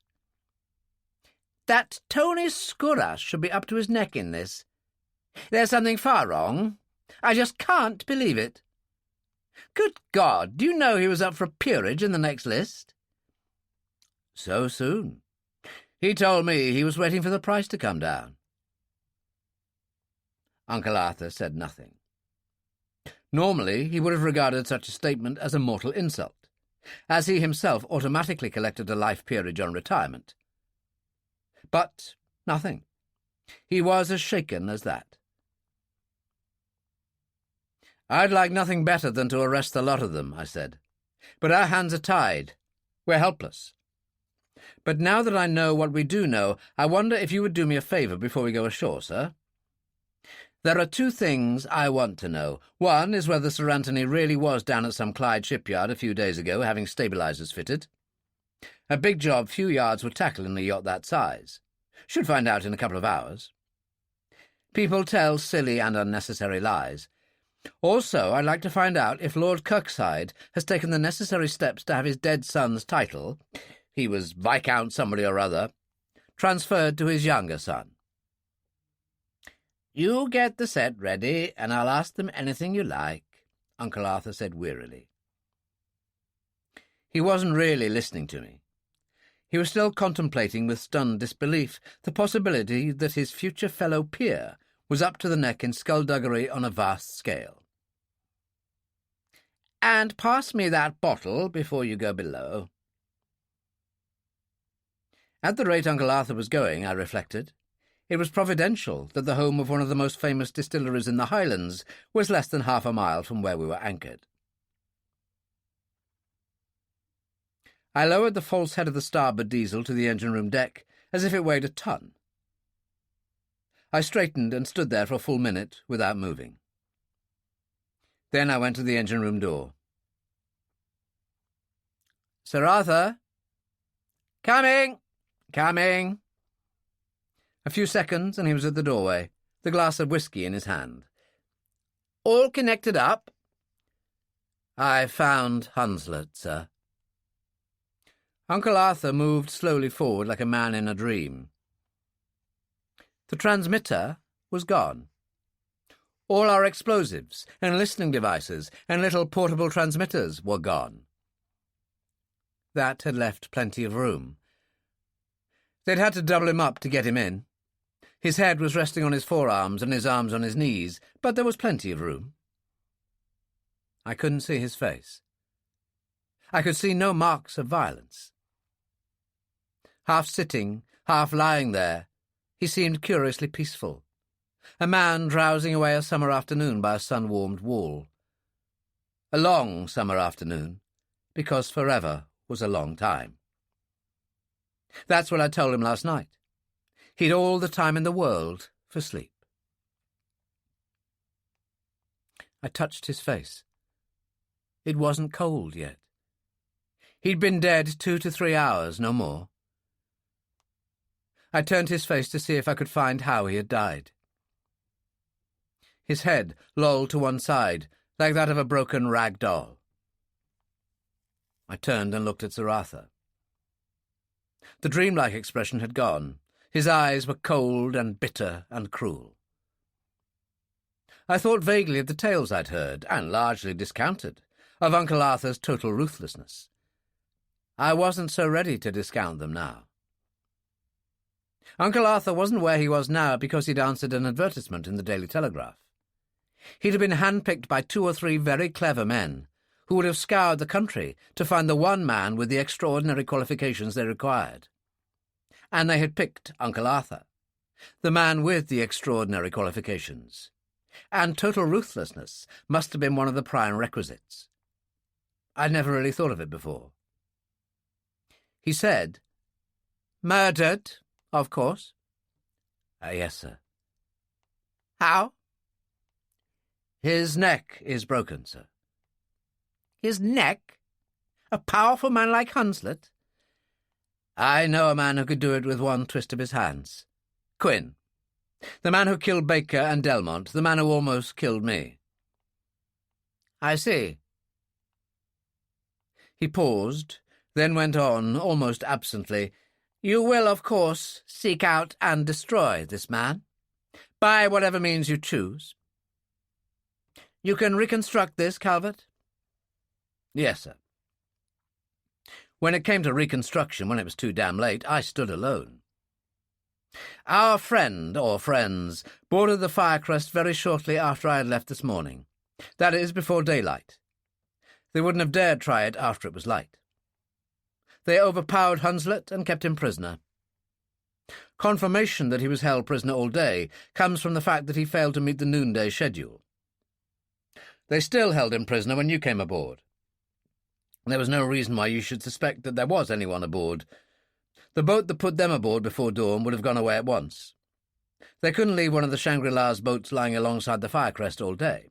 That Tony Skouras should be up to his neck in this. There's something far wrong. I just can't believe it. Good God, do you know he was up for a peerage in the next list? So soon. He told me he was waiting for the price to come down. Uncle Arthur said nothing. Normally, he would have regarded such a statement as a mortal insult, as he himself automatically collected a life peerage on retirement. But nothing. He was as shaken as that. I'd like nothing better than to arrest the lot of them, I said. But our hands are tied. We're helpless. But now that I know what we do know, I wonder if you would do me a favour before we go ashore, sir. There are two things I want to know. One is whether Sir Anthony really was down at some Clyde shipyard a few days ago having stabilisers fitted. A big job few yards would tackle in a yacht that size. Should find out in a couple of hours. People tell silly and unnecessary lies. Also, I'd like to find out if Lord Kirkside has taken the necessary steps to have his dead son's title, he was Viscount somebody or other, transferred to his younger son. You get the set ready, and I'll ask them anything you like, Uncle Arthur said wearily. He wasn't really listening to me. He was still contemplating with stunned disbelief the possibility that his future fellow peer was up to the neck in skullduggery on a vast scale. And pass me that bottle before you go below. At the rate Uncle Arthur was going, I reflected, it was providential that the home of one of the most famous distilleries in the Highlands was less than half a mile from where we were anchored. I lowered the false head of the starboard diesel to the engine-room deck as if it weighed a ton. I straightened and stood there for a full minute without moving. Then I went to the engine-room door. Sir Arthur? Coming! Coming! A few seconds and he was at the doorway, the glass of whisky in his hand. All connected up? I found Hunslet, sir. Uncle Arthur moved slowly forward like a man in a dream. The transmitter was gone. All our explosives and listening devices and little portable transmitters were gone. That had left plenty of room. They'd had to double him up to get him in. His head was resting on his forearms and his arms on his knees, but there was plenty of room. I couldn't see his face. I could see no marks of violence. Half sitting, half lying there, he seemed curiously peaceful. A man drowsing away a summer afternoon by a sun-warmed wall. A long summer afternoon, because forever was a long time. That's what I told him last night. He'd all the time in the world for sleep. I touched his face. It wasn't cold yet. He'd been dead 2 to 3 hours, no more. I turned his face to see if I could find how he had died. His head lolled to one side, like that of a broken rag doll. I turned and looked at Sir Arthur. The dreamlike expression had gone. His eyes were cold and bitter and cruel. I thought vaguely of the tales I'd heard, and largely discounted, of Uncle Arthur's total ruthlessness. I wasn't so ready to discount them now. Uncle Arthur wasn't where he was now because he'd answered an advertisement in the Daily Telegraph. He'd have been handpicked by 2 or 3 very clever men who would have scoured the country to find the one man with the extraordinary qualifications they required. And they had picked Uncle Arthur, the man with the extraordinary qualifications. And total ruthlessness must have been one of the prime requisites. I'd never really thought of it before. He said, "Murdered, of course." Yes, sir." "How?" "His neck is broken, sir." "His neck? A powerful man like Hunslet?" "I know a man who could do it with one twist of his hands. Quinn. The man who killed Baker and Delmont, the man who almost killed me." "I see." He paused, then went on, almost absently, "You will, of course, seek out and destroy this man, by whatever means you choose. You can reconstruct this, Calvert?" "Yes, sir." When it came to reconstruction, when it was too damn late, I stood alone. Our friend, or friends, boarded the Firecrest very shortly after I had left this morning. That is, before daylight. They wouldn't have dared try it after it was light. They overpowered Hunslet and kept him prisoner. Confirmation that he was held prisoner all day comes from the fact that he failed to meet the noonday schedule. They still held him prisoner when you came aboard. There was no reason why you should suspect that there was anyone aboard. The boat that put them aboard before dawn would have gone away at once. They couldn't leave one of the Shangri-La's boats lying alongside the Firecrest all day.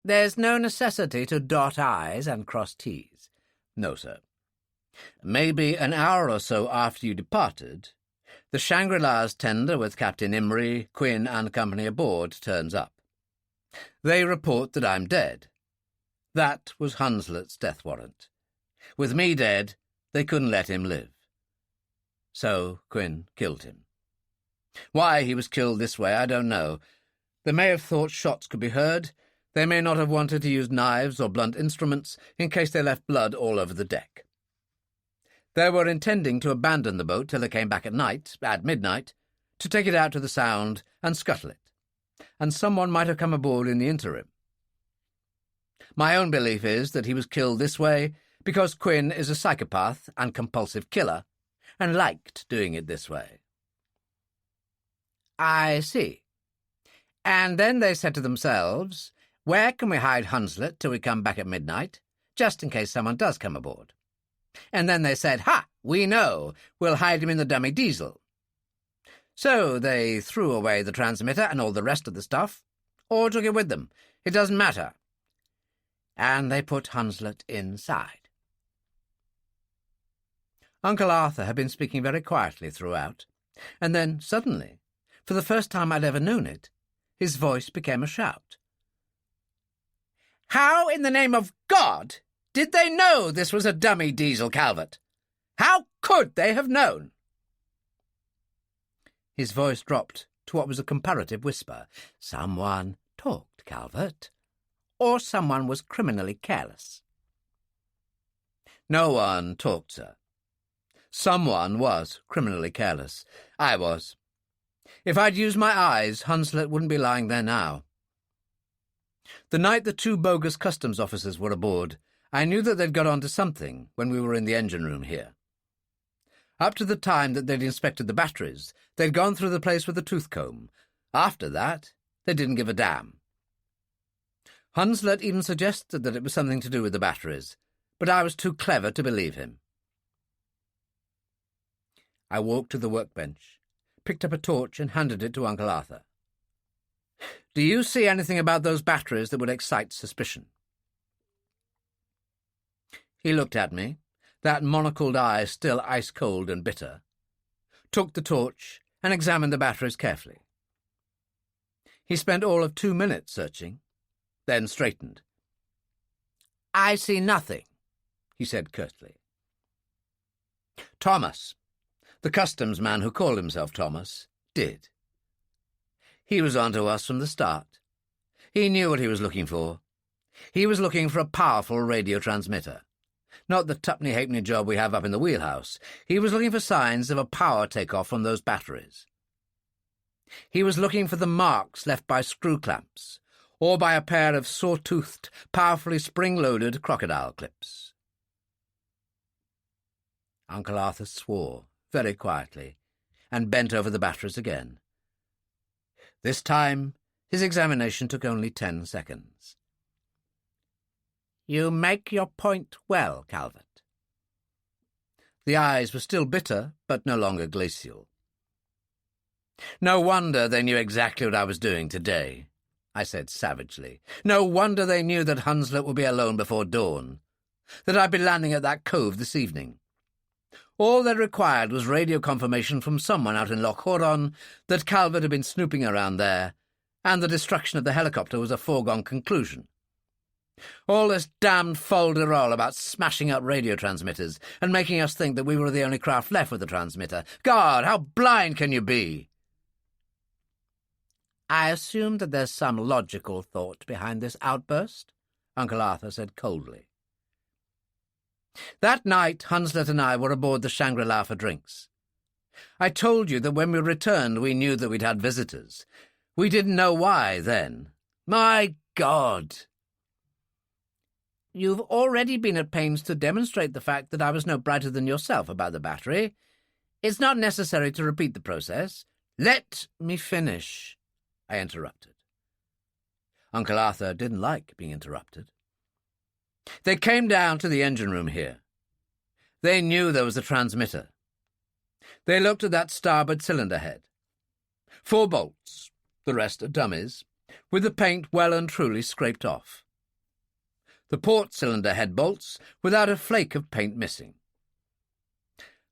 There's no necessity to dot I's and cross T's. No, sir. Maybe an hour or so after you departed, the Shangri-La's tender with Captain Imrie, Quinn, and company aboard turns up. They report that I'm dead. That was Hunslet's death warrant. With me dead, they couldn't let him live. So Quinn killed him. Why he was killed this way, I don't know. They may have thought shots could be heard. They may not have wanted to use knives or blunt instruments in case they left blood all over the deck. They were intending to abandon the boat till they came back at midnight, to take it out to the Sound and scuttle it, and someone might have come aboard in the interim. My own belief is that he was killed this way because Quinn is a psychopath and compulsive killer, and liked doing it this way. I see. And then they said to themselves, where can we hide Hunslet till we come back at midnight, just in case someone does come aboard? And then they said, ha, we know, we'll hide him in the dummy diesel. So they threw away the transmitter and all the rest of the stuff, or took it with them. It doesn't matter. And they put Hunslet inside. Uncle Arthur had been speaking very quietly throughout, and then, suddenly, for the first time I'd ever known it, his voice became a shout. How in the name of God did they know this was a dummy diesel, Calvert? How could they have known? His voice dropped to what was a comparative whisper. Someone talked, Calvert, or someone was criminally careless. No one talked, sir. Someone was criminally careless. I was. If I'd used my eyes, Hunslet wouldn't be lying there now. The night the two bogus customs officers were aboard, I knew that they'd got on to something when we were in the engine room here. Up to the time that they'd inspected the batteries, they'd gone through the place with a tooth comb. After that, they didn't give a damn. Hunslet even suggested that it was something to do with the batteries, but I was too clever to believe him. I walked to the workbench, picked up a torch and handed it to Uncle Arthur. Do you see anything about those batteries that would excite suspicion? He looked at me, that monocled eye still ice-cold and bitter, took the torch and examined the batteries carefully. He spent all of 2 minutes searching, then straightened. I see nothing, he said curtly. Thomas, the customs man who called himself Thomas, did. He was on to us from the start. He knew what he was looking for. He was looking for a powerful radio transmitter. Not the tuppenny-halfpenny job we have up in the wheelhouse. He was looking for signs of a power take-off from those batteries. He was looking for the marks left by screw clamps, or by a pair of saw-toothed, powerfully spring-loaded crocodile clips. Uncle Arthur swore, very quietly, and bent over the batteries again. This time, his examination took only 10 seconds. You make your point well, Calvert. The eyes were still bitter, but no longer glacial. No wonder they knew exactly what I was doing today, I said savagely. No wonder they knew that Hunslet would be alone before dawn, that I'd be landing at that cove this evening. All they required was radio confirmation from someone out in Loch Huron that Calvert had been snooping around there, and the destruction of the helicopter was a foregone conclusion. All this damned fol-de-rol about smashing up radio transmitters and making us think that we were the only craft left with a transmitter. God, how blind can you be? I assume that there's some logical thought behind this outburst, Uncle Arthur said coldly. That night, Hunslet and I were aboard the Shangri-La for drinks. I told you that when we returned we knew that we'd had visitors. We didn't know why then. My God! You've already been at pains to demonstrate the fact that I was no brighter than yourself about the battery. It's not necessary to repeat the process. Let me finish, I interrupted. Uncle Arthur didn't like being interrupted. They came down to the engine room here. They knew there was a transmitter. They looked at that starboard cylinder head. 4 bolts, the rest are dummies, with the paint well and truly scraped off. The port cylinder head bolts without a flake of paint missing.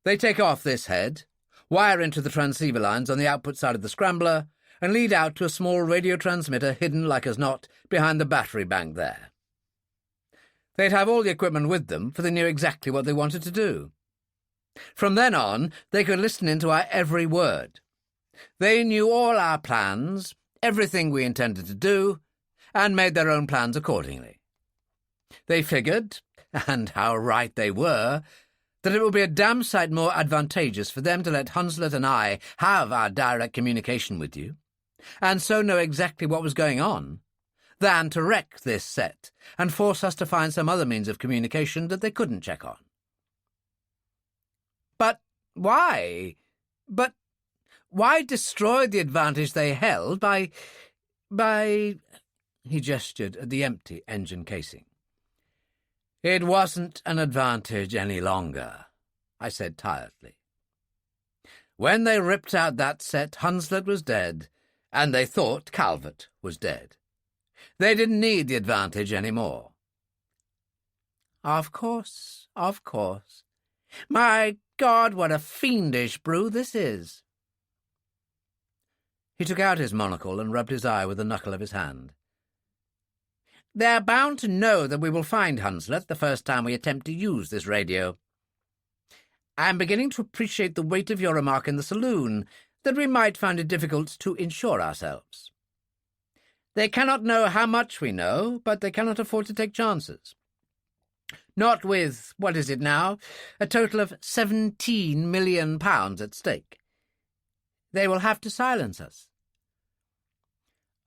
They take off this head, wire into the transceiver lines on the output side of the scrambler, and lead out to a small radio transmitter hidden like as not behind the battery bank there. They'd have all the equipment with them, for they knew exactly what they wanted to do. From then on, they could listen into our every word. They knew all our plans, everything we intended to do, and made their own plans accordingly. They figured, and how right they were, that it would be a damn sight more advantageous for them to let Hunslet and I have our direct communication with you, and so know exactly what was going on, than to wreck this set and force us to find some other means of communication that they couldn't check on. But why? Why destroy the advantage they held by... He gestured at the empty engine casing. It wasn't an advantage any longer, I said tiredly. When they ripped out that set, Hunslet was dead, and they thought Calvert was dead. They didn't need the advantage any more. Of course. My God, what a fiendish brew this is. He took out his monocle and rubbed his eye with the knuckle of his hand. They're bound to know that we will find Hunslet the first time we attempt to use this radio. I'm beginning to appreciate the weight of your remark in the saloon, that we might find it difficult to insure ourselves. They cannot know how much we know, but they cannot afford to take chances. Not with, what is it now, a total of £17 million at stake. They will have to silence us.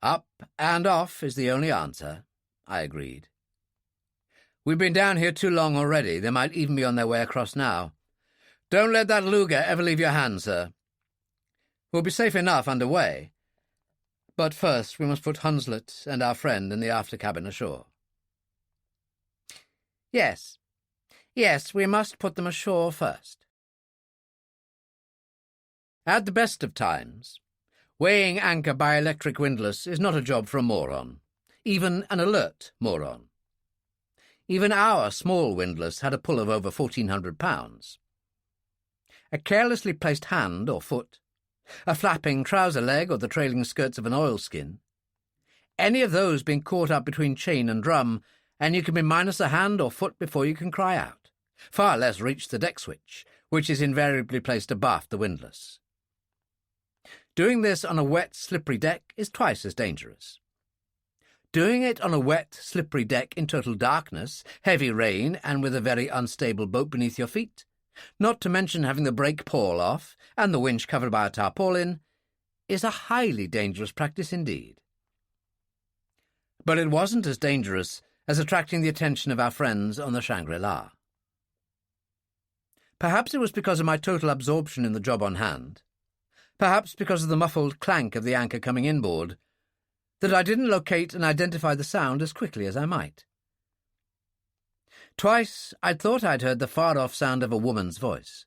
Up and off is the only answer, I agreed. We've been down here too long already. They might even be on their way across now. Don't let that Luger ever leave your hand, sir. We'll be safe enough under way. But first we must put Hunslet and our friend in the after cabin ashore. Yes, we must put them ashore first. At the best of times, weighing anchor by electric windlass is not a job for a moron, even an alert moron. Even our small windlass had a pull of over 1,400 pounds. A carelessly placed hand or foot, a flapping trouser leg or the trailing skirts of an oilskin, any of those being caught up between chain and drum, and you can be minus a hand or foot before you can cry out, far less reach the deck switch, which is invariably placed abaft the windlass. Doing this on a wet, slippery deck is twice as dangerous. Doing it on a wet, slippery deck in total darkness, heavy rain, and with a very unstable boat beneath your feet, not to mention having the brake pawl off and the winch covered by a tarpaulin, is a highly dangerous practice indeed. But it wasn't as dangerous as attracting the attention of our friends on the Shangri-La. Perhaps it was because of my total absorption in the job on hand, perhaps because of the muffled clank of the anchor coming inboard, that I didn't locate and identify the sound as quickly as I might. Twice I'd thought I'd heard the far-off sound of a woman's voice.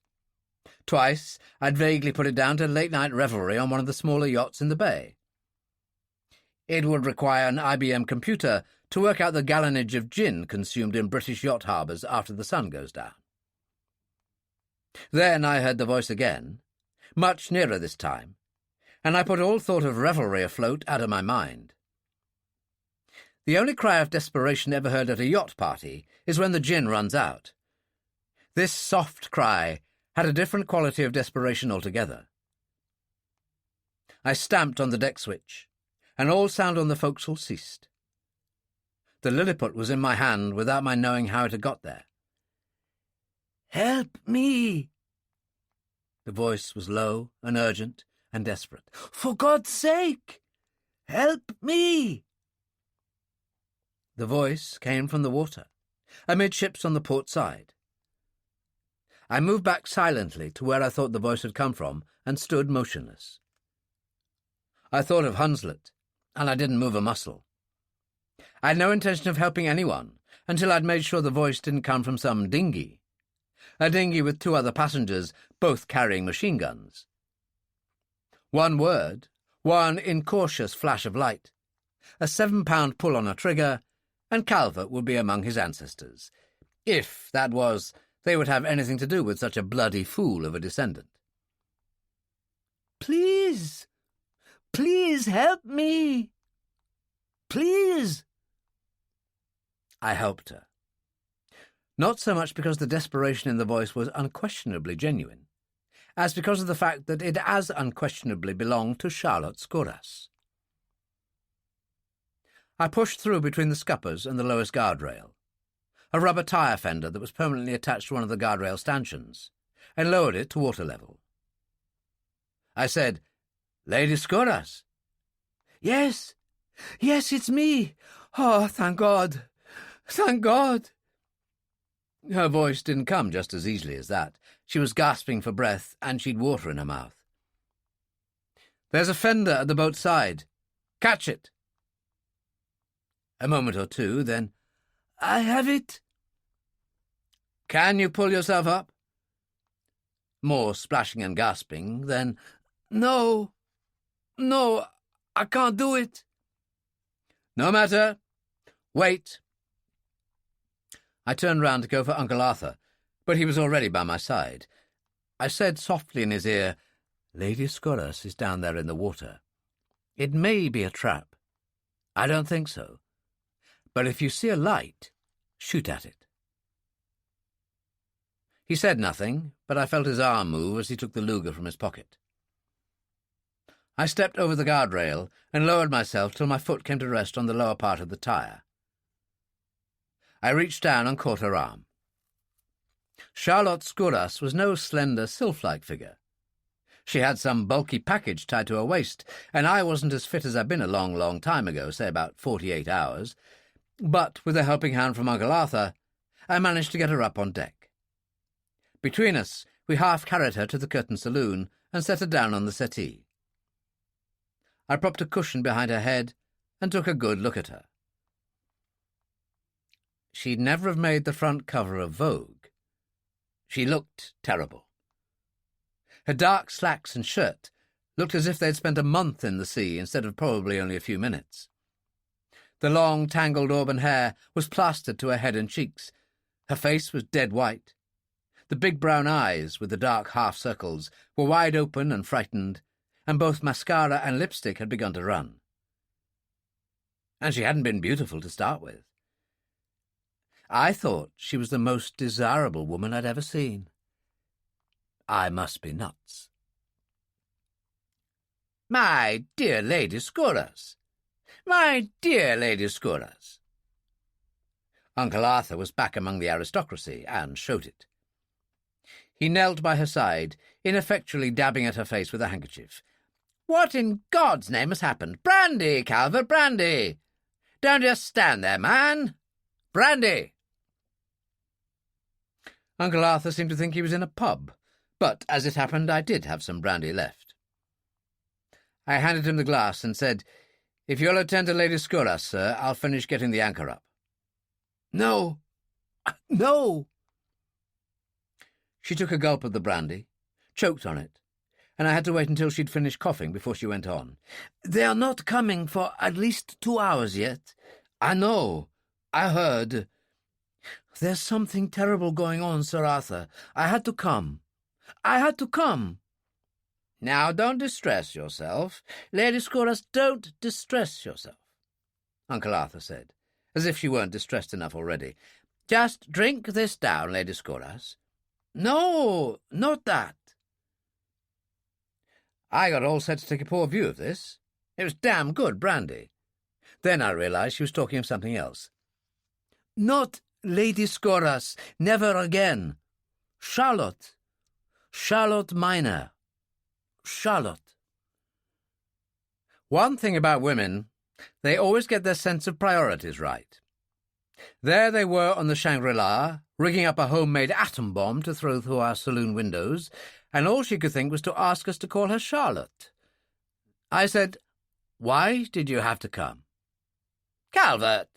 Twice I'd vaguely put it down to late-night revelry on one of the smaller yachts in the bay. It would require an IBM computer to work out the gallonage of gin consumed in British yacht harbours after the sun goes down. Then I heard the voice again, much nearer this time, and I put all thought of revelry afloat out of my mind. The only cry of desperation ever heard at a yacht party is when the gin runs out. This soft cry had a different quality of desperation altogether. I stamped on the deck switch, and all sound on the forecastle ceased. The Lilliput was in my hand without my knowing how it had got there. "Help me!" The voice was low and urgent and desperate. "For God's sake, help me!" The voice came from the water, amidships on the port side. I moved back silently to where I thought the voice had come from and stood motionless. I thought of Hunslet, and I didn't move a muscle. I had no intention of helping anyone, until I'd made sure the voice didn't come from some dinghy. A dinghy with 2 other passengers, both carrying machine guns. One word, one incautious flash of light, a 7-pound pull on a trigger, and Calvert would be among his ancestors, if, that was, they would have anything to do with such a bloody fool of a descendant. Please, please help me. Please. I helped her. Not so much because the desperation in the voice was unquestionably genuine, as because of the fact that it as unquestionably belonged to Charlotte Scoras. I pushed through between the scuppers and the lowest guardrail, a rubber tyre fender that was permanently attached to one of the guardrail stanchions, and lowered it to water level. I said, "Lady Scoras." Yes, it's me. Oh, thank God. Thank God. Her voice didn't come just as easily as that. She was gasping for breath, and she'd water in her mouth. "There's a fender at the boat's side. Catch it." A moment or two, then, "I have it." "Can you pull yourself up?" More splashing and gasping, then, No, I can't do it." "No matter. Wait." I turned round to go for Uncle Arthur, but he was already by my side. I said softly in his ear, "Lady Scoras is down there in the water. It may be a trap. I don't think so. But if you see a light, shoot at it." He said nothing, but I felt his arm move as he took the Luger from his pocket. I stepped over the guardrail and lowered myself till my foot came to rest on the lower part of the tyre. I reached down and caught her arm. Charlotte Scoras was no slender, sylph-like figure. She had some bulky package tied to her waist, and I wasn't as fit as I'd been a long, long time ago, say about 48 hours. But, with a helping hand from Uncle Arthur, I managed to get her up on deck. Between us, we half-carried her to the curtained saloon and set her down on the settee. I propped a cushion behind her head and took a good look at her. She'd never have made the front cover of Vogue. She looked terrible. Her dark slacks and shirt looked as if they'd spent a month in the sea instead of probably only a few minutes. The long, tangled auburn hair was plastered to her head and cheeks. Her face was dead white. The big brown eyes, with the dark half-circles, were wide open and frightened, and both mascara and lipstick had begun to run. And she hadn't been beautiful to start with. I thought she was the most desirable woman I'd ever seen. I must be nuts. "My dear Lady Scoras! My dear Lady Scoras!" Uncle Arthur was back among the aristocracy, and showed it. He knelt by her side, ineffectually dabbing at her face with a handkerchief. "What in God's name has happened? Brandy, Calvert, brandy! Don't just stand there, man! Brandy!" Uncle Arthur seemed to think he was in a pub, but, as it happened, I did have some brandy left. I handed him the glass and said, "If you'll attend to Lady Scoras, sir, I'll finish getting the anchor up." No. She took a gulp of the brandy, choked on it, and I had to wait until she'd finished coughing before she went on. "They are not coming for at least 2 hours yet." "I know. I heard." "There's something terrible going on, Sir Arthur. I had to come. "Now, don't distress yourself. Lady Scoras, don't distress yourself," Uncle Arthur said, as if she weren't distressed enough already. "Just drink this down, Lady Scoras." "No, not that." I got all set to take a poor view of this. It was damn good brandy. Then I realized she was talking of something else. "Not Lady Scoras. Never again. Charlotte Minor. Charlotte." One thing about women, they always get their sense of priorities right. There they were on the Shangri-La, rigging up a homemade atom bomb to throw through our saloon windows, and all she could think was to ask us to call her Charlotte. I said, "Why did you have to come?" "Calvert!"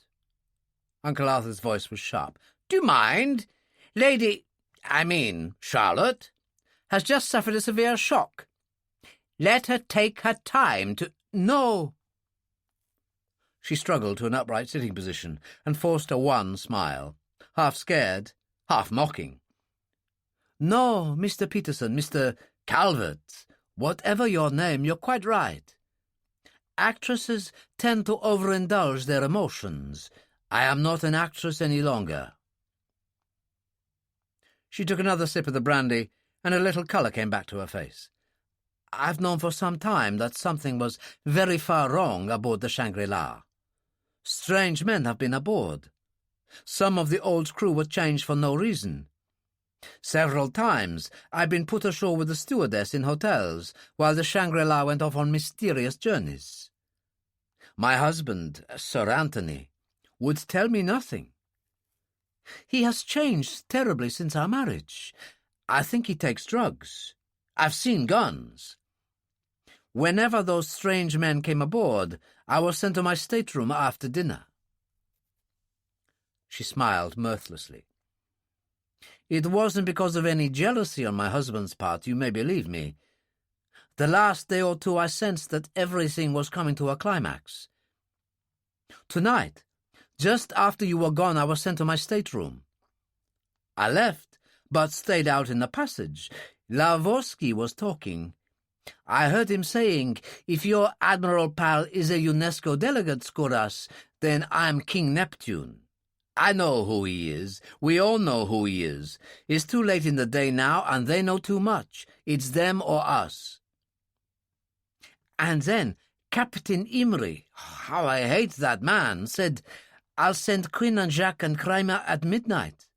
Uncle Arthur's voice was sharp. "Do you mind? Charlotte, has just suffered a severe shock. Let her take her time to—" "No." She struggled to an upright sitting position and forced a wan smile, half scared, half mocking. "No, Mr. Peterson, Mr. Calvert, whatever your name, you're quite right. Actresses tend to overindulge their emotions. I am not an actress any longer." She took another sip of the brandy, and a little colour came back to her face. "I've known for some time that something was very far wrong aboard the Shangri-La. Strange men have been aboard. Some of the old crew were changed for no reason. Several times I've been put ashore with the stewardess in hotels while the Shangri-La went off on mysterious journeys. My husband, Sir Anthony, would tell me nothing. He has changed terribly since our marriage. I think he takes drugs. I've seen guns. Whenever those strange men came aboard, I was sent to my stateroom after dinner." She smiled mirthlessly. "It wasn't because of any jealousy on my husband's part, you may believe me. The last day or two I sensed that everything was coming to a climax. Tonight, just after you were gone, I was sent to my stateroom. I left, but stayed out in the passage. Lavorsky was talking. I heard him saying, 'If your Admiral pal is a UNESCO delegate, Skuras, then I'm King Neptune.' I know who he is. We all know who he is. It's too late in the day now, and they know too much. It's them or us." And then Captain Imrie, how I hate that man, said, "I'll send Quinn and Jacques and Kramer at midnight.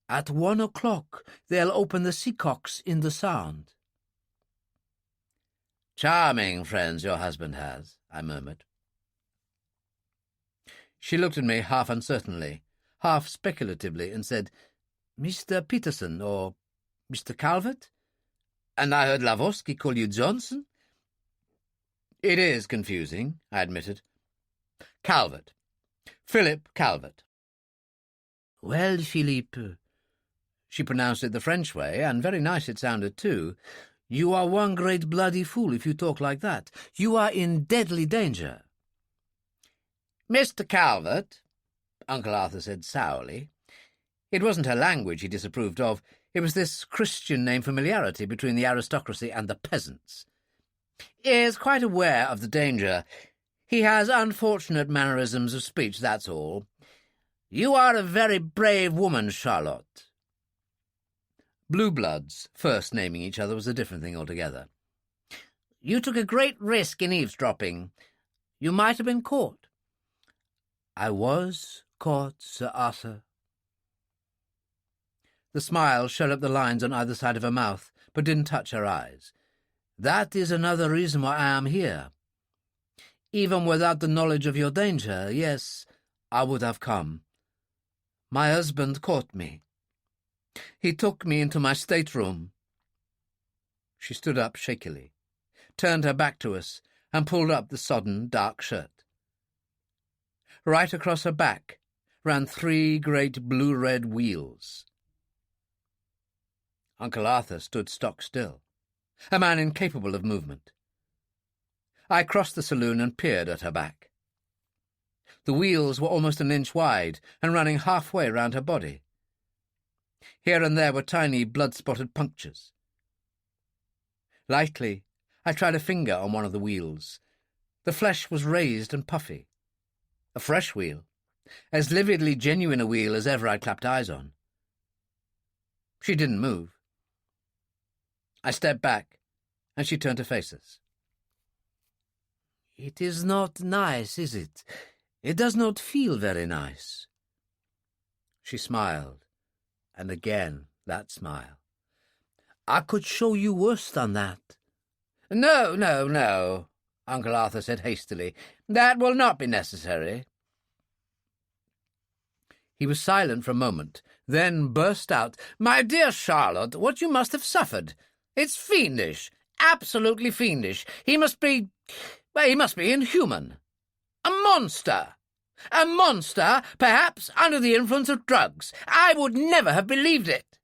At 1 o'clock they'll open the Seacocks in the Sound." "Charming friends your husband has," I murmured. She looked at me half uncertainly, half speculatively, and said, "Mr. Peterson, or Mr. Calvert? And I heard Lavorsky call you Johnson." "It is confusing," I admitted. "Calvert. Philip Calvert." "Well, Philippe," she pronounced it the French way, and very nice it sounded too, "you are one great bloody fool if you talk like that. You are in deadly danger." "Mr. Calvert," Uncle Arthur said sourly. It wasn't her language he disapproved of. It was this Christian name familiarity between the aristocracy and the peasants. "Is quite aware of the danger. He has unfortunate mannerisms of speech, that's all. You are a very brave woman, Charlotte." Blue bloods first naming each other was a different thing altogether. "You took a great risk in eavesdropping. You might have been caught." "I was caught, Sir Arthur." The smile showed up the lines on either side of her mouth, but didn't touch her eyes. "That is another reason why I am here. Even without the knowledge of your danger, yes, I would have come. My husband caught me. He took me into my stateroom." She stood up shakily, turned her back to us, and pulled up the sodden dark shirt. Right across her back ran 3 great blue-red wheels. Uncle Arthur stood stock still, a man incapable of movement. I crossed the saloon and peered at her back. The wheels were almost an inch wide and running halfway round her body. Here and there were tiny blood-spotted punctures. Lightly, I tried a finger on one of the wheels. The flesh was raised and puffy. A fresh wheel, as lividly genuine a wheel as ever I'd clapped eyes on. She didn't move. I stepped back, and she turned to face us. "It is not nice, is it? It does not feel very nice." She smiled, and again that smile. "I could show you worse than that." No, Uncle Arthur said hastily. "That will not be necessary." He was silent for a moment, then burst out, "My dear Charlotte, what you must have suffered! It's fiendish, absolutely fiendish. He must be inhuman. A monster. A monster, perhaps under the influence of drugs. I would never have believed it.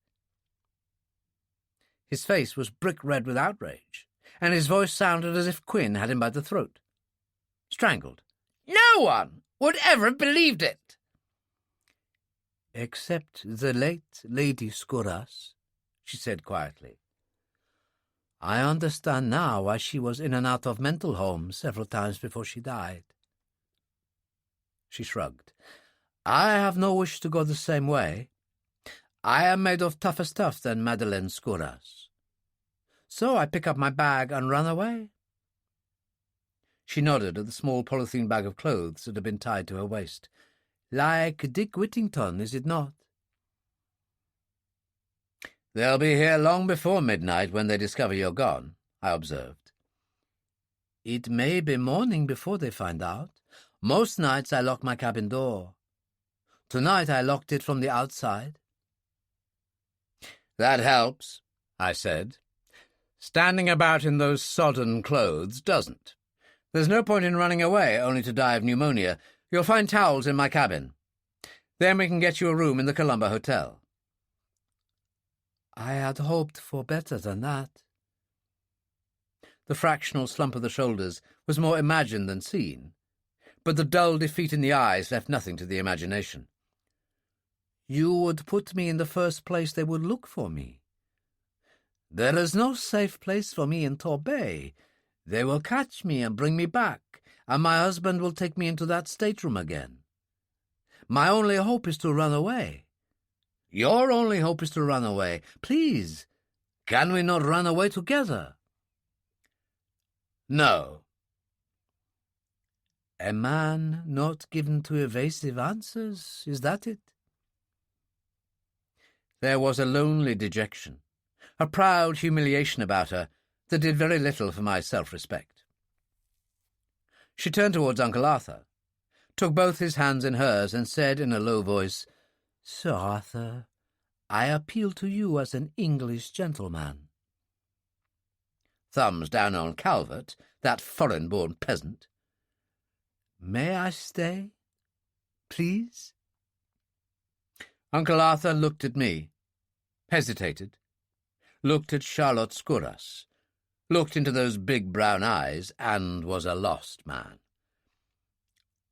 His face was brick red with outrage, and his voice sounded as if Quinn had him by the throat. Strangled. No one would ever have believed it. Except the late Lady Skouras, she said quietly. I understand now why she was in and out of mental homes several times before she died. She shrugged. I have no wish to go the same way. I am made of tougher stuff than Madeleine Skouras. So I pick up my bag and run away. She nodded at the small polythene bag of clothes that had been tied to her waist. Like Dick Whittington, is it not? They'll be here long before midnight when they discover you're gone, I observed. It may be morning before they find out. Most nights I lock my cabin door. Tonight I locked it from the outside. That helps, I said. Standing about in those sodden clothes doesn't. There's no point in running away only to die of pneumonia. You'll find towels in my cabin. Then we can get you a room in the Columba Hotel. I had hoped for better than that. The fractional slump of the shoulders was more imagined than seen, but the dull defeat in the eyes left nothing to the imagination. You would put me in the first place they would look for me. There is no safe place for me in Torbay. They will catch me and bring me back, and my husband will take me into that stateroom again. My only hope is to run away. Your only hope is to run away. Please, can we not run away together? No. A man not given to evasive answers, is that it? There was a lonely dejection, a proud humiliation about her that did very little for my self-respect. She turned towards Uncle Arthur, took both his hands in hers, and said in a low voice, Sir Arthur, I appeal to you as an English gentleman. Thumbs down on Calvert, that foreign-born peasant. May I stay, please? Uncle Arthur looked at me, hesitated, looked at Charlotte Skouras, looked into those big brown eyes, and was a lost man.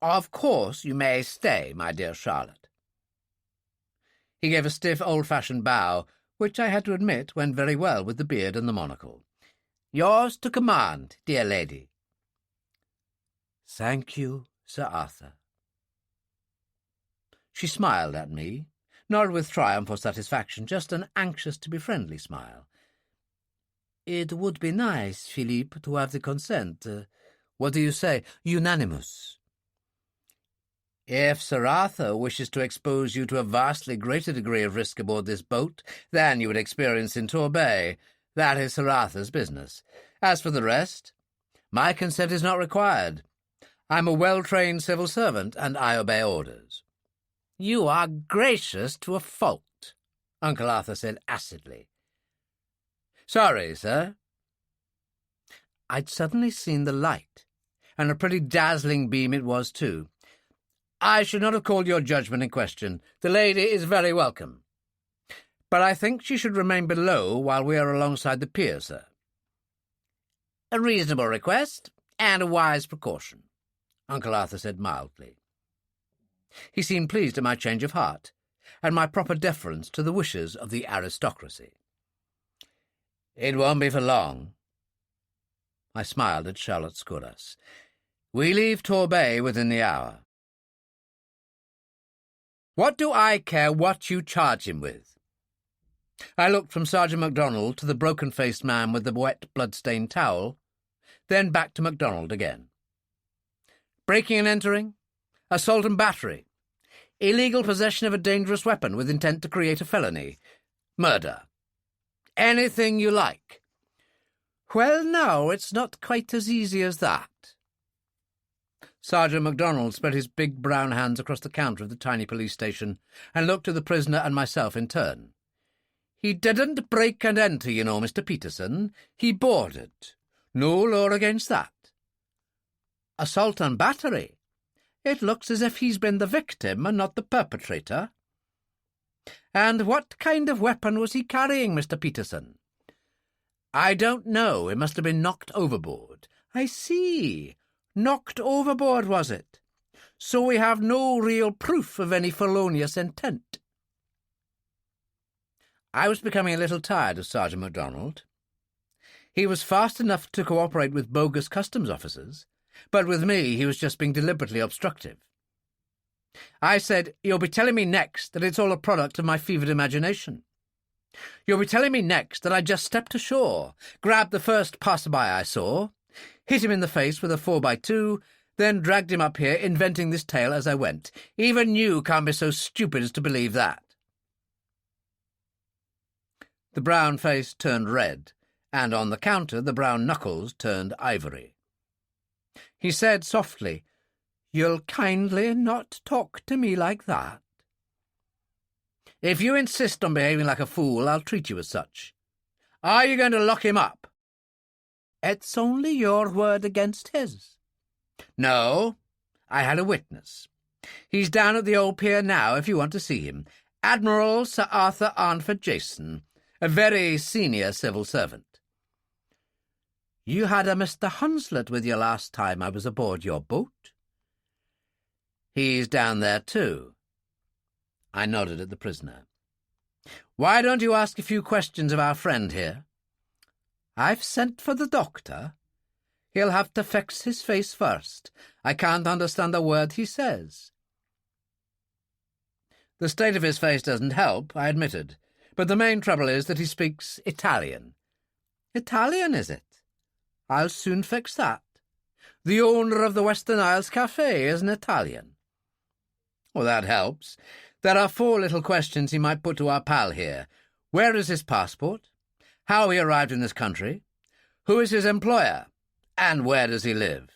Of course you may stay, my dear Charlotte. He gave a stiff, old-fashioned bow, which I had to admit went very well with the beard and the monocle. Yours to command, dear lady. Thank you, Sir Arthur. She smiled at me, not with triumph or satisfaction, just an anxious-to-be-friendly smile. It would be nice, Philippe, to have the consent. What do you say? Unanimous. If Sir Arthur wishes to expose you to a vastly greater degree of risk aboard this boat than you would experience in Torbay, that is Sir Arthur's business. As for the rest, my consent is not required. I'm a well-trained civil servant, and I obey orders. You are gracious to a fault, Uncle Arthur said acidly. Sorry, sir. I'd suddenly seen the light, and a pretty dazzling beam it was, too. I should not have called your judgment in question. The lady is very welcome. But I think she should remain below while we are alongside the pier, sir. A reasonable request, and a wise precaution, Uncle Arthur said mildly. He seemed pleased at my change of heart, and my proper deference to the wishes of the aristocracy. It won't be for long. I smiled at Charlotte Skouras. We leave Torbay within the hour. What do I care what you charge him with? I looked from Sergeant MacDonald to the broken-faced man with the wet, blood-stained towel, then back to MacDonald again. Breaking and entering, assault and battery, illegal possession of a dangerous weapon with intent to create a felony, murder. Anything you like. Well, no, it's not quite as easy as that. Sergeant MacDonald spread his big brown hands across the counter of the tiny police station and looked at the prisoner and myself in turn. He didn't break and enter, you know, Mr. Peterson. He boarded. No law against that. Assault and battery. It looks as if he's been the victim and not the perpetrator. And what kind of weapon was he carrying, Mr. Peterson? I don't know. It must have been knocked overboard. I see. Knocked overboard, was it? So we have no real proof of any felonious intent. I was becoming a little tired of Sergeant MacDonald. He was fast enough to cooperate with bogus customs officers, but with me he was just being deliberately obstructive. I said, "You'll be telling me next that it's all a product of my fevered imagination. You'll be telling me next that I just stepped ashore, grabbed the first passerby I saw, hit him in the face with a 4x2, then dragged him up here, inventing this tale as I went. Even you can't be so stupid as to believe that." The brown face turned red, and on the counter the brown knuckles turned ivory. He said softly, "You'll kindly not talk to me like that. If you insist on behaving like a fool, I'll treat you as such. Are you going to lock him up?" "It's only your word against his." "No, I had a witness. He's down at the old pier now if you want to see him. Admiral Sir Arthur Arnford Jason, a very senior civil servant." "You had a Mr. Hunslet with you last time I was aboard your boat." "He's down there too." I nodded at the prisoner. "Why don't you ask a few questions of our friend here?" "I've sent for the doctor. He'll have to fix his face first. I can't understand a word he says." "The state of his face doesn't help," I admitted, "but the main trouble is that he speaks Italian." "Italian, is it? I'll soon fix that. The owner of the Western Isles Café is an Italian." "Well, that helps. There are 4 little questions he might put to our pal here. Where is his passport? How he arrived in this country? Who is his employer? And where does he live?"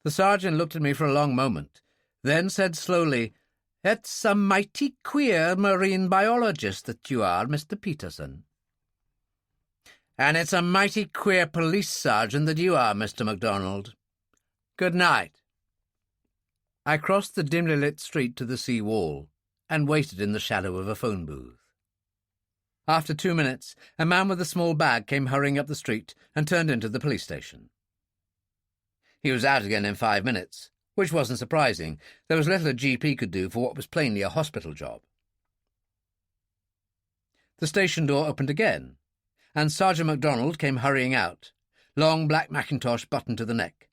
The sergeant looked at me for a long moment, then said slowly, "It's a mighty queer marine biologist that you are, Mr. Peterson." "And it's a mighty queer police sergeant that you are, Mr. MacDonald. Good night." I crossed the dimly lit street to the sea wall and waited in the shadow of a phone booth. After 2 minutes, a man with a small bag came hurrying up the street and turned into the police station. He was out again in 5 minutes, which wasn't surprising. There was little a GP could do for what was plainly a hospital job. The station door opened again, and Sergeant MacDonald came hurrying out, long black mackintosh buttoned to the neck.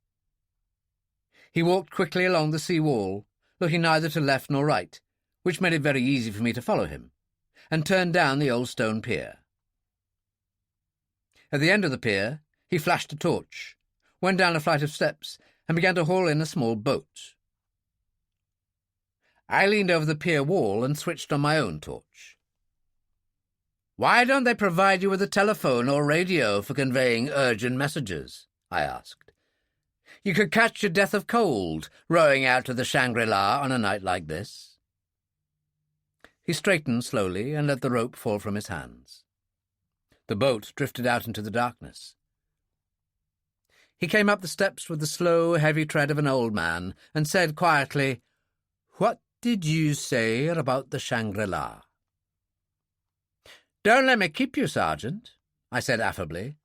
He walked quickly along the sea wall, looking neither to left nor right, which made it very easy for me to follow him, and turned down the old stone pier. At the end of the pier, he flashed a torch, went down a flight of steps, and began to haul in a small boat. I leaned over the pier wall and switched on my own torch. "Why don't they provide you with a telephone or radio for conveying urgent messages?" I asked. "You could catch your death of cold rowing out to the Shangri-La on a night like this." He straightened slowly and let the rope fall from his hands. The boat drifted out into the darkness. He came up the steps with the slow, heavy tread of an old man and said quietly, "What did you say about the Shangri-La?" "Don't let me keep you, Sergeant," I said affably.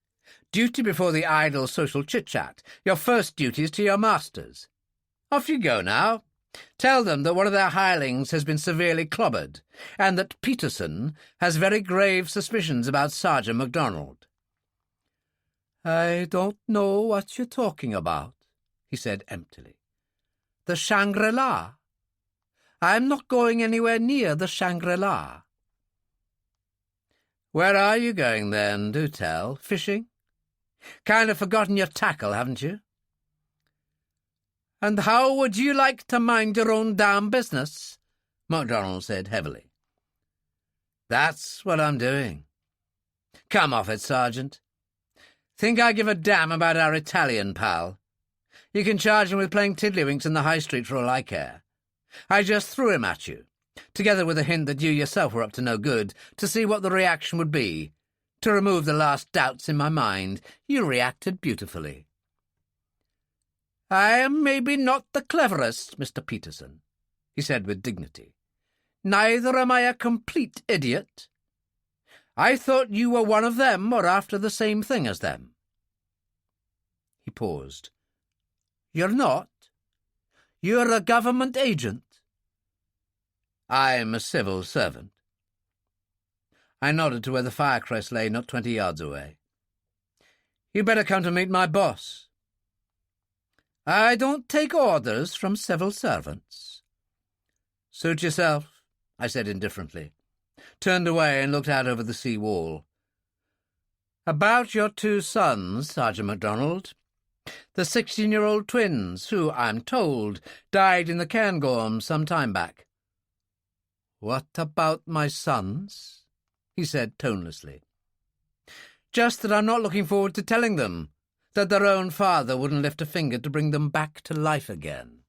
"Duty before the idle social chit-chat. Your first duty is to your masters. Off you go now. Tell them that one of their hirelings has been severely clobbered, and that Peterson has very grave suspicions about Sergeant MacDonald." "I don't know what you're talking about," he said emptily. "The Shangri-La? I'm not going anywhere near the Shangri-La." "Where are you going, then? Do tell. Fishing? Kind of forgotten your tackle, haven't you?" "And how would you like to mind your own damn business?" MacDonald said heavily. "That's what I'm doing. Come off it, Sergeant. Think I give a damn about our Italian pal? You can charge him with playing tiddlywinks in the high street for all I care. I just threw him at you, together with a hint that you yourself were up to no good, to see what the reaction would be, to remove the last doubts in my mind. You reacted beautifully." I am maybe not the cleverest, Mr. Peterson, he said with dignity. Neither am I a complete idiot. I thought you were one of them or after the same thing as them. He paused. You're not? You're a government agent? I'm a civil servant. I nodded to where the firecrest lay not 20 yards away. You'd better come to meet my boss. I don't take orders from civil servants. Suit yourself, I said indifferently, turned away and looked out over the sea wall. About your 2 sons, Sergeant MacDonald, the 16-year-old twins who, I'm told, died in the Cairngorm some time back. What about my sons? He said tonelessly. Just that I'm not looking forward to telling them that their own father wouldn't lift a finger to bring them back to life again.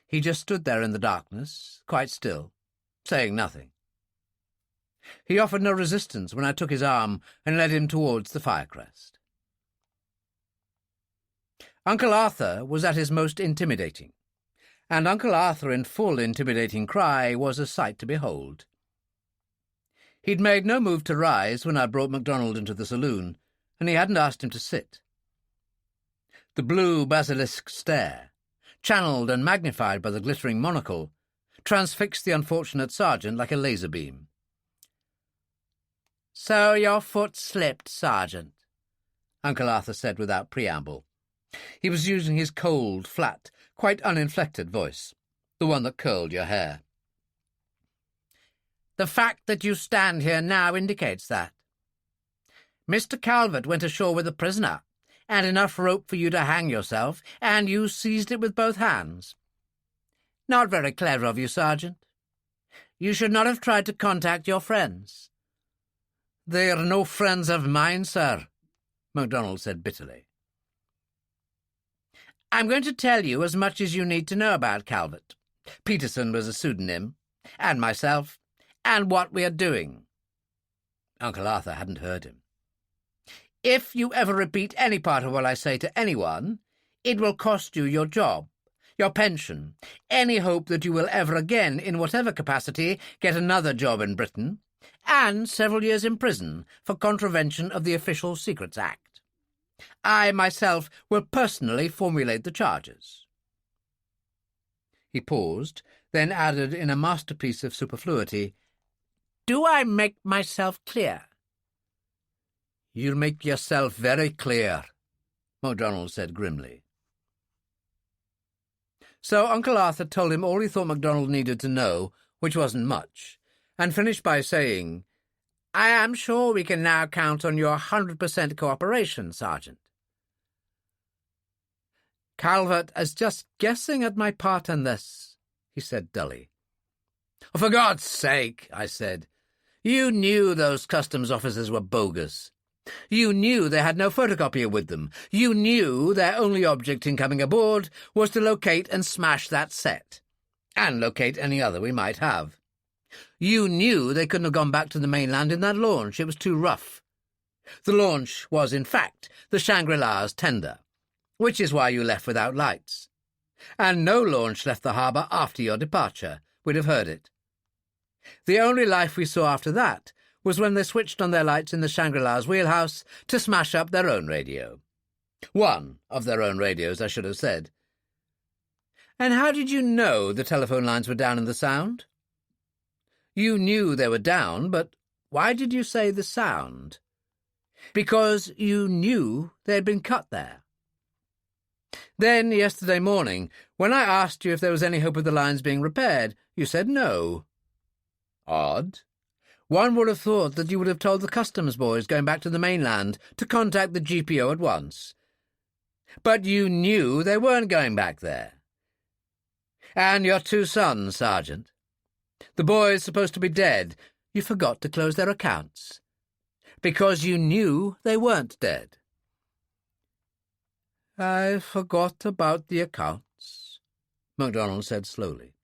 He just stood there in the darkness, quite still, saying nothing. He offered no resistance when I took his arm and led him towards the firecrest. Uncle Arthur was at his most intimidating, and Uncle Arthur in full intimidating cry was a sight to behold. He'd made no move to rise when I brought MacDonald into the saloon, and he hadn't asked him to sit. The blue basilisk stare, channelled and magnified by the glittering monocle, transfixed the unfortunate sergeant like a laser beam. "So your foot slipped, Sergeant," Uncle Arthur said without preamble. He was using his cold, flat, quite uninflected voice, the one that curled your hair. "The fact that you stand here now indicates that. Mr. Calvert went ashore with a prisoner, and enough rope for you to hang yourself, and you seized it with both hands. Not very clever of you, Sergeant. You should not have tried to contact your friends." "They are no friends of mine, sir," MacDonald said bitterly. "I'm going to tell you as much as you need to know about Calvert. Peterson was a pseudonym, and myself, and what we are doing." Uncle Arthur hadn't heard him. "If you ever repeat any part of what I say to anyone, it will cost you your job, your pension, any hope that you will ever again, in whatever capacity, get another job in Britain, and several years in prison for contravention of the Official Secrets Act. I myself will personally formulate the charges." He paused, then added in a masterpiece of superfluity, "Do I make myself clear?" "You'll make yourself very clear," MacDonald said grimly. So Uncle Arthur told him all he thought MacDonald needed to know, which wasn't much, and finished by saying, "I am sure we can now count on your 100% cooperation, Sergeant." "Calvert is just guessing at my part in this," he said dully. "Oh, for God's sake," I said. "You knew those customs officers were bogus. You knew they had no photocopier with them. You knew their only object in coming aboard was to locate and smash that set, and locate any other we might have. You knew they couldn't have gone back to the mainland in that launch. It was too rough. The launch was, in fact, the Shangri-La's tender, which is why you left without lights. And no launch left the harbour after your departure. We'd have heard it. The only life we saw after that was when they switched on their lights in the Shangri-La's wheelhouse to smash up their own radio. One of their own radios, I should have said. And how did you know the telephone lines were down in the Sound? You knew they were down, but why did you say the Sound? Because you knew they had been cut there. Then, yesterday morning, when I asked you if there was any hope of the lines being repaired, you said no. Odd. One would have thought that you would have told the customs boys going back to the mainland to contact the GPO at once. But you knew they weren't going back there. And your 2 sons, Sergeant. The boys supposed to be dead. You forgot to close their accounts. Because you knew they weren't dead." "I forgot about the accounts," MacDonald said slowly.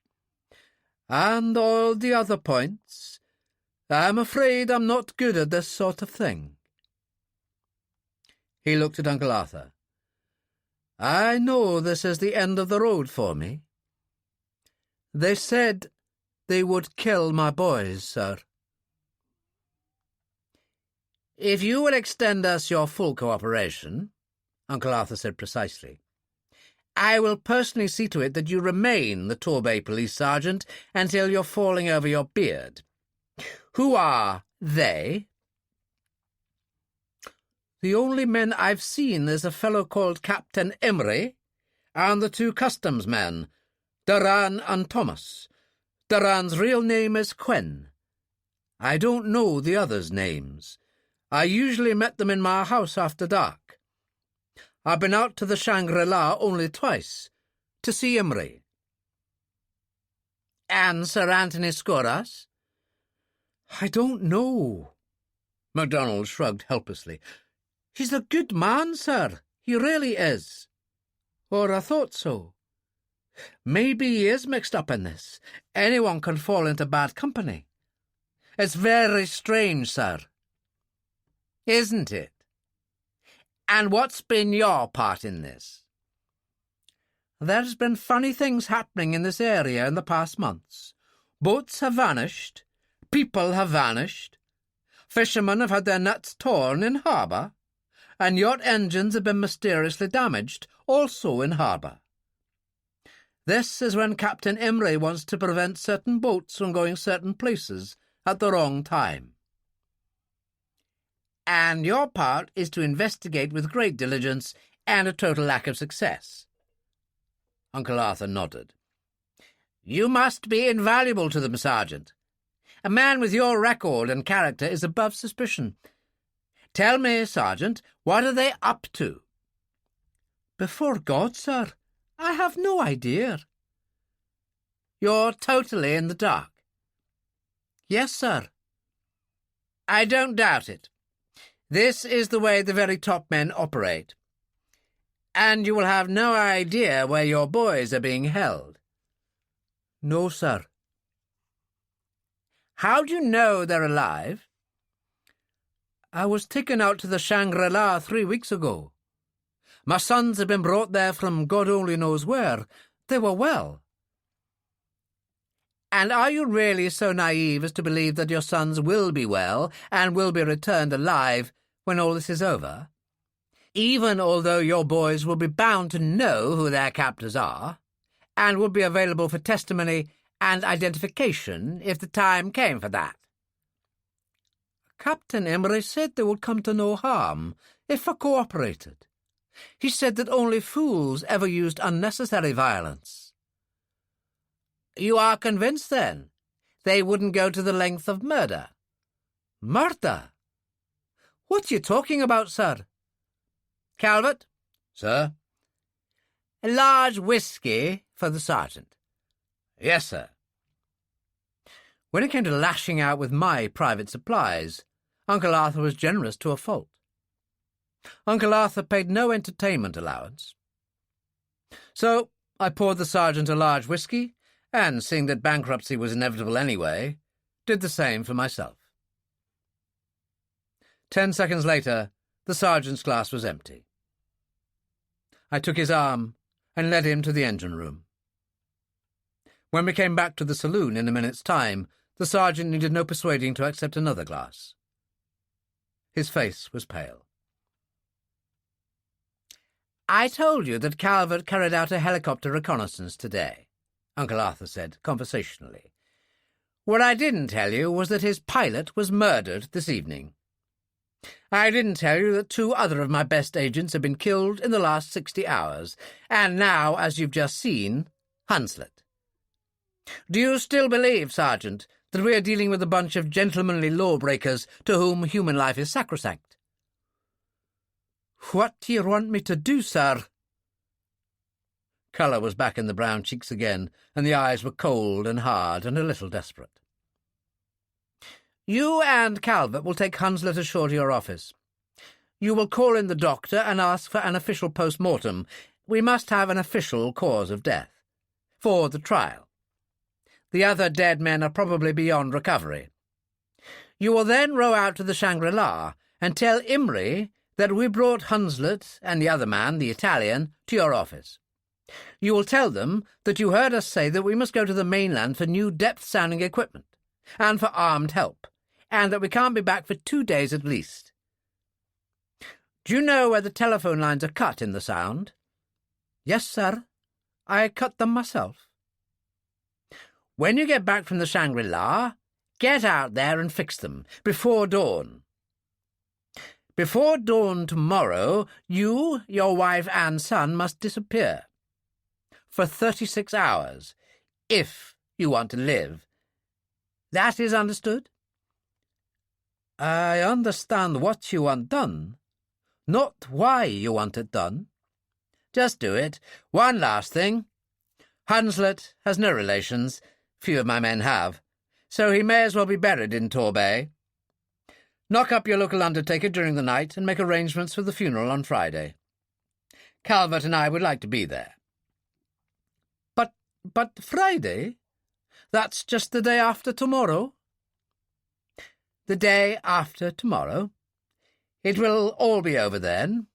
"And all the other points. I'm afraid I'm not good at this sort of thing." He looked at Uncle Arthur, I know this is the end of the road for me. They said they would kill my boys, sir. If you will extend us your full cooperation, Uncle Arthur said precisely, I will personally see to it that you remain the Torbay police sergeant until you're falling over your beard. Who are they? The only men I've seen is a fellow called Captain Emery and the two customs men, Duran and Thomas. Duran's real name is Quen. I don't know the others' names. I usually met them in my house after dark. I've been out to the Shangri-La only twice, to see Emery. And Sir Anthony Scoras? I don't know. MacDonald shrugged helplessly. He's a good man, sir. He really is. Or I thought so. Maybe he is mixed up in this. Anyone can fall into bad company. It's very strange, sir. Isn't it? And what's been your part in this? There's been funny things happening in this area in the past months. Boats have vanished. People have vanished. Fishermen have had their nets torn in harbour. And yacht engines have been mysteriously damaged, also in harbour. This is when Captain Emery wants to prevent certain boats from going certain places at the wrong time. And your part is to investigate with great diligence and a total lack of success. Uncle Arthur nodded. You must be invaluable to them, Sergeant. A man with your record and character is above suspicion. Tell me, Sergeant, what are they up to? Before God, sir, I have no idea. You're totally in the dark? Yes, sir. I don't doubt it. This is the way the very top men operate. And you will have no idea where your boys are being held? No, sir. How do you know they're alive? I was taken out to the Shangri-La 3 weeks ago. My sons had been brought there from God only knows where. They were well. And are you really so naive as to believe that your sons will be well and will be returned alive when all this is over? Even although your boys will be bound to know who their captors are, and will be available for testimony and identification if the time came for that. Captain Emery said they would come to no harm if I cooperated. He said that only fools ever used unnecessary violence. You are convinced, then, they wouldn't go to the length of murder? Murder? What are you talking about, sir? Calvert? Sir? A large whisky for the sergeant. Yes, sir. When it came to lashing out with my private supplies, Uncle Arthur was generous to a fault. Uncle Arthur paid no entertainment allowance. So I poured the sergeant a large whisky, and, seeing that bankruptcy was inevitable anyway, did the same for myself. 10 seconds later, the sergeant's glass was empty. I took his arm and led him to the engine room. When we came back to the saloon in a minute's time, the sergeant needed no persuading to accept another glass. His face was pale. I told you that Calvert carried out a helicopter reconnaissance today, Uncle Arthur said conversationally. What I didn't tell you was that his pilot was murdered this evening. I didn't tell you that 2 other of my best agents have been killed in the last 60 hours, and now, as you've just seen, Hunslet. Do you still believe, Sergeant, that we are dealing with a bunch of gentlemanly lawbreakers to whom human life is sacrosanct? What do you want me to do, sir? Colour was back in the brown cheeks again, and the eyes were cold and hard and a little desperate. You and Calvert will take Hunslet ashore to your office. You will call in the doctor and ask for an official post-mortem. We must have an official cause of death. For the trial. The other dead men are probably beyond recovery. You will then row out to the Shangri-La and tell Emery that we brought Hunslet and the other man, the Italian, to your office. You will tell them that you heard us say that we must go to the mainland for new depth-sounding equipment and for armed help, and that we can't be back for 2 days at least. Do you know where the telephone lines are cut in the Sound? Yes, sir. I cut them myself. When you get back from the Shangri-La, get out there and fix them, before dawn. Before dawn tomorrow, you, your wife and son must disappear. For 36 hours, if you want to live. That is understood? I understand what you want done, not why you want it done. Just do it. One last thing. Hunslet has no relations. Few of my men have. So he may as well be buried in Torbay. Knock up your local undertaker during the night and make arrangements for the funeral on Friday. Calvert and I would like to be there. But Friday? That's just the day after tomorrow. The day after tomorrow. It will all be over then.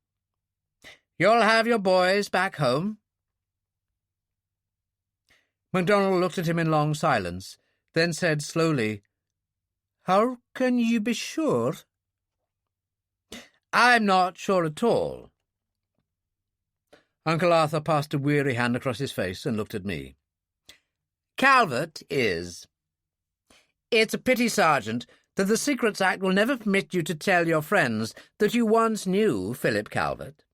You'll have your boys back home. MacDonald looked at him in long silence, then said slowly, "How can you be sure?" "I'm not sure at all." Uncle Arthur passed a weary hand across his face and looked at me. "Calvert is. It's a pity, Sergeant, that the Secrets Act will never permit you to tell your friends that you once knew Philip Calvert.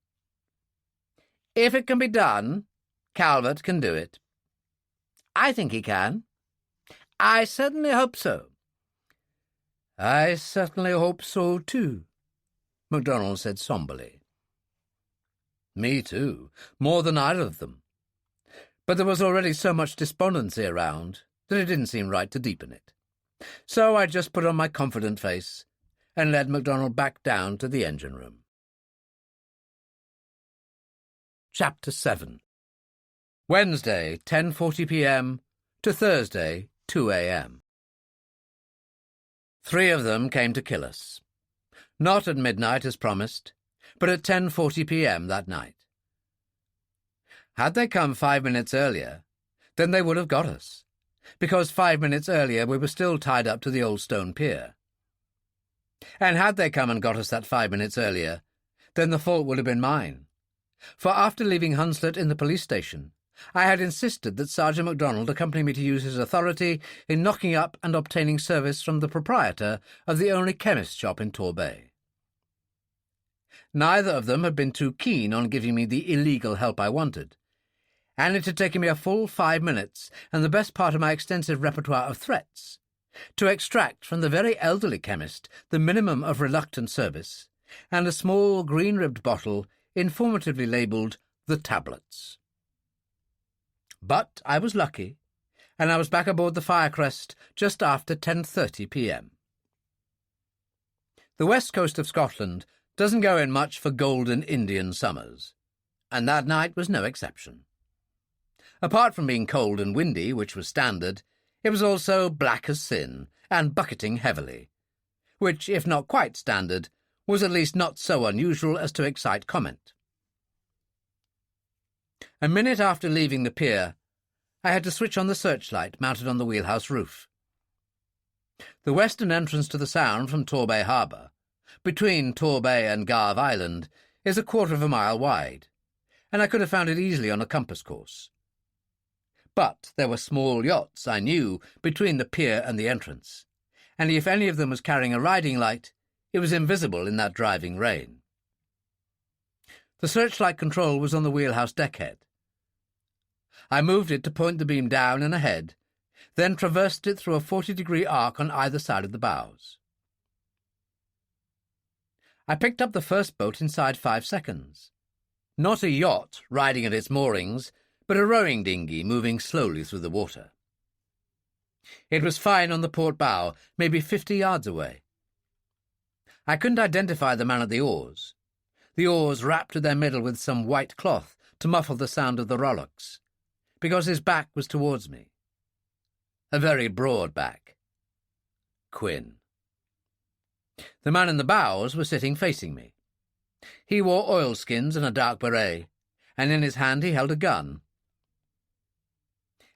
If it can be done, Calvert can do it. I think he can. I certainly hope so." "I certainly hope so, too," MacDonald said somberly. Me too, more than either of them. But there was already so much despondency around that it didn't seem right to deepen it. So I just put on my confident face and led MacDonald back down to the engine room. Chapter 7. Wednesday, 10:40 p.m. to Thursday, 2 a.m. 3 of them came to kill us. Not at midnight as promised, but at 10:40 p.m. that night. Had they come 5 minutes earlier, then they would have got us, because 5 minutes earlier we were still tied up to the old stone pier. And had they come and got us that 5 minutes earlier, then the fault would have been mine. For after leaving Hunslet in the police station, I had insisted that Sergeant MacDonald accompany me to use his authority in knocking up and obtaining service from the proprietor of the only chemist shop in Torbay. Neither of them had been too keen on giving me the illegal help I wanted, and it had taken me a full 5 minutes and the best part of my extensive repertoire of threats to extract from the very elderly chemist the minimum of reluctant service and a small green-ribbed bottle informatively labelled the tablets. But I was lucky, and I was back aboard the Firecrest just after 10:30 p.m. The west coast of Scotland doesn't go in much for golden Indian summers, and that night was no exception. Apart from being cold and windy, which was standard, it was also black as sin and bucketing heavily, which, if not quite standard, was at least not so unusual as to excite comment. A minute after leaving the pier, I had to switch on the searchlight mounted on the wheelhouse roof. The western entrance to the Sound from Torbay Harbour, between Torbay and Garve Island, is 1/4 of a mile wide, and I could have found it easily on a compass course. But there were small yachts, I knew, between the pier and the entrance, and if any of them was carrying a riding light, it was invisible in that driving rain. The searchlight control was on the wheelhouse deckhead. I moved it to point the beam down and ahead, then traversed it through a 40-degree arc on either side of the bows. I picked up the first boat inside 5 seconds. Not a yacht riding at its moorings, but a rowing dinghy moving slowly through the water. It was fine on the port bow, maybe 50 yards away. I couldn't identify the man at the oars wrapped to their middle with some white cloth to muffle the sound of the rowlocks, because his back was towards me. A very broad back. Quinn. The man in the bows was sitting facing me. He wore oilskins and a dark beret, and in his hand he held a gun.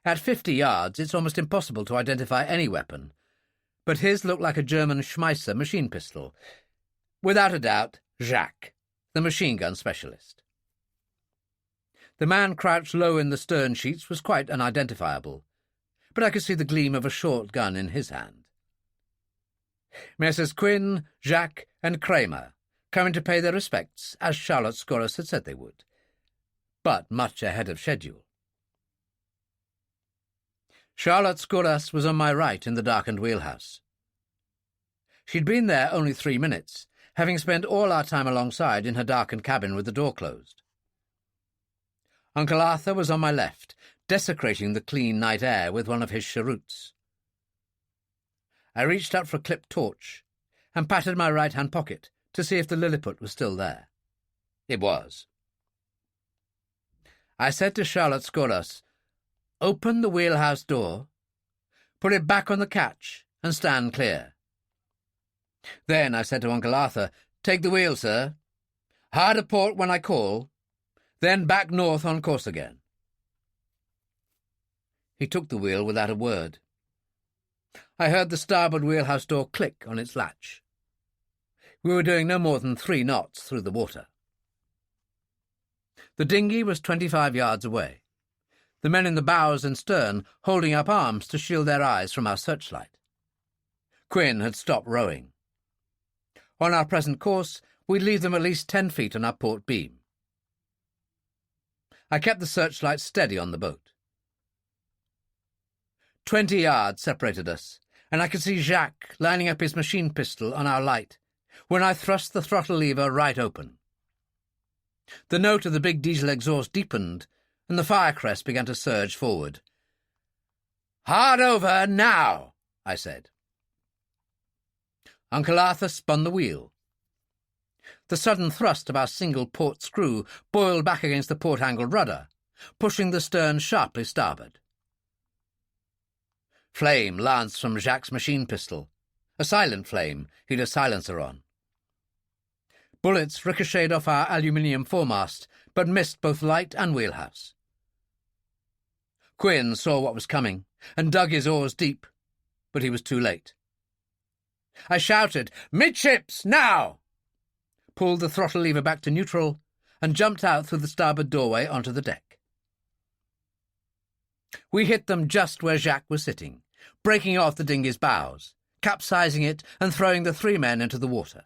At 50 yards, it's almost impossible to identify any weapon, but his looked like a German Schmeisser machine pistol. Without a doubt, Jacques, the machine gun specialist. The man crouched low in the stern sheets was quite unidentifiable, but I could see the gleam of a short gun in his hand. Messrs. Quinn, Jacques, and Kramer coming to pay their respects, as Charlotte Scorus had said they would, but much ahead of schedule. Charlotte Scorus was on my right in the darkened wheelhouse. She'd been there only 3 minutes, having spent all our time alongside in her darkened cabin with the door closed. Uncle Arthur was on my left, desecrating the clean night air with one of his cheroots. I reached out for a clipped torch and patted my right-hand pocket to see if the Lilliput was still there. It was. I said to Charlotte Scorus, "Open the wheelhouse door, put it back on the catch, and stand clear." Then I said to Uncle Arthur, "Take the wheel, sir. Hard a port when I call, then back north on course again." He took the wheel without a word. I heard the starboard wheelhouse door click on its latch. We were doing no more than 3 knots through the water. The dinghy was 25 yards away, the men in the bows and stern holding up arms to shield their eyes from our searchlight. Quinn had stopped rowing. On our present course, we'd leave them at least 10 feet on our port beam. I kept the searchlight steady on the boat. 20 yards separated us, and I could see Jacques lining up his machine pistol on our light when I thrust the throttle lever right open. The note of the big diesel exhaust deepened, and the firecrest began to surge forward. "Hard over now," I said. Uncle Arthur spun the wheel. The sudden thrust of our single port screw boiled back against the port-angled rudder, pushing the stern sharply starboard. Flame lanced from Jacques' machine pistol, a silent flame, he'd a silencer on. Bullets ricocheted off our aluminium foremast, but missed both light and wheelhouse. Quinn saw what was coming, and dug his oars deep, but he was too late. I shouted, "Midships, now!" pulled the throttle lever back to neutral, and jumped out through the starboard doorway onto the deck. We hit them just where Jacques was sitting, breaking off the dinghy's bows, capsizing it and throwing the 3 men into the water.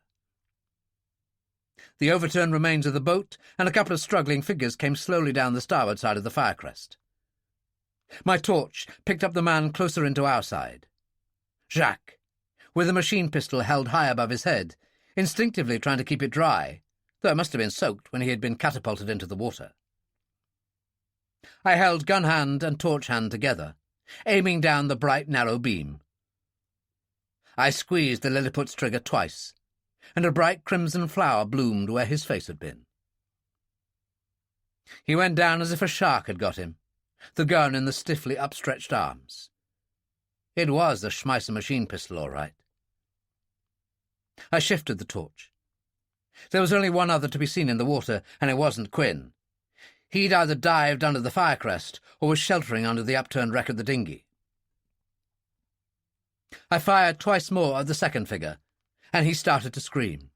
The overturned remains of the boat and a couple of struggling figures came slowly down the starboard side of the firecrest. My torch picked up the man closer into our side. Jacques, with a machine pistol held high above his head, instinctively trying to keep it dry, though it must have been soaked when he had been catapulted into the water. I held gun hand and torch hand together, aiming down the bright, narrow beam. I squeezed the Lilliput's trigger twice, and a bright crimson flower bloomed where his face had been. He went down as if a shark had got him, the gun in the stiffly upstretched arms. It was the Schmeisser machine pistol, all right. I shifted the torch. There was only one other to be seen in the water, and it wasn't Quinn. He'd either dived under the firecrest or was sheltering under the upturned wreck of the dinghy. I fired twice more at the second figure, and he started to scream.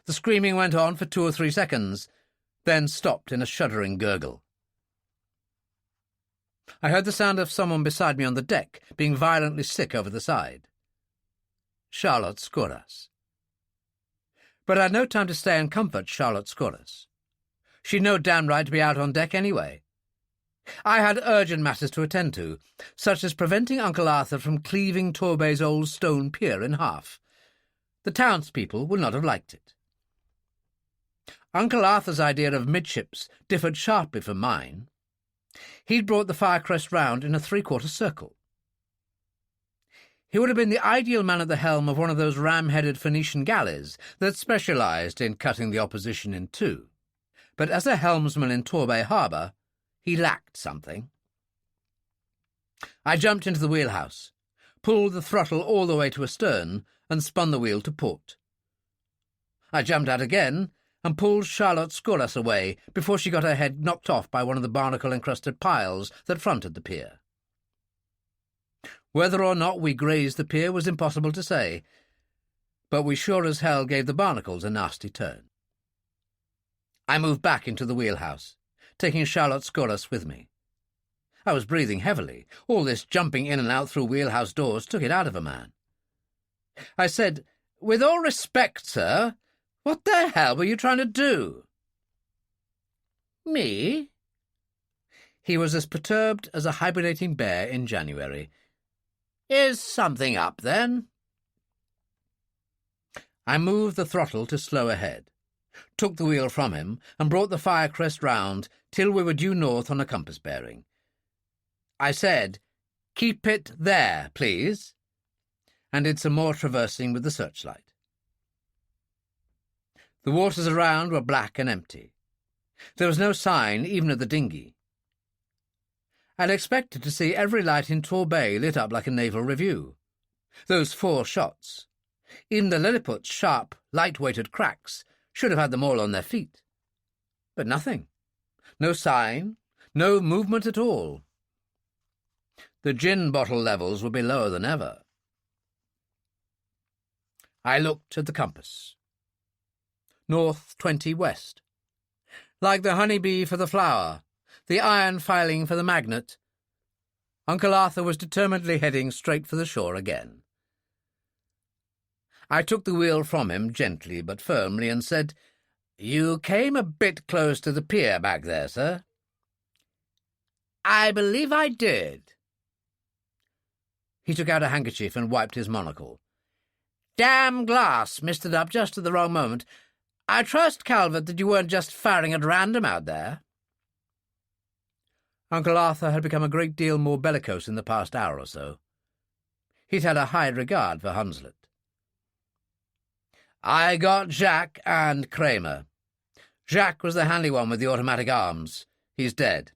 The screaming went on for 2 or 3 seconds, then stopped in a shuddering gurgle. I heard the sound of someone beside me on the deck being violently sick over the side. Charlotte Scorus. But I had no time to stay and comfort Charlotte Scorus. She'd no damn right to be out on deck anyway. I had urgent matters to attend to, such as preventing Uncle Arthur from cleaving Torbay's old stone pier in half. The townspeople would not have liked it. Uncle Arthur's idea of midships differed sharply from mine. He'd brought the firecrest round in a 3/4 circle. He would have been the ideal man at the helm of one of those ram-headed Phoenician galleys that specialised in cutting the opposition in two. But as a helmsman in Torbay harbour, he lacked something. I jumped into the wheelhouse, pulled the throttle all the way to astern, and spun the wheel to port. I jumped out again and pulled Charlotte Scoras away before she got her head knocked off by one of the barnacle-encrusted piles that fronted the pier. Whether or not we grazed the pier was impossible to say, but we sure as hell gave the barnacles a nasty turn. I moved back into the wheelhouse, taking Charlotte Scoras with me. I was breathing heavily. All this jumping in and out through wheelhouse doors took it out of a man. I said, "With all respect, sir, what the hell were you trying to do?" "Me?" He was as perturbed as a hibernating bear in January. "Is something up, then?" I moved the throttle to slow ahead, took the wheel from him, and brought the Firecrest round till we were due north on a compass bearing. I said, "Keep it there, please," and did some more traversing with the searchlight. The waters around were black and empty. There was no sign even of the dinghy. I'd expected to see every light in Torbay lit up like a naval review. Those 4 shots, even the Lilliput's sharp, light-weighted cracks, should have had them all on their feet. But nothing. No sign, no movement at all. The gin bottle levels would be lower than ever. I looked at the compass. North 20 west. Like the honeybee for the flower, the iron filing for the magnet, Uncle Arthur was determinedly heading straight for the shore again. I took the wheel from him gently but firmly and said, "You came a bit close to the pier back there, sir." "I believe I did." He took out a handkerchief and wiped his monocle. "Damn glass missed it up just at the wrong moment. I trust, Calvert, that you weren't just firing at random out there." Uncle Arthur had become a great deal more bellicose in the past hour or so. He'd had a high regard for Hunslet. "I got Jacques and Kramer. Jacques was the handy one with the automatic arms. He's dead.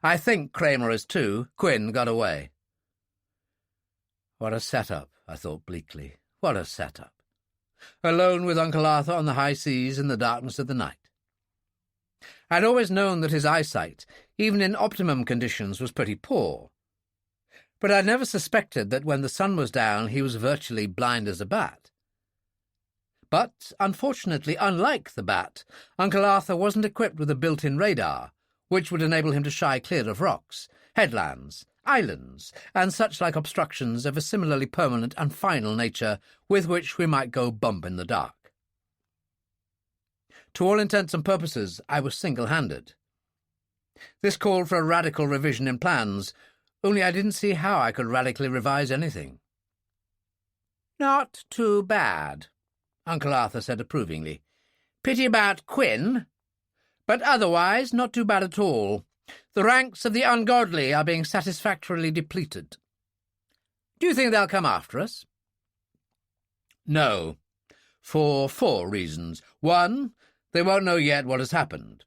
I think Kramer is too. Quinn got away." What a setup, I thought bleakly. What a setup. Alone with Uncle Arthur on the high seas in the darkness of the night. I'd always known that his eyesight, even in optimum conditions, was pretty poor. But I'd never suspected that when the sun was down he was virtually blind as a bat. But, unfortunately, unlike the bat, Uncle Arthur wasn't equipped with a built-in radar, which would enable him to shy clear of rocks, headlands, islands, and such-like obstructions of a similarly permanent and final nature with which we might go bump in the dark. To all intents and purposes, I was single-handed. This called for a radical revision in plans, only I didn't see how I could radically revise anything. "Not too bad," Uncle Arthur said approvingly. "Pity about Quinn, but otherwise not too bad at all. The ranks of the ungodly are being satisfactorily depleted. Do you think they'll come after us?" "No, for 4 reasons. 1, they won't know yet what has happened.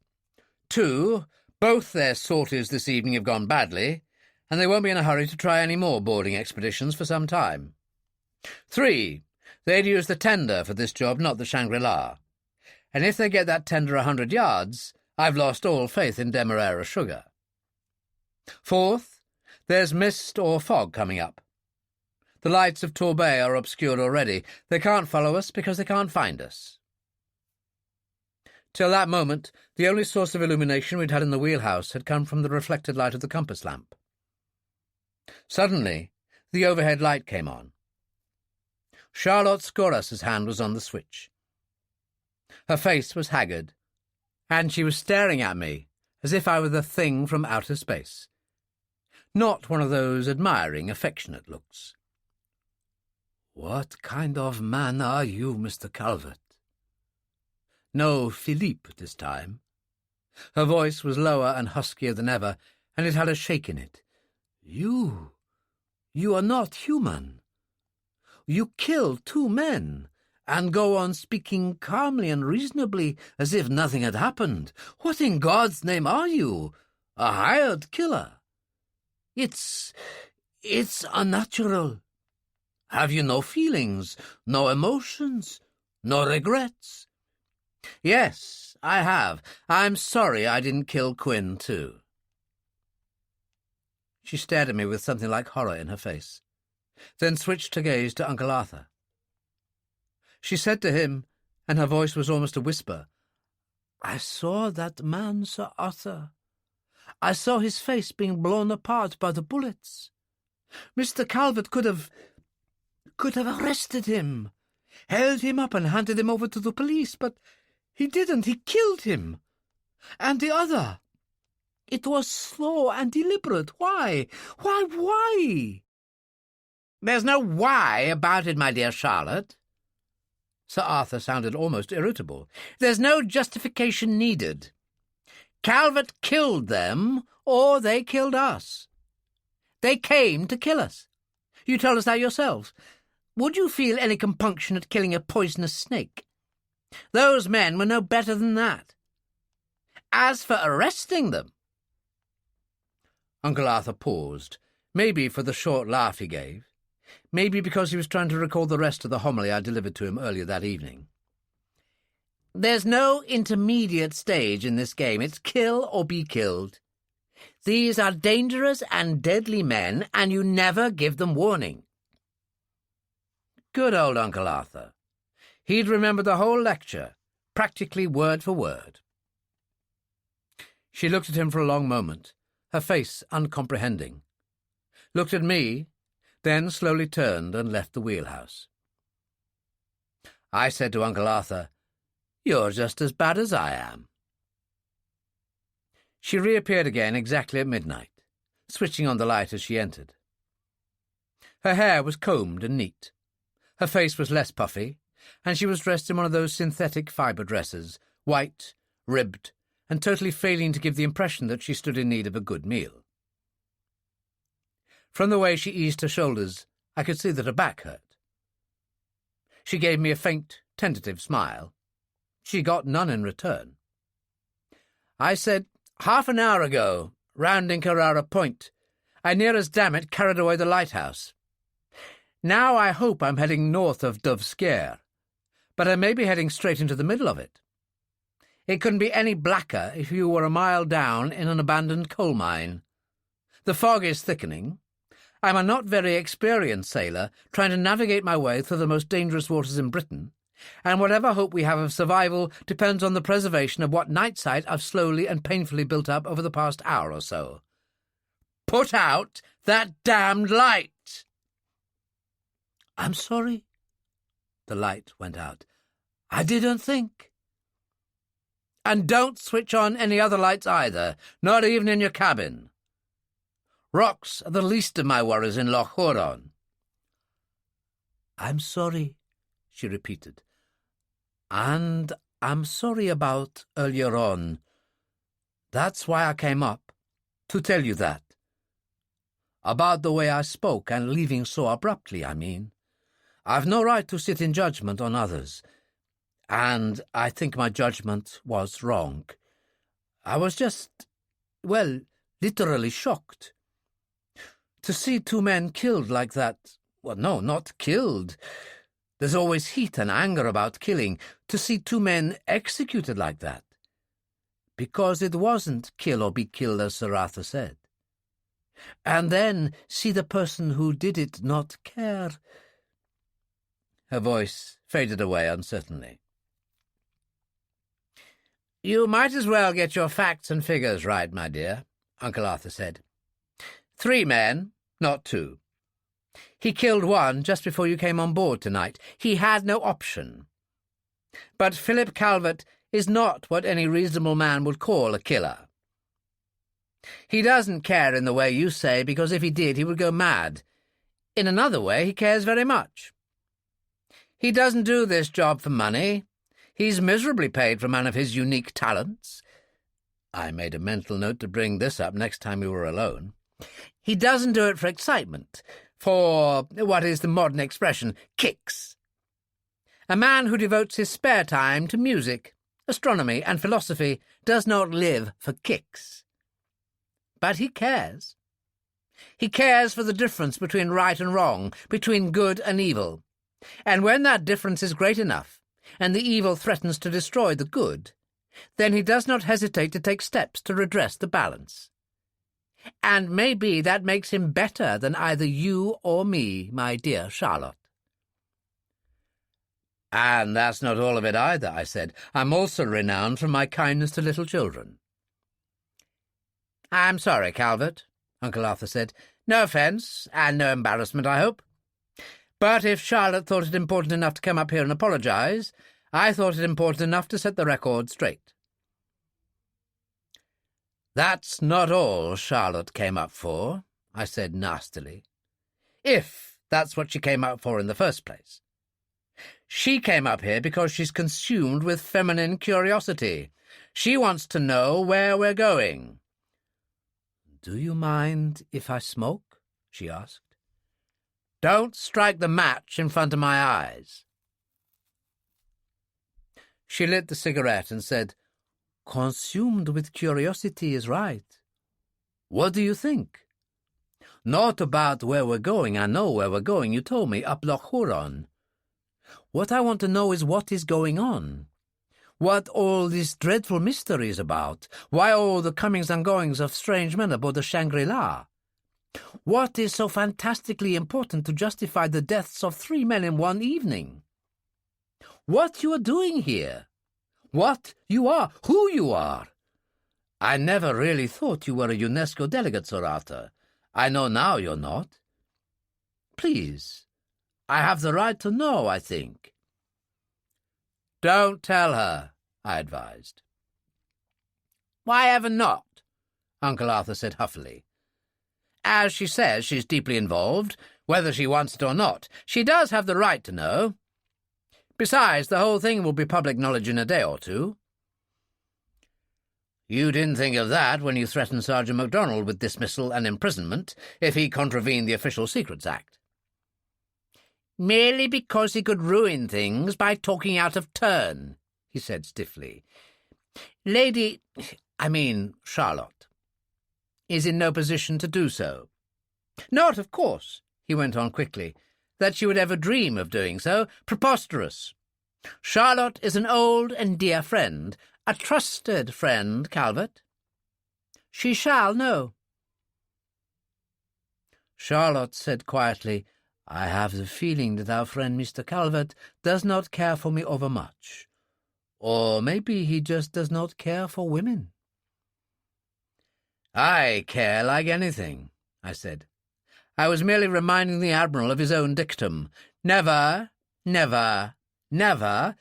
2, both their sorties this evening have gone badly, and they won't be in a hurry to try any more boarding expeditions for some time. 3, they'd use the tender for this job, not the Shangri-La. And if they get that tender 100 yards, I've lost all faith in Demerara sugar. 4th, there's mist or fog coming up. The lights of Torbay are obscured already. They can't follow us because they can't find us." Till that moment, the only source of illumination we'd had in the wheelhouse had come from the reflected light of the compass lamp. Suddenly, the overhead light came on. Charlotte Scoras's hand was on the switch. Her face was haggard, and she was staring at me as if I were the thing from outer space. Not one of those admiring, affectionate looks. "What kind of man are you, Mr. Calvert?" No, Philippe this time. Her voice was lower and huskier than ever, and it had a shake in it. You are not human. You kill 2 men, and go on speaking calmly and reasonably as if nothing had happened. What in God's name are you? A hired killer? It's unnatural. Have you no feelings, no emotions, no regrets? Yes, I have. I'm sorry I didn't kill Quinn, too. She stared at me with something like horror in her face, then switched her gaze to Uncle Arthur. She said to him, and her voice was almost a whisper, "I saw that man, Sir Arthur. I saw his face being blown apart by the bullets. Mr. Calvert could have arrested him, held him up and handed him over to the police, but he didn't. He killed him. And the other. It was slow and deliberate. Why? Why? There's no why about it, my dear Charlotte." Sir Arthur sounded almost irritable. "There's no justification needed. Calvert killed them, or they killed us. They came to kill us. You told us that yourselves. Would you feel any compunction at killing a poisonous snake? Those men were no better than that. As for arresting them—" Uncle Arthur paused, maybe for the short laugh he gave, maybe because he was trying to recall the rest of the homily I delivered to him earlier that evening. "There's no intermediate stage in this game. It's kill or be killed. These are dangerous and deadly men, and you never give them warning." Good old Uncle Arthur. He'd remembered the whole lecture, practically word for word. She looked at him for a long moment, her face uncomprehending, looked at me, then slowly turned and left the wheelhouse. I said to Uncle Arthur, "You're just as bad as I am." She reappeared again exactly at midnight, switching on the light as she entered. Her hair was combed and neat. Her face was less puffy, and she was dressed in one of those synthetic fibre dresses, white, ribbed, and totally failing to give the impression that she stood in need of a good meal. From the way she eased her shoulders, I could see that her back hurt. She gave me a faint, tentative smile. She got none in return. I said, "Half an hour ago, rounding Carrara Point, I near as damn it carried away the lighthouse. Now I hope I'm heading north of Dove Scare, but I may be heading straight into the middle of it. It couldn't be any blacker if you were a mile down in an abandoned coal mine. The fog is thickening. I'm a not very experienced sailor trying to navigate my way through the most dangerous waters in Britain, and whatever hope we have of survival depends on the preservation of what night sight I've slowly and painfully built up over the past hour or so. Put out that damned light!" "I'm sorry." The light went out. "I didn't think." "And don't switch on any other lights either, not even in your cabin. Rocks are the least of my worries in Loch Huron." "I'm sorry," she repeated. "And I'm sorry about earlier on. That's why I came up, to tell you that. About the way I spoke and leaving so abruptly, I mean. I've no right to sit in judgment on others, and I think my judgment was wrong. I was just, well, literally shocked. To see two men killed like that, well, no, not killed. There's always heat and anger about killing. To see two men executed like that. Because it wasn't kill or be killed, as Sir Arthur said. And then see the person who did it not care." Her voice faded away uncertainly. "You might as well get your facts and figures right, my dear," Uncle Arthur said. 3 men, not 2. He killed one just before you came on board tonight. He had no option. But Philip Calvert is not what any reasonable man would call a killer. He doesn't care in the way you say, because if he did, he would go mad. In another way, he cares very much. He doesn't do this job for money. He's miserably paid for a man of his unique talents. I made a mental note to bring this up next time we were alone. He doesn't do it for excitement, for, what is the modern expression, kicks. A man who devotes his spare time to music, astronomy, and philosophy does not live for kicks. But he cares. He cares for the difference between right and wrong, between good and evil. And when that difference is great enough, and the evil threatens to destroy the good, then he does not hesitate to take steps to redress the balance. And maybe that makes him better than either you or me, my dear Charlotte. And that's not all of it either, I said. I'm also renowned for my kindness to little children. I'm sorry, Calvert, Uncle Arthur said. No offence, and no embarrassment, I hope. But if Charlotte thought it important enough to come up here and apologise, I thought it important enough to set the record straight. That's not all Charlotte came up for, I said nastily. If that's what she came up for in the first place. She came up here because she's consumed with feminine curiosity. She wants to know where we're going. Do you mind if I smoke? She asked. Don't strike the match in front of my eyes. She lit the cigarette and said, Consumed with curiosity is right. What do you think? Not about where we're going. I know where we're going. You told me, up Loch Huron. What I want to know is what is going on. What all this dreadful mystery is about. Why all the comings and goings of strange men aboard the Shangri-La. What is so fantastically important to justify the deaths of 3 men in one evening? What you are doing here? What you are, who you are. I never really thought you were a UNESCO delegate, Sir Arthur. I know now you're not. Please, I have the right to know, I think. Don't tell her, I advised. Why ever not? Uncle Arthur said huffily. As she says, she's deeply involved, whether she wants it or not. She does have the right to know. Besides, the whole thing will be public knowledge in a day or two. You didn't think of that when you threatened Sergeant MacDonald with dismissal and imprisonment if he contravened the Official Secrets Act. Merely because he could ruin things by talking out of turn, he said stiffly. Charlotte, is in no position to do so. Not, of course, he went on quickly, that she would ever dream of doing so. Preposterous. Charlotte is an old and dear friend, a trusted friend, Calvert. She shall know. Charlotte said quietly, I have the feeling that our friend Mr. Calvert does not care for me overmuch. Or maybe he just does not care for women. I care like anything, I said. I was merely reminding the Admiral of his own dictum. Never, never, never,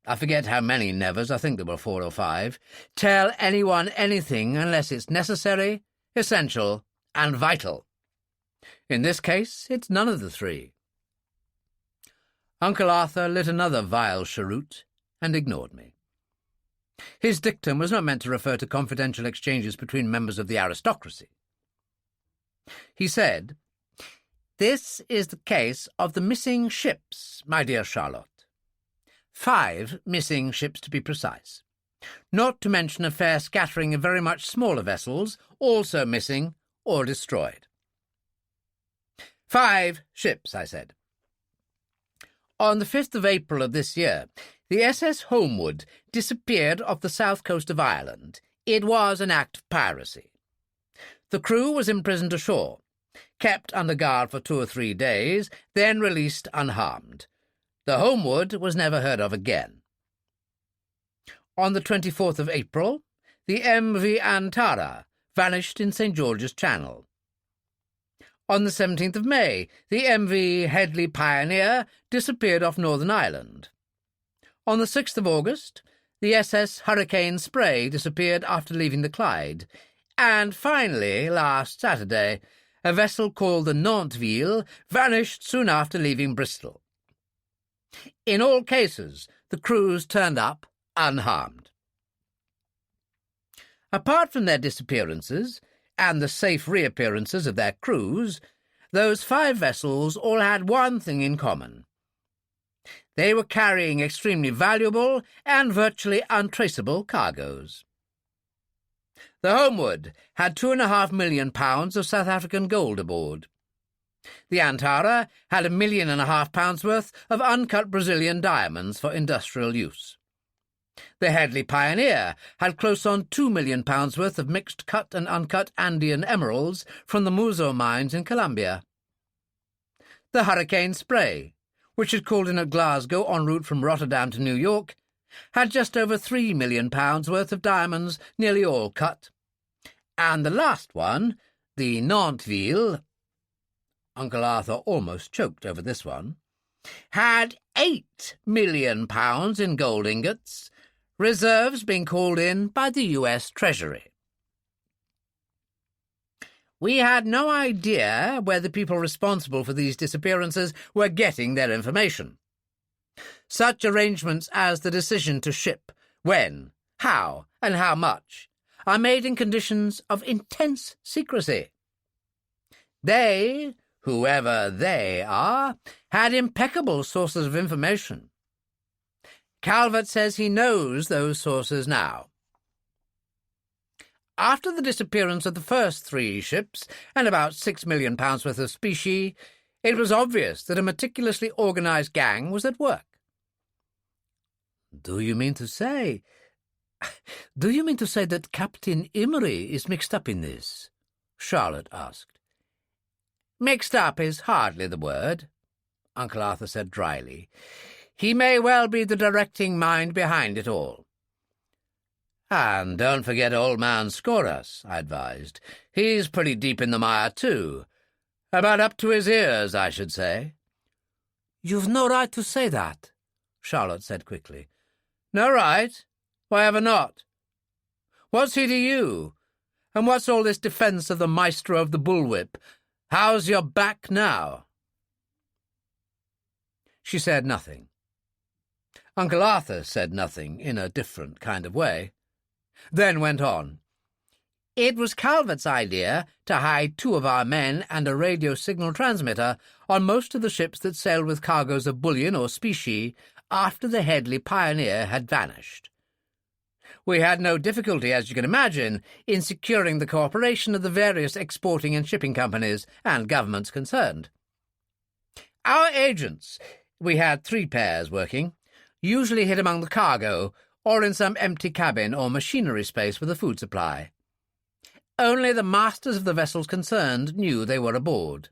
I forget how many nevers, I think there were 4 or 5, tell anyone anything unless it's necessary, essential, and vital. In this case, it's none of the 3. Uncle Arthur lit another vile cheroot and ignored me. His dictum was not meant to refer to confidential exchanges between members of the aristocracy. He said, This is the case of the missing ships, my dear Charlotte. 5 missing ships, to be precise. Not to mention a fair scattering of very much smaller vessels, also missing or destroyed. 5 ships, I said. On the 5th of April of this year, the SS Homewood disappeared off the south coast of Ireland. It was an act of piracy. The crew was imprisoned ashore, kept under guard for 2 or 3 days, then released unharmed. The Homewood was never heard of again. On the 24th of April, the MV Antara vanished in St. George's Channel. On the 17th of May, the MV Headley Pioneer disappeared off Northern Ireland. On the 6th of August, the SS Hurricane Spray disappeared after leaving the Clyde. And finally, last Saturday, a vessel called the Nanteville vanished soon after leaving Bristol. In all cases, the crews turned up unharmed. Apart from their disappearances, and the safe reappearances of their crews, those 5 vessels all had one thing in common. They were carrying extremely valuable and virtually untraceable cargoes. The Homewood had £2.5 million of South African gold aboard. The Antara had £1.5 million worth of uncut Brazilian diamonds for industrial use. The Headley Pioneer had close on £2 million worth of mixed cut and uncut Andean emeralds from the Muzo mines in Colombia. The Hurricane Spray, which had called in at Glasgow en route from Rotterdam to New York, had just over £3 million worth of diamonds, nearly all cut. And the last one, the Nanterville, Uncle Arthur almost choked over this one, had £8 million in gold ingots, reserves being called in by the US Treasury. We had no idea where the people responsible for these disappearances were getting their information. Such arrangements as the decision to ship, when, how, and how much, are made in conditions of intense secrecy. They, whoever they are, had impeccable sources of information. Calvert says he knows those sources now. After the disappearance of the first 3 ships and about £6 million worth of specie, it was obvious that a meticulously organised gang was at work. Do you mean to say that Captain Imrie is mixed up in this? Charlotte asked. Mixed up is hardly the word, Uncle Arthur said dryly. He may well be the directing mind behind it all. And don't forget old man Scoras, I advised. He's pretty deep in the mire, too. About up to his ears, I should say. You've no right to say that, Charlotte said quickly. No right? Why ever not? What's he to you? And what's all this defence of the maestro of the bullwhip? How's your back now? She said nothing. Uncle Arthur said nothing in a different kind of way. Then went on. It was Calvert's idea to hide 2 of our men and a radio signal transmitter on most of the ships that sailed with cargoes of bullion or specie after the Headley Pioneer had vanished. We had no difficulty, as you can imagine, in securing the cooperation of the various exporting and shipping companies and governments concerned. Our agents, we had 3 pairs working, usually hid among the cargo or in some empty cabin or machinery space with a food supply. Only the masters of the vessels concerned knew they were aboard.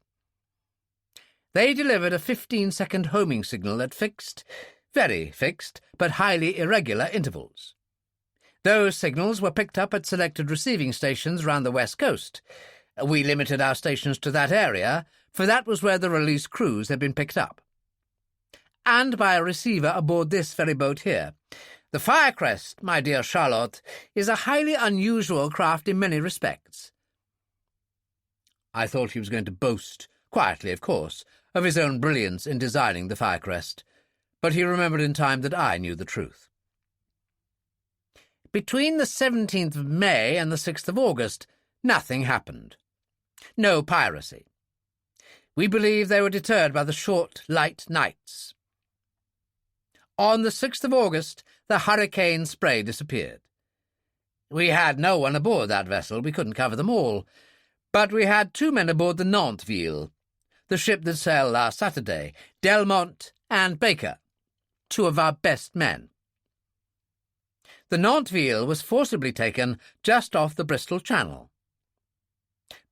They delivered a 15-second homing signal at fixed, very fixed, but highly irregular intervals. Those signals were picked up at selected receiving stations round the west coast. We limited our stations to that area, for that was where the released crews had been picked up. And by a receiver aboard this very boat here. The Firecrest, my dear Charlotte, is a highly unusual craft in many respects. I thought he was going to boast, quietly of course, of his own brilliance in designing the Firecrest, but he remembered in time that I knew the truth. Between the 17th of May and the 6th of August, nothing happened. No piracy. We believe they were deterred by the short, light nights. On the 6th of August, the Hurricane Spray disappeared. We had no one aboard that vessel. We couldn't cover them all. But we had 2 men aboard the Nanterville, the ship that sailed last Saturday, Delmont and Baker, 2 of our best men. The Nanterville was forcibly taken just off the Bristol Channel.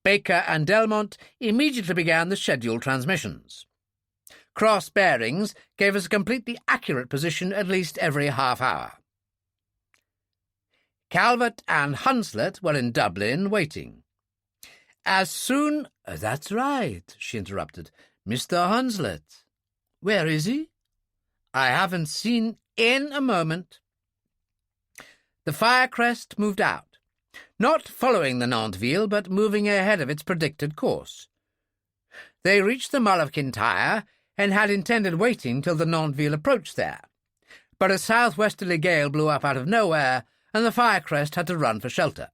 Baker and Delmont immediately began the scheduled transmissions. Cross bearings gave us a completely accurate position at least every half hour. Calvert and Hunslet were in Dublin waiting. As soon— That's right, she interrupted. Mr. Hunslet. Where is he? I haven't seen in a moment. The Firecrest moved out, not following the Nanterville, but moving ahead of its predicted course. They reached the Mull of Kintyre and had intended waiting till the Nanterville approached there, but a southwesterly gale blew up out of nowhere, and the Firecrest had to run for shelter.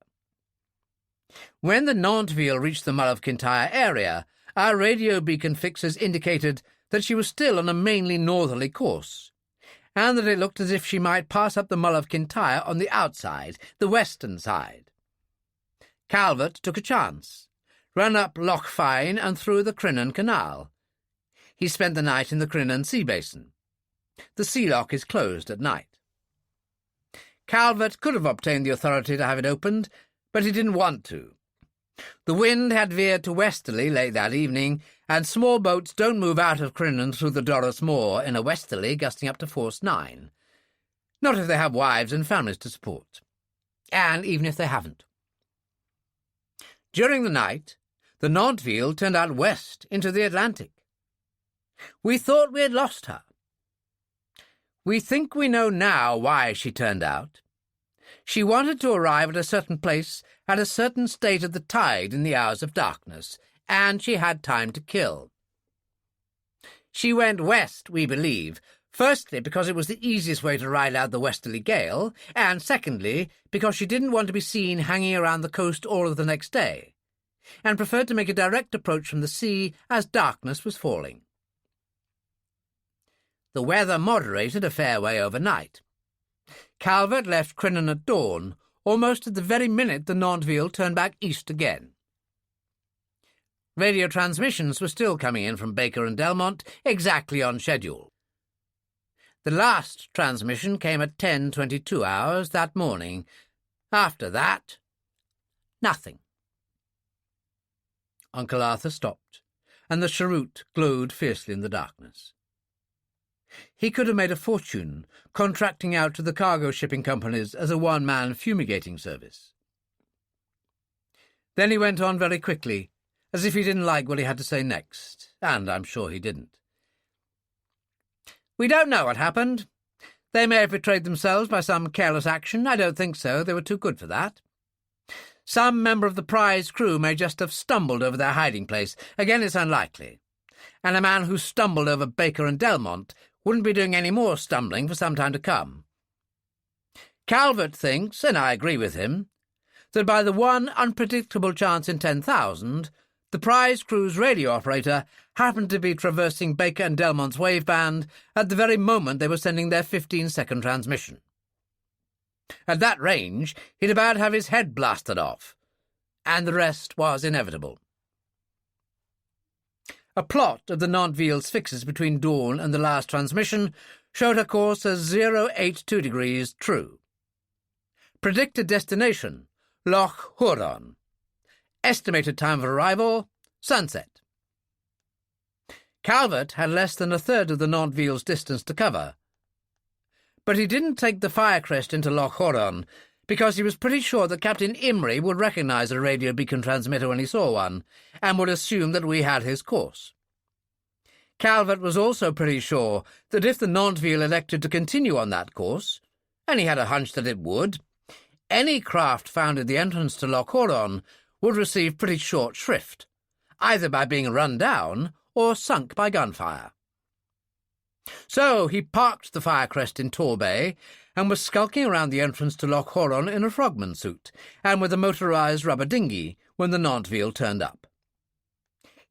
When the Nanterville reached the Mull of Kintyre area, our radio beacon fixes indicated that she was still on a mainly northerly course, and that it looked as if she might pass up the Mull of Kintyre on the outside, the western side. Calvert took a chance, ran up Loch Fyne and through the Crinan Canal. He spent the night in the Crinan Sea Basin. The sea lock is closed at night. Calvert could have obtained the authority to have it opened, but he didn't want to. The wind had veered to westerly late that evening, and small boats don't move out of Crinan through the Doris Moor in a westerly gusting up to force 9. Not if they have wives and families to support. And even if they haven't. During the night, the Nantville turned out west into the Atlantic. We thought we had lost her. We think we know now why she turned out. She wanted to arrive at a certain place at a certain state of the tide in the hours of darkness, and she had time to kill. She went west, we believe, firstly because it was the easiest way to ride out the westerly gale, and secondly because she didn't want to be seen hanging around the coast all of the next day, and preferred to make a direct approach from the sea as darkness was falling. The weather moderated a fair way overnight. Calvert left Crinan at dawn, almost at the very minute the Nantville turned back east again. Radio transmissions were still coming in from Baker and Delmont, exactly on schedule. The last transmission came at 10:22 hours that morning. After that, nothing. Uncle Arthur stopped, and the cheroot glowed fiercely in the darkness. He could have made a fortune contracting out to the cargo shipping companies as a one-man fumigating service. Then he went on very quickly, as if he didn't like what he had to say next, and I'm sure he didn't. We don't know what happened. They may have betrayed themselves by some careless action. I don't think so. They were too good for that. Some member of the prize crew may just have stumbled over their hiding place. Again, it's unlikely. And a man who stumbled over Baker and Delmont wouldn't be doing any more stumbling for some time to come. Calvert thinks, and I agree with him, that by the one unpredictable chance in 10,000, the prize crew's radio operator happened to be traversing Baker and Delmont's waveband at the very moment they were sending their 15-second transmission. At that range, he'd about have his head blasted off, and the rest was inevitable. A plot of the Nantville's fixes between dawn and the last transmission showed her course as 082 degrees true. Predicted destination, Loch Huron. Estimated time of arrival, sunset. Calvert had less than a third of the Nantville's distance to cover, but he didn't take the Firecrest into Loch Huron because he was pretty sure that Captain Imrie would recognise a radio beacon transmitter when he saw one, and would assume that we had his course. Calvert was also pretty sure that if the Nantville elected to continue on that course, and he had a hunch that it would, any craft found at the entrance to Loch Huron would receive pretty short shrift, either by being run down or sunk by gunfire. So he parked the Firecrest in Torbay and was skulking around the entrance to Loch Huron in a frogman suit and with a motorised rubber dinghy when the Nantville turned up.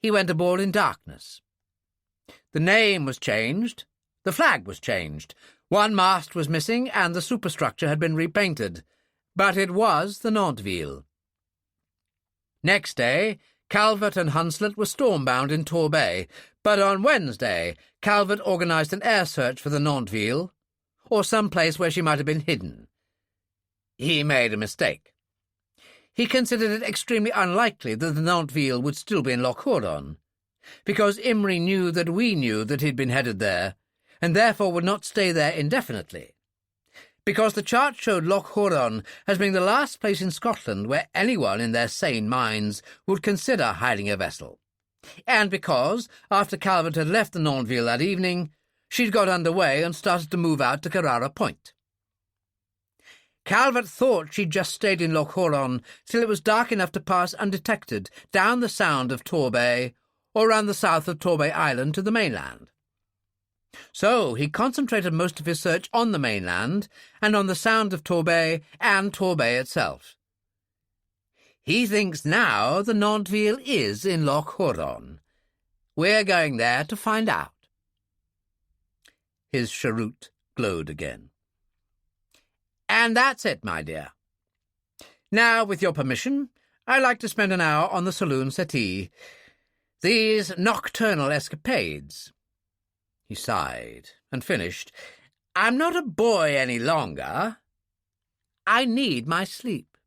He went aboard in darkness. The name was changed, the flag was changed, one mast was missing and the superstructure had been repainted, but it was the Nantville. Next day, Calvert and Hunslet were stormbound in Torbay, but on Wednesday, Calvert organised an air search for the Nantville, or some place where she might have been hidden. He made a mistake. He considered it extremely unlikely that the Nantville would still be in Loch Huron, because Imrie knew that we knew that he'd been headed there, and therefore would not stay there indefinitely, because the chart showed Loch Huron as being the last place in Scotland where anyone in their sane minds would consider hiding a vessel, and because, after Calvert had left the Nantville that evening, she'd got under way and started to move out to Carrara Point. Calvert thought she'd just stayed in Loch Huron till it was dark enough to pass undetected down the sound of Torbay or round the south of Torbay Island to the mainland. So he concentrated most of his search on the mainland and on the sound of Torbay and Torbay itself. He thinks now the Nantville is in Loch Huron. We're going there to find out. His cheroot glowed again. And that's it, my dear. Now, with your permission, I like to spend an hour on the saloon settee. These nocturnal escapades." He sighed and finished, "I'm not a boy any longer. I need my sleep."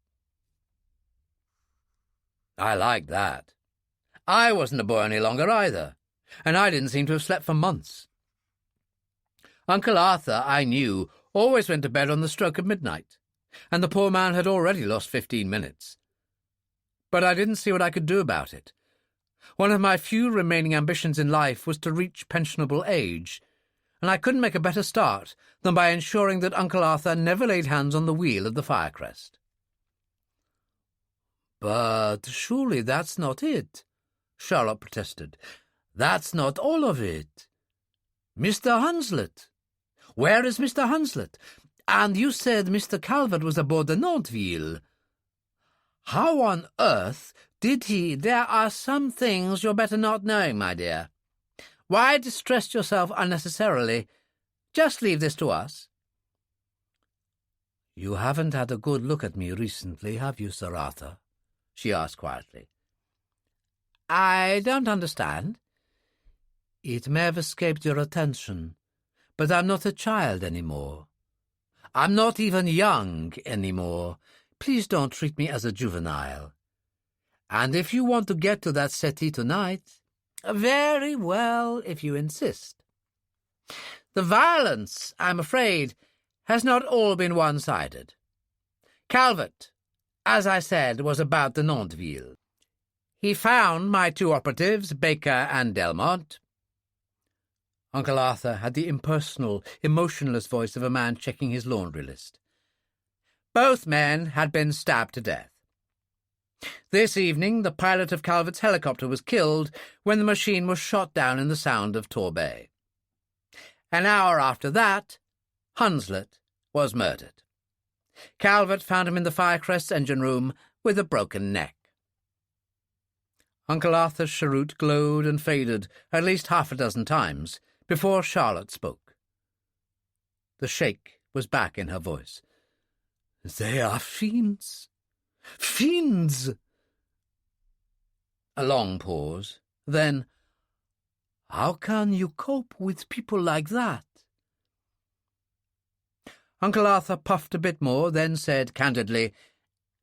I liked that. I wasn't a boy any longer either, and I didn't seem to have slept for months. Uncle Arthur, I knew, always went to bed on the stroke of midnight, and the poor man had already lost 15 minutes. But I didn't see what I could do about it. One of my few remaining ambitions in life was to reach pensionable age, and I couldn't make a better start than by ensuring that Uncle Arthur never laid hands on the wheel of the Firecrest. "But surely that's not it," Charlotte protested. "That's not all of it. Mr. Hunslet. Where is Mr. Hunslet? And you said Mr. Calvert was aboard the Nantville. How on earth did he—" "There are some things you're better not knowing, my dear. Why distress yourself unnecessarily? Just leave this to us." "You haven't had a good look at me recently, have you, Sir Arthur?" she asked quietly. "I don't understand." "It may have escaped your attention, but I'm not a child anymore. I'm not even young anymore. Please don't treat me as a juvenile. And if you want to get to that settee tonight, very well, if you insist. The violence, I'm afraid, has not all been one-sided. Calvert, as I said, was about the Nantville. He found my two operatives, Baker and Delmont." Uncle Arthur had the impersonal, emotionless voice of a man checking his laundry list. "Both men had been stabbed to death. This evening, the pilot of Calvert's helicopter was killed when the machine was shot down in the Sound of Torbay. An hour after that, Hunslet was murdered. Calvert found him in the Firecrest's engine room with a broken neck." Uncle Arthur's cheroot glowed and faded at least half a dozen times before Charlotte spoke. The shake was back in her voice. "They are fiends. Fiends!" A long pause. Then, "How can you cope with people like that?" Uncle Arthur puffed a bit more, then said candidly,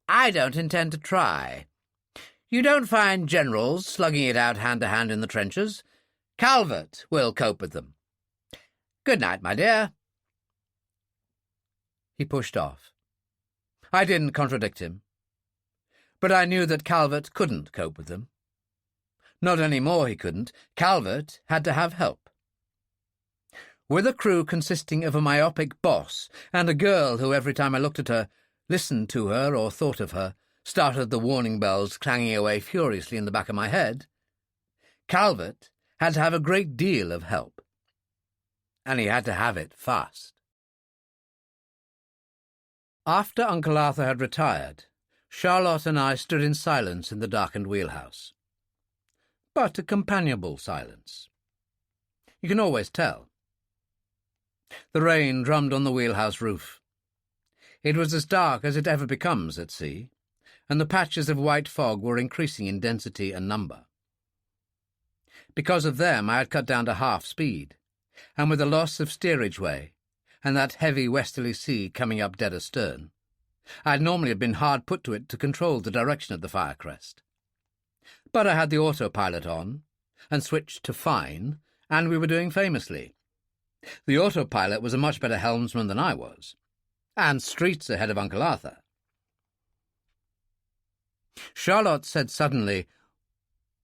"I don't intend to try. You don't find generals slugging it out hand-to-hand in the trenches. Calvert will cope with them. Good night, my dear." He pushed off. I didn't contradict him. But I knew that Calvert couldn't cope with them. Not any more he couldn't. Calvert had to have help. With a crew consisting of a myopic boss and a girl who, every time I looked at her, listened to her or thought of her, started the warning bells clanging away furiously in the back of my head, Calvert had to have a great deal of help. And he had to have it fast. After Uncle Arthur had retired, Charlotte and I stood in silence in the darkened wheelhouse. But a companionable silence. You can always tell. The rain drummed on the wheelhouse roof. It was as dark as it ever becomes at sea, and the patches of white fog were increasing in density and number. Because of them, I had cut down to half speed, and with the loss of steerage way, and that heavy westerly sea coming up dead astern, I'd normally have been hard put to it to control the direction of the Firecrest. But I had the autopilot on, and switched to fine, and we were doing famously. The autopilot was a much better helmsman than I was, and streets ahead of Uncle Arthur. Charlotte said suddenly,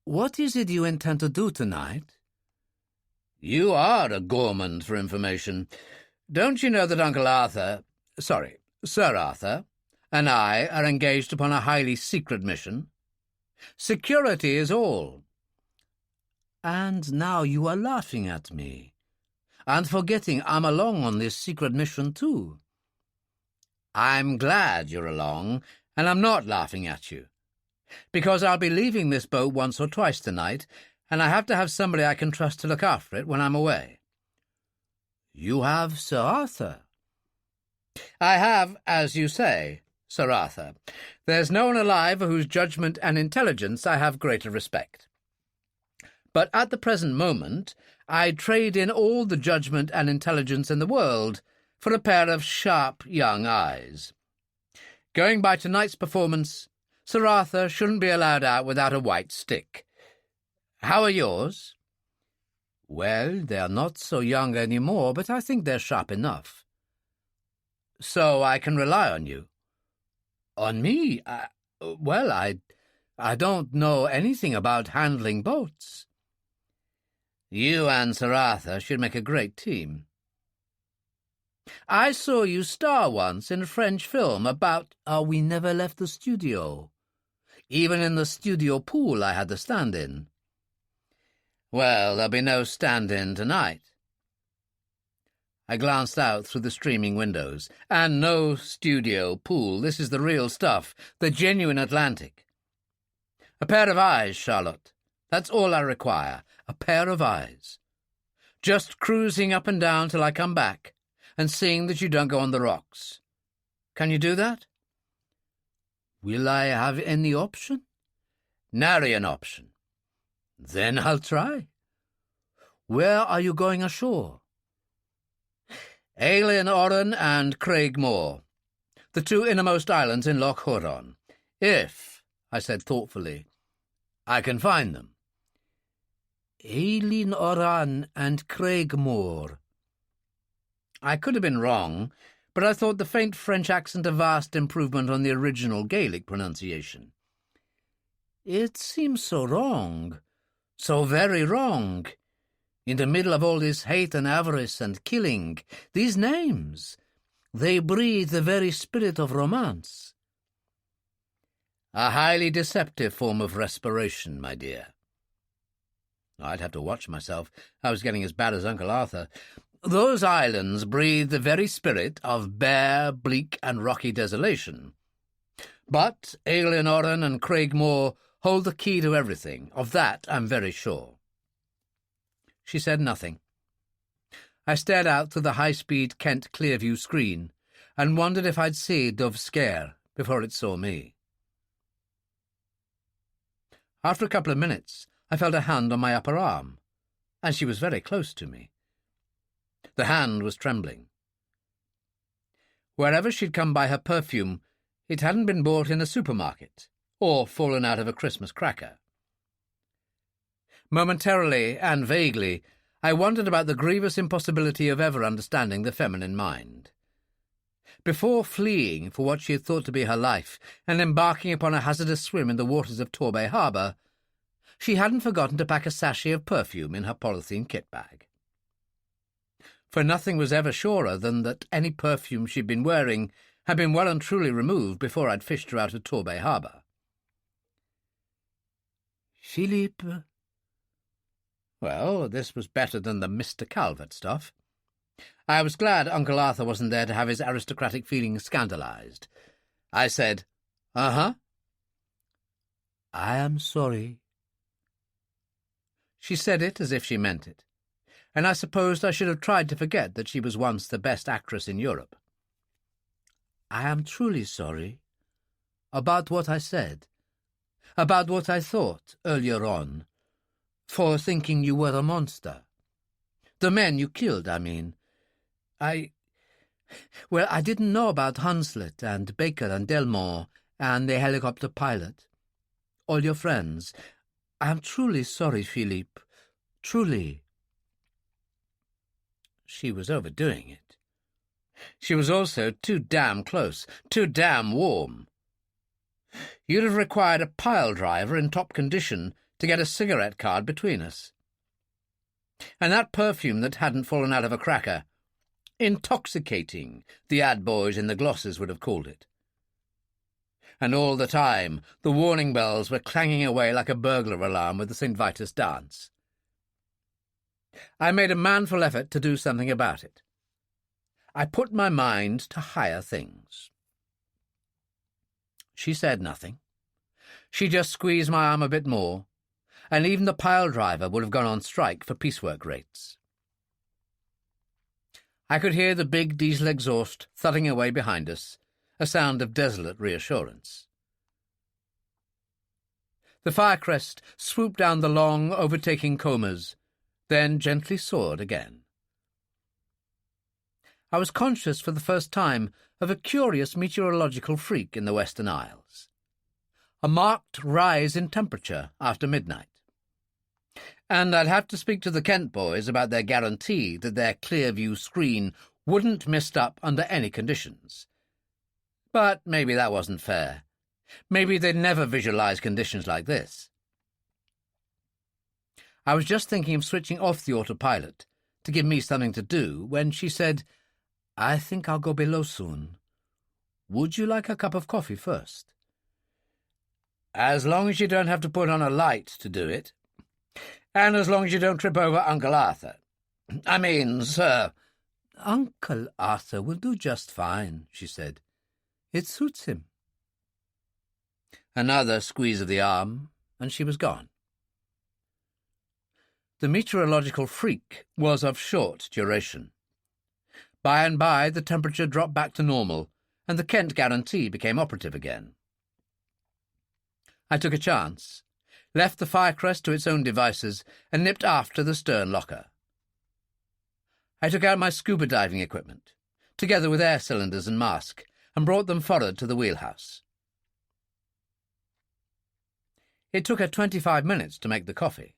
"What is it you intend to do tonight?" "You are a gourmand for information. Don't you know that Sir Arthur, and I are engaged upon a highly secret mission? Security is all." "And now you are laughing at me, and forgetting I'm along on this secret mission too." "I'm glad you're along, and I'm not laughing at you, because I'll be leaving this boat once or twice tonight, and I have to have somebody I can trust to look after it when I'm away." "You have Sir Arthur." "I have, as you say, Sir Arthur. There's no one alive for whose judgment and intelligence I have greater respect. But at the present moment, I trade in all the judgment and intelligence in the world for a pair of sharp young eyes. Going by tonight's performance, Sir Arthur shouldn't be allowed out without a white stick. How are yours? Well, they're not so young any more, but I think they're sharp enough. So I can rely on you? On me? I don't know anything about handling boats. You and Sir Arthur should make a great team. I saw you star once in a French film about how we never left the studio. Even in the studio pool I had the stand-in. Well, there'll be no stand-in tonight. I glanced out through the streaming windows. And no studio pool. This is the real stuff, the genuine Atlantic. A pair of eyes, Charlotte. That's all I require, a pair of eyes. Just cruising up and down till I come back, and seeing that you don't go on the rocks. Can you do that? Will I have any option? Nary an option. Then I'll try. Where are you going ashore? Alien Oran and Craigmore, the two innermost islands in Loch Huron. If, I said thoughtfully, I can find them. Alien Oran and Craigmore. I could have been wrong, but I thought the faint French accent a vast improvement on the original Gaelic pronunciation. It seems so wrong, so very wrong. In the middle of all this hate and avarice and killing, these names, they breathe the very spirit of romance. A highly deceptive form of respiration, my dear. I'd have to watch myself. I was getting as bad as Uncle Arthur. Those islands breathe the very spirit of bare, bleak, and rocky desolation. But Alien Oran and Craigmore hold the key to everything. Of that I'm very sure. She said nothing. I stared out through the high-speed Kent Clearview screen and wondered if I'd see Dove Scare before it saw me. After a couple of minutes, I felt a hand on my upper arm, and she was very close to me. The hand was trembling. Wherever she'd come by her perfume, it hadn't been bought in a supermarket or fallen out of a Christmas cracker. Momentarily and vaguely, I wondered about the grievous impossibility of ever understanding the feminine mind. Before fleeing for what she had thought to be her life and embarking upon a hazardous swim in the waters of Torbay Harbour, she hadn't forgotten to pack a sachet of perfume in her polythene kit-bag. For nothing was ever surer than that any perfume she'd been wearing had been well and truly removed before I'd fished her out of Torbay Harbour. Philippe. Well, this was better than the Mr. Calvert stuff. I was glad Uncle Arthur wasn't there to have his aristocratic feelings scandalized. I said, "Uh-huh." "I am sorry." She said it as if she meant it, and I supposed I should have tried to forget that she was once the best actress in Europe. "I am truly sorry. About what I said. About what I thought earlier on. For thinking you were a monster. The men you killed, I mean. I didn't know about Hunslet and Baker and Delmont and the helicopter pilot. All your friends. I am truly sorry, Philippe. Truly." She was overdoing it. She was also too damn close, too damn warm. You'd have required a pile driver in top condition to get a cigarette card between us. And that perfume that hadn't fallen out of a cracker. Intoxicating, the ad boys in the glosses would have called it. And all the time, the warning bells were clanging away like a burglar alarm with the St. Vitus dance. I made a manful effort to do something about it. I put my mind to higher things. She said nothing. She just squeezed my arm a bit more, and even the pile driver would have gone on strike for piecework rates. I could hear the big diesel exhaust thudding away behind us, a sound of desolate reassurance. The firecrest swooped down the long, overtaking combers, then gently soared again. I was conscious for the first time of a curious meteorological freak in the Western Isles. A marked rise in temperature after midnight. And I'd have to speak to the Kent boys about their guarantee that their Clearview screen wouldn't mist up under any conditions. But maybe that wasn't fair. Maybe they'd never visualize conditions like this. I was just thinking of switching off the autopilot to give me something to do when she said, "I think I'll go below soon. Would you like a cup of coffee first?" "As long as you don't have to put on a light to do it. And as long as you don't trip over Uncle Arthur. I mean, sir." "Uncle Arthur will do just fine," she said. "It suits him." Another squeeze of the arm, and she was gone. The meteorological freak was of short duration. By and by, the temperature dropped back to normal, and the Kent guarantee became operative again. I took a chance, left the Firecrest to its own devices, and nipped aft to the stern locker. I took out my scuba diving equipment, together with air cylinders and mask, and brought them forward to the wheelhouse. It took her 25 minutes to make the coffee.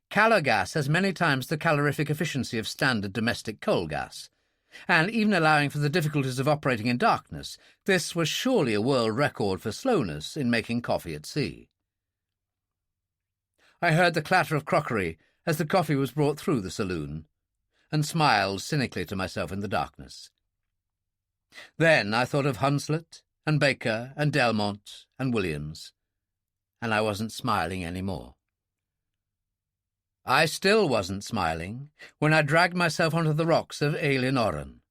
Calor gas has many times the calorific efficiency of standard domestic coal gas, and even allowing for the difficulties of operating in darkness, this was surely a world record for slowness in making coffee at sea. I heard the clatter of crockery as the coffee was brought through the saloon, and smiled cynically to myself in the darkness. Then I thought of Hunslet, and Baker, and Delmont, and Williams, and I wasn't smiling any more. I still wasn't smiling when I dragged myself onto the rocks of Eilean Oran,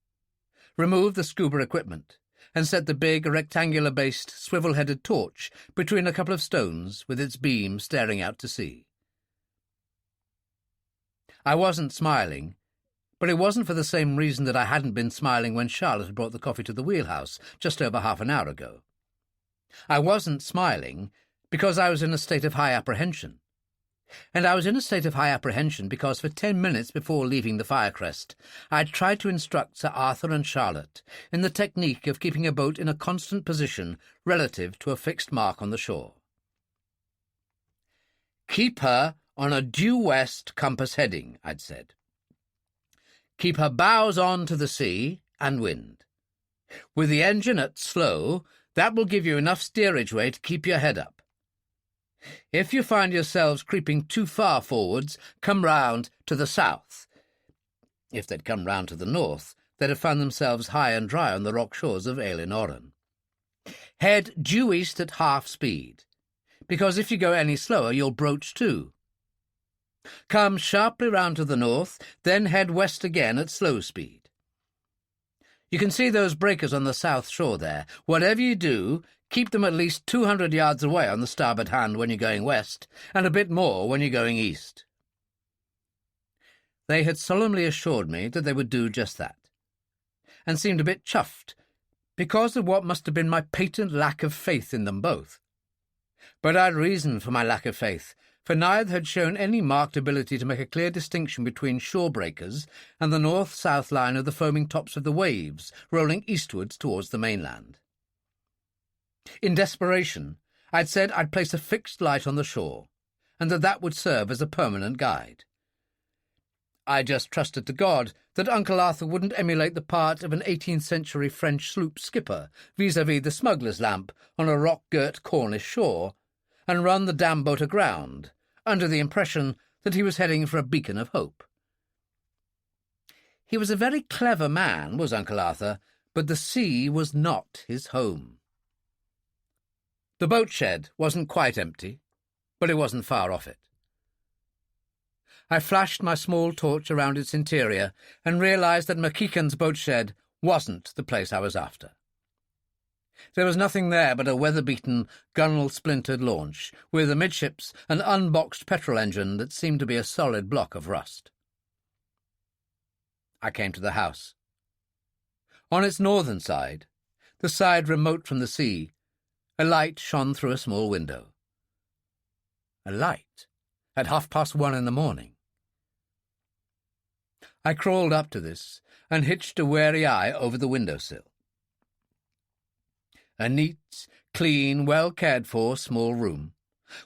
removed the scuba equipment, and set the big rectangular-based swivel-headed torch between a couple of stones with its beam staring out to sea. I wasn't smiling, but it wasn't for the same reason that I hadn't been smiling when Charlotte had brought the coffee to the wheelhouse just over half an hour ago. I wasn't smiling because I was in a state of high apprehension. And I was in a state of high apprehension because for 10 minutes before leaving the Firecrest, I'd tried to instruct Sir Arthur and Charlotte in the technique of keeping a boat in a constant position relative to a fixed mark on the shore. "Keep her on a due west compass heading," I'd said. "Keep her bows on to the sea and wind. With the engine at slow, that will give you enough steerage way to keep your head up. If you find yourselves creeping too far forwards, come round to the south." If they'd come round to the north, they'd have found themselves high and dry on the rock shores of Eilean Oran. "Head due east at half speed, because if you go any slower, you'll broach to. Come sharply round to the north, then head west again at slow speed. You can see those breakers on the south shore there. Whatever you do, keep them at least 200 yards away on the starboard hand when you're going west, and a bit more when you're going east." They had solemnly assured me that they would do just that, and seemed a bit chuffed because of what must have been my patent lack of faith in them both. But I'd reason for my lack of faith, for neither had shown any marked ability to make a clear distinction between shore breakers and the north-south line of the foaming tops of the waves rolling eastwards towards the mainland. In desperation, I'd said I'd place a fixed light on the shore, and that would serve as a permanent guide. I just trusted to God that Uncle Arthur wouldn't emulate the part of an 18th-century French sloop skipper vis-à-vis the smuggler's lamp on a rock-girt Cornish shore, and run the damn boat aground, under the impression that he was heading for a beacon of hope. He was a very clever man, was Uncle Arthur, but the sea was not his home. The boat shed wasn't quite empty, but it wasn't far off it. I flashed my small torch around its interior and realized that McKeekan's boat shed wasn't the place I was after. There was nothing there but a weather-beaten, gunwale-splintered launch, with amidships an unboxed petrol engine that seemed to be a solid block of rust. I came to the house. On its northern side, the side remote from the sea, a light shone through a small window. A light at 1:30 in the morning. I crawled up to this and hitched a wary eye over the windowsill. A neat, clean, well-cared-for small room,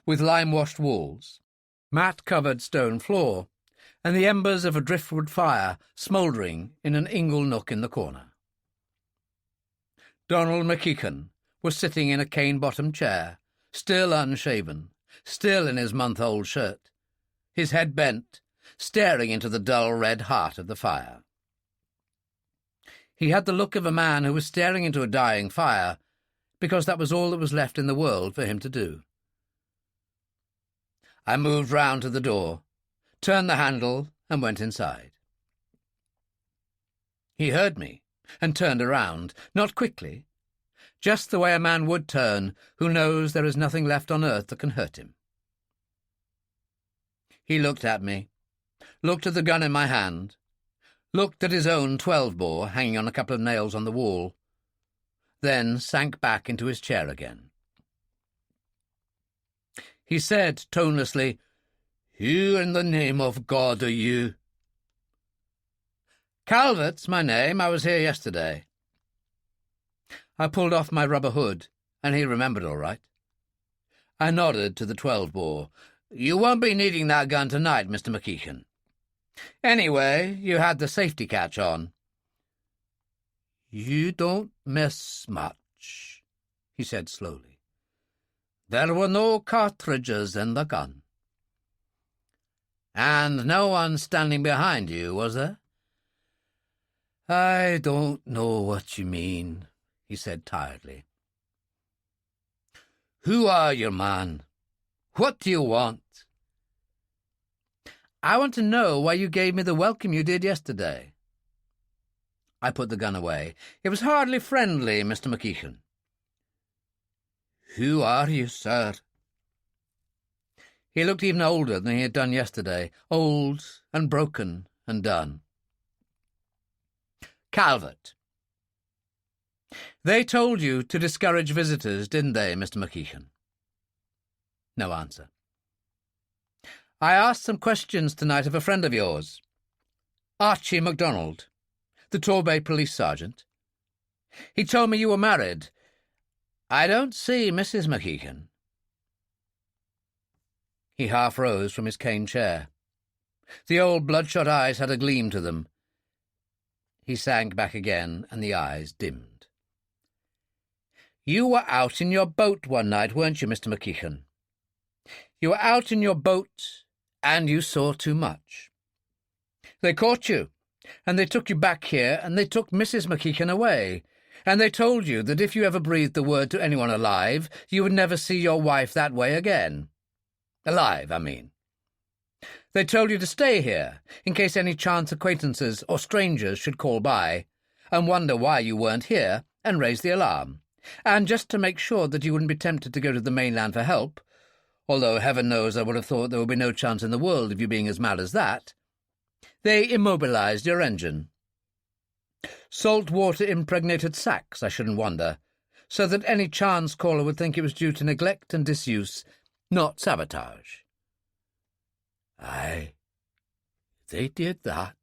with lime-washed walls, mat-covered stone floor, and the embers of a driftwood fire smouldering in an ingle nook in the corner. Donald McKeechan was sitting in a cane-bottomed chair, still unshaven, still in his month-old shirt, his head bent, staring into the dull red heart of the fire. He had the look of a man who was staring into a dying fire because that was all that was left in the world for him to do. I moved round to the door, turned the handle, and went inside. He heard me and turned around, not quickly, just the way a man would turn who knows there is nothing left on earth that can hurt him. He looked at me, looked at the gun in my hand, looked at his own 12-bore hanging on a couple of nails on the wall, then sank back into his chair again. He said tonelessly, "Who in the name of God are you?" "Calvert's my name. I was here yesterday." I pulled off my rubber hood, and he remembered all right. I nodded to the 12-bore. "You won't be needing that gun tonight, Mr. McKeechan. Anyway, you had the safety catch on." "You don't miss much," he said slowly. "There were no cartridges in the gun." "And no one standing behind you, was there?" "I don't know what you mean," he said tiredly. "Who are you, man? What do you want?" "I want to know why you gave me the welcome you did yesterday." I put the gun away. "It was hardly friendly, Mr. McKeechan." "Who are you, sir?" He looked even older than he had done yesterday, old and broken and done. "Calvert." "They told you to discourage visitors, didn't they, Mr. McKeechan?" No answer. "I asked some questions tonight of a friend of yours, Archie MacDonald, the Torbay police sergeant. He told me you were married. I don't see Mrs. McKeechan." He half rose from his cane chair. The old bloodshot eyes had a gleam to them. He sank back again, and the eyes dimmed. "You were out in your boat one night, weren't you, Mr. McKeechan? You were out in your boat, and you saw too much. They caught you, and they took you back here, and they took Mrs. McKeechan away, and they told you that if you ever breathed the word to anyone alive, you would never see your wife that way again. Alive, I mean. They told you to stay here, in case any chance acquaintances or strangers should call by, and wonder why you weren't here, and raise the alarm, and just to make sure that you wouldn't be tempted to go to the mainland for help, although heaven knows I would have thought there would be no chance in the world of you being as mad as that. They immobilized your engine. Salt-water-impregnated sacks, I shouldn't wonder, so that any chance caller would think it was due to neglect and disuse, not sabotage." "Aye, they did that."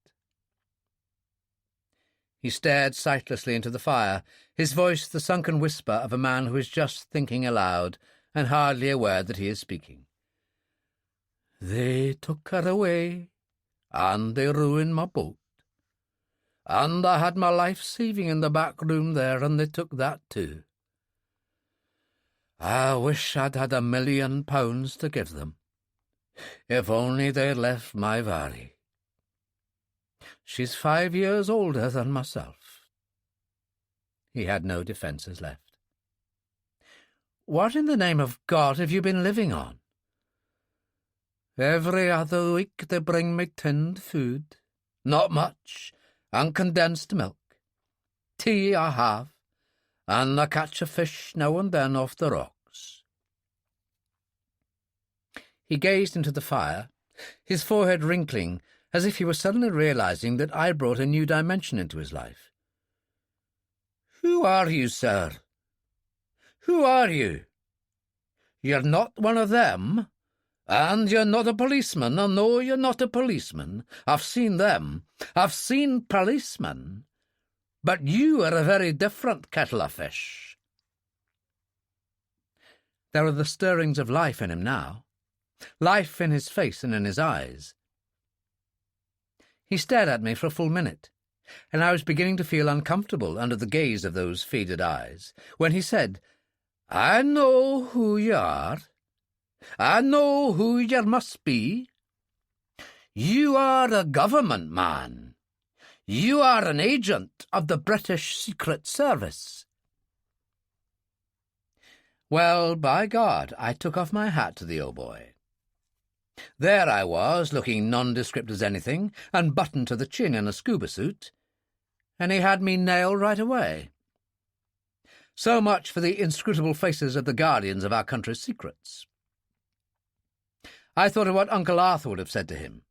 He stared sightlessly into the fire, his voice the sunken whisper of a man who is just thinking aloud and hardly aware that he is speaking. "They took her away, and they ruined my boat. And I had my life-saving in the back room there, and they took that too. I wish I'd had £1 million to give them. If only they'd left my Vary. She's 5 years older than myself." He had no defences left. "What in the name of God have you been living on?" "Every other week they bring me tinned food. Not much, and condensed milk. Tea I have, and I catch a fish now and then off the rocks." He gazed into the fire, his forehead wrinkling as if he were suddenly realizing that I brought a new dimension into his life. "Who are you, sir? Who are you? You're not one of them, and you're not a policeman. Oh, no, you're not a policeman. I've seen them. I've seen policemen. But you are a very different kettle of fish." There were the stirrings of life in him now, life in his face and in his eyes. He stared at me for a full minute, and I was beginning to feel uncomfortable under the gaze of those faded eyes, when he said, "I know who you are. I know who you must be. You are a government man. You are an agent of the British Secret Service." Well, by God, I took off my hat to the old boy. There I was, looking nondescript as anything, and buttoned to the chin in a scuba suit, and he had me nailed right away. So much for the inscrutable faces of the guardians of our country's secrets. I thought of what Uncle Arthur would have said to him,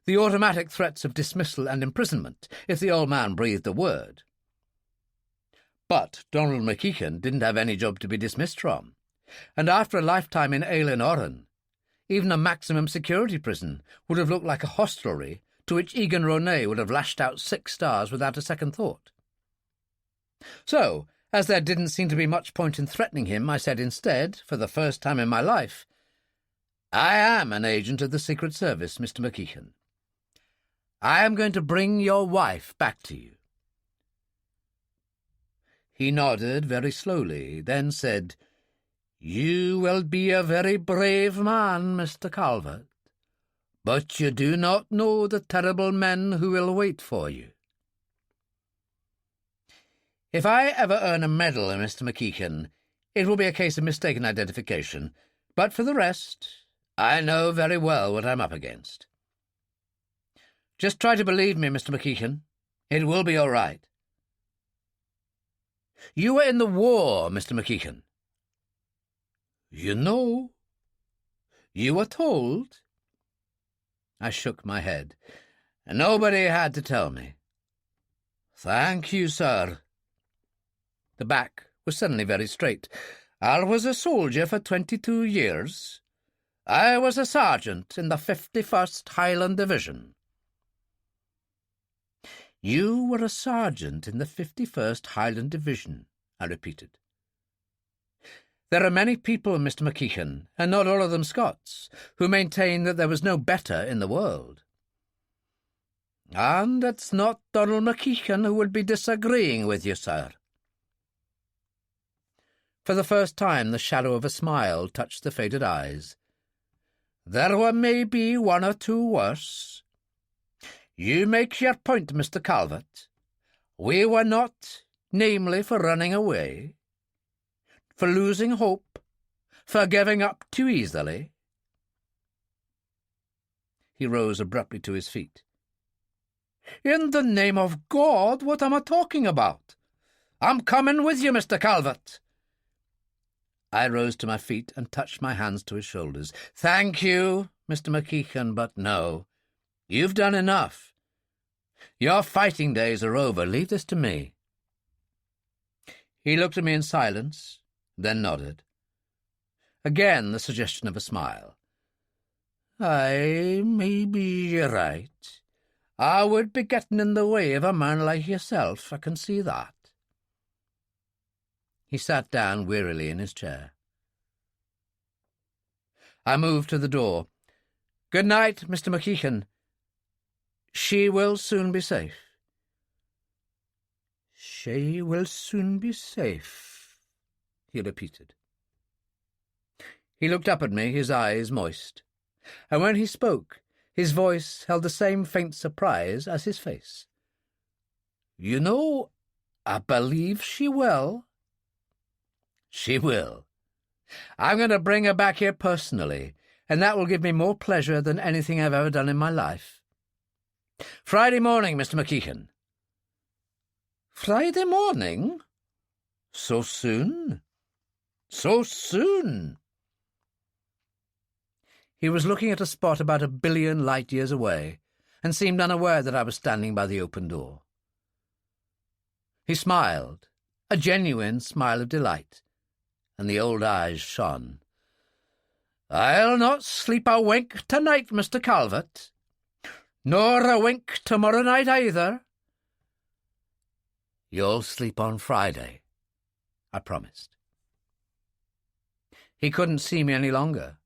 the automatic threats of dismissal and imprisonment if the old man breathed a word. But Donald McKeegan didn't have any job to be dismissed from, and after a lifetime in Eilean Oran, even a maximum security prison would have looked like a hostelry to which Egan Ronay would have lashed out 6 stars without a second thought. So, as there didn't seem to be much point in threatening him, I said instead, for the first time in my life, "I am an agent of the Secret Service, Mr. McKeegan. I am going to bring your wife back to you." He nodded very slowly, then said, "You will be a very brave man, Mr. Calvert, but you do not know the terrible men who will wait for you." If I ever earn a medal, Mr. McKeegan, it will be a case of mistaken identification, but for the rest, I know very well what I'm up against. Just try to believe me, Mr. McKeegan. It will be all right. You were in the war, Mr. McKeegan. You know. You were told. I shook my head. Nobody had to tell me. Thank you, sir. The back was suddenly very straight. I was a soldier for 22 years. I was a sergeant in the 51st Highland Division. You were a sergeant in the 51st Highland Division, I repeated. There are many people, Mr. McKeegan, and not all of them Scots, who maintain that there was no better in the world. And it's not Donald McKeegan who will be disagreeing with you, sir. For the first time the shadow of a smile touched the faded eyes. There were maybe 1 or 2 worse. You make your point, Mr. Calvert. We were not, namely, for running away, for losing hope, for giving up too easily. He rose abruptly to his feet. In the name of God, what am I talking about? I'm coming with you, Mr. Calvert. I rose to my feet and touched my hands to his shoulders. Thank you, Mr. McKeegan, but no. You've done enough. Your fighting days are over. Leave this to me. He looked at me in silence, then nodded. Again the suggestion of a smile. Aye, maybe you're right. I would be getting in the way of a man like yourself, I can see that. He sat down wearily in his chair. I moved to the door. Good night, Mr. McKeegan. She will soon be safe. She will soon be safe, he repeated. He looked up at me, his eyes moist, and when he spoke, his voice held the same faint surprise as his face. You know, I believe she will. She will. I'm going to bring her back here personally, and that will give me more pleasure than anything I've ever done in my life. Friday morning, Mr. McKeegan. Friday morning? So soon? So soon? He was looking at a spot about 1 billion light-years away, and seemed unaware that I was standing by the open door. He smiled, a genuine smile of delight, and the old eyes shone. "I'll not sleep a wink tonight, Mr. Calvert, nor a wink tomorrow night either." "You'll sleep on Friday," I promised. He couldn't see me any longer.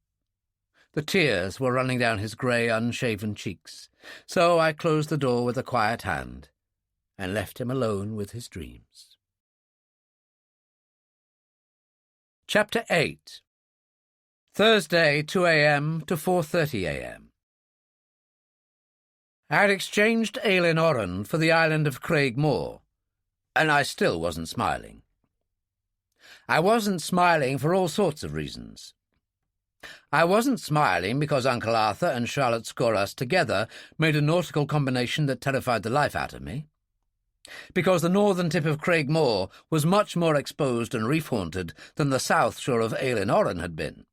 The tears were running down his grey, unshaven cheeks, so I closed the door with a quiet hand and left him alone with his dreams. Chapter 8. Thursday, 2 a.m. to 4:30 a.m. I had exchanged Ailinn Oran for the island of Craigmore, and I still wasn't smiling. I wasn't smiling for all sorts of reasons. I wasn't smiling because Uncle Arthur and Charlotte Scoras together made a nautical combination that terrified the life out of me, because the northern tip of Craigmore was much more exposed and reef-haunted than the south shore of Ailinn Oran had been,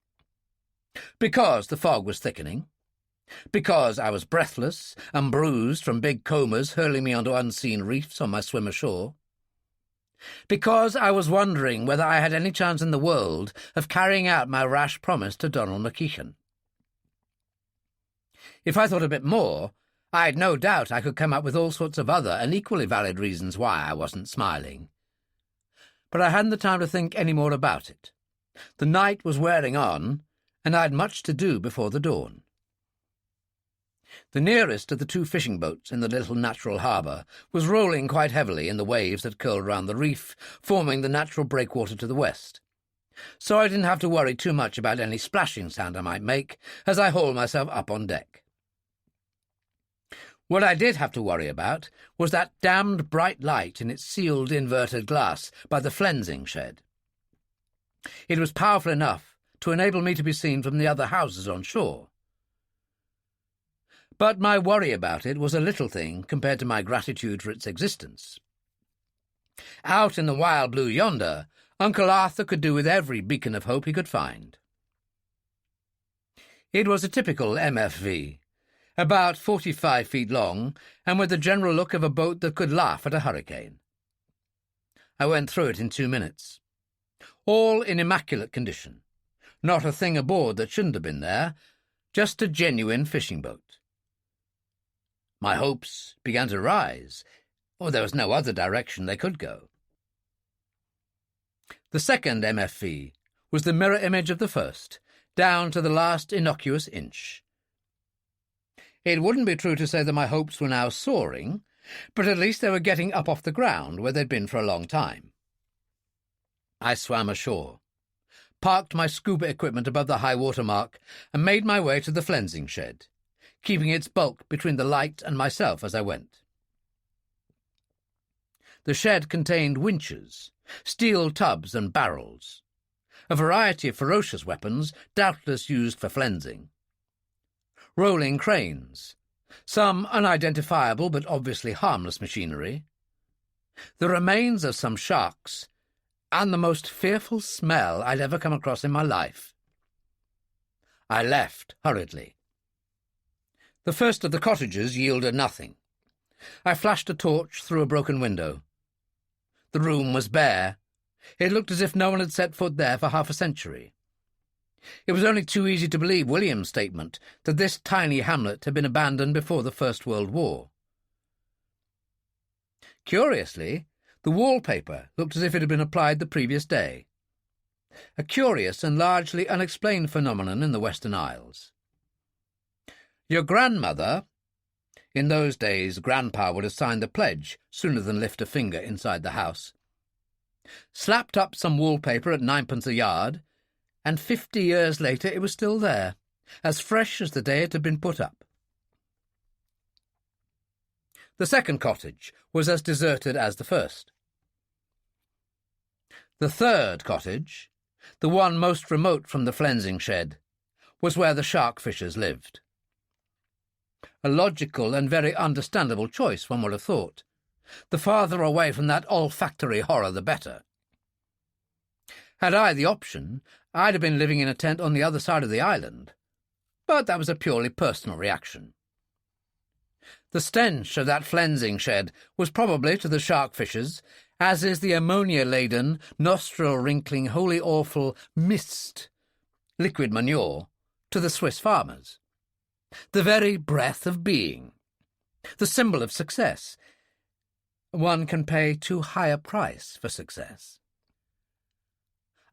because the fog was thickening, because I was breathless and bruised from big combers hurling me onto unseen reefs on my swim ashore, because I was wondering whether I had any chance in the world of carrying out my rash promise to Donald McKeechan. If I thought a bit more, I had no doubt I could come up with all sorts of other and equally valid reasons why I wasn't smiling. But I hadn't the time to think any more about it. The night was wearing on, and I had much to do before the dawn. The nearest of the two fishing boats in the little natural harbour was rolling quite heavily in the waves that curled round the reef, forming the natural breakwater to the west, so I didn't have to worry too much about any splashing sound I might make as I hauled myself up on deck. What I did have to worry about was that damned bright light in its sealed inverted glass by the flensing shed. It was powerful enough to enable me to be seen from the other houses on shore. But my worry about it was a little thing compared to my gratitude for its existence. Out in the wild blue yonder, Uncle Arthur could do with every beacon of hope he could find. It was a typical MFV, about 45 feet long, and with the general look of a boat that could laugh at a hurricane. I went through it in 2 minutes. All in immaculate condition. Not a thing aboard that shouldn't have been there, just a genuine fishing boat. My hopes began to rise, or there was no other direction they could go. The second MFV was the mirror image of the first, down to the last innocuous inch. It wouldn't be true to say that my hopes were now soaring, but at least they were getting up off the ground where they'd been for a long time. I swam ashore, parked my scuba equipment above the high-water mark, and made my way to the flensing shed, keeping its bulk between the light and myself as I went. The shed contained winches, steel tubs and barrels, a variety of ferocious weapons doubtless used for flensing, rolling cranes, some unidentifiable but obviously harmless machinery, the remains of some sharks, and the most fearful smell I'd ever come across in my life. I left hurriedly. The first of the cottages yielded nothing. I flashed a torch through a broken window. The room was bare. It looked as if no one had set foot there for half a century. It was only too easy to believe William's statement that this tiny hamlet had been abandoned before the First World War. Curiously, the wallpaper looked as if it had been applied the previous day. A curious and largely unexplained phenomenon in the Western Isles. Your grandmother— in those days Grandpa would have signed the pledge sooner than lift a finger inside the house— slapped up some wallpaper at 9p a yard, and 50 years later it was still there, as fresh as the day it had been put up. The second cottage was as deserted as the first. The third cottage, the one most remote from the flensing shed, was where the shark fishers lived. A logical and very understandable choice, one would have thought. The farther away from that olfactory horror, the better. Had I the option, I'd have been living in a tent on the other side of the island, but that was a purely personal reaction. The stench of that flensing shed was probably, to the shark fishers, as is the ammonia-laden, nostril-wrinkling, wholly awful mist, liquid manure, to the Swiss farmers. The very breath of being. The symbol of success. One can pay too high a price for success.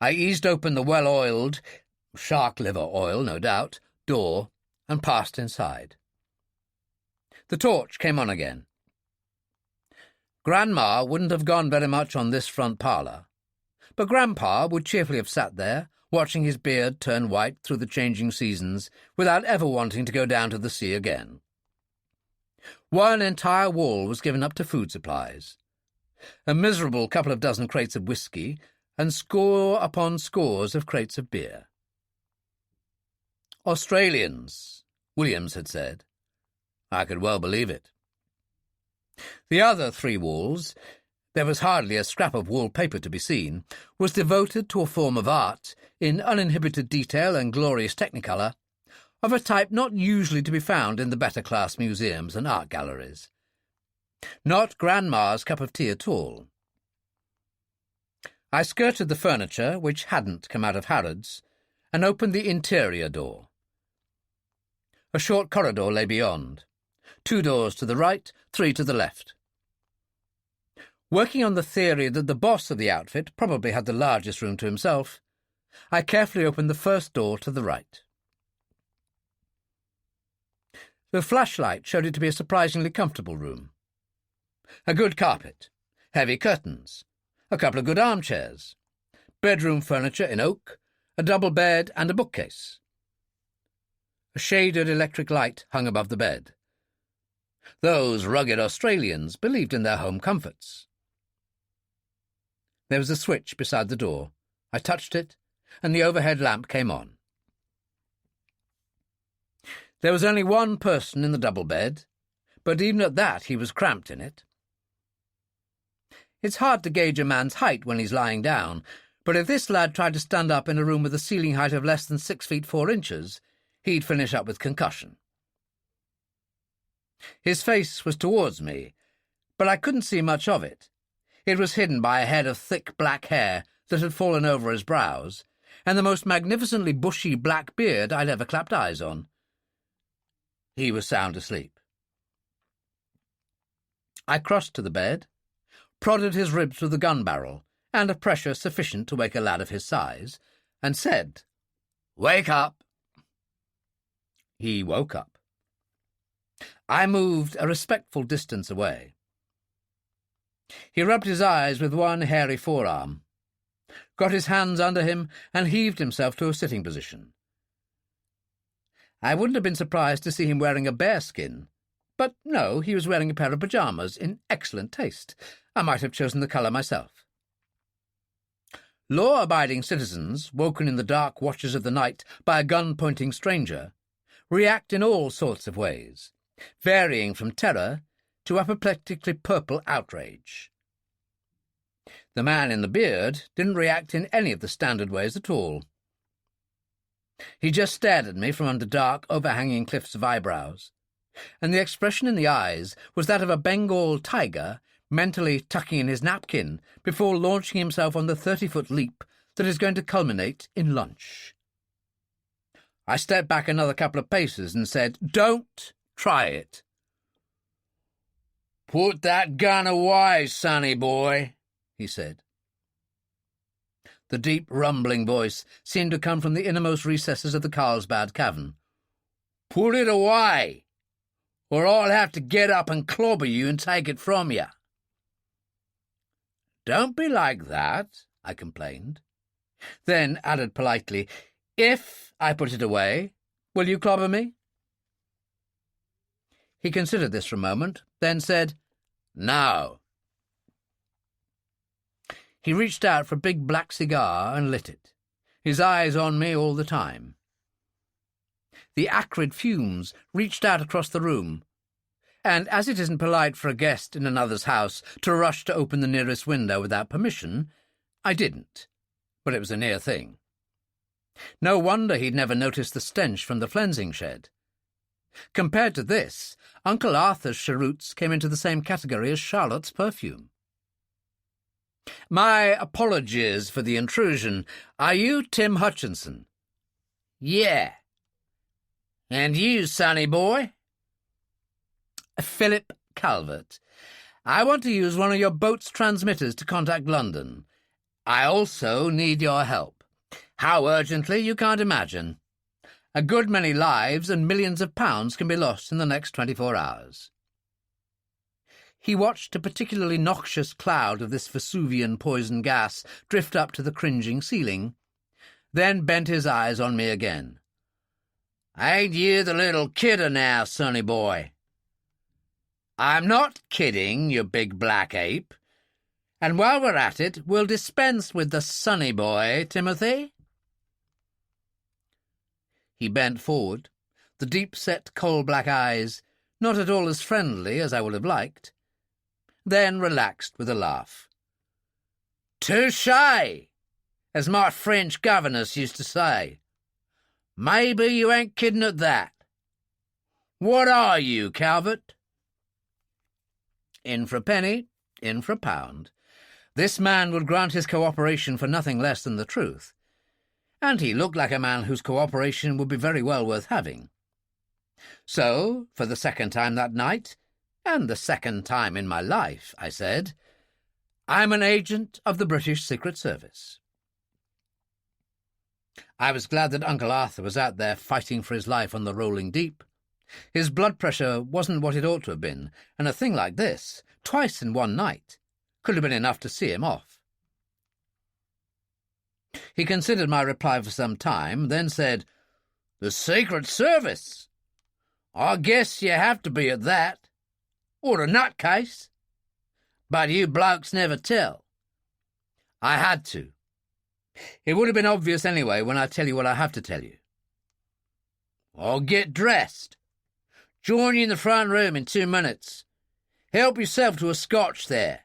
I eased open the well-oiled, shark liver oil, no doubt, door, and passed inside. The torch came on again. Grandma wouldn't have gone very much on this front parlour, but Grandpa would cheerfully have sat there, watching his beard turn white through the changing seasons, without ever wanting to go down to the sea again. One entire wall was given up to food supplies. A miserable couple of dozen crates of whisky, and score upon scores of crates of beer. Australians, Williams had said. I could well believe it. The other 3 walls, there was hardly a scrap of wallpaper to be seen, was devoted to a form of art, in uninhibited detail and glorious technicolor, of a type not usually to be found in the better-class museums and art galleries. Not Grandma's cup of tea at all. I skirted the furniture, which hadn't come out of Harrods, and opened the interior door. A short corridor lay beyond. 2 doors to the right, 3 to the left. Working on the theory that the boss of the outfit probably had the largest room to himself, I carefully opened the first door to the right. The flashlight showed it to be a surprisingly comfortable room. A good carpet, heavy curtains, a couple of good armchairs, bedroom furniture in oak, a double bed and a bookcase. A shaded electric light hung above the bed. Those rugged Australians believed in their home comforts. There was a switch beside the door. I touched it, and the overhead lamp came on. There was only one person in the double bed, but even at that he was cramped in it. It's hard to gauge a man's height when he's lying down, but if this lad tried to stand up in a room with a ceiling height of less than 6 feet 4 inches, he'd finish up with concussion. His face was towards me, but I couldn't see much of it. It was hidden by a head of thick black hair that had fallen over his brows, and the most magnificently bushy black beard I'd ever clapped eyes on. He was sound asleep. I crossed to the bed, prodded his ribs with a gun barrel, and of pressure sufficient to wake a lad of his size, and said, "Wake up." He woke up. I moved a respectful distance away. He rubbed his eyes with one hairy forearm, got his hands under him, and heaved himself to a sitting position. I wouldn't have been surprised to see him wearing a bearskin, but no, he was wearing a pair of pyjamas in excellent taste. I might have chosen the colour myself. Law-abiding citizens, woken in the dark watches of the night by a gun-pointing stranger, react in all sorts of ways, varying from terror to apoplectically purple outrage. The man in the beard didn't react in any of the standard ways at all. He just stared at me from under dark, overhanging cliffs of eyebrows, and the expression in the eyes was that of a Bengal tiger mentally tucking in his napkin before launching himself on the 30-foot leap that is going to culminate in lunch. I stepped back another couple of paces and said, "Don't try it." "Put that gun away, sonny boy," he said. The deep, rumbling voice seemed to come from the innermost recesses of the Carlsbad cavern. "Put it away, or I'll have to get up and clobber you and take it from you." "Don't be like that," I complained. Then added politely, "If I put it away, will you clobber me?" He considered this for a moment, then said, "No." He reached out for a big black cigar and lit it, his eyes on me all the time. The acrid fumes reached out across the room, and as it isn't polite for a guest in another's house to rush to open the nearest window without permission, I didn't, but it was a near thing. No wonder he'd never noticed the stench from the flensing shed. Compared to this, Uncle Arthur's cheroots came into the same category as Charlotte's perfume. My apologies for the intrusion. Are you Tim Hutchinson? Yeah. And you, sonny boy? Philip Calvert. I want to use one of your boat's transmitters to contact London. I also need your help. How urgently, you can't imagine. A good many lives and millions of pounds can be lost in the next 24 hours. He watched a particularly noxious cloud of this Vesuvian poison gas drift up to the cringing ceiling, then bent his eyes on me again. Ain't you the little kidder now, sonny boy? I'm not kidding, you big black ape. And while we're at it, we'll dispense with the sonny boy, Timothy. He bent forward, the deep-set coal-black eyes not at all as friendly as I would have liked, then relaxed with a laugh. Touché, as my French governess used to say. Maybe you ain't kidding at that. What are you, Calvert? In for a penny, in for a pound. This man would grant his cooperation for nothing less than the truth, and he looked like a man whose cooperation would be very well worth having. So, for the second time that night, and the second time in my life, I said, I'm an agent of the British Secret Service. I was glad that Uncle Arthur was out there fighting for his life on the rolling deep. His blood pressure wasn't what it ought to have been, and a thing like this, twice in one night, could have been enough to see him off. He considered my reply for some time, then said, The Secret Service? I guess you have to be at that. Or a nutcase. But you blokes never tell. I had to. It would have been obvious anyway when I tell you what I have to tell you. I'll get dressed. Join you in the front room in 2 minutes. Help yourself to a scotch there.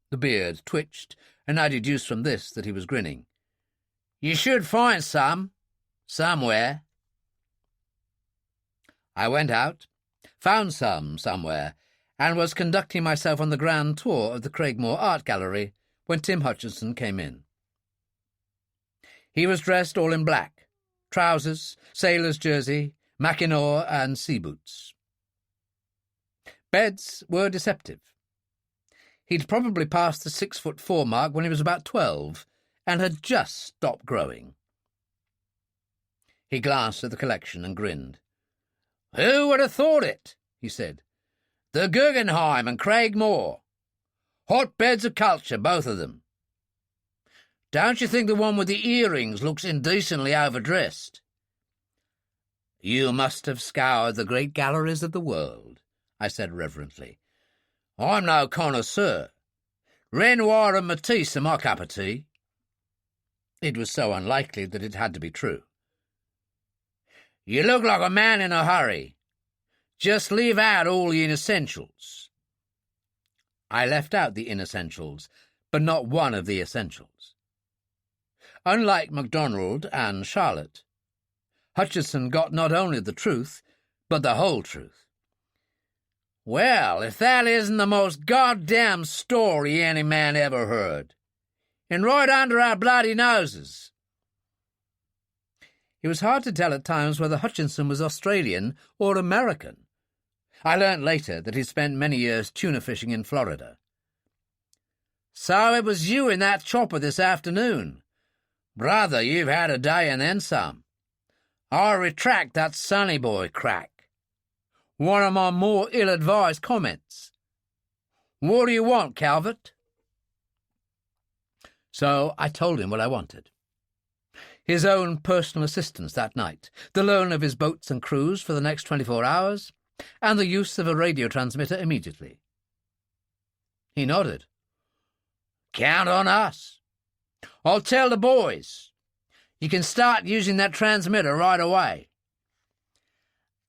The beard twitched, and I deduced from this that he was grinning. You should find some, somewhere. I went out, found some somewhere, and was conducting myself on the grand tour of the Craigmore Art Gallery when Tim Hutchinson came in. He was dressed all in black, trousers, sailor's jersey, mackinaw and sea boots. Beds were deceptive. He'd probably passed the 6'4" mark when he was about 12, and had just stopped growing. He glanced at the collection and grinned. Who would have thought it? He said. The Guggenheim and Craigmore. Hotbeds of culture, both of them. Don't you think the one with the earrings looks indecently overdressed? You must have scoured the great galleries of the world, I said reverently. I'm no connoisseur. Renoir and Matisse are my cup of tea. It was so unlikely that it had to be true. You look like a man in a hurry. Just leave out all the inessentials. I left out the inessentials, but not one of the essentials. Unlike MacDonald and Charlotte, Hutchinson got not only the truth, but the whole truth. Well, if that isn't the most goddamn story any man ever heard. And right under our bloody noses. It was hard to tell at times whether Hutchinson was Australian or American. I learnt later that he'd spent many years tuna fishing in Florida. So it was you in that chopper this afternoon. Brother, you've had a day and then some. I retract that sonny boy crack. One of my more ill-advised comments. What do you want, Calvert? So I told him what I wanted. His own personal assistance that night, the loan of his boats and crews for the next 24 hours, and the use of a radio transmitter immediately. He nodded. Count on us. I'll tell the boys. You can start using that transmitter right away.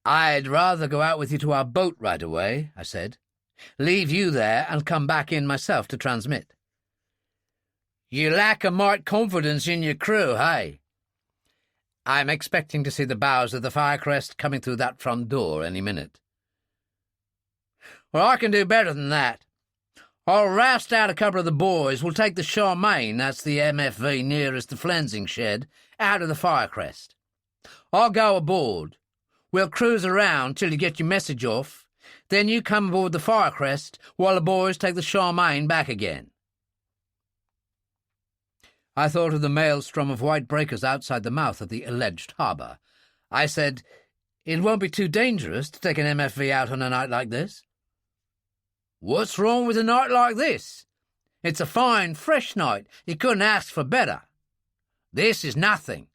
I'd rather go out with you to our boat right away, I said. Leave you there and come back in myself to transmit. You lack a mite confidence in your crew, hey? I'm expecting to see the bows of the Firecrest coming through that front door any minute. Well, I can do better than that. I'll roust out a couple of the boys. We'll take the Charmaine, that's the MFV nearest the flensing shed, out of the Firecrest. I'll go aboard. We'll cruise around till you get your message off. Then you come aboard the Firecrest while the boys take the Charmaine back again. I thought of the maelstrom of white breakers outside the mouth of the alleged harbour. I said, "It won't be too dangerous to take an MFV out on a night like this." "What's wrong with a night like this? It's a fine, fresh night. You couldn't ask for better." "This is nothing.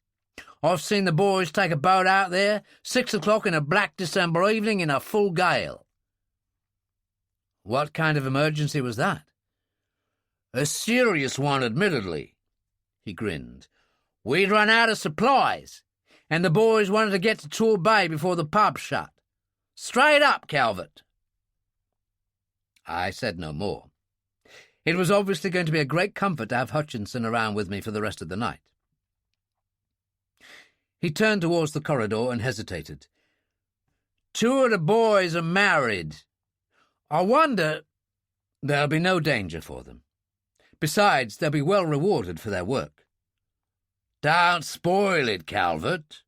I've seen the boys take a boat out there, 6 o'clock in a black December evening in a full gale." "What kind of emergency was that?" "A serious one, admittedly." He grinned. "We'd run out of supplies, and the boys wanted to get to Tor Bay before the pub shut. Straight up, Calvert." I said no more. It was obviously going to be a great comfort to have Hutchinson around with me for the rest of the night. He turned towards the corridor and hesitated. "Two of the boys are married. I wonder—" "There'll be no danger for them. Besides, they'll be well rewarded for their work." "Don't spoil it, Calvert."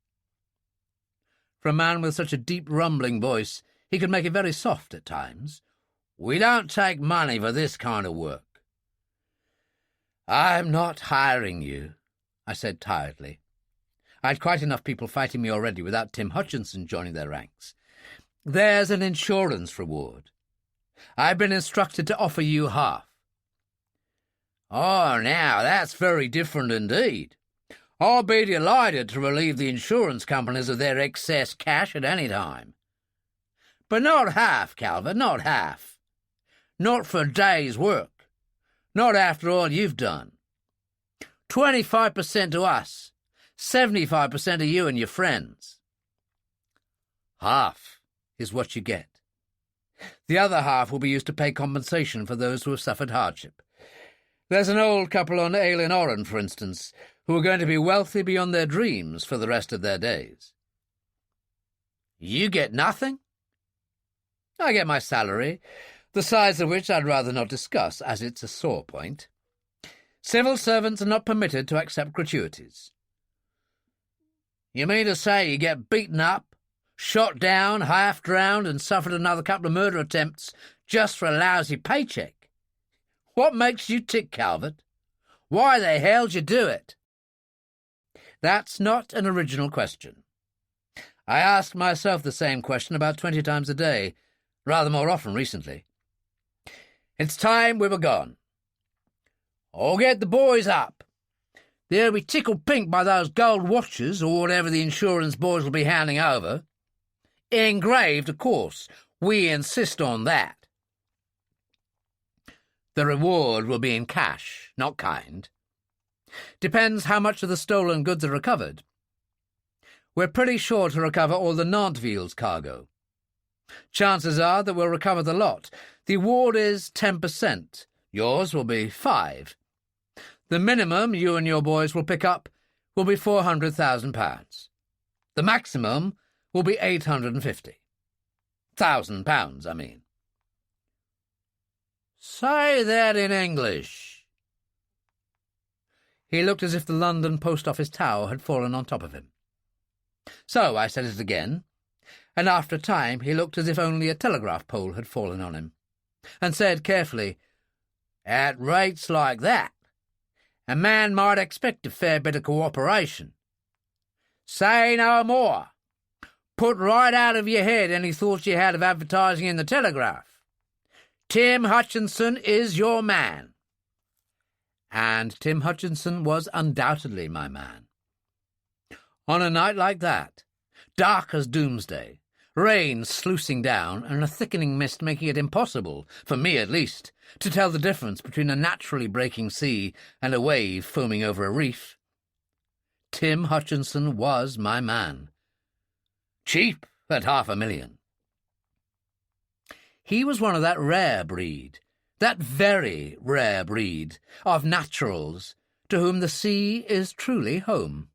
For a man with such a deep, rumbling voice, he could make it very soft at times. "We don't take money for this kind of work." "I'm not hiring you," I said tiredly. I'd quite enough people fighting me already without Tim Hutchinson joining their ranks. "There's an insurance reward. I've been instructed to offer you half." "Oh, now, that's very different indeed. I'll be delighted to relieve the insurance companies of their excess cash at any time. But not half, Calvert, not half. Not for a day's work. Not after all you've done. 25% to us, 75% to you and your friends." "Half is what you get. The other half will be used to pay compensation for those who have suffered hardship. There's an old couple on Ailean Oran, for instance, who are going to be wealthy beyond their dreams for the rest of their days." "You get nothing?" "I get my salary, the size of which I'd rather not discuss, as it's a sore point. Civil servants are not permitted to accept gratuities." "You mean to say you get beaten up, shot down, half-drowned, and suffered another couple of murder attempts just for a lousy paycheck? What makes you tick, Calvert? Why the hell'd you do it?" "That's not an original question. I ask myself the same question about 20 times a day, rather more often recently. It's time we were gone. I'll get the boys up. They'll be tickled pink by those gold watches or whatever the insurance boys will be handing over. Engraved, of course. We insist on that. The reward will be in cash, not kind. Depends how much of the stolen goods are recovered. We're pretty sure to recover all the Nanteville's cargo. Chances are that we'll recover the lot. The award is 10%. Yours will be 5%. The minimum you and your boys will pick up will be £400,000. The maximum will be £850,000, I mean." "Say that in English." He looked as if the London Post Office tower had fallen on top of him. So I said it again, and after a time he looked as if only a telegraph pole had fallen on him, and said carefully, "At rates like that, a man might expect a fair bit of cooperation. Say no more. Put right out of your head any thoughts you had of advertising in the Telegraph. Tim Hutchinson is your man." And Tim Hutchinson was undoubtedly my man. On a night like that, dark as doomsday, rain sluicing down and a thickening mist making it impossible, for me at least, to tell the difference between a naturally breaking sea and a wave foaming over a reef, Tim Hutchinson was my man. Cheap at $500,000. He was one of that rare breed, that very rare breed, of naturals to whom the sea is truly home.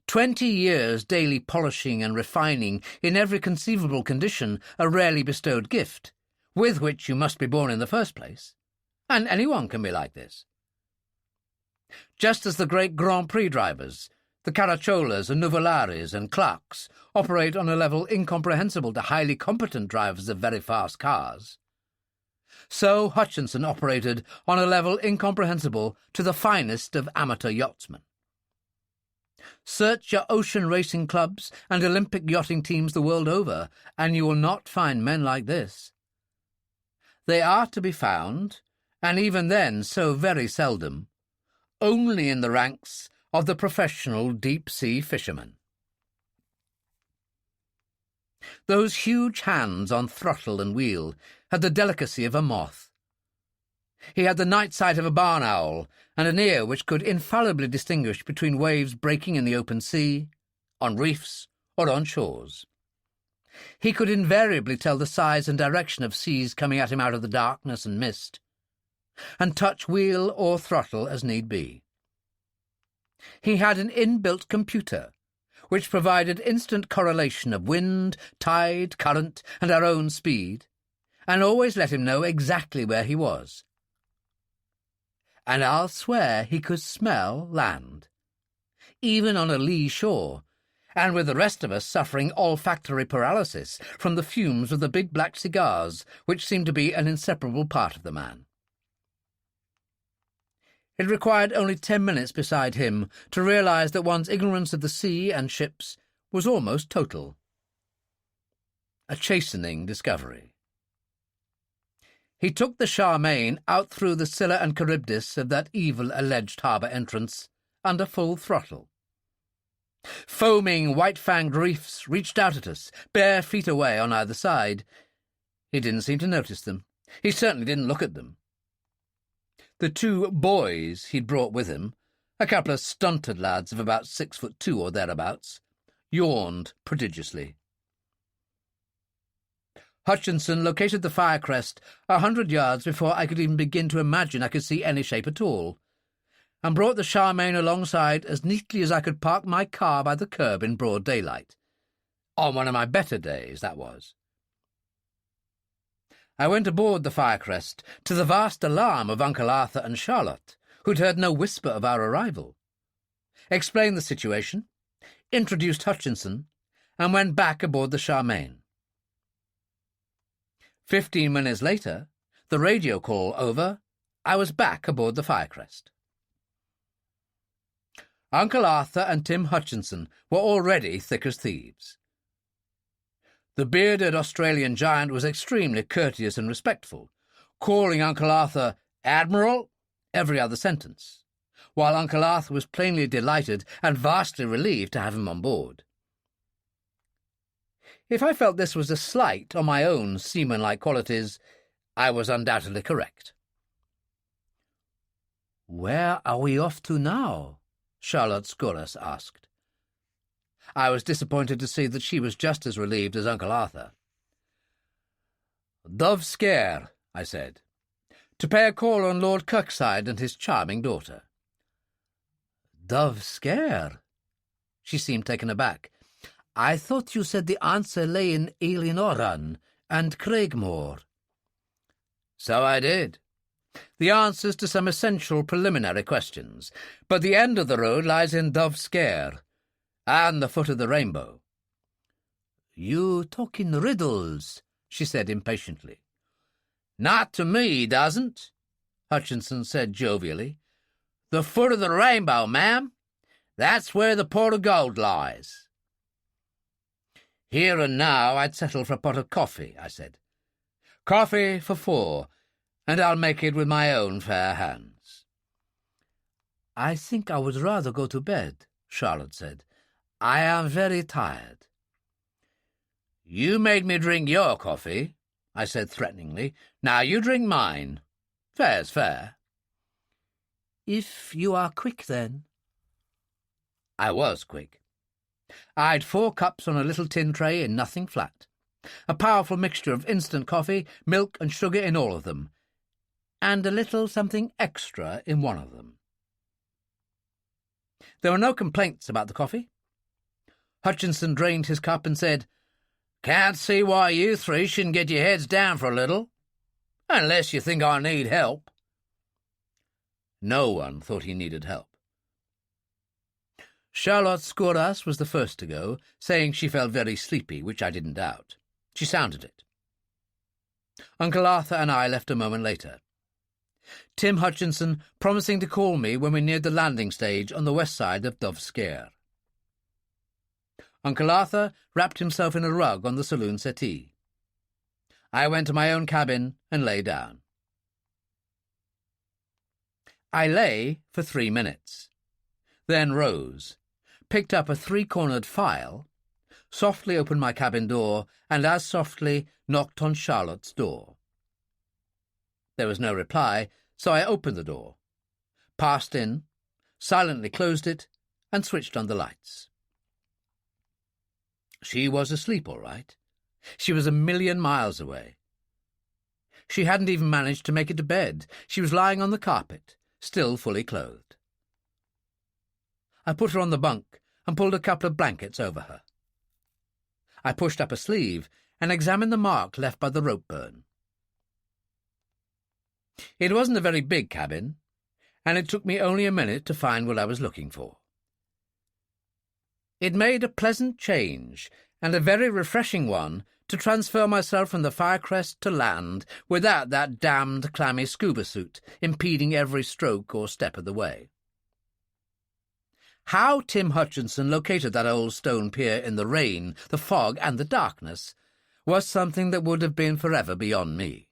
20 years daily polishing and refining in every conceivable condition a rarely bestowed gift with which you must be born in the first place, and anyone can be like this. Just as the great Grand Prix drivers, the Caracciolas and Nuvollaris and Clarks, operate on a level incomprehensible to highly competent drivers of very fast cars, so Hutchinson operated on a level incomprehensible to the finest of amateur yachtsmen. Search your ocean racing clubs and Olympic yachting teams the world over, and you will not find men like this. They are to be found, and even then so very seldom, only in the ranks of the professional deep-sea fishermen. Those huge hands on throttle and wheel had the delicacy of a moth. He had the night sight of a barn owl, and an ear which could infallibly distinguish between waves breaking in the open sea, on reefs, or on shores. He could invariably tell the size and direction of seas coming at him out of the darkness and mist, and touch wheel or throttle as need be. He had an inbuilt computer, which provided instant correlation of wind, tide, current, and our own speed, and always let him know exactly where he was. And I'll swear he could smell land, even on a lee shore, and with the rest of us suffering olfactory paralysis from the fumes of the big black cigars which seemed to be an inseparable part of the man. It required only 10 minutes beside him to realize that one's ignorance of the sea and ships was almost total. A chastening discovery. He took the Charmaine out through the Scylla and Charybdis of that evil alleged harbour entrance under full throttle. Foaming, white-fanged reefs reached out at us, bare feet away on either side. He didn't seem to notice them. He certainly didn't look at them. The 2 boys he'd brought with him, a couple of stunted lads of about 6'2" or thereabouts, yawned prodigiously. Hutchinson located the fire crest 100 yards before I could even begin to imagine I could see any shape at all, and brought the Charmaine alongside as neatly as I could park my car by the curb in broad daylight. On one of my better days, that was. I went aboard the Firecrest, to the vast alarm of Uncle Arthur and Charlotte, who'd heard no whisper of our arrival, explained the situation, introduced Hutchinson, and went back aboard the Charmaine. 15 minutes later, the radio call over, I was back aboard the Firecrest. Uncle Arthur and Tim Hutchinson were already thick as thieves. The bearded Australian giant was extremely courteous and respectful, calling Uncle Arthur Admiral every other sentence, while Uncle Arthur was plainly delighted and vastly relieved to have him on board. If I felt this was a slight on my own seaman-like qualities, I was undoubtedly correct. "Where are we off to now?" Charlotte Scoras asked. I was disappointed to see that she was just as relieved as Uncle Arthur. "Dove Scare," I said, "to pay a call on Lord Kirkside and his charming daughter." "Dove Scare?" She seemed taken aback. "I thought you said the answer lay in Eilinoran and Craigmore." "So I did. The answers to some essential preliminary questions, but the end of the road lies in Dove Scare, and the foot of the rainbow." "You talk in riddles," she said impatiently. "Not to me, he doesn't," Hutchinson said jovially. "The foot of the rainbow, ma'am. That's where the port of gold lies." "Here and now I'd settle for a pot of coffee," I said. "Coffee for 4, and I'll make it with my own fair hands." "I think I would rather go to bed," Charlotte said. "I am very tired." "You made me drink your coffee," I said threateningly. "Now you drink mine. Fair's fair." "If you are quick, then." I was quick. I'd 4 cups on a little tin tray in nothing flat, a powerful mixture of instant coffee, milk and sugar in all of them, and a little something extra in one of them. There were no complaints about the coffee. Hutchinson drained his cup and said, "Can't see why you 3 shouldn't get your heads down for a little. Unless you think I need help. No one thought he needed help. Charlotte Skouras was the first to go, saying she felt very sleepy, which I didn't doubt. She sounded it. Uncle Arthur and I left a moment later. Tim Hutchinson promising to call me when we neared the landing stage on the west side of Dove Scare. Uncle Arthur wrapped himself in a rug on the saloon settee. I went to my own cabin and lay down. I lay for 3 minutes, then rose, picked up a 3-cornered file, softly opened my cabin door, and as softly knocked on Charlotte's door. There was no reply, so I opened the door, passed in, silently closed it, and switched on the lights. She was asleep, all right. She was 1,000,000 miles away. She hadn't even managed to make it to bed. She was lying on the carpet, still fully clothed. I put her on the bunk and pulled a couple of blankets over her. I pushed up a sleeve and examined the mark left by the rope burn. It wasn't a very big cabin, and it took me only a minute to find what I was looking for. It made a pleasant change, and a very refreshing one, to transfer myself from the Firecrest to land without that damned clammy scuba suit impeding every stroke or step of the way. How Tim Hutchinson located that old stone pier in the rain, the fog, and the darkness was something that would have been forever beyond me,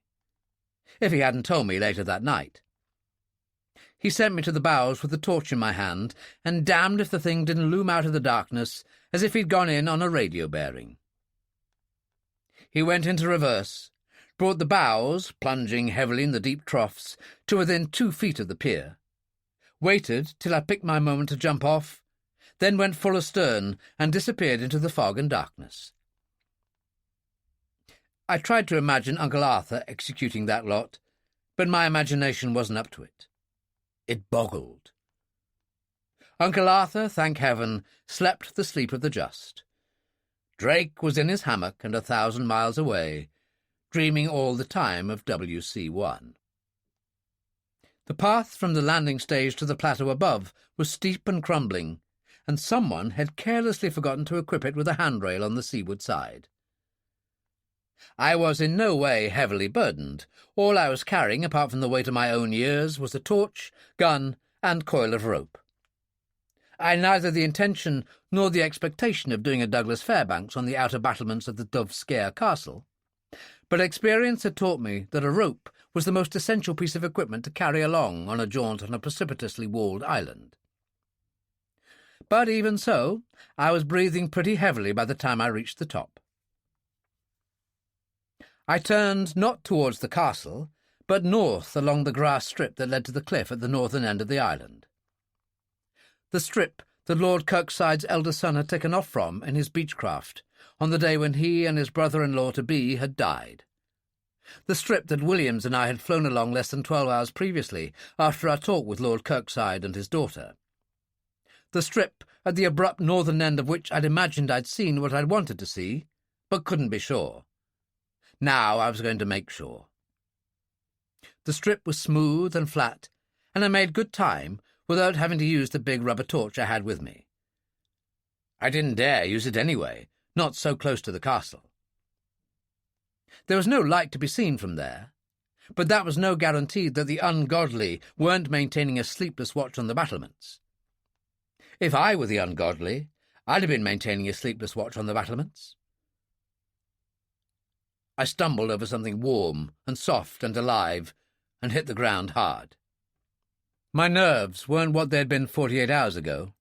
if he hadn't told me later that night. He sent me to the bows with the torch in my hand, and damned if the thing didn't loom out of the darkness as if he'd gone in on a radio bearing. He went into reverse, brought the bows, plunging heavily in the deep troughs, to within 2 feet of the pier, waited till I picked my moment to jump off, then went full astern and disappeared into the fog and darkness. I tried to imagine Uncle Arthur executing that lot, but my imagination wasn't up to it. It boggled. Uncle Arthur, thank heaven, slept the sleep of the just. Drake was in his hammock and 1,000 miles away, dreaming all the time of WC1. The path from the landing stage to the plateau above was steep and crumbling, and someone had carelessly forgotten to equip it with a handrail on the seaward side. I was in no way heavily burdened. All I was carrying, apart from the weight of my own years, was a torch, gun, and coil of rope. I had neither the intention nor the expectation of doing a Douglas Fairbanks on the outer battlements of the Dove Scare Castle, but experience had taught me that a rope was the most essential piece of equipment to carry along on a jaunt on a precipitously walled island. But even so, I was breathing pretty heavily by the time I reached the top. I turned not towards the castle, but north along the grass strip that led to the cliff at the northern end of the island. The strip that Lord Kirkside's elder son had taken off from in his beechcraft on the day when he and his brother-in-law-to-be had died. The strip that Williams and I had flown along less than 12 hours previously after our talk with Lord Kirkside and his daughter. The strip at the abrupt northern end of which I'd imagined I'd seen what I'd wanted to see, but couldn't be sure. Now I was going to make sure. The strip was smooth and flat, and I made good time without having to use the big rubber torch I had with me. I didn't dare use it anyway, not so close to the castle. There was no light to be seen from there, but that was no guarantee that the ungodly weren't maintaining a sleepless watch on the battlements. If I were the ungodly, I'd have been maintaining a sleepless watch on the battlements. I stumbled over something warm and soft and alive and hit the ground hard. My nerves weren't what they'd been 48 hours ago,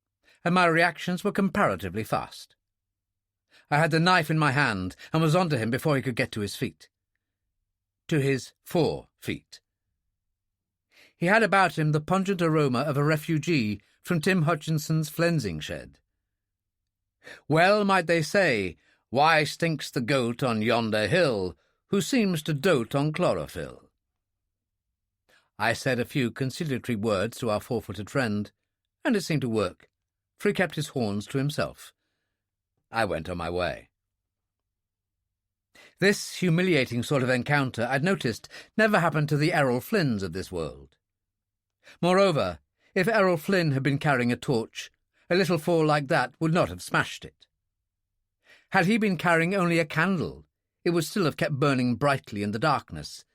and my reactions were comparatively fast. I had the knife in my hand and was onto him before he could get to his feet. To his 4 feet. He had about him the pungent aroma of a refugee from Tim Hutchinson's flensing shed. Well might they say, "Why stinks the goat on yonder hill, who seems to dote on chlorophyll?" I said a few conciliatory words to our 4-footed friend, and it seemed to work, for he kept his horns to himself. I went on my way. This humiliating sort of encounter, I'd noticed, never happened to the Errol Flynns of this world. Moreover, if Errol Flynn had been carrying a torch, a little fall like that would not have smashed it. Had he been carrying only a candle, it would still have kept burning brightly in the darkness.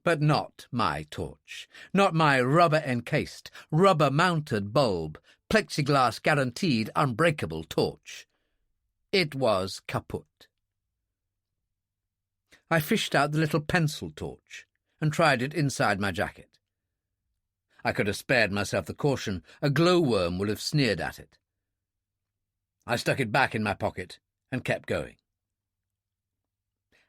But not my torch, not my rubber-encased, rubber-mounted bulb, plexiglass-guaranteed, unbreakable torch. It was kaput. I fished out the little pencil torch and tried it inside my jacket. I could have spared myself the caution. A glowworm would have sneered at it. I stuck it back in my pocket and kept going.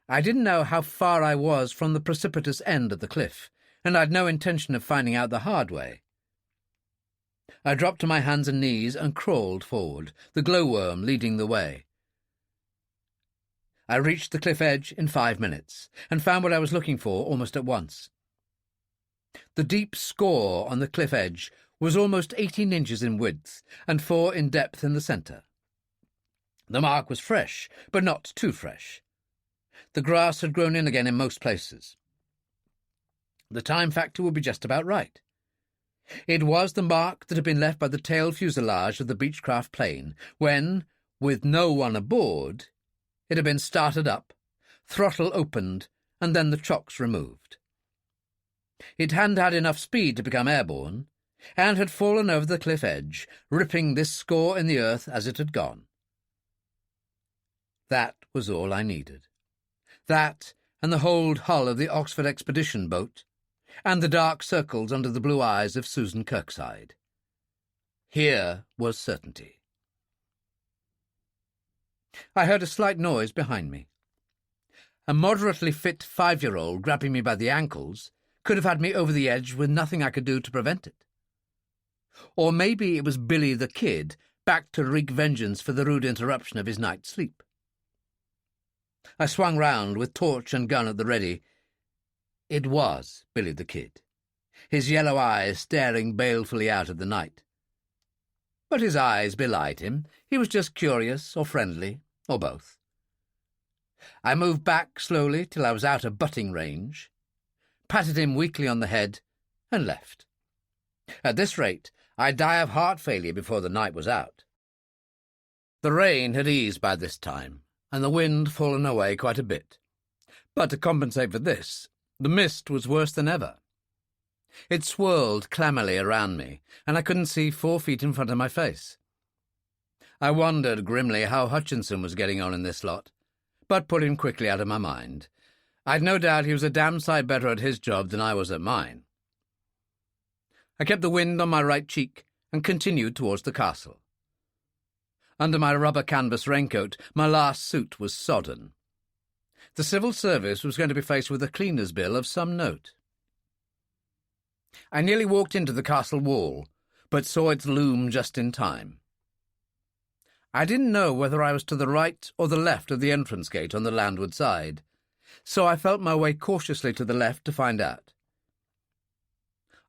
I didn't know how far I was from the precipitous end of the cliff, and I'd no intention of finding out the hard way. I dropped to my hands and knees and crawled forward, the glowworm leading the way. I reached the cliff edge in 5 minutes, and found what I was looking for almost at once. The deep score on the cliff edge was almost 18 inches in width and 4 in depth in the centre. The mark was fresh, but not too fresh. The grass had grown in again in most places. The time factor would be just about right. It was the mark that had been left by the tail fuselage of the Beechcraft plane when, with no one aboard, it had been started up, throttle opened, and then the chocks removed. It hadn't had enough speed to become airborne, and had fallen over the cliff edge, ripping this score in the earth as it had gone. That was all I needed. That, and the whole hull of the Oxford expedition boat, and the dark circles under the blue eyes of Susan Kirkside. Here was certainty. I heard a slight noise behind me. A moderately fit 5-year-old grabbing me by the ankles could have had me over the edge with nothing I could do to prevent it. Or maybe it was Billy the Kid, back to wreak vengeance for the rude interruption of his night's sleep. I swung round with torch and gun at the ready. It was Billy the Kid, his yellow eyes staring balefully out at the night. But his eyes belied him. He was just curious or friendly, or both. I moved back slowly till I was out of butting range, patted him weakly on the head, and left. At this rate, I'd die of heart failure before the night was out. The rain had eased by this time, and the wind fallen away quite a bit. But to compensate for this, the mist was worse than ever. It swirled clammily around me, and I couldn't see 4 feet in front of my face. I wondered grimly how Hutchinson was getting on in this lot, but put him quickly out of my mind. I'd no doubt he was a damn sight better at his job than I was at mine. I kept the wind on my right cheek and continued towards the castle. Under my rubber canvas raincoat, my last suit was sodden. The civil service was going to be faced with a cleaner's bill of some note. I nearly walked into the castle wall, but saw its loom just in time. I didn't know whether I was to the right or the left of the entrance gate on the landward side, so I felt my way cautiously to the left to find out.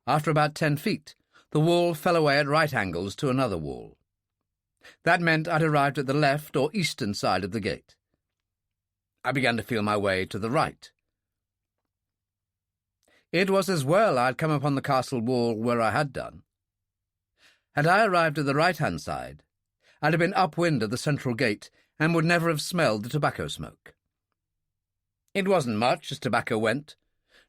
After about 10 feet, the wall fell away at right angles to another wall. That meant I'd arrived at the left or eastern side of the gate. I began to feel my way to the right. It was as well I'd come upon the castle wall where I had done. Had I arrived at the right-hand side, I'd have been upwind of the central gate and would never have smelled the tobacco smoke. It wasn't much as tobacco went,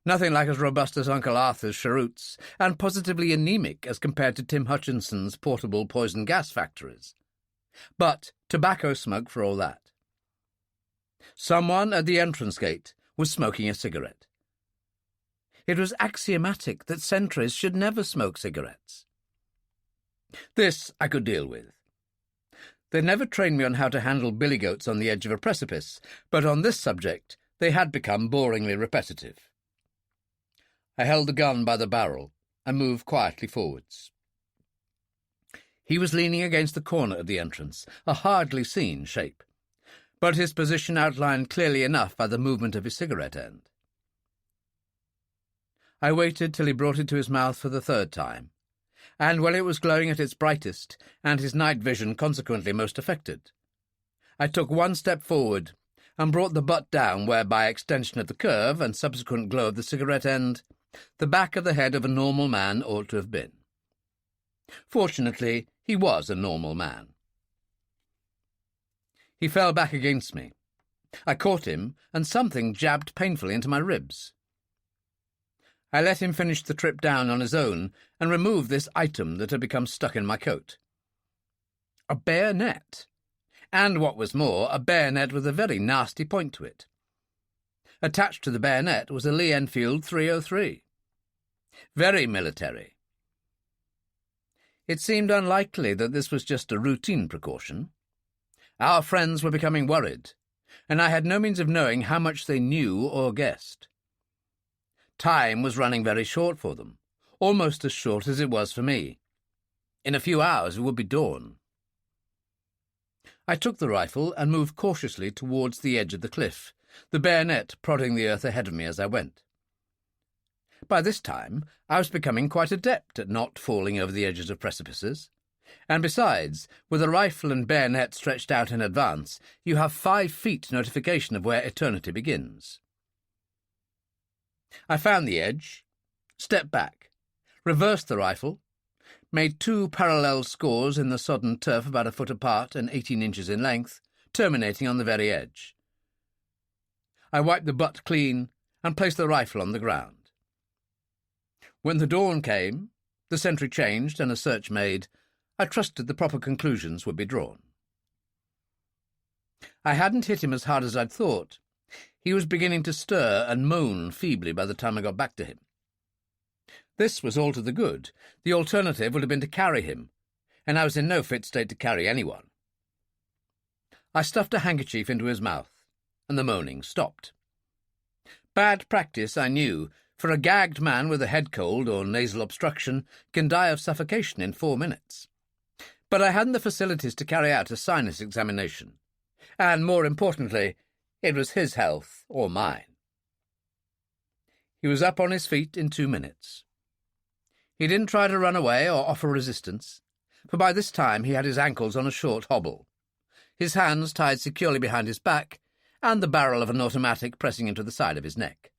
nothing like as robust as Uncle Arthur's cheroots, and positively anemic as compared to Tim Hutchinson's portable poison gas factories. But tobacco smoke for all that. Someone at the entrance gate was smoking a cigarette. It was axiomatic that sentries should never smoke cigarettes. This I could deal with. They'd never trained me on how to handle billy goats on the edge of a precipice, but on this subject they had become boringly repetitive. I held the gun by the barrel and moved quietly forwards. He was leaning against the corner of the entrance, a hardly seen shape, but his position outlined clearly enough by the movement of his cigarette end. I waited till he brought it to his mouth for the 3rd time, and when it was glowing at its brightest, and his night vision consequently most affected, I took 1 step forward and brought the butt down where, by extension of the curve and subsequent glow of the cigarette end, the back of the head of a normal man ought to have been. Fortunately, he was a normal man. He fell back against me. I caught him, and something jabbed painfully into my ribs. I let him finish the trip down on his own and remove this item that had become stuck in my coat. A bayonet. And what was more, a bayonet with a very nasty point to it. Attached to the bayonet was a Lee Enfield 303. Very military. It seemed unlikely that this was just a routine precaution. Our friends were becoming worried, and I had no means of knowing how much they knew or guessed. Time was running very short for them, almost as short as it was for me. In a few hours it would be dawn. I took the rifle and moved cautiously towards the edge of the cliff, the bayonet prodding the earth ahead of me as I went. By this time I was becoming quite adept at not falling over the edges of precipices, and besides, with a rifle and bayonet stretched out in advance, you have 5 feet notification of where eternity begins. I found the edge, stepped back, reversed the rifle, made 2 parallel scores in the sodden turf about a foot apart and 18 inches in length, terminating on the very edge. I wiped the butt clean and placed the rifle on the ground. When the dawn came, the sentry changed and a search made, I trusted the proper conclusions would be drawn. I hadn't hit him as hard as I'd thought. He was beginning to stir and moan feebly by the time I got back to him. This was all to the good. The alternative would have been to carry him, and I was in no fit state to carry anyone. I stuffed a handkerchief into his mouth, and the moaning stopped. Bad practice, I knew, for a gagged man with a head cold or nasal obstruction can die of suffocation in 4 minutes. But I hadn't the facilities to carry out a sinus examination, and, more importantly, it was his health or mine. He was up on his feet in 2 minutes. He didn't try to run away or offer resistance, for by this time he had his ankles on a short hobble, his hands tied securely behind his back, and the barrel of an automatic pressing into the side of his neck.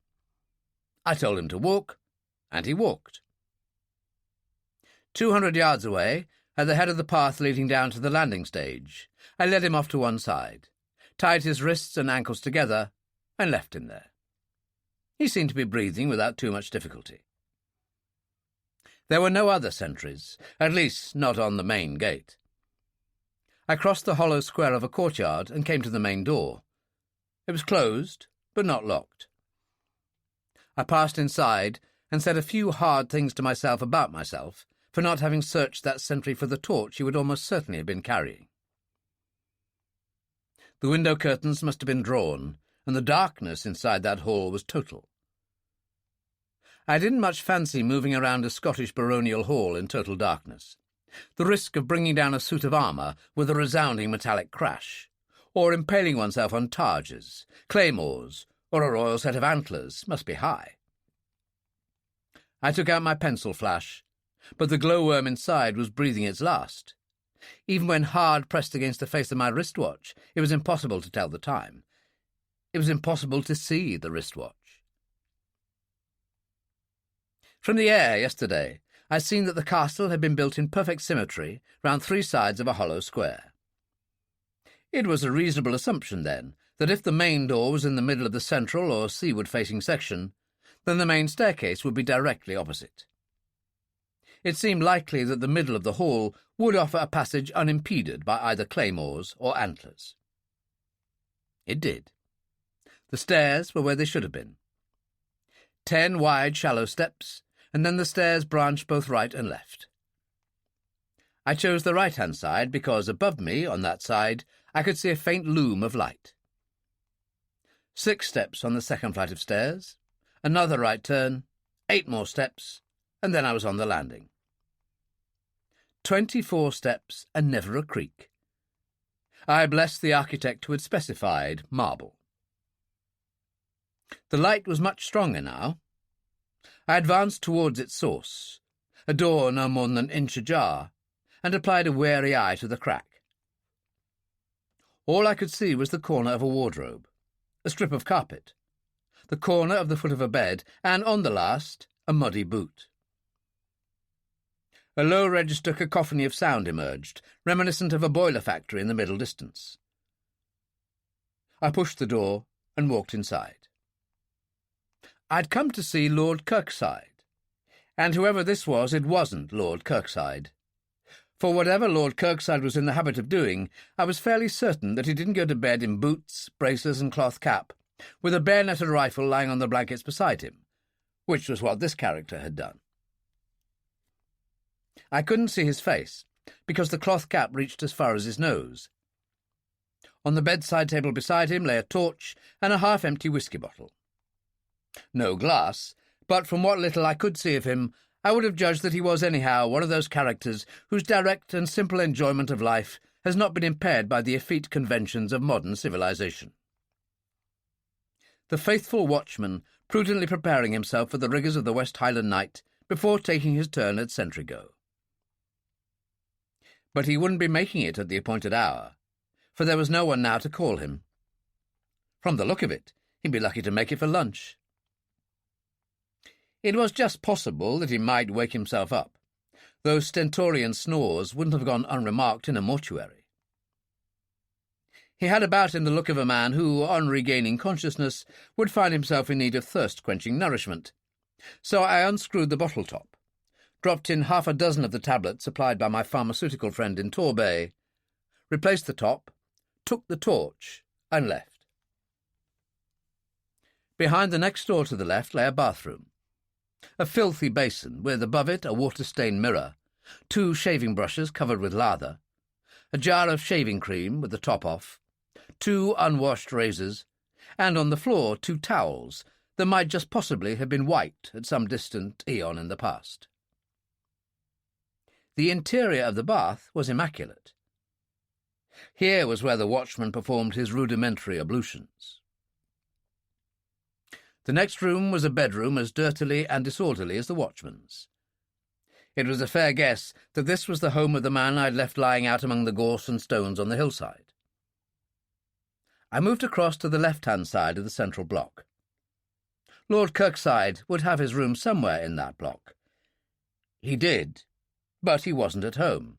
I told him to walk, and he walked. 200 yards away, at the head of the path leading down to the landing stage, I led him off to one side, tied his wrists and ankles together, and left him there. He seemed to be breathing without too much difficulty. There were no other sentries, at least not on the main gate. I crossed the hollow square of a courtyard and came to the main door. It was closed, but not locked. I passed inside and said a few hard things to myself about myself for not having searched that sentry for the torch he would almost certainly have been carrying. The window curtains must have been drawn, and the darkness inside that hall was total. I didn't much fancy moving around a Scottish baronial hall in total darkness. The risk of bringing down a suit of armour with a resounding metallic crash, or impaling oneself on targes, claymores, or a royal set of antlers must be high. I took out my pencil flash, but the glowworm inside was breathing its last. Even when hard pressed against the face of my wristwatch, it was impossible to tell the time. It was impossible to see the wristwatch. From the air yesterday, I'd seen that the castle had been built in perfect symmetry round 3 sides of a hollow square. It was a reasonable assumption, then, that if the main door was in the middle of the central or seaward-facing section, then the main staircase would be directly opposite. It seemed likely that the middle of the hall would offer a passage unimpeded by either claymores or antlers. It did. The stairs were where they should have been. 10 wide, shallow steps, and then the stairs branched both right and left. I chose the right-hand side because above me, on that side, I could see a faint loom of light. 6 steps on the second flight of stairs, another right turn, 8 more steps, and then I was on the landing. 24 steps and never a creak. I blessed the architect who had specified marble. The light was much stronger now. I advanced towards its source, a door no more than an inch ajar, and applied a wary eye to the crack. All I could see was the corner of a wardrobe, a strip of carpet, the corner of the foot of a bed, and on the last, a muddy boot. A low-register cacophony of sound emerged, reminiscent of a boiler factory in the middle distance. I pushed the door and walked inside. I'd come to see Lord Kirkside, and whoever this was, it wasn't Lord Kirkside. For whatever Lord Kirkside was in the habit of doing, I was fairly certain that he didn't go to bed in boots, braces, and cloth cap, with a bayoneted rifle lying on the blankets beside him, which was what this character had done. I couldn't see his face, because the cloth cap reached as far as his nose. On the bedside table beside him lay a torch and a half-empty whisky bottle. No glass, but from what little I could see of him, I would have judged that he was anyhow one of those characters whose direct and simple enjoyment of life has not been impaired by the effete conventions of modern civilization. The faithful watchman prudently preparing himself for the rigours of the West Highland night before taking his turn at sentry-go. But he wouldn't be making it at the appointed hour, for there was no one now to call him. From the look of it, he'd be lucky to make it for lunch. It was just possible that he might wake himself up. Those stentorian snores wouldn't have gone unremarked in a mortuary. He had about him the look of a man who, on regaining consciousness, would find himself in need of thirst-quenching nourishment. So I unscrewed the bottle top, dropped in half a dozen of the tablets supplied by my pharmaceutical friend in Torbay, replaced the top, took the torch, and left. Behind the next door to the left lay a bathroom. A filthy basin, with above it a water-stained mirror, 2 shaving brushes covered with lather, a jar of shaving cream with the top off, 2 unwashed razors, and on the floor 2 towels that might just possibly have been white at some distant eon in the past. The interior of the bath was immaculate. Here was where the watchman performed his rudimentary ablutions. The next room was a bedroom as dirtily and disorderly as the watchman's. It was a fair guess that this was the home of the man I'd left lying out among the gorse and stones on the hillside. I moved across to the left-hand side of the central block. Lord Kirkside would have his room somewhere in that block. He did, but he wasn't at home.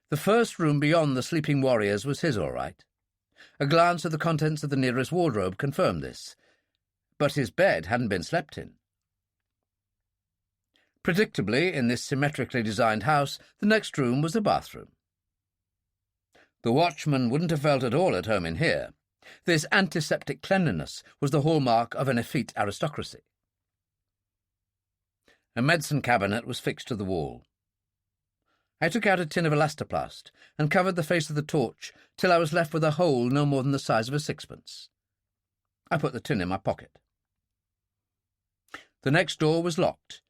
The first room beyond the sleeping warriors was his, all right. A glance at the contents of the nearest wardrobe confirmed this, but his bed hadn't been slept in. Predictably, in this symmetrically designed house, the next room was the bathroom. The watchman wouldn't have felt at all at home in here. This antiseptic cleanliness was the hallmark of an effete aristocracy. A medicine cabinet was fixed to the wall. I took out a tin of elastoplast and covered the face of the torch till I was left with a hole no more than the size of a sixpence. I put the tin in my pocket. The next door was locked,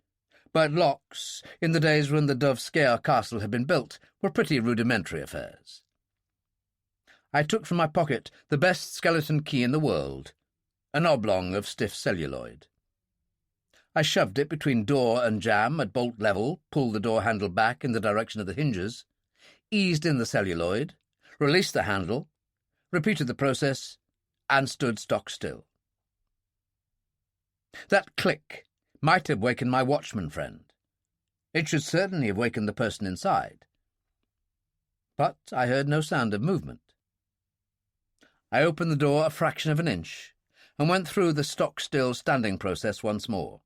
but locks, in the days when the Dove Scare Castle had been built, were pretty rudimentary affairs. I took from my pocket the best skeleton key in the world, an oblong of stiff celluloid. I shoved it between door and jamb at bolt level, pulled the door handle back in the direction of the hinges, eased in the celluloid, released the handle, repeated the process, and stood stock still. That click might have wakened my watchman friend. It should certainly have wakened the person inside. But I heard no sound of movement. I opened the door a fraction of an inch and went through the stock-still standing process once more.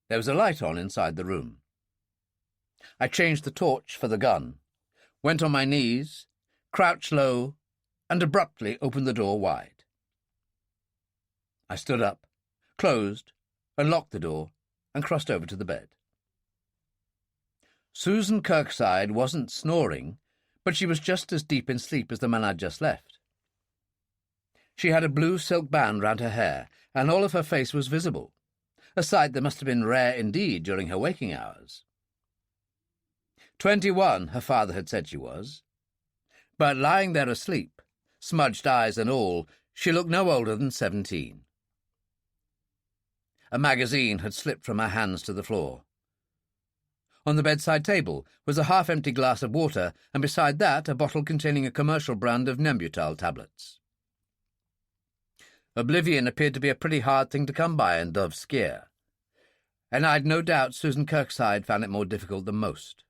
There was a light on inside the room. I changed the torch for the gun, went on my knees, crouched low, and abruptly opened the door wide. I stood up, closed, and locked the door, and crossed over to the bed. Susan Kirkside wasn't snoring, but she was just as deep in sleep as the man I'd just left. She had a blue silk band round her hair, and all of her face was visible, a sight that must have been rare indeed during her waking hours. 21, her father had said she was, but lying there asleep, smudged eyes and all, she looked no older than 17. A magazine had slipped from her hands to the floor. On the bedside table was a half-empty glass of water, and beside that a bottle containing a commercial brand of Nembutal tablets. Oblivion appeared to be a pretty hard thing to come by in Dove's Skier, and I'd no doubt Susan Kirkside found it more difficult than most.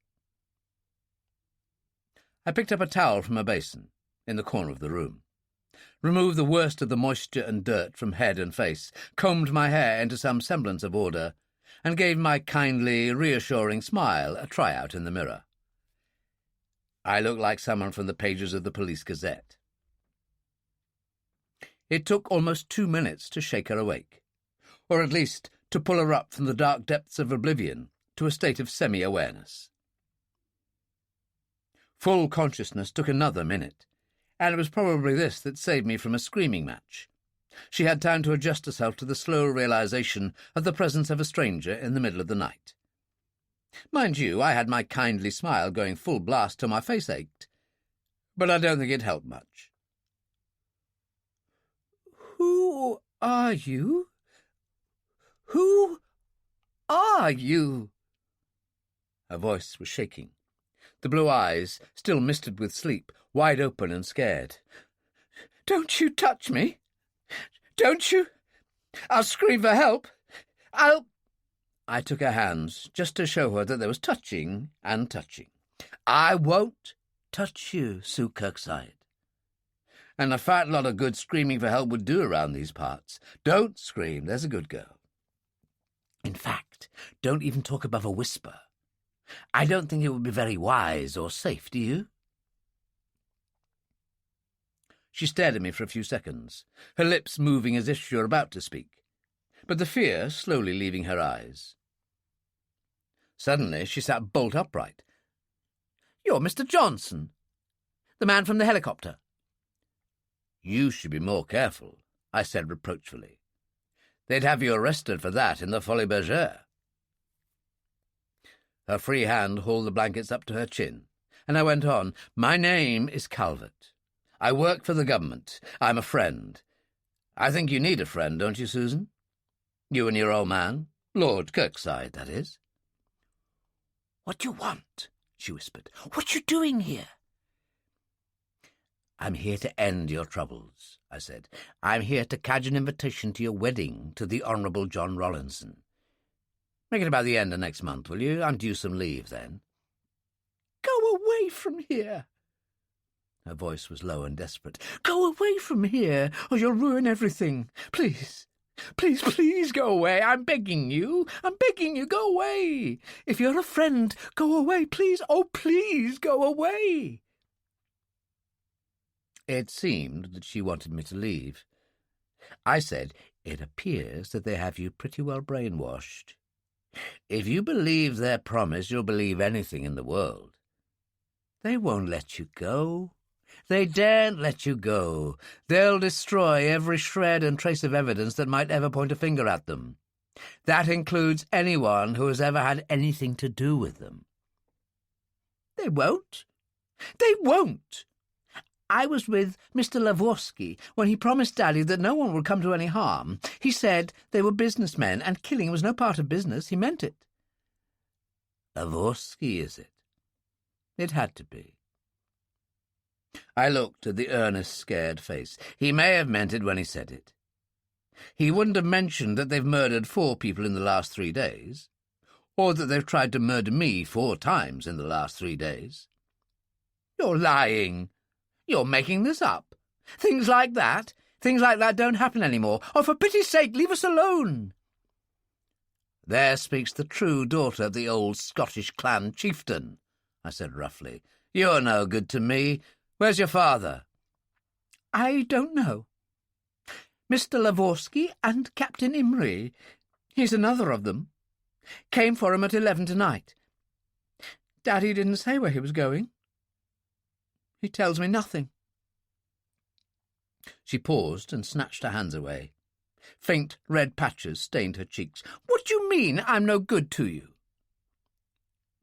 I picked up a towel from a basin in the corner of the room, removed the worst of the moisture and dirt from head and face, combed my hair into some semblance of order, and gave my kindly, reassuring smile a tryout in the mirror. I looked like someone from the pages of the Police Gazette. It took almost 2 minutes to shake her awake, or at least to pull her up from the dark depths of oblivion to a state of semi-awareness. Full consciousness took another minute, and it was probably this that saved me from a screaming match. She had time to adjust herself to the slow realization of the presence of a stranger in the middle of the night. Mind you, I had my kindly smile going full blast till my face ached, but I don't think it helped much. "Who are you? Who are you?" Her voice was shaking, the blue eyes, still misted with sleep, wide open and scared. "Don't you touch me! Don't you! I'll scream for help! I took her hands, just to show her that there was touching and touching. "I won't touch you, Sue Kirkside. And a fat lot of good screaming for help would do around these parts. Don't scream, there's a good girl. In fact, don't even talk above a whisper. I don't think it would be very wise or safe, do you?" She stared at me for a few seconds, her lips moving as if she were about to speak, but the fear slowly leaving her eyes. Suddenly she sat bolt upright. "You're Mr. Johnson, the man from the helicopter." "You should be more careful," I said reproachfully. "They'd have you arrested for that in the Folies Bergère." Her free hand hauled the blankets up to her chin, and I went on. "My name is Calvert. I work for the government. I'm a friend. I think you need a friend, don't you, Susan? You and your old man, Lord Kirkside, that is." "What do you want?" she whispered. "What you doing here?" "I'm here to end your troubles," I said. "I'm here to cadge an invitation to your wedding to the Honourable John Rollinson. Make it about the end of next month, will you? I'm due some leave then." "Go away from here." Her voice was low and desperate. "Go away from here, or you'll ruin everything. Please, please, please go away. I'm begging you. Go away. If you're a friend, go away, please. Oh, please go away." It seemed that she wanted me to leave. I said, "It appears that they have you pretty well brainwashed. If you believe their promise, you'll believe anything in the world. They won't let you go. They daren't let you go. They'll destroy every shred and trace of evidence that might ever point a finger at them. That includes anyone who has ever had anything to do with them." "They won't. They won't. I was with Mr. Lavorsky when he promised Daddy that no one would come to any harm. He said they were businessmen, and killing was no part of business. He meant it." "Lavorsky, is it?" It had to be. I looked at the earnest, scared face. He may have meant it when he said it. He wouldn't have mentioned that they've murdered 4 people in the last 3 days, or that they've tried to murder me 4 times in the last 3 days. "You're lying. You're making this up. Things like that don't happen anymore. Oh, for pity's sake, leave us alone." "There speaks the true daughter of the old Scottish clan chieftain," I said roughly. "You're no good to me. Where's your father?" "I don't know. Mr. Lavorsky and Captain Imrie, he's another of them, came for him at 11 tonight. Daddy didn't say where he was going. He tells me nothing." She paused and snatched her hands away. Faint red patches stained her cheeks. "What do you mean I'm no good to you?"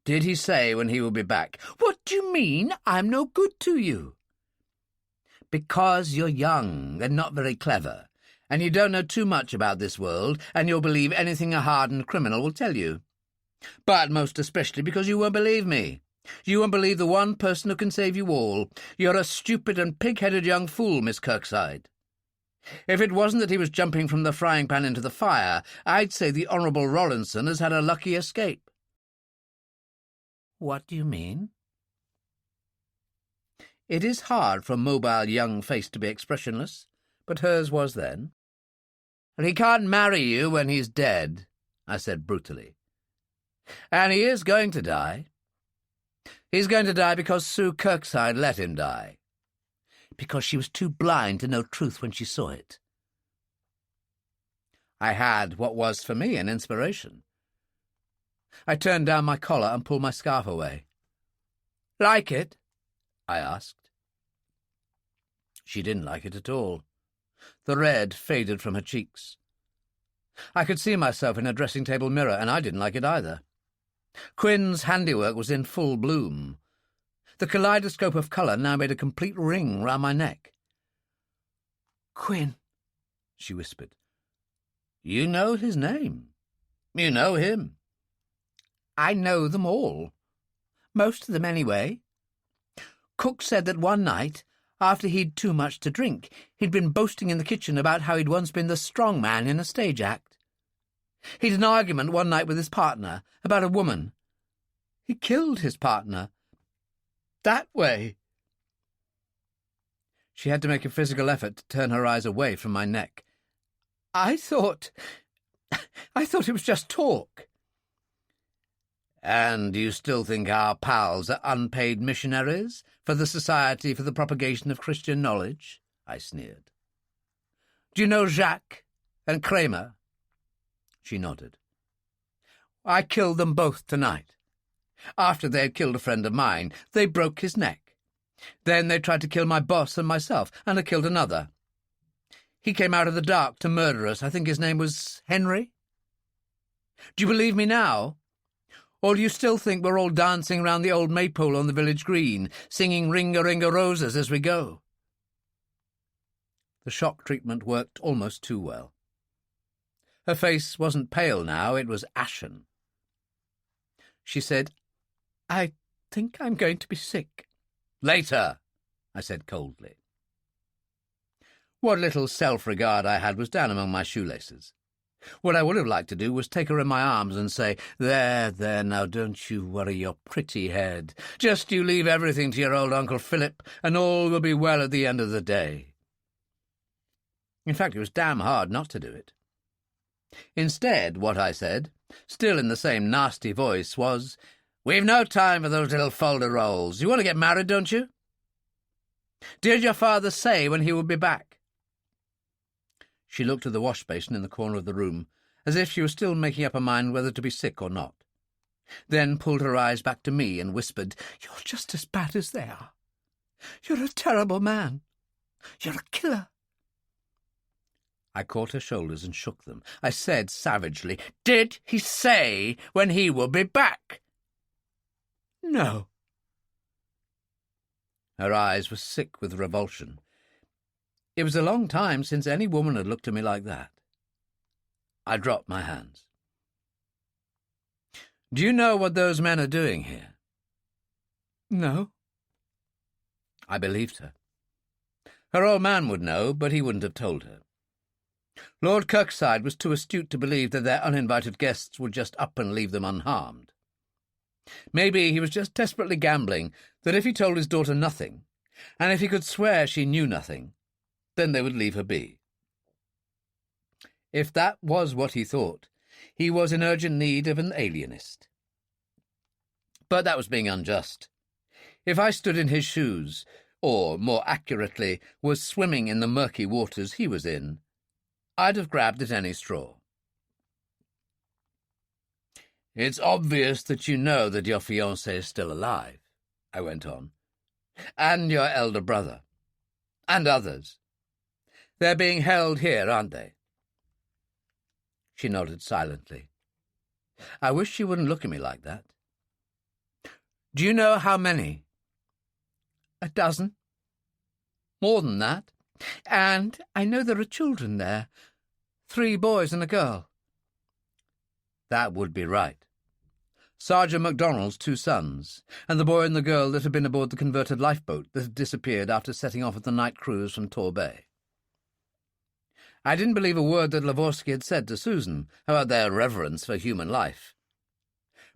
"Did he say when he will be back?" "What do you mean I'm no good to you?" "Because you're young and not very clever, and you don't know too much about this world, and you'll believe anything a hardened criminal will tell you. But most especially because you won't believe me. You won't believe the one person who can save you all. You're a stupid and pig-headed young fool, Miss Kirkside. If it wasn't that he was jumping from the frying pan into the fire, I'd say the Honourable Rollinson has had a lucky escape." "What do you mean?" It is hard for a mobile young face to be expressionless, but hers was then. "He can't marry you when he's dead," I said brutally. "And he is going to die. He's going to die because Sue Kirkside let him die. Because she was too blind to know truth when she saw it." I had what was for me an inspiration. I turned down my collar and pulled my scarf away. "Like it?" I asked. She didn't like it at all. The red faded from her cheeks. I could see myself in a dressing-table mirror, and I didn't like it either. Quinn's handiwork was in full bloom. The kaleidoscope of colour now made a complete ring round my neck. "Quinn," she whispered. "You know his name. You know him." "I know them all. Most of them, anyway. Cook said that one night, after he'd too much to drink, he'd been boasting in the kitchen about how he'd once been the strong man in a stage act. He'd an argument one night with his partner about a woman. He killed his partner. That way." She had to make a physical effort to turn her eyes away from my neck. I thought it was just talk." "And you still think our pals are unpaid missionaries for the Society for the Propagation of Christian Knowledge?" I sneered. "Do you know Jacques and Kramer?" She nodded. "I killed them both tonight. After they had killed a friend of mine, they broke his neck. Then they tried to kill my boss and myself, and I killed another. He came out of the dark to murder us. I think his name was Henry. Do you believe me now? Or do you still think we're all dancing round the old maypole on the village green, singing Ring-a-Ring-a-Roses as we go?" The shock treatment worked almost too well. Her face wasn't pale now, it was ashen. She said, "I think I'm going to be sick." "Later," I said coldly. What little self-regard I had was down among my shoelaces. What I would have liked to do was take her in my arms and say, There, now don't you worry your pretty head. Just you leave everything to your old Uncle Philip, and all will be well at the end of the day." In fact, it was damn hard not to do it. Instead, what I said, still in the same nasty voice, was, "We've no time for those little folder rolls. You want to get married, don't you? Did your father say when he would be back?" She looked at the wash-basin in the corner of the room, as if she was still making up her mind whether to be sick or not, then pulled her eyes back to me and whispered, "You're just as bad as they are. You're a terrible man. You're a killer." I caught her shoulders and shook them. I said savagely, "Did he say when he will be back?" "No." Her eyes were sick with revulsion. It was a long time since any woman had looked at me like that. I dropped my hands. "Do you know what those men are doing here?" "No." I believed her. Her old man would know, but he wouldn't have told her. Lord Kirkside was too astute to believe that their uninvited guests would just up and leave them unharmed. Maybe he was just desperately gambling that if he told his daughter nothing, and if he could swear she knew nothing, then they would leave her be. If that was what he thought, he was in urgent need of an alienist. But that was being unjust. If I stood in his shoes, or, more accurately, was swimming in the murky waters he was in, I'd have grabbed at any straw. "It's obvious that you know that your fiancé is still alive," I went on, "and your elder brother, and others. They're being held here, aren't they?" She nodded silently. I wish she wouldn't look at me like that. "Do you know how many?" "A dozen. More than that. And I know there are children there. 3 boys and a girl." That would be right. Sergeant MacDonald's 2 sons, and the boy and the girl that had been aboard the converted lifeboat that had disappeared after setting off at the night cruise from Tor Bay. I didn't believe a word that Lavorsky had said to Susan about their reverence for human life.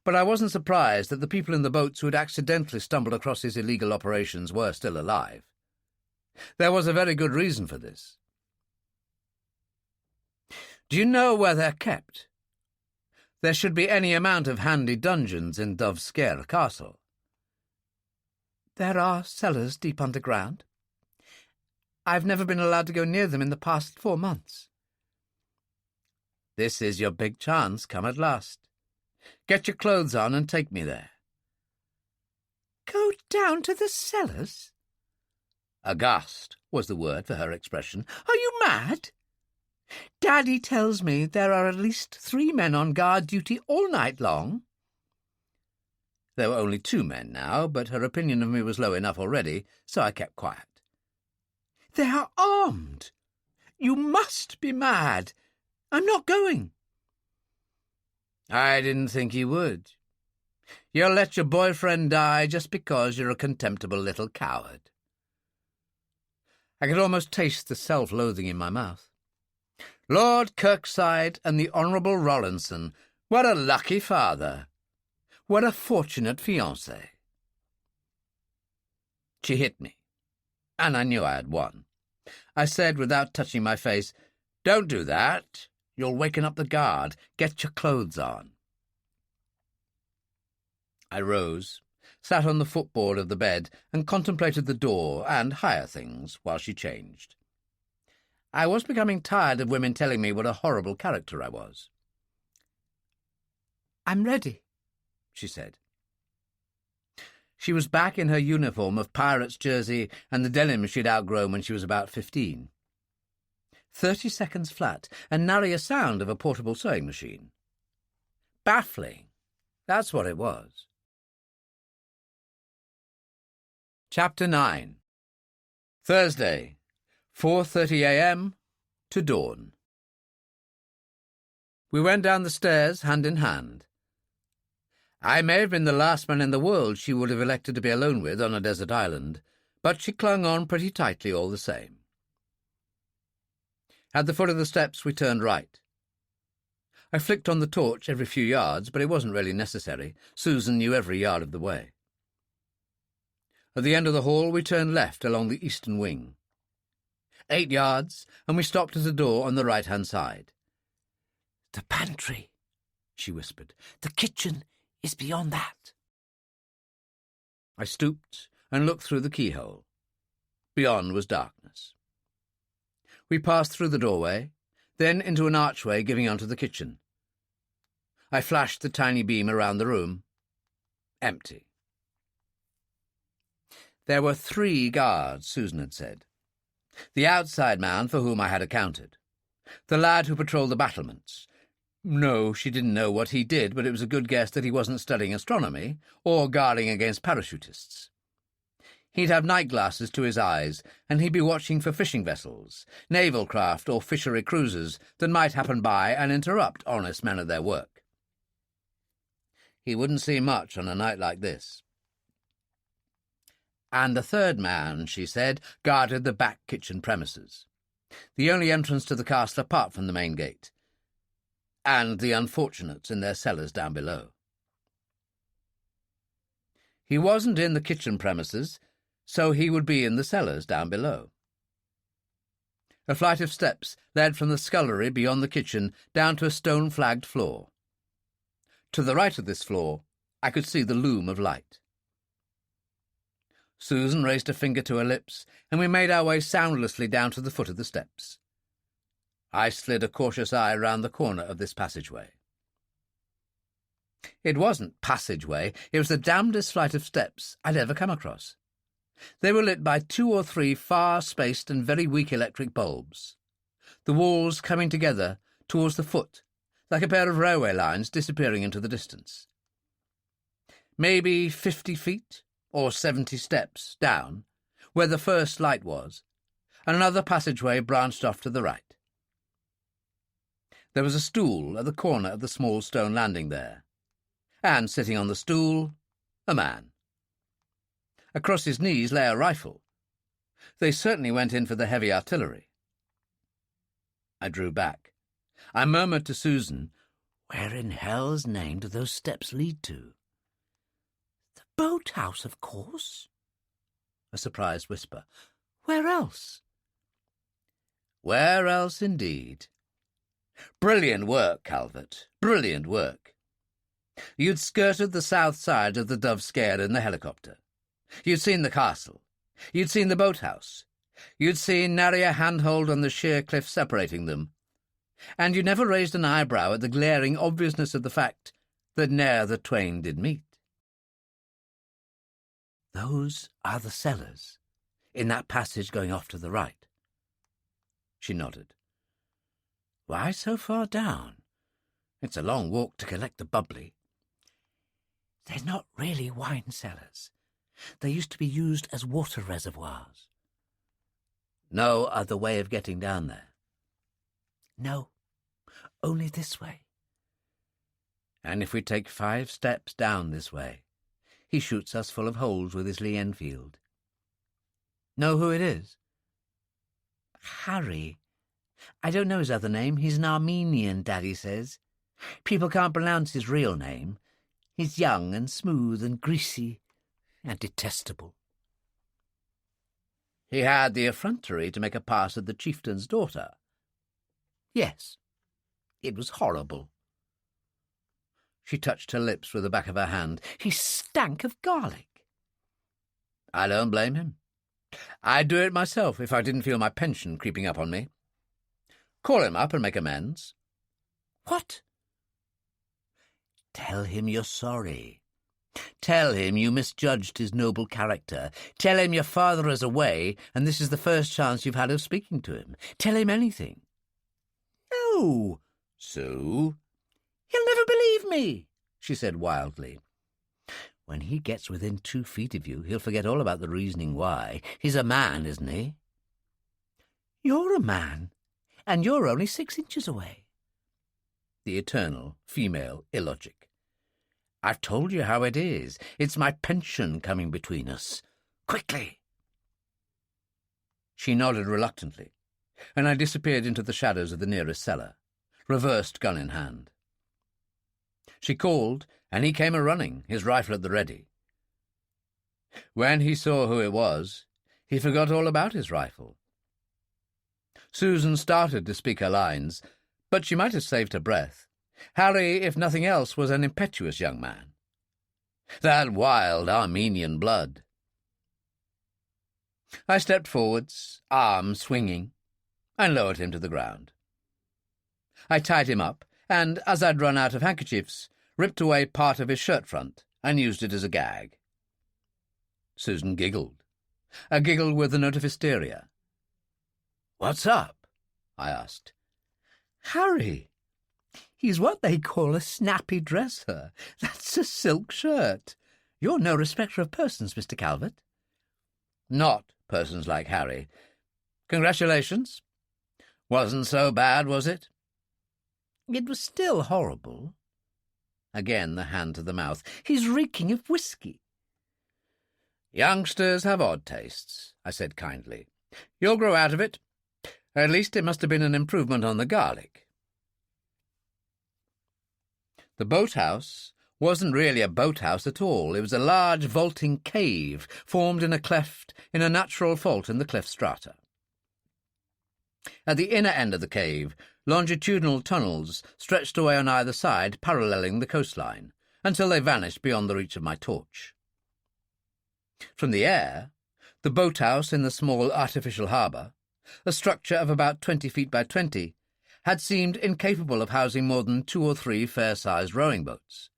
But I wasn't surprised that the people in the boats who had accidentally stumbled across his illegal operations were still alive. There was a very good reason for this. Do you know where they're kept? There should be any amount of handy dungeons in Dovescare Castle. There are cellars deep underground. I've never been allowed to go near them in the past 4 months. This is your big chance come at last. Get your clothes on and take me there. Go down to the cellars? Aghast was the word for her expression. Are you mad? Daddy tells me there are at least 3 men on guard duty all night long. There were only 2 men now, but her opinion of me was low enough already, so I kept quiet. They are armed. You must be mad. I'm not going. I didn't think you would. You'll let your boyfriend die just because you're a contemptible little coward. I could almost taste the self-loathing in my mouth. Lord Kirkside and the Honourable Rollinson, what a lucky father. What a fortunate fiancé. She hit me, and I knew I had won. I said, without touching my face, "Don't do that. You'll waken up the guard. Get your clothes on." I rose, sat on the footboard of the bed, and contemplated the door and higher things while she changed. I was becoming tired of women telling me what a horrible character I was. "I'm ready," she said. She was back in her uniform of pirate's jersey and the denim she'd outgrown when she was about 15. 30 seconds flat, and nary a sound of a portable sewing machine. Baffling. That's what it was. Chapter 9. Thursday, 4:30 a.m. to dawn. We went down the stairs hand in hand. I may have been the last man in the world she would have elected to be alone with on a desert island, but she clung on pretty tightly all the same. At the foot of the steps we turned right. I flicked on the torch every few yards, but it wasn't really necessary. Susan knew every yard of the way. At the end of the hall we turned left along the eastern wing. 8 yards, and we stopped at a door on the right-hand side. "The pantry," she whispered. "The kitchen is beyond that." I stooped and looked through the keyhole. Beyond was darkness. We passed through the doorway, then into an archway giving onto the kitchen. I flashed the tiny beam around the room. Empty. There were 3 guards, Susan had said. The outside man for whom I had accounted. The lad who patrolled the battlements. No, she didn't know what he did, but it was a good guess that he wasn't studying astronomy or guarding against parachutists. He'd have night glasses to his eyes, and he'd be watching for fishing vessels, naval craft or fishery cruisers that might happen by and interrupt honest men at their work. He wouldn't see much on a night like this. And the 3rd man, she said, guarded the back kitchen premises, the only entrance to the castle apart from the main gate, and the unfortunates in their cellars down below. He wasn't in the kitchen premises, so he would be in the cellars down below. A flight of steps led from the scullery beyond the kitchen down to a stone-flagged floor. To the right of this floor, I could see the loom of light. Susan raised a finger to her lips, and we made our way soundlessly down to the foot of the steps. I slid a cautious eye round the corner of this passageway. It wasn't passageway, it was the damnedest flight of steps I'd ever come across. They were lit by 2 or 3 far-spaced and very weak electric bulbs, the walls coming together towards the foot, like a pair of railway lines disappearing into the distance. Maybe 50 feet or 70 steps down, where the first light was, and another passageway branched off to the right. There was a stool at the corner of the small stone landing there, and sitting on the stool, a man. Across his knees lay a rifle. They certainly went in for the heavy artillery. I drew back. I murmured to Susan, "Where in hell's name do those steps lead to?" "The boathouse, of course." A surprised whisper. "Where else?" Where else, indeed. Brilliant work, Calvert. Brilliant work. You'd skirted the south side of the Dove Scare in the helicopter. You'd seen the castle. You'd seen the boathouse. You'd seen nary a handhold on the sheer cliff separating them. And you never raised an eyebrow at the glaring obviousness of the fact that ne'er the twain did meet. "Those are the cellars, in that passage going off to the right." She nodded. "Why so far down? It's a long walk to collect the bubbly." "They're not really wine cellars. They used to be used as water reservoirs." "No other way of getting down there?" "No, only this way." "And if we take 5 steps down this way, he shoots us full of holes with his Lee-Enfield." "Know who it is?" "Harry. I don't know his other name. He's an Armenian, Daddy says. People can't pronounce his real name. He's young and smooth and greasy and detestable." "He had the effrontery to make a pass at the chieftain's daughter." "Yes. It was horrible." She touched her lips with the back of her hand. "He stank of garlic." "I don't blame him. I'd do it myself if I didn't feel my pension creeping up on me. Call him up and make amends." "What?" "Tell him you're sorry. Tell him you misjudged his noble character. Tell him your father is away and this is the first chance you've had of speaking to him. Tell him anything." "No." "So?" "He'll never believe me," she said wildly. "When he gets within 2 feet of you, he'll forget all about the reasoning why. He's a man, isn't he?" "You're a man, and you're only 6 inches away." The eternal female illogic. "I've told you how it is. It's my pension coming between us. Quickly!" She nodded reluctantly, and I disappeared into the shadows of the nearest cellar, reversed gun in hand. She called, and he came a-running, his rifle at the ready. When he saw who it was, he forgot all about his rifle. Susan started to speak her lines, but she might have saved her breath. Harry, if nothing else, was an impetuous young man. That wild Armenian blood. I stepped forwards, arm swinging, and lowered him to the ground. I tied him up, and, as I'd run out of handkerchiefs, ripped away part of his shirt front and used it as a gag. Susan giggled, a giggle with a note of hysteria. "What's up?" I asked. "Harry, he's what they call a snappy dresser. That's a silk shirt. You're no respecter of persons, Mr. Calvert." "Not persons like Harry. Congratulations. Wasn't so bad, was it?" "It was still horrible." Again the hand to the mouth. "He's reeking of whiskey." "Youngsters have odd tastes," I said kindly. "You'll grow out of it. At least it must have been an improvement on the garlic." The boathouse wasn't really a boathouse at all. It was a large vaulting cave formed in a cleft in a natural fault in the cliff strata. At the inner end of the cave, longitudinal tunnels stretched away on either side, paralleling the coastline, until they vanished beyond the reach of my torch. From the air, the boathouse in the small artificial harbour, a structure of about 20 feet by 20, had seemed incapable of housing more than 2 or 3 fair-sized rowing boats.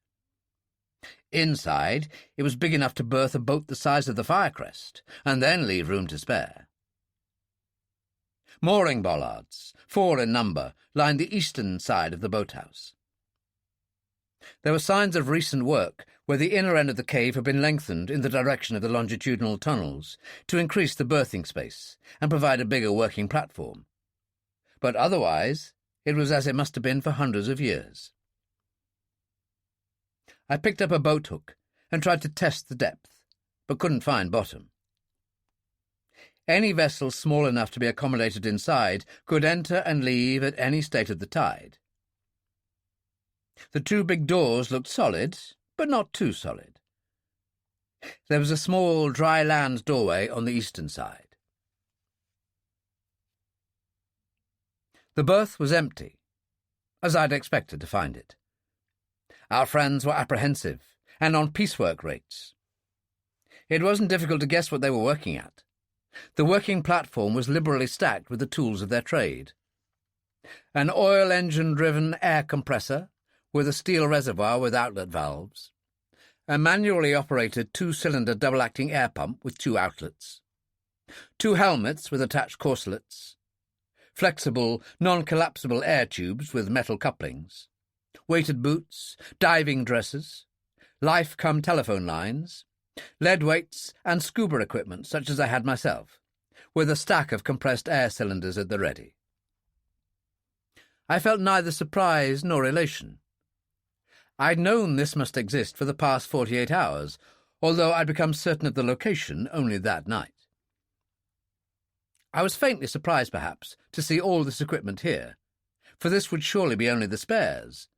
Inside, it was big enough to berth a boat the size of the Firecrest, and then leave room to spare. Mooring bollards, 4 in number, lined the eastern side of the boathouse. There were signs of recent work where the inner end of the cave had been lengthened in the direction of the longitudinal tunnels to increase the berthing space and provide a bigger working platform. But otherwise, it was as it must have been for hundreds of years. I picked up a boat hook and tried to test the depth, but couldn't find bottom. Any vessel small enough to be accommodated inside could enter and leave at any state of the tide. The two big doors looked solid, but not too solid. There was a small dry land doorway on the eastern side. The berth was empty, as I'd expected to find it. Our friends were apprehensive and on piecework rates. It wasn't difficult to guess what they were working at. The working platform was liberally stacked with the tools of their trade. An oil-engine-driven air compressor with a steel reservoir with outlet valves, a manually operated two-cylinder double-acting air pump with two outlets, two helmets with attached corselets, flexible, non-collapsible air tubes with metal couplings, weighted boots, diving dresses, life-cum-telephone lines, lead weights and scuba equipment such as I had myself, with a stack of compressed air cylinders at the ready. I felt neither surprise nor elation. I'd known this must exist for the past 48 hours, although I'd become certain of the location only that night. I was faintly surprised, perhaps, to see all this equipment here, for this would surely be only the spares.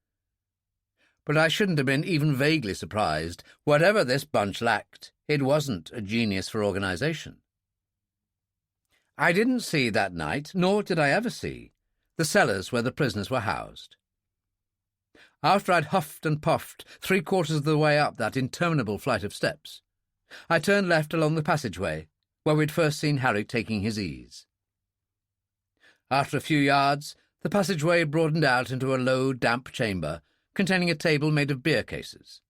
But I shouldn't have been even vaguely surprised. Whatever this bunch lacked, it wasn't a genius for organisation. I didn't see that night, nor did I ever see, the cellars where the prisoners were housed. After I'd huffed and puffed 3/4 of the way up that interminable flight of steps, I turned left along the passageway, where we'd first seen Harry taking his ease. After a few yards, the passageway broadened out into a low, damp chamber containing a table made of beer cases,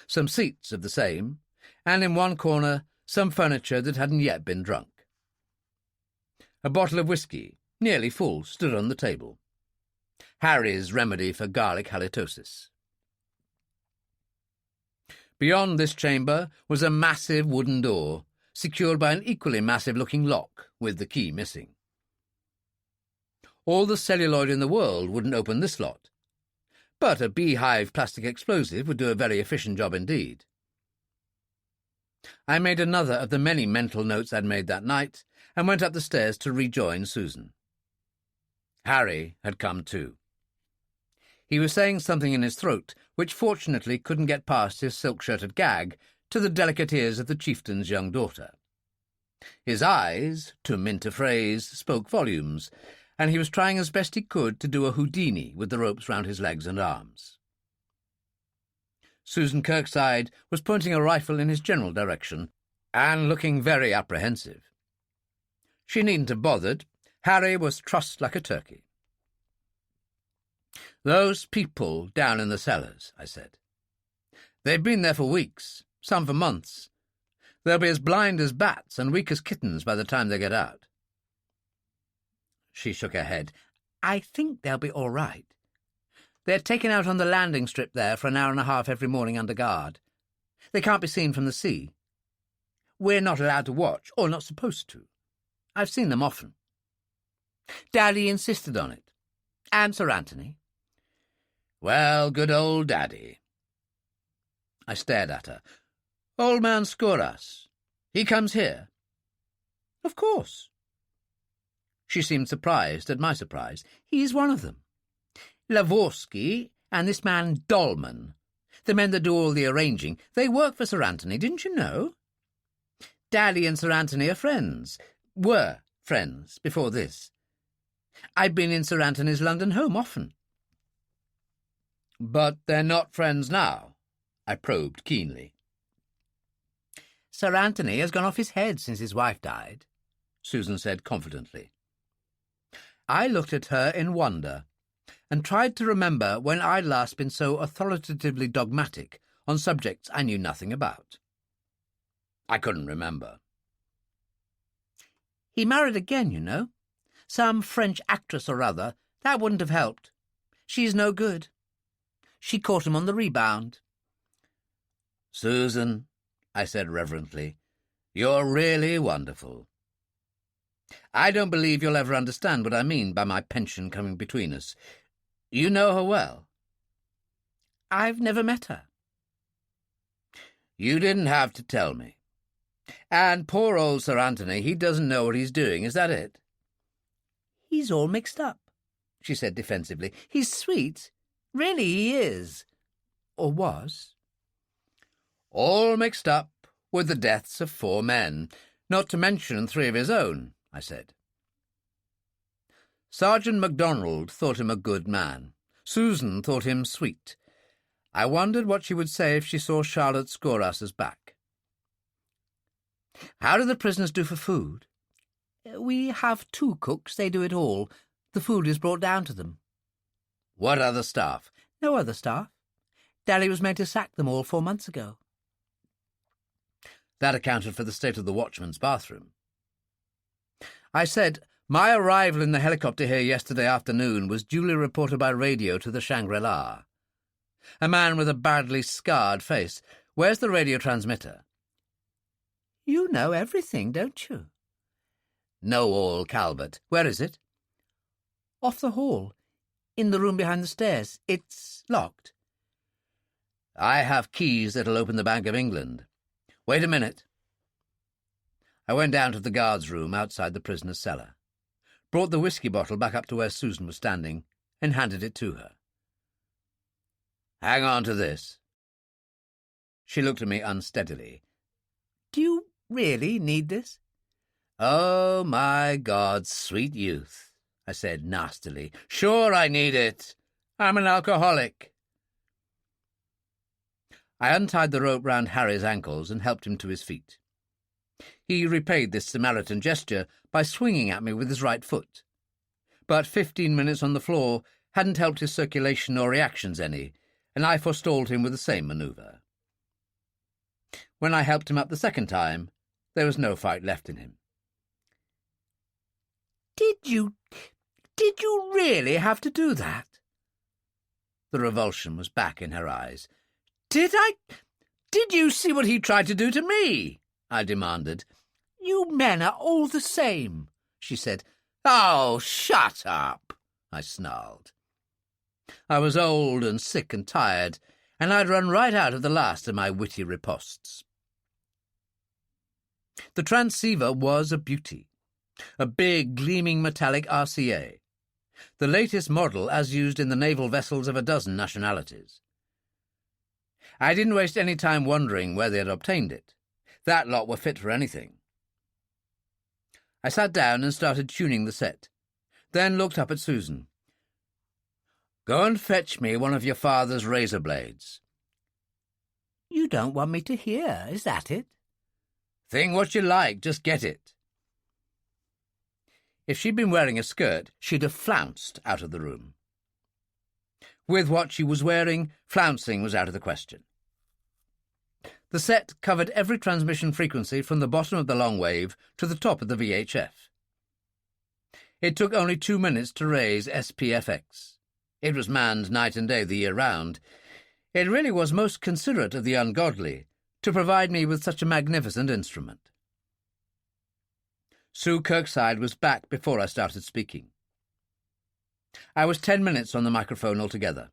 some seats of the same, and in one corner some furniture that hadn't yet been drunk. A bottle of whisky, nearly full, stood on the table. Harry's remedy for garlic halitosis. Beyond this chamber was a massive wooden door, secured by an equally massive-looking lock, with the key missing. All the celluloid in the world wouldn't open this lot, but a beehive plastic explosive would do a very efficient job indeed. I made another of the many mental notes I'd made that night, and went up the stairs to rejoin Susan. Harry had come too. He was saying something in his throat, which fortunately couldn't get past his silk-shirted gag to the delicate ears of the chieftain's young daughter. His eyes, to mint a phrase, spoke volumes, and he was trying as best he could to do a Houdini with the ropes round his legs and arms. Susan Kirkside was pointing a rifle in his general direction, and looking very apprehensive. She needn't have bothered. Harry was trussed like a turkey. "Those people down in the cellars," I said. "They've been there for weeks, some for months. They'll be as blind as bats and weak as kittens by the time they get out." She shook her head. "I think they'll be all right. They're taken out on the landing strip there for an hour and a half every morning under guard. They can't be seen from the sea. We're not allowed to watch, or not supposed to. I've seen them often. Daddy insisted on it. And Sir Anthony." "Well, good old Daddy." I stared at her. "Old man Skoras. He comes here?" "Of course." She seemed surprised at my surprise. "He's one of them. Lavorsky and this man Dolman, the men that do all the arranging, they work for Sir Anthony, didn't you know? Daddy and Sir Anthony are friends. Were friends before this. I've been in Sir Anthony's London home often." "But they're not friends now?" I probed keenly. "Sir Anthony has gone off his head since his wife died," Susan said confidently. I looked at her in wonder, and tried to remember when I'd last been so authoritatively dogmatic on subjects I knew nothing about. I couldn't remember. "He married again, you know. Some French actress or other. That wouldn't have helped. She's no good. She caught him on the rebound." "Susan," I said reverently, "you're really wonderful. I don't believe you'll ever understand what I mean by my pension coming between us. You know her well?" "I've never met her." "You didn't have to tell me. And poor old Sir Anthony, he doesn't know what he's doing, is that it? He's all mixed up, she said defensively. He's sweet. Really, he is. Or was. All mixed up with the deaths of 4 men, not to mention 3 of his own, I said. Sergeant MacDonald thought him a good man. Susan thought him sweet. I wondered what she would say if she saw Charlotte Scoras's back. How do the prisoners do for food? We have 2 cooks. They do it all. The food is brought down to them. What other staff? No other staff. Daddy was meant to sack them all 4 months ago. That accounted for the state of the watchman's bathroom. I said, my arrival in the helicopter here yesterday afternoon was duly reported by radio to the Shangri-La. A man with a badly scarred face. Where's the radio transmitter? You know everything, don't you? Know all, Calvert. Where is it? Off the hall. In the room behind the stairs. It's locked. I have keys that'll open the Bank of England. Wait a minute. I went down to the guard's room outside the prisoner's cellar, brought the whiskey bottle back up to where Susan was standing, and handed it to her. Hang on to this. She looked at me unsteadily. Do you really need this? Oh, my God, sweet youth, I said nastily. Sure I need it. I'm an alcoholic. I untied the rope round Harry's ankles and helped him to his feet. He repaid this Samaritan gesture by swinging at me with his right foot. But 15 minutes on the floor hadn't helped his circulation or reactions any, and I forestalled him with the same manoeuvre. When I helped him up the second time, there was no fight left in him. Did you really have to do that? The revulsion was back in her eyes. Did you see what he tried to do to me? I demanded. You men are all the same, she said. Oh, shut up, I snarled. I was old and sick and tired, and I'd run right out of the last of my witty ripostes. The transceiver was a beauty, a big, gleaming metallic RCA, the latest model as used in the naval vessels of a dozen nationalities. I didn't waste any time wondering where they had obtained it. That lot were fit for anything. I sat down and started tuning the set, then looked up at Susan. Go and fetch me one of your father's razor blades. You don't want me to hear, is that it? Think what you like, just get it. If she'd been wearing a skirt, she'd have flounced out of the room. With what she was wearing, flouncing was out of the question. The set covered every transmission frequency from the bottom of the long wave to the top of the VHF. It took only 2 minutes to raise SPFX. It was manned night and day the year round. It really was most considerate of the ungodly to provide me with such a magnificent instrument. Sue Kirkside was back before I started speaking. I was 10 minutes on the microphone altogether.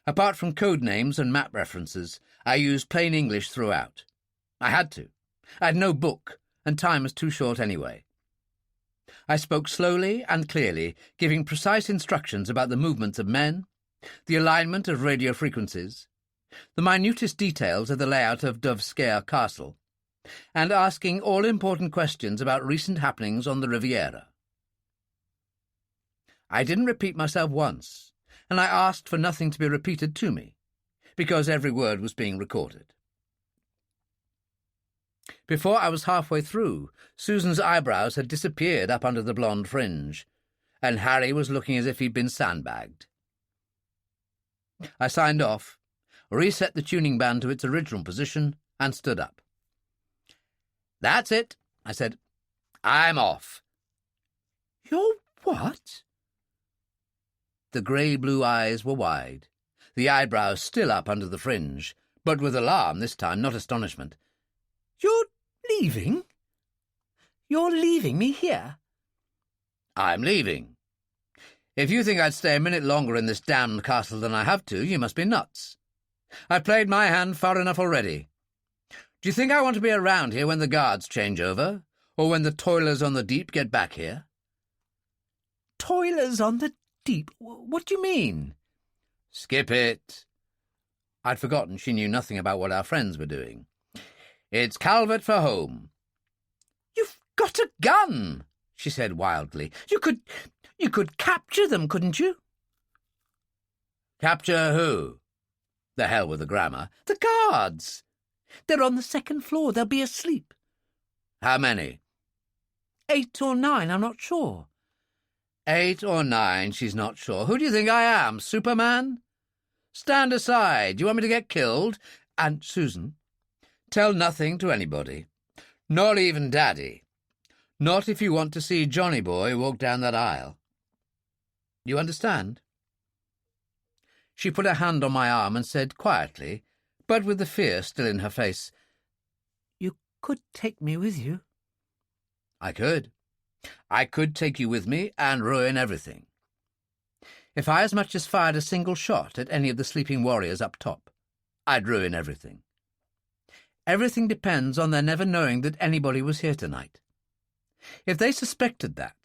Apart from code names and map references, I used plain English throughout. I had to. I had no book, and time was too short anyway. I spoke slowly and clearly, giving precise instructions about the movements of men, the alignment of radio frequencies, the minutest details of the layout of Dovescare Castle, and asking all-important questions about recent happenings on the Riviera. I didn't repeat myself once, and I asked for nothing to be repeated to me, because every word was being recorded. Before I was halfway through, Susan's eyebrows had disappeared up under the blonde fringe, and Harry was looking as if he'd been sandbagged. I signed off, reset the tuning band to its original position, and stood up. That's it, I said. I'm off. You're what? The grey-blue eyes were wide, the eyebrows still up under the fringe, but with alarm this time, not astonishment. You're leaving? You're leaving me here? I'm leaving. If you think I'd stay a minute longer in this damned castle than I have to, you must be nuts. I've played my hand far enough already. Do you think I want to be around here when the guards change over? Or when the toilers on the deep get back here? Toilers on the deep? What do you mean? Skip it. I'd forgotten she knew nothing about what our friends were doing. It's Calvert for home. You've got a gun, she said wildly. You could capture them, couldn't you? Capture who? The hell with the grammar. The guards. They're on the second floor. They'll be asleep. How many? 8 or 9, I'm not sure. 8 or 9, she's not sure. Who do you think I am, Superman? Stand aside. Do you want me to get killed? And, Susan, tell nothing to anybody. Not even Daddy. Not if you want to see Johnny Boy walk down that aisle. You understand? She put her hand on my arm and said quietly, but with the fear still in her face, You could take me with you. I could. I could take you with me and ruin everything. If I as much as fired a single shot at any of the sleeping warriors up top, I'd ruin everything. Everything depends on their never knowing that anybody was here tonight. If they suspected that,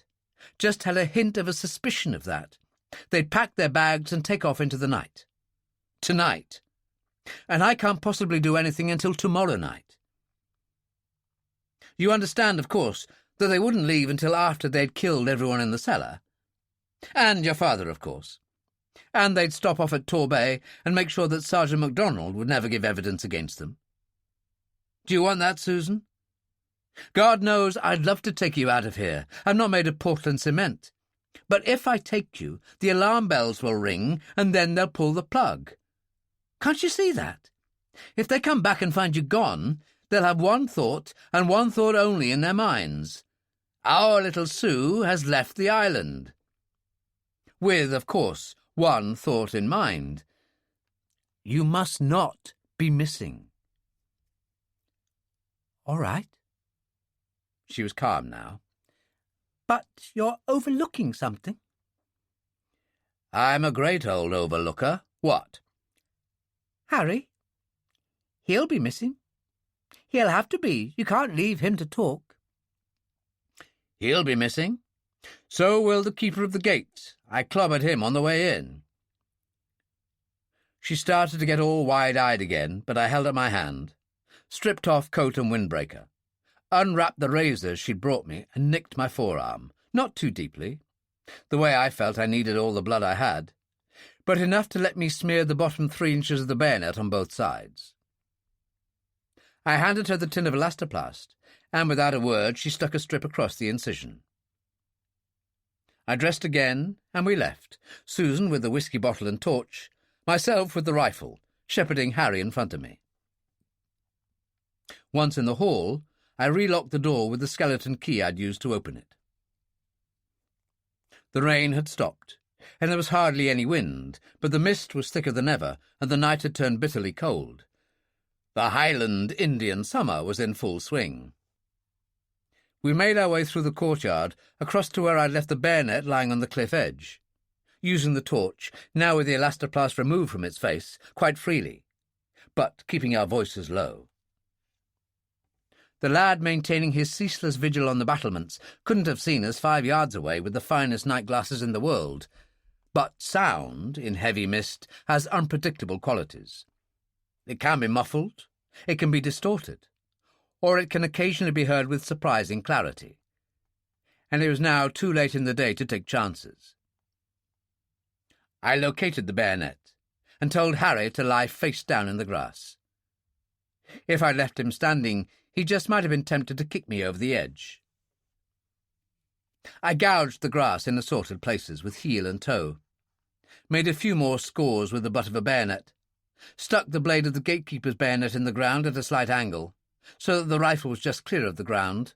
just had a hint of a suspicion of that, they'd pack their bags and take off into the night. Tonight. And I can't possibly do anything until tomorrow night. You understand, of course, that they wouldn't leave until after they'd killed everyone in the cellar. And your father, of course. And they'd stop off at Torbay and make sure that Sergeant MacDonald would never give evidence against them. Do you want that, Susan? God knows I'd love to take you out of here. I'm not made of Portland cement. But if I take you, the alarm bells will ring, and then they'll pull the plug. Can't you see that? If they come back and find you gone, they'll have one thought, and one thought only in their minds. Our little Sue has left the island. With, of course, one thought in mind. You must not be missing. All right. She was calm now. But you're overlooking something. I'm a great old overlooker. What? Harry. He'll be missing. He'll have to be. You can't leave him to talk. He'll be missing. So will the keeper of the gate. I clobbered him on the way in. She started to get all wide-eyed again, but I held up my hand, stripped off coat and windbreaker, unwrapped the razors she'd brought me, and nicked my forearm, not too deeply, the way I felt I needed all the blood I had, but enough to let me smear the bottom 3 inches of the bayonet on both sides. I handed her the tin of elastoplast, and without a word she stuck a strip across the incision. I dressed again, and we left, Susan with the whiskey bottle and torch, myself with the rifle, shepherding Harry in front of me. Once in the hall, I relocked the door with the skeleton key I'd used to open it. The rain had stopped, and there was hardly any wind, but the mist was thicker than ever, and the night had turned bitterly cold. The Highland Indian summer was in full swing. We made our way through the courtyard, across to where I'd left the bayonet lying on the cliff edge, using the torch, now with the elastoplast removed from its face, quite freely, but keeping our voices low. The lad maintaining his ceaseless vigil on the battlements couldn't have seen us 5 yards away with the finest night glasses in the world, but sound, in heavy mist, has unpredictable qualities. It can be muffled, it can be distorted, or it can occasionally be heard with surprising clarity. And it was now too late in the day to take chances. I located the bayonet and told Harry to lie face down in the grass. If I'd left him standing, he just might have been tempted to kick me over the edge. I gouged the grass in assorted places with heel and toe, made a few more scores with the butt of a bayonet, stuck the blade of the gatekeeper's bayonet in the ground at a slight angle, so that the rifle was just clear of the ground,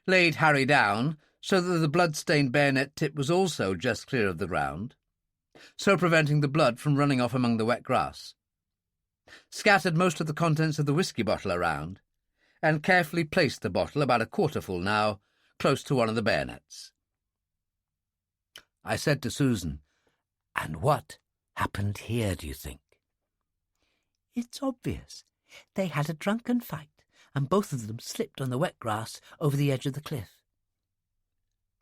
laid Harry down so that the blood-stained bayonet tip was also just clear of the ground, so preventing the blood from running off among the wet grass, scattered most of the contents of the whiskey bottle around, and carefully placed the bottle, about a quarter full now, close to one of the bayonets. I said to Susan, "And what happened here, do you think?" It's obvious. They had a drunken fight. and both of them slipped on the wet grass over the edge of the cliff.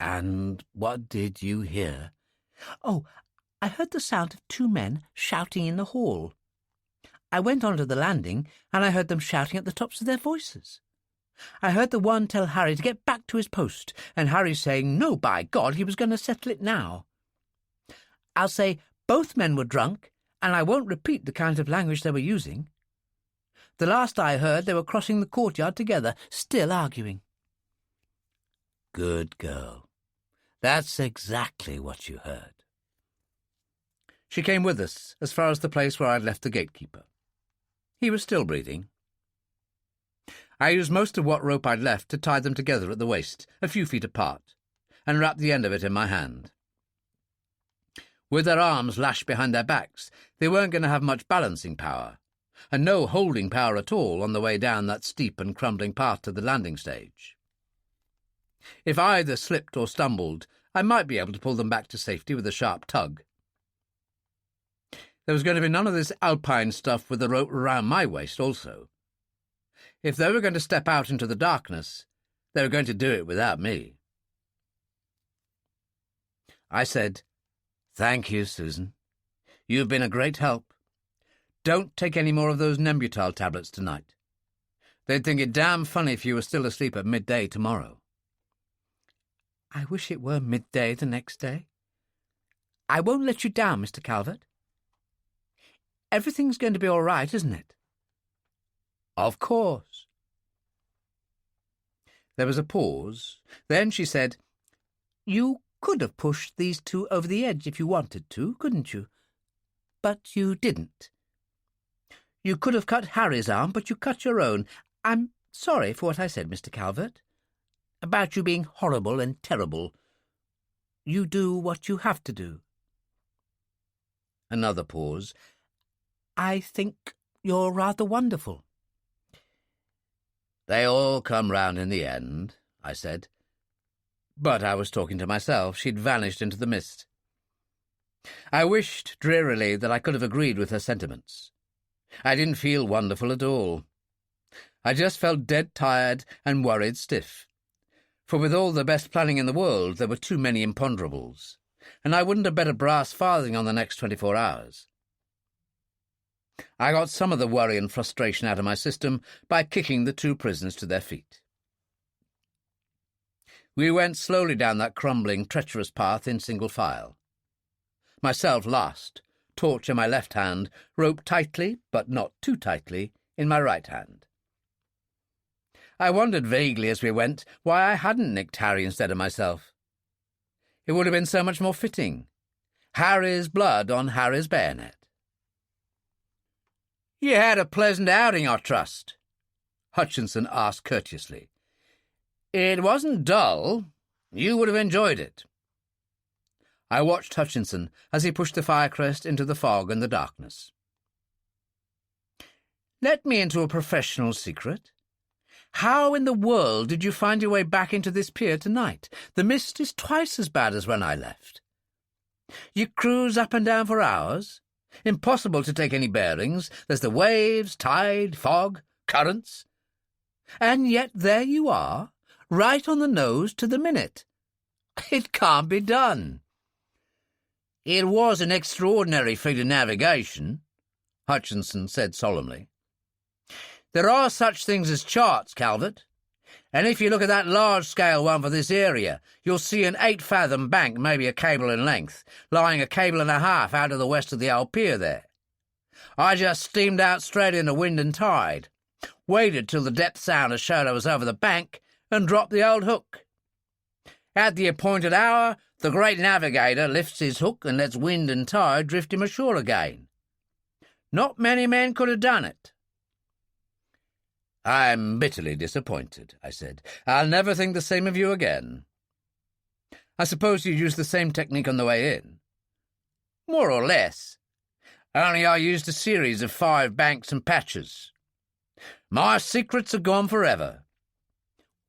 And what did you hear? Oh, I heard the sound of two men shouting in the hall. I went onto the landing, and I heard them shouting at the tops of their voices. I heard the one tell Harry to get back to his post, and Harry saying, no, by God, he was going to settle it now. I'll say both men were drunk, and I won't repeat the kind of language they were using. The last I heard, they were crossing the courtyard together, still arguing. Good girl. That's exactly what you heard. She came with us as far as the place where I'd left the gatekeeper. He was still breathing. I used most of what rope I'd left to tie them together at the waist, a few feet apart, and wrapped the end of it in my hand. With their arms lashed behind their backs, they weren't going to have much balancing power, and no holding power at all on the way down that steep and crumbling path to the landing stage. If I either slipped or stumbled, I might be able to pull them back to safety with a sharp tug. There was going to be none of this alpine stuff with the rope around my waist also. If they were going to step out into the darkness, they were going to do it without me. I said, "Thank you, Susan. You've been a great help. Don't take any more of those Nembutal tablets tonight. They'd think it damn funny if you were still asleep at midday tomorrow." I wish it were midday the next day. I won't let you down, Mr. Calvert. Everything's going to be all right, isn't it? Of course. There was a pause. Then she said, You could have pushed these two over the edge if you wanted to, couldn't you? But you didn't. You could have cut Harry's arm, but you cut your own. I'm sorry for what I said, Mr. Calvert. About you being horrible and terrible. You do what you have to do. Another pause. I think you're rather wonderful. They all come round in the end, I said. But I was talking to myself. She'd vanished into the mist. I wished drearily that I could have agreed with her sentiments. I didn't feel wonderful at all. I just felt dead tired and worried stiff. For with all the best planning in the world, there were too many imponderables, and I wouldn't have bet a brass farthing on the next 24 hours. I got some of the worry and frustration out of my system by kicking the two prisoners to their feet. We went slowly down that crumbling, treacherous path in single file. Myself last, torch in my left hand, rope tightly, but not too tightly, in my right hand. I wondered vaguely as we went why I hadn't nicked Harry instead of myself. It would have been so much more fitting. Harry's blood on Harry's bayonet. "You had a pleasant outing, I trust?" Hutchinson asked courteously. "It wasn't dull. You would have enjoyed it." I watched Hutchinson as he pushed the Firecrest into the fog and the darkness. "Let me into a professional secret. How in the world did you find your way back into this pier tonight? The mist is twice as bad as when I left. You cruise up and down for hours? Impossible to take any bearings. There's the waves, tide, fog, currents. And yet there you are, right on the nose to the minute. It can't be done." "It was an extraordinary feat of navigation," Hutchinson said solemnly. "There are such things as charts, Calvert, and if you look at that large-scale one for this area, you'll see an 8-fathom bank, maybe a cable in length, lying a cable and a half out of the west of the old pier there. I just steamed out straight into wind and tide, waited till the depth sounder showed I was over the bank, and dropped the old hook. At the appointed hour, the great navigator lifts his hook and lets wind and tide drift him ashore again. Not many men could have done it." "I'm bitterly disappointed," I said. "I'll never think the same of you again. I suppose you used the same technique on the way in?" "More or less. Only I used a series of 5 banks and patches. My secrets are gone forever."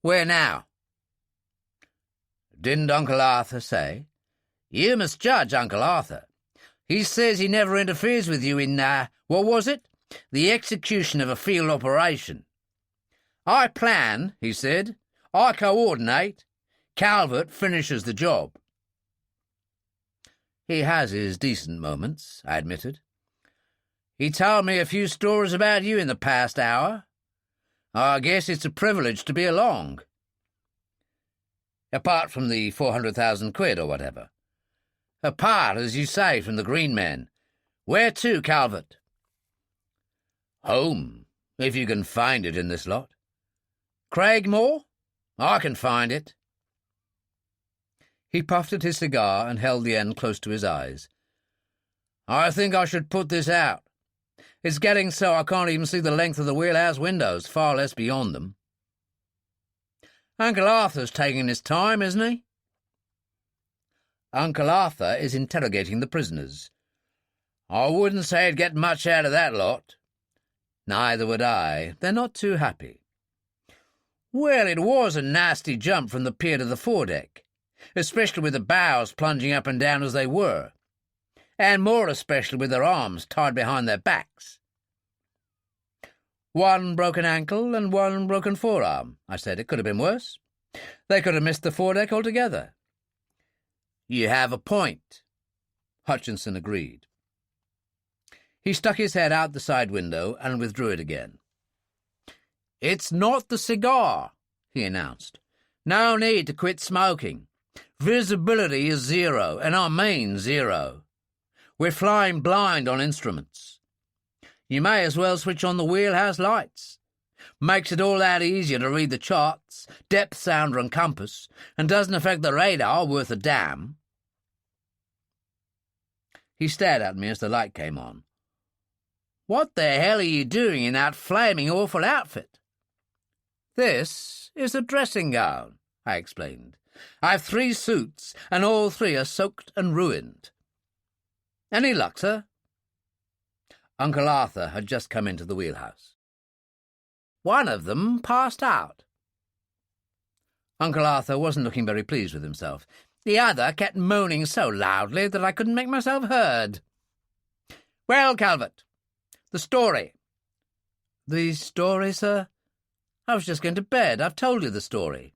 "Where now?" "Didn't Uncle Arthur say?" "You must judge Uncle Arthur. He says he never interferes with you in, what was it? The execution of a field operation." I plan, he said. I coordinate. Calvert finishes the job. He has his decent moments, I admitted. He told me a few stories about you in the past hour. I guess it's a privilege to be along. Apart from the 400,000 quid or whatever. Apart, as you say, from the Green Men. Where to, Calvert? Home, if you can find it in this lot. Craigmore? I can find it. He puffed at his cigar and held the end close to his eyes. I think I should put this out. It's getting so I can't even see the length of the wheelhouse windows, far less beyond them. Uncle Arthur's taking his time, isn't he? Uncle Arthur is interrogating the prisoners. I wouldn't say he'd get much out of that lot. Neither would I. They're not too happy. Well, it was a nasty jump from the pier to the foredeck, especially with the bows plunging up and down as they were, and more especially with their arms tied behind their backs. One broken ankle and one broken forearm, I said. It could have been worse. They could have missed the foredeck altogether. You have a point, Hutchinson agreed. He stuck his head out the side window and withdrew it again. It's not the cigar, he announced. No need to quit smoking. Visibility is zero, and I mean zero. We're flying blind on instruments. You may as well switch on the wheelhouse lights. Makes it all that easier to read the charts, depth sounder and compass, and doesn't affect the radar worth a damn. He stared at me as the light came on. What the hell are you doing in that flaming awful outfit? This is a dressing gown, I explained. I've 3 suits, and all 3 are soaked and ruined. Any luck, sir? Uncle Arthur had just come into the wheelhouse. One of them passed out. Uncle Arthur wasn't looking very pleased with himself. The other kept moaning so loudly that I couldn't make myself heard. Well, Calvert, the story. The story, sir? I was just going to bed. I've told you the story.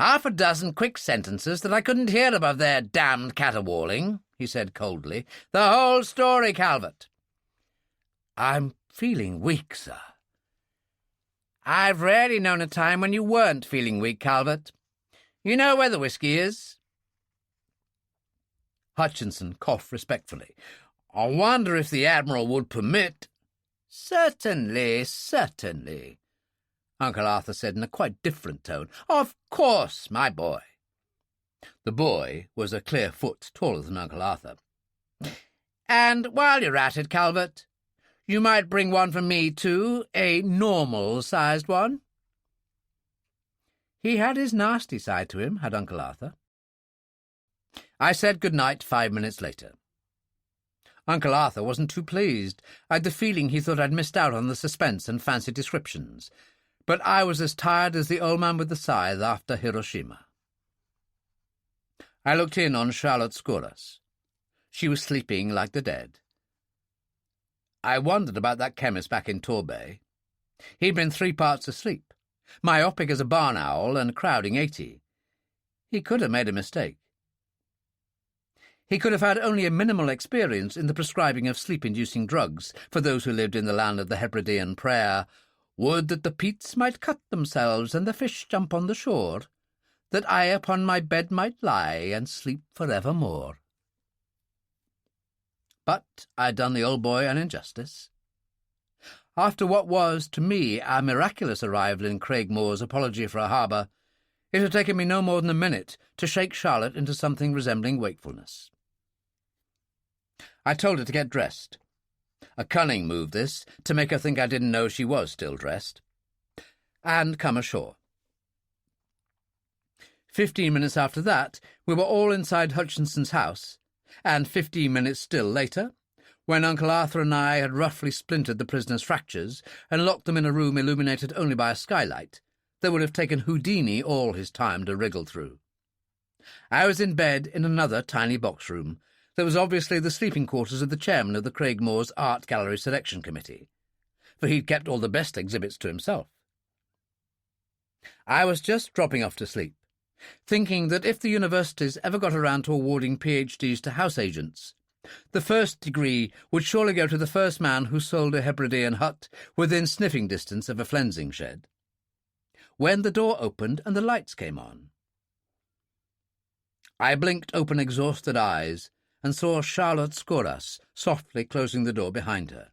6 quick sentences that I couldn't hear above their damned caterwauling, he said coldly. The whole story, Calvert. I'm feeling weak, sir. I've rarely known a time when you weren't feeling weak, Calvert. You know where the whiskey is? Hutchinson coughed respectfully. I wonder if the Admiral would permit— Certainly, certainly, Uncle Arthur said in a quite different tone. Of course, my boy. The boy was a clear foot taller than Uncle Arthur. And while you're at it, Calvert, you might bring one for me, too, a normal-sized one. He had his nasty side to him, had Uncle Arthur. I said good night 5 minutes later. Uncle Arthur wasn't too pleased. I'd the feeling he thought I'd missed out on the suspense and fancy descriptions. But I was as tired as the old man with the scythe after Hiroshima. I looked in on Charlotte Skouras. She was sleeping like the dead. I wondered about that chemist back in Torbay. He'd been 3 parts asleep, myopic as a barn owl and crowding 80. He could have made a mistake. He could have had only a minimal experience in the prescribing of sleep-inducing drugs for those who lived in the land of the Hebridean prayer. Would that the peats might cut themselves and the fish jump on the shore, that I upon my bed might lie and sleep for evermore. But I'd done the old boy an injustice. After what was, to me, a miraculous arrival in Craigmore's apology for a harbour, it had taken me no more than a minute to shake Charlotte into something resembling wakefulness. I told her to get dressed. A cunning move, this, to make her think I didn't know she was still dressed. And come ashore. 15 minutes after that, we were all inside Hutchinson's house, and 15 minutes still later, when Uncle Arthur and I had roughly splintered the prisoner's fractures and locked them in a room illuminated only by a skylight, that would have taken Houdini all his time to wriggle through. I was in bed in another tiny box room that was obviously the sleeping quarters of the chairman of the Craigmore's Art Gallery Selection Committee, for he'd kept all the best exhibits to himself. I was just dropping off to sleep, thinking that if the universities ever got around to awarding PhDs to house agents, the first degree would surely go to the first man who sold a Hebridean hut within sniffing distance of a flensing shed, when the door opened and the lights came on. I blinked open exhausted eyes and saw Charlotte Scoras softly closing the door behind her.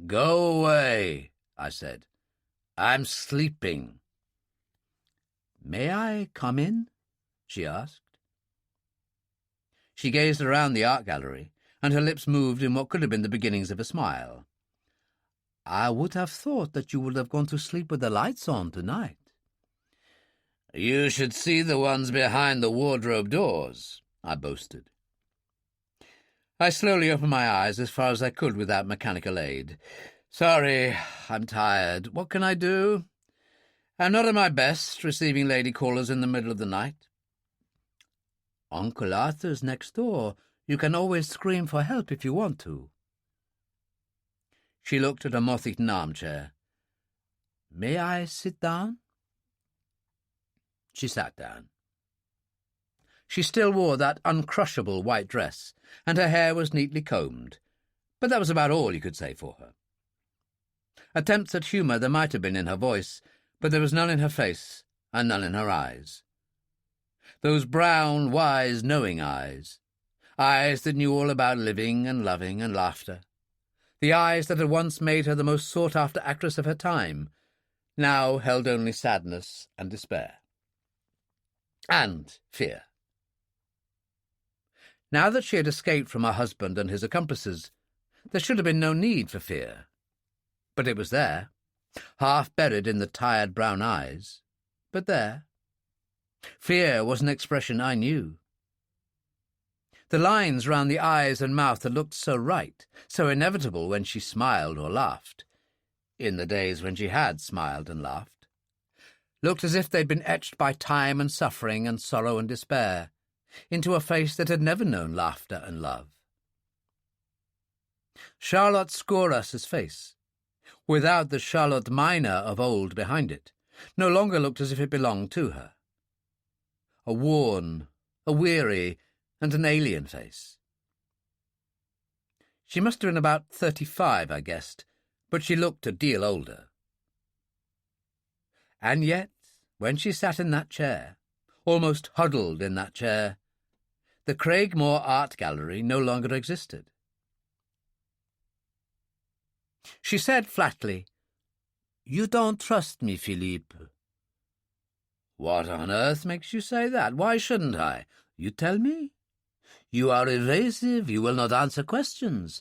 "Go away," I said. "I'm sleeping." "May I come in?" she asked. She gazed around the art gallery, and her lips moved in what could have been the beginnings of a smile. "I would have thought that you would have gone to sleep with the lights on tonight." "You should see the ones behind the wardrobe doors," I boasted. I slowly opened my eyes as far as I could without mechanical aid. "Sorry, I'm tired. What can I do? I'm not at my best, receiving lady callers in the middle of the night." "Uncle Arthur's next door. You can always scream for help if you want to." She looked at a moth-eaten armchair. "May I sit down?" She sat down. She still wore that uncrushable white dress, and her hair was neatly combed, but that was about all you could say for her. Attempts at humour there might have been in her voice, but there was none in her face, and none in her eyes. Those brown, wise, knowing eyes that knew all about living and loving and laughter, the eyes that had once made her the most sought-after actress of her time, now held only sadness and despair. And fear. Now that she had escaped from her husband and his accomplices, there should have been no need for fear. But it was there, half buried in the tired brown eyes, but there. Fear was an expression I knew. The lines round the eyes and mouth had looked so right, so inevitable when she smiled or laughed, in the days when she had smiled and laughed, looked as if they'd been etched by time and suffering and sorrow and despair, into a face that had never known laughter and love. Charlotte Scoras's face, without the Charlotte Minor of old behind it, no longer looked as if it belonged to her. A worn, a weary, and an alien face. She must have been about 35, I guessed, but she looked a deal older. And yet, when she sat in that chair, almost huddled in that chair, the Craigmore Art Gallery no longer existed. She said flatly, "You don't trust me, Philippe." "What on earth makes you say that? Why shouldn't I? You tell me. You are evasive. You will not answer questions.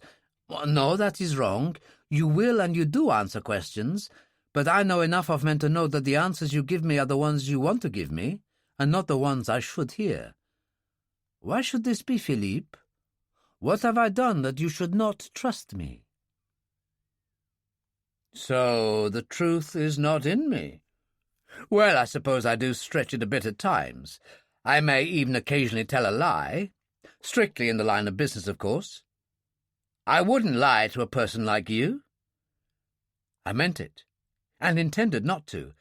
No, that is wrong. You will and you do answer questions, but I know enough of men to know that the answers you give me are the ones you want to give me, and not the ones I should hear. Why should this be, Philippe? What have I done that you should not trust me?" "So the truth is not in me? Well, I suppose I do stretch it a bit at times. I may even occasionally tell a lie, strictly in the line of business, of course. I wouldn't lie to a person like you." I meant it, and intended not to,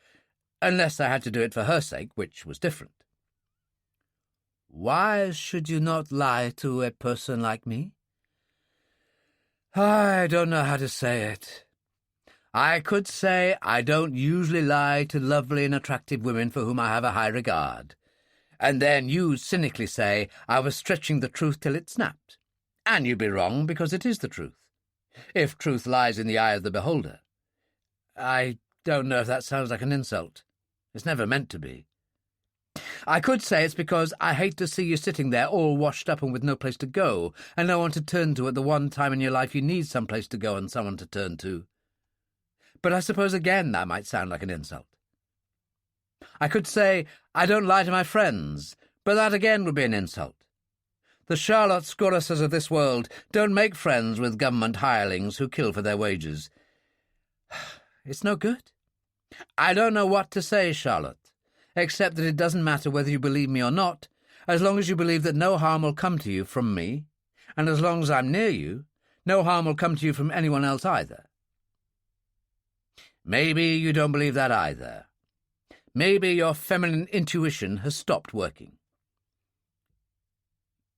unless I had to do it for her sake, which was different. "Why should you not lie to a person like me?" I don't know how to say it. I could say I don't usually lie to lovely and attractive women for whom I have a high regard, and then you'd cynically say I was stretching the truth till it snapped, and you'd be wrong because it is the truth, if truth lies in the eye of the beholder. I don't know if that sounds like an insult. It's never meant to be. I could say it's because I hate to see you sitting there all washed up and with no place to go, and no one to turn to at the one time in your life you need some place to go and someone to turn to. But I suppose again that might sound like an insult. I could say I don't lie to my friends, but that again would be an insult. The Charlotte Scorases of this world don't make friends with government hirelings who kill for their wages. It's no good. I don't know what to say, Charlotte, except that it doesn't matter whether you believe me or not, as long as you believe that no harm will come to you from me, and as long as I'm near you, no harm will come to you from anyone else either. Maybe you don't believe that either. Maybe your feminine intuition has stopped working.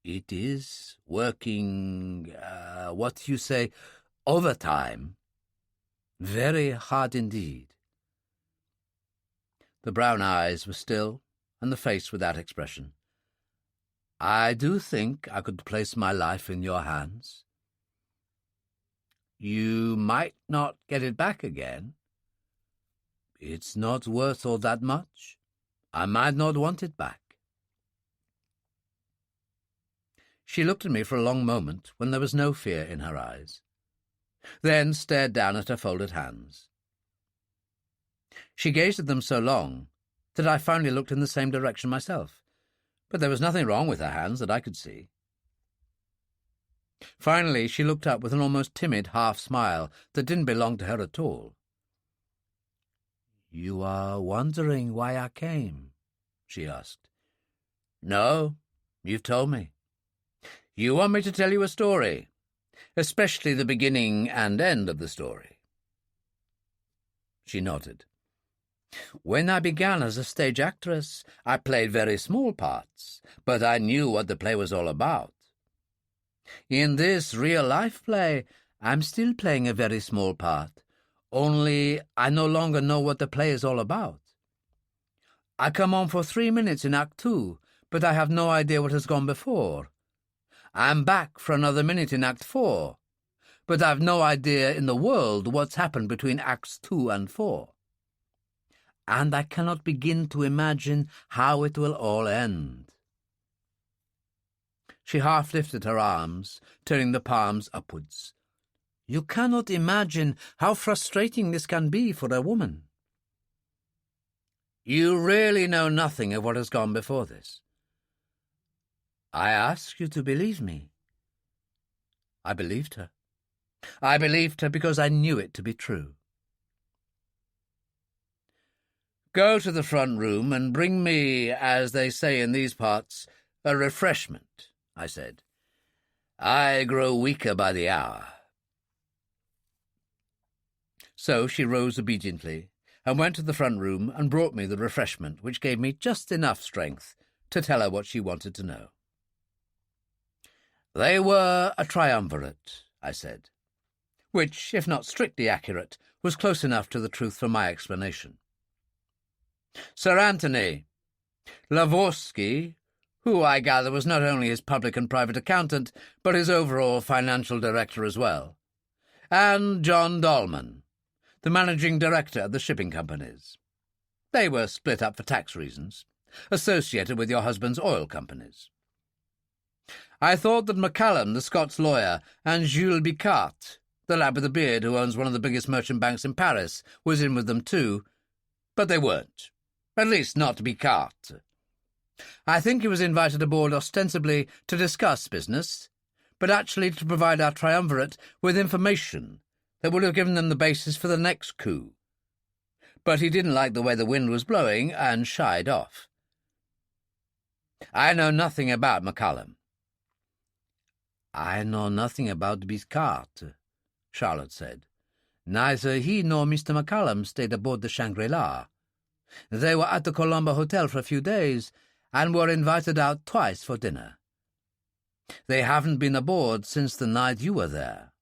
It is working, what you say, overtime. Very hard indeed. The brown eyes were still, and the face without expression. I do think I could place my life in your hands. You might not get it back again. It's not worth all that much. I might not want it back. She looked at me for a long moment when there was no fear in her eyes, then stared down at her folded hands. She gazed at them so long that I finally looked in the same direction myself, but there was nothing wrong with her hands that I could see. Finally, she looked up with an almost timid half-smile that didn't belong to her at all. "You are wondering why I came?" she asked. "No, you've told me. You want me to tell you a story, especially the beginning and end of the story." She nodded. "When I began as a stage actress, I played very small parts, but I knew what the play was all about. In this real-life play, I'm still playing a very small part, only I no longer know what the play is all about. I come on for 3 minutes in Act 2, but I have no idea what has gone before. I'm back for another minute in Act 4, but I've no idea in the world what's happened between Acts 2 and 4. And I cannot begin to imagine how it will all end." She half lifted her arms, turning the palms upwards. "You cannot imagine how frustrating this can be for a woman." "You really know nothing of what has gone before this?" "I ask you to believe me." I believed her. I believed her because I knew it to be true. "Go to the front room and bring me, as they say in these parts, a refreshment," I said. "I grow weaker by the hour." So she rose obediently and went to the front room and brought me the refreshment, which gave me just enough strength to tell her what she wanted to know. "They were a triumvirate," I said, which, if not strictly accurate, was close enough to the truth for my explanation. Sir Anthony Lavorsky, who I gather was not only his public and private accountant, but his overall financial director as well, and John Dolman, the managing director of the shipping companies. They were split up for tax reasons, associated with your husband's oil companies. I thought that MacCallum, the Scots lawyer, and Jules Bicart, the lad with the beard who owns one of the biggest merchant banks in Paris, was in with them too, but they weren't. At least not Bicart. I think he was invited aboard ostensibly to discuss business, but actually to provide our triumvirate with information that would have given them the basis for the next coup. But he didn't like the way the wind was blowing and shied off. I know nothing about MacCallum. "I know nothing about Bicart," Charlotte said. "Neither he nor Mr. MacCallum stayed aboard the Shangri-La. They were at the Colombo Hotel for a few days and were invited out twice for dinner. They haven't been aboard since the night you were there.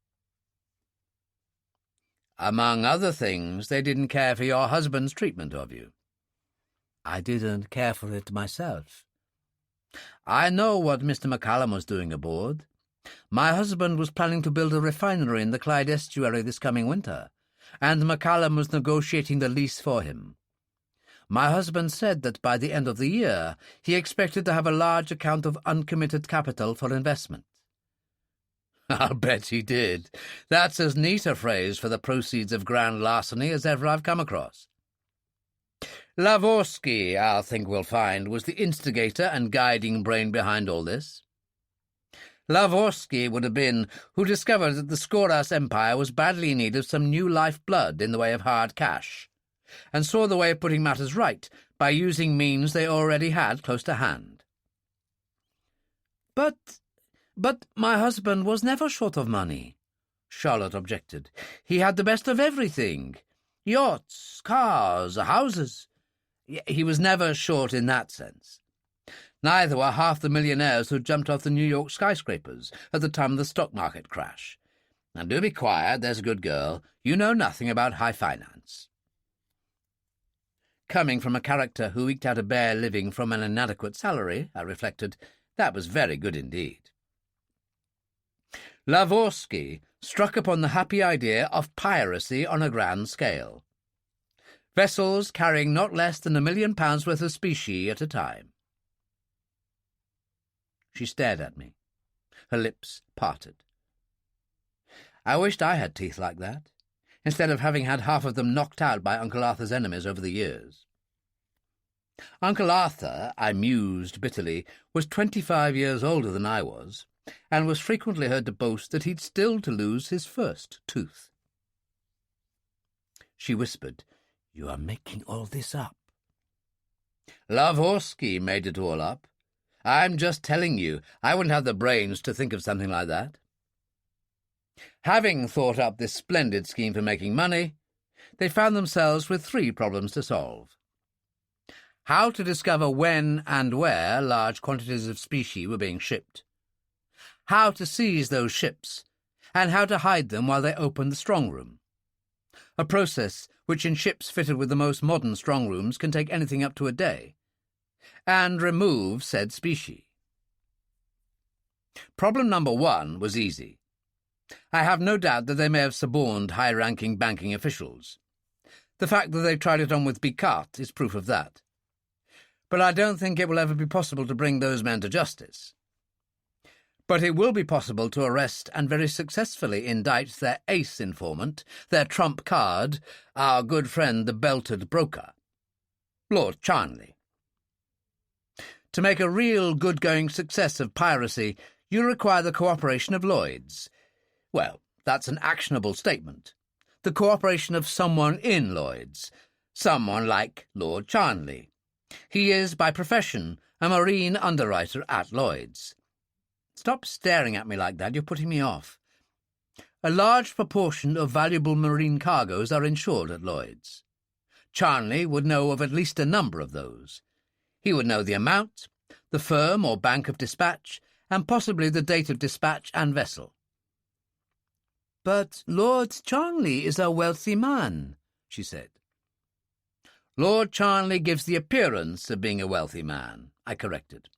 Among other things, they didn't care for your husband's treatment of you." "I didn't care for it myself." "I know what Mr. MacCallum was doing aboard. My husband was planning to build a refinery in the Clyde estuary this coming winter, and MacCallum was negotiating the lease for him. My husband said that by the end of the year he expected to have a large account of uncommitted capital for investment." "I'll bet he did. That's as neat a phrase for the proceeds of grand larceny as ever I've come across. Lavorsky, I think we'll find, was the instigator and guiding brain behind all this. Lavorsky would have been who discovered that the Skoras Empire was badly in need of some new lifeblood in the way of hard cash, and saw the way of putting matters right by using means they already had close to hand." But my husband was never short of money," Charlotte objected. "He had the best of everything. Yachts, cars, houses. He was never short in that sense. Neither were half the millionaires who jumped off the New York skyscrapers at the time of the stock market crash. Now do be quiet, there's a good girl. You know nothing about high finance. Coming from a character who eked out a bare living from an inadequate salary, I reflected, that was very good indeed. Lavorsky struck upon the happy idea of piracy on a grand scale. Vessels carrying not less than £1 million worth of specie at a time. She stared at me, her lips parted. I wished I had teeth like that, instead of having had half of them knocked out by Uncle Arthur's enemies over the years. Uncle Arthur, I mused bitterly, was 25 years older than I was, and was frequently heard to boast that he'd still to lose his first tooth. She whispered, "You are making all this up." Lavorsky made it all up. I'm just telling you, I wouldn't have the brains to think of something like that. Having thought up this splendid scheme for making money, they found themselves with 3 problems to solve. How to discover when and where large quantities of specie were being shipped. How to seize those ships, and how to hide them while they opened the strong room. A process which in ships fitted with the most modern strong rooms can take anything up to a day. And remove said specie. Problem number 1 was easy. I have no doubt that they may have suborned high-ranking banking officials. The fact that they tried it on with Picard is proof of that. But I don't think it will ever be possible to bring those men to justice. But it will be possible to arrest and very successfully indict their ace informant, their trump card, our good friend the belted broker, Lord Charnley. To make a real good-going success of piracy, you require the cooperation of Lloyd's. Well, that's an actionable statement. The cooperation of someone in Lloyd's, someone like Lord Charnley. He is, by profession, a marine underwriter at Lloyd's. Stop staring at me like that, you're putting me off. A large proportion of valuable marine cargoes are insured at Lloyd's. Charnley would know of at least a number of those. He would know the amount, the firm or bank of dispatch, and possibly the date of dispatch and vessel. "But Lord Charnley is a wealthy man," she said. "Lord Charnley gives the appearance of being a wealthy man," I corrected.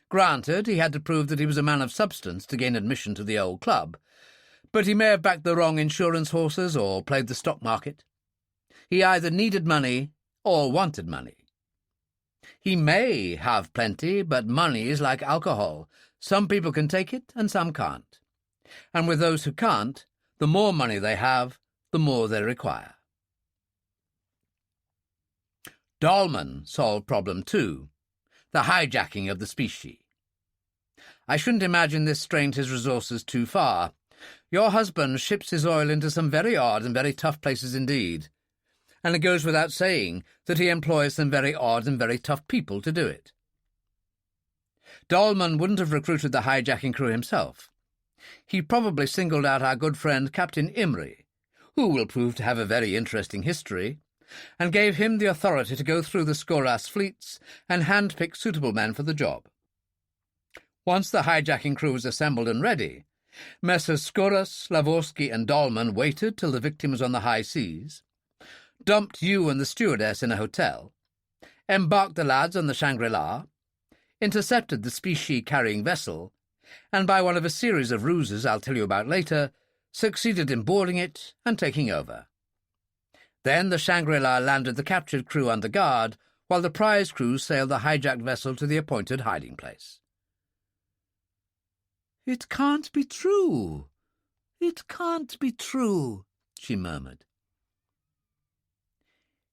Granted, he had to prove that he was a man of substance to gain admission to the old club, but he may have backed the wrong insurance horses or played the stock market. He either needed money or wanted money. He may have plenty, but money is like alcohol. Some people can take it and some can't. And with those who can't, the more money they have, the more they require. Dahlman solved problem 2. The hijacking of the specie. I shouldn't imagine this strained his resources too far. Your husband ships his oil into some very odd and very tough places indeed, and it goes without saying that he employs some very odd and very tough people to do it. Dahlman wouldn't have recruited the hijacking crew himself. He probably singled out our good friend Captain Imrie, who will prove to have a very interesting history, and gave him the authority to go through the Skoras fleets and hand-pick suitable men for the job. Once the hijacking crew was assembled and ready, Messrs. Skoras, Lavorsky, and Dahlman waited till the victim was on the high seas, dumped you and the stewardess in a hotel, embarked the lads on the Shangri-La, intercepted the specie-carrying vessel, and by one of a series of ruses I'll tell you about later, succeeded in boarding it and taking over. Then the Shangri-La landed the captured crew under guard, while the prize crew sailed the hijacked vessel to the appointed hiding place. "It can't be true. It can't be true," she murmured.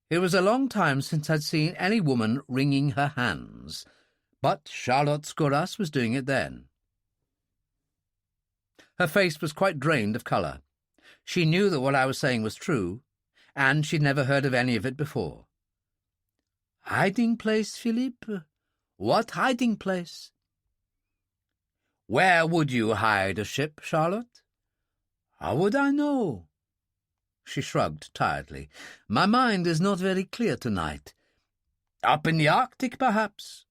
It was a long time since I'd seen any woman wringing her hands, but Charlotte Skoras was doing it then. Her face was quite drained of colour. She knew that what I was saying was true, and she'd never heard of any of it before. "Hiding place, Philippe? What hiding place?" "Where would you hide a ship, Charlotte?" "How would I know?" She shrugged tiredly. "My mind is not very clear tonight. Up in the Arctic, perhaps,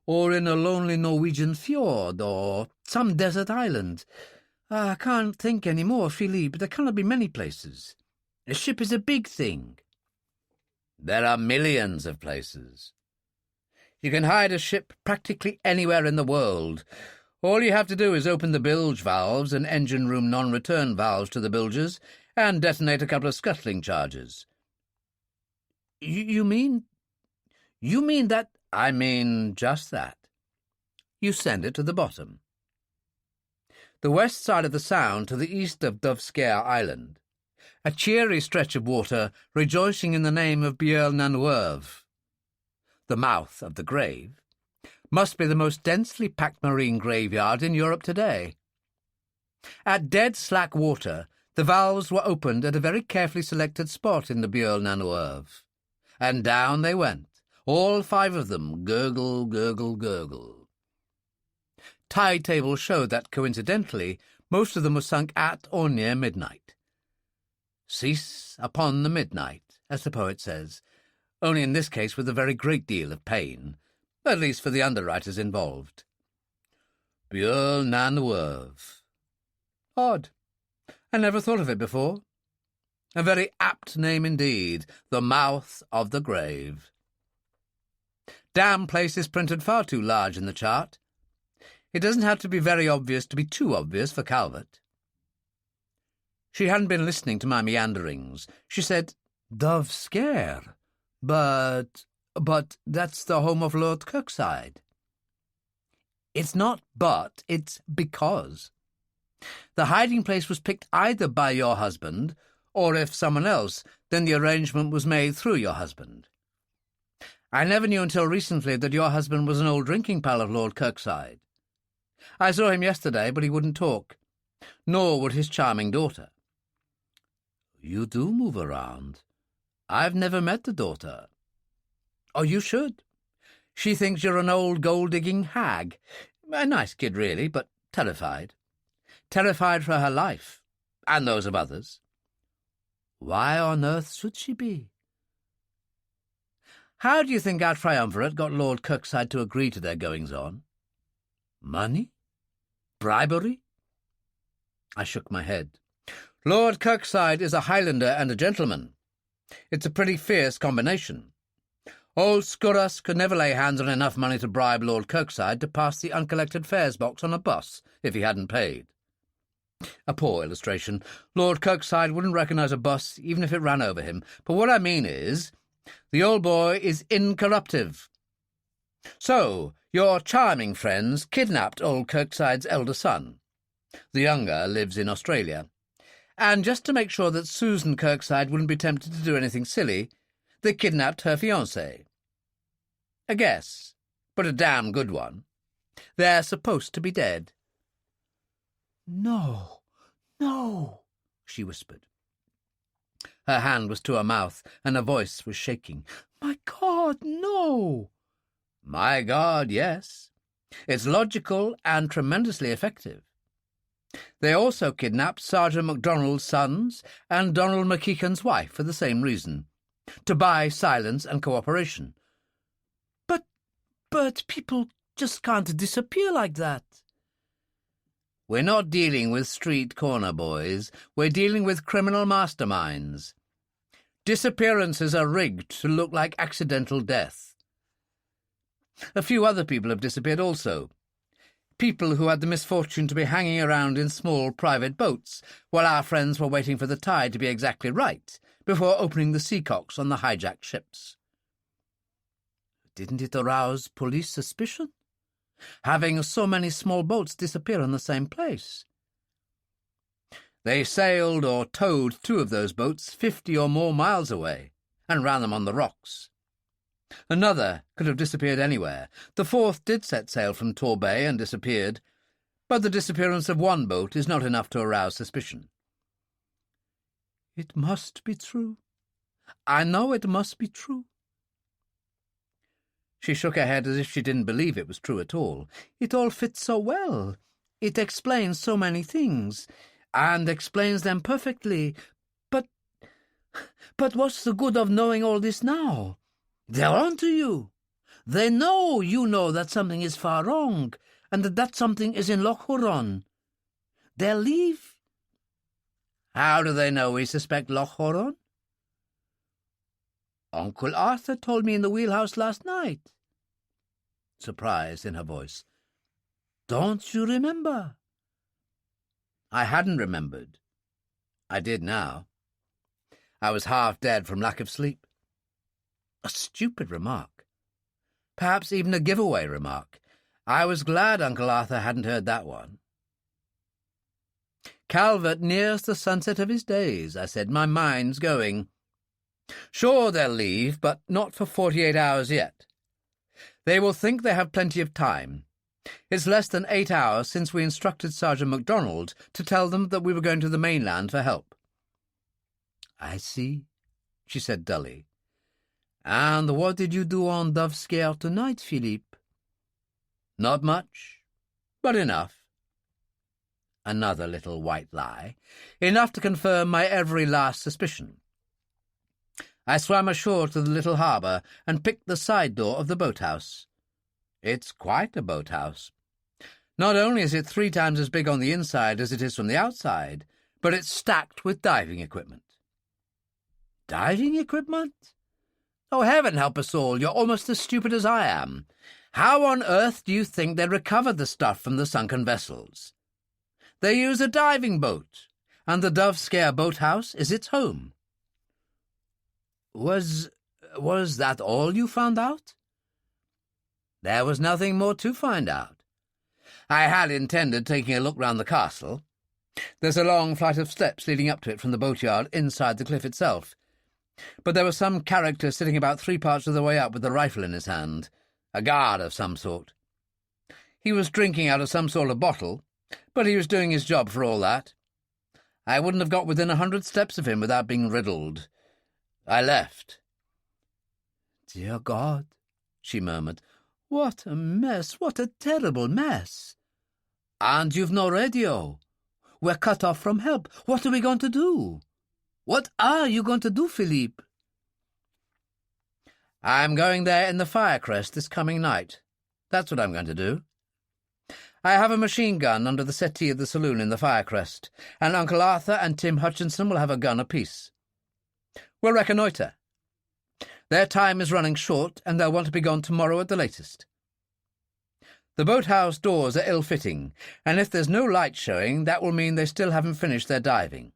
or in a lonely Norwegian fjord, or some desert island. I can't think any more, Philippe. There cannot be many places. A ship is a big thing." "There are millions of places. You can hide a ship practically anywhere in the world. All you have to do is open the bilge valves and engine room non-return valves to the bilges and detonate a couple of scuttling charges." You mean that—" "I mean just that. You send it to the bottom. The west side of the Sound to the east of Doveskär Island. A cheery stretch of water rejoicing in the name of Björn-Nanwerve. The mouth of the grave must be the most densely packed marine graveyard in Europe today. At dead slack water, the valves were opened at a very carefully selected spot in the Björn-Nanwerve, and down they went, all 5 of them, gurgle, gurgle, gurgle. Tide tables showed that, coincidentally, most of them were sunk at or near midnight. Cease upon the midnight, as the poet says, only in this case with a very great deal of pain, at least for the underwriters involved. Björn-Nanwerve. Odd. I never thought of it before. A very apt name indeed, the mouth of the grave. Damn place is printed far too large in the chart. It doesn't have to be very obvious to be too obvious for Calvert. She hadn't been listening to my meanderings. She said, "Doveskär. But that's the home of Lord Kirkcaldy." "It's not but, it's because. The hiding place was picked either by your husband, or if someone else, then the arrangement was made through your husband. I never knew until recently that your husband was an old drinking pal of Lord Kirkcaldy. I saw him yesterday, but he wouldn't talk, nor would his charming daughter." "You do move around. I've never met the daughter." "Oh, you should. She thinks you're an old gold-digging hag. A nice kid, really, but terrified. Terrified for her life, and those of others." "Why on earth should she be?" "How do you think our triumvirate got Lord Kirkcaldy to agree to their goings-on? Money? Bribery?" I shook my head. "Lord Kirkcaldy is a Highlander and a gentleman. It's a pretty fierce combination. Old Scuras could never lay hands on enough money to bribe Lord Kirkcaldy to pass the uncollected fares box on a bus if he hadn't paid. A poor illustration. Lord Kirkcaldy wouldn't recognise a bus even if it ran over him. But what I mean is, the old boy is incorruptive. So, your charming friends kidnapped old Kirkcady's elder son. The younger lives in Australia. And just to make sure that Susan Kirkcaldy wouldn't be tempted to do anything silly, they kidnapped her fiancé. A guess, but a damn good one. They're supposed to be dead." No, she whispered. Her hand was to her mouth, and her voice was shaking. "My God, no!" "My God, yes. It's logical and tremendously effective. They also kidnapped Sergeant MacDonald's sons and Donald McKeegan's wife for the same reason, to buy silence and cooperation." But people just can't disappear like that." "We're not dealing with street corner boys. We're dealing with criminal masterminds. Disappearances are rigged to look like accidental death. A few other people have disappeared also. People who had the misfortune to be hanging around in small private boats while our friends were waiting for the tide to be exactly right before opening the seacocks on the hijacked ships." "Didn't it arouse police suspicion? Having so many small boats disappear in the same place?" "They sailed or towed 2 of those boats 50 or more miles away and ran them on the rocks. Another could have disappeared anywhere. The 4th did set sail from Torbay and disappeared, but the disappearance of 1 boat is not enough to arouse suspicion." "It must be true. I know it must be true." She shook her head as if she didn't believe it was true at all. "It all fits so well. It explains so many things, and explains them perfectly. But But what's the good of knowing all this now? They're on to you. They know you know that something is far wrong, and that something is in Loch Huron. They'll leave. How do they know we suspect Loch Huron? Uncle Arthur told me in the wheelhouse last night. Surprise in her voice. Don't you remember? I hadn't remembered. I did now. I was half dead from lack of sleep. A stupid remark. Perhaps even a giveaway remark. I was glad Uncle Arthur hadn't heard that one. Calvert nears the sunset of his days, I said. My mind's going. Sure, they'll leave, but not for 48 hours yet. They will think they have plenty of time. It's less than 8 hours since we instructed Sergeant MacDonald to tell them that we were going to the mainland for help. I see, she said dully. And what did you do on Dove Scare tonight, Philippe? Not much, but enough. Another little white lie, enough to confirm my every last suspicion. I swam ashore to the little harbour and picked the side door of the boathouse. It's quite a boathouse. Not only is it 3 times as big on the inside as it is from the outside, but it's stacked with diving equipment. Diving equipment? Oh, heaven help us all, you're almost as stupid as I am. How on earth do you think they recovered the stuff from the sunken vessels? They use a diving boat, and the Dove Scare boathouse is its home. Was that all you found out? There was nothing more to find out. I had intended taking a look round the castle. There's a long flight of steps leading up to it from the boatyard inside the cliff itself. But there was some character sitting about 3 parts of the way up with a rifle in his hand, a guard of some sort. He was drinking out of some sort of bottle, but he was doing his job for all that. I wouldn't have got within 100 steps of him without being riddled. I left. Dear God, she murmured, what a mess, what a terrible mess. And you've no radio. We're cut off from help. What are we going to do? What are you going to do, Philippe? I'm going there in the Firecrest this coming night. That's what I'm going to do. I have a machine gun under the settee of the saloon in the Firecrest, and Uncle Arthur and Tim Hutchinson will have a gun apiece. We'll reconnoitre. Their time is running short, and they'll want to be gone tomorrow at the latest. The boathouse doors are ill-fitting, and if there's no light showing, that will mean they still haven't finished their diving.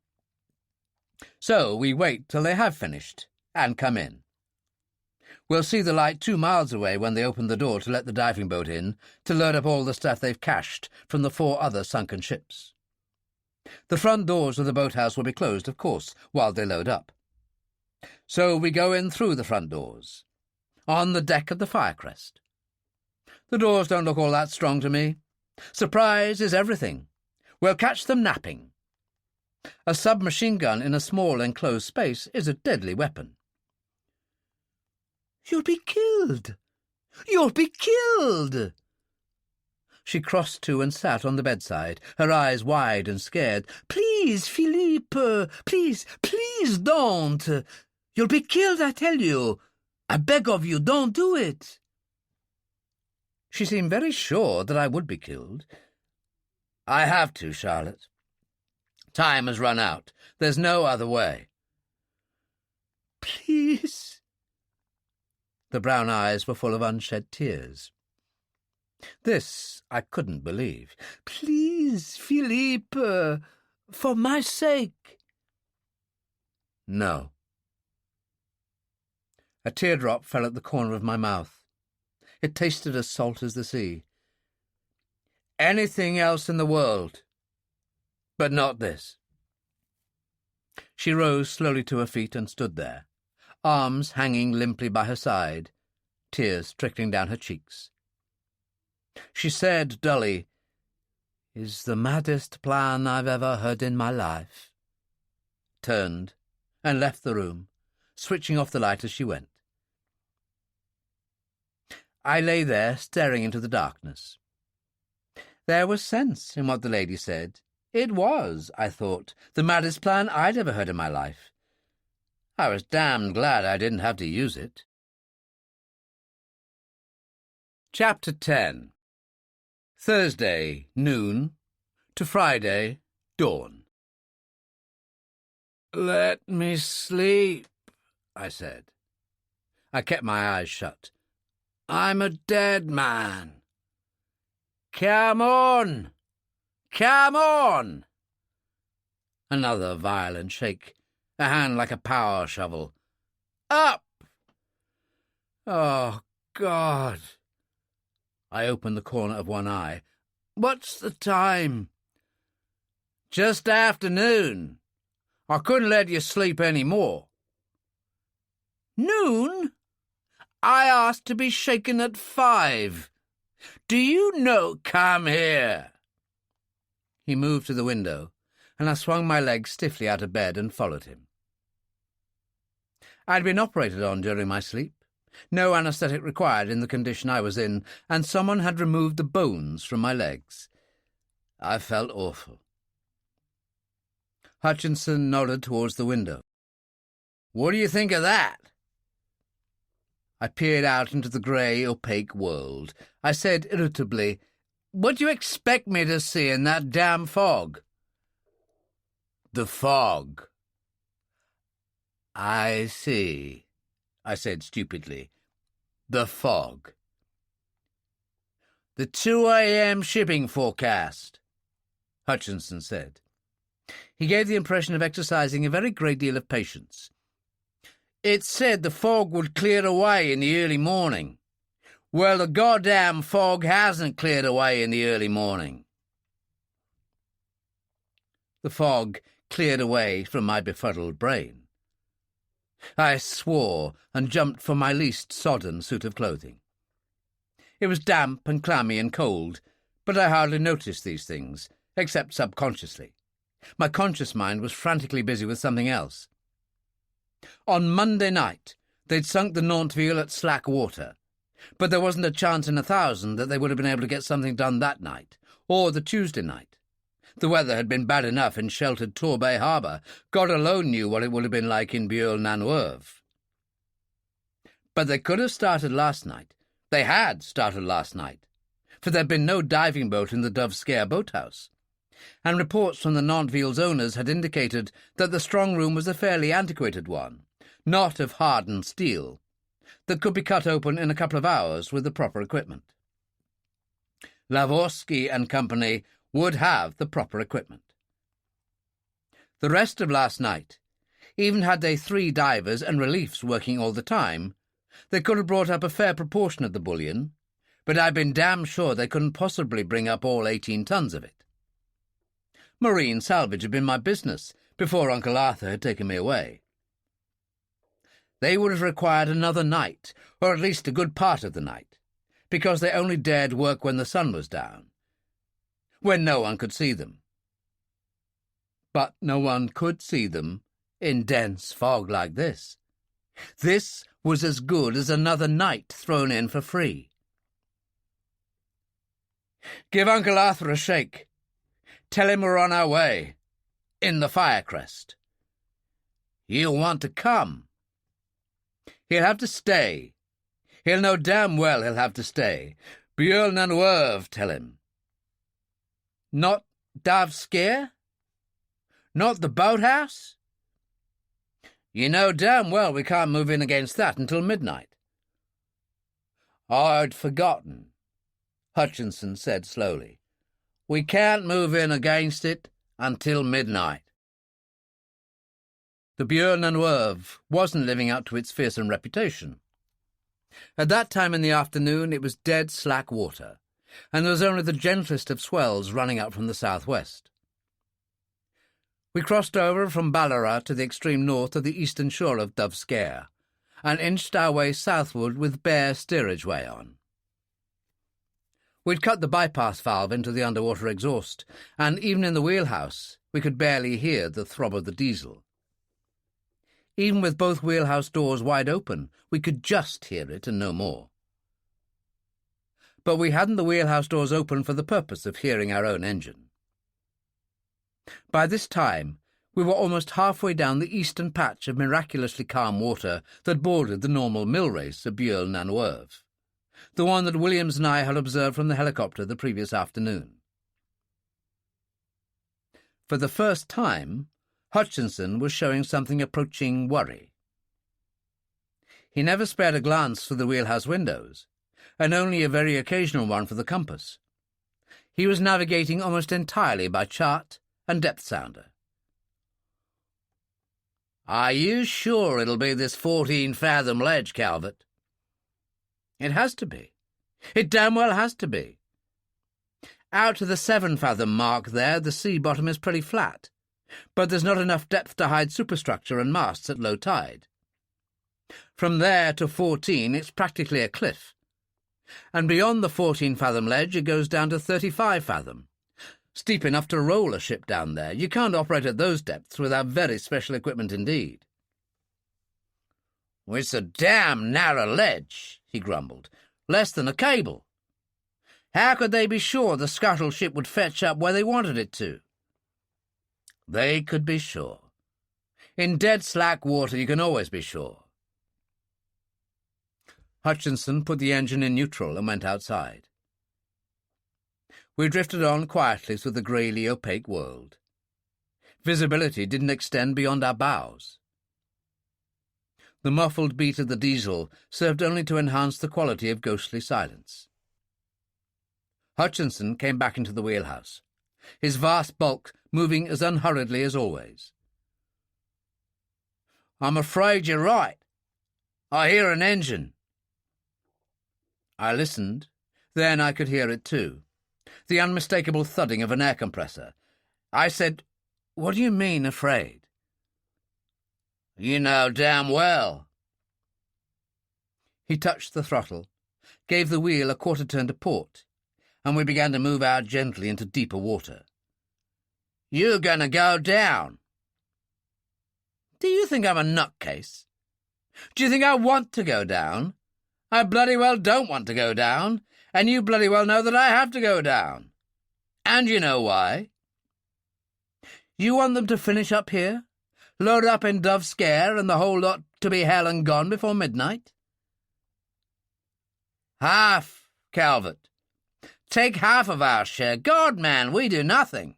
So we wait till they have finished, and come in. We'll see the light 2 miles away when they open the door to let the diving boat in, to load up all the stuff they've cached from the 4 other sunken ships. The front doors of the boathouse will be closed, of course, while they load up. So we go in through the front doors, on the deck of the Firecrest. The doors don't look all that strong to me. Surprise is everything. We'll catch them napping. A submachine gun in a small enclosed space is a deadly weapon. You'll be killed! You'll be killed! She crossed to and sat on the bedside, her eyes wide and scared. Please, Philippe, please don't! You'll be killed, I tell you. I beg of you, don't do it. She seemed very sure that I would be killed. I have to, Charlotte. Time has run out. There's no other way. Please. The brown eyes were full of unshed tears. This I couldn't believe. Please, Philippe, for my sake. No. A teardrop fell at the corner of my mouth. It tasted as salt as the sea. Anything else in the world, but not this. She rose slowly to her feet and stood there, arms hanging limply by her side, tears trickling down her cheeks. She said dully, "Is the maddest plan I've ever heard in my life," turned and left the room, switching off the light as she went. I lay there staring into the darkness. There was sense in what the lady said. It was, I thought, the maddest plan I'd ever heard in my life. I was damned glad I didn't have to use it. Chapter 10. Thursday, noon, to Friday, dawn. "Let me sleep," I said. I kept my eyes shut. "I'm a dead man. Come on! Come on!" Another violent shake, a hand like a power shovel. "Up!" "Oh, God!" I opened the corner of one eye. "What's the time?" "Just afternoon. I couldn't let you sleep any more." "Noon? I asked to be shaken at 5. Do you know—" "Come here." He moved to the window, and I swung my legs stiffly out of bed and followed him. I had been operated on during my sleep, no anaesthetic required in the condition I was in, and someone had removed the bones from my legs. I felt awful. Hutchinson nodded towards the window. "What do you think of that?" I peered out into the grey, opaque world. I said irritably, "What do you expect me to see in that damn fog?" "The fog." "I see," I said stupidly. "The fog." "The 2 a.m. shipping forecast," Hutchinson said. He gave the impression of exercising a very great deal of patience. "It said the fog would clear away in the early morning. Well, the goddamn fog hasn't cleared away in the early morning." The fog cleared away from my befuddled brain. I swore and jumped for my least sodden suit of clothing. It was damp and clammy and cold, but I hardly noticed these things, except subconsciously. My conscious mind was frantically busy with something else. On Monday night, they'd sunk the Nantville at slack water, but there wasn't a chance in 1,000 that they would have been able to get something done that night, or the Tuesday night. The weather had been bad enough in sheltered Torbay Harbour. God alone knew what it would have been like in Bueil-Naneuve. But they could have started last night. They had started last night, for there'd been no diving boat in the Dove Scare boathouse, and reports from the Nantville's owners had indicated that the strong room was a fairly antiquated one, not of hardened steel, that could be cut open in a couple of hours with the proper equipment. Lavorsky and Company would have the proper equipment. The rest of last night, even had they 3 divers and reliefs working all the time, they could have brought up a fair proportion of the bullion, but I'd been damn sure they couldn't possibly bring up all 18 tons of it. Marine salvage had been my business before Uncle Arthur had taken me away. They would have required another night, or at least a good part of the night, because they only dared work when the sun was down, when no one could see them. But no one could see them in dense fog like this. This was as good as another night thrown in for free. "Give Uncle Arthur a shake. Tell him we're on our way, in the Firecrest. He'll want to come. He'll have to stay. He'll know damn well he'll have to stay. Bueil-Naneuve, tell him." "Not Dove Scare? Not the boathouse?" "You know damn well we can't move in against that until midnight." "I'd forgotten," Hutchinson said slowly. "We can't move in against it until midnight." The Bueil-Naneuve wasn't living up to its fearsome reputation. At that time in the afternoon it was dead slack water, and there was only the gentlest of swells running up from the southwest. We crossed over from Ballarat to the extreme north of the eastern shore of Dove Scare, and inched our way southward with bare steerage way on. We'd cut the bypass valve into the underwater exhaust, and even in the wheelhouse we could barely hear the throb of the diesel. Even with both wheelhouse doors wide open, we could just hear it and no more. But we hadn't the wheelhouse doors open for the purpose of hearing our own engine. By this time, We were almost halfway down the eastern patch of miraculously calm water that bordered the normal mill race of Bueil-Nanueuvre, the one that Williams and I had observed from the helicopter the previous afternoon. For the first time, Hutchinson was showing something approaching worry. He never spared a glance through the wheelhouse windows, and only a very occasional one for the compass. He was navigating almost entirely by chart and depth sounder. "Are you sure it'll be this 14-fathom ledge, Calvert?" "It has to be. It damn well has to be. Out to the 7-fathom mark there, the sea bottom is pretty flat, but there's not enough depth to hide superstructure and masts at low tide. From there to 14, it's practically a cliff. And beyond the 14-fathom ledge, it goes down to 35-fathom. Steep enough to roll a ship down there. You can't operate at those depths without very special equipment indeed." "It's a damn narrow ledge," he grumbled. "Less than a cable. How could they be sure the scuttle ship would fetch up where they wanted it to?" "They could be sure. In dead slack water you can always be sure." Hutchinson put the engine in neutral and went outside. We drifted on quietly through the greyly opaque world. Visibility didn't extend beyond our bows. The muffled beat of the diesel served only to enhance the quality of ghostly silence. Hutchinson came back into the wheelhouse, his vast bulk moving as unhurriedly as always. "I'm afraid you're right. I hear an engine." I listened. Then I could hear it too, the unmistakable thudding of an air compressor. I said, "What do you mean, afraid?" "You know damn well." He touched the throttle, gave the wheel a quarter turn to port, and we began to move out gently into deeper water. "You're going to go down." "Do you think I'm a nutcase? Do you think I want to go down? I bloody well don't want to go down, and you bloody well know that I have to go down. And you know why. You want them to finish up here? Load up in Dove Scare and the whole lot to be hell and gone before midnight?" "Half, Calvert. Take half of our share. God, man, we do nothing."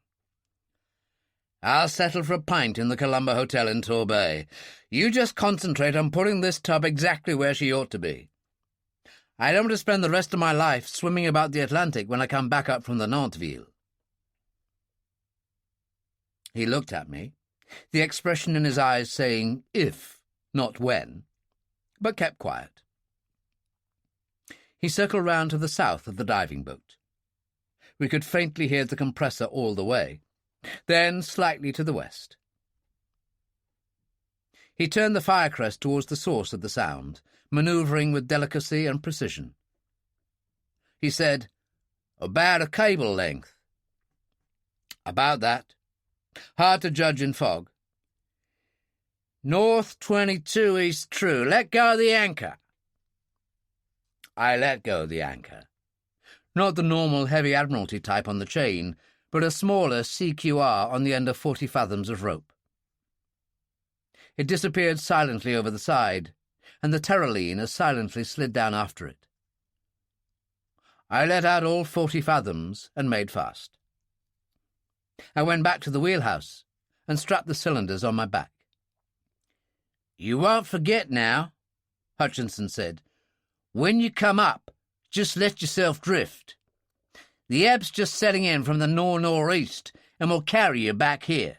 "I'll settle for a pint in the Columbo Hotel in Torbay. You just concentrate on putting this tub exactly where she ought to be. I don't want to spend the rest of my life swimming about the Atlantic when I come back up from the Nantesville." He looked at me, the expression in his eyes saying if, not when, but kept quiet. He circled round to the south of the diving boat. We could faintly hear the compressor all the way, then slightly to the west. He turned the firecrest towards the source of the sound, manoeuvring with delicacy and precision. He said, "About a cable length." "About that. Hard to judge in fog." "North 22 east true. Let go of the anchor." I let go of the anchor. Not the normal heavy Admiralty type on the chain, but a smaller CQR on the end of 40 fathoms of rope. It disappeared silently over the side, and the Terraline as silently slid down after it. I let out all 40 fathoms and made fast. I went back to the wheelhouse and strapped the cylinders on my back. "You won't forget now," Hutchinson said. "When you come up, just let yourself drift. The ebb's just setting in from the nor'-nor'east and will carry you back here.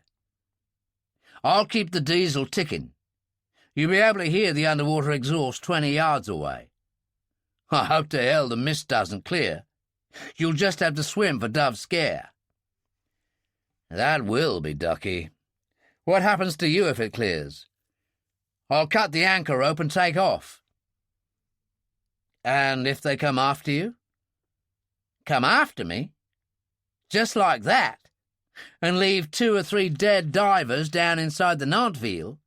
I'll keep the diesel ticking. You'll be able to hear the underwater exhaust 20 yards away. I hope to hell the mist doesn't clear. You'll just have to swim for Dove Scare." "That will be ducky. What happens to you if it clears?" "I'll cut the anchor rope and take off." "And if they come after you?" "Come after me? Just like that? And leave 2 or 3 dead divers down inside the Nantesville?"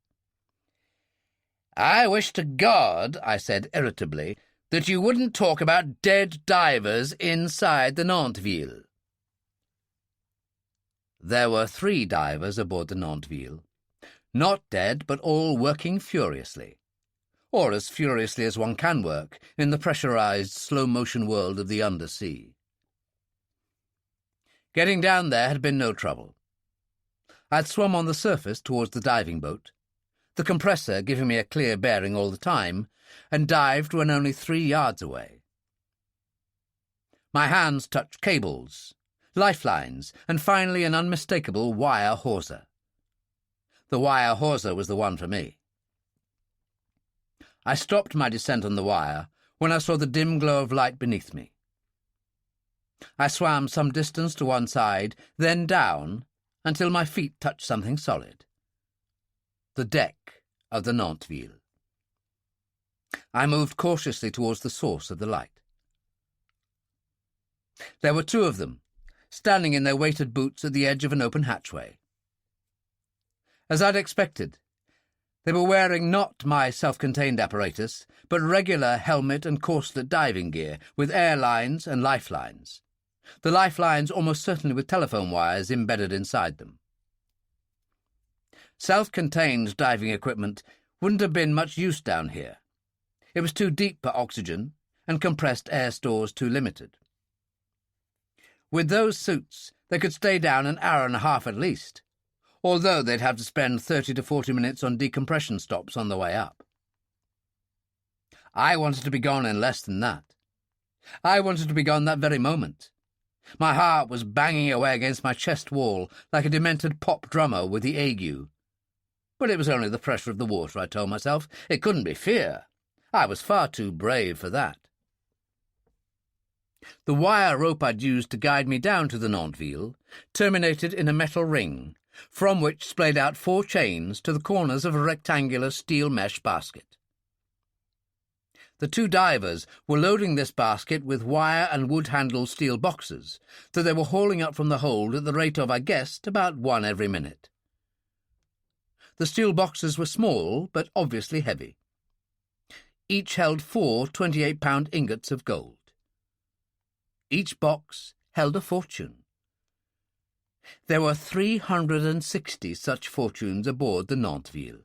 "I wish to God," I said irritably, "that you wouldn't talk about dead divers inside the Nantesville." There were 3 divers aboard the Nantville, not dead, but all working furiously, or as furiously as one can work in the pressurized, slow-motion world of the undersea. Getting down there had been no trouble. I'd swum on the surface towards the diving boat, the compressor giving me a clear bearing all the time, and dived when only 3 yards away. My hands touched cables, lifelines, and finally an unmistakable wire hawser. The wire hawser was the one for me. I stopped my descent on the wire when I saw the dim glow of light beneath me. I swam some distance to one side, then down, until my feet touched something solid. The deck of the Nantville. I moved cautiously towards the source of the light. There were 2 of them, standing in their weighted boots at the edge of an open hatchway. As I'd expected, they were wearing not my self-contained apparatus, but regular helmet and corselet diving gear with air lines and lifelines, the lifelines almost certainly with telephone wires embedded inside them. Self-contained diving equipment wouldn't have been much use down here. It was too deep for oxygen, and compressed air stores too limited. With those suits, they could stay down an hour and a half at least, although they'd have to spend 30 to 40 minutes on decompression stops on the way up. I wanted to be gone in less than that. I wanted to be gone that very moment. My heart was banging away against my chest wall like a demented pop drummer with the ague. But it was only the pressure of the water, I told myself. It couldn't be fear. I was far too brave for that. The wire rope I'd used to guide me down to the Nantville terminated in a metal ring, from which splayed out 4 chains to the corners of a rectangular steel mesh basket. The 2 divers were loading this basket with wire and wood-handled steel boxes that they were hauling up from the hold at the rate of, I guessed, about 1 every minute. The steel boxes were small, but obviously heavy. Each held 4 28-pound ingots of gold. Each box held a fortune. There were 360 such fortunes aboard the Nantville.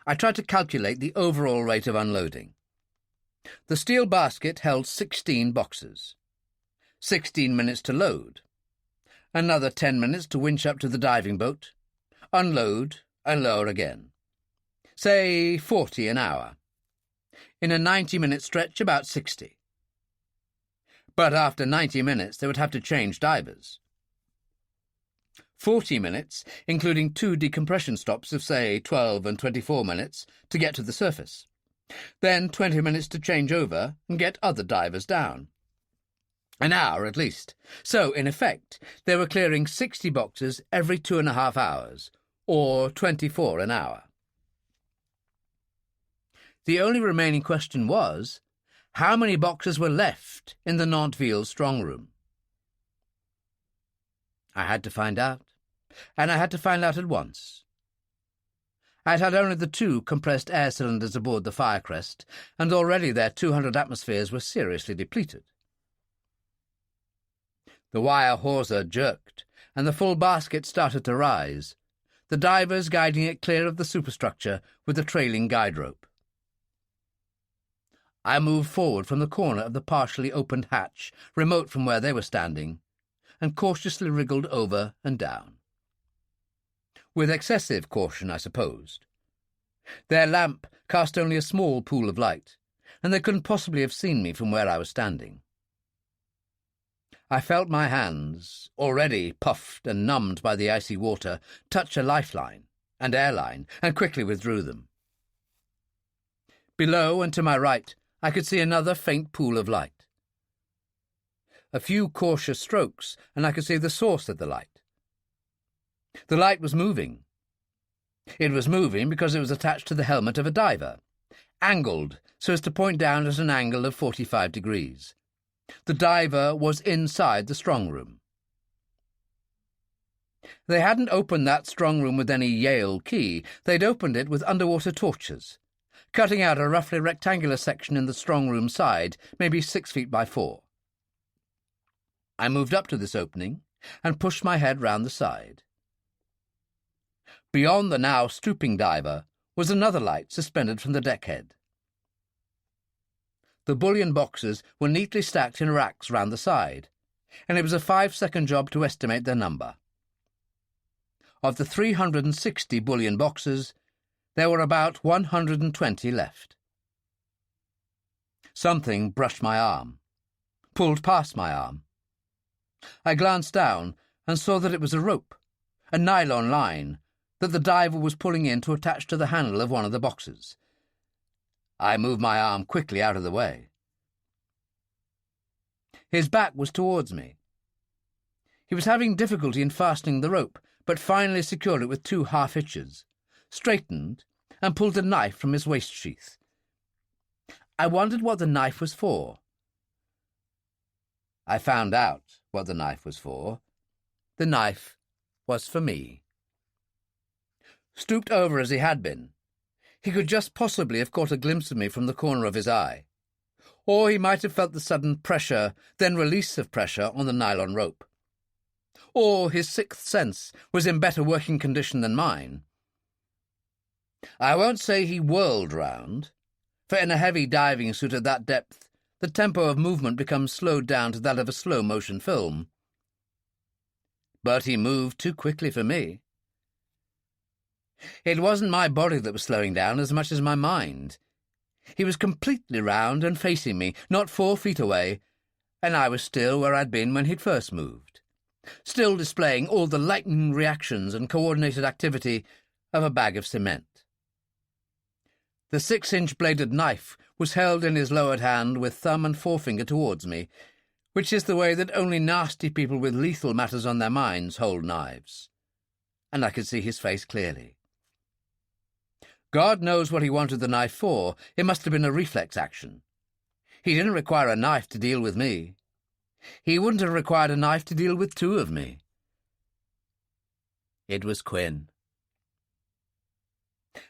I tried to calculate the overall rate of unloading. The steel basket held 16 boxes. 16 minutes to load. Another 10 minutes to winch up to the diving boat, unload, and lower again. Say 40 an hour. In a 90-minute stretch, about 60. But after 90 minutes, they would have to change divers. 40 minutes, including 2 decompression stops of, say, 12 and 24 minutes to get to the surface. Then 20 minutes to change over and get other divers down. An hour at least. So, in effect, they were clearing 60 boxes every 2.5 hours, or 24 an hour. The only remaining question was, how many boxes were left in the Nantville strongroom? I had to find out, and I had to find out at once. I'd had only the 2 compressed air cylinders aboard the Firecrest, and already their 200 atmospheres were seriously depleted. The wire hawser jerked, and the full basket started to rise, the divers guiding it clear of the superstructure with the trailing guide rope. I moved forward from the corner of the partially opened hatch, remote from where they were standing, and cautiously wriggled over and down. With excessive caution, I supposed. Their lamp cast only a small pool of light, and they couldn't possibly have seen me from where I was standing. I felt my hands, already puffed and numbed by the icy water, touch a lifeline and airline, and quickly withdrew them. Below and to my right, I could see another faint pool of light. A few cautious strokes, and I could see the source of the light. The light was moving. It was moving because it was attached to the helmet of a diver, angled so as to point down at an angle of 45 degrees. The diver was inside the strongroom. They hadn't opened that strongroom with any Yale key. They'd opened it with underwater torches, cutting out a roughly rectangular section in the strongroom side, maybe 6 feet by 4. I moved up to this opening and pushed my head round the side. Beyond the now stooping diver was another light suspended from the deckhead. The bullion boxes were neatly stacked in racks round the side, and it was a 5-second job to estimate their number. Of the 360 bullion boxes, there were about 120 left. Something brushed my arm, pulled past my arm. I glanced down and saw that it was a rope, a nylon line, that the diver was pulling in to attach to the handle of one of the boxes. I moved my arm quickly out of the way. His back was towards me. He was having difficulty in fastening the rope, but finally secured it with 2 half-hitches, straightened, and pulled a knife from his waist sheath. I wondered what the knife was for. I found out what the knife was for. The knife was for me. Stooped over as he had been, he could just possibly have caught a glimpse of me from the corner of his eye, or he might have felt the sudden pressure, then release of pressure on the nylon rope. Or his 6th sense was in better working condition than mine. I won't say he whirled round, for in a heavy diving suit at that depth, the tempo of movement becomes slowed down to that of a slow-motion film. But he moved too quickly for me. It wasn't my body that was slowing down as much as my mind. He was completely round and facing me, not 4 feet away, and I was still where I'd been when he'd first moved, still displaying all the lightning reactions and coordinated activity of a bag of cement. The 6-inch bladed knife was held in his lowered hand with thumb and forefinger towards me, which is the way that only nasty people with lethal matters on their minds hold knives. And I could see his face clearly. God knows what he wanted the knife for. It must have been a reflex action. He didn't require a knife to deal with me. He wouldn't have required a knife to deal with 2 of me. It was Quinn.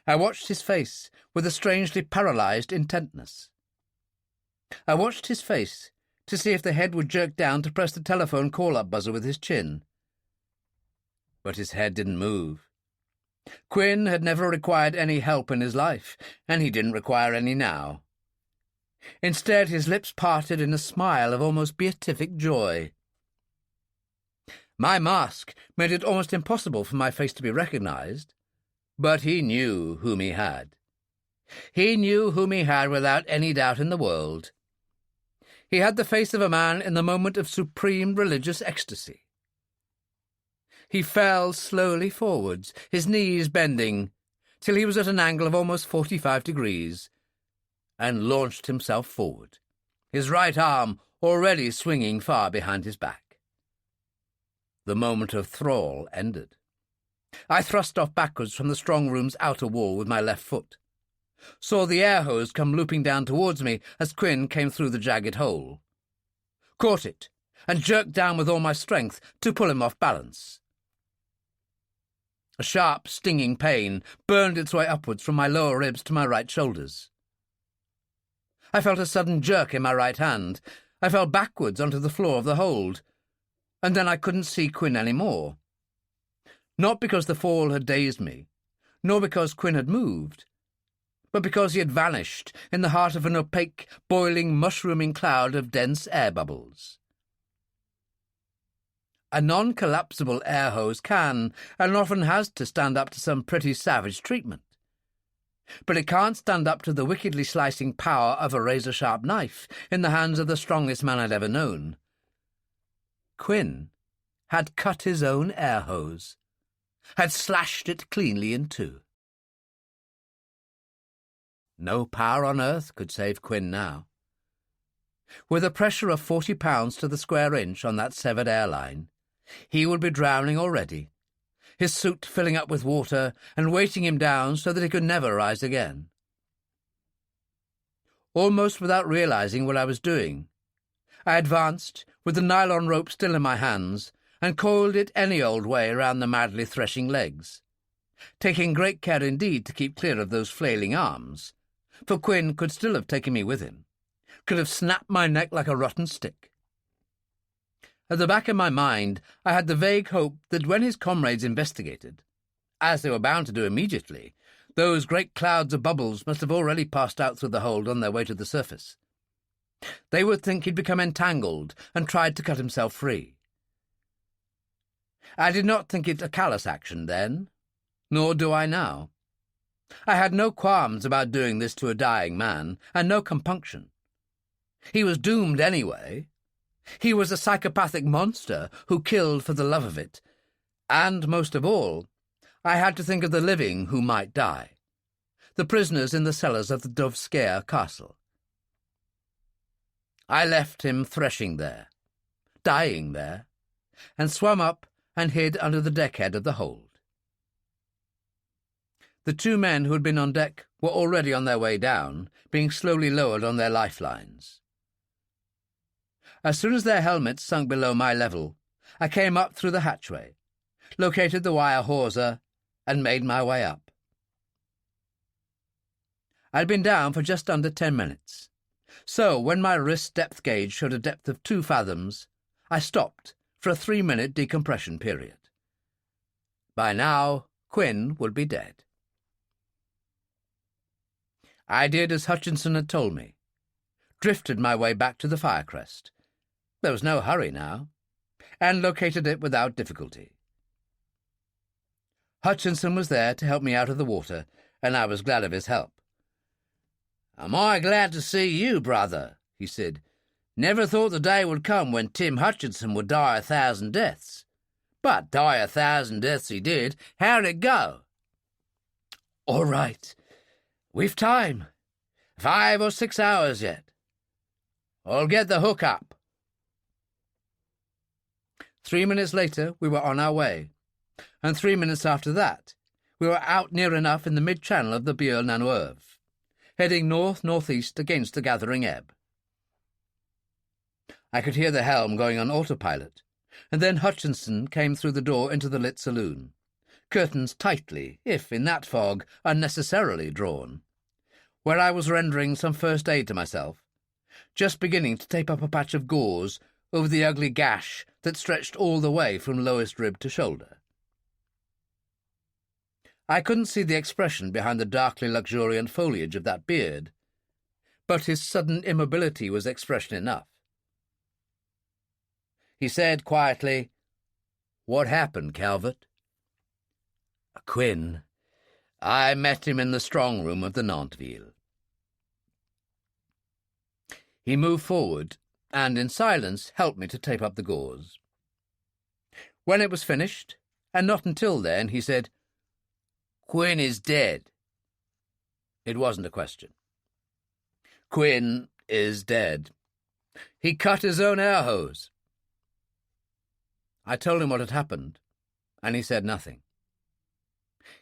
I watched his face with a strangely paralyzed intentness. I watched his face to see if the head would jerk down to press the telephone call-up buzzer with his chin. But his head didn't move. Quinn had never required any help in his life, and he didn't require any now. Instead, his lips parted in a smile of almost beatific joy. My mask made it almost impossible for my face to be recognized, but he knew whom he had. He knew whom he had without any doubt in the world. He had the face of a man in the moment of supreme religious ecstasy. He fell slowly forwards, his knees bending, till he was at an angle of almost 45 degrees, and launched himself forward, his right arm already swinging far behind his back. The moment of thrall ended. I thrust off backwards from the strong room's outer wall with my left foot, saw the air hose come looping down towards me as Quinn came through the jagged hole, caught it, and jerked down with all my strength to pull him off balance. A sharp, stinging pain burned its way upwards from my lower ribs to my right shoulders. I felt a sudden jerk in my right hand. I fell backwards onto the floor of the hold, and then I couldn't see Quinn any more. Not because the fall had dazed me, nor because Quinn had moved, but because he had vanished in the heart of an opaque, boiling, mushrooming cloud of dense air bubbles. A non-collapsible air hose can, and often has to, stand up to some pretty savage treatment. But it can't stand up to the wickedly slicing power of a razor-sharp knife in the hands of the strongest man I'd ever known. Quinn had cut his own air hose, had slashed it cleanly in 2. No power on earth could save Quinn now. With a pressure of 40 pounds to the square inch on that severed airline, he would be drowning already, his suit filling up with water and weighting him down so that he could never rise again. Almost without realizing what I was doing, I advanced, with the nylon rope still in my hands, and coiled it any old way around the madly threshing legs, taking great care indeed to keep clear of those flailing arms, for Quinn could still have taken me with him, could have snapped my neck like a rotten stick. At the back of my mind, I had the vague hope that when his comrades investigated, as they were bound to do immediately, those great clouds of bubbles must have already passed out through the hold on their way to the surface. They would think he'd become entangled and tried to cut himself free. I did not think it a callous action then, nor do I now. I had no qualms about doing this to a dying man, and no compunction. He was doomed anyway. He was a psychopathic monster who killed for the love of it. And, most of all, I had to think of the living who might die, the prisoners in the cellars of the Dovskaya castle. I left him threshing there, dying there, and swam up and hid under the deckhead of the hold. The 2 men who had been on deck were already on their way down, being slowly lowered on their lifelines. As soon as their helmets sunk below my level, I came up through the hatchway, located the wire hawser, and made my way up. I'd been down for just under 10 minutes, so when my wrist depth gauge showed a depth of 2 fathoms, I stopped for a 3-minute decompression period. By now, Quinn would be dead. I did as Hutchinson had told me, drifted my way back to the Firecrest. There was no hurry now, and located it without difficulty. Hutchinson was there to help me out of the water, and I was glad of his help. "Am I glad to see you, brother," he said. "Never thought the day would come when Tim Hutchinson would die 1,000 deaths. But die 1,000 deaths he did. How'd it go?" "All right. We've time. 5 or 6 hours yet. I'll get the hook up." 3 minutes later, we were on our way, and 3 minutes after that, we were out near enough in the mid-channel of the Bier na Nueve, heading north-northeast against the gathering ebb. I could hear the helm going on autopilot, and then Hutchinson came through the door into the lit saloon, curtains tightly, if in that fog, unnecessarily drawn, where I was rendering some first aid to myself, just beginning to tape up a patch of gauze over the ugly gash that stretched all the way from lowest rib to shoulder. I couldn't see the expression behind the darkly luxuriant foliage of that beard, but his sudden immobility was expression enough. He said quietly, "What happened, Calvert?" "Quinn. I met him in the strong room of the Nanterville." He moved forward, and in silence helped me to tape up the gauze. When it was finished, and not until then, he said, "Quinn is dead." It wasn't a question. Quinn is dead. He cut his own air hose. I told him what had happened, and he said nothing.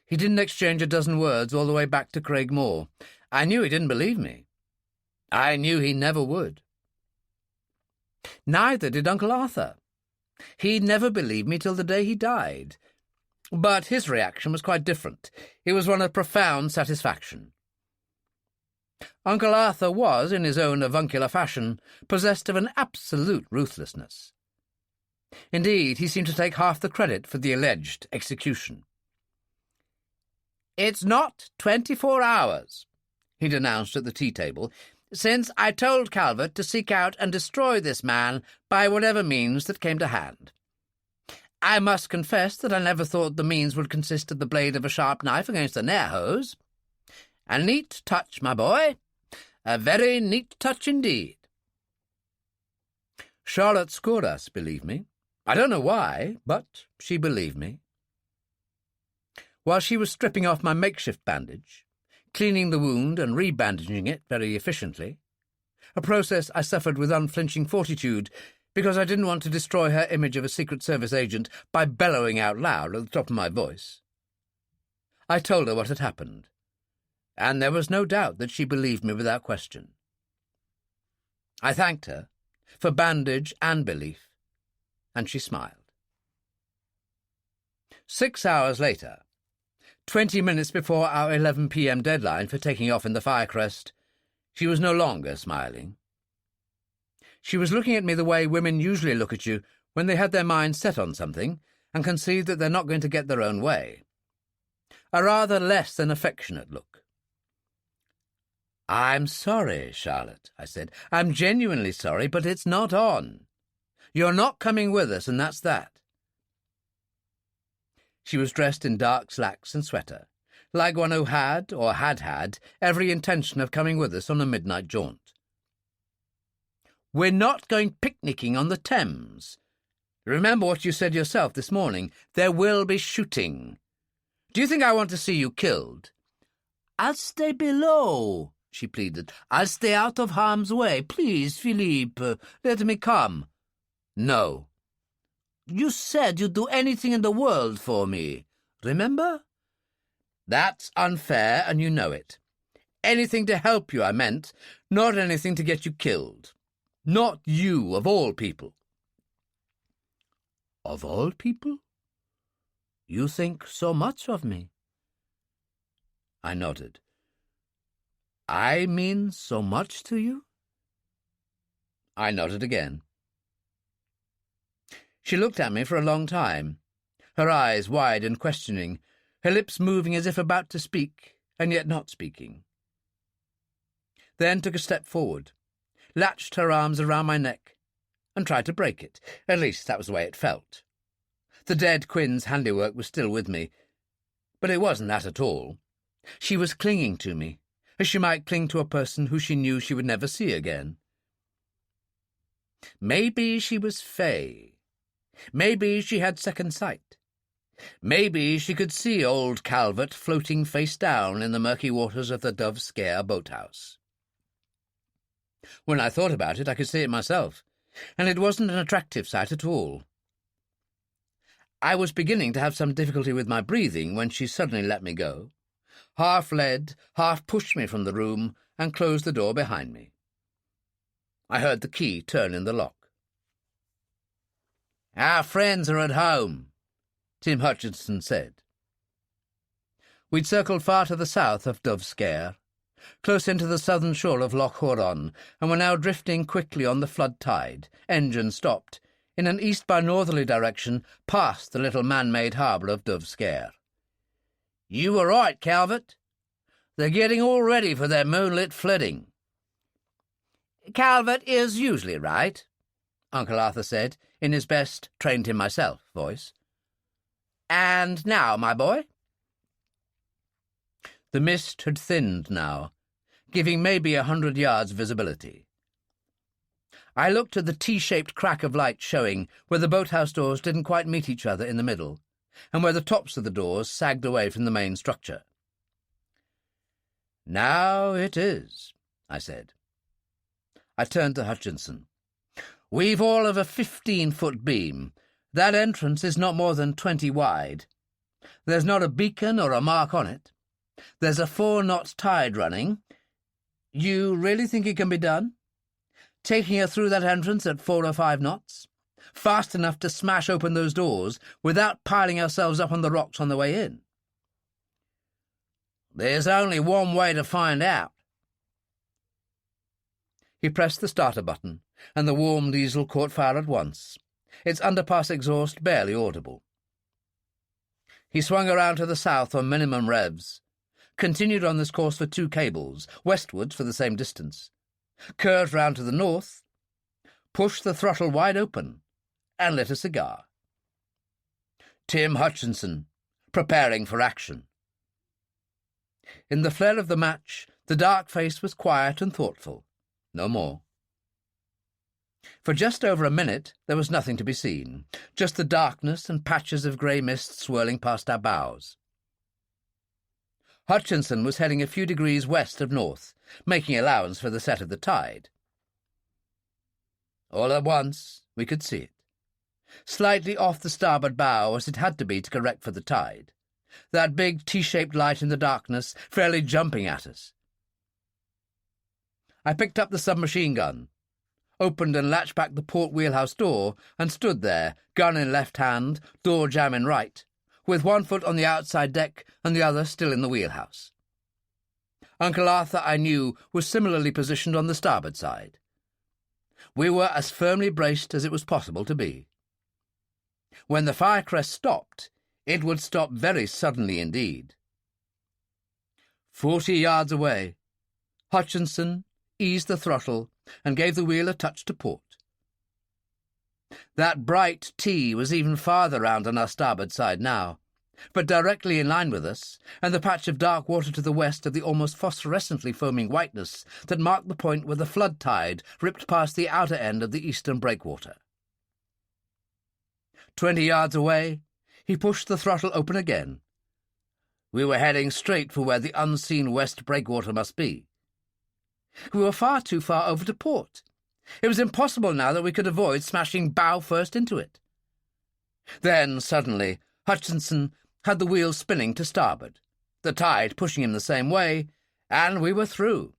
He didn't exchange a dozen words all the way back to Craigmore. I knew he didn't believe me. I knew he never would. Neither did Uncle Arthur. He never believed me till the day he died. But his reaction was quite different. It was one of profound satisfaction. Uncle Arthur was, in his own avuncular fashion, possessed of an absolute ruthlessness. Indeed, he seemed to take half the credit for the alleged execution. "It's not 24 hours, he denounced at the tea-table, since I told Calvert to seek out and destroy this man by whatever means that came to hand. I must confess that I never thought the means would consist of the blade of a sharp knife against an air hose. A neat touch, my boy. A very neat touch indeed." Charlotte scored us, believe me. I don't know why, but she believed me. While she was stripping off my makeshift bandage, cleaning the wound and rebandaging it very efficiently, a process I suffered with unflinching fortitude because I didn't want to destroy her image of a Secret Service agent by bellowing out loud at the top of my voice, I told her what had happened, and there was no doubt that she believed me without question. I thanked her for bandage and belief, and she smiled. 6 hours later, 20 minutes before our 11 p.m. deadline for taking off in the Firecrest, she was no longer smiling. She was looking at me the way women usually look at you when they had their minds set on something and can see that they're not going to get their own way. A rather less than affectionate look. "I'm sorry, Charlotte," I said. "I'm genuinely sorry, but it's not on. You're not coming with us, and that's that." She was dressed in dark slacks and sweater, like one who had, or had had, every intention of coming with us on a midnight jaunt. "We're not going picnicking on the Thames. Remember what you said yourself this morning. There will be shooting. Do you think I want to see you killed?" "I'll stay below," she pleaded. "I'll stay out of harm's way. Please, Philippe, let me come." "No." "You said you'd do anything in the world for me. Remember?" "That's unfair, and you know it. Anything to help you, I meant, not anything to get you killed. Not you, of all people." "Of all people? You think so much of me?" I nodded. "I mean so much to you?" I nodded again. She looked at me for a long time, her eyes wide and questioning, her lips moving as if about to speak, and yet not speaking. Then took a step forward, latched her arms around my neck, and tried to break it. At least that was the way it felt. The dead Quin's handiwork was still with me, but it wasn't that at all. She was clinging to me, as she might cling to a person who she knew she would never see again. Maybe she was fey. Maybe she had second sight. Maybe she could see old Calvert floating face down in the murky waters of the Dove Scare boathouse. When I thought about it, I could see it myself, and it wasn't an attractive sight at all. I was beginning to have some difficulty with my breathing when she suddenly let me go, half led, half pushed me from the room, and closed the door behind me. I heard the key turn in the lock. "Our friends are at home," Tim Hutchinson said. We'd circled far to the south of Dove Scare, close into the southern shore of Loch Huron, and were now drifting quickly on the flood tide, engine stopped, in an east by northerly direction past the little man-made harbour of Dove Scare. "You were right, Calvert. They're getting all ready for their moonlit flitting." "Calvert is usually right," Uncle Arthur said, in his best trained-him-myself voice. "And now, my boy?" The mist had thinned now, giving maybe 100 yards visibility. I looked at the T-shaped crack of light showing where the boathouse doors didn't quite meet each other in the middle, and where the tops of the doors sagged away from the main structure. "Now it is," I said. I turned to Hutchinson. "We've all of a 15-foot beam. That entrance is not more than 20 wide. There's not a beacon or a mark on it. There's a 4-knot tide running. You really think it can be done? Taking her through that entrance at 4 or 5 knots? Fast enough to smash open those doors without piling ourselves up on the rocks on the way in?" "There's only one way to find out." He pressed the starter button, and the warm diesel caught fire at once, its underpass exhaust barely audible. He swung around to the south on minimum revs, continued on this course for 2 cables, westwards for the same distance, curved round to the north, pushed the throttle wide open, and lit a cigar. Tim Hutchinson, preparing for action. In the flare of the match, the dark face was quiet and thoughtful, no more. For just over a minute there was nothing to be seen, just the darkness and patches of grey mist swirling past our bows. Hutchinson was heading a few degrees west of north, making allowance for the set of the tide. All at once we could see it, slightly off the starboard bow as it had to be to correct for the tide, that big T-shaped light in the darkness fairly jumping at us. I picked up the submachine gun, opened and latched back the port wheelhouse door, and stood there, gun in left hand, door jam in right, with one foot on the outside deck and the other still in the wheelhouse. Uncle Arthur, I knew, was similarly positioned on the starboard side. We were as firmly braced as it was possible to be. When the Firecrest stopped, it would stop very suddenly indeed. 40 yards away, Hutchinson eased the throttle and gave the wheel a touch to port. That bright T was even farther round on our starboard side now, but directly in line with us, and the patch of dark water to the west of the almost phosphorescently foaming whiteness that marked the point where the flood tide ripped past the outer end of the eastern breakwater. 20 yards away, he pushed the throttle open again. We were heading straight for where the unseen west breakwater must be. We were far too far over to port. It was impossible now that we could avoid smashing bow first into it. Then, suddenly, Hutchinson had the wheel spinning to starboard, the tide pushing him the same way, and we were through.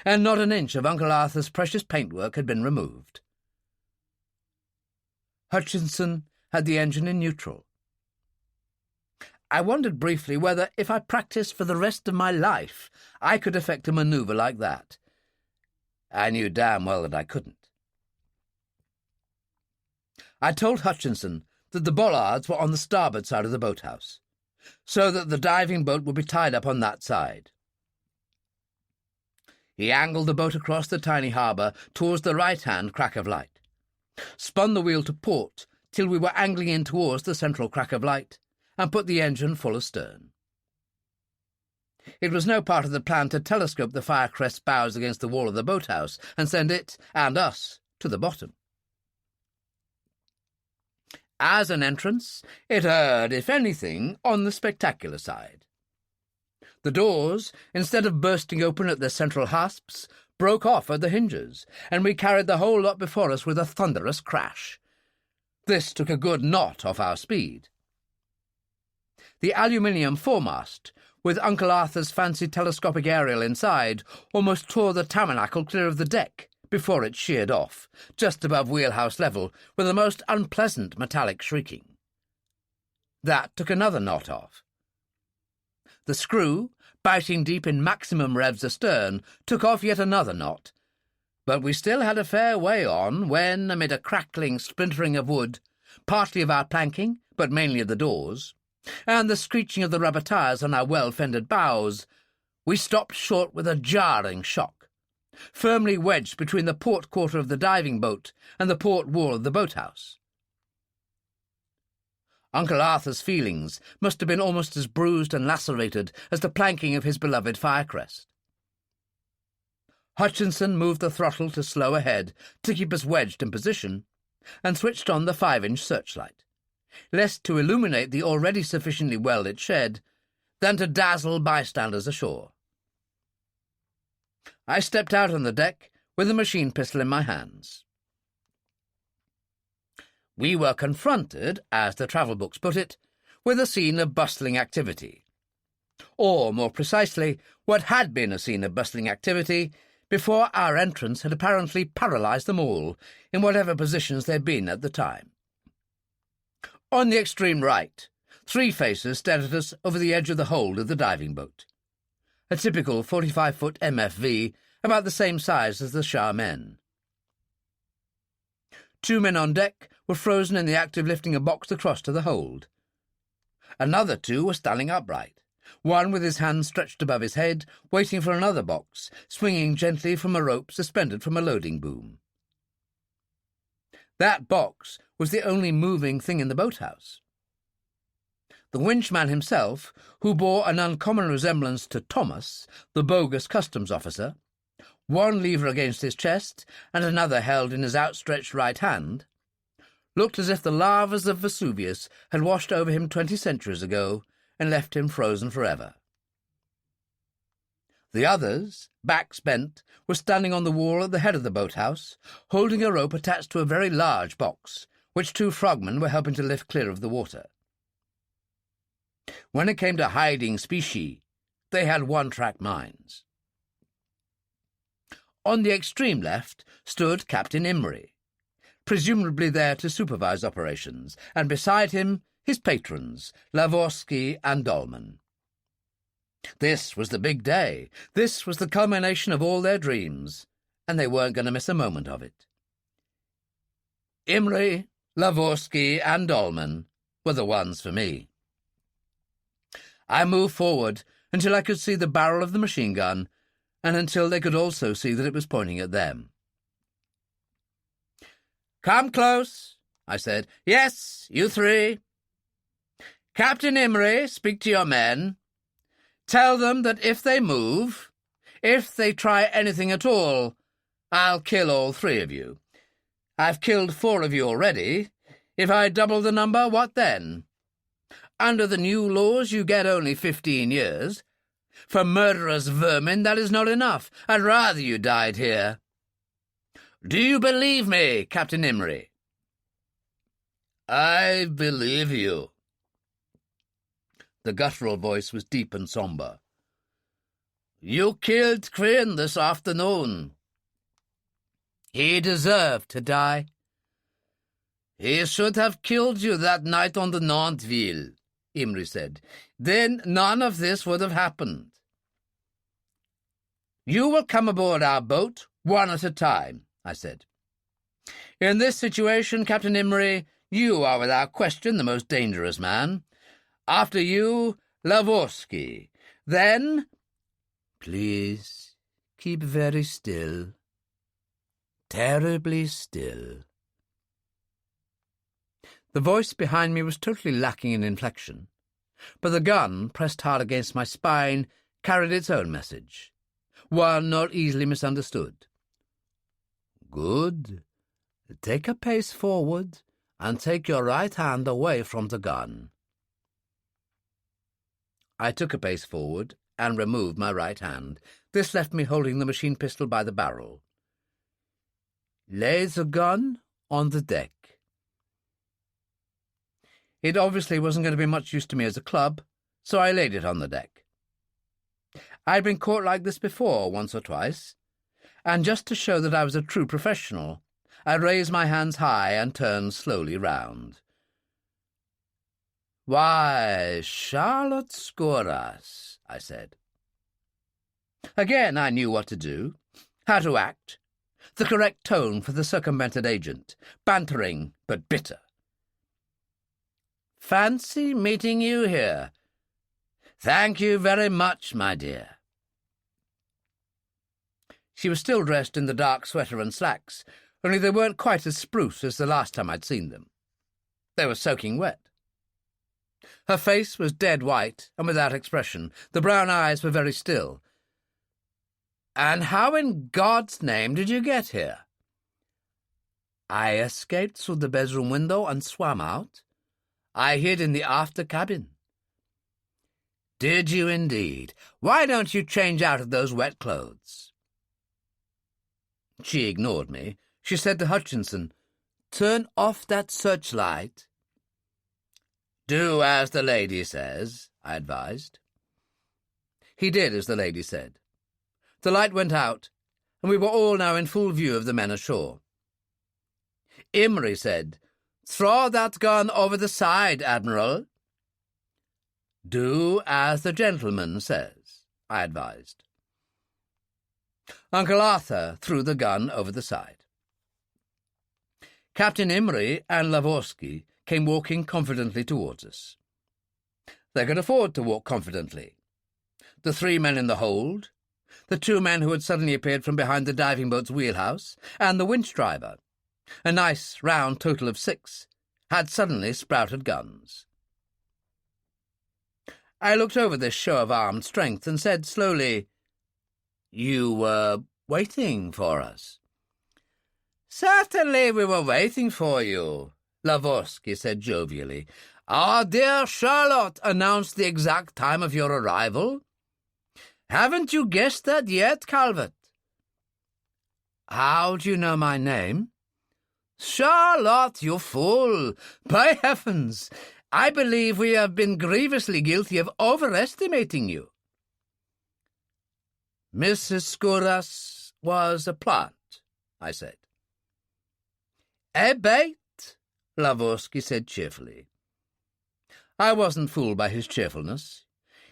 And not an inch of Uncle Arthur's precious paintwork had been removed. Hutchinson had the engine in neutral. I wondered briefly whether, if I practised for the rest of my life, I could effect a manoeuvre like that. I knew damn well that I couldn't. I told Hutchinson that the bollards were on the starboard side of the boathouse, so that the diving boat would be tied up on that side. He angled the boat across the tiny harbour towards the right-hand crack of light, spun the wheel to port till we were angling in towards the central crack of light, and put the engine full astern. It was no part of the plan to telescope the Firecrest's bows against the wall of the boathouse and send it, and us, to the bottom. As an entrance, it erred, if anything, on the spectacular side. The doors, instead of bursting open at their central hasps, broke off at the hinges, and we carried the whole lot before us with a thunderous crash. This took a good knot off our speed. The aluminium foremast, with Uncle Arthur's fancy telescopic aerial inside, almost tore the tabernacle clear of the deck before it sheared off, just above wheelhouse level, with a most unpleasant metallic shrieking. That took another knot off. The screw, biting deep in maximum revs astern, took off yet another knot, but we still had a fair way on when, amid a crackling splintering of wood, partly of our planking, but mainly of the doors, and the screeching of the rubber tires on our well-fended bows, we stopped short with a jarring shock, firmly wedged between the port quarter of the diving boat and the port wall of the boathouse. Uncle Arthur's feelings must have been almost as bruised and lacerated as the planking of his beloved Firecrest. Hutchinson moved the throttle to slow ahead to keep us wedged in position, and switched on the 5-inch searchlight, less to illuminate the already sufficiently well-lit shed than to dazzle bystanders ashore. I stepped out on the deck with a machine pistol in my hands. We were confronted, as the travel books put it, with a scene of bustling activity. Or, more precisely, what had been a scene of bustling activity before our entrance had apparently paralysed them all, in whatever positions they'd been at the time. On the extreme right, 3 faces stared at us over the edge of the hold of the diving boat. A typical 45-foot MFV, about the same size as the Charmaine. 2 men on deck were frozen in the act of lifting a box across to the hold. Another 2 were standing upright, one with his hands stretched above his head, waiting for another box, swinging gently from a rope suspended from a loading boom. That box was the only moving thing in the boathouse. The winchman himself, who bore an uncommon resemblance to Thomas, the bogus customs officer, one lever against his chest and another held in his outstretched right hand, looked as if the lavas of Vesuvius had washed over him 20 centuries ago and left him frozen forever. The others, backs bent, were standing on the wall at the head of the boathouse, holding a rope attached to a very large box, which 2 frogmen were helping to lift clear of the water. When it came to hiding specie, they had one-track minds. On the extreme left stood Captain Imrie, presumably there to supervise operations, and beside him his patrons, Lavorsky and Dolman. This was the big day. This was the culmination of all their dreams, and they weren't going to miss a moment of it. Imrie Lavorsky, and Dolman were the ones for me. I moved forward until I could see the barrel of the machine gun, and until they could also see that it was pointing at them. "Come close," I said. "Yes, you three. Captain Imrie, speak to your men. Tell them that if they move, if they try anything at all, I'll kill all three of you. I've killed 4 of you already. If I double the number, what then? Under the new laws, you get only 15 years. For murderous vermin, that is not enough. I'd rather you died here. Do you believe me, Captain Imrie?" "I believe you." The guttural voice was deep and sombre. "You killed Crane this afternoon." "He deserved to die." "He should have killed you that night on the Nantville," Imrie said. "Then none of this would have happened." "You will come aboard our boat, one at a time," I said. "In this situation, Captain Imrie, you are without question the most dangerous man. After you, Lavorsky. Then—" "Please, keep very still. Terribly still." The voice behind me was totally lacking in inflection, but the gun, pressed hard against my spine, carried its own message, one not easily misunderstood. "Good. Take a pace forward, and take your right hand away from the gun." I took a pace forward and removed my right hand. This left me holding the machine pistol by the barrel. "Lay the gun on the deck." It obviously wasn't going to be much use to me as a club, so I laid it on the deck. I'd been caught like this before, once or twice, and just to show that I was a true professional, I raised my hands high and turned slowly round. "Why, Charlotte Skouras," I said. Again I knew what to do, how to act, the correct tone for the circumvented agent, bantering but bitter. "Fancy meeting you here. Thank you very much, my dear." She was still dressed in the dark sweater and slacks, only they weren't quite as spruce as the last time I'd seen them. They were soaking wet. Her face was dead white and without expression. The brown eyes were very still. "And how in God's name did you get here?" "I escaped through the bedroom window and swam out. I hid in the after cabin." "Did you indeed? Why don't you change out of those wet clothes?" She ignored me. She said to Hutchinson, "Turn off that searchlight." "Do as the lady says," I advised. He did as the lady said. The light went out, and we were all now in full view of the men ashore. Imrie said, "Throw that gun over the side, Admiral." "Do as the gentleman says," I advised. Uncle Arthur threw the gun over the side. Captain Imrie and Lavorsky came walking confidently towards us. They could afford to walk confidently. The 3 men in the hold, the 2 men who had suddenly appeared from behind the diving boat's wheelhouse, and the winch driver, a nice round total of 6, had suddenly sprouted guns. I looked over this show of armed strength and said slowly, "You were waiting for us." "Certainly we were waiting for you," Lavorsky said jovially. "Our dear Charlotte announced the exact time of your arrival. Haven't you guessed that yet, Calvert?" "How do you know my name?" "Charlotte, you fool! By heavens, I believe we have been grievously guilty of overestimating you." "Mrs. Skouras was a plant," I said. "A bait," Lavorsky said cheerfully. I wasn't fooled by his cheerfulness.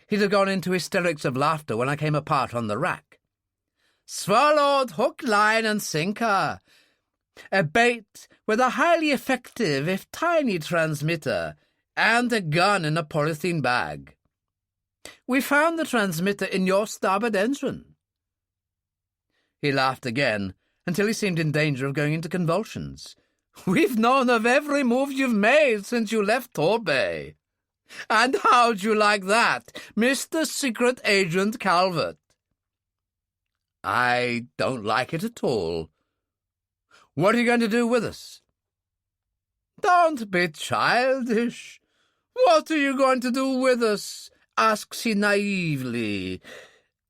He'd have gone into hysterics of laughter when I came apart on the rack. "Swallowed hook, line, and sinker. A bait with a highly effective, if tiny, transmitter and a gun in a polythene bag. We found the transmitter in your starboard engine." He laughed again, until he seemed in danger of going into convulsions. "We've known of every move you've made since you left Torbay. And how'd you like that, Mr. Secret Agent Calvert?" "I don't like it at all. What are you going to do with us?" "Don't be childish. What are you going to do with us?" asks he naively.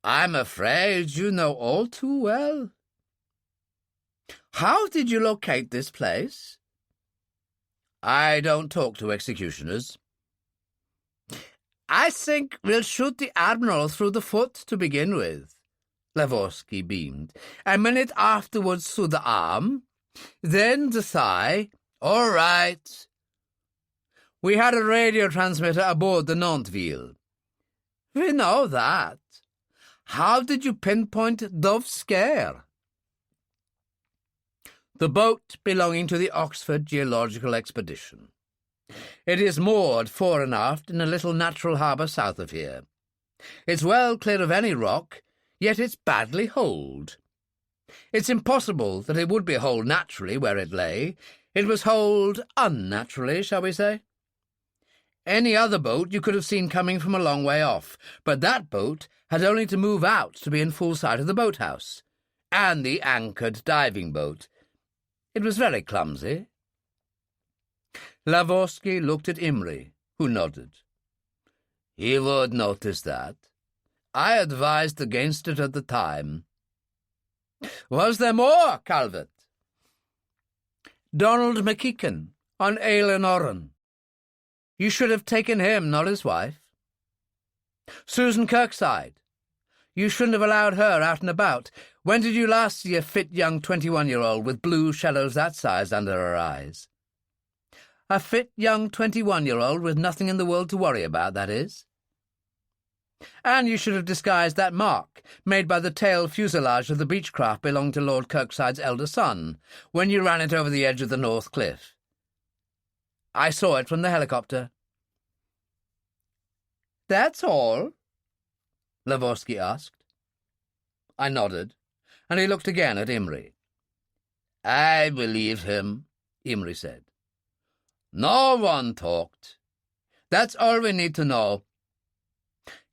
"I'm afraid you know all too well." "How did you locate this place?" "I don't talk to executioners." "I think we'll shoot the Admiral through the foot to begin with," Lavorsky beamed. "A minute afterwards through the arm, then the thigh." "All right." "We had a radio transmitter aboard the Nanterville." "We know that. How did you pinpoint Dove Scare?" "The boat belonging to the Oxford Geological Expedition. It is moored fore and aft in a little natural harbour south of here. It's well clear of any rock, yet it's badly holed. It's impossible that it would be holed naturally where it lay. It was holed unnaturally, shall we say? Any other boat you could have seen coming from a long way off, but that boat had only to move out to be in full sight of the boathouse, and the anchored diving boat. It was very clumsy." Lavorsky looked at Imry, who nodded. "He would notice that. I advised against it at the time." "Was there more, Calvert?" "Donald McKeekan, on Eilean Oran. You should have taken him, not his wife. Susan Kirkside. You shouldn't have allowed her out and about. When did you last see a fit young 21-year-old with blue shadows that size under her eyes? A fit young 21-year-old with nothing in the world to worry about, that is. And you should have disguised that mark made by the tail fuselage of the Beechcraft belonging to Lord Kirkside's elder son when you ran it over the edge of the North Cliff. I saw it from the helicopter." "That's all?" Lavorsky asked. I nodded, and he looked again at Imry. "I believe him," Imry said. "No one talked. That's all we need to know.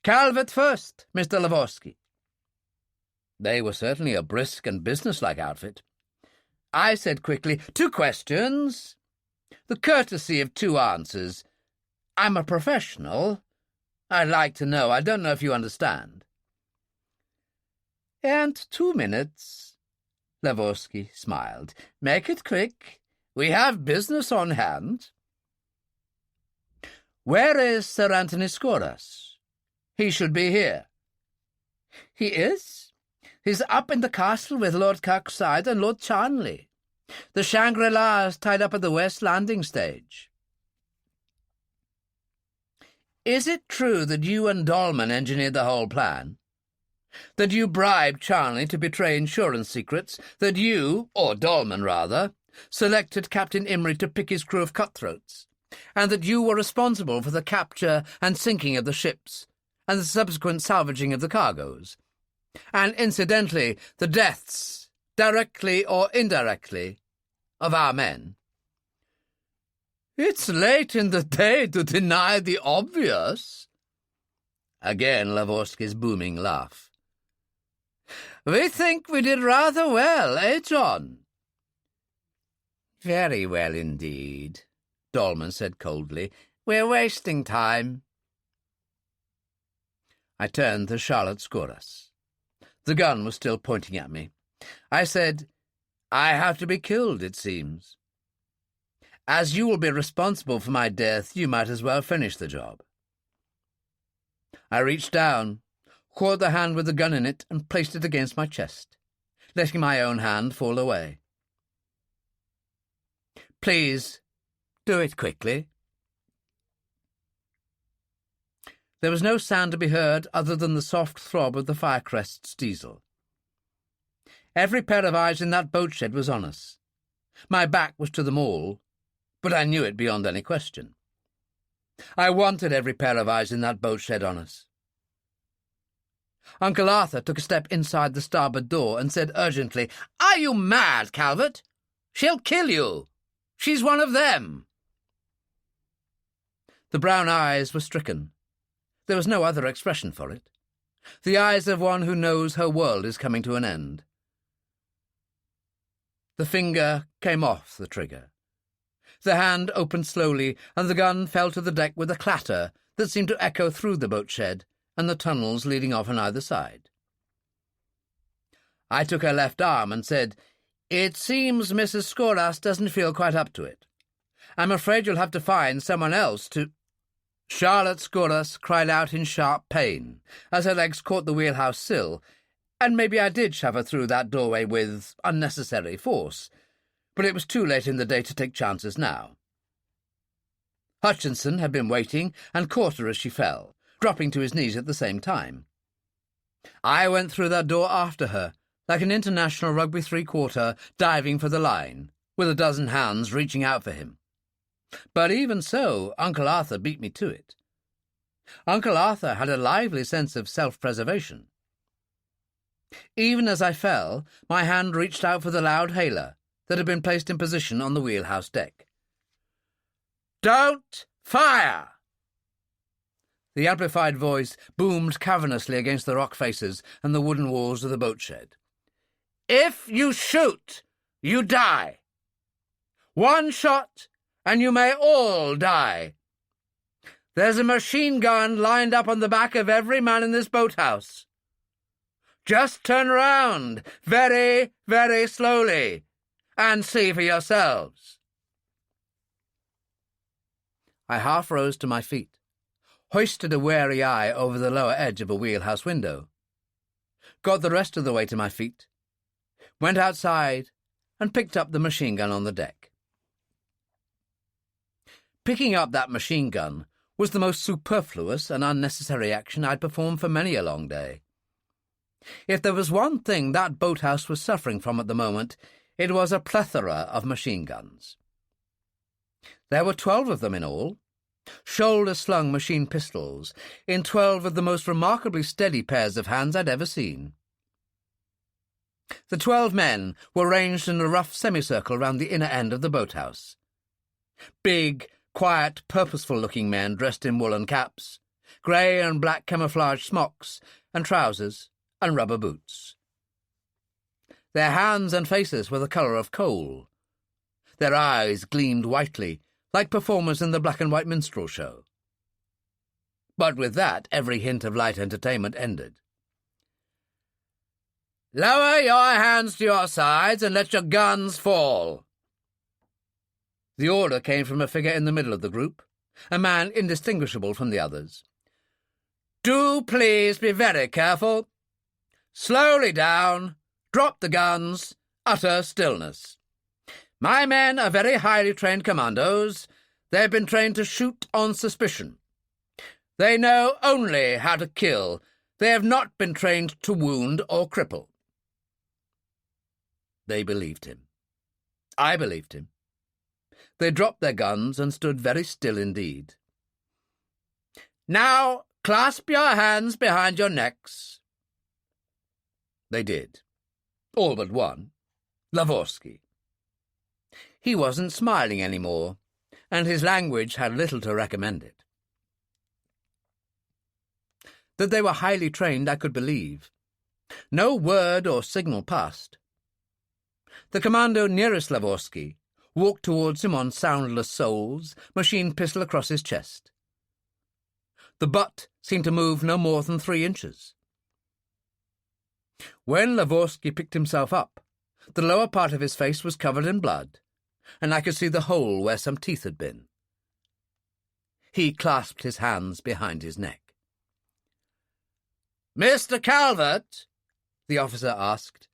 Calvert first, Mr. Lavorsky." They were certainly a brisk and businesslike outfit. I said quickly, "2 questions. The courtesy of 2 answers. I'm a professional. I'd like to know. I don't know if you understand." "And 2 minutes." Lavorsky smiled. "Make it quick. We have business on hand." "Where is Sir Anthony Scoras? He should be here." "He is? He's up in the castle with Lord Kirkside and Lord Charnley. The Shangri-La is tied up at the west landing stage." "Is it true that you and Dolman engineered the whole plan? That you bribed Charnley to betray insurance secrets? That you, or Dolman rather, selected Captain Imry to pick his crew of cutthroats? And that you were responsible for the capture and sinking of the ships, and the subsequent salvaging of the cargoes? And, incidentally, the deaths, directly or indirectly, of our men?" "It's late in the day to deny the obvious." Again Lavorsky's booming laugh. "We think we did rather well, eh, John?" "Very well indeed," Dolman said coldly. "We're wasting time." I turned to Charlotte Scoras. The gun was still pointing at me. I said, "I have to be killed, it seems. As you will be responsible for my death, you might as well finish the job." I reached down, caught the hand with the gun in it, and placed it against my chest, letting my own hand fall away. "Please, do it quickly." There was no sound to be heard other than the soft throb of the Firecrest's diesel. Every pair of eyes in that boat shed was on us. My back was to them all, but I knew it beyond any question. I wanted every pair of eyes in that boat shed on us. Uncle Arthur took a step inside the starboard door and said urgently, "Are you mad, Calvert? She'll kill you. She's one of them." The brown eyes were stricken. There was no other expression for it. The eyes of one who knows her world is coming to an end. The finger came off the trigger. The hand opened slowly, and the gun fell to the deck with a clatter that seemed to echo through the boat shed and the tunnels leading off on either side. I took her left arm and said, "It seems Mrs. Scoras doesn't feel quite up to it. I'm afraid you'll have to find someone else to—" Charlotte Scoras cried out in sharp pain as her legs caught the wheelhouse sill, and maybe I did shove her through that doorway with unnecessary force, but it was too late in the day to take chances now. Hutchinson had been waiting and caught her as she fell, dropping to his knees at the same time. I went through that door after her, like an international rugby three-quarter diving for the line, with a dozen hands reaching out for him. But even so, Uncle Arthur beat me to it. Uncle Arthur had a lively sense of self-preservation. Even as I fell, my hand reached out for the loud hailer that had been placed in position on the wheelhouse deck. "Don't fire!" The amplified voice boomed cavernously against the rock faces and the wooden walls of the boat shed. "If you shoot, you die. One shot, and you may all die. There's a machine gun lined up on the back of every man in this boathouse. Just turn round, very, very slowly, and see for yourselves." I half rose to my feet, hoisted a wary eye over the lower edge of a wheelhouse window, got the rest of the way to my feet, went outside, and picked up the machine gun on the deck. Picking up that machine gun was the most superfluous and unnecessary action I'd performed for many a long day. If there was one thing that boathouse was suffering from at the moment, it was a plethora of machine guns. There were 12 of them in all, shoulder-slung machine pistols, in 12 of the most remarkably steady pairs of hands I'd ever seen. The 12 men were ranged in a rough semicircle round the inner end of the boathouse. Big, quiet, purposeful-looking men dressed in woolen caps, grey and black camouflage smocks and trousers, and rubber boots. Their hands and faces were the colour of coal. Their eyes gleamed whitely, like performers in the black-and-white minstrel show. But with that, every hint of light entertainment ended. "Lower your hands to your sides and let your guns fall." The order came from a figure in the middle of the group, a man indistinguishable from the others. "Do please be very careful. Slowly down, drop the guns, utter stillness. My men are very highly trained commandos. They've been trained to shoot on suspicion. They know only how to kill. They have not been trained to wound or cripple." They believed him. I believed him. They dropped their guns and stood very still indeed. "Now clasp your hands behind your necks." They did. All but one, Lavorsky. He wasn't smiling any more, and his language had little to recommend it. That they were highly trained I could believe. No word or signal passed. The commando nearest Lavorsky walked towards him on soundless soles, machine pistol across his chest. The butt seemed to move no more than 3 inches. When Lavorsky picked himself up, the lower part of his face was covered in blood, and I could see the hole where some teeth had been. He clasped his hands behind his neck. "Mr. Calvert?" the officer asked.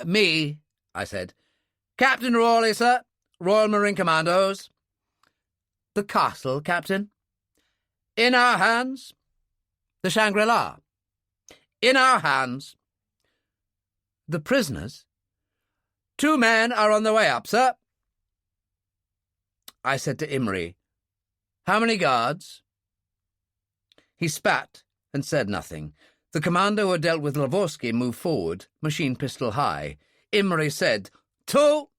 Me," I said. "Captain Rawley, sir. Royal Marine Commandos." "The castle, Captain?" "In our hands." "The Shangri-La?" "In our hands." "The prisoners?" "2 men are on the way up, sir. I said to Imry. "How many guards?" He spat and said nothing. The commander who had dealt with Lavorsky moved forward, machine pistol high. Imry said, "2."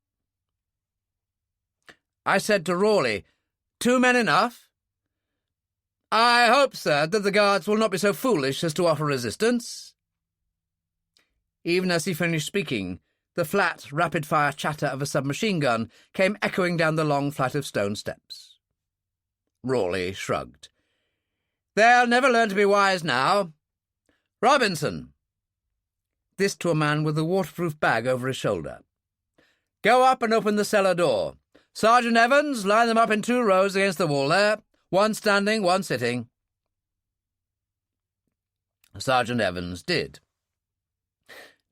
I said to Rawley, "2 men enough?" "I hope, sir, that the guards will not be so foolish as to offer resistance." Even as he finished speaking, the flat, rapid-fire chatter of a submachine gun came echoing down the long flight of stone steps. Rawley shrugged. "They'll never learn to be wise now. Robinson," this to a man with a waterproof bag over his shoulder, "go up and open the cellar door. Sergeant Evans, line them up in 2 rows against the wall there, 1 standing, 1 sitting." Sergeant Evans did.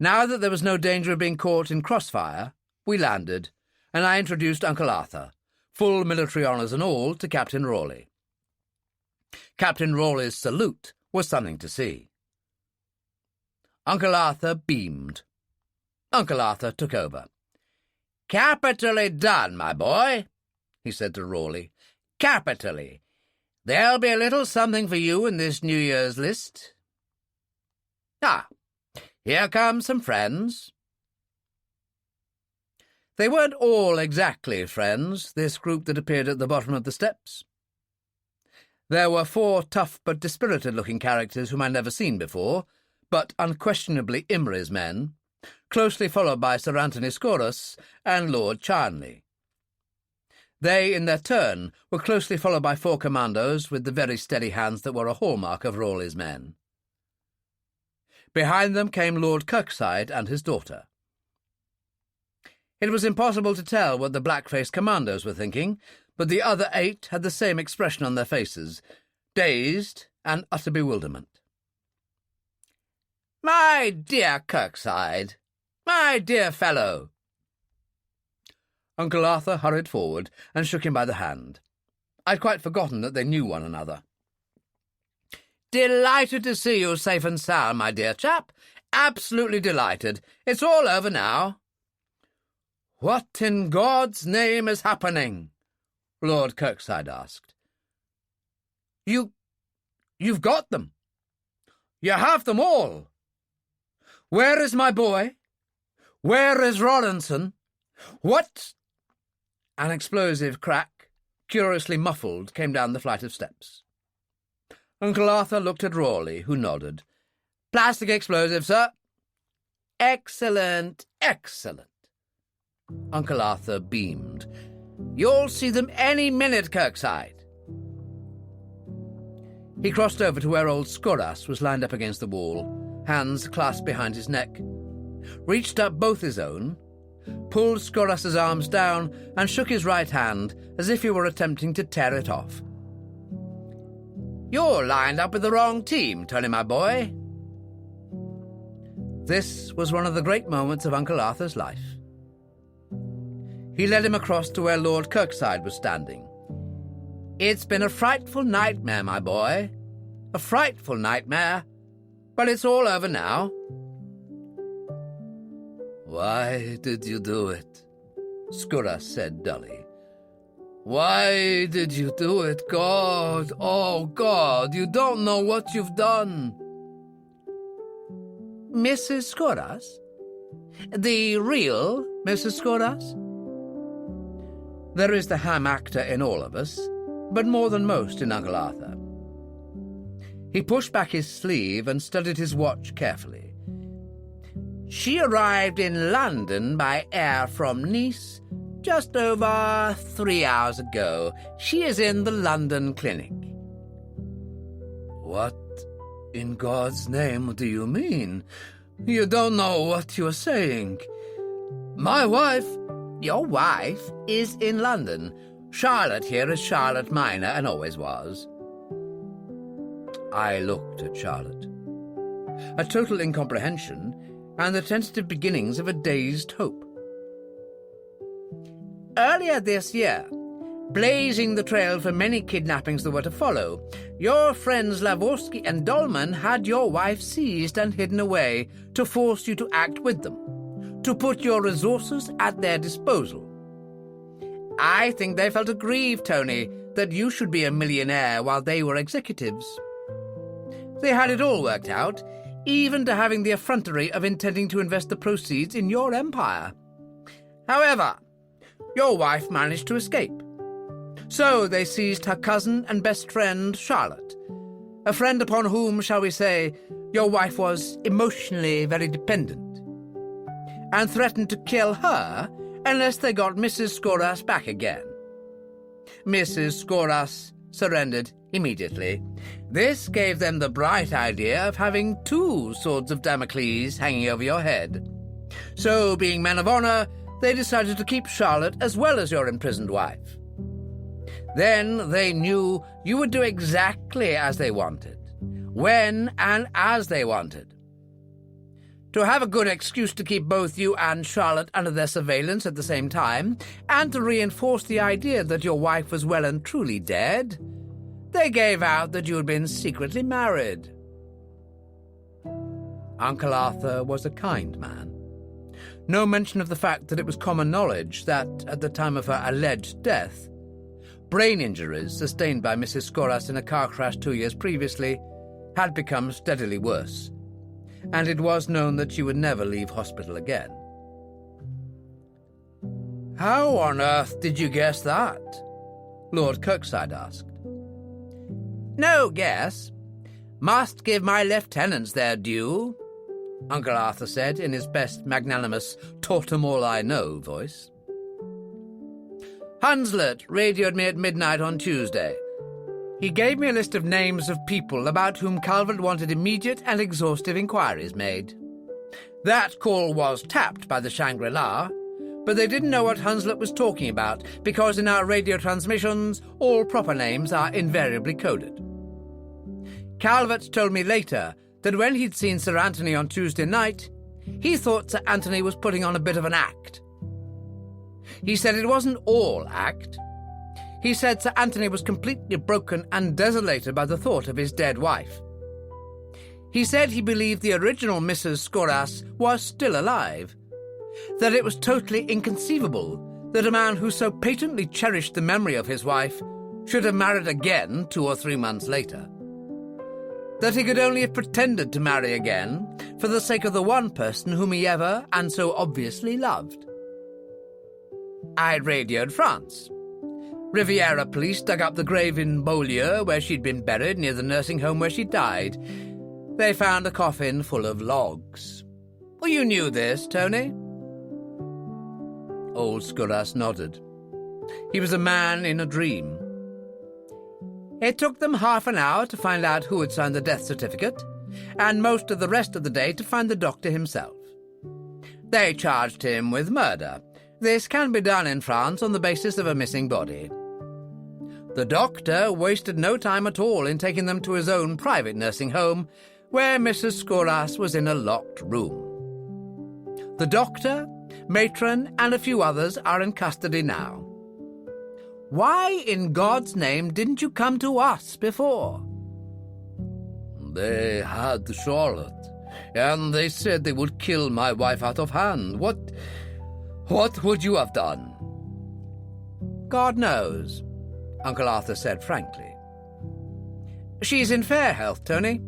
Now that there was no danger of being caught in crossfire, we landed, and I introduced Uncle Arthur, full military honours and all, to Captain Rawley. Captain Rawley's salute was something to see. Uncle Arthur beamed. Uncle Arthur took over. "Capitally done, my boy," he said to Rawley. "Capitally. There'll be a little something for you in this New Year's list. Ah, here come some friends." They weren't all exactly friends, this group that appeared at the bottom of the steps. There were 4 tough but dispirited-looking characters whom I'd never seen before, but unquestionably Imry's men, closely followed by Sir Anthony Scorus and Lord Charnley. They, in their turn, were closely followed by 4 commandos with the very steady hands that were a hallmark of Rawley's men. Behind them came Lord Kirkside and his daughter. It was impossible to tell what the black-faced commandos were thinking, but the other 8 had the same expression on their faces, dazed and utter bewilderment. "My dear Kirkside, my dear fellow." Uncle Arthur hurried forward and shook him by the hand. I'd quite forgotten that they knew one another. "Delighted to see you safe and sound, my dear chap. Absolutely delighted. It's all over now." "What in God's name is happening?" Lord Kirkside asked. You've got them. You have them all. Where is my boy? Where is Rawlinson? What?" An explosive crack, curiously muffled, came down the flight of steps. Uncle Arthur looked at Rawley, who nodded. "Plastic explosive, sir." "Excellent, excellent." Uncle Arthur beamed. "You'll see them any minute, Kirkside." He crossed over to where old Scorus was lined up against the wall, hands clasped behind his neck, reached up both his own, pulled Scorus's arms down, and shook his right hand as if he were attempting to tear it off. "You're lined up with the wrong team, Tony, my boy." This was one of the great moments of Uncle Arthur's life. He led him across to where Lord Kirkside was standing. "It's been a frightful nightmare, my boy. A frightful nightmare. But it's all over now." "Why did you do it?" Scorus said dully. "Why did you do it, God? Oh, God, you don't know what you've done." "Mrs. Scorus? The real Mrs. Scorus?" There is the ham actor in all of us, but more than most in Uncle Arthur. He pushed back his sleeve and studied his watch carefully. "She arrived in London by air from Nice just over 3 hours ago. She is in the London clinic." "What in God's name do you mean? You don't know what you're saying. My wife—" "Your wife is in London. Charlotte here is Charlotte Minor and always was." I looked at Charlotte. A total incomprehension and the tentative beginnings of a dazed hope. "Earlier this year, blazing the trail for many kidnappings that were to follow, your friends Lavorsky and Dolman had your wife seized and hidden away to force you to act with them, to put your resources at their disposal. I think they felt aggrieved, Tony, that you should be a millionaire while they were executives. They had it all worked out, even to having the effrontery of intending to invest the proceeds in your empire. However, your wife managed to escape. So they seized her cousin and best friend, Charlotte, a friend upon whom, shall we say, your wife was emotionally very dependent, and threatened to kill her unless they got Mrs. Skoras back again. Mrs. Skoras surrendered immediately. This gave them the bright idea of having two swords of Damocles hanging over your head. So, being men of honor, they decided to keep Charlotte as well as your imprisoned wife. Then they knew you would do exactly as they wanted, when and as they wanted. To have a good excuse to keep both you and Charlotte under their surveillance at the same time, and to reinforce the idea that your wife was well and truly dead, they gave out that you had been secretly married. Uncle Arthur was a kind man. No mention of the fact that it was common knowledge that, at the time of her alleged death, brain injuries sustained by Mrs. Skoras in a car crash 2 years previously had become steadily worse, and it was known that she would never leave hospital again. "How on earth did you guess that?" Lord Kirkside asked. "No guess. Must give my lieutenants their due," Uncle Arthur said in his best magnanimous taught-em-all-I-know voice. "Hunslet radioed me at midnight on Tuesday. He gave me a list of names of people about whom Calvert wanted immediate and exhaustive inquiries made. That call was tapped by the Shangri-La, but they didn't know what Hunslet was talking about, because in our radio transmissions, all proper names are invariably coded. Calvert told me later that when he'd seen Sir Anthony on Tuesday night, he thought Sir Anthony was putting on a bit of an act. He said it wasn't all act. He said Sir Anthony was completely broken and desolated by the thought of his dead wife. He said he believed the original Mrs. Skoras was still alive, that it was totally inconceivable that a man who so patently cherished the memory of his wife should have married again 2 or 3 months later, that he could only have pretended to marry again for the sake of the one person whom he ever and so obviously loved. I'd radioed France. Riviera police dug up the grave in Beaulieu where she'd been buried near the nursing home where she died. They found a coffin full of logs. Well, you knew this, Tony? Old Skoras nodded. He was a man in a dream. It took them half an hour to find out who had signed the death certificate, and most of the rest of the day to find the doctor himself. They charged him with murder. This can be done in France on the basis of a missing body. The doctor wasted no time at all in taking them to his own private nursing home, where Mrs. Skoras was in a locked room. The doctor, matron, and a few others are in custody now. Why in God's name didn't you come to us before? They had Charlotte, and they said they would kill my wife out of hand. What would you have done? God knows, Uncle Arthur said frankly. She's in fair health, Tony.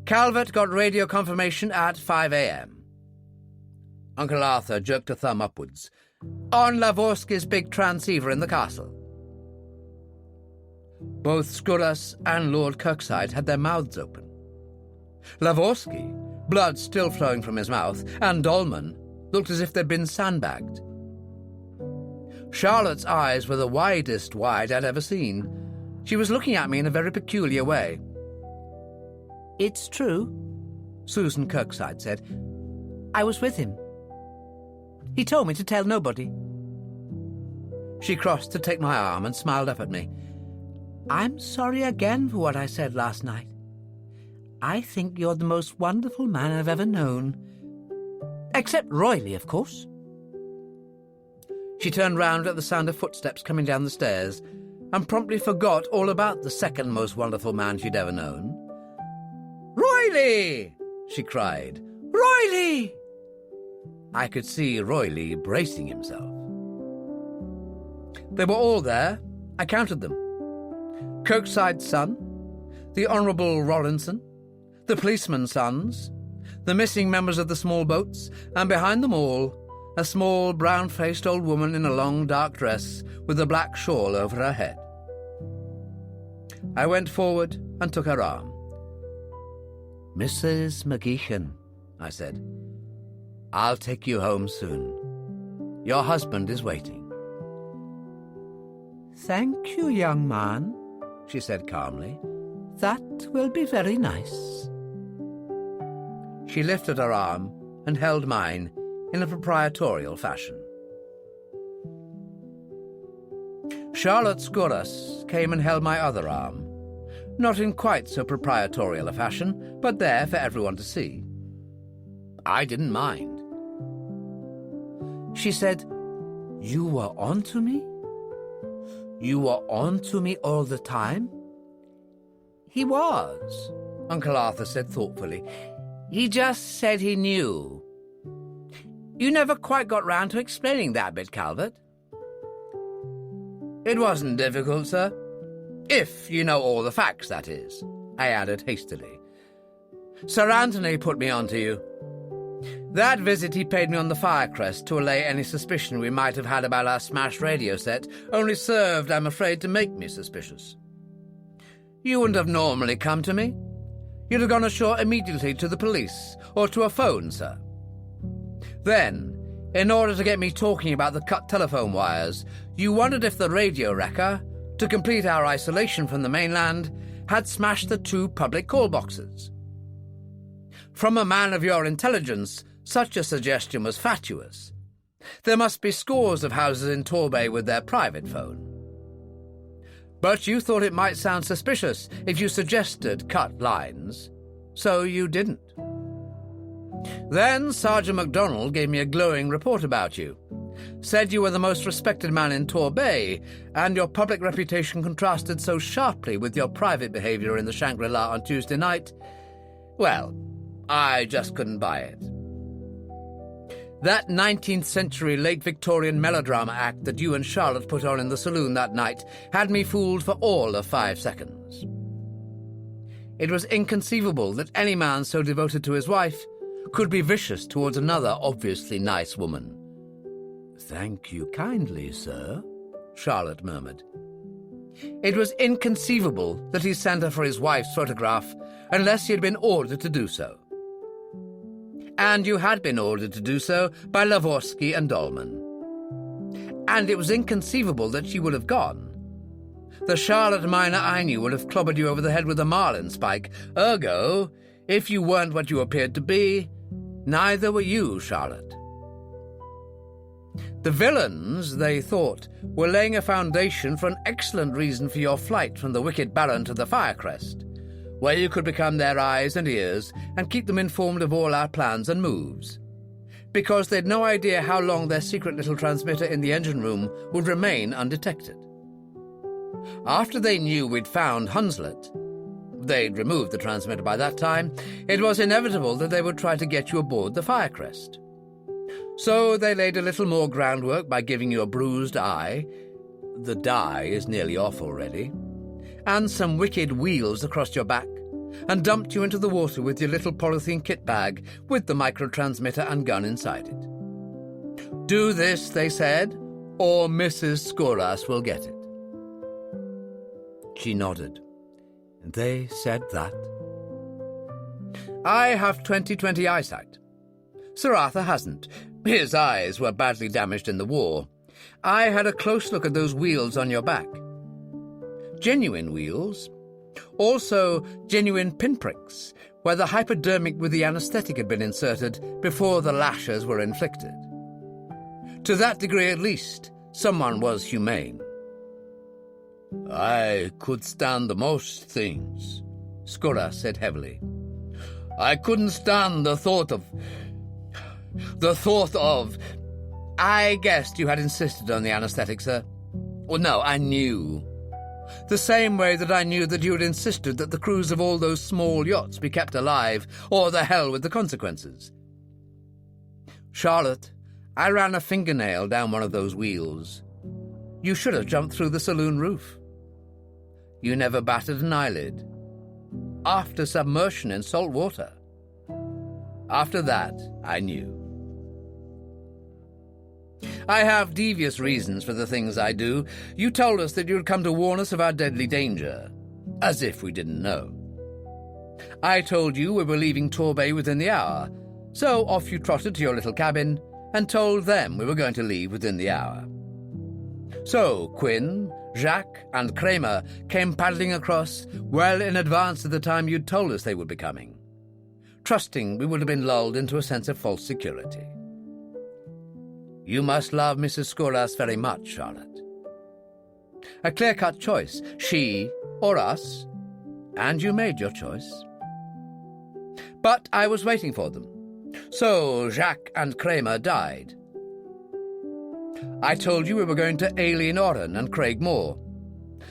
Calvert got radio confirmation at 5 a.m. Uncle Arthur jerked a thumb upwards. On Lavorski's big transceiver in the castle. Both Skoras and Lord Kirkside had their mouths open. Lavorski, blood still flowing from his mouth, and Dolman looked as if they'd been sandbagged. Charlotte's eyes were the widest wide I'd ever seen. She was looking at me in a very peculiar way. It's true, Susan Kirkside said. I was with him. He told me to tell nobody. She crossed to take my arm and smiled up at me. I'm sorry again for what I said last night. I think you're the most wonderful man I've ever known. Except Royley, of course. She turned round at the sound of footsteps coming down the stairs and promptly forgot all about the second most wonderful man she'd ever known. Royley! She cried. Royley! I could see Royley bracing himself. They were all there. I counted them. Kirkside's son, the Honourable Rawlinson, the policeman's sons, the missing members of the small boats, and behind them all, a small, brown-faced old woman in a long, dark dress with a black shawl over her head. I went forward and took her arm. "Mrs. McGeechan," I said, "I'll take you home soon. Your husband is waiting." "Thank you, young man," she said calmly. "That will be very nice." She lifted her arm and held mine in a proprietorial fashion. Charlotte Skouras came and held my other arm, not in quite so proprietorial a fashion, but there for everyone to see. I didn't mind. She said, "You were on to me? You were on to me all the time?" "He was," Uncle Arthur said thoughtfully. "He just said he knew. You never quite got round to explaining that bit, Calvert." "It wasn't difficult, sir. If you know all the facts, that is," I added hastily. "Sir Anthony put me on to you. That visit he paid me on the Firecrest to allay any suspicion we might have had about our smashed radio set only served, I'm afraid, to make me suspicious. You wouldn't have normally come to me. You'd have gone ashore immediately to the police, or to a phone, sir. Then, in order to get me talking about the cut telephone wires, you wondered if the radio wrecker, to complete our isolation from the mainland, had smashed the 2 public call boxes. From a man of your intelligence, such a suggestion was fatuous. There must be scores of houses in Torbay with their private phone. But you thought it might sound suspicious if you suggested cut lines, so you didn't. Then Sergeant MacDonald gave me a glowing report about you, said you were the most respected man in Torbay, and your public reputation contrasted so sharply with your private behaviour in the Shangri-La on Tuesday night. Well, I just couldn't buy it. That 19th century late Victorian melodrama act that you and Charlotte put on in the saloon that night had me fooled for all of 5 seconds. It was inconceivable that any man so devoted to his wife could be vicious towards another obviously nice woman. "Thank you kindly, sir," Charlotte murmured. It was inconceivable that he sent her for his wife's photograph unless he had been ordered to do so. And you had been ordered to do so by Lavorsky and Dolman. And it was inconceivable that she would have gone. The Charlotte Miner I knew would have clobbered you over the head with a marlin spike. Ergo, if you weren't what you appeared to be, neither were you, Charlotte. The villains, they thought, were laying a foundation for an excellent reason for your flight from the wicked Baron to the Firecrest, where you could become their eyes and ears and keep them informed of all our plans and moves, because they'd no idea how long their secret little transmitter in the engine room would remain undetected. After they knew we'd found Hunslet, they'd removed the transmitter by that time, it was inevitable that they would try to get you aboard the Firecrest. So they laid a little more groundwork by giving you a bruised eye — the dye is nearly off already — and some wicked wheels across your back, and dumped you into the water with your little polythene kit bag with the microtransmitter and gun inside it. Do this, they said, or Mrs. Skouras will get it. She nodded. They said that. I have 20/20 eyesight. Sir Arthur hasn't. His eyes were badly damaged in the war. I had a close look at those wheels on your back. Genuine wheels. Also genuine pinpricks, where the hypodermic with the anaesthetic had been inserted before the lashes were inflicted. To that degree at least, someone was humane. I could stand the most things, Skouras said heavily. I couldn't stand the thought of... I guessed you had insisted on the anaesthetic, sir. Well, no, I knew. The same way that I knew that you had insisted that the crews of all those small yachts be kept alive, or the hell with the consequences. Charlotte, I ran a fingernail down one of those wheels. You should have jumped through the saloon roof. You never batted an eyelid. After submersion in salt water. After that, I knew. I have devious reasons for the things I do. You told us that you'd come to warn us of our deadly danger, as if we didn't know. I told you we were leaving Torbay within the hour, so off you trotted to your little cabin and told them we were going to leave within the hour. So Quinn, Jacques, and Kramer came paddling across well in advance of the time you'd told us they would be coming, trusting we would have been lulled into a sense of false security. You must love Mrs. Skouras very much, Charlotte. A clear-cut choice, she or us, and you made your choice. But I was waiting for them, so Jacques and Kramer died. I told you we were going to Alien Oren and Craigmore,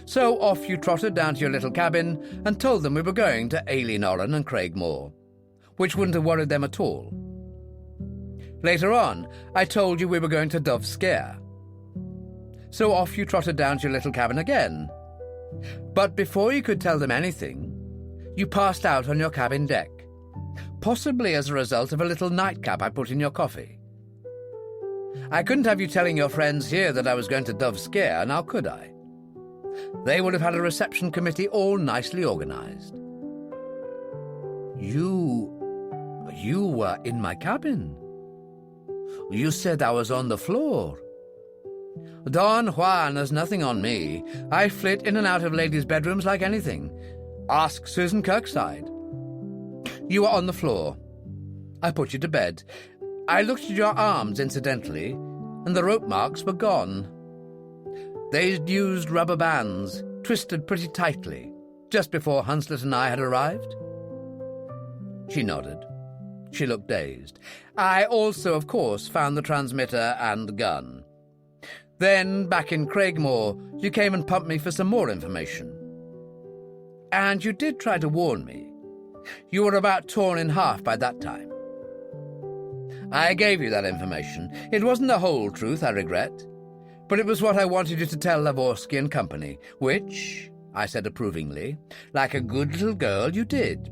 so off you trotted down to your little cabin and told them we were going to Alien Oren and Craigmore, which wouldn't have worried them at all. Later on, I told you we were going to Dove Scare. So off you trotted down to your little cabin again. But before you could tell them anything, you passed out on your cabin deck, possibly as a result of a little nightcap I put in your coffee. I couldn't have you telling your friends here that I was going to Dove Scare, now could I? They would have had a reception committee all nicely organized. You were in my cabin. You said I was on the floor. Don Juan has nothing on me. I flit in and out of ladies' bedrooms like anything. Ask Susan Kirkside. You were on the floor. I put you to bed. I looked at your arms, incidentally, and the rope marks were gone. They'd used rubber bands, twisted pretty tightly, just before Hunslet and I had arrived. She nodded. She looked dazed. I also, of course, found the transmitter and gun. Then, back in Craigmore, you came and pumped me for some more information. And you did try to warn me. You were about torn in half by that time. I gave you that information. It wasn't the whole truth, I regret, but it was what I wanted you to tell Lavorsky and Company, which, I said approvingly, like a good little girl, you did.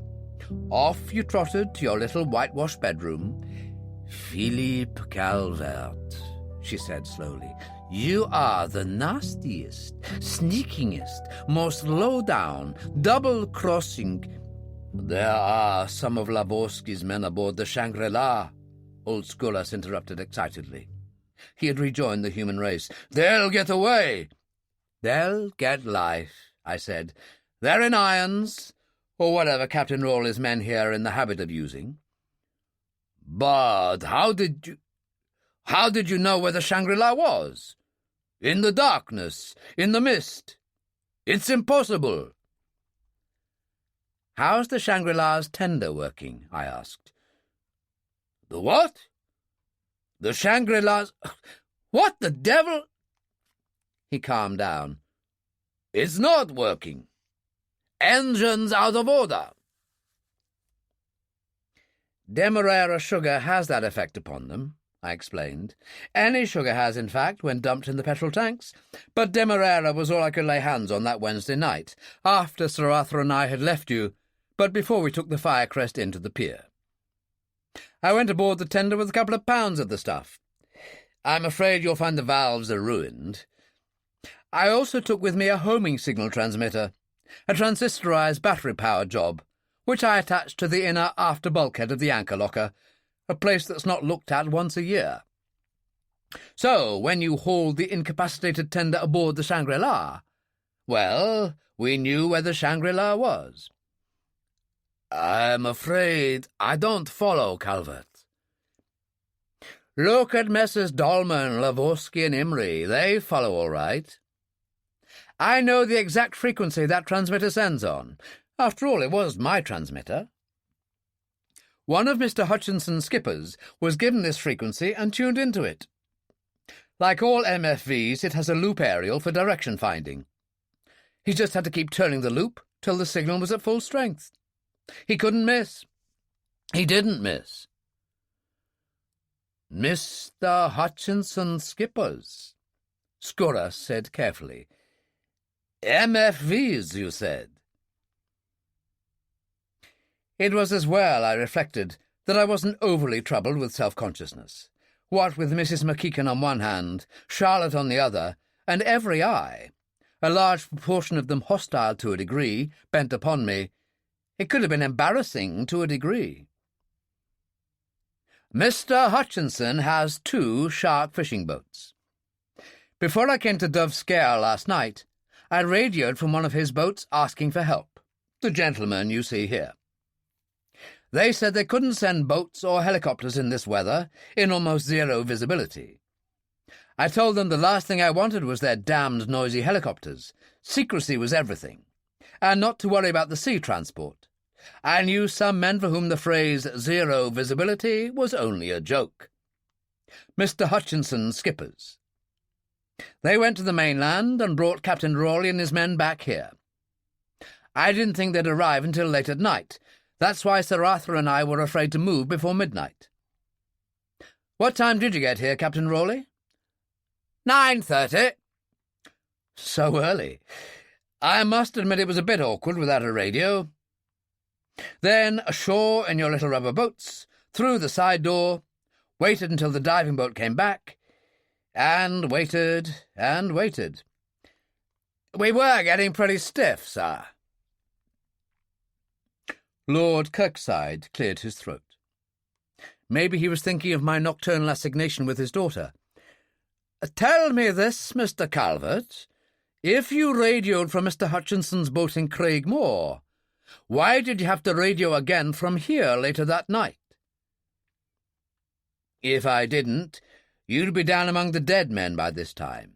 Off you trotted to your little whitewashed bedroom. Philippe Calvert, she said slowly, you are the nastiest, sneakingest, most low-down, double-crossing... There are some of Lavorsky's men aboard the Shangri-La, old Skouras interrupted excitedly. He had rejoined the human race. They'll get away. They'll get life, I said. They're in irons, or whatever Captain Rawley's men here are in the habit of using. But how did you know where the Shangri-La was? In the darkness, in the mist. It's impossible. How's the Shangri-La's tender working? I asked. The what? The Shangri-La's... What the devil? He calmed down. It's not working. Engines out of order. Demerara sugar has that effect upon them, I explained. Any sugar has, in fact, when dumped in the petrol tanks. But Demerara was all I could lay hands on that Wednesday night, after Sir Arthur and I had left you, but before we took the Firecrest into the pier. I went aboard the tender with a couple of pounds of the stuff. I'm afraid you'll find the valves are ruined. I also took with me a homing signal transmitter, a transistorized battery-powered job, which I attached to the inner after bulkhead of the anchor locker, a place that's not looked at once a year. So, when you hauled the incapacitated tender aboard the Shangri-La, well, we knew where the Shangri-La was. I'm afraid I don't follow, Calvert. Look at Messrs. Dolman, Lavorsky, and Imrie. They follow all right. I know the exact frequency that transmitter sends on. After all, it was my transmitter. One of Mr. Hutchinson's skippers was given this frequency and tuned into it. Like all MFVs, it has a loop aerial for direction finding. He just had to keep turning the loop till the signal was at full strength. He couldn't miss. He didn't miss. Mr. Hutchinson's skippers, Skora said carefully. MFVs, you said. It was as well, I reflected, that I wasn't overly troubled with self-consciousness. What with Mrs. McKeekan on one hand, Charlotte on the other, and every eye, a large proportion of them hostile to a degree, bent upon me, it could have been embarrassing to a degree. Mr. Hutchinson has 2 shark fishing boats. Before I came to Dove Scare last night, I radioed from one of his boats asking for help, the gentleman you see here. They said they couldn't send boats or helicopters in this weather, in almost zero visibility. I told them the last thing I wanted was their damned noisy helicopters. Secrecy was everything, and not to worry about the sea transport. I knew some men for whom the phrase zero visibility was only a joke. Mr. Hutchinson's skippers. They went to the mainland and brought Captain Raleigh and his men back here. I didn't think they'd arrive until late at night. That's why Sir Arthur and I were afraid to move before midnight. What time did you get here, Captain Raleigh? 9:30. So early. I must admit it was a bit awkward without a radio. Then ashore in your little rubber boats, through the side door, waited until the diving boat came back, and waited and waited. We were getting pretty stiff, sir. Lord Kirkside cleared his throat. Maybe he was thinking of my nocturnal assignation with his daughter. Tell me this, Mr. Calvert. If you radioed from Mr. Hutchinson's boat in Craigmore, why did you have to radio again from here later that night? If I didn't, you'd be down among the dead men by this time.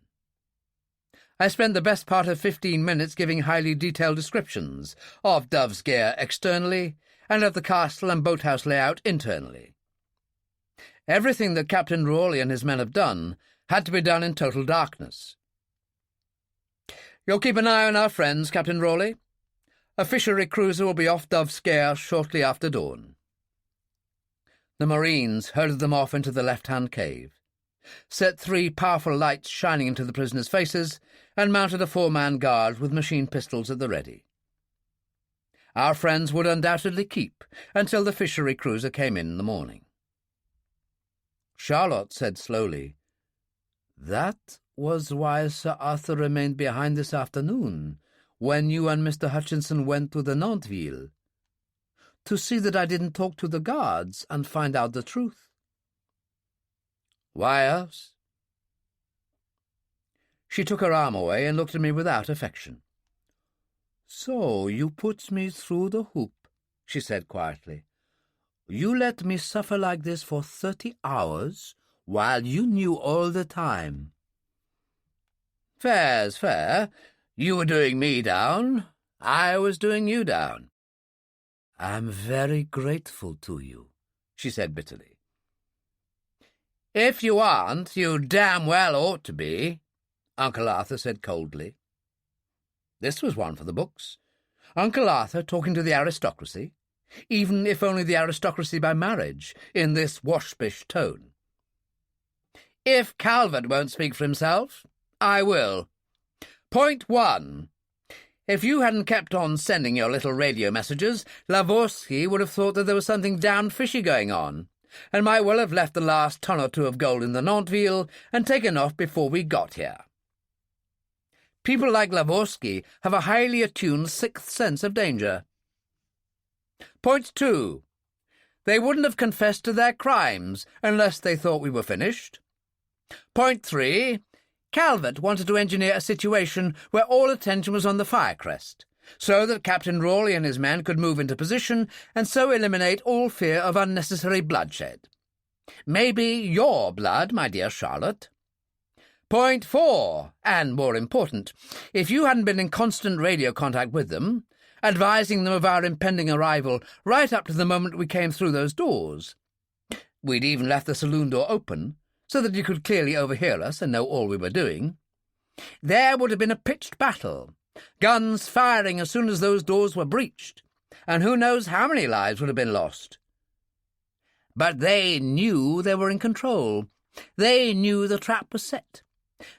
I spent the best part of 15 minutes giving highly detailed descriptions of Dove's Gare externally and of the castle and boathouse layout internally. Everything that Captain Raleigh and his men have done had to be done in total darkness. You'll keep an eye on our friends, Captain Raleigh. A fishery cruiser will be off Dove's Gare shortly after dawn. The Marines herded them off into the left-hand cave, set 3 powerful lights shining into the prisoners' faces, and mounted a 4-man guard with machine pistols at the ready. Our friends would undoubtedly keep until the fishery cruiser came in the morning. Charlotte said slowly, That was why Sir Arthur remained behind this afternoon, when you and Mr. Hutchinson went to the Nantville, to see that I didn't talk to the guards and find out the truth. Why else? She took her arm away and looked at me without affection. So you put me through the hoop, she said quietly. You let me suffer like this for 30 hours, while you knew all the time. Fair's fair. You were doing me down. I was doing you down. I'm very grateful to you, she said bitterly. If you aren't, you damn well ought to be, Uncle Arthur said coldly. This was one for the books. Uncle Arthur talking to the aristocracy, even if only the aristocracy by marriage, in this waspish tone. If Calvert won't speak for himself, I will. Point 1. If you hadn't kept on sending your little radio messages, Lavorsky would have thought that there was something damned fishy going on, and might well have left the last ton or 2 of gold in the Nantville and taken off before we got here. People like Lavorsky have a highly attuned 6th sense of danger. Point 2. They wouldn't have confessed to their crimes unless they thought we were finished. Point 3. Calvert wanted to engineer a situation where all attention was on the Firecrest, so that Captain Raleigh and his men could move into position and so eliminate all fear of unnecessary bloodshed. Maybe your blood, my dear Charlotte. Point 4, and more important, if you hadn't been in constant radio contact with them, advising them of our impending arrival right up to the moment we came through those doors. We'd even left the saloon door open, so that you could clearly overhear us and know all we were doing. There would have been a pitched battle, guns firing as soon as those doors were breached, and who knows how many lives would have been lost. But they knew they were in control. They knew the trap was set.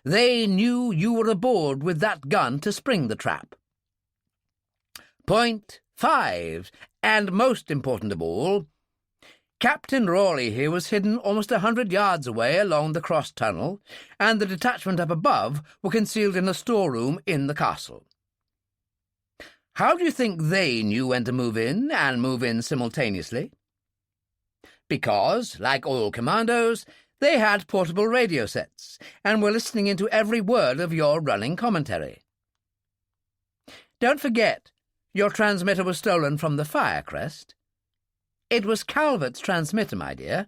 They knew you were aboard with that gun to spring the trap. Point 5, and most important of all, Captain Rawley here was hidden almost 100 yards away along the cross tunnel, and the detachment up above were concealed in a storeroom in the castle. How do you think they knew when to move in, and move in simultaneously? Because, like all commandos, they had portable radio sets, and were listening into every word of your running commentary. Don't forget, your transmitter was stolen from the Firecrest. It was Calvert's transmitter, my dear.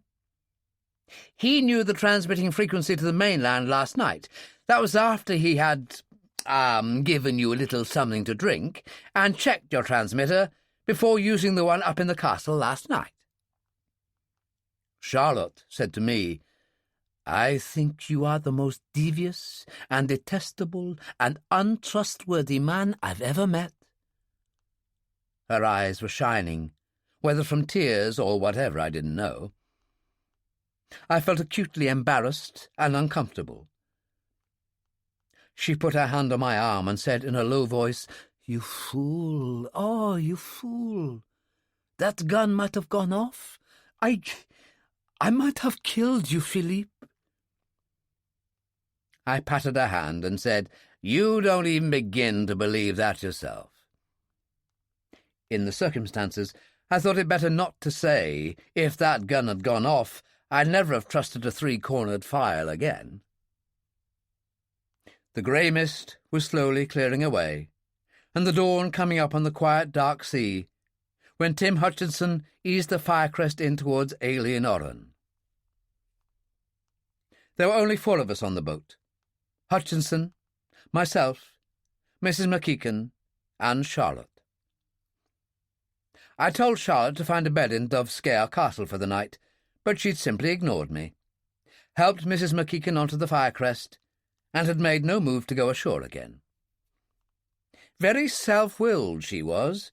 He knew the transmitting frequency to the mainland last night. That was after he had, given you a little something to drink, and checked your transmitter before using the one up in the castle last night. Charlotte said to me, "I think you are the most devious and detestable and untrustworthy man I've ever met." Her eyes were shining, whether from tears or whatever I didn't know. I felt acutely embarrassed and uncomfortable. She put her hand on my arm and said in a low voice, "You fool, oh, you fool. That gun might have gone off. I might have killed you, Philippe." I patted her hand and said, "You don't even begin to believe that yourself." In the circumstances, I thought it better not to say, if that gun had gone off, I'd never have trusted a three-cornered file again. The grey mist was slowly clearing away, and the dawn coming up on the quiet dark sea, when Tim Hutchinson eased the Firecrest in towards Alien Oran. There were only 4 of us on the boat: Hutchinson, myself, Mrs. McKeekan, and Charlotte. I told Charlotte to find a bed in Dovescare Castle for the night, but she'd simply ignored me, helped Mrs. McKeekan onto the Firecrest, and had made no move to go ashore again. Very self-willed she was,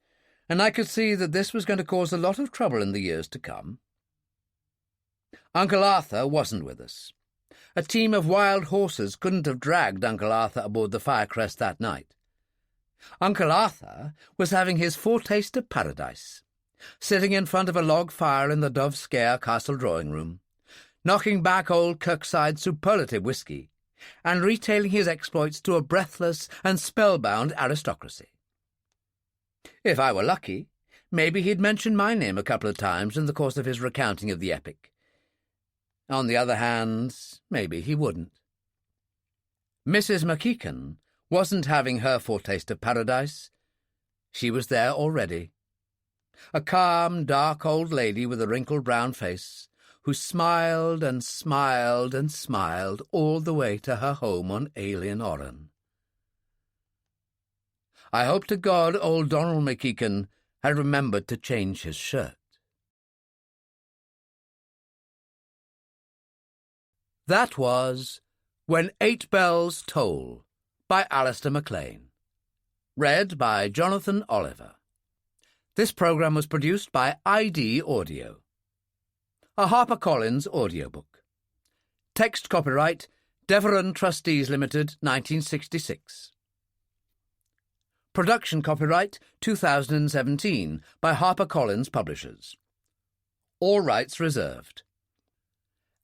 and I could see that this was going to cause a lot of trouble in the years to come. Uncle Arthur wasn't with us. A team of wild horses couldn't have dragged Uncle Arthur aboard the Firecrest that night. Uncle Arthur was having his foretaste of paradise, sitting in front of a log fire in the Dovescare Castle drawing-room, knocking back old Kirkside's superlative whisky, and retailing his exploits to a breathless and spellbound aristocracy. If I were lucky, maybe he'd mention my name a couple of times in the course of his recounting of the epic. On the other hand, maybe he wouldn't. Mrs. McKeekan wasn't having her foretaste of paradise. She was there already. A calm, dark old lady with a wrinkled brown face, who smiled and smiled and smiled all the way to her home on Alien Oran. I hope to God old Donald McKeekan had remembered to change his shirt. That was When 8 Bells Toll, by Alistair MacLean. Read by Jonathan Oliver. This program was produced by ID Audio. A HarperCollins audiobook. Text copyright Deveron Trustees Limited, 1966. Production copyright 2017 by HarperCollins Publishers. All rights reserved.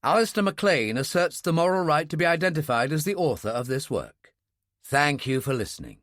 Alistair MacLean asserts the moral right to be identified as the author of this work. Thank you for listening.